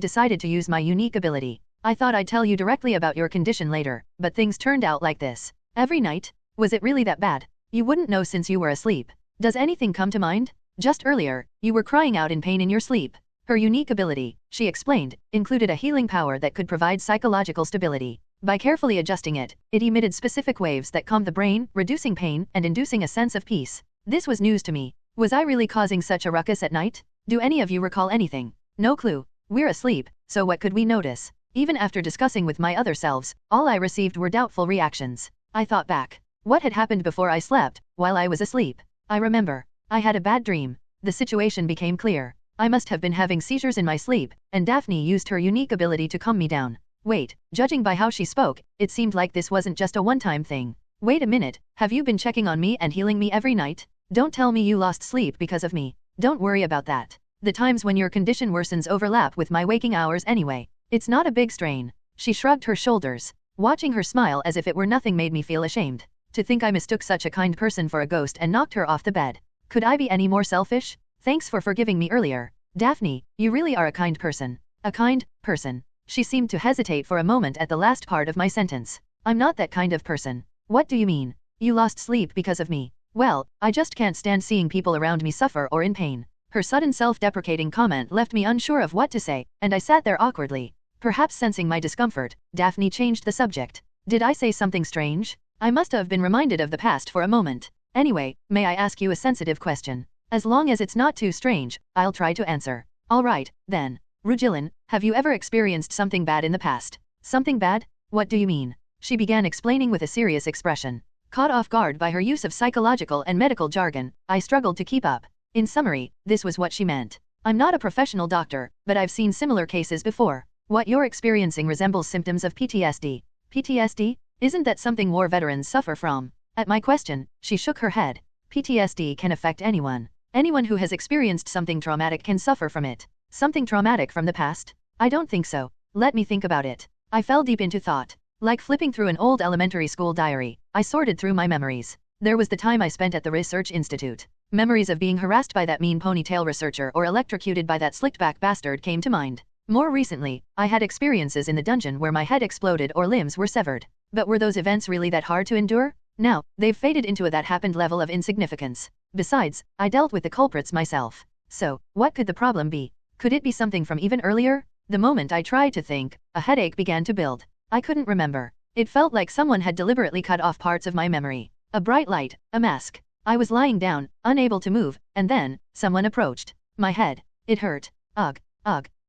decided to use my unique ability. I thought I'd tell you directly about your condition later, but things turned out like this. Every night, Was it really that bad? You wouldn't know since you were asleep. Does anything come to mind? Just earlier, you were crying out in pain in your sleep. Her unique ability, she explained, included a healing power that could provide psychological stability. By carefully adjusting it, it emitted specific waves that calmed the brain, reducing pain and inducing a sense of peace. This was news to me. Was I really causing such a ruckus at night? Do any of you recall anything? No clue. We're asleep, so what could we notice? Even after discussing with my other selves, all I received were doubtful reactions. I thought back. What had happened before I slept, while I was asleep? I remember. I had a bad dream. The situation became clear. I must have been having seizures in my sleep, and Daphne used her unique ability to calm me down. Wait, judging by how she spoke, it seemed like this wasn't just a one-time thing. Wait a minute, have you been checking on me and healing me every night? Don't tell me you lost sleep because of me. Don't worry about that. The times when your condition worsens overlap with my waking hours anyway. It's not a big strain. She shrugged her shoulders. Watching her smile as if it were nothing made me feel ashamed. To think I mistook such a kind person for a ghost and knocked her off the bed. Could I be any more selfish? Thanks for forgiving me earlier. Daphne, you really are a kind person. A kind person. She seemed to hesitate for a moment at the last part of my sentence. I'm not that kind of person. What do you mean? You lost sleep because of me. Well, I just can't stand seeing people around me suffer or in pain. Her sudden self-deprecating comment left me unsure of what to say, and I sat there awkwardly. Perhaps sensing my discomfort, Daphne changed the subject. Did I say something strange? I must have been reminded of the past for a moment. Anyway, may I ask you a sensitive question? As long as it's not too strange, I'll try to answer. Alright, then. Rugilin, have you ever experienced something bad in the past? Something bad? What do you mean? She began explaining with a serious expression. Caught off guard by her use of psychological and medical jargon, I struggled to keep up. In summary, this was what she meant. I'm not a professional doctor, but I've seen similar cases before. What you're experiencing resembles symptoms of PTSD. PTSD? Isn't that something war veterans suffer from? At my question, she shook her head. PTSD can affect anyone. Anyone who has experienced something traumatic can suffer from it. Something traumatic from the past? I don't think so. Let me think about it. I fell deep into thought. Like flipping through an old elementary school diary, I sorted through my memories. There was the time I spent at the research institute. Memories of being harassed by that mean ponytail researcher or electrocuted by that slicked-back bastard came to mind. More recently, I had experiences in the dungeon where my head exploded or limbs were severed. But were those events really that hard to endure? Now, they've faded into a that happened level of insignificance. Besides, I dealt with the culprits myself. So, what could the problem be? Could it be something from even earlier? The moment I tried to think, a headache began to build. I couldn't remember. It felt like someone had deliberately cut off parts of my memory. A bright light, a mask. I was lying down, unable to move, and then, someone approached. My head. It hurt. Ugh.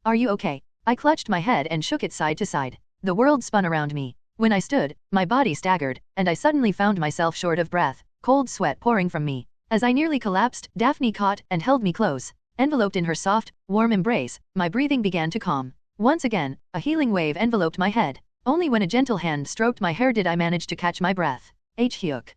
Are you okay? I clutched my head and shook it side to side. The world spun around me. When I stood, my body staggered, and I suddenly found myself short of breath, cold sweat pouring from me. As I nearly collapsed, Daphne caught and held me close. Enveloped in her soft, warm embrace, my breathing began to calm. Once again, a healing wave enveloped my head. Only when a gentle hand stroked my hair did I manage to catch my breath. Hyuk.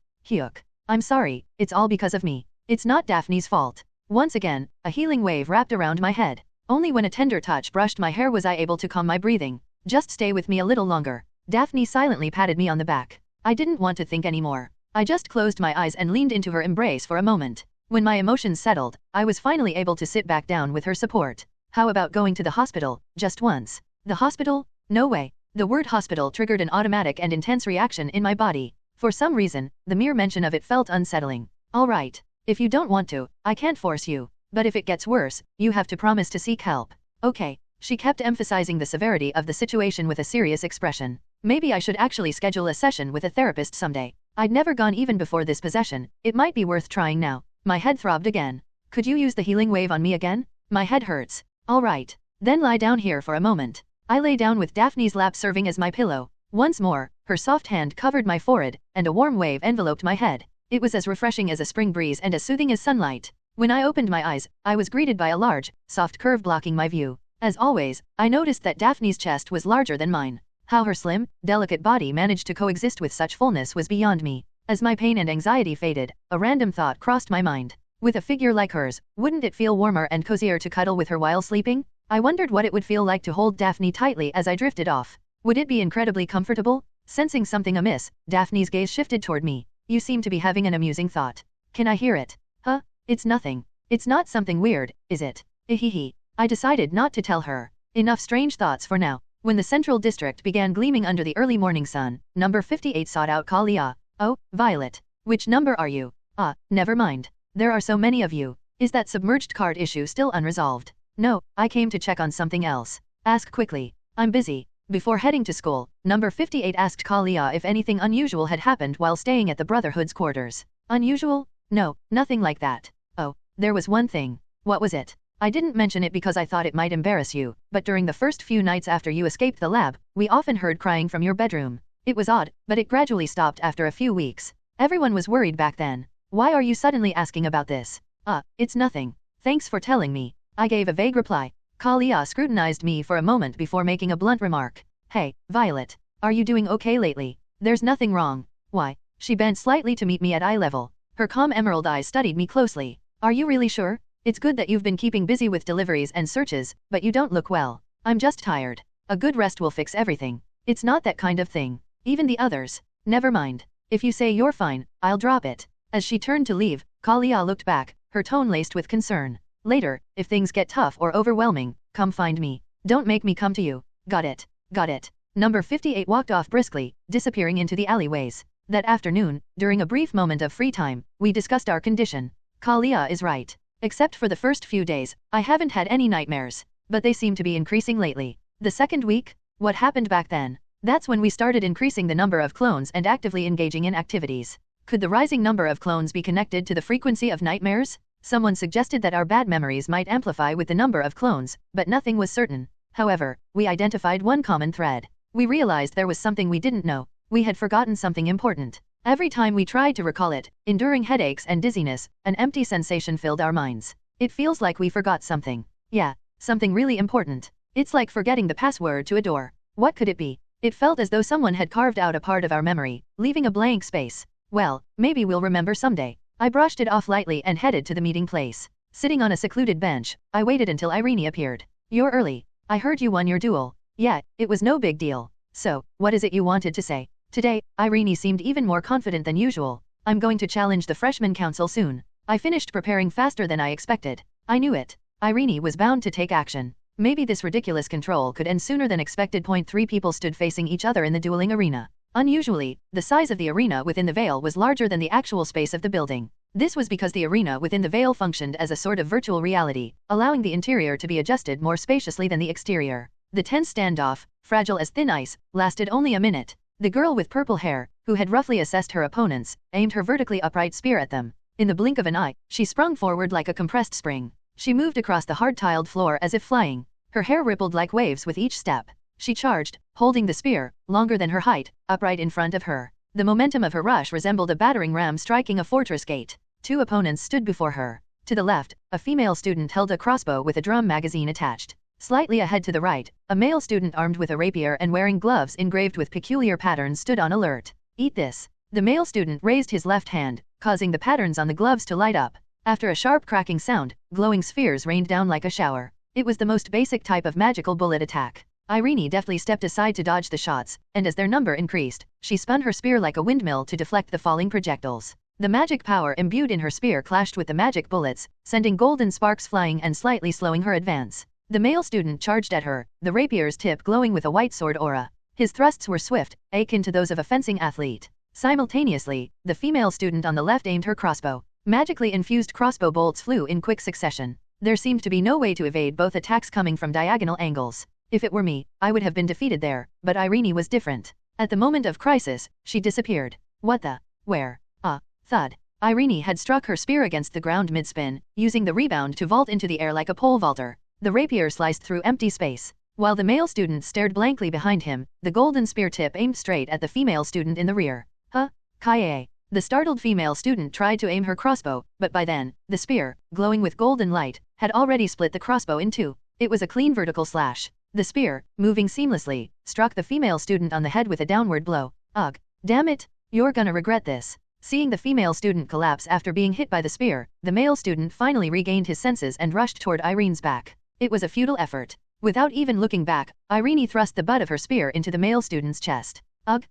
I'm sorry, it's all because of me. It's not Daphne's fault. Once again, a healing wave wrapped around my head. Only when a tender touch brushed my hair was I able to calm my breathing. Just stay with me a little longer. Daphne silently patted me on the back. I didn't want to think anymore. I just closed my eyes and leaned into her embrace for a moment. When my emotions settled, I was finally able to sit back down with her support. How about going to the hospital, just once? The hospital? No way. The word hospital triggered an automatic and intense reaction in my body. For some reason, the mere mention of it felt unsettling. Alright. If you don't want to, I can't force you. But if it gets worse, you have to promise to seek help. Okay. She kept emphasizing the severity of the situation with a serious expression. Maybe I should actually schedule a session with a therapist someday. I'd never gone even before this possession. It might be worth trying now. My head throbbed again. Could you use the healing wave on me again? My head hurts. Alright. Then lie down here for a moment. I lay down with Daphne's lap serving as my pillow. Once more, her soft hand covered my forehead, and a warm wave enveloped my head. It was as refreshing as a spring breeze and as soothing as sunlight. When I opened my eyes, I was greeted by a large, soft curve blocking my view. As always, I noticed that Daphne's chest was larger than mine. How her slim, delicate body managed to coexist with such fullness was beyond me. As my pain and anxiety faded, a random thought crossed my mind. With a figure like hers, wouldn't it feel warmer and cozier to cuddle with her while sleeping? I wondered what it would feel like to hold Daphne tightly as I drifted off. Would it be incredibly comfortable? Sensing something amiss, Daphne's gaze shifted toward me. You seem to be having an amusing thought. Can I hear it? Huh? It's nothing. It's not something weird, is it? Ihihi. I decided not to tell her. Enough strange thoughts for now. When the central district began gleaming under the early morning sun, number 58 sought out Kalia. Oh, Violet. Which number are you? Never mind. There are so many of you. Is that submerged card issue still unresolved? No, I came to check on something else. Ask quickly. I'm busy. Before heading to school, number 58 asked Kalia if anything unusual had happened while staying at the Brotherhood's quarters. Unusual? No, nothing like that. Oh, there was one thing. What was it? I didn't mention it because I thought it might embarrass you, but during the first few nights after you escaped the lab, we often heard crying from your bedroom. It was odd, but it gradually stopped after a few weeks. Everyone was worried back then. Why are you suddenly asking about this? It's nothing. Thanks for telling me. I gave a vague reply. Kalia scrutinized me for a moment before making a blunt remark. Hey, Violet. Are you doing okay lately? There's nothing wrong. Why? She bent slightly to meet me at eye level. Her calm emerald eyes studied me closely. Are you really sure? It's good that you've been keeping busy with deliveries and searches, but you don't look well. I'm just tired. A good rest will fix everything. It's not that kind of thing. Even the others. Never mind. If you say you're fine, I'll drop it. As she turned to leave, Kalia looked back, her tone laced with concern. Later, if things get tough or overwhelming, come find me. Don't make me come to you. Got it. Got it. Number 58 walked off briskly, disappearing into the alleyways. That afternoon, during a brief moment of free time, we discussed our condition. Kalia is right. Except for the first few days, I haven't had any nightmares. But they seem to be increasing lately. The second week? What happened back then? That's when we started increasing the number of clones and actively engaging in activities. Could the rising number of clones be connected to the frequency of nightmares? Someone suggested that our bad memories might amplify with the number of clones, but nothing was certain. However, we identified one common thread. We realized there was something we didn't know. We had forgotten something important. Every time we tried to recall it, enduring headaches and dizziness, an empty sensation filled our minds. It feels like we forgot something. Yeah, something really important. It's like forgetting the password to a door. What could it be? It felt as though someone had carved out a part of our memory, leaving a blank space. Well, maybe we'll remember someday. I brushed it off lightly and headed to the meeting place. Sitting on a secluded bench, I waited until Irene appeared. You're early. I heard you won your duel. Yeah, it was no big deal. So, what is it you wanted to say? Today, Irene seemed even more confident than usual. I'm going to challenge the freshman council soon. I finished preparing faster than I expected. I knew it. Irene was bound to take action. Maybe this ridiculous control could end sooner than expected. 3 people stood facing each other in the dueling arena. Unusually, the size of the arena within the Veil was larger than the actual space of the building. This was because the arena within the Veil functioned as a sort of virtual reality, allowing the interior to be adjusted more spaciously than the exterior. The tense standoff, fragile as thin ice, lasted only a minute. The girl with purple hair, who had roughly assessed her opponents, aimed her vertically upright spear at them. In the blink of an eye, she sprung forward like a compressed spring. She moved across the hard-tiled floor as if flying. Her hair rippled like waves with each step. She charged, holding the spear, longer than her height, upright in front of her. The momentum of her rush resembled a battering ram striking a fortress gate. 2 opponents stood before her. To the left, a female student held a crossbow with a drum magazine attached. Slightly ahead to the right, a male student armed with a rapier and wearing gloves engraved with peculiar patterns stood on alert. Eat this. The male student raised his left hand, causing the patterns on the gloves to light up. After a sharp cracking sound, glowing spheres rained down like a shower. It was the most basic type of magical bullet attack. Irene deftly stepped aside to dodge the shots, and as their number increased, she spun her spear like a windmill to deflect the falling projectiles. The magic power imbued in her spear clashed with the magic bullets, sending golden sparks flying and slightly slowing her advance. The male student charged at her, the rapier's tip glowing with a white sword aura. His thrusts were swift, akin to those of a fencing athlete. Simultaneously, the female student on the left aimed her crossbow. Magically infused crossbow bolts flew in quick succession. There seemed to be no way to evade both attacks coming from diagonal angles. If it were me, I would have been defeated there, but Irene was different. At the moment of crisis, she disappeared. What the? Where? Thud. Irene had struck her spear against the ground mid-spin, using the rebound to vault into the air like a pole vaulter. The rapier sliced through empty space. While the male student stared blankly behind him, the golden spear tip aimed straight at the female student in the rear. Kalia. The startled female student tried to aim her crossbow, but by then, the spear, glowing with golden light, had already split the crossbow in 2. It was a clean vertical slash. The spear, moving seamlessly, struck the female student on the head with a downward blow. Ugh. Damn it, you're gonna regret this. Seeing the female student collapse after being hit by the spear, the male student finally regained his senses and rushed toward Irene's back. It was a futile effort. Without even looking back, Irene thrust the butt of her spear into the male student's chest. Ugh.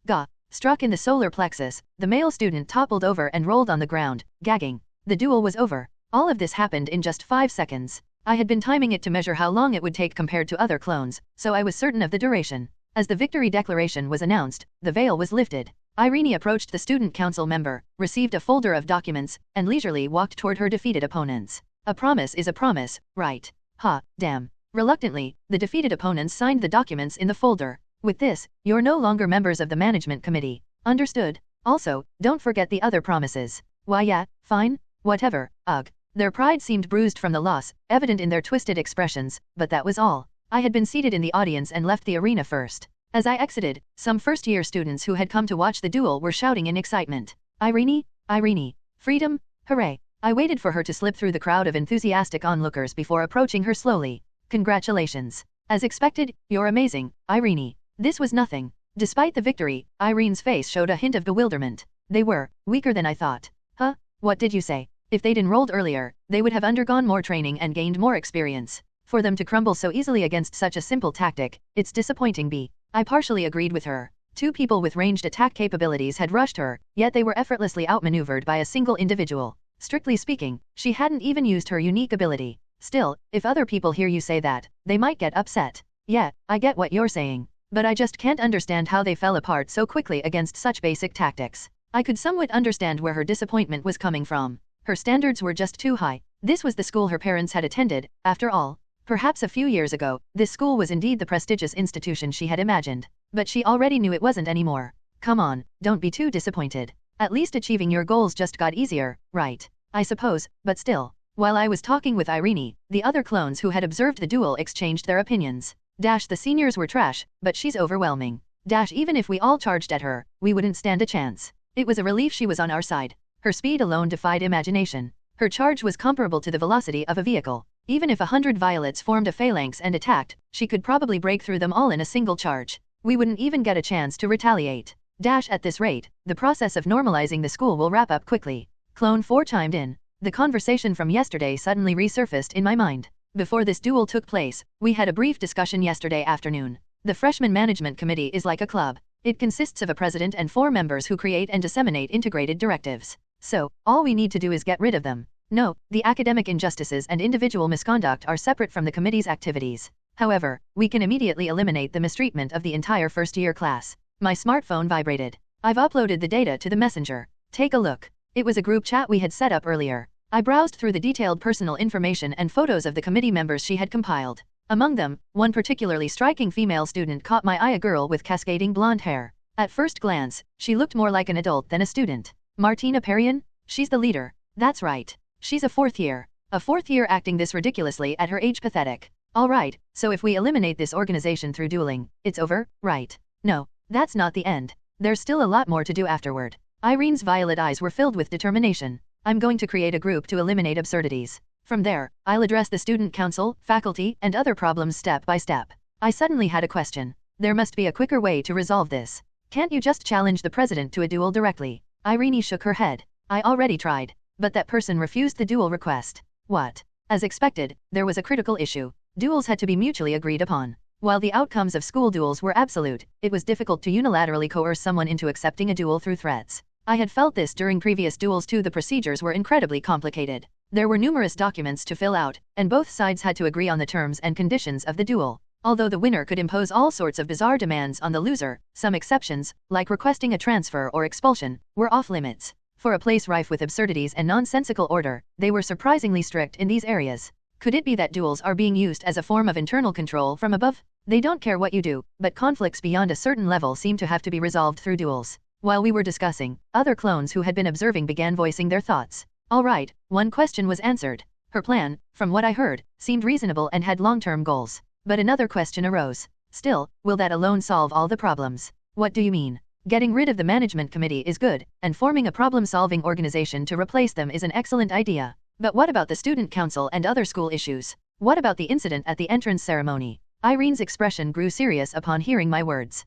Gah. Struck in the solar plexus, the male student toppled over and rolled on the ground, gagging. The duel was over. All of this happened in just 5 seconds. I had been timing it to measure how long it would take compared to other clones, so I was certain of the duration. As the victory declaration was announced, the veil was lifted. Irene approached the student council member, received a folder of documents, and leisurely walked toward her defeated opponents. A promise is a promise, right? Ha, damn. Reluctantly, the defeated opponents signed the documents in the folder. With this, you're no longer members of the management committee. Understood? Also, don't forget the other promises. Why yeah, fine, whatever, ugh. Their pride seemed bruised from the loss, evident in their twisted expressions, but that was all. I had been seated in the audience and left the arena first. As I exited, some first-year students who had come to watch the duel were shouting in excitement. Irene? Irene! Freedom! Hooray! I waited for her to slip through the crowd of enthusiastic onlookers before approaching her slowly. Congratulations. As expected, you're amazing, Irene. This was nothing. Despite the victory, Irene's face showed a hint of bewilderment. They were weaker than I thought. Huh? What did you say? If they'd enrolled earlier, they would have undergone more training and gained more experience. For them to crumble so easily against such a simple tactic, it's disappointing. I partially agreed with her. Two people with ranged attack capabilities had rushed her, yet they were effortlessly outmaneuvered by a single individual. Strictly speaking, she hadn't even used her unique ability. Still, if other people hear you say that, they might get upset. Yeah, I get what you're saying. But I just can't understand how they fell apart so quickly against such basic tactics. I could somewhat understand where her disappointment was coming from. Her standards were just too high. This was the school her parents had attended, after all. Perhaps a few years ago, this school was indeed the prestigious institution she had imagined. But she already knew it wasn't anymore. Come on, don't be too disappointed. At least achieving your goals just got easier, right? I suppose, but still. While I was talking with Irene, the other clones who had observed the duel exchanged their opinions. Dash, the seniors were trash, but she's overwhelming. Dash, even if we all charged at her, we wouldn't stand a chance. It was a relief she was on our side. Her speed alone defied imagination. Her charge was comparable to the velocity of a vehicle. Even if 100 violets formed a phalanx and attacked, she could probably break through them all in a single charge. We wouldn't even get a chance to retaliate. Dash, at this rate, the process of normalizing the school will wrap up quickly. Clone 4 chimed in. The conversation from yesterday suddenly resurfaced in my mind. Before this duel took place, we had a brief discussion yesterday afternoon. The freshman management committee is like a club. It consists of a president and 4 members who create and disseminate integrated directives. So, all we need to do is get rid of them. No, the academic injustices and individual misconduct are separate from the committee's activities. However, we can immediately eliminate the mistreatment of the entire first-year class. My smartphone vibrated. I've uploaded the data to the messenger. Take a look. It was a group chat we had set up earlier. I browsed through the detailed personal information and photos of the committee members she had compiled. Among them, one particularly striking female student caught my eye, a girl with cascading blonde hair. At first glance, she looked more like an adult than a student. Martina Perian? She's the leader. That's right. She's a 4th year. A 4th year acting this ridiculously at her age, pathetic. Alright, so if we eliminate this organization through dueling, it's over, right? No, that's not the end. There's still a lot more to do afterward. Irene's violet eyes were filled with determination. I'm going to create a group to eliminate absurdities. From there, I'll address the student council, faculty, and other problems step by step. I suddenly had a question. There must be a quicker way to resolve this. Can't you just challenge the president to a duel directly? Irene shook her head. I already tried. But that person refused the duel request. What? As expected, there was a critical issue. Duels had to be mutually agreed upon. While the outcomes of school duels were absolute, it was difficult to unilaterally coerce someone into accepting a duel through threats. I had felt this during previous duels too. The procedures were incredibly complicated. There were numerous documents to fill out, and both sides had to agree on the terms and conditions of the duel. Although the winner could impose all sorts of bizarre demands on the loser, some exceptions, like requesting a transfer or expulsion, were off limits. For a place rife with absurdities and nonsensical order, they were surprisingly strict in these areas. Could it be that duels are being used as a form of internal control from above? They don't care what you do, but conflicts beyond a certain level seem to have to be resolved through duels. While we were discussing, other clones who had been observing began voicing their thoughts. All right, one question was answered. Her plan, from what I heard, seemed reasonable and had long-term goals. But another question arose. Still, will that alone solve all the problems? What do you mean? Getting rid of the management committee is good, and forming a problem-solving organization to replace them is an excellent idea. But what about the student council and other school issues? What about the incident at the entrance ceremony? Irene's expression grew serious upon hearing my words.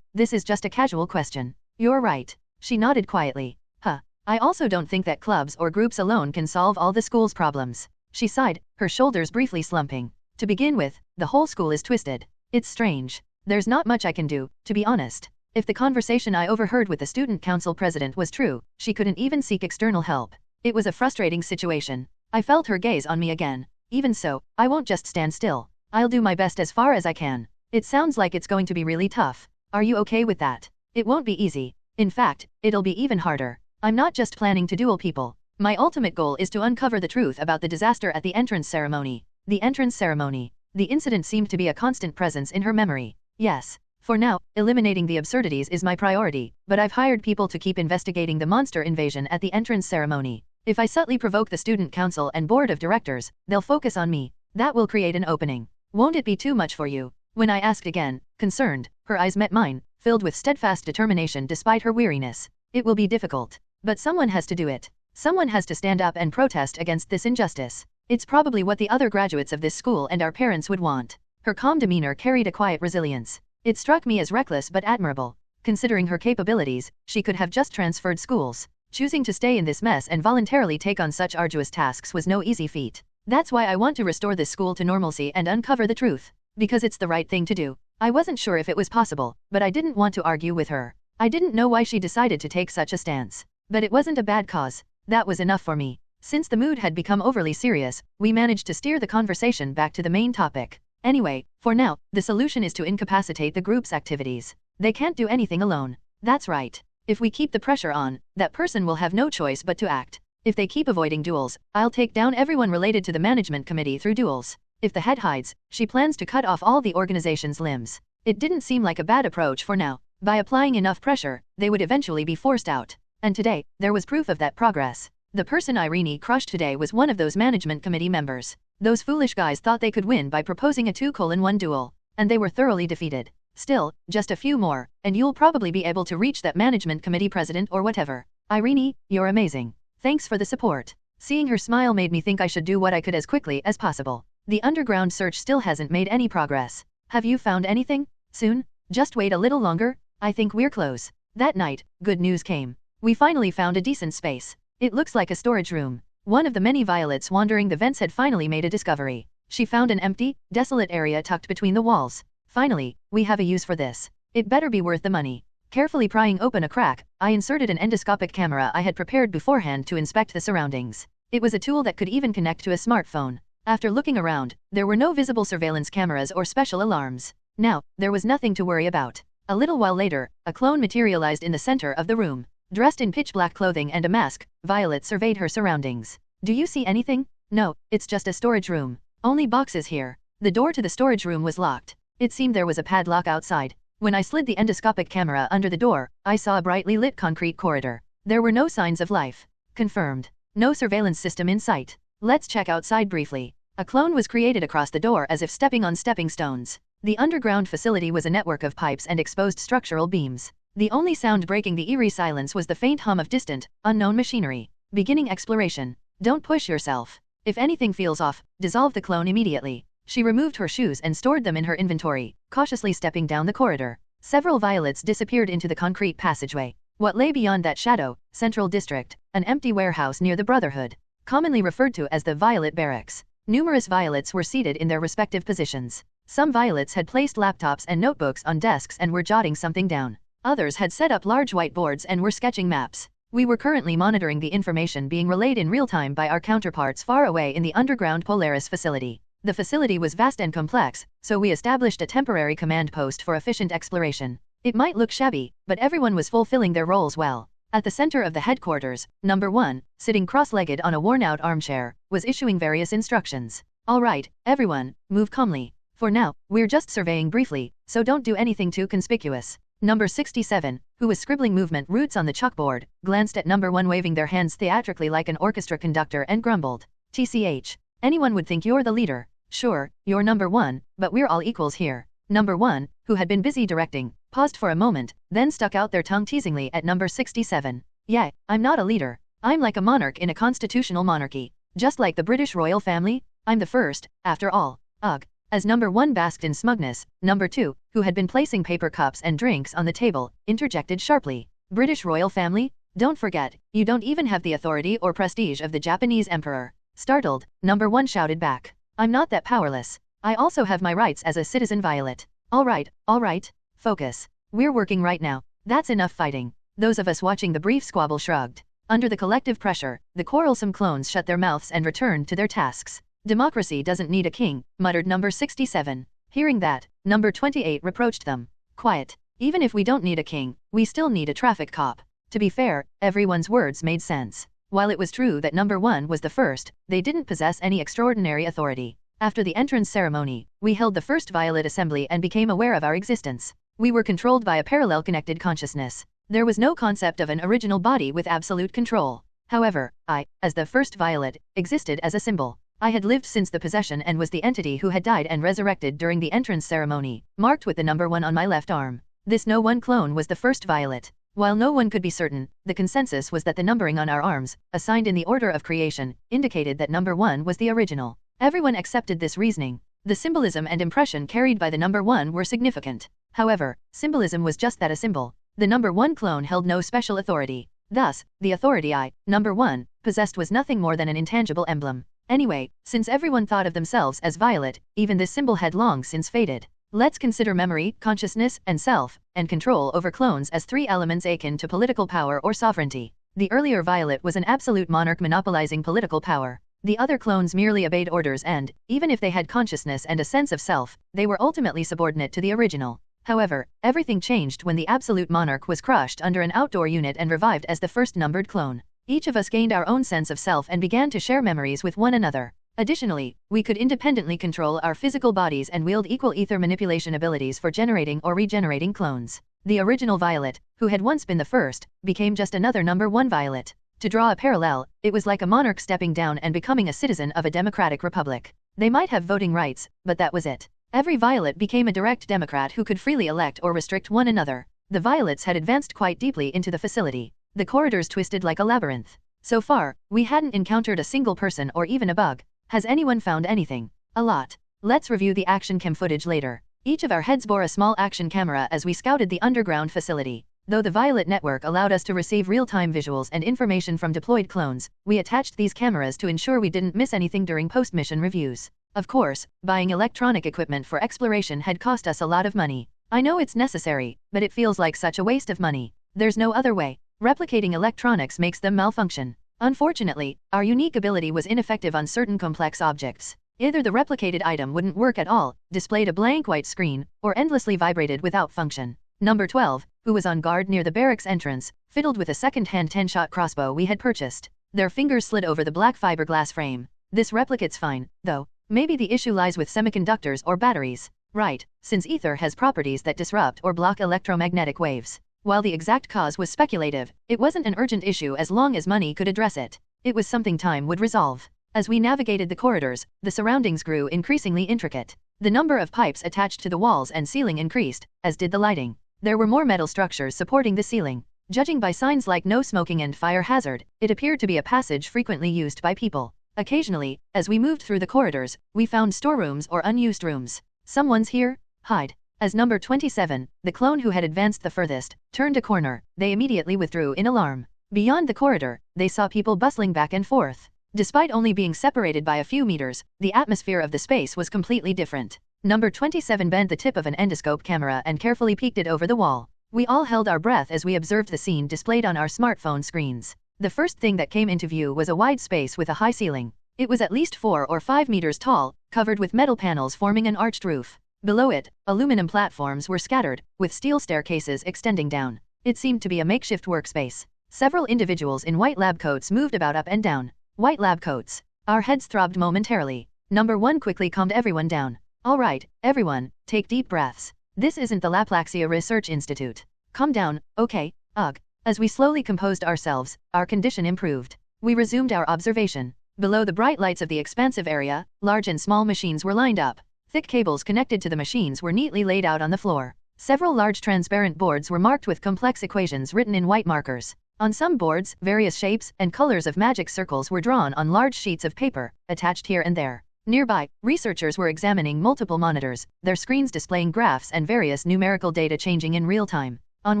This is just a casual question. You're right. She nodded quietly. I also don't think that clubs or groups alone can solve all the school's problems. She sighed, her shoulders briefly slumping. To begin with, the whole school is twisted. It's strange. There's not much I can do, to be honest. If the conversation I overheard with the student council president was true, she couldn't even seek external help. It was a frustrating situation. I felt her gaze on me again. Even so, I won't just stand still. I'll do my best as far as I can. It sounds like it's going to be really tough. Are you okay with that? It won't be easy. In fact, it'll be even harder. I'm not just planning to duel people. My ultimate goal is to uncover the truth about the disaster at the entrance ceremony. The entrance ceremony. The incident seemed to be a constant presence in her memory. Yes. For now, eliminating the absurdities is my priority, but I've hired people to keep investigating the monster invasion at the entrance ceremony. If I subtly provoke the student council and board of directors, they'll focus on me. That will create an opening. Won't it be too much for you? When I asked again, concerned, her eyes met mine, filled with steadfast determination despite her weariness. It will be difficult. But someone has to do it. Someone has to stand up and protest against this injustice. It's probably what the other graduates of this school and our parents would want. Her calm demeanor carried a quiet resilience. It struck me as reckless but admirable. Considering her capabilities, she could have just transferred schools. Choosing to stay in this mess and voluntarily take on such arduous tasks was no easy feat. That's why I want to restore this school to normalcy and uncover the truth. Because it's the right thing to do. I wasn't sure if it was possible, but I didn't want to argue with her. I didn't know why she decided to take such a stance. But it wasn't a bad cause. That was enough for me. Since the mood had become overly serious, we managed to steer the conversation back to the main topic. Anyway, for now, the solution is to incapacitate the group's activities. They can't do anything alone. That's right. If we keep the pressure on, that person will have no choice but to act. If they keep avoiding duels, I'll take down everyone related to the management committee through duels. If the head hides, she plans to cut off all the organization's limbs. It didn't seem like a bad approach for now. By applying enough pressure, they would eventually be forced out. And today, there was proof of that progress. The person Irene crushed today was one of those management committee members. Those foolish guys thought they could win by proposing a 2-1 duel. And they were thoroughly defeated. Still, just a few more, and you'll probably be able to reach that management committee president or whatever. Irene, you're amazing. Thanks for the support. Seeing her smile made me think I should do what I could as quickly as possible. The underground search still hasn't made any progress. Have you found anything? Soon? Just wait a little longer? I think we're close. That night, good news came. We finally found a decent space. It looks like a storage room. One of the many violets wandering the vents had finally made a discovery. She found an empty, desolate area tucked between the walls. Finally, we have a use for this. It better be worth the money. Carefully prying open a crack, I inserted an endoscopic camera I had prepared beforehand to inspect the surroundings. It was a tool that could even connect to a smartphone. After looking around, there were no visible surveillance cameras or special alarms. Now, there was nothing to worry about. A little while later, a clone materialized in the center of the room. Dressed in pitch-black clothing and a mask, Violet surveyed her surroundings. Do you see anything? No, it's just a storage room. Only boxes here. The door to the storage room was locked. It seemed there was a padlock outside. When I slid the endoscopic camera under the door, I saw a brightly lit concrete corridor. There were no signs of life. Confirmed. No surveillance system in sight. Let's check outside briefly. A clone was created across the door as if stepping on stepping stones. The underground facility was a network of pipes and exposed structural beams. The only sound breaking the eerie silence was the faint hum of distant, unknown machinery. Beginning exploration. Don't push yourself. If anything feels off, dissolve the clone immediately. She removed her shoes and stored them in her inventory, cautiously stepping down the corridor. Several violets disappeared into the concrete passageway. What lay beyond that shadow? Central District, an empty warehouse near the Brotherhood, commonly referred to as the Violet Barracks. Numerous violets were seated in their respective positions. Some violets had placed laptops and notebooks on desks and were jotting something down. Others had set up large whiteboards and were sketching maps. We were currently monitoring the information being relayed in real time by our counterparts far away in the underground Polaris facility. The facility was vast and complex, so we established a temporary command post for efficient exploration. It might look shabby, but everyone was fulfilling their roles well. At the center of the headquarters, Number 1, sitting cross-legged on a worn-out armchair, was issuing various instructions. All right, everyone, move calmly. For now, we're just surveying briefly, so don't do anything too conspicuous. Number 67, who was scribbling movement roots on the chalkboard, glanced at Number 1 waving their hands theatrically like an orchestra conductor and grumbled. TCH. Anyone would think you're the leader. Sure, you're Number 1, but we're all equals here. Number 1, who had been busy directing, paused for a moment, then stuck out their tongue teasingly at Number 67. Yeah, I'm not a leader. I'm like a monarch in a constitutional monarchy. Just like the British royal family, I'm the first, after all. Ugh. As Number 1 basked in smugness, Number 2, who had been placing paper cups and drinks on the table, interjected sharply. British royal family? Don't forget, you don't even have the authority or prestige of the Japanese emperor. Startled, Number 1 shouted back. I'm not that powerless. I also have my rights as a citizen Violet. All right, focus. We're working right now. That's enough fighting. Those of us watching the brief squabble shrugged. Under the collective pressure, the quarrelsome clones shut their mouths and returned to their tasks. Democracy doesn't need a king, muttered Number 67. Hearing that, Number 28 reproached them. Quiet. Even if we don't need a king, we still need a traffic cop. To be fair, everyone's words made sense. While it was true that number 1 was the first, they didn't possess any extraordinary authority. After the entrance ceremony, we held the first Violet Assembly and became aware of our existence. We were controlled by a parallel connected consciousness. There was no concept of an original body with absolute control. However, I, as the first Violet, existed as a symbol. I had lived since the possession and was the entity who had died and resurrected during the entrance ceremony, marked with the number 1 on my left arm. This No 1 clone was the first Violet. While no one could be certain, the consensus was that the numbering on our arms, assigned in the order of creation, indicated that number 1 was the original. Everyone accepted this reasoning. The symbolism and impression carried by the number 1 were significant. However, symbolism was just that, a symbol. The number 1 clone held no special authority. Thus, the authority I, number 1, possessed was nothing more than an intangible emblem. Anyway, since everyone thought of themselves as Violet, even this symbol had long since faded. Let's consider memory, consciousness, and self, and control over clones as 3 elements akin to political power or sovereignty. The earlier Violet was an absolute monarch monopolizing political power. The other clones merely obeyed orders and, even if they had consciousness and a sense of self, they were ultimately subordinate to the original. However, everything changed when the absolute monarch was crushed under an outdoor unit and revived as the first numbered clone. Each of us gained our own sense of self and began to share memories with one another. Additionally, we could independently control our physical bodies and wield equal ether manipulation abilities for generating or regenerating clones. The original Violet, who had once been the first, became just another number 1 Violet. To draw a parallel, it was like a monarch stepping down and becoming a citizen of a democratic republic. They might have voting rights, but that was it. Every Violet became a direct democrat who could freely elect or restrict one another. The Violets had advanced quite deeply into the facility. The corridors twisted like a labyrinth. So far, we hadn't encountered a single person or even a bug. Has anyone found anything? A lot. Let's review the action cam footage later. Each of our heads bore a small action camera as we scouted the underground facility. Though the Violet network allowed us to receive real-time visuals and information from deployed clones, we attached these cameras to ensure we didn't miss anything during post-mission reviews. Of course, buying electronic equipment for exploration had cost us a lot of money. I know it's necessary, but it feels like such a waste of money. There's no other way. Replicating electronics makes them malfunction. Unfortunately, our unique ability was ineffective on certain complex objects. Either the replicated item wouldn't work at all, displayed a blank white screen, or endlessly vibrated without function. Number 12, who was on guard near the barracks entrance, fiddled with a second-hand 10-shot crossbow we had purchased. Their fingers slid over the black fiberglass frame. This replicate's fine, though. Maybe the issue lies with semiconductors or batteries. Right, since ether has properties that disrupt or block electromagnetic waves. While the exact cause was speculative, it wasn't an urgent issue as long as money could address it. It was something time would resolve. As we navigated the corridors, the surroundings grew increasingly intricate. The number of pipes attached to the walls and ceiling increased, as did the lighting. There were more metal structures supporting the ceiling. Judging by signs like no smoking and fire hazard, it appeared to be a passage frequently used by people. Occasionally, as we moved through the corridors, we found storerooms or unused rooms. Someone's here? Hide. As number 27, the clone who had advanced the furthest, turned a corner, they immediately withdrew in alarm. Beyond the corridor, they saw people bustling back and forth. Despite only being separated by a few meters, the atmosphere of the space was completely different. Number 27 bent the tip of an endoscope camera and carefully peeked it over the wall. We all held our breath as we observed the scene displayed on our smartphone screens. The first thing that came into view was a wide space with a high ceiling. It was at least 4 or 5 meters tall, covered with metal panels forming an arched roof. Below it, aluminum platforms were scattered, with steel staircases extending down. It seemed to be a makeshift workspace. Several individuals in white lab coats moved about up and down. White lab coats. Our heads throbbed momentarily. Number 1 quickly calmed everyone down. All right, everyone, take deep breaths. This isn't the Laplaxia Research Institute. Calm down, okay, ugh. As we slowly composed ourselves, our condition improved. We resumed our observation. Below the bright lights of the expansive area, large and small machines were lined up. Thick cables connected to the machines were neatly laid out on the floor. Several large transparent boards were marked with complex equations written in white markers. On some boards, various shapes and colors of magic circles were drawn on large sheets of paper, attached here and there. Nearby, researchers were examining multiple monitors, their screens displaying graphs and various numerical data changing in real time. On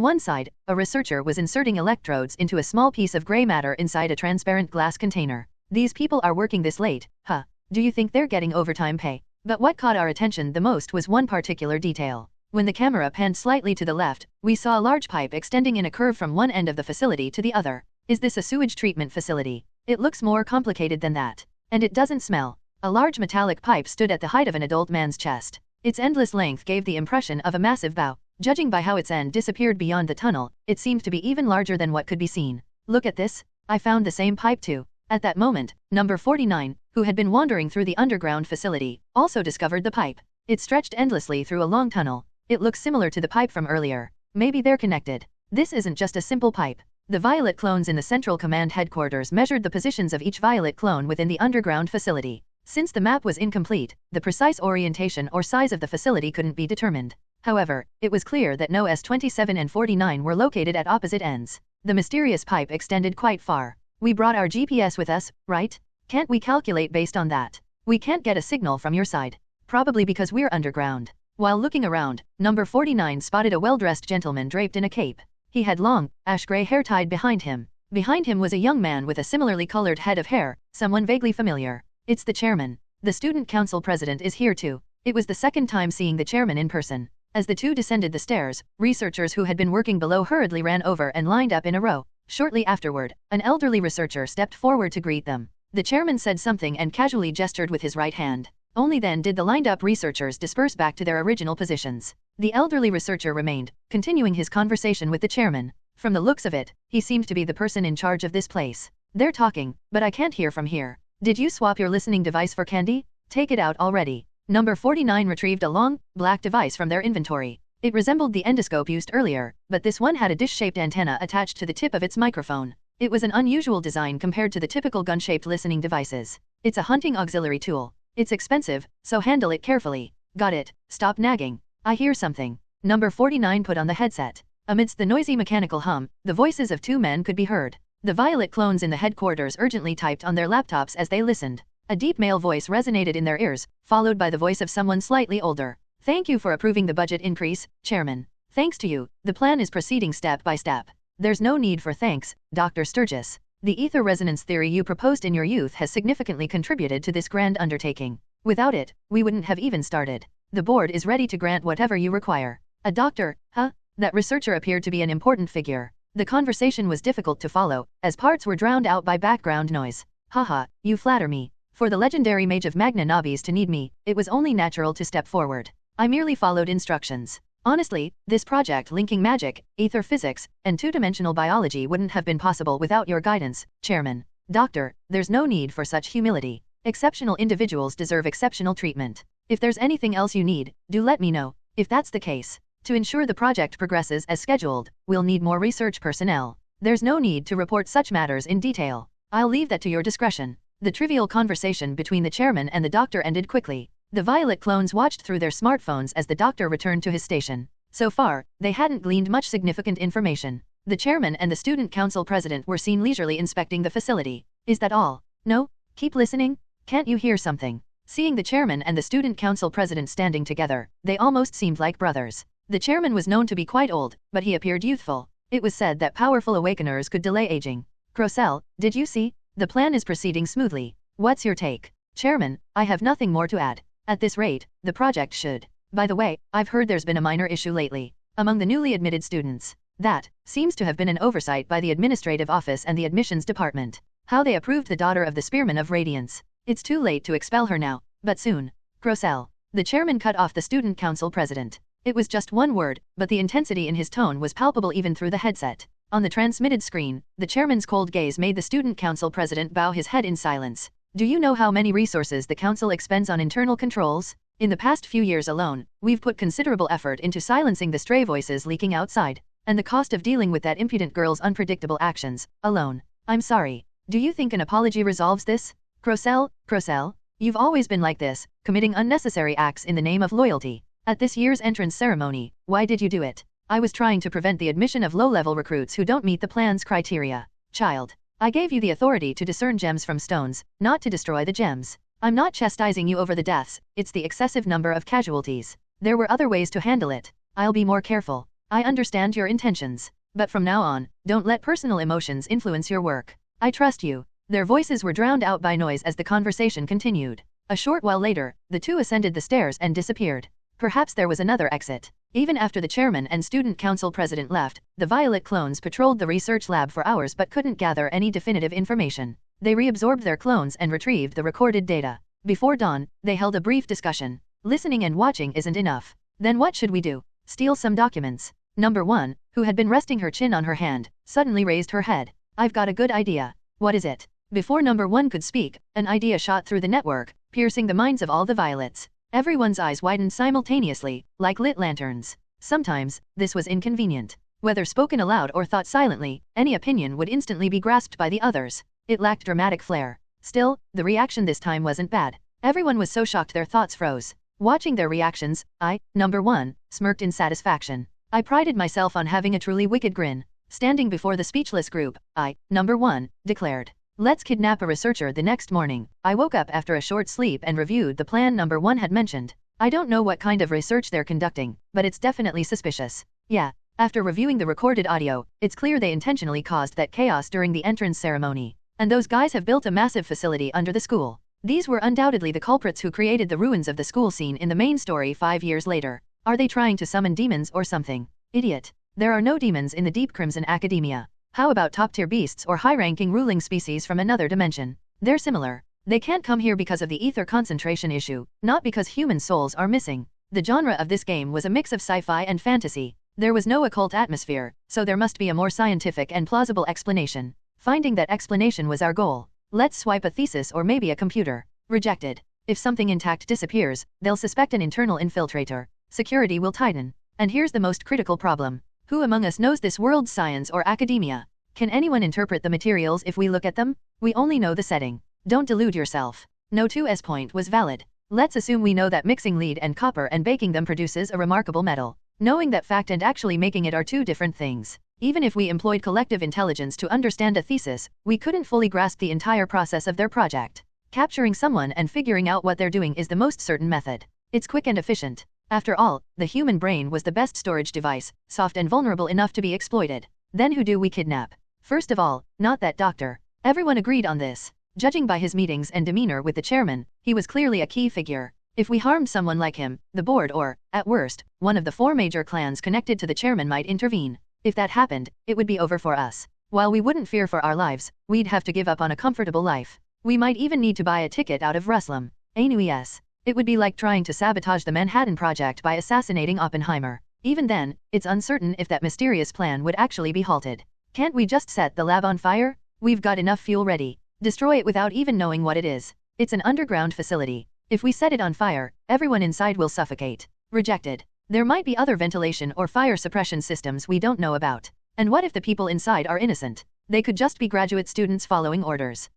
one side, a researcher was inserting electrodes into a small piece of gray matter inside a transparent glass container. These people are working this late, huh? Do you think they're getting overtime pay? But what caught our attention the most was one particular detail. When the camera panned slightly to the left, we saw a large pipe extending in a curve from one end of the facility to the other. Is this a sewage treatment facility? It looks more complicated than that. And it doesn't smell. A large metallic pipe stood at the height of an adult man's chest. Its endless length gave the impression of a massive bow. Judging by how its end disappeared beyond the tunnel, it seemed to be even larger than what could be seen. Look at this. I found the same pipe too. At that moment, number 49, who had been wandering through the underground facility, also discovered the pipe. It stretched endlessly through a long tunnel. It looks similar to the pipe from earlier. Maybe they're connected. This isn't just a simple pipe. The Violet clones in the Central Command headquarters measured the positions of each Violet clone within the underground facility. Since the map was incomplete, the precise orientation or size of the facility couldn't be determined. However, it was clear that no S-27 and 49 were located at opposite ends. The mysterious pipe extended quite far. We brought our GPS with us, right? Can't we calculate based on that? We can't get a signal from your side. Probably because we're underground. While looking around, number 49 spotted a well-dressed gentleman draped in a cape. He had long, ash-gray hair tied behind him. Behind him was a young man with a similarly colored head of hair, someone vaguely familiar. It's the chairman. The student council president is here too. It was the second time seeing the chairman in person. As the two descended the stairs, researchers who had been working below hurriedly ran over and lined up in a row. Shortly afterward, an elderly researcher stepped forward to greet them. The chairman said something and casually gestured with his right hand. Only then did the lined-up researchers disperse back to their original positions. The elderly researcher remained, continuing his conversation with the chairman. From the looks of it, he seemed to be the person in charge of this place. They're talking, but I can't hear from here. Did you swap your listening device for candy? Take it out already. Number 49 retrieved a long, black device from their inventory. It resembled the endoscope used earlier, but this one had a dish-shaped antenna attached to the tip of its microphone. It was an unusual design compared to the typical gun-shaped listening devices. It's a hunting auxiliary tool. It's expensive, so handle it carefully. Got it. Stop nagging. I hear something. Number 49 put on the headset. Amidst the noisy mechanical hum, the voices of two men could be heard. The Violet clones in the headquarters urgently typed on their laptops as they listened. A deep male voice resonated in their ears, followed by the voice of someone slightly older. Thank you for approving the budget increase, Chairman. Thanks to you, the plan is proceeding step by step. There's no need for thanks, Dr. Sturgis. The ether resonance theory you proposed in your youth has significantly contributed to this grand undertaking. Without it, we wouldn't have even started. The board is ready to grant whatever you require. A doctor, huh? That researcher appeared to be an important figure. The conversation was difficult to follow, as parts were drowned out by background noise. Haha, you flatter me. For the legendary mage of Magna Nobis to need me, it was only natural to step forward. I merely followed instructions. Honestly, this project linking magic, ether physics, and two-dimensional biology wouldn't have been possible without your guidance, Chairman. Doctor, there's no need for such humility. Exceptional individuals deserve exceptional treatment. If there's anything else you need, do let me know. If that's the case, to ensure the project progresses as scheduled, we'll need more research personnel. There's no need to report such matters in detail. I'll leave that to your discretion. The trivial conversation between the chairman and the doctor ended quickly. The Violet clones watched through their smartphones as the doctor returned to his station. So far, they hadn't gleaned much significant information. The chairman and the student council president were seen leisurely inspecting the facility. Is that all? No? Keep listening? Can't you hear something? Seeing the chairman and the student council president standing together, they almost seemed like brothers. The chairman was known to be quite old, but he appeared youthful. It was said that powerful awakeners could delay aging. Crocell, did you see? The plan is proceeding smoothly. What's your take? Chairman, I have nothing more to add. At this rate, the project should. By the way, I've heard there's been a minor issue lately. Among the newly admitted students. That seems to have been an oversight by the administrative office and the admissions department. How they approved the daughter of the Spearman of Radiance. It's too late to expel her now, but soon. Crocell. The chairman cut off the student council president. It was just one word, but the intensity in his tone was palpable even through the headset. On the transmitted screen, the chairman's cold gaze made the student council president bow his head in silence. Do you know how many resources the council expends on internal controls? In the past few years alone, we've put considerable effort into silencing the stray voices leaking outside, and the cost of dealing with that impudent girl's unpredictable actions, alone. I'm sorry. Do you think an apology resolves this? Crocell, you've always been like this, committing unnecessary acts in the name of loyalty. At this year's entrance ceremony, why did you do it? I was trying to prevent the admission of low-level recruits who don't meet the plan's criteria. Child. I gave you the authority to discern gems from stones, not to destroy the gems. I'm not chastising you over the deaths, it's the excessive number of casualties. There were other ways to handle it. I'll be more careful. I understand your intentions. But from now on, don't let personal emotions influence your work. I trust you. Their voices were drowned out by noise as the conversation continued. A short while later, the two ascended the stairs and disappeared. Perhaps there was another exit. Even after the chairman and student council president left, the Violet clones patrolled the research lab for hours but couldn't gather any definitive information. They reabsorbed their clones and retrieved the recorded data. Before dawn, they held a brief discussion. Listening and watching isn't enough. Then what should we do? steal some documents. Number 1, who had been resting her chin on her hand, suddenly raised her head. I've got a good idea. What is it? Before number 1 could speak, an idea shot through the network, piercing the minds of all the violets. Everyone's eyes widened simultaneously, like lit lanterns. Sometimes, this was inconvenient. Whether spoken aloud or thought silently, any opinion would instantly be grasped by the others. It lacked dramatic flair. Still, the reaction this time wasn't bad. Everyone was so shocked their thoughts froze. Watching their reactions, I, number 1, smirked in satisfaction. I prided myself on having a truly wicked grin. Standing before the speechless group, I, number 1, declared, "Let's kidnap a researcher." The next morning, I woke up after a short sleep and reviewed the plan number 1 had mentioned. I don't know what kind of research they're conducting, but it's definitely suspicious. Yeah. After reviewing the recorded audio, it's clear they intentionally caused that chaos during the entrance ceremony. And those guys have built a massive facility under the school. These were undoubtedly the culprits who created the ruins of the school scene in the main story 5 years later. Are they trying to summon demons or something? Idiot. There are no demons in the Deep Crimson Academia. How about top-tier beasts or high-ranking ruling species from another dimension? They're similar. They can't come here because of the ether concentration issue, not because human souls are missing. The genre of this game was a mix of sci-fi and fantasy. There was no occult atmosphere, so there must be a more scientific and plausible explanation. Finding that explanation was our goal. Let's swipe a thesis or maybe a computer. Rejected. If something intact disappears, they'll suspect an internal infiltrator. Security will tighten. And here's the most critical problem. Who among us knows this world's science or academia? Can anyone interpret the materials if we look at them? We only know the setting. Don't delude yourself. No 2's point was valid. Let's assume we know that mixing lead and copper and baking them produces a remarkable metal. Knowing that fact and actually making it are two different things. Even if we employed collective intelligence to understand a thesis, we couldn't fully grasp the entire process of their project. Capturing someone and figuring out what they're doing is the most certain method. It's quick and efficient. After all, the human brain was the best storage device, soft and vulnerable enough to be exploited. Then who do we kidnap? First of all, not that doctor. Everyone agreed on this. Judging by his meetings and demeanor with the chairman, he was clearly a key figure. If we harmed someone like him, the board or, at worst, one of the 4 major clans connected to the chairman might intervene. If that happened, it would be over for us. While we wouldn't fear for our lives, we'd have to give up on a comfortable life. We might even need to buy a ticket out of Ruslam. Yes. It would be like trying to sabotage the Manhattan Project by assassinating Oppenheimer. Even then, it's uncertain if that mysterious plan would actually be halted. Can't we just set the lab on fire? We've got enough fuel ready. Destroy it without even knowing what it is. It's an underground facility. If we set it on fire, everyone inside will suffocate. Rejected. There might be other ventilation or fire suppression systems we don't know about. And what if the people inside are innocent? They could just be graduate students following orders.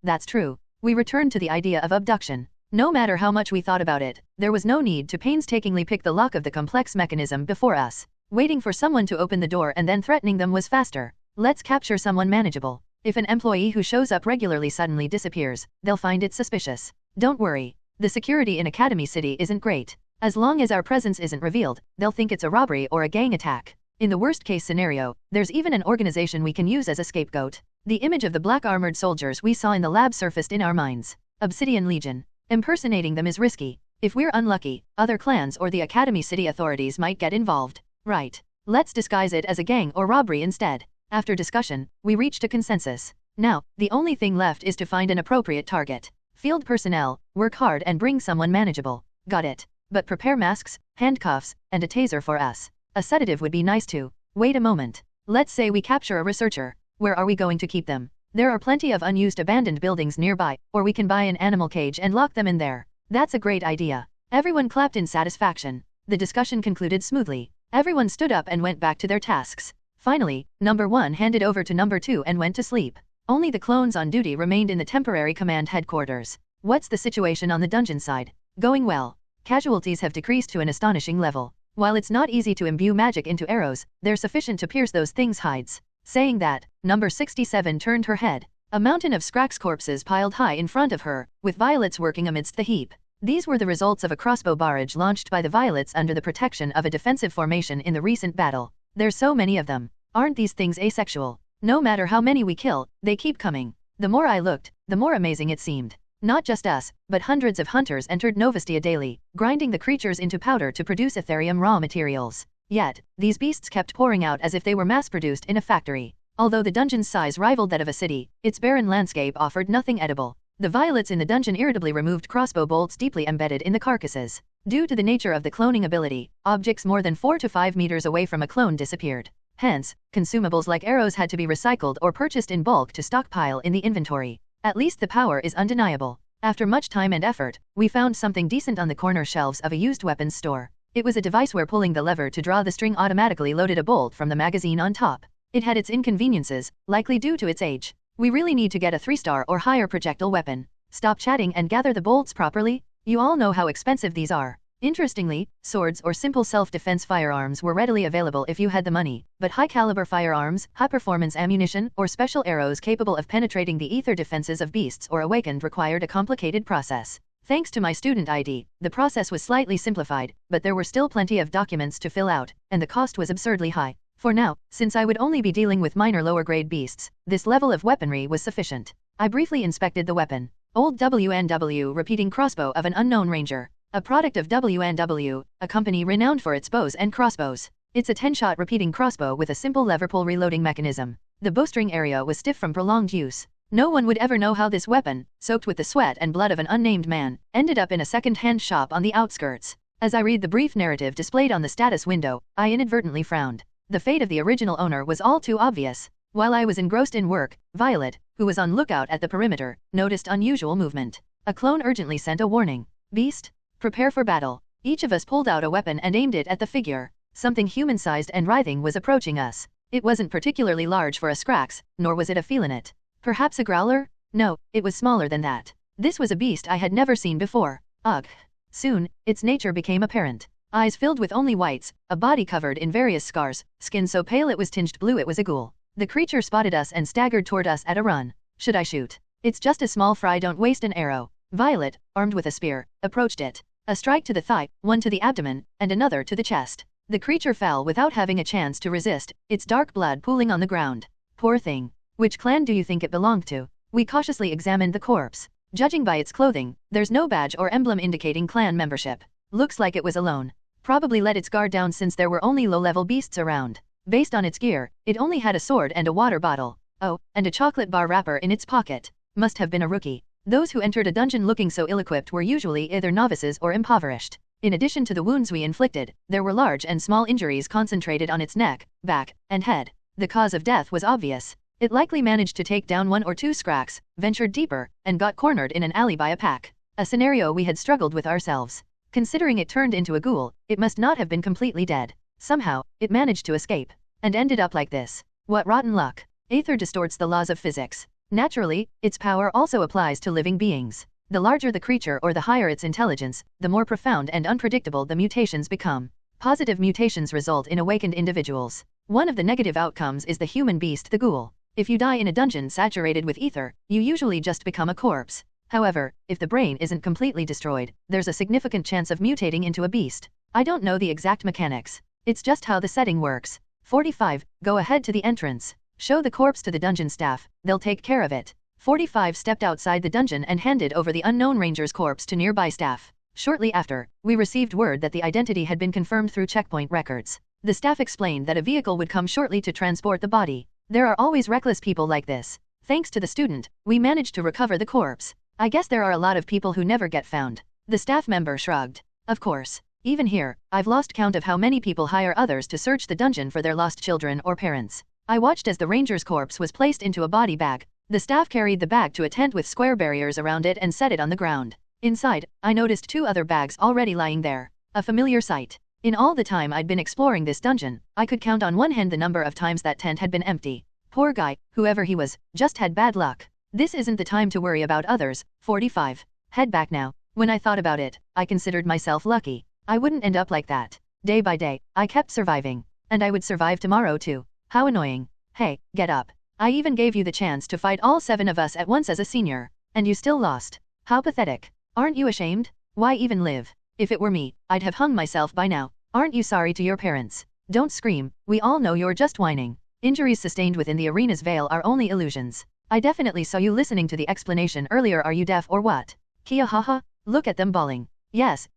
That's true. We returned to the idea of abduction. No matter how much we thought about it, there was no need to painstakingly pick the lock of the complex mechanism before us. Waiting for someone to open the door and then threatening them was faster. Let's capture someone manageable. If an employee who shows up regularly suddenly disappears, they'll find it suspicious. Don't worry. The security in Academy City isn't great. As long as our presence isn't revealed, they'll think it's a robbery or a gang attack. In the worst-case scenario, there's even an organization we can use as a scapegoat. The image of the black armored soldiers we saw in the lab surfaced in our minds. Obsidian Legion. Impersonating them is risky. If we're unlucky, other clans or the Academy City authorities might get involved. Right. Let's disguise it as a gang or robbery instead. After discussion, we reached a consensus. Now, the only thing left is to find an appropriate target. Field personnel, work hard and bring someone manageable. Got it. But prepare masks, handcuffs, and a taser for us. A sedative would be nice too. Wait a moment. Let's say we capture a researcher. Where are we going to keep them? There are plenty of unused abandoned buildings nearby, or we can buy an animal cage and lock them in there. That's a great idea. Everyone clapped in satisfaction. The discussion concluded smoothly. Everyone stood up and went back to their tasks. Finally, number 1 handed over to number 2 and went to sleep. Only the clones on duty remained in the temporary command headquarters. What's the situation on the dungeon side? Going well. Casualties have decreased to an astonishing level. While it's not easy to imbue magic into arrows, they're sufficient to pierce those things' hides. Saying that, number 67 turned her head. A mountain of Scrax corpses piled high in front of her, with violets working amidst the heap. These were the results of a crossbow barrage launched by the violets under the protection of a defensive formation in the recent battle. There's so many of them. Aren't these things asexual? No matter how many we kill, they keep coming. The more I looked, the more amazing it seemed. Not just us, but hundreds of hunters entered Novastia daily, grinding the creatures into powder to produce Ethereum raw materials. Yet, these beasts kept pouring out as if they were mass-produced in a factory. Although the dungeon's size rivaled that of a city, its barren landscape offered nothing edible. The violets in the dungeon irritably removed crossbow bolts deeply embedded in the carcasses. Due to the nature of the cloning ability, objects more than 4 to 5 meters away from a clone disappeared. Hence, consumables like arrows had to be recycled or purchased in bulk to stockpile in the inventory. At least the power is undeniable. After much time and effort, we found something decent on the corner shelves of a used weapons store. It was a device where pulling the lever to draw the string automatically loaded a bolt from the magazine on top. It had its inconveniences, likely due to its age. We really need to get a 3-star or higher projectile weapon. Stop chatting and gather the bolts properly. You all know how expensive these are. Interestingly, swords or simple self-defense firearms were readily available if you had the money, but high-caliber firearms, high-performance ammunition, or special arrows capable of penetrating the ether defenses of beasts or awakened required a complicated process. Thanks to my student ID, the process was slightly simplified, but there were still plenty of documents to fill out, and the cost was absurdly high. For now, since I would only be dealing with minor lower-grade beasts, this level of weaponry was sufficient. I briefly inspected the weapon. Old WNW repeating crossbow of an unknown ranger. A product of WNW, a company renowned for its bows and crossbows. It's a 10-shot repeating crossbow with a simple lever pull reloading mechanism. The bowstring area was stiff from prolonged use. No one would ever know how this weapon, soaked with the sweat and blood of an unnamed man, ended up in a second-hand shop on the outskirts. As I read the brief narrative displayed on the status window, I inadvertently frowned. The fate of the original owner was all too obvious. While I was engrossed in work, Violet, who was on lookout at the perimeter, noticed unusual movement. A clone urgently sent a warning. Beast? Prepare for battle. Each of us pulled out a weapon and aimed it at the figure. Something human-sized and writhing was approaching us. It wasn't particularly large for a Scrax, nor was it a felinate. Perhaps a growler? No, it was smaller than that. This was a beast I had never seen before. Ugh. Soon, its nature became apparent. Eyes filled with only whites, a body covered in various scars, skin so pale it was tinged blue it was a ghoul. The creature spotted us and staggered toward us at a run. Should I shoot? It's just a small fry, don't waste an arrow. Violet, armed with a spear, approached it. A strike to the thigh, one to the abdomen, and another to the chest. The creature fell without having a chance to resist, its dark blood pooling on the ground. Poor thing. Which clan do you think it belonged to? We cautiously examined the corpse. Judging by its clothing, there's no badge or emblem indicating clan membership. Looks like it was alone. Probably let its guard down since there were only low-level beasts around. Based on its gear, it only had a sword and a water bottle. Oh, and a chocolate bar wrapper in its pocket. Must have been a rookie. Those who entered a dungeon looking so ill-equipped were usually either novices or impoverished. In addition to the wounds we inflicted, there were large and small injuries concentrated on its neck, back, and head. The cause of death was obvious. It likely managed to take down 1 or 2 Scrax, ventured deeper, and got cornered in an alley by a pack. A scenario we had struggled with ourselves. Considering it turned into a ghoul, it must not have been completely dead. Somehow, it managed to escape. And ended up like this. What rotten luck. Aether distorts the laws of physics. Naturally, its power also applies to living beings. The larger the creature or the higher its intelligence, the more profound and unpredictable the mutations become. Positive mutations result in awakened individuals. One of the negative outcomes is the human beast, the ghoul. If you die in a dungeon saturated with ether, you usually just become a corpse. However, if the brain isn't completely destroyed, there's a significant chance of mutating into a beast. I don't know the exact mechanics. It's just how the setting works. 45, go ahead to the entrance. Show the corpse to the dungeon staff, they'll take care of it. 45 stepped outside the dungeon and handed over the unknown ranger's corpse to nearby staff. Shortly after, we received word that the identity had been confirmed through checkpoint records. The staff explained that a vehicle would come shortly to transport the body. There are always reckless people like this. Thanks to the student, we managed to recover the corpse. I guess there are a lot of people who never get found. The staff member shrugged. Of course. Even here, I've lost count of how many people hire others to search the dungeon for their lost children or parents. I watched as the ranger's corpse was placed into a body bag. The staff carried the bag to a tent with square barriers around it and set it on the ground. Inside, I noticed 2 other bags already lying there. A familiar sight. In all the time I'd been exploring this dungeon, I could count on one hand the number of times that tent had been empty. Poor guy, whoever he was, just had bad luck. This isn't the time to worry about others. 45. Head back now. When I thought about it, I considered myself lucky. I wouldn't end up like that. Day by day, I kept surviving. And I would survive tomorrow too. How annoying. Hey, get up. I even gave you the chance to fight all 7 of us at once as a senior. And you still lost. How pathetic. Aren't you ashamed? Why even live? If it were me, I'd have hung myself by now. Aren't you sorry to your parents? Don't scream, we all know you're just whining. Injuries sustained within the arena's veil are only illusions. I definitely saw you listening to the explanation earlier. Are you deaf or what? Kia haha, look at them bawling. Yes,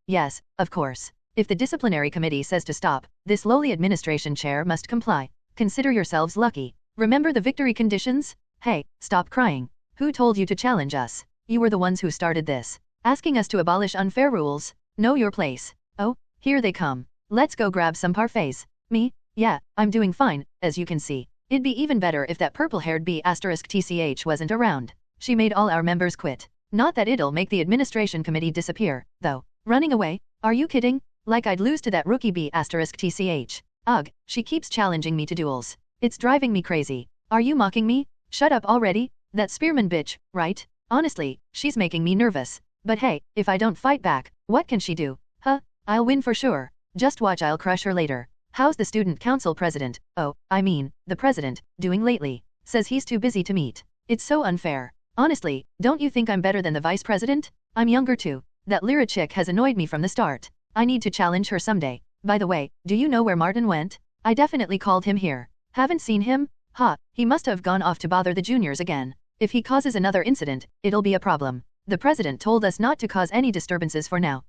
of course. If the disciplinary committee says to stop, this lowly administration chair must comply. Consider yourselves lucky. Remember the victory conditions? Hey, stop crying. Who told you to challenge us? You were the ones who started this. Asking us to abolish unfair rules. Know your place. Oh, here they come. Let's go grab some parfaits. Me? Yeah, I'm doing fine, as you can see. It'd be even better if that purple-haired B*TCH wasn't around. She made all our members quit. Not that it'll make the administration committee disappear, though. Running away? Are you kidding? Like I'd lose to that rookie B*TCH. Ugh, she keeps challenging me to duels. It's driving me crazy. Are you mocking me? Shut up already? That spearman bitch, right? Honestly, she's making me nervous. But hey, if I don't fight back, what can she do? Huh? I'll win for sure. Just watch, I'll crush her later. How's the student council president, the president, doing lately? Says he's too busy to meet. It's so unfair. Honestly, don't you think I'm better than the vice president? I'm younger too. That Lyra chick has annoyed me from the start. I need to challenge her someday. By the way, do you know where Martin went? I definitely called him here. Haven't seen him? Ha, he must have gone off to bother the juniors again. If he causes another incident, it'll be a problem. The president told us not to cause any disturbances for now.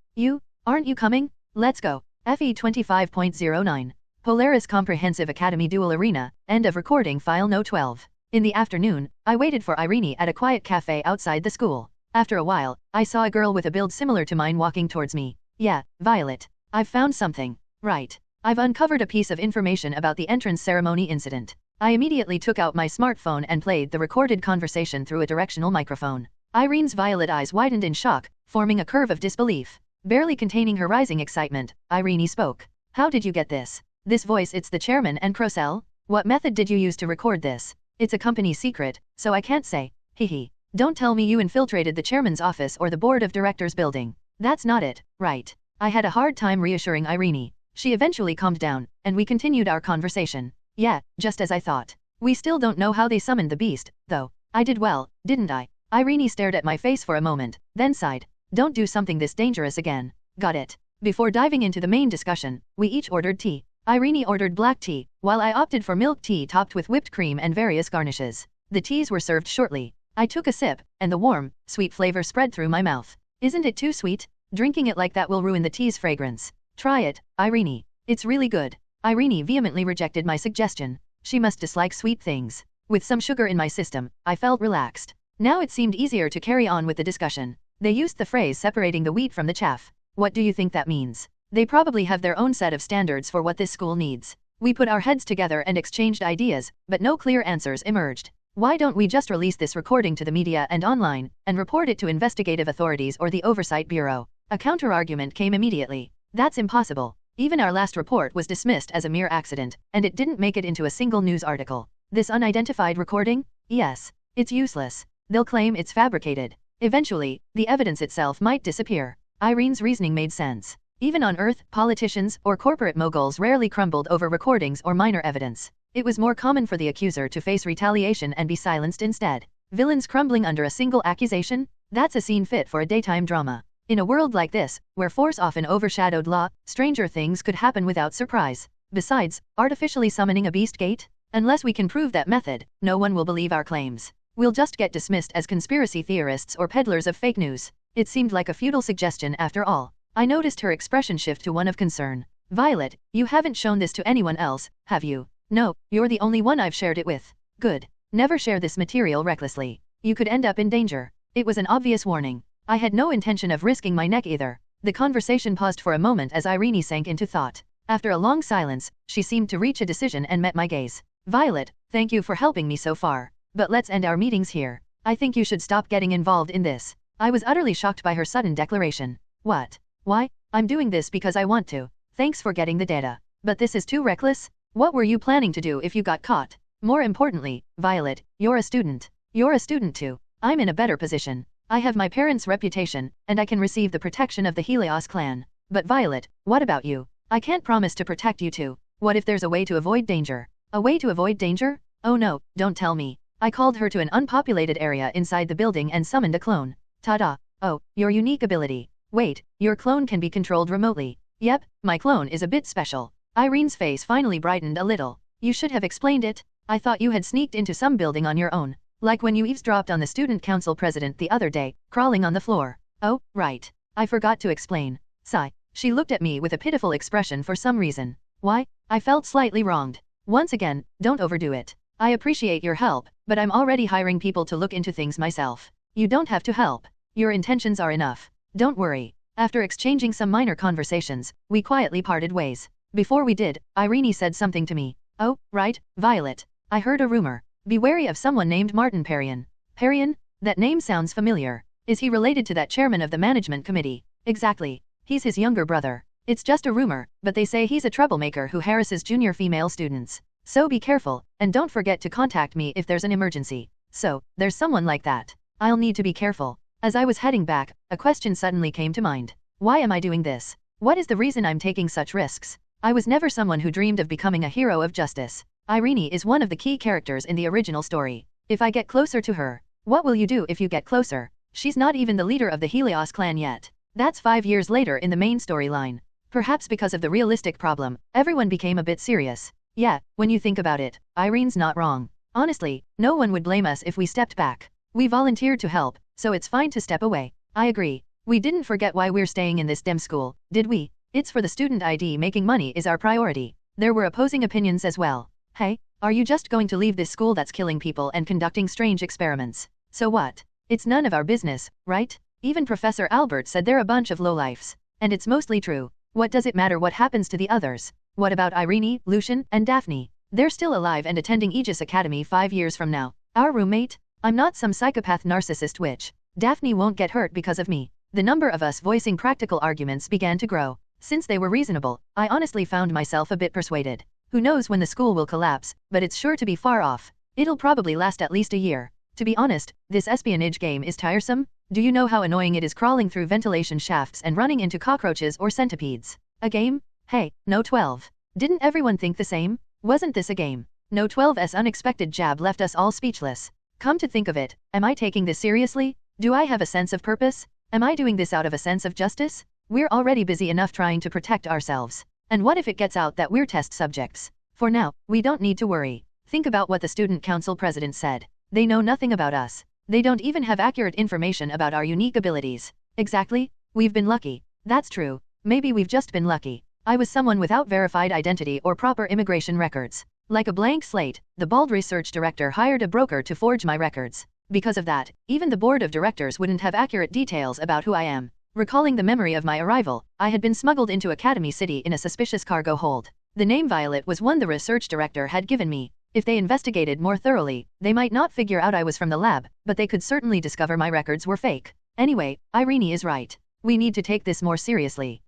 Aren't you coming? Let's go. FE 25.09. Polaris Comprehensive Academy Duel Arena, end of recording file no 12. In the afternoon, I waited for Irene at a quiet cafe outside the school. After a while, I saw a girl with a build similar to mine walking towards me. Yeah, Violet. I've found something. Right. I've uncovered a piece of information about the entrance ceremony incident. I immediately took out my smartphone and played the recorded conversation through a directional microphone. Irene's violet eyes widened in shock, forming a curve of disbelief. Barely containing her rising excitement, Irene spoke. How did you get this? This voice, it's the chairman and Crocell? What method did you use to record this? It's a company secret, so I can't say. Hehe. Don't tell me you infiltrated the chairman's office or the board of directors building. That's not it, right? I had a hard time reassuring Irene. She eventually calmed down, and we continued our conversation. Yeah, just as I thought. We still don't know how they summoned the beast, though. I did well, didn't I? Irene stared at my face for a moment, then sighed. Don't do something this dangerous again. Got it. Before diving into the main discussion, we each ordered tea. Irene ordered black tea, while I opted for milk tea topped with whipped cream and various garnishes. The teas were served shortly. I took a sip, and the warm, sweet flavor spread through my mouth. Isn't it too sweet? Drinking it like that will ruin the tea's fragrance. Try it, Irene. It's really good. Irene vehemently rejected my suggestion. She must dislike sweet things. With some sugar in my system, I felt relaxed. Now it seemed easier to carry on with the discussion. They used the phrase separating the wheat from the chaff. What do you think that means? They probably have their own set of standards for what this school needs. We put our heads together and exchanged ideas, but no clear answers emerged. Why don't we just release this recording to the media and online, and report it to investigative authorities or the Oversight Bureau? A counter-argument came immediately. That's impossible. Even our last report was dismissed as a mere accident, and it didn't make it into a single news article. This unidentified recording? Yes. It's useless. They'll claim it's fabricated. Eventually, the evidence itself might disappear. Irene's reasoning made sense. Even on Earth, politicians or corporate moguls rarely crumbled over recordings or minor evidence. It was more common for the accuser to face retaliation and be silenced instead. Villains crumbling under a single accusation? That's a scene fit for a daytime drama. In a world like this, where force often overshadowed law, stranger things could happen without surprise. Besides, artificially summoning a beast gate? Unless we can prove that method, no one will believe our claims. We'll just get dismissed as conspiracy theorists or peddlers of fake news. It seemed like a futile suggestion after all. I noticed her expression shift to one of concern. Violet, you haven't shown this to anyone else, have you? No, you're the only one I've shared it with. Good. Never share this material recklessly. You could end up in danger. It was an obvious warning. I had no intention of risking my neck either. The conversation paused for a moment as Irene sank into thought. After a long silence, she seemed to reach a decision and met my gaze. Violet, thank you for helping me so far. But let's end our meetings here. I think you should stop getting involved in this. I was utterly shocked by her sudden declaration. What? Why? I'm doing this because I want to. Thanks for getting the data. But this is too reckless? What were you planning to do if you got caught? More importantly, Violet, you're a student. You're a student too. I'm in a better position. I have my parents' reputation, and I can receive the protection of the Helios clan. But Violet, what about you? I can't promise to protect you too. What if there's a way to avoid danger? A way to avoid danger? Oh no, don't tell me. I called her to an unpopulated area inside the building and summoned a clone. Ta-da. Oh, your unique ability. Wait, your clone can be controlled remotely. Yep, my clone is a bit special. Irene's face finally brightened a little. You should have explained it. I thought you had sneaked into some building on your own. Like when you eavesdropped on the student council president the other day, crawling on the floor. Oh, right. I forgot to explain. Sigh. She looked at me with a pitiful expression for some reason. Why? I felt slightly wronged. Once again, don't overdo it. I appreciate your help, but I'm already hiring people to look into things myself. You don't have to help. Your intentions are enough. Don't worry. After exchanging some minor conversations, we quietly parted ways. Before we did, Irene said something to me. Oh, right, Violet. I heard a rumor. Be wary of someone named Martin Perrion. Perrion? That name sounds familiar. Is he related to that chairman of the management committee? Exactly. He's his younger brother. It's just a rumor, but they say he's a troublemaker who harasses junior female students. So be careful, and don't forget to contact me if there's an emergency. So, there's someone like that. I'll need to be careful. As I was heading back, a question suddenly came to mind. Why am I doing this? What is the reason I'm taking such risks? I was never someone who dreamed of becoming a hero of justice. Irene is one of the key characters in the original story. If I get closer to her, what will you do if you get closer? She's not even the leader of the Helios clan yet. That's 5 years later in the main storyline. Perhaps because of the realistic problem, everyone became a bit serious. Yeah, when you think about it, Irene's not wrong. Honestly, no one would blame us if we stepped back. We volunteered to help, so it's fine to step away. I agree. We didn't forget why we're staying in this dem school, did we? It's for the student ID. Making money is our priority. There were opposing opinions as well. Hey, are you just going to leave this school that's killing people and conducting strange experiments? So what? It's none of our business, right? Even Professor Albert said they're a bunch of lowlifes. And it's mostly true. What does it matter what happens to the others? What about Irene, Lucian, and Daphne? They're still alive and attending Aegis Academy 5 years from now. Our roommate? I'm not some psychopath narcissist witch. Daphne won't get hurt because of me. The number of us voicing practical arguments began to grow. Since they were reasonable, I honestly found myself a bit persuaded. Who knows when the school will collapse, but it's sure to be far off. It'll probably last at least a year. To be honest, this espionage game is tiresome. Do you know how annoying it is crawling through ventilation shafts and running into cockroaches or centipedes? A game? Hey, no 12. Didn't everyone think the same? Wasn't this a game? No 12's unexpected jab left us all speechless. Come to think of it, am I taking this seriously? Do I have a sense of purpose? Am I doing this out of a sense of justice? We're already busy enough trying to protect ourselves. And what if it gets out that we're test subjects? For now, we don't need to worry. Think about what the student council president said. They know nothing about us. They don't even have accurate information about our unique abilities. Exactly. We've been lucky. That's true. Maybe we've just been lucky. I was someone without verified identity or proper immigration records. Like a blank slate, the bald research director hired a broker to forge my records. Because of that, even the board of directors wouldn't have accurate details about who I am. Recalling the memory of my arrival, I had been smuggled into Academy City in a suspicious cargo hold. The name Violet was one the research director had given me. If they investigated more thoroughly, they might not figure out I was from the lab, but they could certainly discover my records were fake. Anyway, Irene is right. We need to take this more seriously.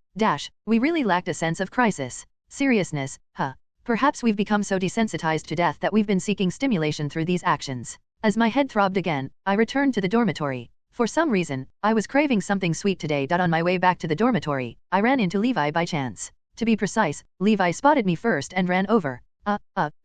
We really lacked a sense of crisis. Seriousness, huh? Perhaps we've become so desensitized to death that we've been seeking stimulation through these actions. As my head throbbed again, I returned to the dormitory. For some reason, I was craving something sweet today. On my way back to the dormitory, I ran into Levi by chance. To be precise, Levi spotted me first and ran over.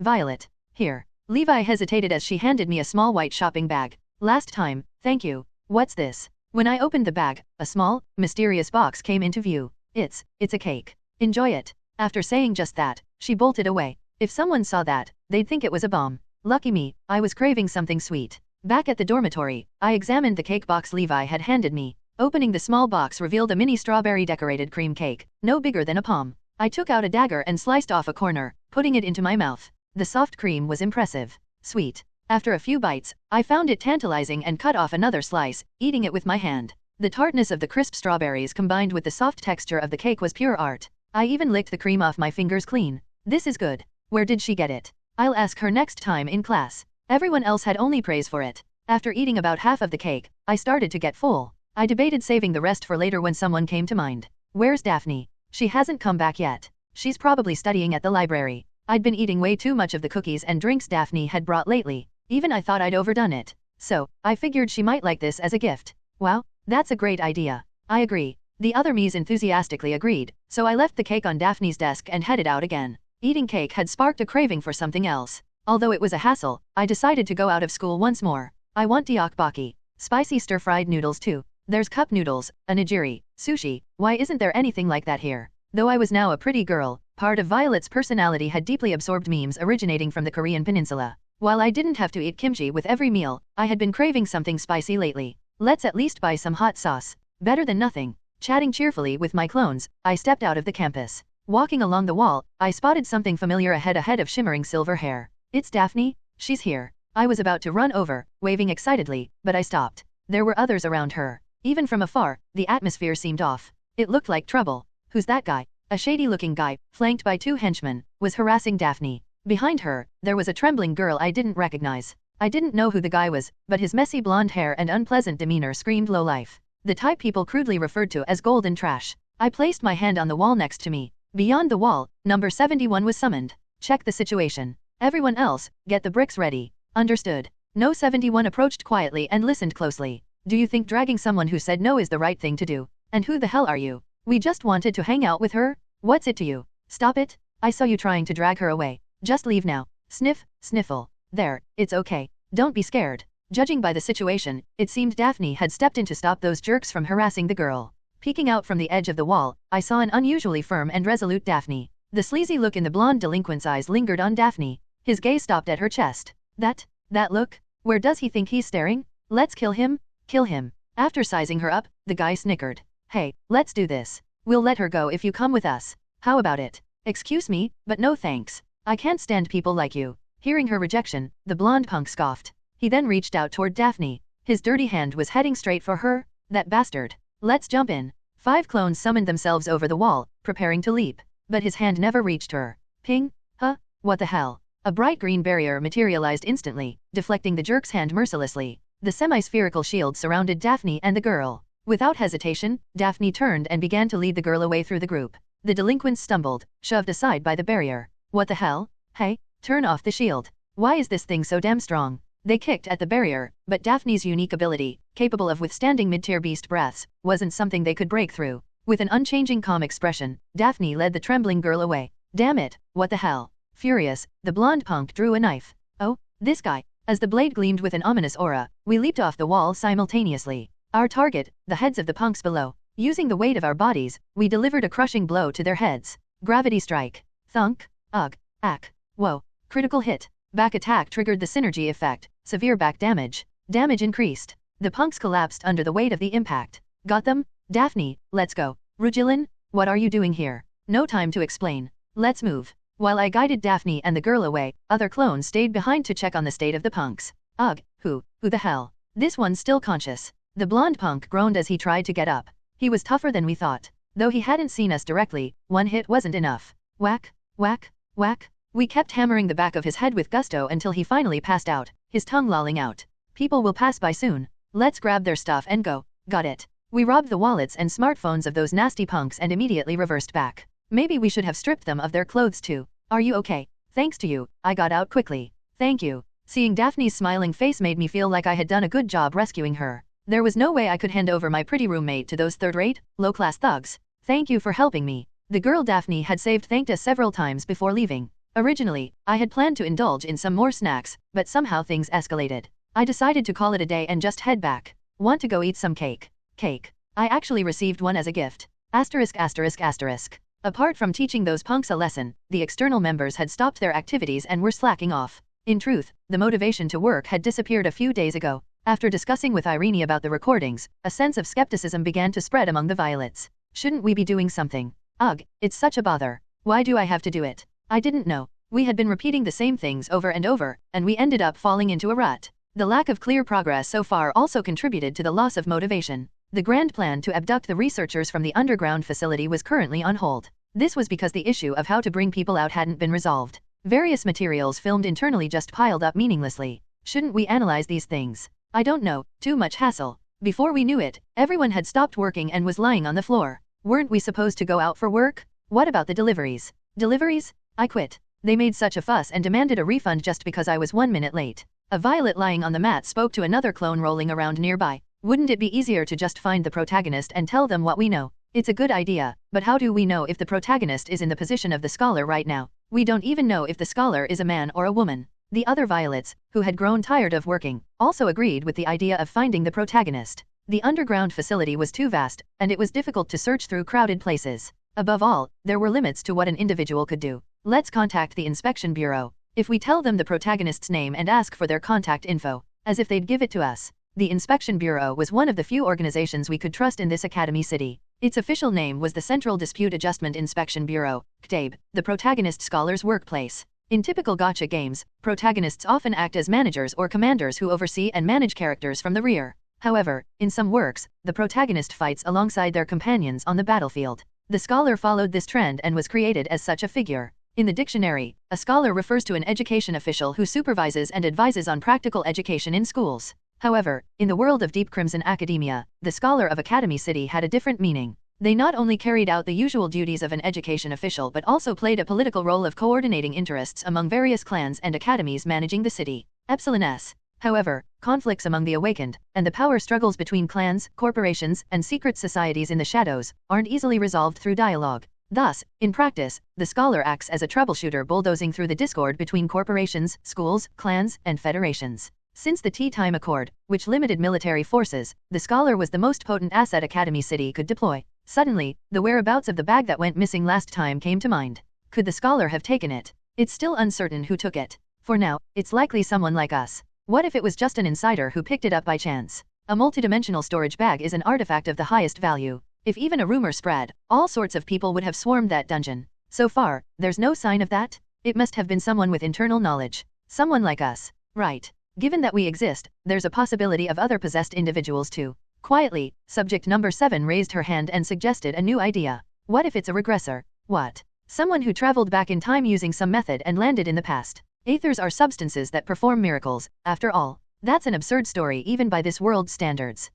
Violet. Here. Levi hesitated as she handed me a small white shopping bag. Last time, thank you. What's this? When I opened the bag, a small, mysterious box came into view. It's a cake. Enjoy it. After saying just that, she bolted away. If someone saw that, they'd think it was a bomb. Lucky me, I was craving something sweet. Back at the dormitory, I examined the cake box Levi had handed me. Opening the small box revealed a mini strawberry decorated cream cake, no bigger than a palm. I took out a dagger and sliced off a corner, putting it into my mouth. The soft cream was impressive. Sweet. After a few bites, I found it tantalizing and cut off another slice, eating it with my hand. The tartness of the crisp strawberries combined with the soft texture of the cake was pure art. I even licked the cream off my fingers clean. This is good. Where did she get it? I'll ask her next time in class. Everyone else had only praise for it. After eating about half of the cake, I started to get full. I debated saving the rest for later when someone came to mind. Where's Daphne? She hasn't come back yet. She's probably studying at the library. I'd been eating way too much of the cookies and drinks Daphne had brought lately. Even I thought I'd overdone it. So, I figured she might like this as a gift. Wow, that's a great idea. I agree. The other Mies enthusiastically agreed, so I left the cake on Daphne's desk and headed out again. Eating cake had sparked a craving for something else. Although it was a hassle, I decided to go out of school once more. I want tteokbokki. Spicy stir-fried noodles too. There's cup noodles, a nigiri, sushi. Why isn't there anything like that here? Though I was now a pretty girl, part of Violet's personality had deeply absorbed memes originating from the Korean peninsula. While I didn't have to eat kimchi with every meal, I had been craving something spicy lately. Let's at least buy some hot sauce. Better than nothing. Chatting cheerfully with my clones, I stepped out of the campus. Walking along the wall, I spotted something familiar ahead of shimmering silver hair. It's Daphne. She's here. I was about to run over, waving excitedly, but I stopped. There were others around her. Even from afar, the atmosphere seemed off. It looked like trouble. Who's that guy? A shady-looking guy, flanked by 2 henchmen, was harassing Daphne. Behind her, there was a trembling girl I didn't recognize. I didn't know who the guy was, but his messy blonde hair and unpleasant demeanor screamed lowlife. The type people crudely referred to as golden trash. I placed my hand on the wall next to me. Beyond the wall, number 71 was summoned. Check the situation. Everyone else, get the bricks ready. Understood. No 71 approached quietly and listened closely. Do you think dragging someone who said no is the right thing to do? And who the hell are you? We just wanted to hang out with her? What's it to you? Stop it. I saw you trying to drag her away. Just leave now. Sniff, sniffle. There, it's okay. Don't be scared. Judging by the situation, it seemed Daphne had stepped in to stop those jerks from harassing the girl. Peeking out from the edge of the wall, I saw an unusually firm and resolute Daphne. The sleazy look in the blonde delinquent's eyes lingered on Daphne. His gaze stopped at her chest. That look? Where does he think he's staring? Let's kill him? Kill him. After sizing her up, the guy snickered. Hey, let's do this. We'll let her go if you come with us. How about it? Excuse me, but no thanks. I can't stand people like you. Hearing her rejection, the blonde punk scoffed. He then reached out toward Daphne. His dirty hand was heading straight for her. That bastard. Let's jump in. 5 clones summoned themselves over the wall, preparing to leap. But his hand never reached her. Ping? Huh? What the hell? A bright green barrier materialized instantly, deflecting the jerk's hand mercilessly. The semi-spherical shield surrounded Daphne and the girl. Without hesitation, Daphne turned and began to lead the girl away through the group. The delinquents stumbled, shoved aside by the barrier. What the hell? Hey, turn off the shield. Why is this thing so damn strong? They kicked at the barrier, but Daphne's unique ability, capable of withstanding mid-tier beast breaths, wasn't something they could break through. With an unchanging calm expression, Daphne led the trembling girl away. Damn it, what the hell? Furious, the blonde punk drew a knife. Oh, this guy. As the blade gleamed with an ominous aura, we leaped off the wall simultaneously. Our target, the heads of the punks below. Using the weight of our bodies, we delivered a crushing blow to their heads. Gravity strike. Thunk. Ugh. Ack. Whoa. Critical hit. Back attack triggered the synergy effect. Severe back damage. Damage increased. The punks collapsed under the weight of the impact. Got them? Daphne, let's go. Rugilin, what are you doing here? No time to explain. Let's move. While I guided Daphne and the girl away, other clones stayed behind to check on the state of the punks. Ugh, who the hell? This one's still conscious. The blonde punk groaned as he tried to get up. He was tougher than we thought. Though he hadn't seen us directly, one hit wasn't enough. Whack, whack, whack. We kept hammering the back of his head with gusto until he finally passed out, his tongue lolling out. People will pass by soon. Let's grab their stuff and go. Got it. We robbed the wallets and smartphones of those nasty punks and immediately reversed back. Maybe we should have stripped them of their clothes too. Are you okay? Thanks to you, I got out quickly. Thank you. Seeing Daphne's smiling face made me feel like I had done a good job rescuing her. There was no way I could hand over my pretty roommate to those third-rate, low-class thugs. Thank you for helping me. The girl Daphne had saved thanked us several times before leaving. Originally, I had planned to indulge in some more snacks, but somehow things escalated. I decided to call it a day and just head back. Want to go eat some cake? Cake. I actually received one as a gift. Asterisk asterisk asterisk. Apart from teaching those punks a lesson, the external members had stopped their activities and were slacking off. In truth, the motivation to work had disappeared a few days ago. After discussing with Irene about the recordings, a sense of skepticism began to spread among the violets. Shouldn't we be doing something? Ugh, it's such a bother. Why do I have to do it? I didn't know. We had been repeating the same things over and over, and we ended up falling into a rut. The lack of clear progress so far also contributed to the loss of motivation. The grand plan to abduct the researchers from the underground facility was currently on hold. This was because the issue of how to bring people out hadn't been resolved. Various materials filmed internally just piled up meaninglessly. Shouldn't we analyze these things? I don't know, too much hassle. Before we knew it, everyone had stopped working and was lying on the floor. Weren't we supposed to go out for work? What about the deliveries? Deliveries? I quit. They made such a fuss and demanded a refund just because I was 1 minute late. A violet lying on the mat spoke to another clone rolling around nearby. Wouldn't it be easier to just find the protagonist and tell them what we know? It's a good idea, but how do we know if the protagonist is in the position of the scholar right now? We don't even know if the scholar is a man or a woman. The other violets, who had grown tired of working, also agreed with the idea of finding the protagonist. The underground facility was too vast, and it was difficult to search through crowded places. Above all, there were limits to what an individual could do. Let's contact the inspection bureau. If we tell them the protagonist's name and ask for their contact info, as if they'd give it to us. The Inspection Bureau was one of the few organizations we could trust in this academy city. Its official name was the Central Dispute Adjustment Inspection Bureau, CDAB, the protagonist scholar's workplace. In typical gacha games, protagonists often act as managers or commanders who oversee and manage characters from the rear. However, in some works, the protagonist fights alongside their companions on the battlefield. The scholar followed this trend and was created as such a figure. In the dictionary, a scholar refers to an education official who supervises and advises on practical education in schools. However, in the world of Deep Crimson academia, the scholar of Academy City had a different meaning. They not only carried out the usual duties of an education official but also played a political role of coordinating interests among various clans and academies managing the city. Epsilon-S. However, conflicts among the awakened, and the power struggles between clans, corporations, and secret societies in the shadows, aren't easily resolved through dialogue. Thus, in practice, the scholar acts as a troubleshooter bulldozing through the discord between corporations, schools, clans, and federations. Since the Tea Time Accord, which limited military forces, the scholar was the most potent asset Academy City could deploy. Suddenly, the whereabouts of the bag that went missing last time came to mind. Could the scholar have taken it? It's still uncertain who took it. For now, it's likely someone like us. What if it was just an insider who picked it up by chance? A multidimensional storage bag is an artifact of the highest value. If even a rumor spread, all sorts of people would have swarmed that dungeon. So far, there's no sign of that. It must have been someone with internal knowledge. Someone like us. Right. Given that we exist, there's a possibility of other possessed individuals too. Quietly, subject number 7 raised her hand and suggested a new idea. What if it's a regressor? What? Someone who traveled back in time using some method and landed in the past. Aethers are substances that perform miracles, after all. That's an absurd story even by this world's standards.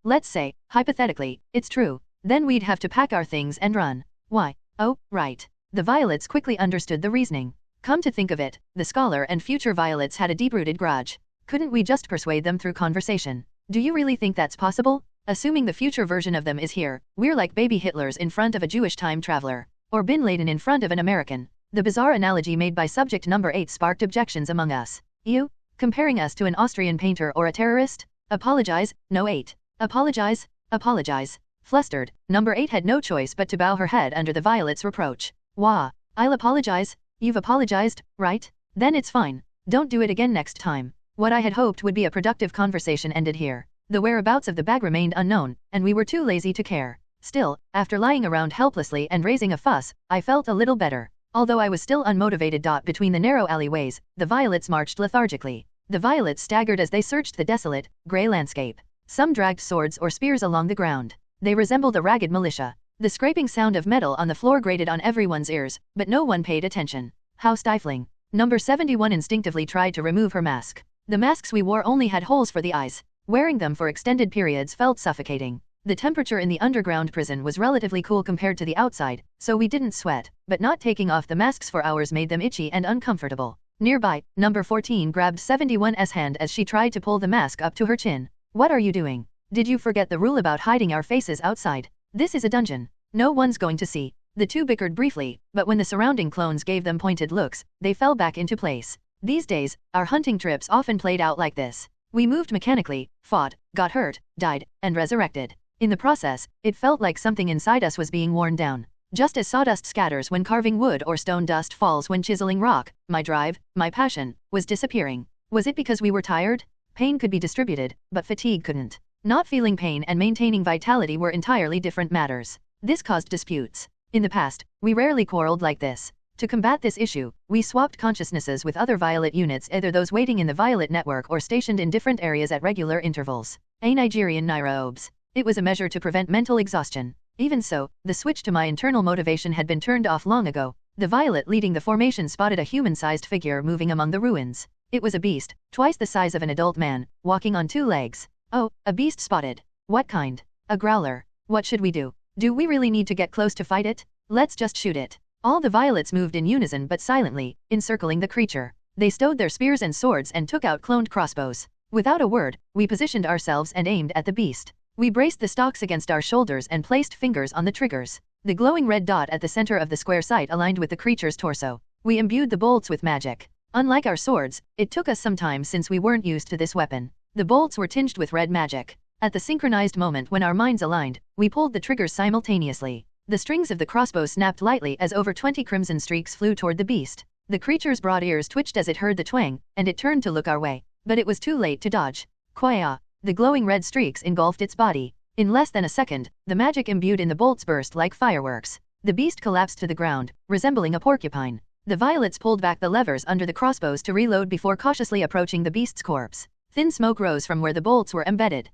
Let's say, hypothetically, it's true. Then we'd have to pack our things and run. Why? Oh, right. The Violets quickly understood the reasoning. Come to think of it, the scholar and future Violets had a deep-rooted grudge. Couldn't we just persuade them through conversation? Do you really think that's possible? Assuming the future version of them is here, we're like baby Hitlers in front of a Jewish time traveler. Or Bin Laden in front of an American. The bizarre analogy made by subject number 8 sparked objections among us. You? Comparing us to an Austrian painter or a terrorist? Apologize, no 8. Apologize, apologize. Flustered, number 8 had no choice but to bow her head under the Violet's reproach. Wah. I'll apologize. You've apologized, right? Then it's fine. Don't do it again next time. What I had hoped would be a productive conversation ended here. The whereabouts of the bag remained unknown, and we were too lazy to care. Still, after lying around helplessly and raising a fuss, I felt a little better. Although I was still unmotivated. Between the narrow alleyways, the Violets marched lethargically. The Violets staggered as they searched the desolate, grey landscape. Some dragged swords or spears along the ground. They resembled a ragged militia. The scraping sound of metal on the floor grated on everyone's ears, but no one paid attention. How stifling. Number 71 instinctively tried to remove her mask. The masks we wore only had holes for the eyes. Wearing them for extended periods felt suffocating. The temperature in the underground prison was relatively cool compared to the outside, so we didn't sweat, but not taking off the masks for hours made them itchy and uncomfortable. Nearby, number 14 grabbed 71's hand as she tried to pull the mask up to her chin. What are you doing? Did you forget the rule about hiding our faces outside? This is a dungeon. No one's going to see. The two bickered briefly, but when the surrounding clones gave them pointed looks, they fell back into place. These days, our hunting trips often played out like this. We moved mechanically, fought, got hurt, died, and resurrected. In the process, it felt like something inside us was being worn down. Just as sawdust scatters when carving wood or stone dust falls when chiseling rock, my drive, my passion, was disappearing. Was it because we were tired? Pain could be distributed, but fatigue couldn't. Not feeling pain and maintaining vitality were entirely different matters. This caused disputes. In the past, we rarely quarreled like this. To combat this issue, we swapped consciousnesses with other Violet units, either those waiting in the Violet network or stationed in different areas at regular intervals. A Nigerian Nairaobes. It was a measure to prevent mental exhaustion. Even so, the switch to my internal motivation had been turned off long ago. The Violet leading the formation spotted a human-sized figure moving among the ruins. It was a beast, twice the size of an adult man, walking on 2 legs. Oh, a beast spotted. What kind? A growler. What should we do? Do we really need to get close to fight it? Let's just shoot it. All the Violets moved in unison but silently, encircling the creature. They stowed their spears and swords and took out cloned crossbows. Without a word, we positioned ourselves and aimed at the beast. We braced the stocks against our shoulders and placed fingers on the triggers. The glowing red dot at the center of the square sight aligned with the creature's torso. We imbued the bolts with magic. Unlike our swords, it took us some time since we weren't used to this weapon. The bolts were tinged with red magic. At the synchronized moment when our minds aligned, we pulled the triggers simultaneously. The strings of the crossbow snapped lightly as over 20 crimson streaks flew toward the beast. The creature's broad ears twitched as it heard the twang, and it turned to look our way. But it was too late to dodge. Kwaya! The glowing red streaks engulfed its body. In less than a second, the magic imbued in the bolts burst like fireworks. The beast collapsed to the ground, resembling a porcupine. The Violets pulled back the levers under the crossbows to reload before cautiously approaching the beast's corpse. Thin smoke rose from where the bolts were embedded.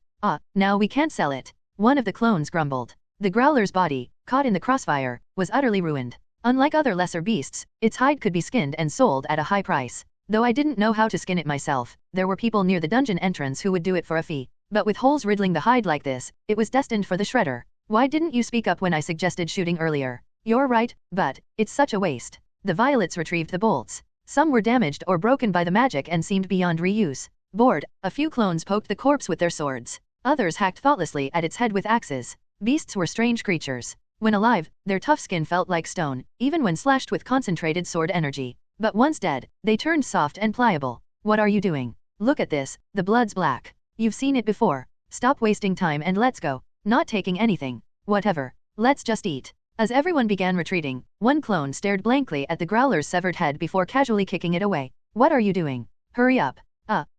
Now we can't sell it. One of the clones grumbled. The growler's body, caught in the crossfire, was utterly ruined. Unlike other lesser beasts, its hide could be skinned and sold at a high price. Though I didn't know how to skin it myself, there were people near the dungeon entrance who would do it for a fee. But with holes riddling the hide like this, it was destined for the shredder. Why didn't you speak up when I suggested shooting earlier? You're right, but it's such a waste. The violets retrieved the bolts. Some were damaged or broken by the magic and seemed beyond reuse. Bored, a few clones poked the corpse with their swords. Others hacked thoughtlessly at its head with axes. Beasts were strange creatures. When alive, their tough skin felt like stone, even when slashed with concentrated sword energy. But once dead, they turned soft and pliable. What are you doing? Look at this, the blood's black. You've seen it before. Stop wasting time and let's go. Not taking anything. Whatever. Let's just eat. As everyone began retreating, one clone stared blankly at the growler's severed head before casually kicking it away. What are you doing? Hurry up.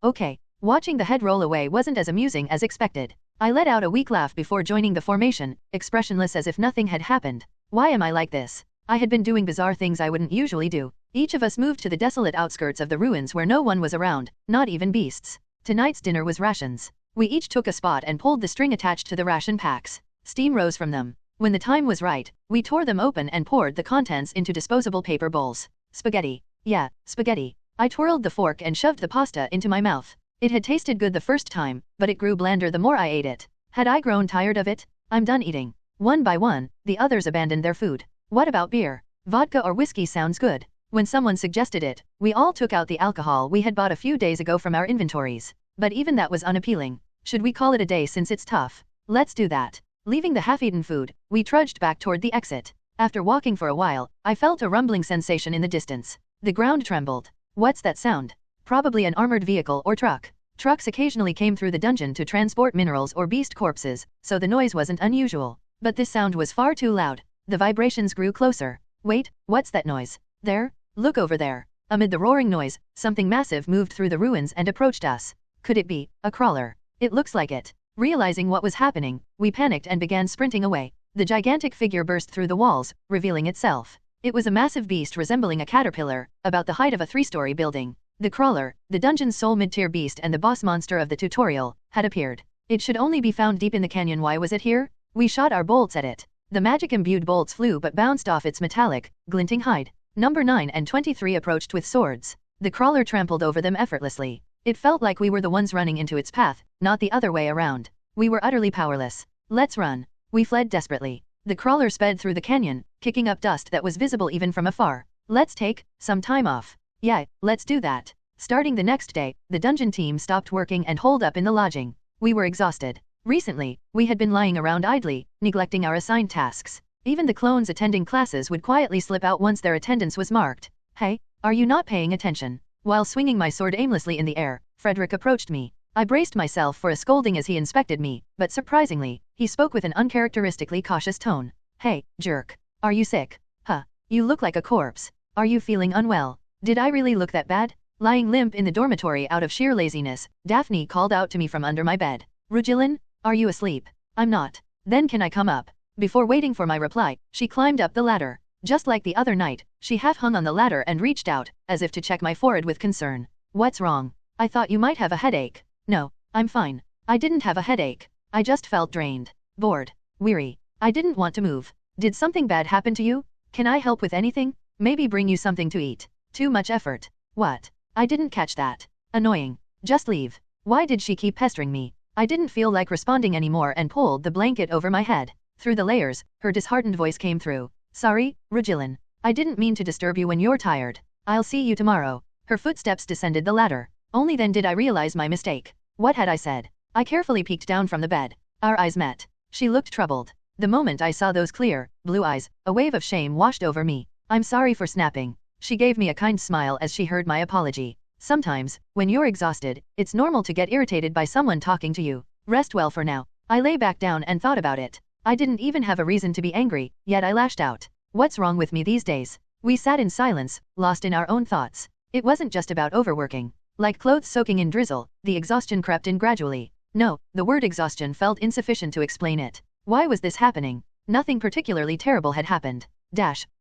Okay. Watching the head roll away wasn't as amusing as expected. I let out a weak laugh before joining the formation, expressionless as if nothing had happened. Why am I like this? I had been doing bizarre things I wouldn't usually do. Each of us moved to the desolate outskirts of the ruins where no one was around, not even beasts. Tonight's dinner was rations. We each took a spot and pulled the string attached to the ration packs. Steam rose from them. When the time was right, we tore them open and poured the contents into disposable paper bowls. Spaghetti. Yeah, spaghetti. I twirled the fork and shoved the pasta into my mouth. It had tasted good the first time, but it grew blander the more I ate it. Had I grown tired of it? I'm done eating. One by one, the others abandoned their food. What about beer? Vodka or whiskey sounds good. When someone suggested it, we all took out the alcohol we had bought a few days ago from our inventories. But even that was unappealing. Should we call it a day since it's tough? Let's do that. Leaving the half-eaten food, we trudged back toward the exit. After walking for a while, I felt a rumbling sensation in the distance. The ground trembled. What's that sound? Probably an armored vehicle or truck. Trucks occasionally came through the dungeon to transport minerals or beast corpses, so the noise wasn't unusual. But this sound was far too loud. The vibrations grew closer. Wait, what's that noise? There? Look over there. Amid the roaring noise, something massive moved through the ruins and approached us. Could it be a crawler? It looks like it. Realizing what was happening, we panicked and began sprinting away. The gigantic figure burst through the walls, revealing itself. It was a massive beast resembling a caterpillar, about the height of a 3-story building. The crawler, the dungeon's sole mid-tier beast and the boss monster of the tutorial, had appeared. It should only be found deep in the canyon. Why was it here? We shot our bolts at it. The magic-imbued bolts flew but bounced off its metallic, glinting hide. Number 9 and 23 approached with swords. The crawler trampled over them effortlessly. It felt like we were the ones running into its path, not the other way around. We were utterly powerless. Let's run. We fled desperately. The crawler sped through the canyon, kicking up dust that was visible even from afar. Let's take some time off. Yeah, let's do that. Starting the next day, the dungeon team stopped working and holed up in the lodging. We were exhausted. Recently, we had been lying around idly, neglecting our assigned tasks. Even the clones attending classes would quietly slip out once their attendance was marked. Hey, are you not paying attention? While swinging my sword aimlessly in the air, Frederick approached me. I braced myself for a scolding as he inspected me, but surprisingly, he spoke with an uncharacteristically cautious tone. Hey, jerk. Are you sick? You look like a corpse. Are you feeling unwell? Did I really look that bad? Lying limp in the dormitory out of sheer laziness, Daphne called out to me from under my bed. Rugilin, are you asleep? I'm not. Then can I come up? Before waiting for my reply, she climbed up the ladder. Just like the other night, she half hung on the ladder and reached out, as if to check my forehead with concern. What's wrong? I thought you might have a headache. No, I'm fine. I didn't have a headache. I just felt drained, bored, weary. I didn't want to move. Did something bad happen to you? Can I help with anything? Maybe bring you something to eat. Too much effort. What? I didn't catch that. Annoying. Just leave. Why did she keep pestering me? I didn't feel like responding anymore and pulled the blanket over my head. Through the layers, her disheartened voice came through. Sorry, Rugilin. I didn't mean to disturb you when you're tired. I'll see you tomorrow. Her footsteps descended the ladder. Only then did I realize my mistake. What had I said? I carefully peeked down from the bed. Our eyes met. She looked troubled. The moment I saw those clear, blue eyes, a wave of shame washed over me. I'm sorry for snapping. She gave me a kind smile as she heard my apology. Sometimes, when you're exhausted, it's normal to get irritated by someone talking to you. Rest well for now. I lay back down and thought about it. I didn't even have a reason to be angry, yet I lashed out. What's wrong with me these days? We sat in silence, lost in our own thoughts. It wasn't just about overworking. Like clothes soaking in drizzle, the exhaustion crept in gradually. No, the word exhaustion felt insufficient to explain it. Why was this happening? Nothing particularly terrible had happened.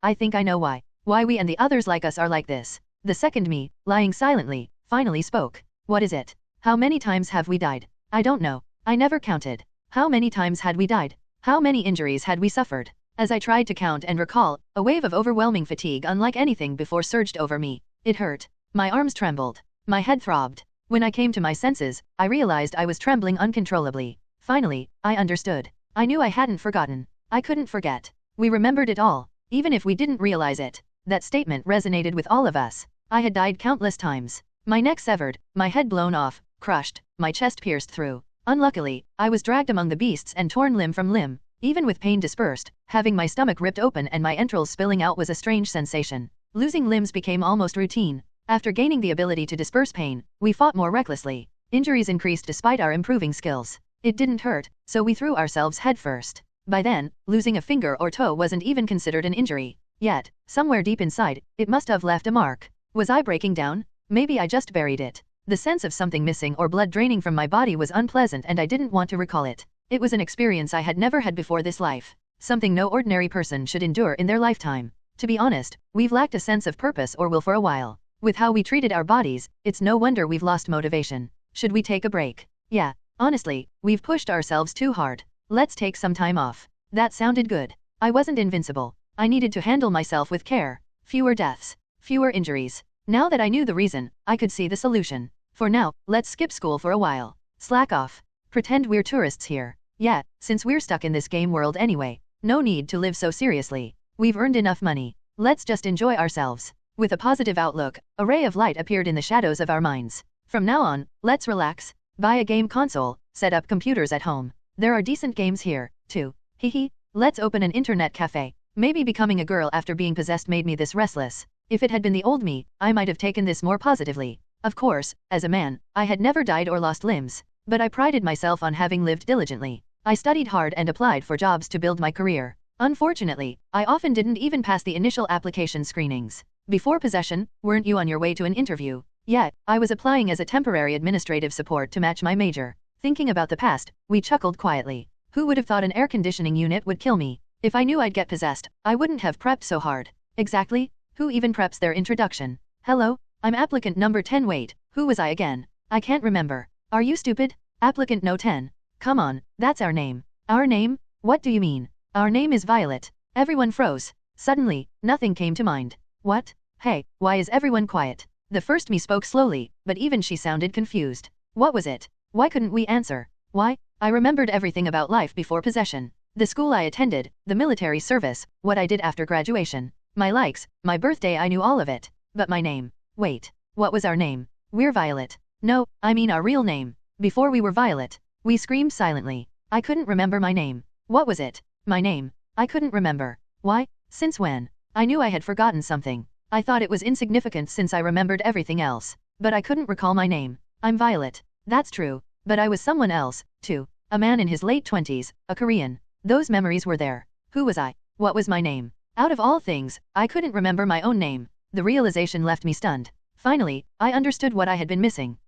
I think I know why. Why we and the others like us are like this. The second me, lying silently, finally spoke. What is it? How many times have we died? I don't know. I never counted. How many times had we died? How many injuries had we suffered? As I tried to count and recall, a wave of overwhelming fatigue unlike anything before surged over me. It hurt. My arms trembled. My head throbbed. When I came to my senses, I realized I was trembling uncontrollably. Finally, I understood. I knew I hadn't forgotten. I couldn't forget. We remembered it all, even if we didn't realize it. That statement resonated with all of us. I had died countless times. My neck severed, my head blown off, crushed, my chest pierced through. Unluckily, I was dragged among the beasts and torn limb from limb. Even with pain dispersed, having my stomach ripped open and my entrails spilling out was a strange sensation. Losing limbs became almost routine. After gaining the ability to disperse pain, we fought more recklessly. Injuries increased despite our improving skills. It didn't hurt, so we threw ourselves headfirst. By then, losing a finger or toe wasn't even considered an injury. Yet, somewhere deep inside, it must have left a mark. Was I breaking down? Maybe I just buried it. The sense of something missing or blood draining from my body was unpleasant and I didn't want to recall it. It was an experience I had never had before this life. Something no ordinary person should endure in their lifetime. To be honest, we've lacked a sense of purpose or will for a while. With how we treated our bodies, it's no wonder we've lost motivation. Should we take a break? Yeah, honestly, we've pushed ourselves too hard. Let's take some time off. That sounded good. I wasn't invincible. I needed to handle myself with care. Fewer deaths. Fewer injuries. Now that I knew the reason, I could see the solution. For now, let's skip school for a while. Slack off. Pretend we're tourists here. Yeah, since we're stuck in this game world anyway, no need to live so seriously. We've earned enough money. Let's just enjoy ourselves. With a positive outlook, a ray of light appeared in the shadows of our minds. From now on, let's relax. Buy a game console, set up computers at home. There are decent games here, too. Hehe. Let's open an internet cafe. Maybe becoming a girl after being possessed made me this restless. If it had been the old me, I might have taken this more positively. Of course, as a man, I had never died or lost limbs, but I prided myself on having lived diligently. I studied hard and applied for jobs to build my career. Unfortunately, I often didn't even pass the initial application screenings. Before possession, weren't you on your way to an interview? Yeah, I was applying as a temporary administrative support to match my major. Thinking about the past, we chuckled quietly. Who would have thought an air conditioning unit would kill me? If I knew I'd get possessed, I wouldn't have prepped so hard. Exactly? Who even preps their introduction? Hello? I'm applicant number 10. Wait, who was I again? I can't remember. Are you stupid? Applicant no 10. Come on, that's our name. Our name? What do you mean? Our name is Violet. Everyone froze. Suddenly, nothing came to mind. What? Hey, why is everyone quiet? The first me spoke slowly, but even she sounded confused. What was it? Why couldn't we answer? Why? I remembered everything about life before possession. The school I attended, the military service, what I did after graduation. My likes, my birthday, I knew all of it. But my name. Wait, what was our name? We're Violet. No, I mean our real name. Before we were Violet. We screamed silently. I couldn't remember my name. What was it? My name. I couldn't remember. Why? Since when? I knew I had forgotten something. I thought it was insignificant since I remembered everything else. But I couldn't recall my name. I'm Violet. That's true. But I was someone else, too. A man in his late 20s, a Korean. Those memories were there. Who was I? What was my name? Out of all things, I couldn't remember my own name. The realization left me stunned. Finally, I understood what I had been missing.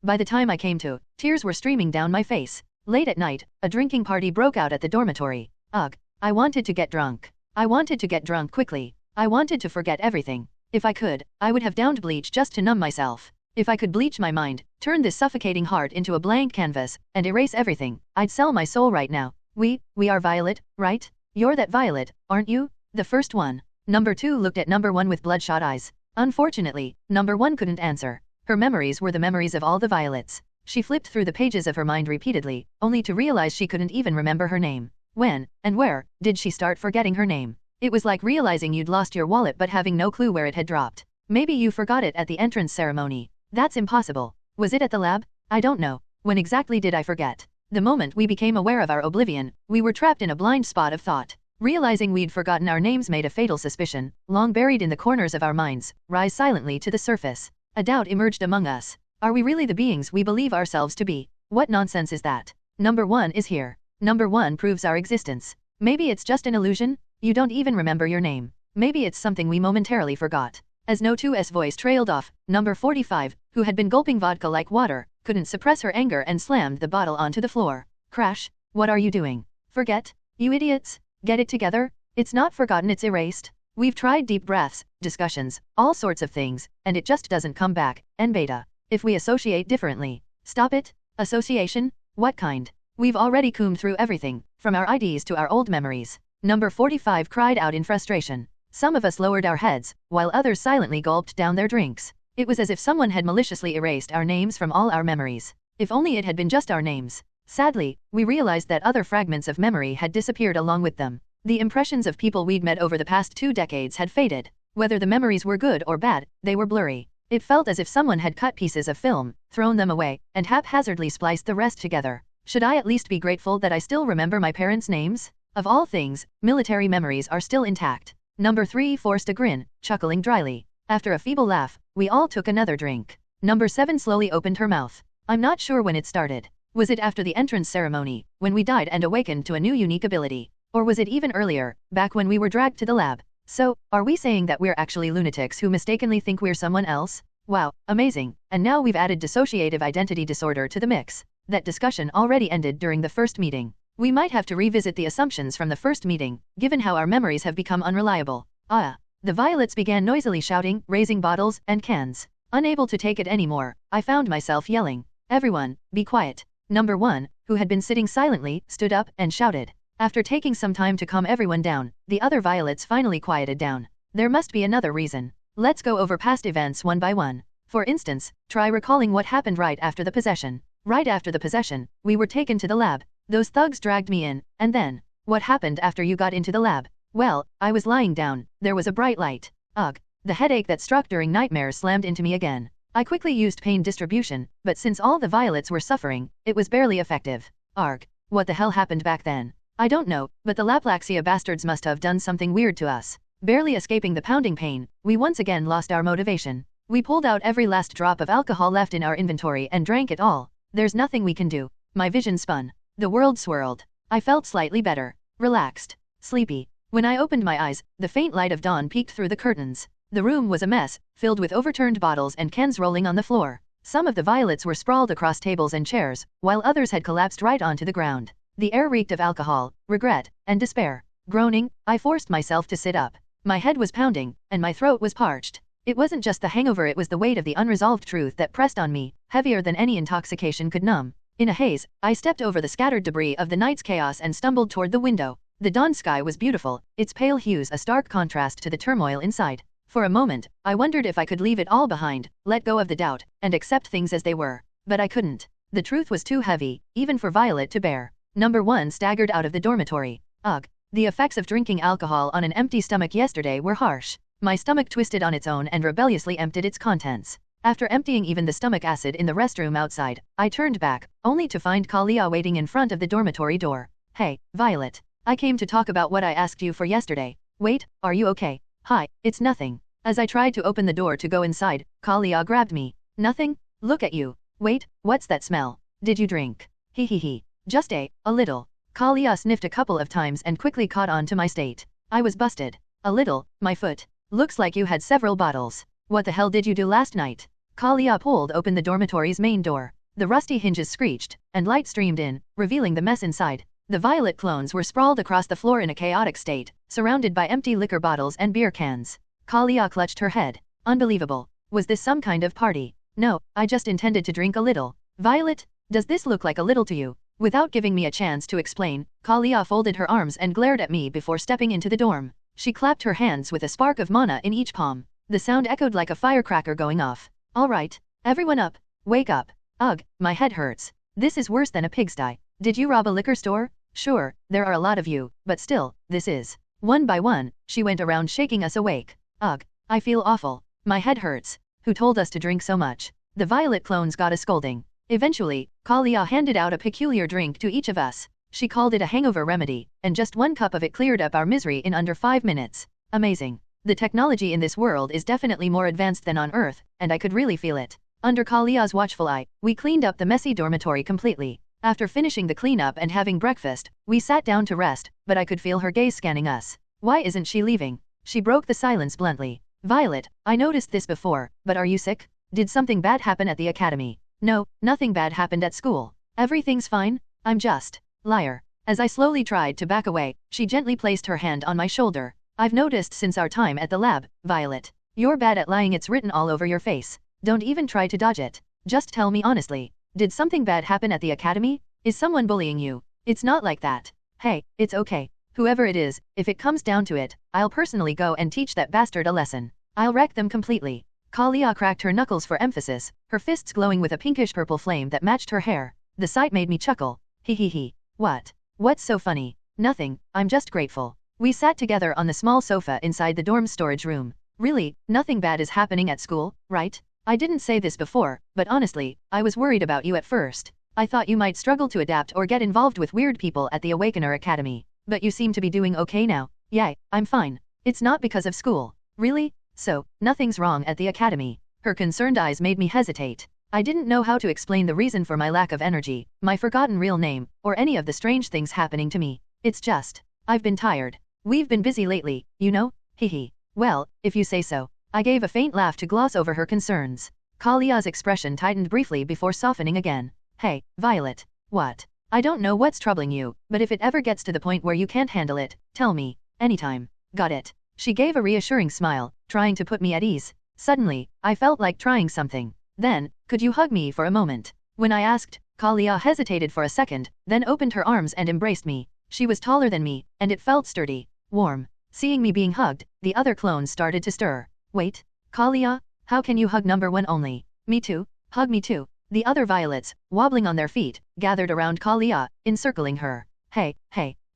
By the time I came to, tears were streaming down my face. Late at night, a drinking party broke out at the dormitory. Ugh. I wanted to get drunk. I wanted to get drunk quickly. I wanted to forget everything. If I could, I would have downed bleach just to numb myself. If I could bleach my mind, turn this suffocating heart into a blank canvas, and erase everything, I'd sell my soul right now. We are Violet, right? You're that Violet, aren't you? The first one. Number 2 looked at number 1 with bloodshot eyes. Unfortunately, number 1 couldn't answer. Her memories were the memories of all the Violets. She flipped through the pages of her mind repeatedly, only to realize she couldn't even remember her name. When, and where, did she start forgetting her name? It was like realizing you'd lost your wallet but having no clue where it had dropped. Maybe you forgot it at the entrance ceremony. That's impossible. Was it at the lab? I don't know. When exactly did I forget? The moment we became aware of our oblivion, we were trapped in a blind spot of thought. Realizing we'd forgotten our names made a fatal suspicion, long buried in the corners of our minds, rise silently to the surface. A doubt emerged among us. Are we really the beings we believe ourselves to be? What nonsense is that? Number 1 is here. Number 1 proves our existence. Maybe it's just an illusion? You don't even remember your name. Maybe it's something we momentarily forgot. As No 2's voice trailed off, number 45, who had been gulping vodka like water, couldn't suppress her anger and slammed the bottle onto the floor. Crash. What are you doing? Forget? You idiots? Get it together? It's not forgotten, it's erased. We've tried deep breaths, discussions, all sorts of things, and it just doesn't come back. N beta. If we associate differently. Stop it? Association? What kind? We've already combed through everything, from our IDs to our old memories. Number 45 cried out in frustration. Some of us lowered our heads, while others silently gulped down their drinks. It was as if someone had maliciously erased our names from all our memories. If only it had been just our names. Sadly, we realized that other fragments of memory had disappeared along with them. The impressions of people we'd met over the past 2 decades had faded. Whether the memories were good or bad, they were blurry. It felt as if someone had cut pieces of film, thrown them away, and haphazardly spliced the rest together. Should I at least be grateful that I still remember my parents' names? Of all things, military memories are still intact. Number 3 forced a grin, chuckling dryly. After a feeble laugh, we all took another drink. Number 7 slowly opened her mouth. I'm not sure when it started. Was it after the entrance ceremony, when we died and awakened to a new unique ability? Or was it even earlier, back when we were dragged to the lab? So, are we saying that we're actually lunatics who mistakenly think we're someone else? Wow, amazing. And now we've added dissociative identity disorder to the mix. That discussion already ended during the first meeting. We might have to revisit the assumptions from the first meeting, given how our memories have become unreliable. The violets began noisily shouting, raising bottles and cans. Unable to take it anymore, I found myself yelling, "Everyone, be quiet." Number 1, who had been sitting silently, stood up and shouted. After taking some time to calm everyone down, the other violets finally quieted down. There must be another reason. Let's go over past events one by one. For instance, try recalling what happened right after the possession. Right after the possession, we were taken to the lab. Those thugs dragged me in, and then, what happened after you got into the lab? Well, I was lying down, there was a bright light. Ugh, the headache that struck during nightmares slammed into me again. I quickly used pain distribution, but since all the violets were suffering, it was barely effective. Arg, what the hell happened back then? I don't know, but the Laplaxia bastards must have done something weird to us. Barely escaping the pounding pain, we once again lost our motivation. We pulled out every last drop of alcohol left in our inventory and drank it all. There's nothing we can do. My vision spun. The world swirled. I felt slightly better. Relaxed. Sleepy. When I opened my eyes, the faint light of dawn peeked through the curtains. The room was a mess, filled with overturned bottles and cans rolling on the floor. Some of the violets were sprawled across tables and chairs, while others had collapsed right onto the ground. The air reeked of alcohol, regret, and despair. Groaning, I forced myself to sit up. My head was pounding, and my throat was parched. It wasn't just the hangover, it was the weight of the unresolved truth that pressed on me, heavier than any intoxication could numb. In a haze, I stepped over the scattered debris of the night's chaos and stumbled toward the window. The dawn sky was beautiful, its pale hues a stark contrast to the turmoil inside. For a moment, I wondered if I could leave it all behind, let go of the doubt, and accept things as they were. But I couldn't. The truth was too heavy, even for Violet to bear. Number 1 staggered out of the dormitory. Ugh. The effects of drinking alcohol on an empty stomach yesterday were harsh. My stomach twisted on its own and rebelliously emptied its contents. After emptying even the stomach acid in the restroom outside, I turned back, only to find Kalia waiting in front of the dormitory door. Hey, Violet. I came to talk about what I asked you for yesterday. Wait, are you okay? Hi, it's nothing. As I tried to open the door to go inside, Kalia grabbed me. Nothing? Look at you. Wait, what's that smell? Did you drink? He. Just a little. Kalia sniffed a couple of times and quickly caught on to my state. I was busted. A little, my foot. Looks like you had several bottles. What the hell did you do last night? Kalia pulled open the dormitory's main door. The rusty hinges screeched, and light streamed in, revealing the mess inside. The violet clones were sprawled across the floor in a chaotic state, surrounded by empty liquor bottles and beer cans. Kalia clutched her head. Unbelievable. Was this some kind of party? No, I just intended to drink a little. Violet, does this look like a little to you? Without giving me a chance to explain, Kalia folded her arms and glared at me before stepping into the dorm. She clapped her hands with a spark of mana in each palm. The sound echoed like a firecracker going off. All right, everyone up. Wake up. Ugh, my head hurts. This is worse than a pigsty. Did you rob a liquor store? Sure, there are a lot of you, but still, this is. One by one, she went around shaking us awake. Ugh, I feel awful. My head hurts. Who told us to drink so much? The violet clones got a scolding. Eventually, Kalia handed out a peculiar drink to each of us. She called it a hangover remedy, and just one cup of it cleared up our misery in under 5 minutes. Amazing. The technology in this world is definitely more advanced than on Earth, and I could really feel it. Under Kalia's watchful eye, we cleaned up the messy dormitory completely. After finishing the cleanup and having breakfast, we sat down to rest, but I could feel her gaze scanning us. Why isn't she leaving? She broke the silence bluntly. Violet, I noticed this before, but are you sick? Did something bad happen at the academy? No, nothing bad happened at school. Everything's fine. I'm just. Liar. As I slowly tried to back away, she gently placed her hand on my shoulder. I've noticed since our time at the lab, Violet. You're bad at lying, it's written all over your face. Don't even try to dodge it. Just tell me honestly. Did something bad happen at the academy? Is someone bullying you? It's not like that. Hey, it's okay. Whoever it is, if it comes down to it, I'll personally go and teach that bastard a lesson. I'll wreck them completely. Kalia cracked her knuckles for emphasis, her fists glowing with a pinkish-purple flame that matched her hair. The sight made me chuckle. He. What? What's so funny? Nothing, I'm just grateful. We sat together on the small sofa inside the dorm's storage room. Really, nothing bad is happening at school, right? I didn't say this before, but honestly, I was worried about you at first. I thought you might struggle to adapt or get involved with weird people at the Awakener Academy. But you seem to be doing okay now. Yay, I'm fine. It's not because of school. Really? So, nothing's wrong at the academy. Her concerned eyes made me hesitate. I didn't know how to explain the reason for my lack of energy, my forgotten real name, or any of the strange things happening to me. It's just, I've been tired. We've been busy lately, you know? Hehe. Well, if you say so. I gave a faint laugh to gloss over her concerns. Kalia's expression tightened briefly before softening again. Hey, Violet. What? I don't know what's troubling you, but if it ever gets to the point where you can't handle it, tell me. Anytime. Got it. She gave a reassuring smile, trying to put me at ease. Suddenly, I felt like trying something. Then, could you hug me for a moment? When I asked, Kalia hesitated for a second, then opened her arms and embraced me. She was taller than me, and it felt sturdy, warm. Seeing me being hugged, the other clones started to stir. Wait, Kalia, how can you hug number one only? Me too, hug me too. The other violets, wobbling on their feet, gathered around Kalia, encircling her. Hey,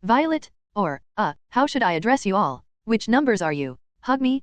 Violet? Or, how should I address you all? Which numbers are you? Hug me.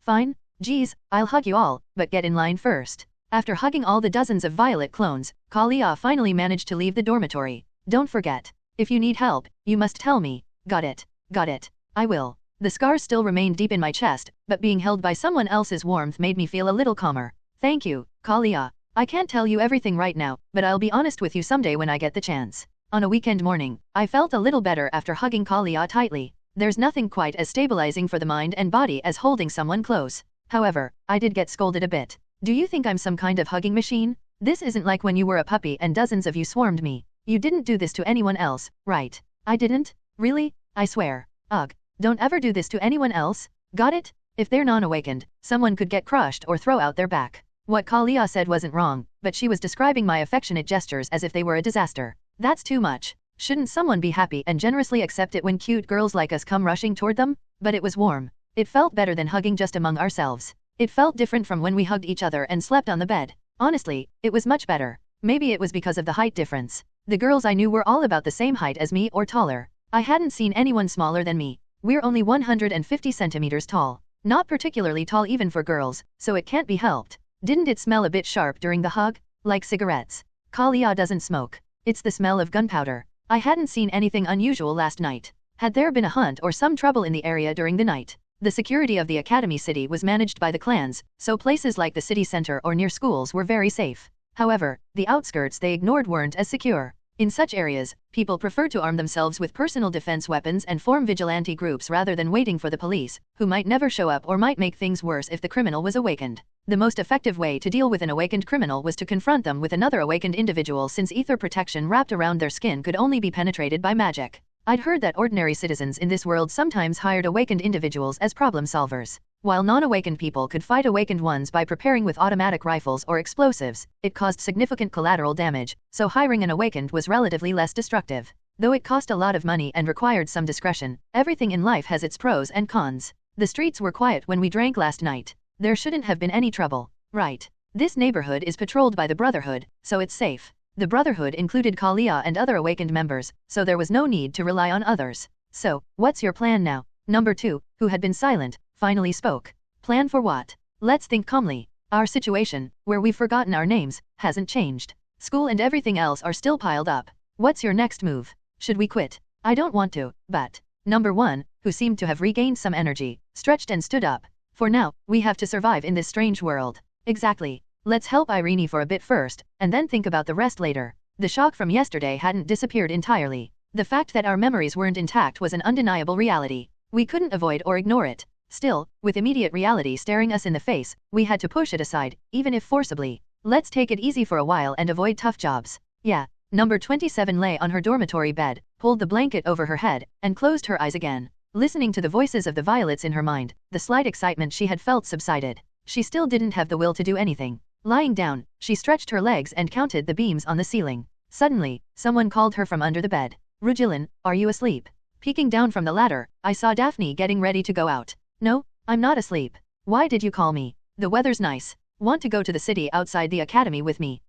Fine, geez, I'll hug you all, but get in line first. After hugging all the dozens of violet clones, Kalia finally managed to leave the dormitory. Don't forget. If you need help, you must tell me. Got it. I will. The scars still remained deep in my chest, but being held by someone else's warmth made me feel a little calmer. Thank you, Kalia. I can't tell you everything right now, but I'll be honest with you someday when I get the chance. On a weekend morning, I felt a little better after hugging Kalia tightly. There's nothing quite as stabilizing for the mind and body as holding someone close. However, I did get scolded a bit. Do you think I'm some kind of hugging machine? This isn't like when you were a puppy and dozens of you swarmed me. You didn't do this to anyone else, right? I didn't? Really? I swear. Ugh. Don't ever do this to anyone else. Got it? If they're non-awakened, someone could get crushed or throw out their back. What Kalia said wasn't wrong, but she was describing my affectionate gestures as if they were a disaster. That's too much. Shouldn't someone be happy and generously accept it when cute girls like us come rushing toward them? But it was warm. It felt better than hugging just among ourselves. It felt different from when we hugged each other and slept on the bed. Honestly, it was much better. Maybe it was because of the height difference. The girls I knew were all about the same height as me or taller. I hadn't seen anyone smaller than me. We're only 150 centimeters tall. Not particularly tall even for girls, so it can't be helped. Didn't it smell a bit sharp during the hug? Like cigarettes. Kalia doesn't smoke. It's the smell of gunpowder. I hadn't seen anything unusual last night. Had there been a hunt or some trouble in the area during the night? The security of the Academy City was managed by the clans, so places like the city center or near schools were very safe. However, the outskirts they ignored weren't as secure. In such areas, people preferred to arm themselves with personal defense weapons and form vigilante groups rather than waiting for the police, who might never show up or might make things worse if the criminal was awakened. The most effective way to deal with an awakened criminal was to confront them with another awakened individual, since ether protection wrapped around their skin could only be penetrated by magic. I'd heard that ordinary citizens in this world sometimes hired awakened individuals as problem solvers. While non-awakened people could fight awakened ones by preparing with automatic rifles or explosives, it caused significant collateral damage, so hiring an awakened was relatively less destructive. Though it cost a lot of money and required some discretion, everything in life has its pros and cons. The streets were quiet when we drank last night. There shouldn't have been any trouble. Right. This neighborhood is patrolled by the Brotherhood, so it's safe. The Brotherhood included Kalia and other awakened members, so there was no need to rely on others. So, what's your plan now? Number 2, who had been silent, finally spoke. Plan for what? Let's think calmly. Our situation, where we've forgotten our names, hasn't changed. School and everything else are still piled up. What's your next move? Should we quit? I don't want to, but... Number 1, who seemed to have regained some energy, stretched and stood up. For now, we have to survive in this strange world. Exactly. Let's help Irene for a bit first, and then think about the rest later. The shock from yesterday hadn't disappeared entirely. The fact that our memories weren't intact was an undeniable reality. We couldn't avoid or ignore it. Still, with immediate reality staring us in the face, we had to push it aside, even if forcibly. Let's take it easy for a while and avoid tough jobs. Yeah. Number 27 lay on her dormitory bed, pulled the blanket over her head, and closed her eyes again. Listening to the voices of the violets in her mind, the slight excitement she had felt subsided. She still didn't have the will to do anything. Lying down, she stretched her legs and counted the beams on the ceiling. Suddenly, someone called her from under the bed. Rugilin, are you asleep? Peeking down from the ladder, I saw Daphne getting ready to go out. No, I'm not asleep. Why did you call me? The weather's nice. Want to go to the city outside the academy with me?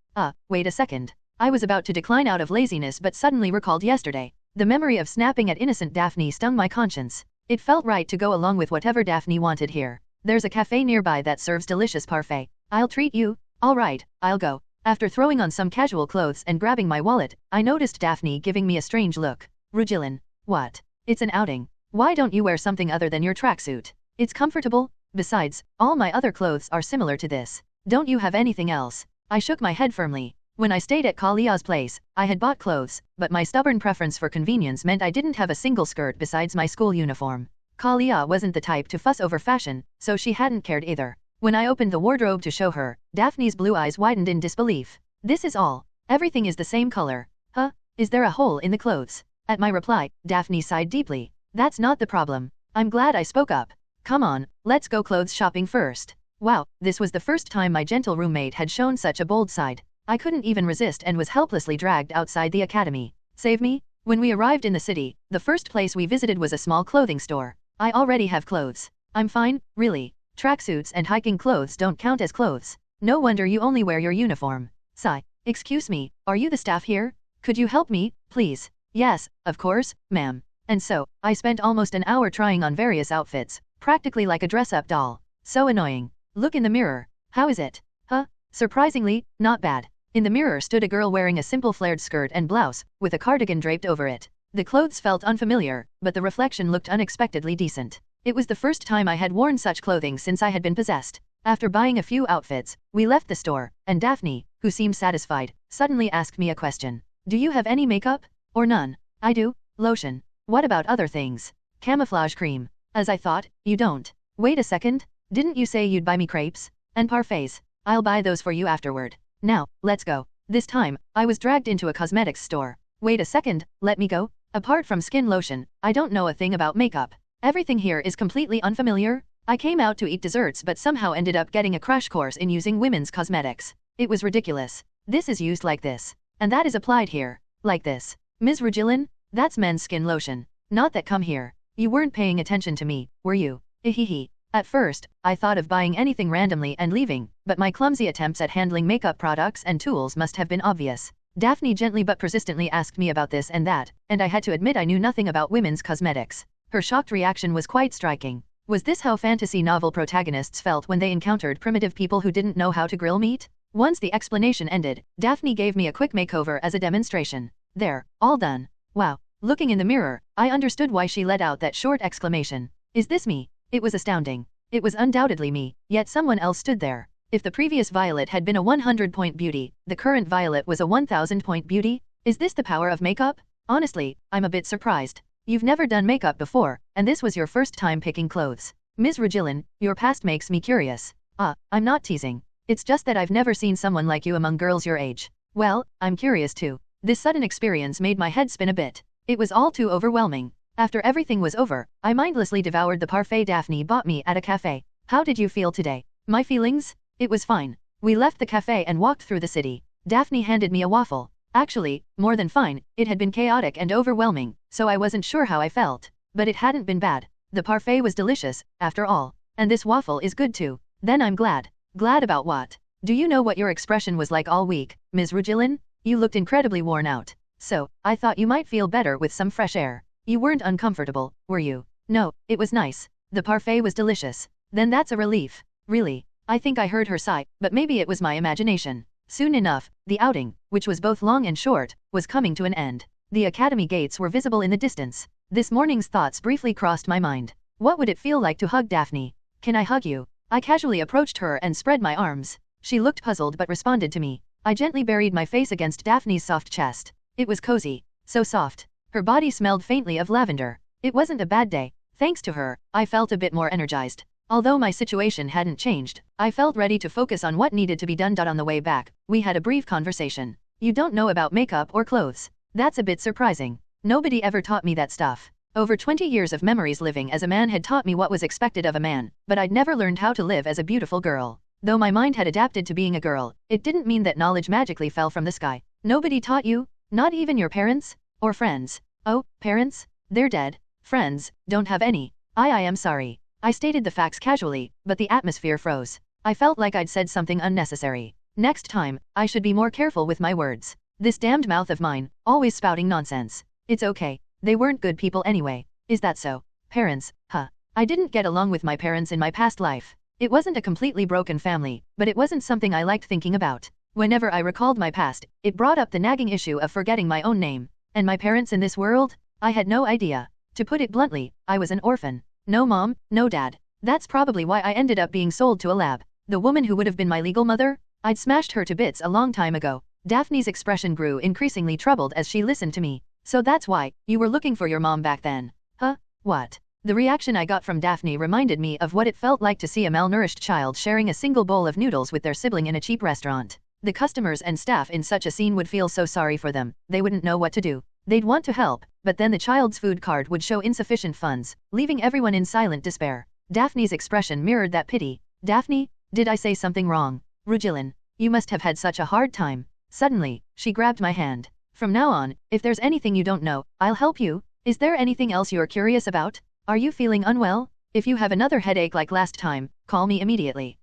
Wait a second. I was about to decline out of laziness but suddenly recalled yesterday. The memory of snapping at innocent Daphne stung my conscience. It felt right to go along with whatever Daphne wanted here. There's a cafe nearby that serves delicious parfait. I'll treat you. All right, I'll go. After throwing on some casual clothes and grabbing my wallet, I noticed Daphne giving me a strange look. Rugilin, what? It's an outing. Why don't you wear something other than your tracksuit? It's comfortable. Besides, all my other clothes are similar to this. Don't you have anything else? I shook my head firmly. When I stayed at Kalia's place, I had bought clothes, but my stubborn preference for convenience meant I didn't have a single skirt besides my school uniform. Kalia wasn't the type to fuss over fashion, so she hadn't cared either. When I opened the wardrobe to show her, Daphne's blue eyes widened in disbelief. This is all. Everything is the same color. Huh? Is there a hole in the clothes? At my reply, Daphne sighed deeply. That's not the problem. I'm glad I spoke up. Come on, let's go clothes shopping first. Wow, this was the first time my gentle roommate had shown such a bold side. I couldn't even resist and was helplessly dragged outside the academy. Save me? When we arrived in the city, the first place we visited was a small clothing store. I already have clothes. I'm fine, really. Tracksuits and hiking clothes don't count as clothes. No wonder you only wear your uniform. Sigh. Excuse me, are you the staff here? Could you help me, please? Yes, of course, ma'am. And so, I spent almost an hour trying on various outfits, practically like a dress-up doll. So annoying. Look in the mirror. How is it? Huh? Surprisingly, not bad. In the mirror stood a girl wearing a simple flared skirt and blouse, with a cardigan draped over it. The clothes felt unfamiliar, but the reflection looked unexpectedly decent. It was the first time I had worn such clothing since I had been possessed. After buying a few outfits, we left the store, and Daphne, who seemed satisfied, suddenly asked me a question. Do you have any makeup? Or none? I do. Lotion. What about other things? Camouflage cream. As I thought, you don't. Wait a second. Didn't you say you'd buy me crepes? And parfaits? I'll buy those for you afterward. Now, let's go. This time, I was dragged into a cosmetics store. Wait a second, let me go. Apart from skin lotion, I don't know a thing about makeup. Everything here is completely unfamiliar. I came out to eat desserts but somehow ended up getting a crash course in using women's cosmetics. It was ridiculous. This is used like this. And that is applied here. Like this. Ms. Rugilin? That's men's skin lotion. Not that come here. You weren't paying attention to me, were you? Hehe. At first, I thought of buying anything randomly and leaving, but my clumsy attempts at handling makeup products and tools must have been obvious. Daphne gently but persistently asked me about this and that, and I had to admit I knew nothing about women's cosmetics. Her shocked reaction was quite striking. Was this how fantasy novel protagonists felt when they encountered primitive people who didn't know how to grill meat? Once the explanation ended, Daphne gave me a quick makeover as a demonstration. There, all done. Wow. Looking in the mirror, I understood why she let out that short exclamation. Is this me? It was astounding. It was undoubtedly me, yet someone else stood there. If the previous Violet had been a 100-point beauty, the current Violet was a 1000-point beauty? Is this the power of makeup? Honestly, I'm a bit surprised. You've never done makeup before, and this was your first time picking clothes. Ms. Rugilin, your past makes me curious. I'm not teasing. It's just that I've never seen someone like you among girls your age. Well, I'm curious too. This sudden experience made my head spin a bit. It was all too overwhelming. After everything was over, I mindlessly devoured the parfait Daphne bought me at a cafe. How did you feel today? My feelings? It was fine. We left the cafe and walked through the city. Daphne handed me a waffle. Actually, more than fine, it had been chaotic and overwhelming, so I wasn't sure how I felt. But it hadn't been bad. The parfait was delicious, after all. And this waffle is good too. Then I'm glad. Glad about what? Do you know what your expression was like all week, Ms. Rugilin? You looked incredibly worn out. So, I thought you might feel better with some fresh air. You weren't uncomfortable, were you? No, it was nice. The parfait was delicious. Then that's a relief. Really. I think I heard her sigh, but maybe it was my imagination. Soon enough, the outing, which was both long and short, was coming to an end. The academy gates were visible in the distance. This morning's thoughts briefly crossed my mind. What would it feel like to hug Daphne? Can I hug you? I casually approached her and spread my arms. She looked puzzled but responded to me. I gently buried my face against Daphne's soft chest. It was cozy. So soft. Her body smelled faintly of lavender. It wasn't a bad day. Thanks to her, I felt a bit more energized. Although my situation hadn't changed, I felt ready to focus on what needed to be done. On the way back, we had a brief conversation. You don't know about makeup or clothes. That's a bit surprising. Nobody ever taught me that stuff. Over 20 years of memories living as a man had taught me what was expected of a man, but I'd never learned how to live as a beautiful girl. Though my mind had adapted to being a girl, it didn't mean that knowledge magically fell from the sky. Nobody taught you? Not even your parents? Or friends? Oh, parents? They're dead. Friends, don't have any. I am sorry. I stated the facts casually, but the atmosphere froze. I felt like I'd said something unnecessary. Next time, I should be more careful with my words. This damned mouth of mine, always spouting nonsense. It's okay. They weren't good people anyway. Is that so? Parents, huh? I didn't get along with my parents in my past life. It wasn't a completely broken family, but it wasn't something I liked thinking about. Whenever I recalled my past, it brought up the nagging issue of forgetting my own name. And my parents in this world? I had no idea. To put it bluntly, I was an orphan. No mom, no dad. That's probably why I ended up being sold to a lab. The woman who would have been my legal mother? I'd smashed her to bits a long time ago. Daphne's expression grew increasingly troubled as she listened to me. So that's why, you were looking for your mom back then? Huh? What? The reaction I got from Daphne reminded me of what it felt like to see a malnourished child sharing a single bowl of noodles with their sibling in a cheap restaurant. The customers and staff in such a scene would feel so sorry for them, they wouldn't know what to do. They'd want to help, but then the child's food card would show insufficient funds, leaving everyone in silent despair. Daphne's expression mirrored that pity. Daphne, did I say something wrong? Rugilin, you must have had such a hard time. Suddenly, she grabbed my hand. From now on, if there's anything you don't know, I'll help you. Is there anything else you're curious about? Are you feeling unwell? If you have another headache like last time, call me immediately.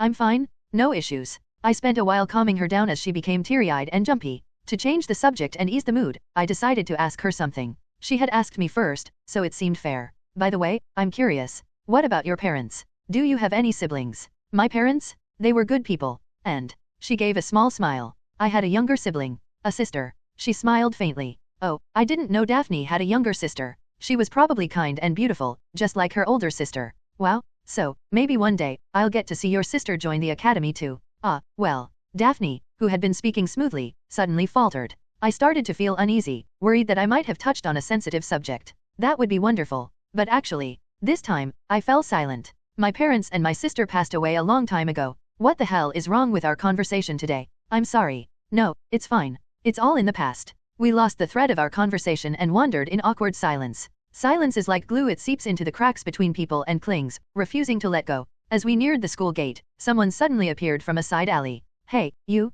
I'm fine. No issues. I spent a while calming her down as she became teary-eyed and jumpy. To change the subject and ease the mood, I decided to ask her something. She had asked me first, so it seemed fair. By the way, I'm curious. What about your parents? Do you have any siblings? My parents? They were good people. And she gave a small smile. I had a younger sibling. A sister. She smiled faintly. Oh, I didn't know Daphne had a younger sister. She was probably kind and beautiful, just like her older sister. Wow, so, maybe one day, I'll get to see your sister join the academy too. Well. Daphne, who had been speaking smoothly, suddenly faltered. I started to feel uneasy, worried that I might have touched on a sensitive subject. That would be wonderful. But actually, this time, I fell silent. My parents and my sister passed away a long time ago. What the hell is wrong with our conversation today? I'm sorry. No, it's fine. It's all in the past. We lost the thread of our conversation and wandered in awkward silence. Silence is like glue, it seeps into the cracks between people and clings, refusing to let go. As we neared the school gate, someone suddenly appeared from a side alley. Hey, you,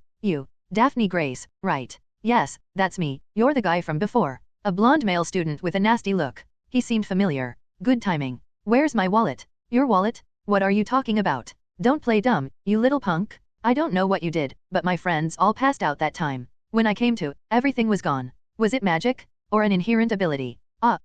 Daphne Grace, right? Yes, that's me, you're the guy from before. A blonde male student with a nasty look. He seemed familiar. Good timing. Where's my wallet? Your wallet? What are you talking about? Don't play dumb, you little punk. I don't know what you did, but my friends all passed out that time. When I came to, everything was gone. Was it magic? Or an inherent ability?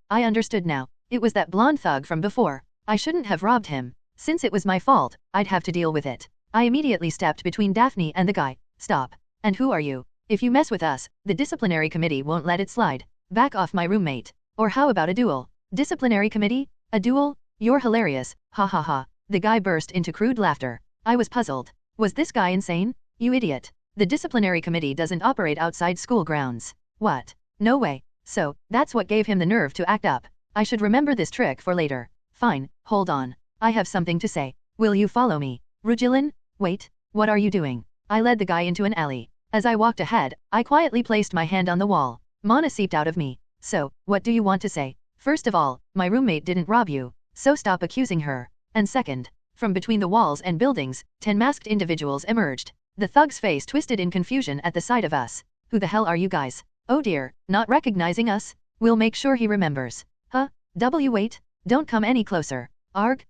I understood now. It was that blonde thug from before. I shouldn't have robbed him. Since it was my fault, I'd have to deal with it. I immediately stepped between Daphne and the guy. Stop. And who are you? If you mess with us, the disciplinary committee won't let it slide. Back off, my roommate. Or how about a duel? Disciplinary committee? A duel? You're hilarious. Ha ha ha. The guy burst into crude laughter. I was puzzled. Was this guy insane? You idiot. The disciplinary committee doesn't operate outside school grounds. What? No way. So, that's what gave him the nerve to act up. I should remember this trick for later. Fine, hold on. I have something to say. Will you follow me? Rugilin? Wait, what are you doing? I led the guy into an alley. As I walked ahead, I quietly placed my hand on the wall. Mana seeped out of me. So, what do you want to say? First of all, my roommate didn't rob you, so stop accusing her. And second, from between the walls and buildings, 10 masked individuals emerged. The thug's face twisted in confusion at the sight of us. Who the hell are you guys? Oh dear, not recognizing us? We'll make sure he remembers. Wait, don't come any closer. Arg?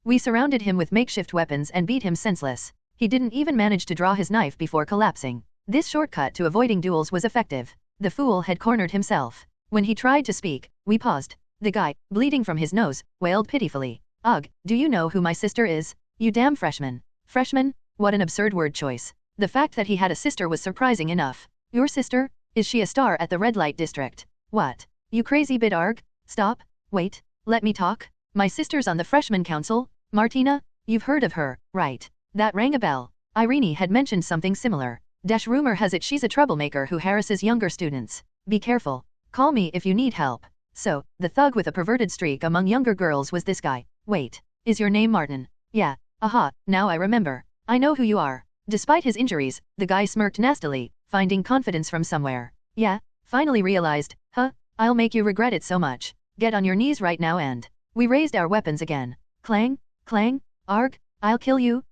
We surrounded him with makeshift weapons and beat him senseless. He didn't even manage to draw his knife before collapsing. This shortcut to avoiding duels was effective. The fool had cornered himself. When he tried to speak, we paused. The guy, bleeding from his nose, wailed pitifully. Ugh, do you know who my sister is? You damn freshman. Freshman? What an absurd word choice. The fact that he had a sister was surprising enough. Your sister? Is she a star at the red light district? What? You crazy bit arg? Stop. Wait. Let me talk. My sister's on the freshman council. Martina? You've heard of her, right? That rang a bell. Irene had mentioned something similar. Rumor has it she's a troublemaker who harasses younger students. Be careful. Call me if you need help. So, the thug with a perverted streak among younger girls was this guy. Wait. Is your name Martin? Yeah. Aha, now I remember. I know who you are. Despite his injuries, the guy smirked nastily, finding confidence from somewhere. Yeah, finally realized, I'll make you regret it so much. Get on your knees right now and... We raised our weapons again. Clang, clang, arg, I'll kill you,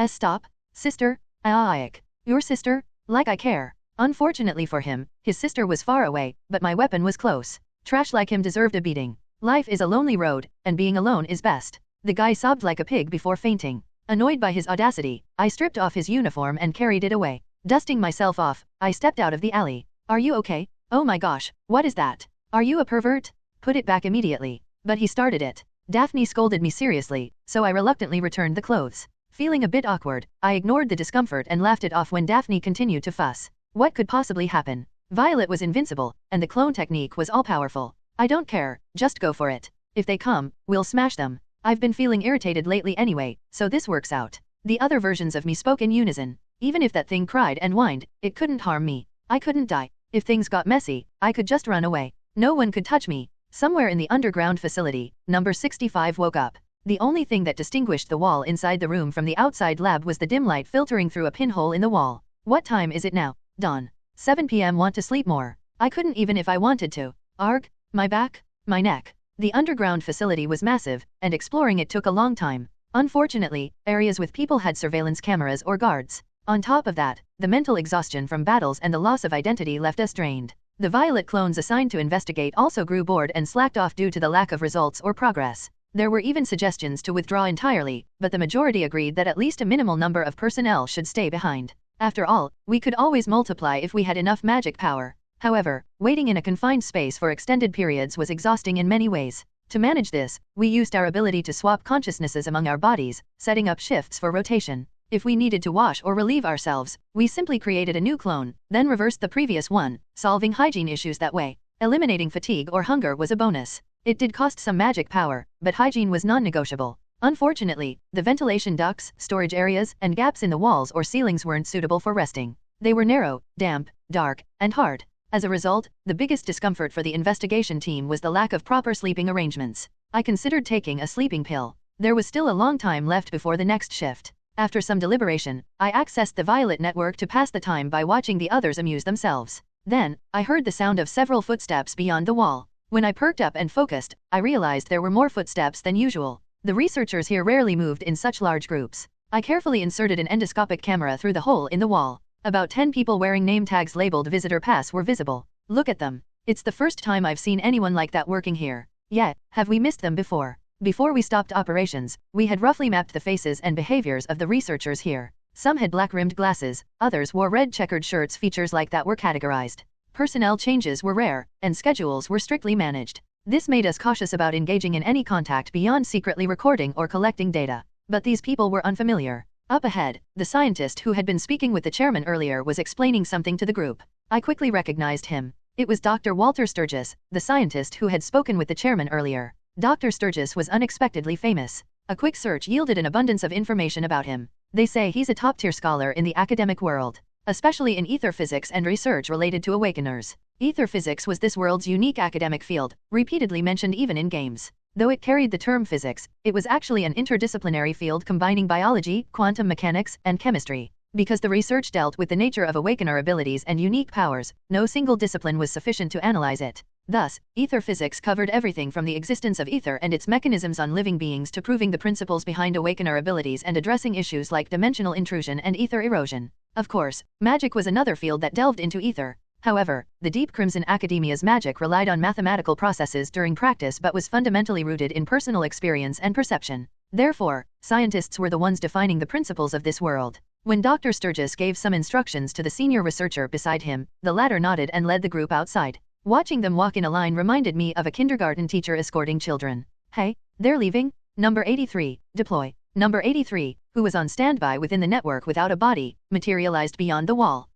stop, sister, Your sister? Like I care. Unfortunately for him, his sister was far away, but my weapon was close. Trash like him deserved a beating. Life is a lonely road, and being alone is best. The guy sobbed like a pig before fainting. Annoyed by his audacity, I stripped off his uniform and carried it away. Dusting myself off, I stepped out of the alley. Are you okay? Oh my gosh, what is that? Are you a pervert? Put it back immediately. But he started it. Daphne scolded me seriously, so I reluctantly returned the clothes. Feeling a bit awkward, I ignored the discomfort and laughed it off when Daphne continued to fuss. What could possibly happen? Violet was invincible, and the clone technique was all-powerful. I don't care, just go for it. If they come, we'll smash them. I've been feeling irritated lately anyway, so this works out. The other versions of me spoke in unison. Even if that thing cried and whined, it couldn't harm me. I couldn't die. If things got messy, I could just run away. No one could touch me. Somewhere in the underground facility, number 65 woke up. The only thing that distinguished the wall inside the room from the outside lab was the dim light filtering through a pinhole in the wall. What time is it now? Dawn. 7 p.m. Want to sleep more. I couldn't even if I wanted to. Arg, my back, my neck. The underground facility was massive, and exploring it took a long time. Unfortunately, areas with people had surveillance cameras or guards. On top of that, the mental exhaustion from battles and the loss of identity left us drained. The Violet clones assigned to investigate also grew bored and slacked off due to the lack of results or progress. There were even suggestions to withdraw entirely, but the majority agreed that at least a minimal number of personnel should stay behind. After all, we could always multiply if we had enough magic power. However, waiting in a confined space for extended periods was exhausting in many ways. To manage this, we used our ability to swap consciousnesses among our bodies, setting up shifts for rotation. If we needed to wash or relieve ourselves, we simply created a new clone, then reversed the previous one, solving hygiene issues that way. Eliminating fatigue or hunger was a bonus. It did cost some magic power, but hygiene was non-negotiable. Unfortunately, the ventilation ducts, storage areas, and gaps in the walls or ceilings weren't suitable for resting. They were narrow, damp, dark, and hard. As a result, the biggest discomfort for the investigation team was the lack of proper sleeping arrangements. I considered taking a sleeping pill. There was still a long time left before the next shift. After some deliberation, I accessed the Violet network to pass the time by watching the others amuse themselves. Then, I heard the sound of several footsteps beyond the wall. When I perked up and focused, I realized there were more footsteps than usual. The researchers here rarely moved in such large groups. I carefully inserted an endoscopic camera through the hole in the wall. About 10 people wearing name tags labeled Visitor Pass were visible. Look at them. It's the first time I've seen anyone like that working here. Yet, have we missed them before? Before we stopped operations, we had roughly mapped the faces and behaviors of the researchers here. Some had black-rimmed glasses, others wore red checkered shirts. Features like that were categorized. Personnel changes were rare, and schedules were strictly managed. This made us cautious about engaging in any contact beyond secretly recording or collecting data. But these people were unfamiliar. Up ahead, the scientist who had been speaking with the chairman earlier was explaining something to the group. I quickly recognized him. It was Dr. Walter Sturgis, the scientist who had spoken with the chairman earlier. Dr. Sturgis was unexpectedly famous. A quick search yielded an abundance of information about him. They say he's a top-tier scholar in the academic world, especially in ether physics and research related to awakeners. Ether physics was this world's unique academic field, repeatedly mentioned even in games. Though it carried the term physics, it was actually an interdisciplinary field combining biology, quantum mechanics, and chemistry. Because the research dealt with the nature of awakener abilities and unique powers, no single discipline was sufficient to analyze it. Thus, ether physics covered everything from the existence of ether and its mechanisms on living beings to proving the principles behind awakener abilities and addressing issues like dimensional intrusion and ether erosion. Of course, magic was another field that delved into ether. However, the Deep Crimson Academia's magic relied on mathematical processes during practice but was fundamentally rooted in personal experience and perception. Therefore, scientists were the ones defining the principles of this world. When Dr. Sturgis gave some instructions to the senior researcher beside him, the latter nodded and led the group outside. Watching them walk in a line reminded me of a kindergarten teacher escorting children. Hey, they're leaving? Number 83, deploy. Number 83, who was on standby within the network without a body, materialized beyond the wall.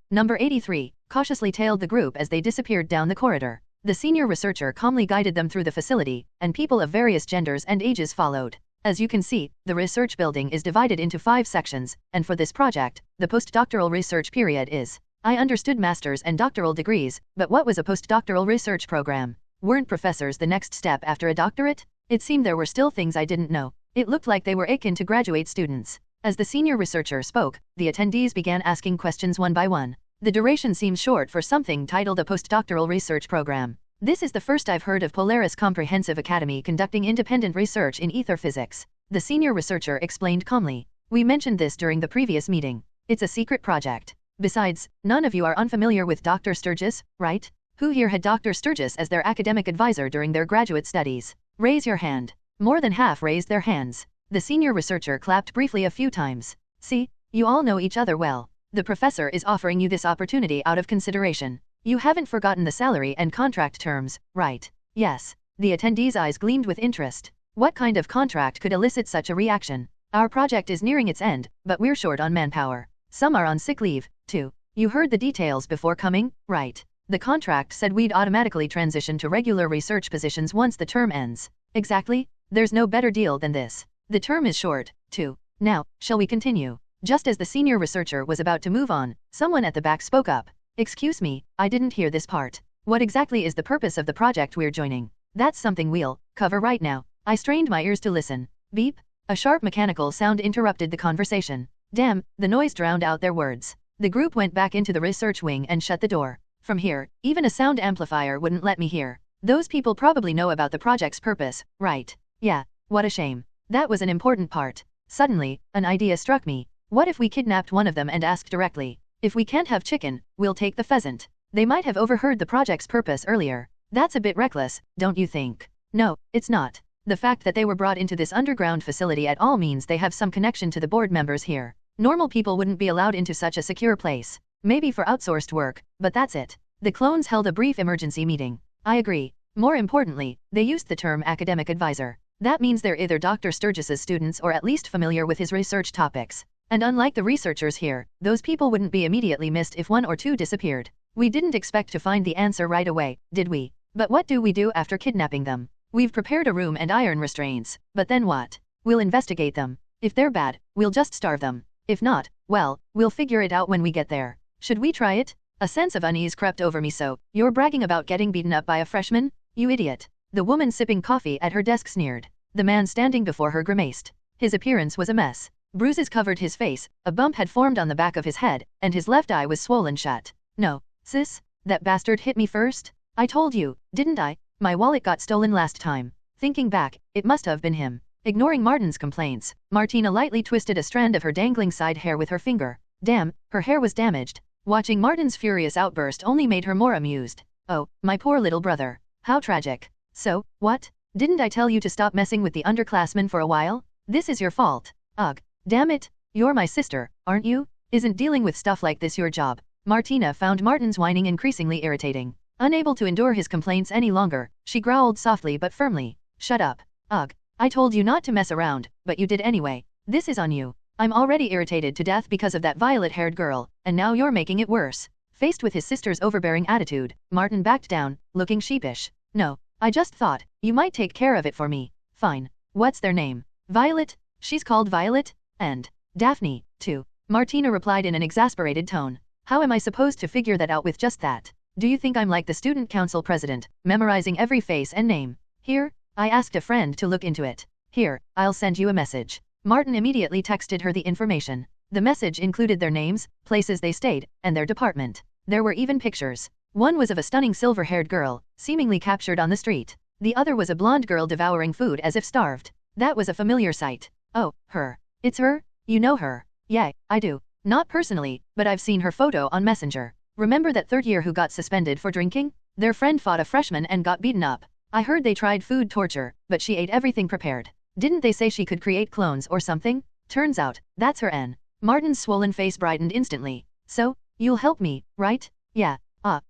Number 83, cautiously tailed the group as they disappeared down the corridor. The senior researcher calmly guided them through the facility, and people of various genders and ages followed. As you can see, the research building is divided into 5 sections, and for this project, the postdoctoral research period is. I understood master's and doctoral degrees, but what was a postdoctoral research program? Weren't professors the next step after a doctorate? It seemed there were still things I didn't know. It looked like they were akin to graduate students. As the senior researcher spoke, the attendees began asking questions one by one. The duration seemed short for something titled a postdoctoral research program. This is the first I've heard of Polaris Comprehensive Academy conducting independent research in ether physics. The senior researcher explained calmly. We mentioned this during the previous meeting. It's a secret project. Besides, none of you are unfamiliar with Dr. Sturgis, right? Who here had Dr. Sturgis as their academic advisor during their graduate studies? Raise your hand. More than half raised their hands. The senior researcher clapped briefly a few times. See, you all know each other well. The professor is offering you this opportunity out of consideration. You haven't forgotten the salary and contract terms, right? Yes. The attendee's eyes gleamed with interest. What kind of contract could elicit such a reaction? Our project is nearing its end, but we're short on manpower. Some are on sick leave, too. You heard the details before coming, right? The contract said we'd automatically transition to regular research positions once the term ends. Exactly. There's no better deal than this. The term is short, too. Now, shall we continue? Just as the senior researcher was about to move on, someone at the back spoke up. Excuse me, I didn't hear this part. What exactly is the purpose of the project we're joining? That's something we'll cover right now. I strained my ears to listen. Beep. A sharp mechanical sound interrupted the conversation. Damn, the noise drowned out their words. The group went back into the research wing and shut the door. From here, even a sound amplifier wouldn't let me hear. Those people probably know about the project's purpose, right? Yeah, what a shame. That was an important part. Suddenly, an idea struck me. What if we kidnapped one of them and asked directly? If we can't have chicken, we'll take the pheasant. They might have overheard the project's purpose earlier. That's a bit reckless, don't you think? No, it's not. The fact that they were brought into this underground facility at all means they have some connection to the board members here. Normal people wouldn't be allowed into such a secure place. Maybe for outsourced work, but that's it. The clones held a brief emergency meeting. I agree. More importantly, they used the term academic advisor. That means they're either Dr. Sturgis's students or at least familiar with his research topics. And unlike the researchers here, those people wouldn't be immediately missed if one or two disappeared. We didn't expect to find the answer right away, did we? But what do we do after kidnapping them? We've prepared a room and iron restraints, but then what? We'll investigate them. If they're bad, we'll just starve them. If not, well, we'll figure it out when we get there. Should we try it? A sense of unease crept over me. So, you're bragging about getting beaten up by a freshman? You idiot. The woman sipping coffee at her desk sneered. The man standing before her grimaced. His appearance was a mess. Bruises covered his face, a bump had formed on the back of his head, and his left eye was swollen shut. No, sis, that bastard hit me first? I told you, didn't I? My wallet got stolen last time. Thinking back, it must have been him. Ignoring Martin's complaints, Martina lightly twisted a strand of her dangling side hair with her finger. Damn, her hair was damaged. Watching Martin's furious outburst only made her more amused. Oh, my poor little brother. How tragic. So, what? Didn't I tell you to stop messing with the underclassmen for a while? This is your fault. Ugh. Damn it. You're my sister, aren't you? Isn't dealing with stuff like this your job? Martina found Martin's whining increasingly irritating. Unable to endure his complaints any longer, she growled softly but firmly. Shut up. Ugh. I told you not to mess around, but you did anyway. This is on you. I'm already irritated to death because of that violet-haired girl, and now you're making it worse. Faced with his sister's overbearing attitude, Martin backed down, looking sheepish. No, I just thought, you might take care of it for me. Fine. What's their name? Violet? She's called Violet? And Daphne, too. Martina replied in an exasperated tone. How am I supposed to figure that out with just that? Do you think I'm like the student council president, memorizing every face and name? Here, I asked a friend to look into it. Here, I'll send you a message. Martin immediately texted her the information. The message included their names, places they stayed, and their department. There were even pictures. One was of a stunning silver-haired girl, seemingly captured on the street. The other was a blonde girl devouring food as if starved. That was a familiar sight. Oh, her. It's her? You know her? Yeah, I do. Not personally, but I've seen her photo on Messenger. Remember that third year who got suspended for drinking? Their friend fought a freshman and got beaten up. I heard they tried food torture, but she ate everything prepared. Didn't they say she could create clones or something? Turns out, that's her N. Martin's swollen face brightened instantly. So, you'll help me, right? Yeah.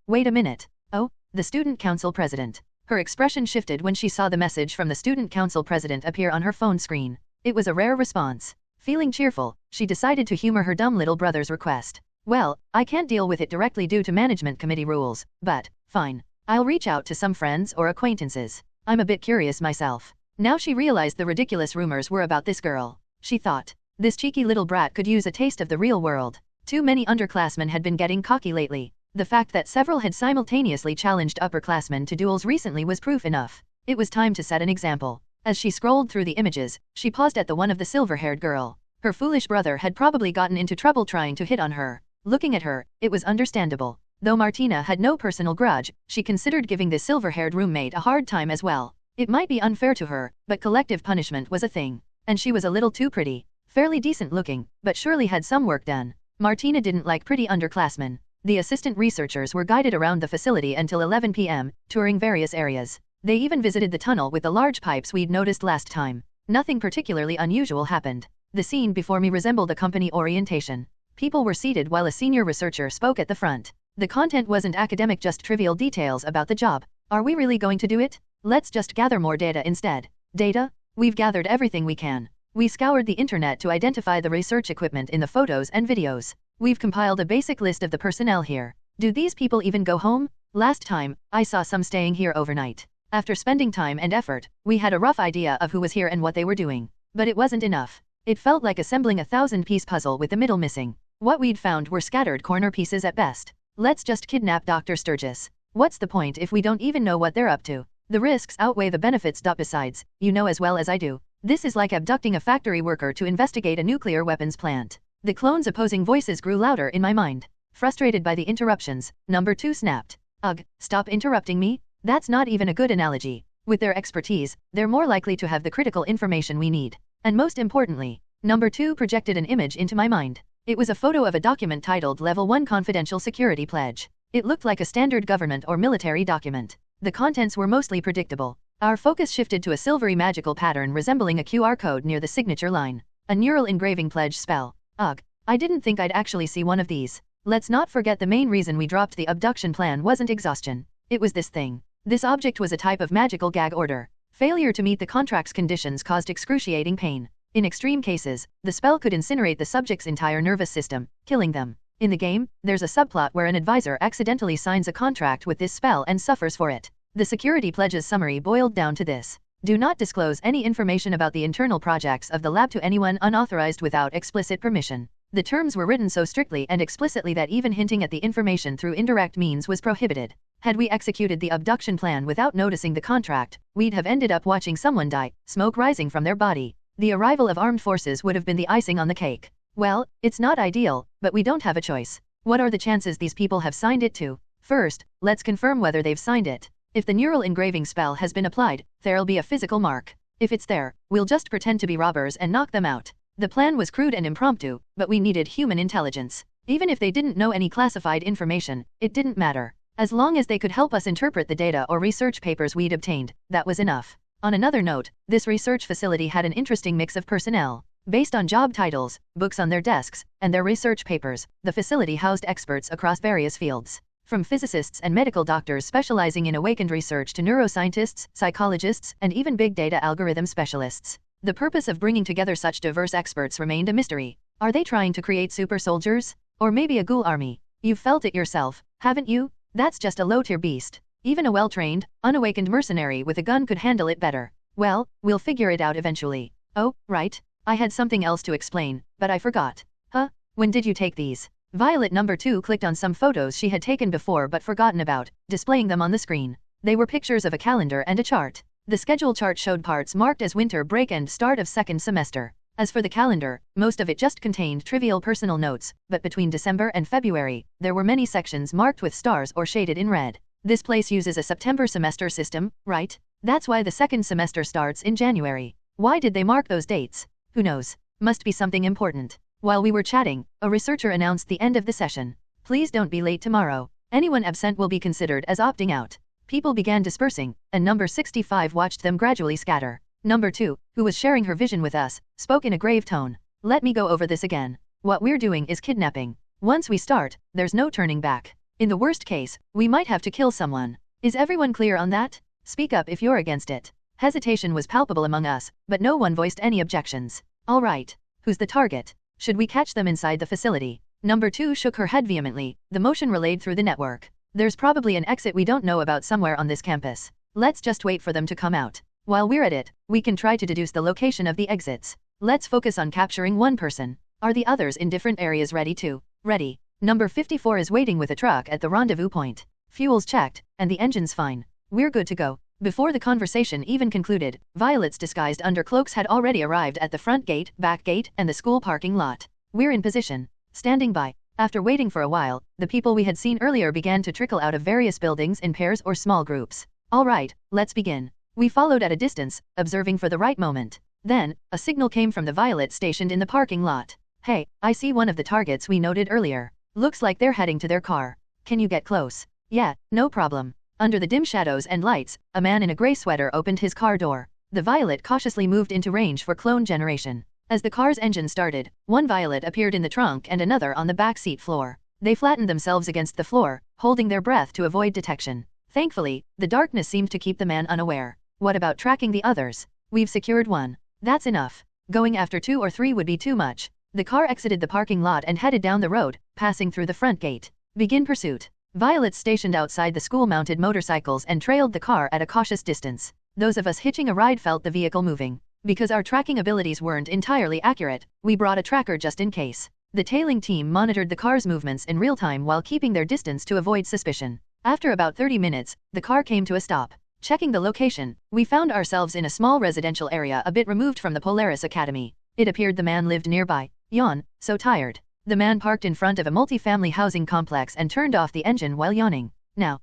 Wait a minute. Oh, the student council president. Her expression shifted when she saw the message from the student council president appear on her phone screen. It was a rare response. Feeling cheerful, she decided to humor her dumb little brother's request. Well, I can't deal with it directly due to management committee rules, but, fine. I'll reach out to some friends or acquaintances. I'm a bit curious myself. Now she realized the ridiculous rumors were about this girl. She thought, this cheeky little brat could use a taste of the real world. Too many underclassmen had been getting cocky lately. The fact that several had simultaneously challenged upperclassmen to duels recently was proof enough. It was time to set an example. As she scrolled through the images, she paused at the one of the silver-haired girl. Her foolish brother had probably gotten into trouble trying to hit on her. Looking at her, it was understandable. Though Martina had no personal grudge, she considered giving the silver-haired roommate a hard time as well. It might be unfair to her, but collective punishment was a thing. And she was a little too pretty. Fairly decent looking, but surely had some work done. Martina didn't like pretty underclassmen. The assistant researchers were guided around the facility until 11 p.m., touring various areas. They even visited the tunnel with the large pipes we'd noticed last time. Nothing particularly unusual happened. The scene before me resembled a company orientation. People were seated while a senior researcher spoke at the front. The content wasn't academic, just trivial details about the job. Are we really going to do it? Let's just gather more data instead. Data? We've gathered everything we can. We scoured the internet to identify the research equipment in the photos and videos. We've compiled a basic list of the personnel here. Do these people even go home? Last time, I saw some staying here overnight. After spending time and effort, we had a rough idea of who was here and what they were doing. But it wasn't enough. It felt like assembling a 1,000-piece puzzle with the middle missing. What we'd found were scattered corner pieces at best. Let's just kidnap Dr. Sturgis. What's the point if we don't even know what they're up to? The risks outweigh the benefits. Besides, you know as well as I do, this is like abducting a factory worker to investigate a nuclear weapons plant. The clone's opposing voices grew louder in my mind. Frustrated by the interruptions, number 2 snapped. Ugh, stop interrupting me? That's not even a good analogy. With their expertise, they're more likely to have the critical information we need. And most importantly, number 2 projected an image into my mind. It was a photo of a document titled Level 1 Confidential Security Pledge. It looked like a standard government or military document. The contents were mostly predictable. Our focus shifted to a silvery magical pattern resembling a QR code near the signature line. A neural engraving pledge spell. Ugh, I didn't think I'd actually see one of these. Let's not forget the main reason we dropped the abduction plan wasn't exhaustion. It was this thing. This object was a type of magical gag order. Failure to meet the contract's conditions caused excruciating pain. In extreme cases, the spell could incinerate the subject's entire nervous system, killing them. In the game, there's a subplot where an advisor accidentally signs a contract with this spell and suffers for it. The security pledge's summary boiled down to this. Do not disclose any information about the internal projects of the lab to anyone unauthorized without explicit permission. The terms were written so strictly and explicitly that even hinting at the information through indirect means was prohibited. Had we executed the abduction plan without noticing the contract, we'd have ended up watching someone die, smoke rising from their body. The arrival of armed forces would have been the icing on the cake. Well, it's not ideal, but we don't have a choice. What are the chances these people have signed it to? First, let's confirm whether they've signed it. If the neural engraving spell has been applied, there'll be a physical mark. If it's there, we'll just pretend to be robbers and knock them out. The plan was crude and impromptu, but we needed human intelligence. Even if they didn't know any classified information, it didn't matter. As long as they could help us interpret the data or research papers we'd obtained, that was enough. On another note, this research facility had an interesting mix of personnel. Based on job titles, books on their desks, and their research papers, the facility housed experts across various fields. From physicists and medical doctors specializing in awakened research to neuroscientists, psychologists, and even big data algorithm specialists. The purpose of bringing together such diverse experts remained a mystery. Are they trying to create super soldiers? Or maybe a ghoul army? You've felt it yourself, haven't you? That's just a low-tier beast. Even a well-trained, unawakened mercenary with a gun could handle it better. Well, we'll figure it out eventually. Oh, right. I had something else to explain, but I forgot. Huh? When did you take these? Violet number 2 clicked on some photos she had taken before but forgotten about, displaying them on the screen. They were pictures of a calendar and a chart. The schedule chart showed parts marked as winter break and start of second semester. As for the calendar, most of it just contained trivial personal notes, but between December and February, there were many sections marked with stars or shaded in red. This place uses a September semester system, right? That's why the second semester starts in January. Why did they mark those dates? Who knows? Must be something important. While we were chatting, a researcher announced the end of the session. Please don't be late tomorrow. Anyone absent will be considered as opting out. People began dispersing, and number 65 watched them gradually scatter. Number 2, who was sharing her vision with us, spoke in a grave tone. Let me go over this again. What we're doing is kidnapping. Once we start, there's no turning back. In the worst case, we might have to kill someone. Is everyone clear on that? Speak up if you're against it. Hesitation was palpable among us, but no one voiced any objections. All right. Who's the target? Should we catch them inside the facility? Number 2 shook her head vehemently, the motion relayed through the network. There's probably an exit we don't know about somewhere on this campus. Let's just wait for them to come out. While we're at it, we can try to deduce the location of the exits. Let's focus on capturing one person. Are the others in different areas ready too? Ready. Number 54 is waiting with a truck at the rendezvous point. Fuel's checked, and the engine's fine. We're good to go. Before the conversation even concluded, Violet's disguised undercloaks had already arrived at the front gate, back gate, and the school parking lot. We're in position. Standing by. After waiting for a while, the people we had seen earlier began to trickle out of various buildings in pairs or small groups. All right, let's begin. We followed at a distance, observing for the right moment. Then, a signal came from the Violet stationed in the parking lot. Hey, I see one of the targets we noted earlier. Looks like they're heading to their car. Can you get close? Yeah, no problem. Under the dim shadows and lights, a man in a gray sweater opened his car door. The Violet cautiously moved into range for clone generation. As the car's engine started, one Violet appeared in the trunk and another on the back seat floor. They flattened themselves against the floor, holding their breath to avoid detection. Thankfully, the darkness seemed to keep the man unaware. What about tracking the others? We've secured one. That's enough. Going after 2 or 3 would be too much. The car exited the parking lot and headed down the road, passing through the front gate. Begin pursuit. Violets stationed outside the school mounted motorcycles and trailed the car at a cautious distance. Those of us hitching a ride felt the vehicle moving. Because our tracking abilities weren't entirely accurate, we brought a tracker just in case. The tailing team monitored the car's movements in real time while keeping their distance to avoid suspicion. After about 30 minutes, the car came to a stop. Checking the location, we found ourselves in a small residential area a bit removed from the Polaris Academy. It appeared the man lived nearby. Yawn, so tired. The man parked in front of a multi-family housing complex and turned off the engine while yawning. Now.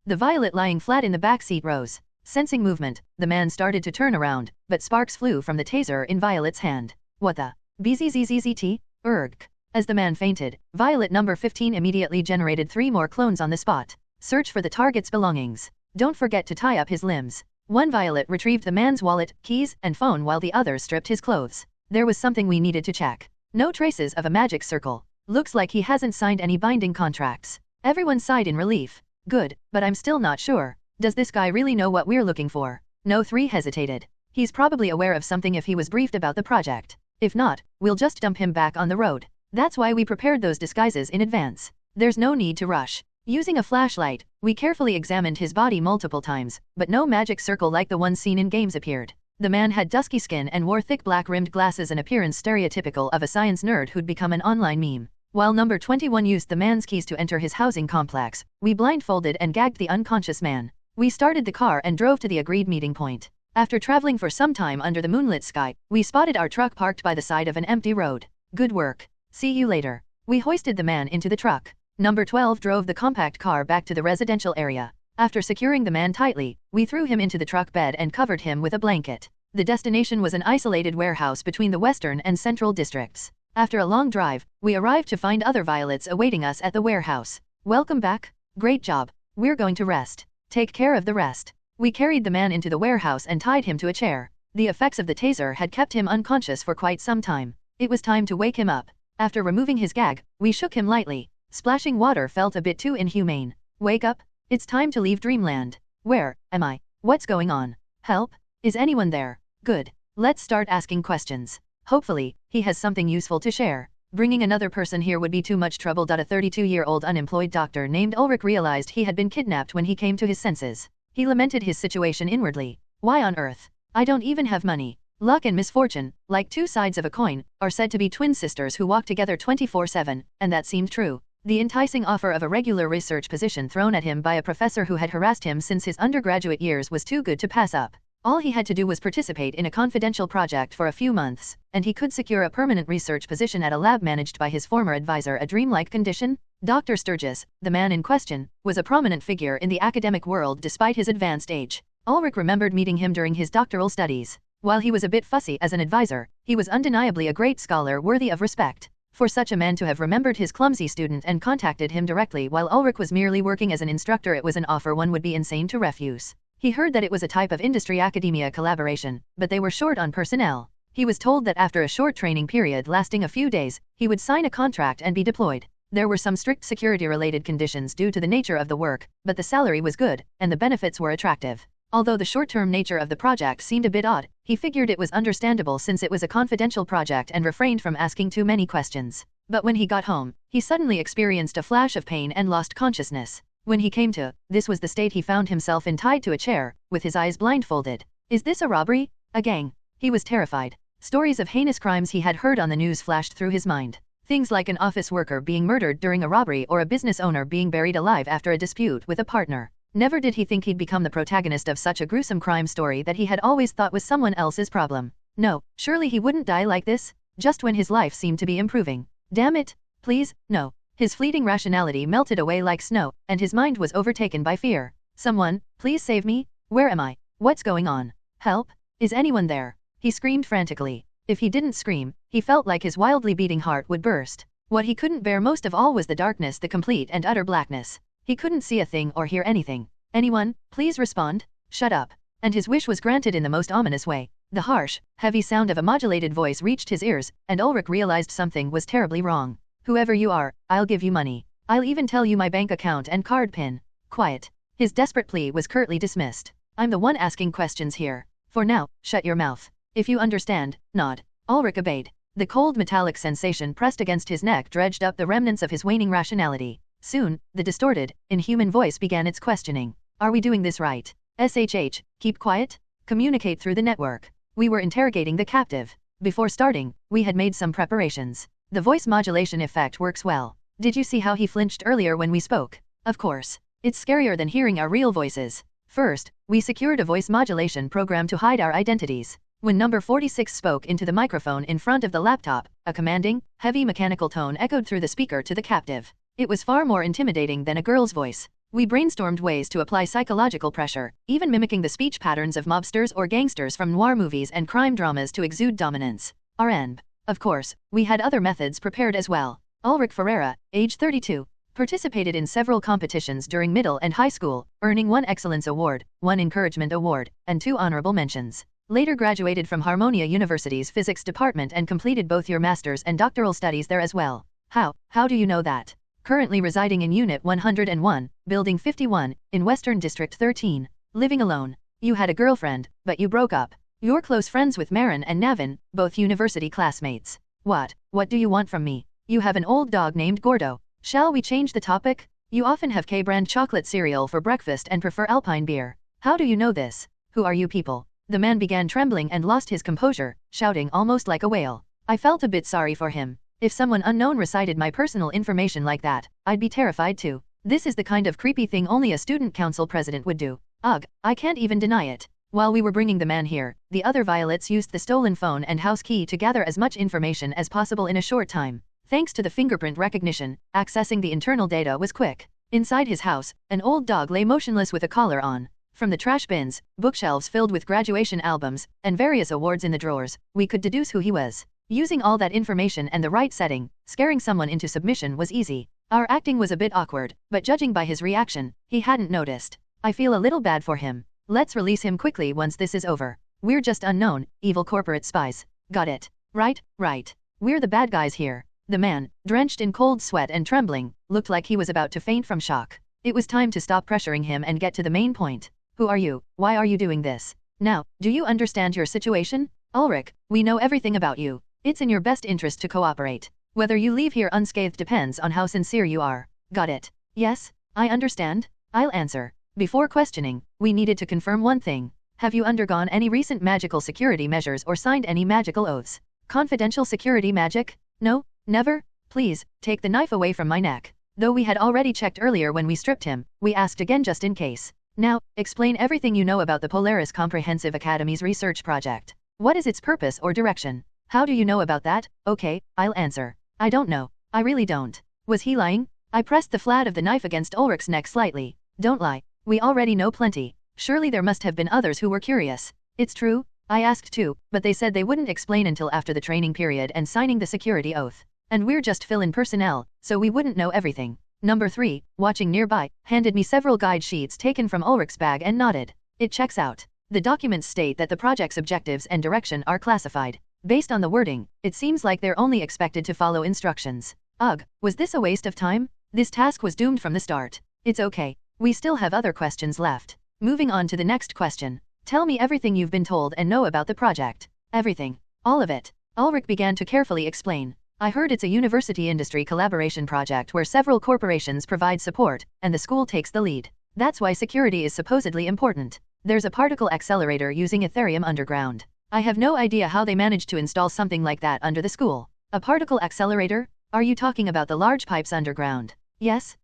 The Violet lying flat in the back seat rose. Sensing movement, the man started to turn around, but sparks flew from the taser in Violet's hand. What the? BZZZZT? Erg. As the man fainted, Violet number 15 immediately generated 3 more clones on the spot. Search for the target's belongings. Don't forget to tie up his limbs. One Violet retrieved the man's wallet, keys, and phone while the others stripped his clothes. There was something we needed to check. No traces of a magic circle. Looks like he hasn't signed any binding contracts. Everyone sighed in relief. Good, but I'm still not sure. Does this guy really know what we're looking for? No 3 hesitated. He's probably aware of something if he was briefed about the project. If not, we'll just dump him back on the road. That's why we prepared those disguises in advance. There's no need to rush. Using a flashlight, we carefully examined his body multiple times, but no magic circle like the one seen in games appeared. The man had dusky skin and wore thick black-rimmed glasses, an appearance stereotypical of a science nerd who'd become an online meme. While number 21 used the man's keys to enter his housing complex, we blindfolded and gagged the unconscious man. We started the car and drove to the agreed meeting point. After traveling for some time under the moonlit sky, we spotted our truck parked by the side of an empty road. Good work. See you later. We hoisted the man into the truck. Number 12 drove the compact car back to the residential area. After securing the man tightly, we threw him into the truck bed and covered him with a blanket. The destination was an isolated warehouse between the western and central districts. After a long drive, we arrived to find other Violets awaiting us at the warehouse. Welcome back. Great job. We're going to rest. Take care of the rest. We carried the man into the warehouse and tied him to a chair. The effects of the taser had kept him unconscious for quite some time. It was time to wake him up. After removing his gag, we shook him lightly. Splashing water felt a bit too inhumane. Wake up. It's time to leave dreamland. Where am I? What's going on? Help? Is anyone there? Good. Let's start asking questions. Hopefully, he has something useful to share. Bringing another person here would be too much trouble. A 32-year-old unemployed doctor named Ulrich realized he had been kidnapped when he came to his senses. He lamented his situation inwardly. Why on earth? I don't even have money. Luck and misfortune, like 2 sides of a coin, are said to be twin sisters who walk together 24/7, and that seemed true. The enticing offer of a regular research position thrown at him by a professor who had harassed him since his undergraduate years was too good to pass up. All he had to do was participate in a confidential project for a few months, and he could secure a permanent research position at a lab managed by his former advisor. A dreamlike condition? Dr. Sturgis, the man in question, was a prominent figure in the academic world despite his advanced age. Ulrich remembered meeting him during his doctoral studies. While he was a bit fussy as an advisor, he was undeniably a great scholar worthy of respect. For such a man to have remembered his clumsy student and contacted him directly while Ulrich was merely working as an instructor, it was an offer one would be insane to refuse. He heard that it was a type of industry-academia collaboration, but they were short on personnel. He was told that after a short training period lasting a few days, he would sign a contract and be deployed. There were some strict security-related conditions due to the nature of the work, but the salary was good, and the benefits were attractive. Although the short-term nature of the project seemed a bit odd, he figured it was understandable since it was a confidential project and refrained from asking too many questions. But when he got home, he suddenly experienced a flash of pain and lost consciousness. When he came to, this was the state he found himself in, tied to a chair, with his eyes blindfolded. Is this a robbery? A gang? He was terrified. Stories of heinous crimes he had heard on the news flashed through his mind. Things like an office worker being murdered during a robbery or a business owner being buried alive after a dispute with a partner. Never did he think he'd become the protagonist of such a gruesome crime story that he had always thought was someone else's problem. No, surely he wouldn't die like this, just when his life seemed to be improving. Damn it, please, no. His fleeting rationality melted away like snow, and his mind was overtaken by fear. Someone, please save me. Where am I? What's going on? Help? Is anyone there? He screamed frantically. If he didn't scream, He felt like his wildly beating heart would burst. What he couldn't bear most of all was the darkness, the complete and utter blackness. He couldn't see a thing or hear anything. Anyone, please respond? Shut up. And his wish was granted in the most ominous way. The harsh, heavy sound of a modulated voice reached his ears, and Ulrich realized something was terribly wrong. Whoever you are, I'll give you money. I'll even tell you my bank account and card pin. Quiet. His desperate plea was curtly dismissed. I'm the one asking questions here. For now, shut your mouth. If you understand, nod. Ulrich obeyed. The cold metallic sensation pressed against his neck dredged up the remnants of his waning rationality. Soon, the distorted, inhuman voice began its questioning. Are we doing this right? SHH, keep quiet? Communicate through the network. We were interrogating the captive. Before starting, we had made some preparations. The voice modulation effect works well. Did you see how he flinched earlier when we spoke? Of course. It's scarier than hearing our real voices. First, we secured a voice modulation program to hide our identities. When number 46 spoke into the microphone in front of the laptop, a commanding, heavy mechanical tone echoed through the speaker to the captive. It was far more intimidating than a girl's voice. We brainstormed ways to apply psychological pressure, even mimicking the speech patterns of mobsters or gangsters from noir movies and crime dramas to exude dominance. RN. Of course, we had other methods prepared as well. Ulrich Ferreira, age 32, participated in several competitions during middle and high school, earning 1 Excellence Award, 1 Encouragement Award, and 2 honorable mentions. Later graduated from Harmonia University's physics department and completed both your master's and doctoral studies there as well. How do you know that? Currently residing in Unit 101, Building 51, in Western District 13. Living alone. You had a girlfriend, but you broke up. You're close friends with Marin and Navin, both university classmates. What do you want from me? You have an old dog named Gordo. Shall we change the topic? You often have K-brand chocolate cereal for breakfast and prefer Alpine beer. How do you know this? Who are you people? The man began trembling and lost his composure, shouting almost like a whale. I felt a bit sorry for him. If someone unknown recited my personal information like that, I'd be terrified too. This is the kind of creepy thing only a student council president would do. Ugh, I can't even deny it. While we were bringing the man here, the other Violets used the stolen phone and house key to gather as much information as possible in a short time. Thanks to the fingerprint recognition, accessing the internal data was quick. Inside his house, an old dog lay motionless with a collar on. From the trash bins, bookshelves filled with graduation albums, and various awards in the drawers, we could deduce who he was. Using all that information and the right setting, scaring someone into submission was easy. Our acting was a bit awkward, but judging by his reaction, he hadn't noticed. I feel a little bad for him. Let's release him quickly once this is over. We're just unknown, evil corporate spies. Got it. Right. We're the bad guys here. The man, drenched in cold sweat and trembling, looked like he was about to faint from shock. It was time to stop pressuring him and get to the main point. Who are you? Why are you doing this? Now, do you understand your situation? Ulrich, we know everything about you. It's in your best interest to cooperate. Whether you leave here unscathed depends on how sincere you are. Got it? Yes, I understand. I'll answer. Before questioning, we needed to confirm one thing. Have you undergone any recent magical security measures or signed any magical oaths? Confidential security magic? No, never? Please, take the knife away from my neck. Though we had already checked earlier when we stripped him, we asked again just in case. Now, explain everything you know about the Polaris Comprehensive Academy's research project. What is its purpose or direction? How do you know about that? Okay, I'll answer. I don't know. I really don't. Was he lying? I pressed the flat of the knife against Ulrich's neck slightly. Don't lie. We already know plenty. Surely there must have been others who were curious. It's true. I asked too, but they said they wouldn't explain until after the training period and signing the security oath. And we're just fill-in personnel, so we wouldn't know everything. Number 3, watching nearby, handed me several guide sheets taken from Ulrich's bag and nodded. It checks out. The documents state that the project's objectives and direction are classified. Based on the wording, it seems like they're only expected to follow instructions. Ugh, was this a waste of time? This task was doomed from the start. It's okay. We still have other questions left. Moving on to the next question. Tell me everything you've been told and know about the project. Everything. All of it. Ulrich began to carefully explain. I heard it's a university-industry collaboration project where several corporations provide support, and the school takes the lead. That's why security is supposedly important. There's a particle accelerator using Ethereum underground. I have no idea how they managed to install something like that under the school. A particle accelerator? Are you talking about the large pipes underground? Yes,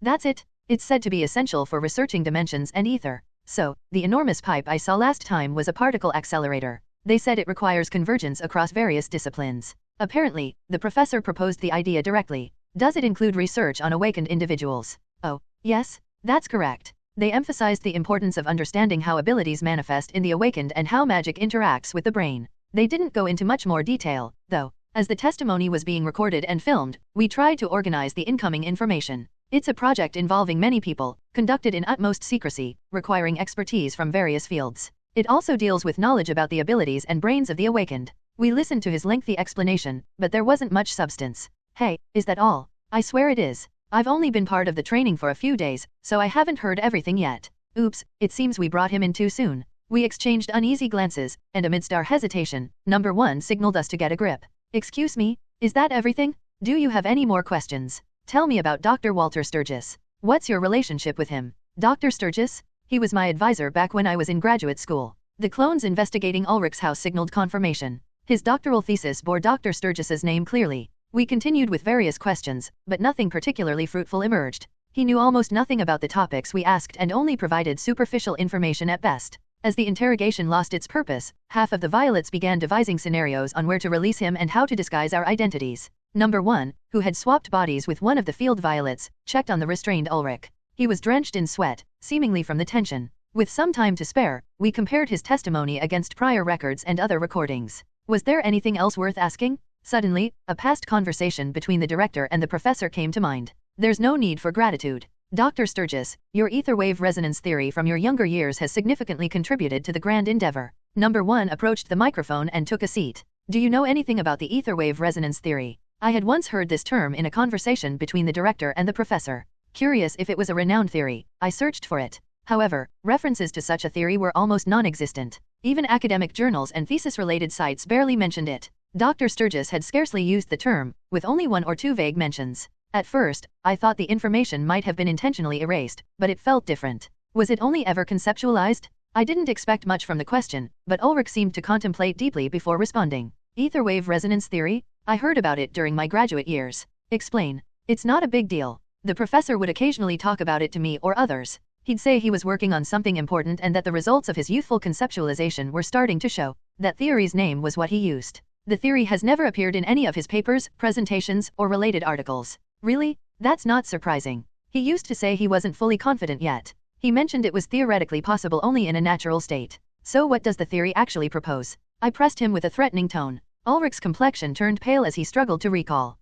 that's it. It's said to be essential for researching dimensions and ether. So, the enormous pipe I saw last time was a particle accelerator. They said it requires convergence across various disciplines. Apparently, the professor proposed the idea directly. Does it include research on awakened individuals? Oh, yes, that's correct. They emphasized the importance of understanding how abilities manifest in the awakened and how magic interacts with the brain. They didn't go into much more detail, though. As the testimony was being recorded and filmed, we tried to organize the incoming information. It's a project involving many people, conducted in utmost secrecy, requiring expertise from various fields. It also deals with knowledge about the abilities and brains of the awakened. We listened to his lengthy explanation, but there wasn't much substance. Hey, is that all? I swear it is. I've only been part of the training for a few days, so I haven't heard everything yet. Oops, it seems we brought him in too soon. We exchanged uneasy glances, and amidst our hesitation, number 1 signaled us to get a grip. Excuse me, is that everything? Do you have any more questions? Tell me about Dr. Walter Sturgis. What's your relationship with him? Dr. Sturgis? He was my advisor back when I was in graduate school. The clones investigating Ulrich's house signaled confirmation. His doctoral thesis bore Dr. Sturgis's name clearly. We continued with various questions, but nothing particularly fruitful emerged. He knew almost nothing about the topics we asked and only provided superficial information at best. As the interrogation lost its purpose, half of the violets began devising scenarios on where to release him and how to disguise our identities. Number 1, who had swapped bodies with one of the field violets, checked on the restrained Ulrich. He was drenched in sweat, seemingly from the tension. With some time to spare, we compared his testimony against prior records and other recordings. Was there anything else worth asking? Suddenly, a past conversation between the director and the professor came to mind. There's no need for gratitude. Dr. Sturgis, your ether wave resonance theory from your younger years has significantly contributed to the grand endeavor. Number 1 approached the microphone and took a seat. Do you know anything about the ether wave resonance theory? I had once heard this term in a conversation between the director and the professor. Curious if it was a renowned theory, I searched for it. However, references to such a theory were almost non-existent. Even academic journals and thesis-related sites barely mentioned it. Dr. Sturgis had scarcely used the term, with only 1 or 2 vague mentions. At first, I thought the information might have been intentionally erased, but it felt different. Was it only ever conceptualized? I didn't expect much from the question, but Ulrich seemed to contemplate deeply before responding. Ether wave resonance theory? I heard about it during my graduate years. Explain. It's not a big deal. The professor would occasionally talk about it to me or others. He'd say he was working on something important and that the results of his youthful conceptualization were starting to show. That theory's name was what he used. The theory has never appeared in any of his papers, presentations, or related articles. Really? That's not surprising. He used to say he wasn't fully confident yet. He mentioned it was theoretically possible only in a natural state. So what does the theory actually propose? I pressed him with a threatening tone. Ulrich's complexion turned pale as he struggled to recall.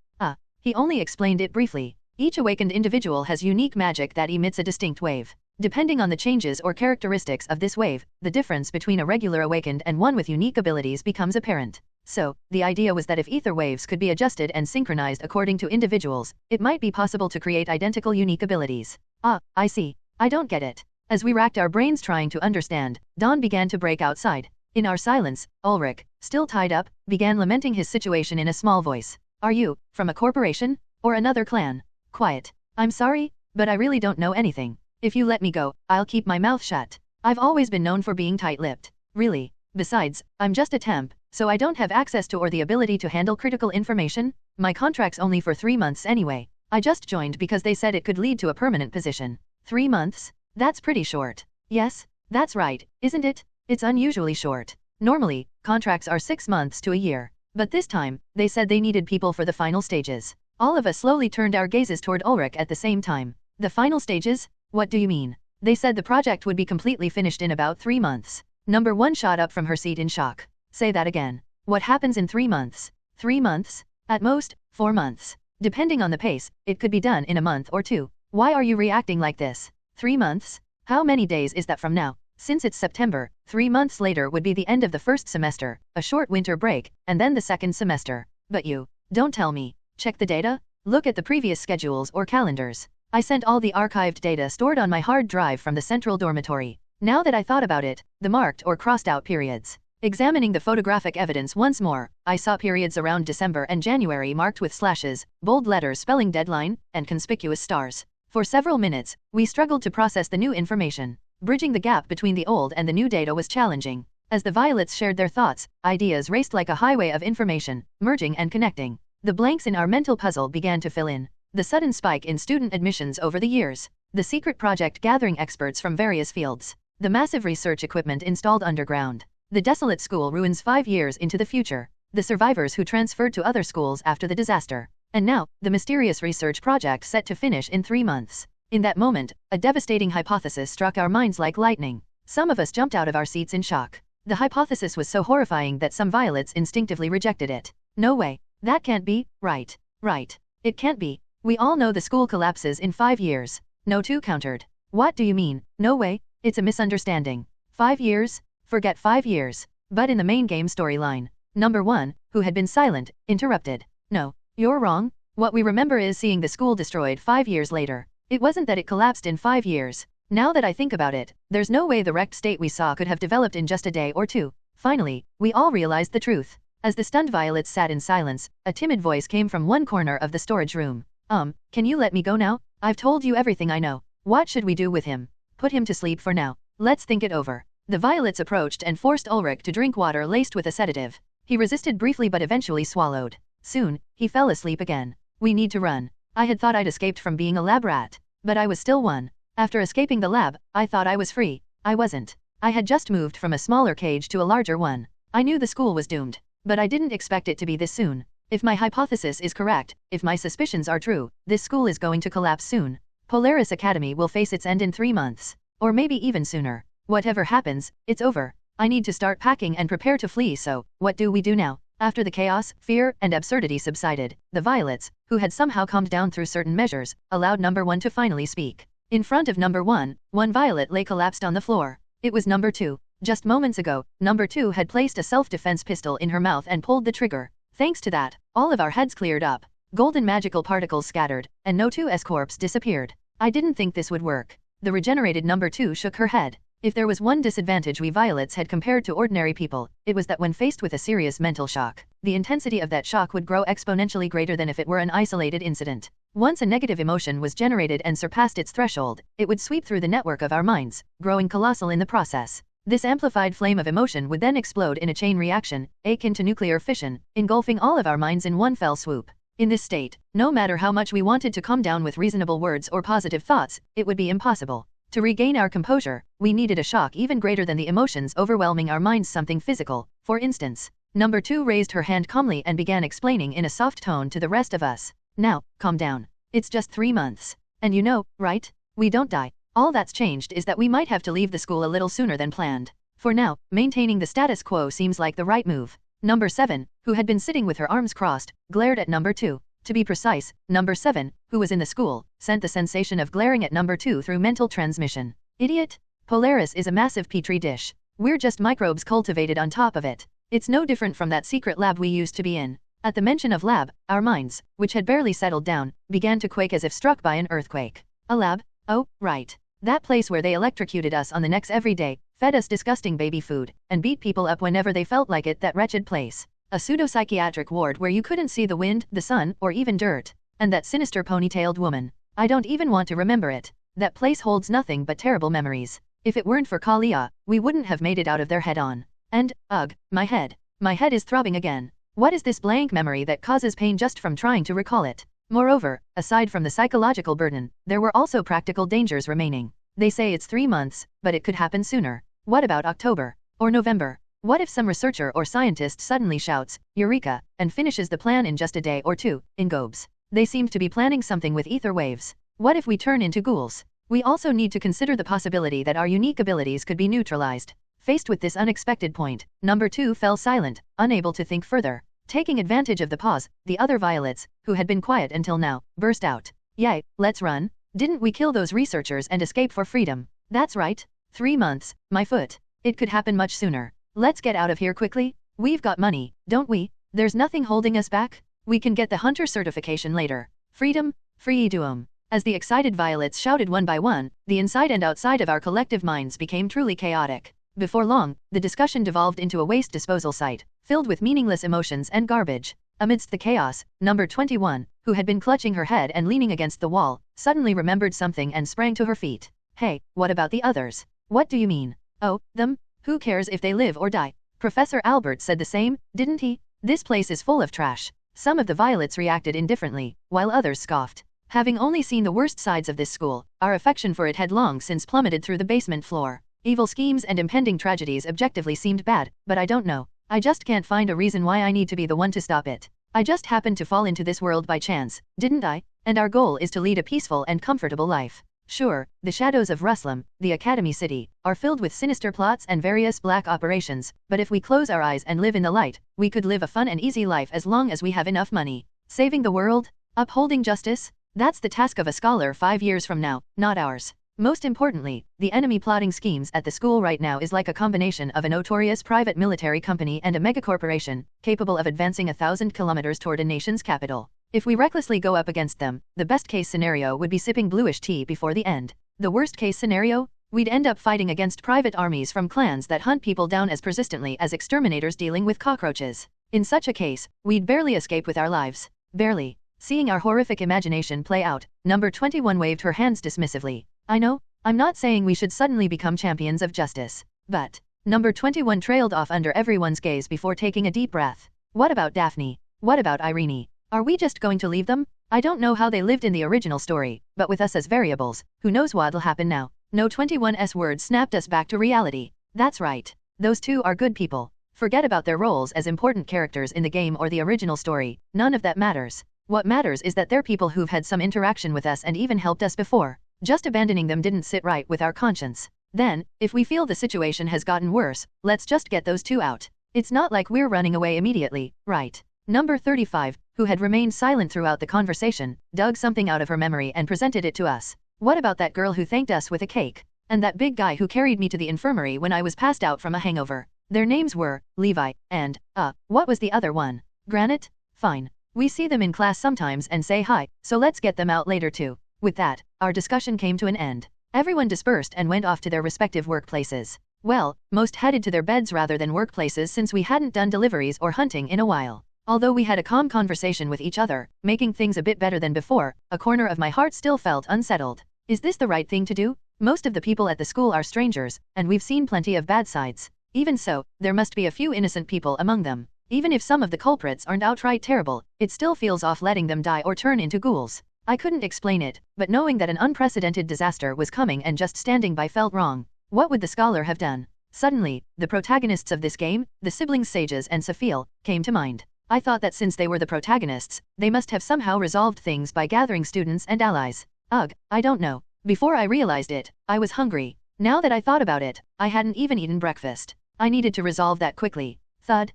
He only explained it briefly. Each awakened individual has unique magic that emits a distinct wave. Depending on the changes or characteristics of this wave, the difference between a regular awakened and one with unique abilities becomes apparent. So, the idea was that if ether waves could be adjusted and synchronized according to individuals, it might be possible to create identical unique abilities. I see. I don't get it. As we racked our brains trying to understand, dawn began to break outside. In our silence, Ulrich, still tied up, began lamenting his situation in a small voice. Are you, from a corporation? Or another clan? Quiet. I'm sorry, but I really don't know anything. If you let me go, I'll keep my mouth shut. I've always been known for being tight-lipped. Really. Besides, I'm just a temp, so I don't have access to or the ability to handle critical information. My contract's only for 3 months anyway. I just joined because they said it could lead to a permanent position. 3 months? That's pretty short. Yes, that's right, isn't it? It's unusually short. Normally, contracts are 6 months to a year. But this time, they said they needed people for the final stages. All of us slowly turned our gazes toward Ulrich at the same time. The final stages? What do you mean? They said the project would be completely finished in about 3 months. Number 1 shot up from her seat in shock. Say that again. What happens in 3 months? 3 months? At most, 4 months. Depending on the pace, it could be done in a month or 2. Why are you reacting like this? 3 months? How many days is that from now? Since it's September, 3 months later would be the end of the first semester, a short winter break, and then the second semester. But you, don't tell me. Check the data? Look at the previous schedules or calendars. I sent all the archived data stored on my hard drive from the central dormitory. Now that I thought about it, the marked or crossed out periods. Examining the photographic evidence once more, I saw periods around December and January marked with slashes, bold letters spelling deadline, and conspicuous stars. For several minutes, we struggled to process the new information. Bridging the gap between the old and the new data was challenging. As the violets shared their thoughts, ideas raced like a highway of information, merging and connecting. The blanks in our mental puzzle began to fill in. The sudden spike in student admissions over the years. The secret project gathering experts from various fields. The massive research equipment installed underground. The desolate school ruins 5 years into the future. The survivors who transferred to other schools after the disaster. And now, the mysterious research project set to finish in 3 months. In that moment, a devastating hypothesis struck our minds like lightning. Some of us jumped out of our seats in shock. The hypothesis was so horrifying that some violets instinctively rejected it. No way. That can't be, right. Right. It can't be. We all know the school collapses in 5 years. No two countered. What do you mean? No way. It's a misunderstanding. 5 years? Forget 5 years. But in the main game storyline, number 1, who had been silent, interrupted. No, you're wrong. What we remember is seeing the school destroyed 5 years later. It wasn't that it collapsed in 5 years. Now that I think about it, there's no way the wrecked state we saw could have developed in just a day or two. Finally, we all realized the truth. As the stunned violets sat in silence, a timid voice came from one corner of the storage room. Can you let me go now? I've told you everything I know. What should we do with him? Put him to sleep for now. Let's think it over. The violets approached and forced Ulrich to drink water laced with a sedative. He resisted briefly but eventually swallowed. Soon, he fell asleep again. We need to run. I had thought I'd escaped from being a lab rat. But I was still one. After escaping the lab, I thought I was free. I wasn't. I had just moved from a smaller cage to a larger one. I knew the school was doomed. But I didn't expect it to be this soon. If my hypothesis is correct, if my suspicions are true, this school is going to collapse soon. Polaris Academy will face its end in 3 months. Or maybe even sooner. Whatever happens, it's over. I need to start packing and prepare to flee, so what do we do now? After the chaos, fear, and absurdity subsided, the violets, who had somehow calmed down through certain measures, allowed number 1 to finally speak. In front of number 1, one violet lay collapsed on the floor. It was number 2. Just moments ago, number 2 had placed a self-defense pistol in her mouth and pulled the trigger. Thanks to that, all of our heads cleared up. Golden magical particles scattered, and no 2's corpse disappeared. I didn't think this would work. The regenerated number 2 shook her head. If there was one disadvantage we violets had compared to ordinary people, it was that when faced with a serious mental shock, the intensity of that shock would grow exponentially greater than if it were an isolated incident. Once a negative emotion was generated and surpassed its threshold, it would sweep through the network of our minds, growing colossal in the process. This amplified flame of emotion would then explode in a chain reaction, akin to nuclear fission, engulfing all of our minds in one fell swoop. In this state, no matter how much we wanted to calm down with reasonable words or positive thoughts, it would be impossible. To regain our composure, we needed a shock even greater than the emotions overwhelming our minds, something physical. For instance, number 2 raised her hand calmly and began explaining in a soft tone to the rest of us. Now, calm down. It's just 3 months. And you know, right? We don't die. All that's changed is that we might have to leave the school a little sooner than planned. For now, maintaining the status quo seems like the right move. Number 7, who had been sitting with her arms crossed, glared at number 2. To be precise, number 7, who was in the school, sent the sensation of glaring at number 2 through mental transmission. Idiot? Polaris is a massive petri dish. We're just microbes cultivated on top of it. It's no different from that secret lab we used to be in. At the mention of lab, our minds, which had barely settled down, began to quake as if struck by an earthquake. A lab? Oh, right. That place where they electrocuted us on the necks every day, fed us disgusting baby food, and beat people up whenever they felt like it, that wretched place. A pseudo-psychiatric ward where you couldn't see the wind, the sun, or even dirt. And that sinister ponytailed woman. I don't even want to remember it. That place holds nothing but terrible memories. If it weren't for Kalia, we wouldn't have made it out of there head on. And, ugh, my head. My head is throbbing again. What is this blank memory that causes pain just from trying to recall it? Moreover, aside from the psychological burden, there were also practical dangers remaining. They say it's 3 months, but it could happen sooner. What about October? Or November? What if some researcher or scientist suddenly shouts, Eureka, and finishes the plan in just a day or two, in gobes? They seem to be planning something with ether waves. What if we turn into ghouls? We also need to consider the possibility that our unique abilities could be neutralized. Faced with this unexpected point, number 2 fell silent, unable to think further. Taking advantage of the pause, the other violets, who had been quiet until now, burst out. Yay, let's run. Didn't we kill those researchers and escape for freedom? That's right. 3 months, my foot. It could happen much sooner. Let's get out of here quickly. We've got money, don't we? There's nothing holding us back. We can get the hunter certification later. Freedom, freedom. As the excited violets shouted one by one, the inside and outside of our collective minds became truly chaotic. Before long, the discussion devolved into a waste disposal site, filled with meaningless emotions and garbage. Amidst the chaos, number 21, who had been clutching her head and leaning against the wall, suddenly remembered something and sprang to her feet. Hey, what about the others? What do you mean? Oh, them? Who cares if they live or die? Professor Albert said the same, didn't he? This place is full of trash. Some of the violets reacted indifferently, while others scoffed. Having only seen the worst sides of this school, our affection for it had long since plummeted through the basement floor. Evil schemes and impending tragedies objectively seemed bad, but I don't know. I just can't find a reason why I need to be the one to stop it. I just happened to fall into this world by chance, didn't I? And our goal is to lead a peaceful and comfortable life. Sure, the shadows of Ruslam, the Academy City, are filled with sinister plots and various black operations, but if we close our eyes and live in the light, we could live a fun and easy life as long as we have enough money. Saving the world? Upholding justice? That's the task of a scholar 5 years from now, not ours. Most importantly, the enemy plotting schemes at the school right now is like a combination of a notorious private military company and a megacorporation, capable of advancing 1,000 kilometers toward a nation's capital. If we recklessly go up against them, the best-case scenario would be sipping bluish tea before the end. The worst-case scenario? We'd end up fighting against private armies from clans that hunt people down as persistently as exterminators dealing with cockroaches. In such a case, we'd barely escape with our lives. Barely. Seeing our horrific imagination play out, number 21 waved her hands dismissively. I know, I'm not saying we should suddenly become champions of justice. But, number 21 trailed off under everyone's gaze before taking a deep breath. What about Daphne? What about Irene? Are we just going to leave them? I don't know how they lived in the original story, but with us as variables, who knows what'll happen now? No 21's words snapped us back to reality. That's right. Those two are good people. Forget about their roles as important characters in the game or the original story, none of that matters. What matters is that they're people who've had some interaction with us and even helped us before. Just abandoning them didn't sit right with our conscience. Then, if we feel the situation has gotten worse, let's just get those two out. It's not like we're running away immediately, right? Number 35, who had remained silent throughout the conversation, dug something out of her memory and presented it to us. What about that girl who thanked us with a cake? And that big guy who carried me to the infirmary when I was passed out from a hangover? Their names were Levi and, what was the other one? Granite? Fine. We see them in class sometimes and say hi, so let's get them out later too. With that, our discussion came to an end. Everyone dispersed and went off to their respective workplaces. Well, most headed to their beds rather than workplaces since we hadn't done deliveries or hunting in a while. Although we had a calm conversation with each other, making things a bit better than before, a corner of my heart still felt unsettled. Is this the right thing to do? Most of the people at the school are strangers, and we've seen plenty of bad sides. Even so, there must be a few innocent people among them. Even if some of the culprits aren't outright terrible, it still feels off letting them die or turn into ghouls. I couldn't explain it, but knowing that an unprecedented disaster was coming and just standing by felt wrong. What would the scholar have done? Suddenly, the protagonists of this game, the siblings Sages and Safil, came to mind. I thought that since they were the protagonists, they must have somehow resolved things by gathering students and allies. Ugh, I don't know. Before I realized it, I was hungry. Now that I thought about it, I hadn't even eaten breakfast. I needed to resolve that quickly. Thud.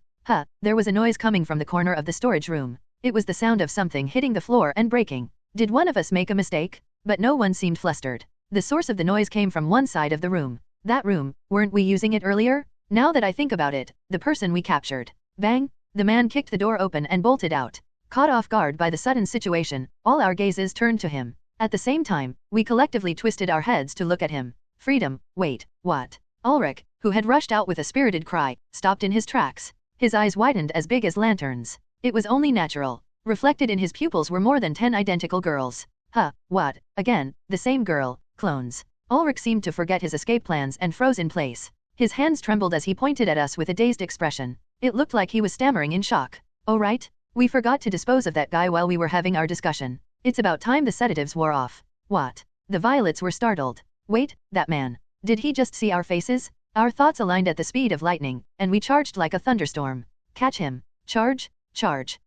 There was a noise coming from the corner of the storage room. It was the sound of something hitting the floor and breaking. Did one of us make a mistake? But no one seemed flustered. The source of the noise came from one side of the room. That room, weren't we using it earlier? Now that I think about it, the person we captured. Bang! The man kicked the door open and bolted out. Caught off guard by the sudden situation, all our gazes turned to him. At the same time, we collectively twisted our heads to look at him. Freedom, wait, what? Ulrich, who had rushed out with a spirited cry, stopped in his tracks. His eyes widened as big as lanterns. It was only natural. Reflected in his pupils were more than 10 identical girls. What? Again, the same girl, clones. Ulrich seemed to forget his escape plans and froze in place. His hands trembled as he pointed at us with a dazed expression. It looked like he was stammering in shock. Oh right? We forgot to dispose of that guy while we were having our discussion. It's about time the sedatives wore off. What? The violets were startled. Wait, that man. Did he just see our faces? Our thoughts aligned at the speed of lightning, and we charged like a thunderstorm. Catch him. Charge, charge.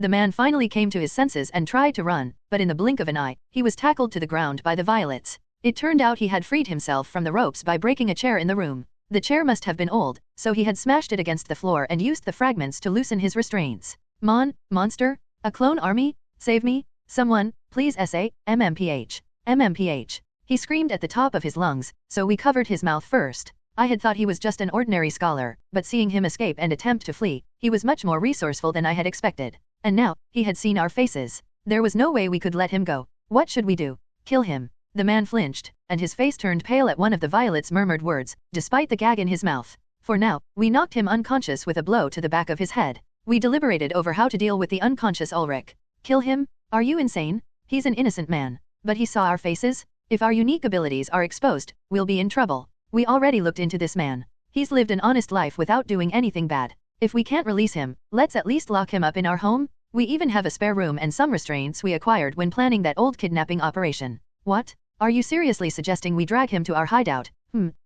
The man finally came to his senses and tried to run, but in the blink of an eye, he was tackled to the ground by the violets. It turned out he had freed himself from the ropes by breaking a chair in the room. The chair must have been old, so he had smashed it against the floor and used the fragments to loosen his restraints. Monster? A clone army? Save me? Someone, please SA, MMPH. MMPH. He screamed at the top of his lungs, so we covered his mouth first. I had thought he was just an ordinary scholar, but seeing him escape and attempt to flee, he was much more resourceful than I had expected. And now, he had seen our faces. There was no way we could let him go. What should we do? Kill him. The man flinched, and his face turned pale at one of the violets' murmured words, despite the gag in his mouth. For now, we knocked him unconscious with a blow to the back of his head. We deliberated over how to deal with the unconscious Ulrich. Kill him? Are you insane? He's an innocent man. But he saw our faces? If our unique abilities are exposed, we'll be in trouble. We already looked into this man. He's lived an honest life without doing anything bad. If we can't release him, let's at least lock him up in our home? We even have a spare room and some restraints we acquired when planning that old kidnapping operation. What? Are you seriously suggesting we drag him to our hideout?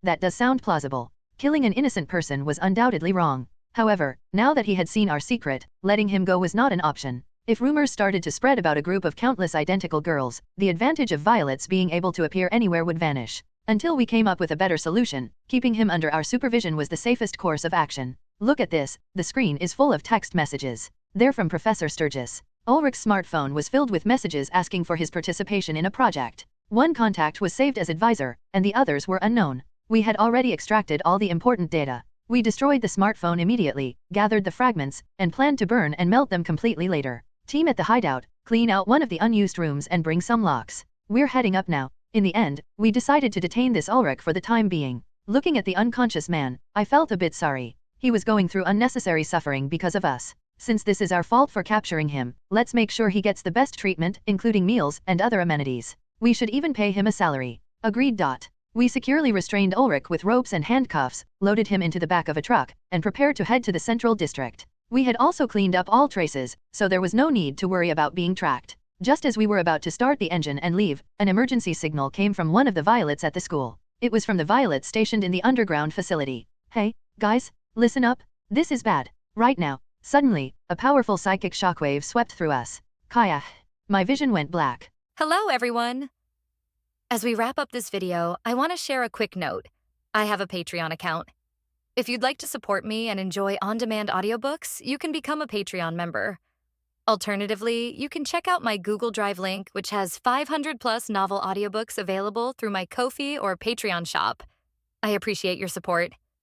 That does sound plausible. Killing an innocent person was undoubtedly wrong. However, now that he had seen our secret, letting him go was not an option. If rumors started to spread about a group of countless identical girls, the advantage of Violet's being able to appear anywhere would vanish. Until we came up with a better solution, keeping him under our supervision was the safest course of action. Look at this, the screen is full of text messages. They're from Professor Sturgis. Ulrich's smartphone was filled with messages asking for his participation in a project. One contact was saved as advisor, and the others were unknown. We had already extracted all the important data. We destroyed the smartphone immediately, gathered the fragments, and planned to burn and melt them completely later. Team at the hideout, clean out one of the unused rooms and bring some locks. We're heading up now. In the end, we decided to detain this Ulrich for the time being. Looking at the unconscious man, I felt a bit sorry. He was going through unnecessary suffering because of us. Since this is our fault for capturing him, let's make sure he gets the best treatment, including meals and other amenities. We should even pay him a salary. Agreed. We securely restrained Ulrich with ropes and handcuffs, loaded him into the back of a truck, and prepared to head to the central district. We had also cleaned up all traces, so there was no need to worry about being tracked. Just as we were about to start the engine and leave, an emergency signal came from one of the Violets at the school. It was from the Violets stationed in the underground facility. Hey, guys, listen up. This is bad. Right now. Suddenly, a powerful psychic shockwave swept through us. Kaya. My vision went black. Hello, everyone. As we wrap up this video, I want to share a quick note. I have a Patreon account. If you'd like to support me and enjoy on-demand audiobooks, you can become a Patreon member. Alternatively, you can check out my Google Drive link, which has 500+ novel audiobooks available through my Ko-fi or Patreon shop. I appreciate your support.